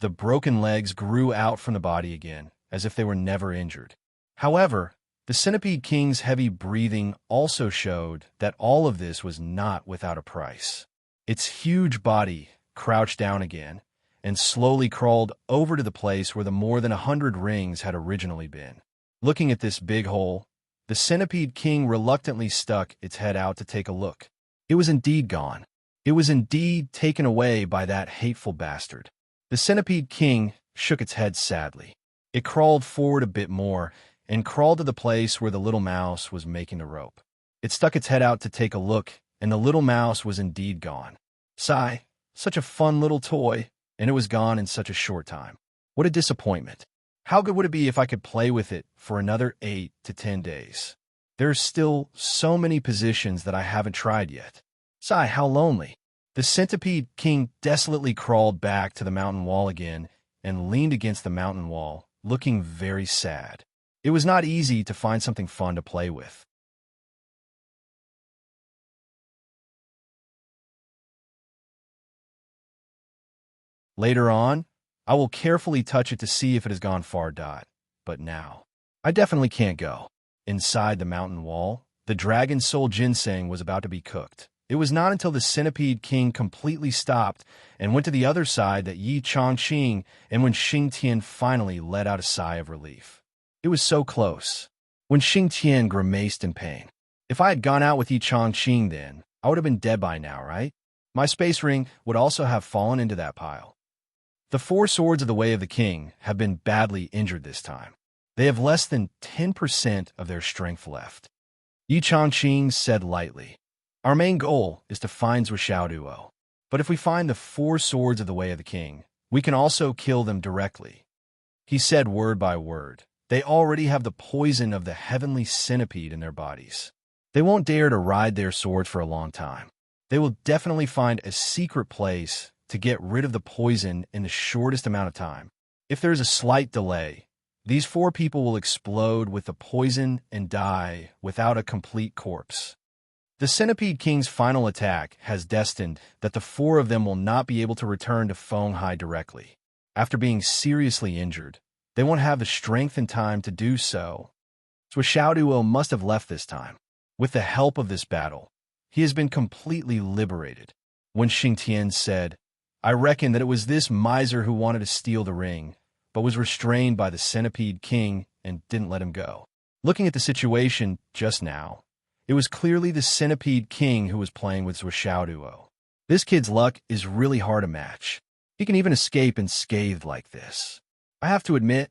the broken legs grew out from the body again, as if they were never injured. However, the Centipede King's heavy breathing also showed that all of this was not without a price. Its huge body crouched down again and slowly crawled over to the place where the more than 100 rings had originally been. Looking at this big hole, the Centipede King reluctantly stuck its head out to take a look. It was indeed gone. It was indeed taken away by that hateful bastard. The Centipede King shook its head sadly. It crawled forward a bit more and crawled to the place where the little mouse was making the rope. It stuck its head out to take a look, and the little mouse was indeed gone. Sigh, such a fun little toy, and it was gone in such a short time. What a disappointment. How good would it be if I could play with it for another 8 to 10 days? There's still so many positions that I haven't tried yet. Sigh, how lonely. The Centipede King desolately crawled back to the mountain wall again and leaned against the mountain wall, looking very sad. It was not easy to find something fun to play with. Later on, I will carefully touch it to see if it has gone far. But now, I definitely can't go. Inside the mountain wall, the dragon soul ginseng was about to be cooked. It was not until the Centipede King completely stopped and went to the other side that Yi Chongqing and when Xing Tian finally let out a sigh of relief. It was so close. When Xing Tian grimaced in pain. If I had gone out with Yi Chongqing then, I would have been dead by now, right? My space ring would also have fallen into that pile. The 4 swords of the Way of the King have been badly injured this time. They have less than 10% of their strength left. Yi Chongqing said lightly, "Our main goal is to find Zhuoxiaoduo. But if we find the 4 swords of the Way of the King, we can also kill them directly." He said word by word. They already have the poison of the heavenly centipede in their bodies. They won't dare to ride their swords for a long time. They will definitely find a secret place to get rid of the poison in the shortest amount of time. If there is a slight delay, these 4 people will explode with the poison and die without a complete corpse. The Centipede King's final attack has destined that the 4 of them will not be able to return to Fenghai directly. After being seriously injured, they won't have the strength and time to do so. Zhuoxiaoduo must have left this time. With the help of this battle, he has been completely liberated. When Xing Tian said, "I reckon that it was this miser who wanted to steal the ring, but was restrained by the Centipede King and didn't let him go." Looking at the situation just now, it was clearly the Centipede King who was playing with Zhuoxiaoduo. This kid's luck is really hard to match. He can even escape unscathed like this. I have to admit.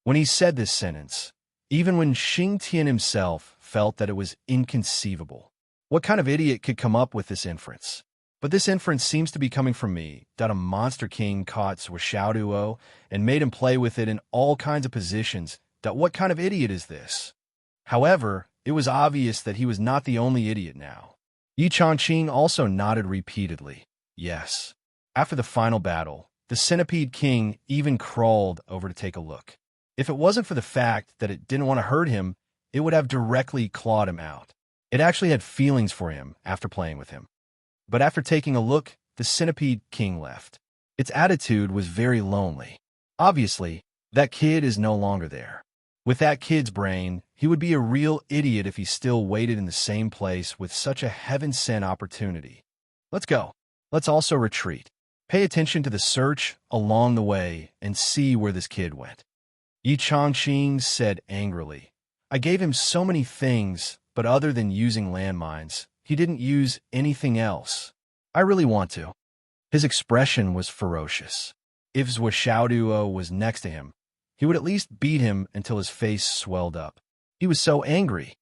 When he said this sentence, even when Xing Tian himself felt that it was inconceivable. What kind of idiot could come up with this inference? But this inference seems to be coming from me, that a monster king caught Xiaoduo and made him play with it in all kinds of positions. That what kind of idiot is this? However, it was obvious that he was not the only idiot now. Yi Changqing also nodded repeatedly. Yes. After the final battle, the Centipede King even crawled over to take a look. If it wasn't for the fact that it didn't want to hurt him, it would have directly clawed him out. It actually had feelings for him after playing with him. But after taking a look, the Centipede King left. Its attitude was very lonely. Obviously, that kid is no longer there. With that kid's brain, he would be a real idiot if he still waited in the same place with such a heaven-sent opportunity. Let's go. Let's also retreat. Pay attention to the search along the way and see where this kid went. Yi Changqing said angrily. I gave him so many things, but other than using landmines, he didn't use anything else. I really want to. His expression was ferocious. If Xiaoduo was next to him, he would at least beat him until his face swelled up. He was so angry.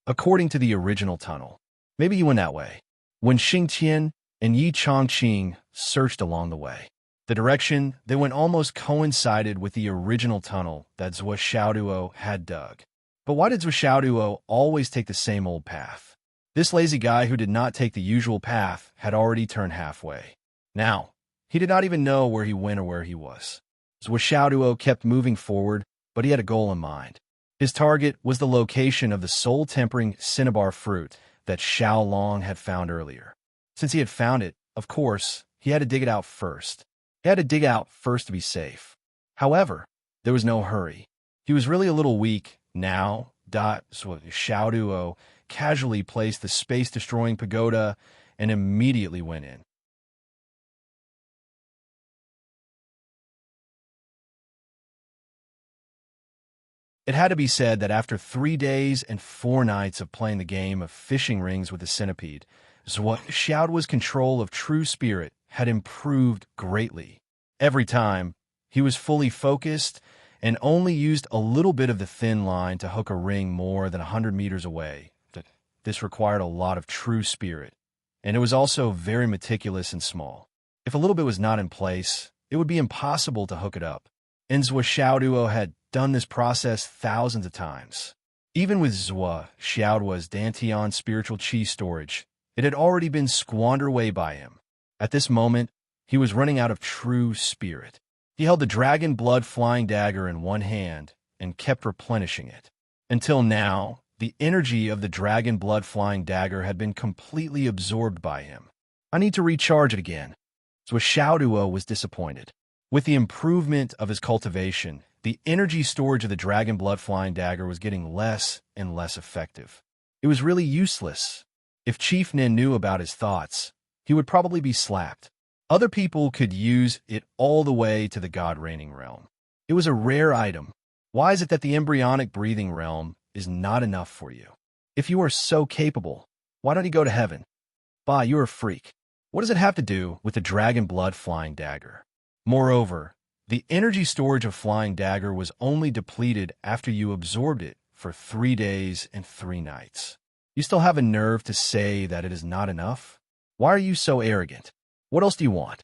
According to the original tunnel, maybe he went that way. When Xing Tian and Yi Changqing searched along the way, the direction they went almost coincided with the original tunnel that Xiaoduo had dug. But why did Xiaoduo always take the same old path? This lazy guy who did not take the usual path had already turned halfway. Now, he did not even know where he went or where he was. Xiaoduo kept moving forward, but he had a goal in mind. His target was the location of the soul-tempering cinnabar fruit that Xiao Long had found earlier. Since he had found it, of course, he had to dig it out first. He had to dig out first to be safe. However, there was no hurry. He was really a little weak now. So Xiaoduo casually placed the space-destroying pagoda and immediately went in. It had to be said that after 3 days and 4 nights of playing the game of fishing rings with the centipede, Xiaoduo's control of true spirit had improved greatly. Every time, he was fully focused and only used a little bit of the thin line to hook a ring more than 100 meters away. This required a lot of true spirit, and it was also very meticulous and small. If a little bit was not in place, it would be impossible to hook it up. And Xiaoduo had done this process thousands of times. Even with Xiaoduo's Dantian spiritual chi storage, it had already been squandered away by him. At this moment, he was running out of true spirit. He held the dragon blood flying dagger in one hand and kept replenishing it. Until now, the energy of the dragon blood flying dagger had been completely absorbed by him. I need to recharge it again. So Xiaoduo was disappointed. With the improvement of his cultivation, the energy storage of the dragon blood flying dagger was getting less and less effective. It was really useless. If Chief Nin knew about his thoughts, he would probably be slapped. Other people could use it all the way to the God-reigning realm. It was a rare item. Why is it that the embryonic breathing realm is not enough for you? If you are so capable, why don't you go to heaven? Bah, you're a freak. What does it have to do with the dragon blood flying dagger? Moreover, the energy storage of flying dagger was only depleted after you absorbed it for 3 days and 3 nights. You still have a nerve to say that it is not enough? Why are you so arrogant? What else do you want?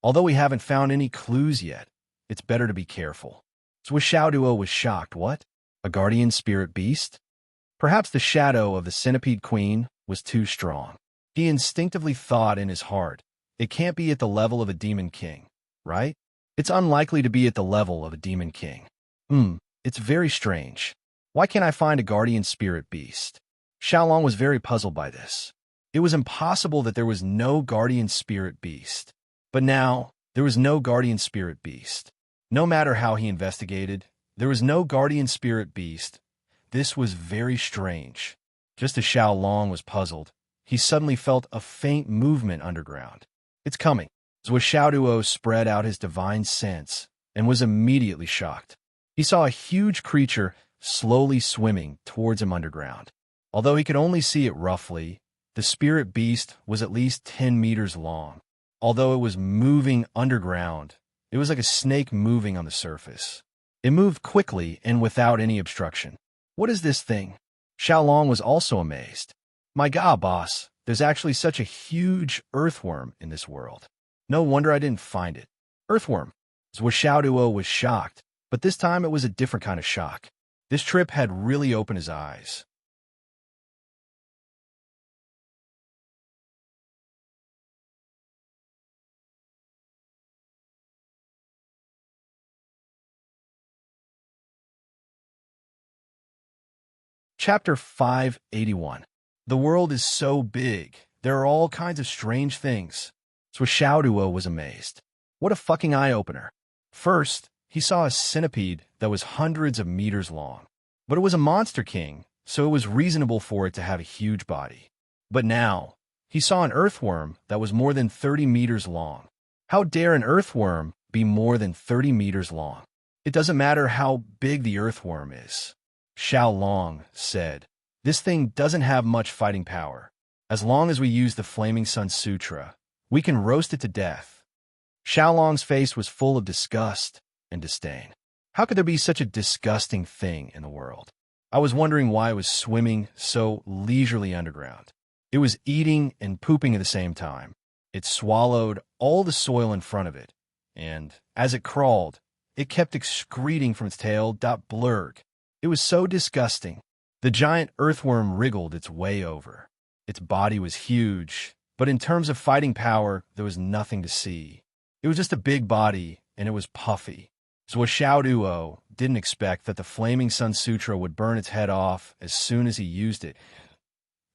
Although we haven't found any clues yet, it's better to be careful. Xiaoduo was shocked. What? A guardian spirit beast? Perhaps the shadow of the centipede queen was too strong. He instinctively thought in his heart, it can't be at the level of a demon king, right? It's unlikely to be at the level of a demon king. It's very strange. Why can't I find a guardian spirit beast? Xiaolong was very puzzled by this. It was impossible that there was no guardian spirit beast. But now, There was no guardian spirit beast. No matter how he investigated, there was no guardian spirit beast. This was very strange. Just as Xiaolong was puzzled, he suddenly felt a faint movement underground. It's coming. Zhuo Xiaoduo spread out his divine sense and was immediately shocked. He saw a huge creature slowly swimming towards him underground. Although he could only see it roughly, the spirit beast was at least 10 meters long. Although it was moving underground, it was like a snake moving on the surface. It moved quickly and without any obstruction. What is this thing? Xiaolong was also amazed. My God, boss, there's actually such a huge earthworm in this world. No wonder I didn't find it. Earthworm. Zhuo Xiaoduo was shocked, but this time it was a different kind of shock. This trip had really opened his eyes. Chapter 581. The world is so big. There are all kinds of strange things. So Xiaoduo was amazed. What a fucking eye-opener. First, he saw a centipede that was hundreds of meters long. But it was a monster king, so it was reasonable for it to have a huge body. But now, he saw an earthworm that was more than 30 meters long. How dare an earthworm be more than 30 meters long? It doesn't matter how big the earthworm is. Xiaolong said, this thing doesn't have much fighting power. As long as we use the Flaming Sun Sutra, we can roast it to death. Xiaolong's face was full of disgust and disdain. How could there be such a disgusting thing in the world? I was wondering why it was swimming so leisurely underground. It was eating and pooping at the same time. It swallowed all the soil in front of it, and as it crawled, it kept excreting from its tail. Blurg. It was so disgusting. The giant earthworm wriggled its way over. Its body was huge, but in terms of fighting power, there was nothing to see. It was just a big body, and it was puffy. So Xiaoduo didn't expect that the Flaming Sun Sutra would burn its head off as soon as he used it.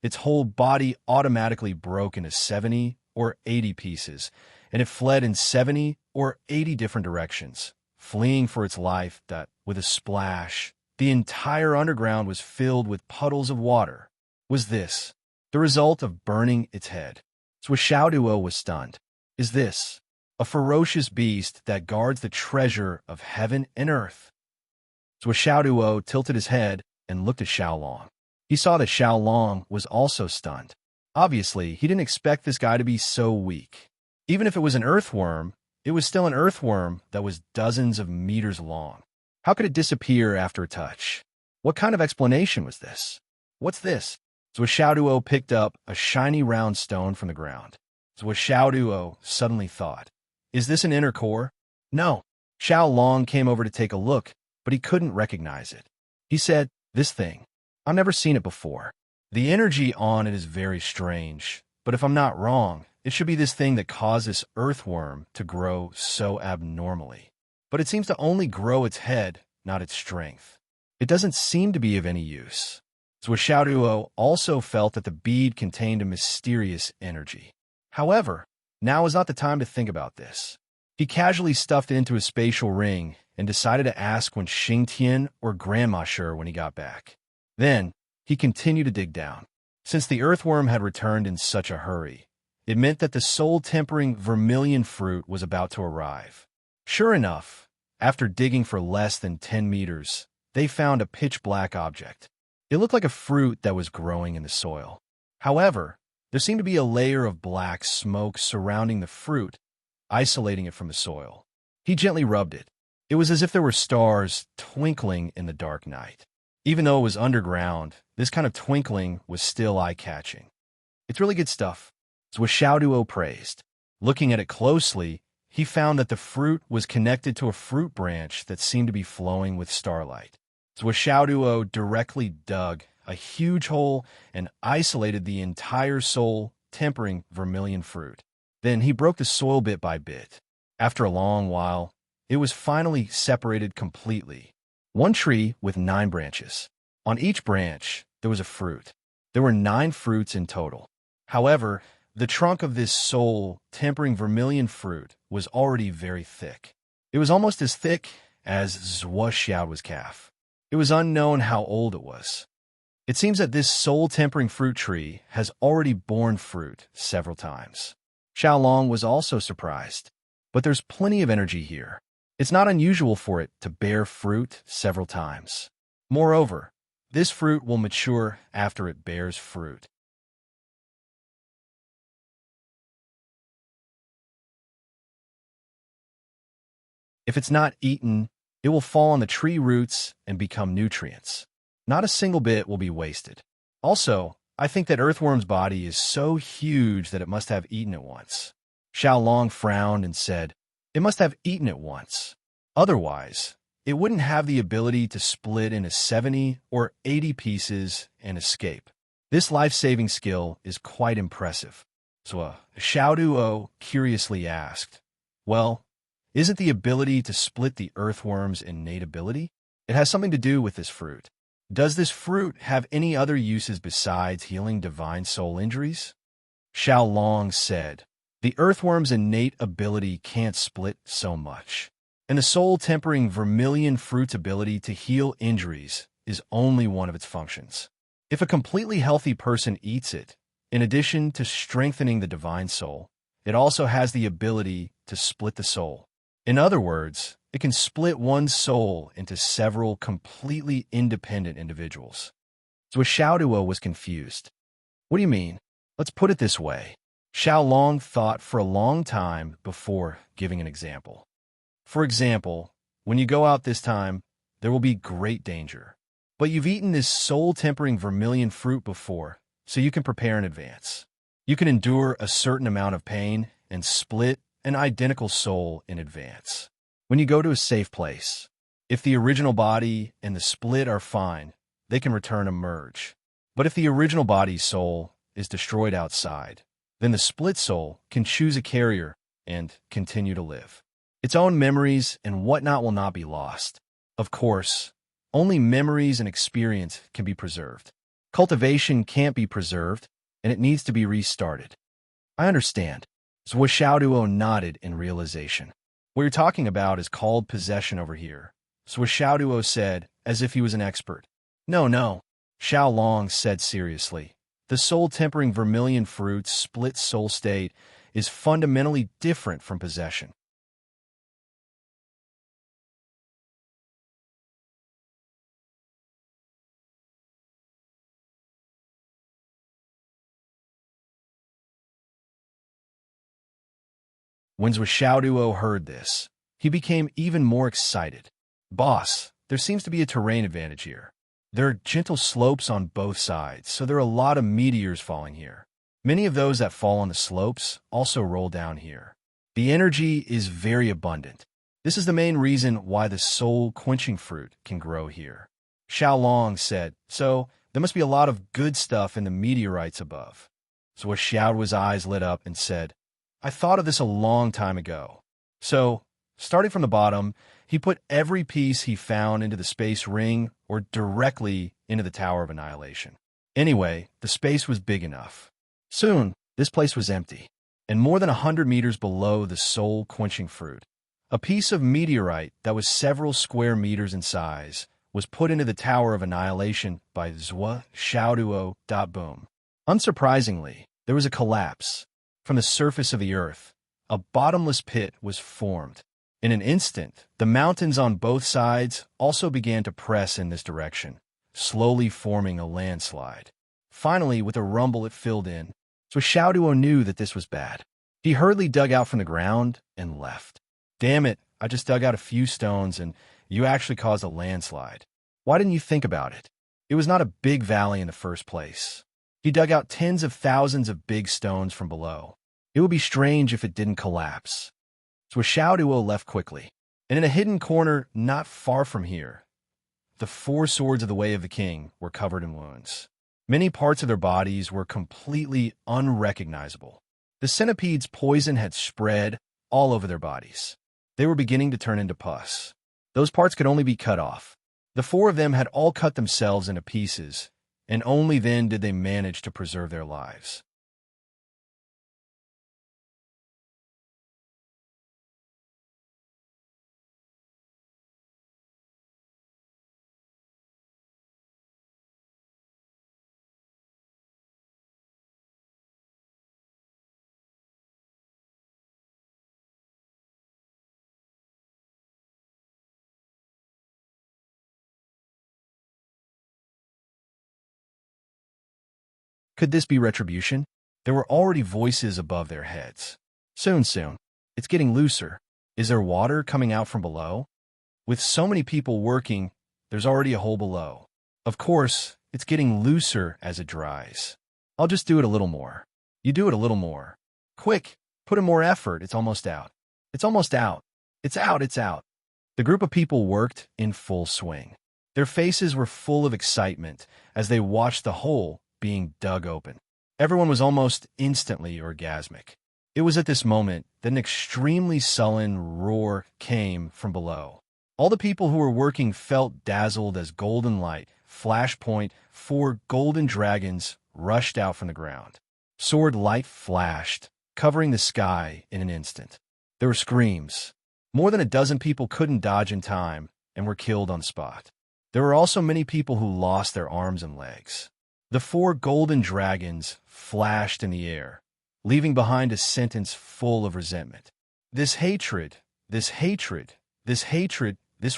Its whole body automatically broke into 70 or 80 pieces, and it fled in 70 or 80 different directions, fleeing for its life. With a splash, the entire underground was filled with puddles of water. Was this the result of burning its head? So Xiaoduo was stunned. Is this a ferocious beast that guards the treasure of heaven and earth? So Xiaoduo tilted his head and looked at Xiaolong. He saw that Xiaolong was also stunned. Obviously, he didn't expect this guy to be so weak. Even if it was an earthworm, it was still an earthworm that was dozens of meters long. How could it disappear after a touch? What kind of explanation was this? What's this? So Xiaoduo picked up a shiny round stone from the ground. So Xiaoduo suddenly thought, is this an inner core? No. Xiaolong came over to take a look, but he couldn't recognize it. He said, this thing. I've never seen it before. The energy on it is very strange, but if I'm not wrong, it should be this thing that caused this earthworm to grow so abnormally. But it seems to only grow its head, not its strength. It doesn't seem to be of any use. So Xiaoduo also felt that the bead contained a mysterious energy. However, now is not the time to think about this. He casually stuffed it into his spatial ring and decided to ask when Xingtian or Grandma Sure when he got back. Then, he continued to dig down. Since the earthworm had returned in such a hurry, it meant that the soul-tempering vermilion fruit was about to arrive. Sure enough, after digging for less than 10 meters, they found a pitch-black object. It looked like a fruit that was growing in the soil. However, there seemed to be a layer of black smoke surrounding the fruit, isolating it from the soil. He gently rubbed it. It was as if there were stars twinkling in the dark night. Even though it was underground, this kind of twinkling was still eye-catching. It's really good stuff. So Xiaoduo praised. Looking at it closely, he found that the fruit was connected to a fruit branch that seemed to be flowing with starlight. So Xiaoduo directly dug a huge hole and isolated the entire soul-tempering vermilion fruit. Then he broke the soil bit by bit. After a long while, it was finally separated completely. One tree with 9 branches. On each branch, there was a fruit. There were 9 fruits in total. However, The trunk of this soul-tempering vermilion fruit was already very thick. It was almost as thick as Zhuo Xiao's calf. It was unknown how old it was. It seems that this soul-tempering fruit tree has already borne fruit several times. Xiaolong was also surprised. But there's plenty of energy here. It's not unusual for it to bear fruit several times. Moreover, this fruit will mature after it bears fruit. If it's not eaten, it will fall on the tree roots and become nutrients. Not a single bit will be wasted. Also, I think that earthworm's body is so huge that it must have eaten it once. Xiaolong frowned and said, "It must have eaten it once. Otherwise, it wouldn't have the ability to split into 70 or 80 pieces and escape. This life-saving skill is quite impressive." So Xiaoduo curiously asked, "Well, isn't the ability to split the earthworm's innate ability? It has something to do with this fruit. Does this fruit have any other uses besides healing divine soul injuries?" Xiaolong said, "The earthworm's innate ability can't split so much, and the soul-tempering vermilion fruit's ability to heal injuries is only one of its functions. If a completely healthy person eats it, in addition to strengthening the divine soul, it also has the ability to split the soul. In other words, it can split one's soul into several completely independent individuals." So Xiaoduo was confused. "What do you mean? Let's put it this way." Xiaolong thought for a long time before giving an example. "For example, when you go out this time, there will be great danger. But you've eaten this soul-tempering vermilion fruit before, so you can prepare in advance. You can endure a certain amount of pain and split an identical soul in advance. When you go to a safe place, if the original body and the split are fine, they can return and merge. But if the original body's soul is destroyed outside, then the split soul can choose a carrier and continue to live. Its own memories and whatnot will not be lost. Of course, only memories and experience can be preserved. Cultivation can't be preserved, and it needs to be restarted." "I understand." Zhuo Xiaoduo nodded in realization. "What you're talking about is called possession over here," Zhuo Xiaoduo said, as if he was an expert. No, Xiaolong said seriously. "The soul-tempering vermilion fruit's split soul state is fundamentally different from possession. When Zhuo Xiaoduo heard this, he became even more excited. "Boss, there seems to be a terrain advantage here. There are gentle slopes on both sides, so there are a lot of meteors falling here. Many of those that fall on the slopes also roll down here. The energy is very abundant. This is the main reason why the soul-quenching fruit can grow here." Xiaolong said, "So there must be a lot of good stuff in the meteorites above." So Xiaoduo's eyes lit up and said, "I thought of this a long time ago." So, starting from the bottom, he put every piece he found into the space ring or directly into the Tower of Annihilation. Anyway, the space was big enough. Soon, this place was empty, and more than 100 meters below the soul-quenching fruit, a piece of meteorite that was several square meters in size was put into the Tower of Annihilation by Zhuo Xiaoduo. Boom. Unsurprisingly, there was a collapse. From the surface of the earth, a bottomless pit was formed. In an instant, the mountains on both sides also began to press in this direction, slowly forming a landslide. Finally, with a rumble, it filled in. So Xiaoduo knew that this was bad. He hurriedly dug out from the ground and left. "Damn it, I just dug out a few stones and you actually caused a landslide. Why didn't you think about it? It was not a big valley in the first place." He dug out tens of thousands of big stones from below. It would be strange if it didn't collapse. So Xiaoduo left quickly. And in a hidden corner not far from here, the 4 swords of the Way of the King were covered in wounds. Many parts of their bodies were completely unrecognizable. The centipede's poison had spread all over their bodies. They were beginning to turn into pus. Those parts could only be cut off. The 4 of them had all cut themselves into pieces, and only then did they manage to preserve their lives. Could this be retribution? There were already voices above their heads. Soon. It's getting looser. Is there water coming out from below? With so many people working, there's already a hole below. Of course, it's getting looser as it dries. I'll just do it a little more. You do it a little more. Quick, put in more effort. It's almost out. It's almost out. It's out. The group of people worked in full swing. Their faces were full of excitement as they watched the hole being dug open. Everyone was almost instantly orgasmic. It was at this moment that an extremely sullen roar came from below. All the people who were working felt dazzled as golden light, flashpoint, 4 golden dragons rushed out from the ground. Sword light flashed, covering the sky in an instant. There were screams. More than a dozen people couldn't dodge in time and were killed on the spot. There were also many people who lost their arms and legs. The 4 golden dragons flashed in the air, leaving behind a sentence full of resentment. This hatred, this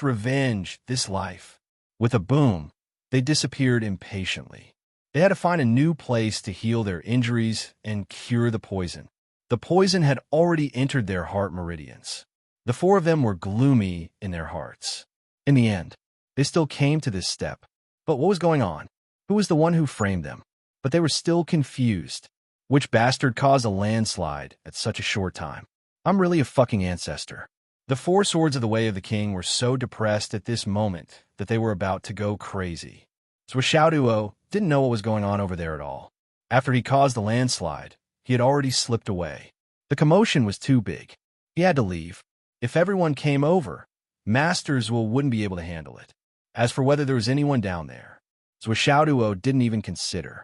revenge, this life. With a boom, they disappeared impatiently. They had to find a new place to heal their injuries and cure the poison. The poison had already entered their heart meridians. The 4 of them were gloomy in their hearts. In the end, they still came to this step. But what was going on? Who was the one who framed them? But they were still confused. Which bastard caused a landslide at such a short time? I'm really a fucking ancestor. The 4 swords of the Way of the King were so depressed at this moment that they were about to go crazy. Xiaoduo didn't know what was going on over there at all. After he caused the landslide, he had already slipped away. The commotion was too big. He had to leave. If everyone came over, Masters wouldn't be able to handle it. As for whether there was anyone down there, Xiaoduo didn't even consider.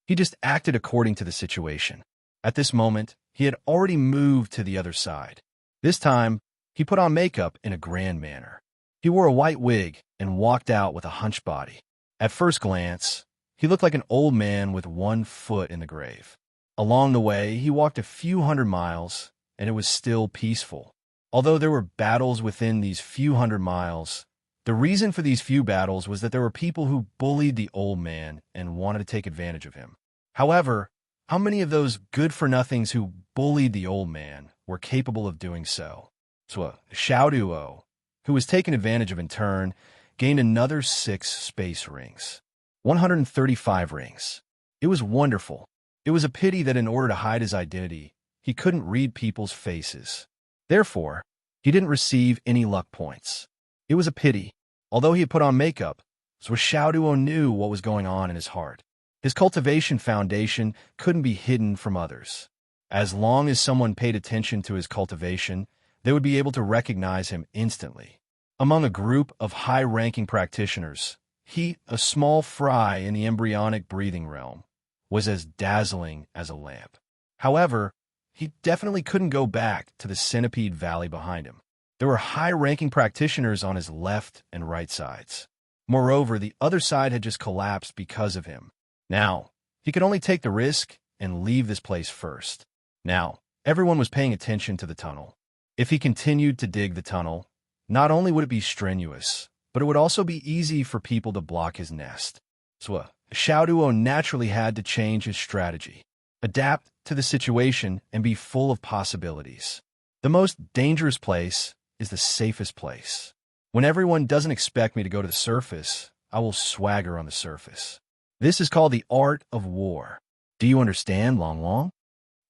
He just acted according to the situation. At this moment, he had already moved to the other side. This time, he put on makeup in a grand manner. He wore a white wig and walked out with a hunched body. At first glance, he looked like an old man with 1 foot in the grave. Along the way, he walked a few hundred miles, and it was still peaceful. Although there were battles within these few hundred miles, the reason for these few battles was that there were people who bullied the old man and wanted to take advantage of him. However, how many of those good-for-nothings who bullied the old man were capable of doing so? Xiaoduo, who was taken advantage of in turn, gained another 6 space rings. 135 rings. It was wonderful. It was a pity that in order to hide his identity, he couldn't read people's faces. Therefore, he didn't receive any luck points. It was a pity. Although he had put on makeup, Xiaoduo knew what was going on in his heart. His cultivation foundation couldn't be hidden from others. As long as someone paid attention to his cultivation, they would be able to recognize him instantly. Among a group of high-ranking practitioners, he, a small fry in the embryonic breathing realm, was as dazzling as a lamp. However, he definitely couldn't go back to the Centipede Valley behind him. There were high-ranking practitioners on his left and right sides. Moreover, the other side had just collapsed because of him. Now, he could only take the risk and leave this place first. Now, everyone was paying attention to the tunnel. If he continued to dig the tunnel, not only would it be strenuous, but it would also be easy for people to block his nest. So, Xiaoduo naturally had to change his strategy, adapt to the situation, and be full of possibilities. The most dangerous place is the safest place. When everyone doesn't expect me to go to the surface, I will swagger on the surface. This is called the art of war. Do you understand, Long Long?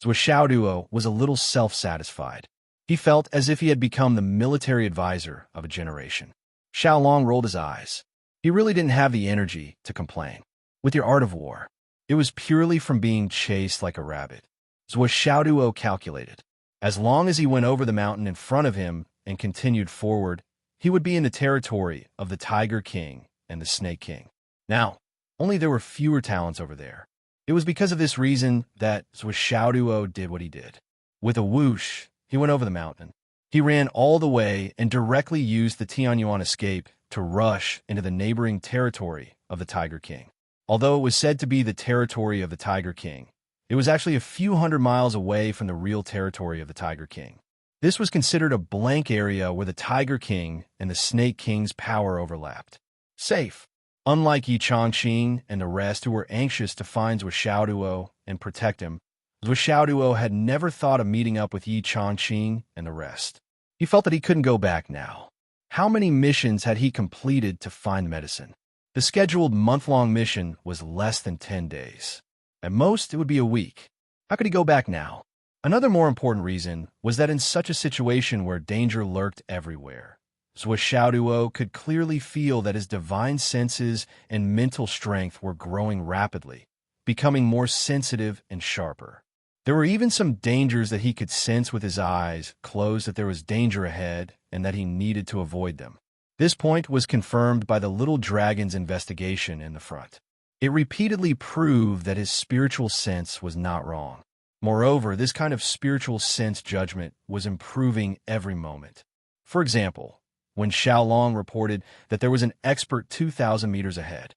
Xiaoduo was a little self-satisfied. He felt as if he had become the military advisor of a generation. Xiaolong rolled his eyes. He really didn't have the energy to complain. With your art of war, it was purely from being chased like a rabbit. Xiaoduo calculated. As long as he went over the mountain in front of him and continued forward, he would be in the territory of the Tiger King and the Snake King. Now, only there were fewer talents over there. It was because of this reason that Xiaoduo did what he did. With a whoosh, he went over the mountain. He ran all the way and directly used the Tianyuan escape to rush into the neighboring territory of the Tiger King. Although it was said to be the territory of the Tiger King, it was actually a few hundred miles away from the real territory of the Tiger King. This was considered a blank area where the Tiger King and the Snake King's power overlapped. Safe. Unlike Yi Changqing and the rest who were anxious to find Zhuo Xiaoduo and protect him, Zhuo Xiaoduo had never thought of meeting up with Yi Changqing and the rest. He felt that he couldn't go back now. How many missions had he completed to find medicine? The scheduled month-long mission was less than 10 days. At most, it would be a week. How could he go back now? Another more important reason was that in such a situation where danger lurked everywhere, Zhuo Xiaoduo could clearly feel that his divine senses and mental strength were growing rapidly, becoming more sensitive and sharper. There were even some dangers that he could sense with his eyes closed, that there was danger ahead and that he needed to avoid them. This point was confirmed by the little dragon's investigation in the front. It repeatedly proved that his spiritual sense was not wrong. Moreover, this kind of spiritual sense judgment was improving every moment. For example, when Xiaolong reported that there was an expert 2,000 meters ahead.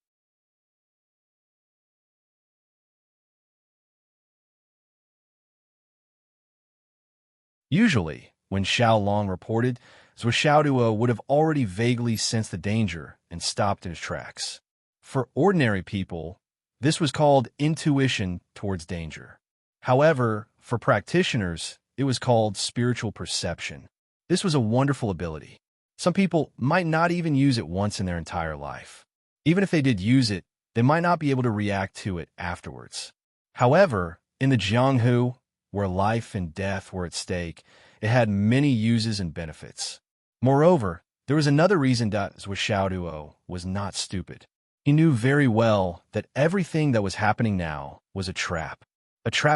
Usually, when Xiaolong reported, Zhuo Xiaoduo would have already vaguely sensed the danger and stopped in his tracks. For ordinary people, this was called intuition towards danger. However, for practitioners, it was called spiritual perception. This was a wonderful ability. Some people might not even use it once in their entire life. Even if they did use it, they might not be able to react to it afterwards. However, in the Jianghu, where life and death were at stake, it had many uses and benefits. Moreover, there was another reason that Zhuo Xiaoduo was not stupid. He knew very well that everything that was happening now was a trap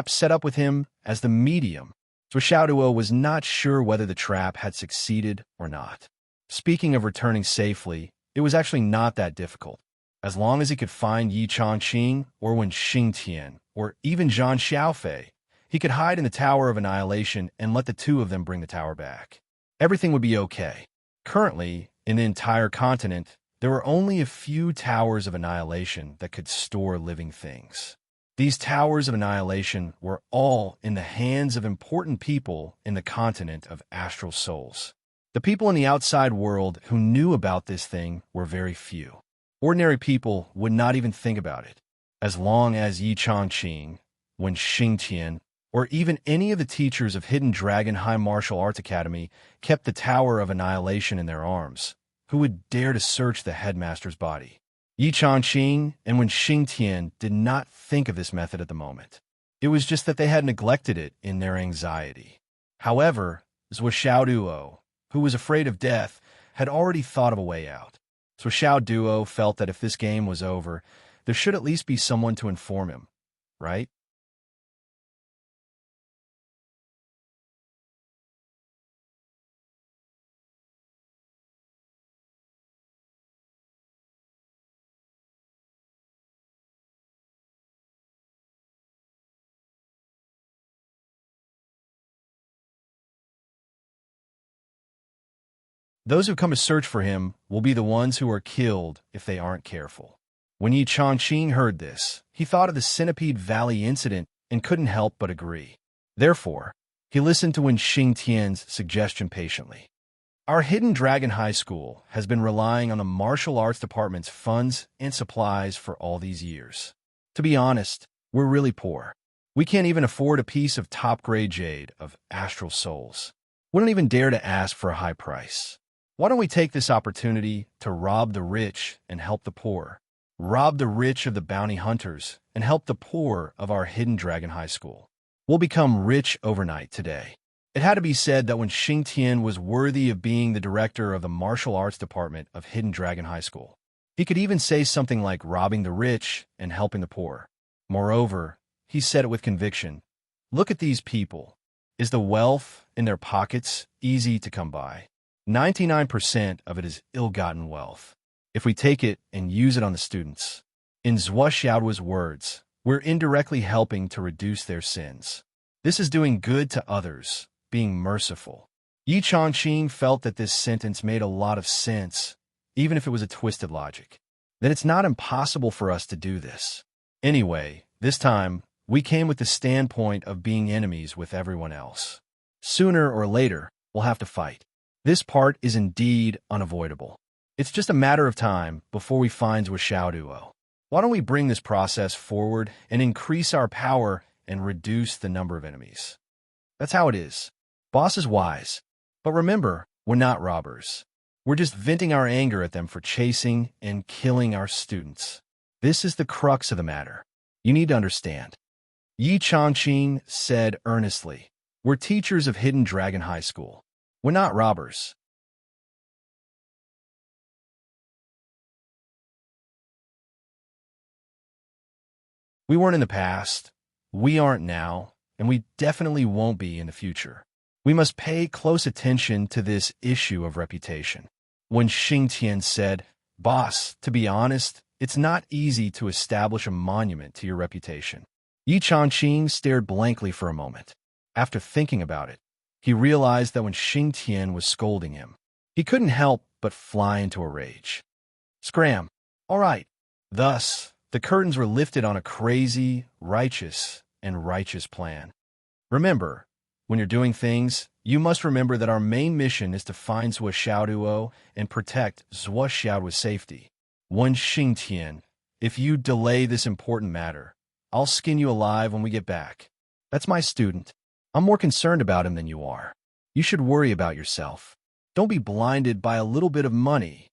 set up with him as the medium. Zhuo Xiaoduo was not sure whether the trap had succeeded or not. Speaking of returning safely, it was actually not that difficult. As long as he could find Yi Changqing or Wen Xingtian or even Zhang Xiaofei, he could hide in the Tower of Annihilation and let the two of them bring the tower back. Everything would be okay. Currently, in the entire continent, there were only a few towers of annihilation that could store living things. These towers of annihilation were all in the hands of important people in the continent of astral souls. The people in the outside world who knew about this thing were very few. Ordinary people would not even think about it. As long as Yi Changqing, Wen Xingtian, or even any of the teachers of Hidden Dragon High Martial Arts Academy kept the Tower of Annihilation in their arms, who would dare to search the headmaster's body? Yi Changqing and Wen Xingtian did not think of this method at the moment. It was just that they had neglected it in their anxiety. However, Zhuo Xiaoduo, who was afraid of death, had already thought of a way out. Zhuo Xiaoduo felt that if this game was over, there should at least be someone to inform him, right? Those who come to search for him will be the ones who are killed if they aren't careful. When Yi Changqing heard this, he thought of the Centipede Valley incident and couldn't help but agree. Therefore, he listened to Wen Xingtian's suggestion patiently. Our Hidden Dragon High School has been relying on the martial arts department's funds and supplies for all these years. To be honest, we're really poor. We can't even afford a piece of top-grade jade of astral souls. We don't even dare to ask for a high price. Why don't we take this opportunity to rob the rich and help the poor? Rob the rich of the bounty hunters and help the poor of our Hidden Dragon High School. We'll become rich overnight today. It had to be said that Wen Xingtian was worthy of being the director of the martial arts department of Hidden Dragon High School. He could even say something like robbing the rich and helping the poor. Moreover, he said it with conviction. Look at these people. Is the wealth in their pockets easy to come by? 99% of it is ill-gotten wealth. If we take it and use it on the students, in Zhuo Xiaoduo's words, we're indirectly helping to reduce their sins. This is doing good to others, being merciful. Yi Changqing felt that this sentence made a lot of sense, even if it was a twisted logic. Then it's not impossible for us to do this. Anyway, this time, we came with the standpoint of being enemies with everyone else. Sooner or later, we'll have to fight. This part is indeed unavoidable. It's just a matter of time before we find Xiaoduo. Why don't we bring this process forward and increase our power and reduce the number of enemies? That's how it is. Boss is wise. But remember, we're not robbers. We're just venting our anger at them for chasing and killing our students. This is the crux of the matter. You need to understand. Yi Changqing said earnestly, "We're teachers of Hidden Dragon High School. We're not robbers." We weren't in the past, we aren't now, and we definitely won't be in the future. We must pay close attention to this issue of reputation. When Xingtian said, "Boss, to be honest, it's not easy to establish a monument to your reputation." Yi Changqing stared blankly for a moment. After thinking about it, he realized that when Xingtian was scolding him, he couldn't help but fly into a rage. Scram. All right. Thus, the curtains were lifted on a crazy, righteous plan. Remember, when you're doing things, you must remember that our main mission is to find Zhuo Xiaoduo and protect Zhuo Xiaoduo's safety. Wen Xingtian, if you delay this important matter, I'll skin you alive when we get back. That's my student. I'm more concerned about him than you are. You should worry about yourself. Don't be blinded by a little bit of money.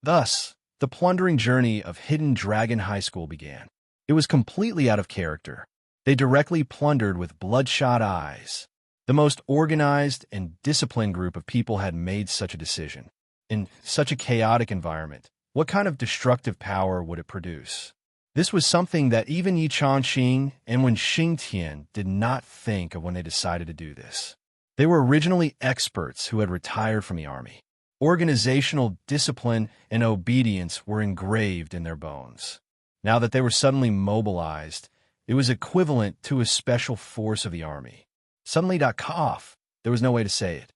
Thus, the plundering journey of Hidden Dragon High School began. It was completely out of character. They directly plundered with bloodshot eyes. The most organized and disciplined group of people had made such a decision. In such a chaotic environment, what kind of destructive power would it produce? This was something that even Yi Changqing and Wen Xingtian did not think of when they decided to do this. They were originally experts who had retired from the army. Organizational discipline and obedience were engraved in their bones. Now that they were suddenly mobilized, it was equivalent to a special force of the army. Suddenly, cough. There was no way to say it.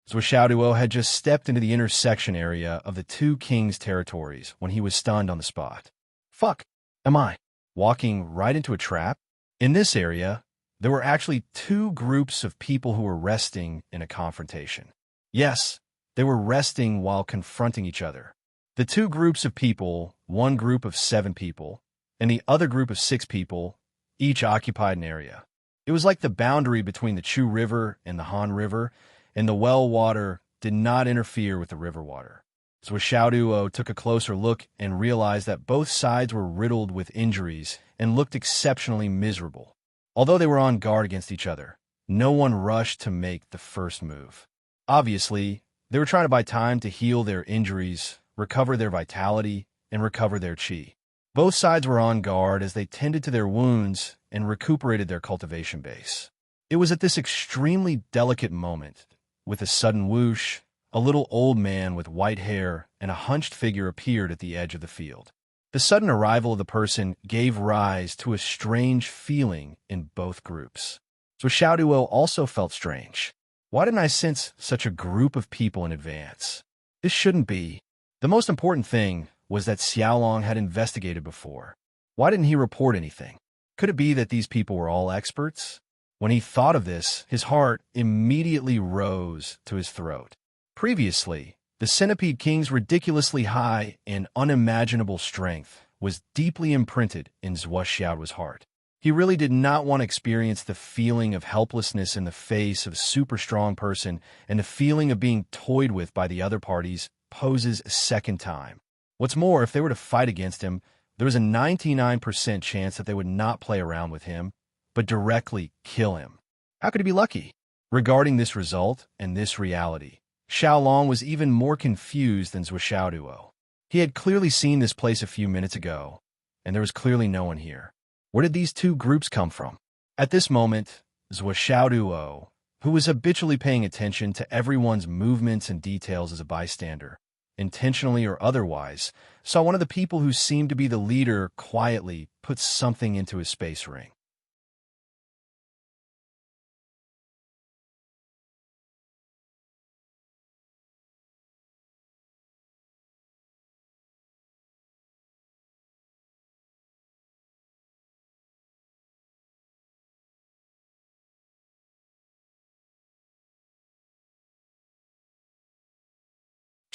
Zhuo Xiaoduo had just stepped into the intersection area of the two kings' territories when he was stunned on the spot. Fuck, am I walking right into a trap? In this area, there were actually two groups of people who were resting in a confrontation. Yes, they were resting while confronting each other. The two groups of people, one group of 7 people, and the other group of 6 people, each occupied an area. It was like the boundary between the Chu River and the Han River, and the well water did not interfere with the river water. So Xiaoduo took a closer look and realized that both sides were riddled with injuries and looked exceptionally miserable. Although they were on guard against each other, no one rushed to make the first move. Obviously, they were trying to buy time to heal their injuries, recover their vitality, and recover their qi. Both sides were on guard as they tended to their wounds and recuperated their cultivation base. It was at this extremely delicate moment, with a sudden whoosh, a little old man with white hair and a hunched figure appeared at the edge of the field. The sudden arrival of the person gave rise to a strange feeling in both groups. So Xiaoduo also felt strange. Why didn't I sense such a group of people in advance? This shouldn't be. The most important thing was that Xiaolong had investigated before. Why didn't he report anything? Could it be that these people were all experts? When he thought of this, his heart immediately rose to his throat. Previously, the Centipede King's ridiculously high and unimaginable strength was deeply imprinted in Zhuo Xiaoduo's heart. He really did not want to experience the feeling of helplessness in the face of a super strong person, and the feeling of being toyed with by the other parties poses a second time. What's more, if they were to fight against him, there was a 99% chance that they would not play around with him, but directly kill him. How could he be lucky? Regarding this result and this reality, Xiaolong was even more confused than Zhuo Xiaoduo. He had clearly seen this place a few minutes ago, and there was clearly no one here. Where did these two groups come from? At this moment, Zhuo Xiaoduo, who was habitually paying attention to everyone's movements and details as a bystander, intentionally or otherwise, saw one of the people who seemed to be the leader quietly put something into his space ring.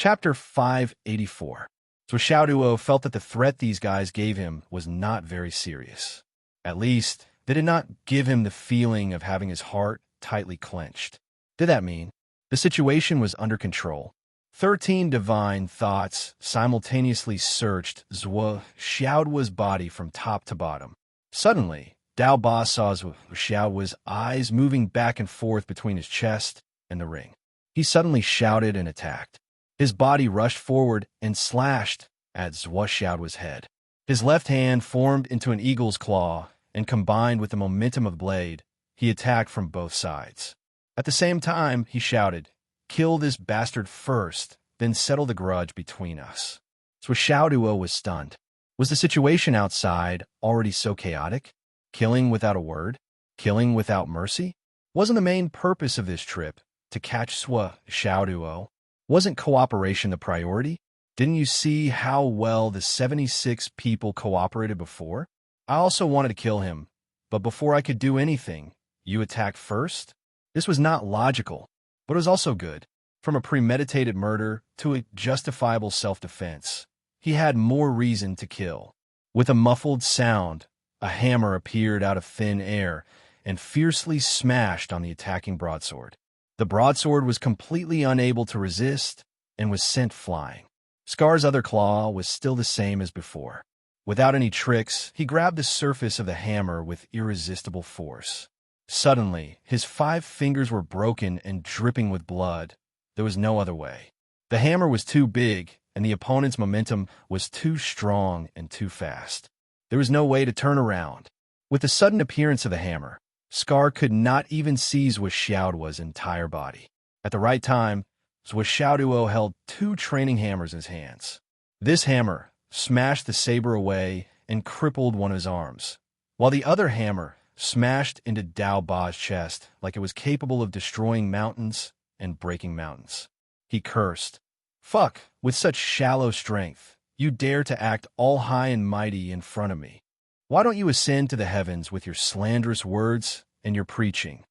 Chapter 584. Xiaoduo felt that the threat these guys gave him was not very serious. At least, they did not give him the feeling of having his heart tightly clenched. Did that mean the situation was under control? 13 divine thoughts simultaneously searched Xiaoduo's body from top to bottom. Suddenly, Dao Ba saw Xiaoduo's eyes moving back and forth between his chest and the ring. He suddenly shouted and attacked. His body rushed forward and slashed at Xiaoduo's head. His left hand formed into an eagle's claw, and combined with the momentum of the blade, he attacked from both sides. At the same time, he shouted, "Kill this bastard first, then settle the grudge between us." Xiaoduo was stunned. Was the situation outside already so chaotic? Killing without a word? Killing without mercy? Wasn't the main purpose of this trip to catch Xiaoduo? Wasn't cooperation the priority? Didn't you see how well the 76 people cooperated before? I also wanted to kill him, but before I could do anything, you attacked first? This was not logical, but it was also good. From a premeditated murder to a justifiable self-defense, he had more reason to kill. With a muffled sound, a hammer appeared out of thin air and fiercely smashed on the attacking broadsword. The broadsword was completely unable to resist and was sent flying. Scar's other claw was still the same as before. Without any tricks, he grabbed the surface of the hammer with irresistible force. Suddenly, his 5 fingers were broken and dripping with blood. There was no other way. The hammer was too big, and the opponent's momentum was too strong and too fast. There was no way to turn around. With the sudden appearance of the hammer, Scar could not even seize Xiaoduo's entire body. At the right time, Xiaoduo held 2 training hammers in his hands. This hammer smashed the saber away and crippled one of his arms, while the other hammer smashed into Dao Ba's chest like it was capable of destroying mountains and breaking mountains. He cursed. "Fuck, with such shallow strength, you dare to act all high and mighty in front of me. Why don't you ascend to the heavens with your slanderous words and your preaching?"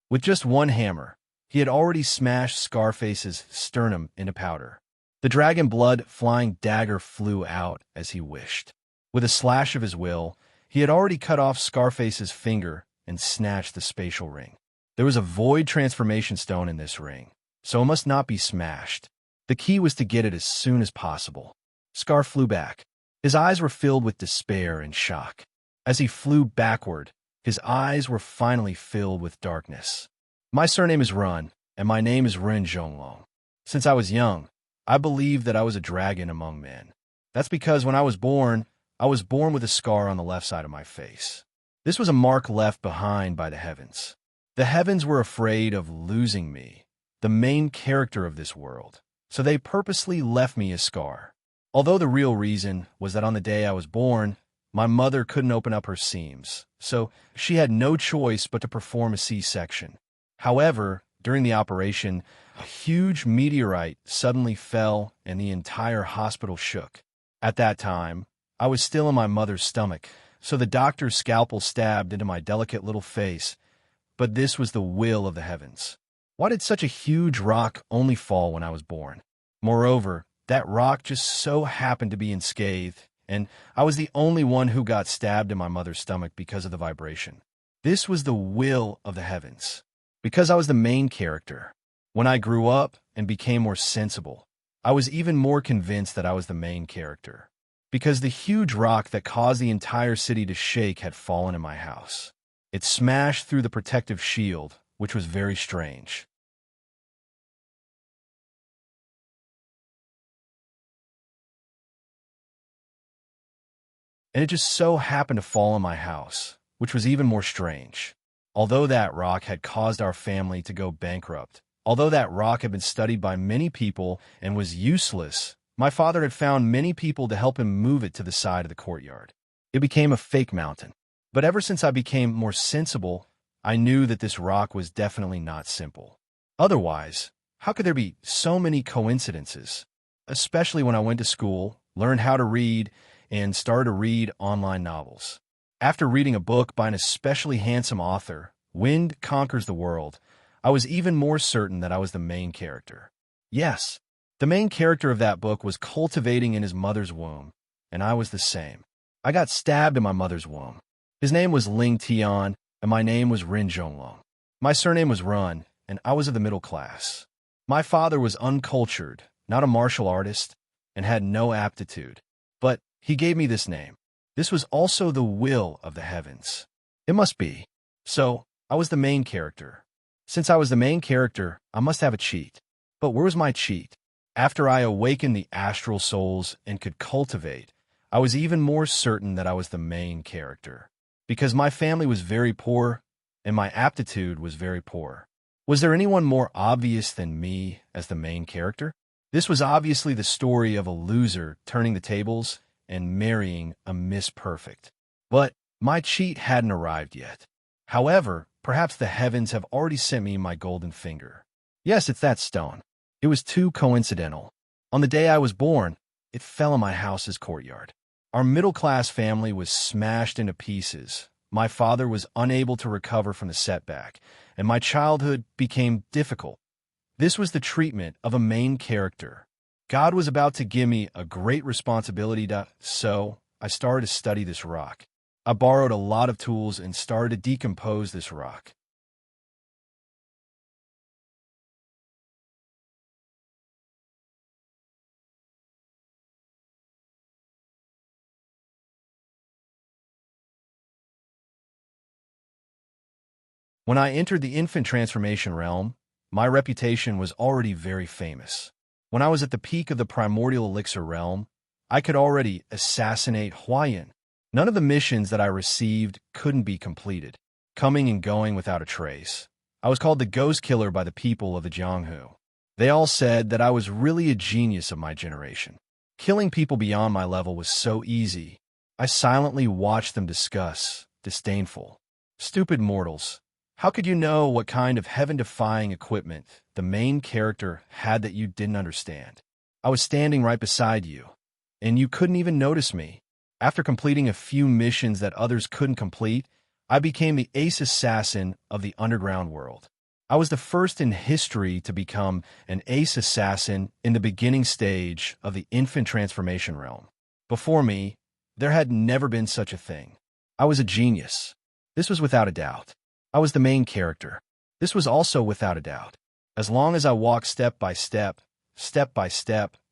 With just one hammer, he had already smashed Scarface's sternum into powder. The dragon blood flying dagger flew out as he wished. With a slash of his will, he had already cut off Scarface's finger and snatched the spatial ring. There was a void transformation stone in this ring, so it must not be smashed. The key was to get it as soon as possible. Scar flew back. His eyes were filled with despair and shock. As he flew backward, his eyes were finally filled with darkness. "My surname is Run, and my name is Ren Zhonglong. Since I was young, I believed that I was a dragon among men. That's because when I was born with a scar on the left side of my face. This was a mark left behind by the heavens. The heavens were afraid of losing me, the main character of this world, so they purposely left me a scar. Although the real reason was that on the day I was born, my mother couldn't open up her seams, so she had no choice but to perform a C-section. However, during the operation, a huge meteorite suddenly fell and the entire hospital shook. At that time, I was still in my mother's stomach, so the doctor's scalpel stabbed into my delicate little face, but this was the will of the heavens. Why did such a huge rock only fall when I was born? Moreover, that rock just so happened to be unscathed, and I was the only one who got stabbed in my mother's stomach because of the vibration. This was the will of the heavens. Because I was the main character. When I grew up and became more sensible, I was even more convinced that I was the main character. Because the huge rock that caused the entire city to shake had fallen in my house. It smashed through the protective shield, which was very strange. And it just so happened to fall on my house, which was even more strange. Although that rock had caused our family to go bankrupt, although that rock had been studied by many people and was useless, my father had found many people to help him move it to the side of the courtyard. It became a fake mountain. But ever since I became more sensible, I knew that this rock was definitely not simple. Otherwise, how could there be so many coincidences? Especially when I went to school, learned how to read, and started to read online novels. After reading a book by an especially handsome author, Wind Conquers the World, I was even more certain that I was the main character. Yes, The main character of that book was cultivating in his mother's womb, and I was the same. I got stabbed in my mother's womb. His name was Ling Tian, and my name was Rin Zhonglong. My surname was Run, and I was of the middle class. My father was uncultured, not a martial artist, and had no aptitude. But he gave me this name. This was also the will of the heavens. It must be. So, I was the main character. Since I was the main character, I must have a cheat. But where was my cheat? After I awakened the astral souls and could cultivate, I was even more certain that I was the main character. Because my family was very poor, and my aptitude was very poor. Was there anyone more obvious than me as the main character? This was obviously the story of a loser turning the tables and marrying a Miss Perfect. But my cheat hadn't arrived yet. However, perhaps the heavens have already sent me my golden finger. Yes, it's that stone. It was too coincidental. On the day I was born, it fell in my house's courtyard. Our middle-class family was smashed into pieces. My father was unable to recover from the setback, and my childhood became difficult. This was the treatment of a main character. God was about to give me a great responsibility, so I started to study this rock. I borrowed a lot of tools and started to decompose this rock. When I entered the infant transformation realm, my reputation was already very famous. When I was at the peak of the primordial elixir realm, I could already assassinate Huayan. None of the missions that I received couldn't be completed, coming and going without a trace. I was called the Ghost Killer by the people of the Jianghu. They all said that I was really a genius of my generation. Killing people beyond my level was so easy. I silently watched them discuss, disdainful. Stupid mortals. How could you know what kind of heaven-defying equipment the main character had that you didn't understand? I was standing right beside you, and you couldn't even notice me. After completing a few missions that others couldn't complete, I became the ace assassin of the underground world. I was the first in history to become an ace assassin in the beginning stage of the infant transformation realm. Before me, there had never been such a thing. I was a genius. This was without a doubt. I was the main character. This was also without a doubt. As long as I walked step by step,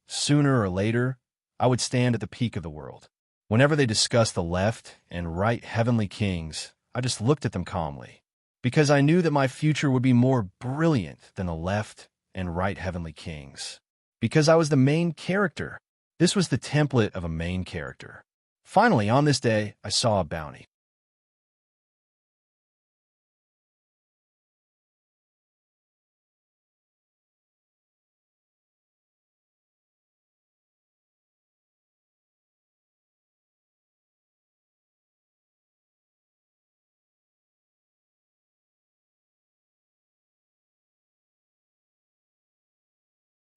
sooner or later, I would stand at the peak of the world. Whenever they discussed the left and right heavenly kings, I just looked at them calmly, because I knew that my future would be more brilliant than the left and right heavenly kings. Because I was the main character. This was the template of a main character. Finally, on this day, I saw a bounty.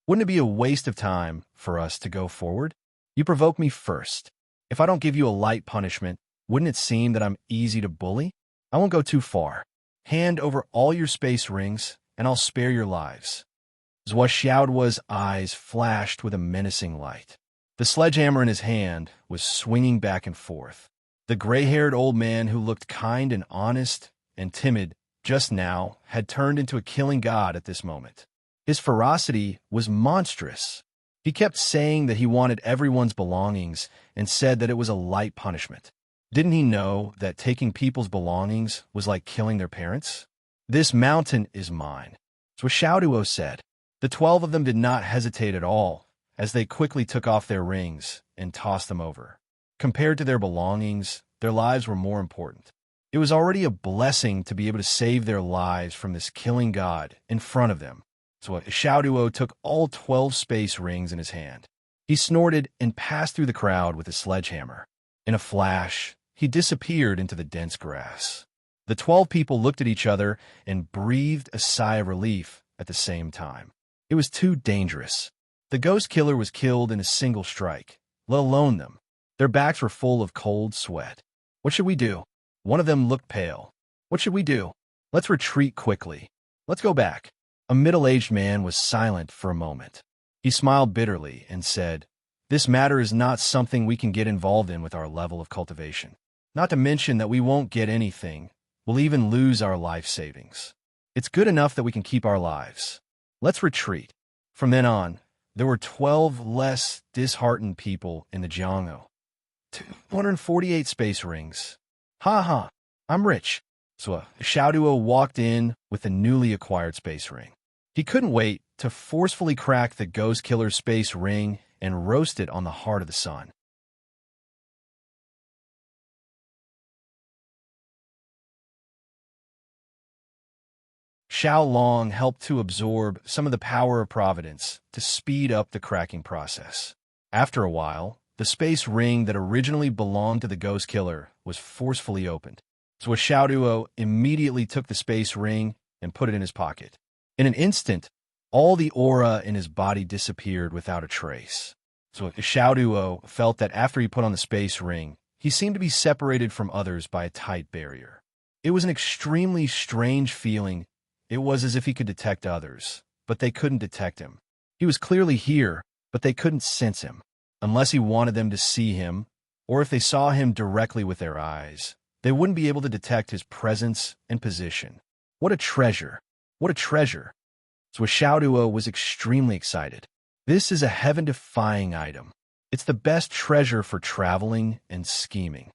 Wouldn't it be a waste of time for us to go forward? You provoke me first. If I don't give you a light punishment, wouldn't it seem that I'm easy to bully? I won't go too far. Hand over all your space rings, and I'll spare your lives. Zhua Xiaoduo's eyes flashed with a menacing light. The sledgehammer in his hand was swinging back and forth. The gray-haired old man who looked kind and honest and timid just now had turned into a killing god at this moment. His ferocity was monstrous. He kept saying that he wanted everyone's belongings and said that it was a light punishment. Didn't he know that taking people's belongings was like killing their parents? This mountain is mine. So Xiaoduo said. The 12 of them did not hesitate at all, as they quickly took off their rings and tossed them over. Compared to their belongings, their lives were more important. It was already a blessing to be able to save their lives from this killing god in front of them. So Xiaoduo took all 12 space rings in his hand. He snorted and passed through the crowd with his sledgehammer. In a flash, he disappeared into the dense grass. The 12 people looked at each other and breathed a sigh of relief at the same time. It was too dangerous. The ghost killer was killed in a single strike, let alone them. Their backs were full of cold sweat. What should we do? One of them looked pale. What should we do? Let's retreat quickly. Let's go back. A middle-aged man was silent for a moment. He He smiled bitterly and said, "This matter is not something we can get involved in with our level of cultivation. Not to mention that we won't get anything. We'll even lose our life savings. It's good enough that we can keep our lives. Let's retreat." From then on, there were 12 less disheartened people in the Jiangho. 248 space rings. Ha ha, I'm rich. So Xiaoduo walked in with the newly acquired space ring. He couldn't wait to forcefully crack the ghost killer's space ring and roast it on the heart of the sun. Xiao Long helped to absorb some of the power of Providence to speed up the cracking process. After a while, the space ring that originally belonged to the ghost killer was forcefully opened. So Xiaoduo immediately took the space ring and put it in his pocket. In an instant, all the aura in his body disappeared without a trace. So Xiaoduo felt that after he put on the space ring, he seemed to be separated from others by a tight barrier. It was an extremely strange feeling. It was as if he could detect others, but they couldn't detect him. He was clearly here, but they couldn't sense him, unless he wanted them to see him, or if they saw him directly with their eyes. They wouldn't be able to detect his presence and position. What a treasure! What a treasure! So Xiaoduo was extremely excited. This is a heaven-defying item. It's the best treasure for traveling and scheming.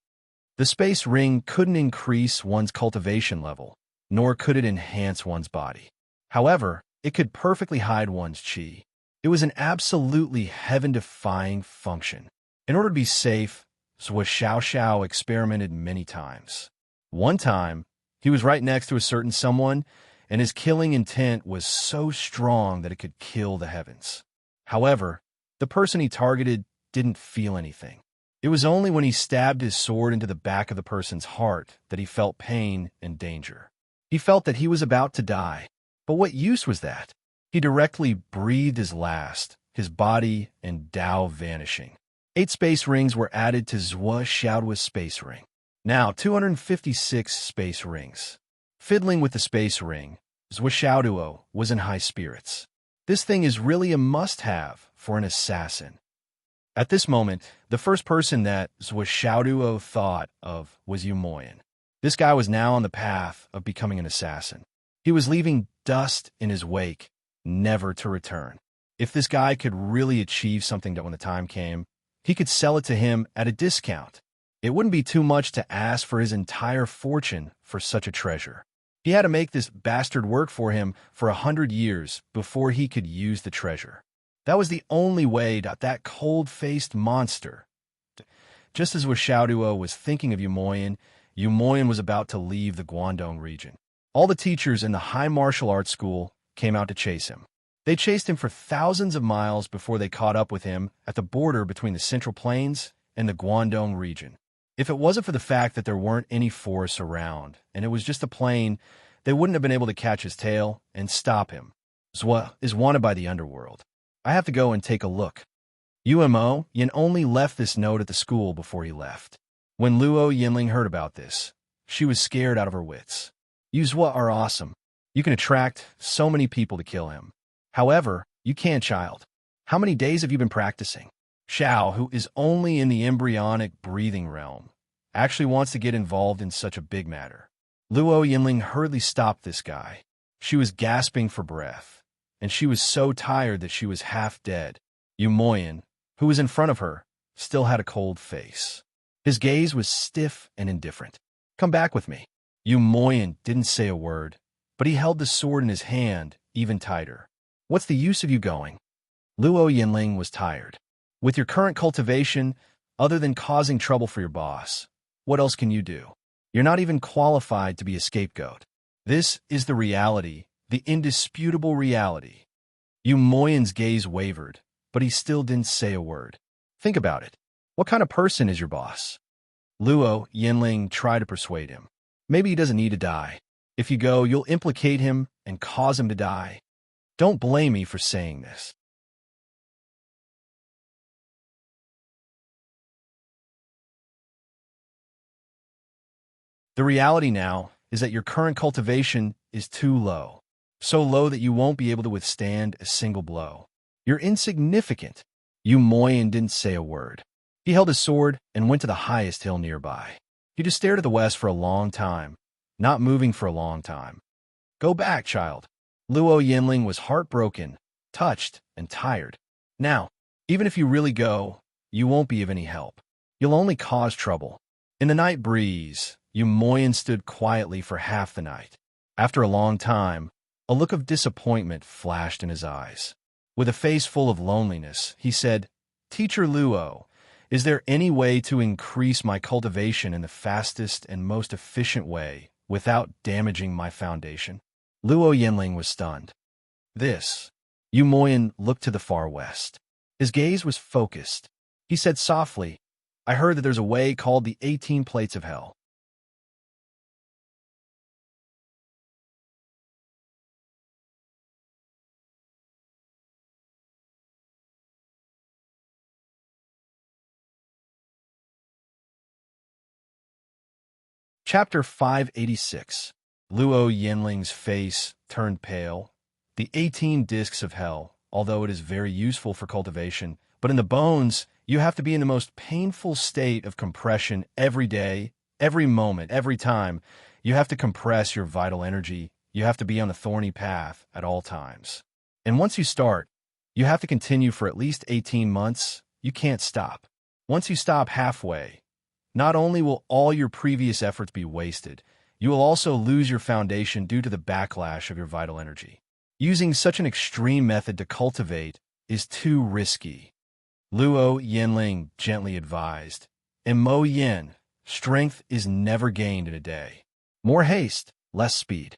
The space ring couldn't increase one's cultivation level, nor could it enhance one's body. However, it could perfectly hide one's qi. It was an absolutely heaven-defying function. In order to be safe, Xiao Xiao experimented many times. One time, he was right next to a certain someone, and his killing intent was so strong that it could kill the heavens. However, the person he targeted didn't feel anything. It was only when he stabbed his sword into the back of the person's heart that he felt pain and danger. He felt that he was about to die. But what use was that? He directly breathed his last, his body and Dao vanishing. 8 space rings were added to Zhuo Xiaoduo's space ring. Now 256 space rings. Fiddling with the space ring, Zhuo Xiaoduo was in high spirits. This thing is really a must-have for an assassin. At this moment, the first person that Zhuo Xiaoduo thought of was Yu Moyan. This guy was now on the path of becoming an assassin. He was leaving dust in his wake, never to return. If this guy could really achieve something that when the time came, he could sell it to him at a discount. It wouldn't be too much to ask for his entire fortune for such a treasure. He had to make this bastard work for him for 100 years before he could use the treasure. That was the only way that cold-faced monster. Just as Xiaoduo was thinking of Yu Moyan was about to leave the Guangdong region. All the teachers in the high martial arts school came out to chase him. They chased him for thousands of miles before they caught up with him at the border between the Central Plains and the Guangdong region. If it wasn't for the fact that there weren't any forests around, and it was just a plain, they wouldn't have been able to catch his tail and stop him. Zhuo is wanted by the underworld. I have to go and take a look. Umo Yin only left this note at the school before he left. When Luo Yinling heard about this, she was scared out of her wits. You Zhuo are awesome. You can attract so many people to kill him. However, you can't, child. How many days have you been practicing? Xiao, who is only in the embryonic breathing realm, actually wants to get involved in such a big matter. Luo Yinling hurriedly stopped this guy. She was gasping for breath, and she was so tired that she was half dead. Yu Moyan, who was in front of her, still had a cold face. His gaze was stiff and indifferent. Come back with me. Yu Moyan didn't say a word, but he held the sword in his hand even tighter. What's the use of you going? Luo Yinling was tired. With your current cultivation, other than causing trouble for your boss, what else can you do? You're not even qualified to be a scapegoat. This is the reality, the indisputable reality. Yu Moyan's gaze wavered, but he still didn't say a word. Think about it. What kind of person is your boss? Luo Yinling tried to persuade him. Maybe he doesn't need to die. If you go, you'll implicate him and cause him to die. Don't blame me for saying this. The reality now is that your current cultivation is too low, so low that you won't be able to withstand a single blow. You're insignificant. Yu Moyin didn't say a word. He held his sword and went to the highest hill nearby. He just stared at the west for a long time, not moving for a long time. Go back, child. Luo Yinling was heartbroken, touched, and tired. Now, even if you really go, you won't be of any help. You'll only cause trouble. In the night breeze, Yu Moyin stood quietly for half the night. After a long time, a look of disappointment flashed in his eyes. With a face full of loneliness, he said, Teacher Luo, is there any way to increase my cultivation in the fastest and most efficient way without damaging my foundation? Luo Yinling was stunned. Yu Moyin looked to the far west. His gaze was focused. He said softly, I heard that there's a way called the 18 Plates of Hell. Chapter 586. Luo Yinling's face turned pale. The 18 discs of hell, although it is very useful for cultivation, but in the bones, you have to be in the most painful state of compression every day, every moment, every time. You have to compress your vital energy. You have to be on a thorny path at all times. And once you start, you have to continue for at least 18 months. You can't stop. Once you stop halfway, not only will all your previous efforts be wasted, you will also lose your foundation due to the backlash of your vital energy. Using such an extreme method to cultivate is too risky. Luo Yinling gently advised. In Mo Yin, strength is never gained in a day. More haste, less speed.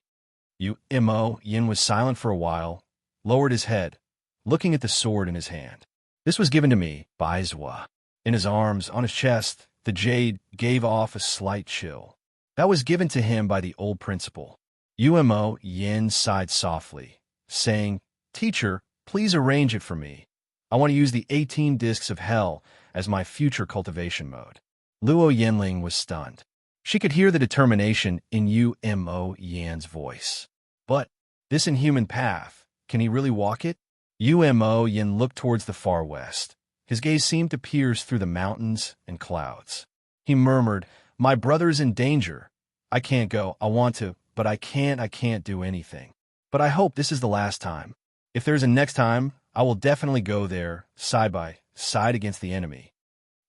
Mo Yin was silent for a while, lowered his head, looking at the sword in his hand. This was given to me by Zhua. In his arms, on his chest, the jade gave off a slight chill. That was given to him by the old principal. Mo Yin sighed softly, saying, Teacher, please arrange it for me. I want to use the 18 discs of hell as my future cultivation mode. Luo Yinling was stunned. She could hear the determination in Mo Yin's voice. But this inhuman path, can he really walk it? Mo Yin looked towards the far west. His gaze seemed to pierce through the mountains and clouds. He murmured, My brother is in danger. I can't go. I want to, but I can't do anything. But I hope this is the last time. If there's a next time, I will definitely go there, side by side against the enemy.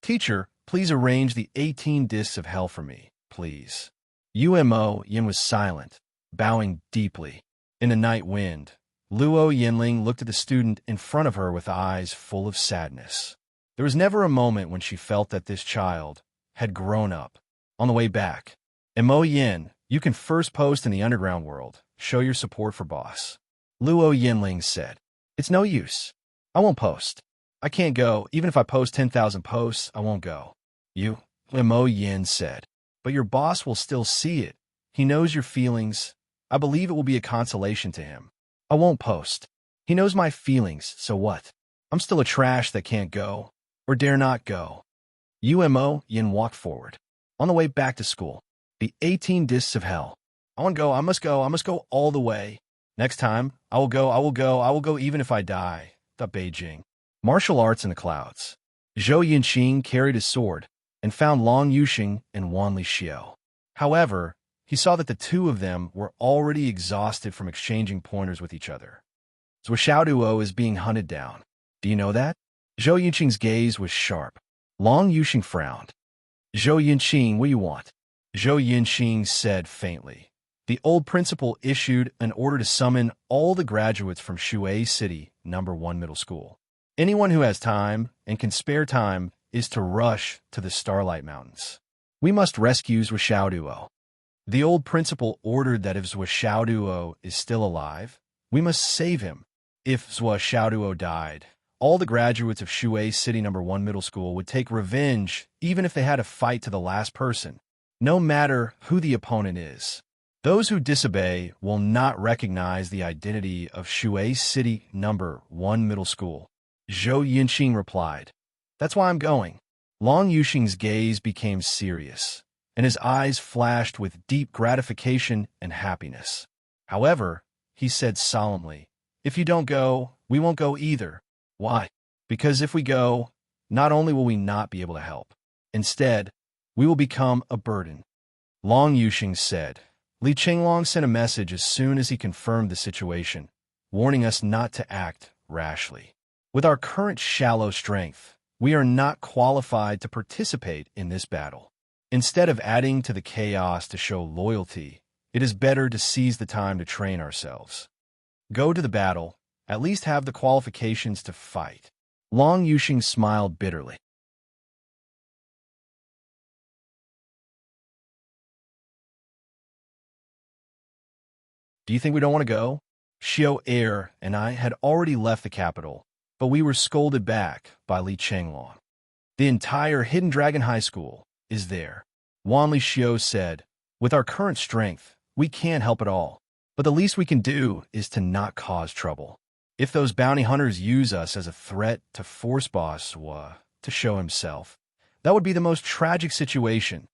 Teacher, please arrange the 18 discs of hell for me, please. Mo Yin was silent, bowing deeply. In the night wind, Luo Yinling looked at the student in front of her with eyes full of sadness. There was never a moment when she felt that this child had grown up. On the way back, Mo Yin, you can first post in the underground world. Show your support for boss. Luo Yinling said, It's no use. I won't post. I can't go. Even if I post 10,000 posts, I won't go. Mo Yin said, But your boss will still see it. He knows your feelings. I believe it will be a consolation to him. I won't post. He knows my feelings, so what? I'm still a trash that can't go, or dare not go. Mo Yin walked forward. On the way back to school, the 18 discs of hell. I want to go, I must go all the way. Next time, I will go even if I die. The Beijing. Martial arts in the clouds. Zhou Yinqing carried his sword and found Long Yuxing and Wan Lixiao. However, he saw that the two of them were already exhausted from exchanging pointers with each other. Zhou Xiaoduo is being hunted down. Do you know that? Zhou Yinqing's gaze was sharp. Long Yuxing frowned. Zhou Yinqing, what do you want? Zhou Yinqing said faintly. The old principal issued an order to summon all the graduates from Shui City, No. 1 Middle School. Anyone who has time and can spare time is to rush to the Starlight Mountains. We must rescue Zhou Xiaoduo. The old principal ordered that if Zhou Xiaoduo is still alive, we must save him. If Zhou Xiaoduo died, all the graduates of Shui City No. 1 Middle School would take revenge even if they had to fight to the last person, no matter who the opponent is. Those who disobey will not recognize the identity of Shui City No. 1 Middle School. Zhou Yinqing replied, That's why I'm going. Long Yuxing's gaze became serious, and his eyes flashed with deep gratification and happiness. However, he said solemnly, If you don't go, we won't go either. Why? Because if we go, not only will we not be able to help, instead, we will become a burden. Long Yuxing said. Li Qinglong sent a message as soon as he confirmed the situation, warning us not to act rashly. With our current shallow strength, we are not qualified to participate in this battle. Instead of adding to the chaos to show loyalty, it is better to seize the time to train ourselves. Go to the battle, at least have the qualifications to fight. Long Yuxing smiled bitterly. Do you think we don't want to go? Xiao Er and I had already left the capital, but we were scolded back by Li Chenglong. The entire Hidden Dragon High School is there. Wan Li Xiao said, with our current strength, we can't help at all. But the least we can do is to not cause trouble. If those bounty hunters use us as a threat to force Boss Zhuo to show himself, that would be the most tragic situation.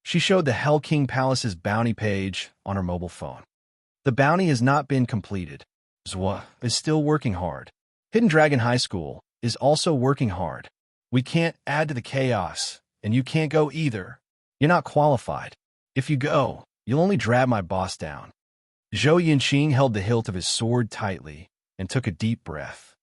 She showed the Hell King Palace's bounty page on her mobile phone. The bounty has not been completed. Zhuo is still working hard. Hidden Dragon High School is also working hard. We can't add to the chaos, and you can't go either. You're not qualified. If you go, you'll only drag my boss down. Zhou Yinqing held the hilt of his sword tightly and took a deep breath.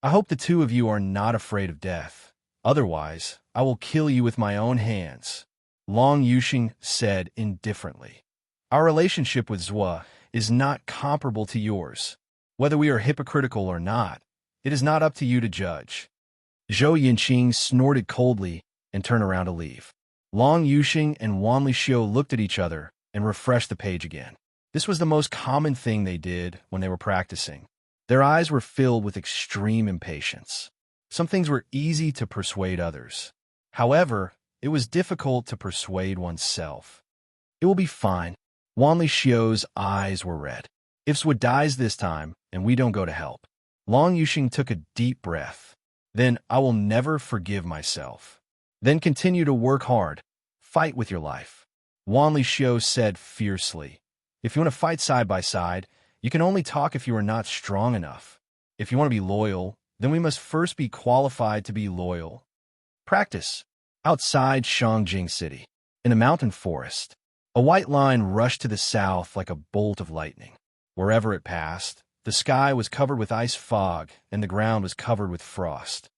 I hope the two of you are not afraid of death. Otherwise, I will kill you with my own hands. Long Yuxing said indifferently. Our relationship with Zhuo is not comparable to yours. Whether we are hypocritical or not, it is not up to you to judge. Zhou Yinqing snorted coldly and turned around to leave. Long Yuxing and Wan Lixiu looked at each other and refreshed the page again. This was the most common thing they did when they were practicing. Their eyes were filled with extreme impatience. Some things were easy to persuade others. However, it was difficult to persuade oneself. It will be fine. Wan Lixiu's eyes were red. If Zhuo dies this time and we don't go to help. Long Yuxing took a deep breath. Then I will never forgive myself. Then continue to work hard. Fight with your life. Wan Lixiu said fiercely. If you want to fight side by side, you can only talk if you are not strong enough. If you want to be loyal, then we must first be qualified to be loyal. Practice. Outside Shangjing City, in a mountain forest, a white line rushed to the south like a bolt of lightning. Wherever it passed, the sky was covered with ice fog and the ground was covered with frost.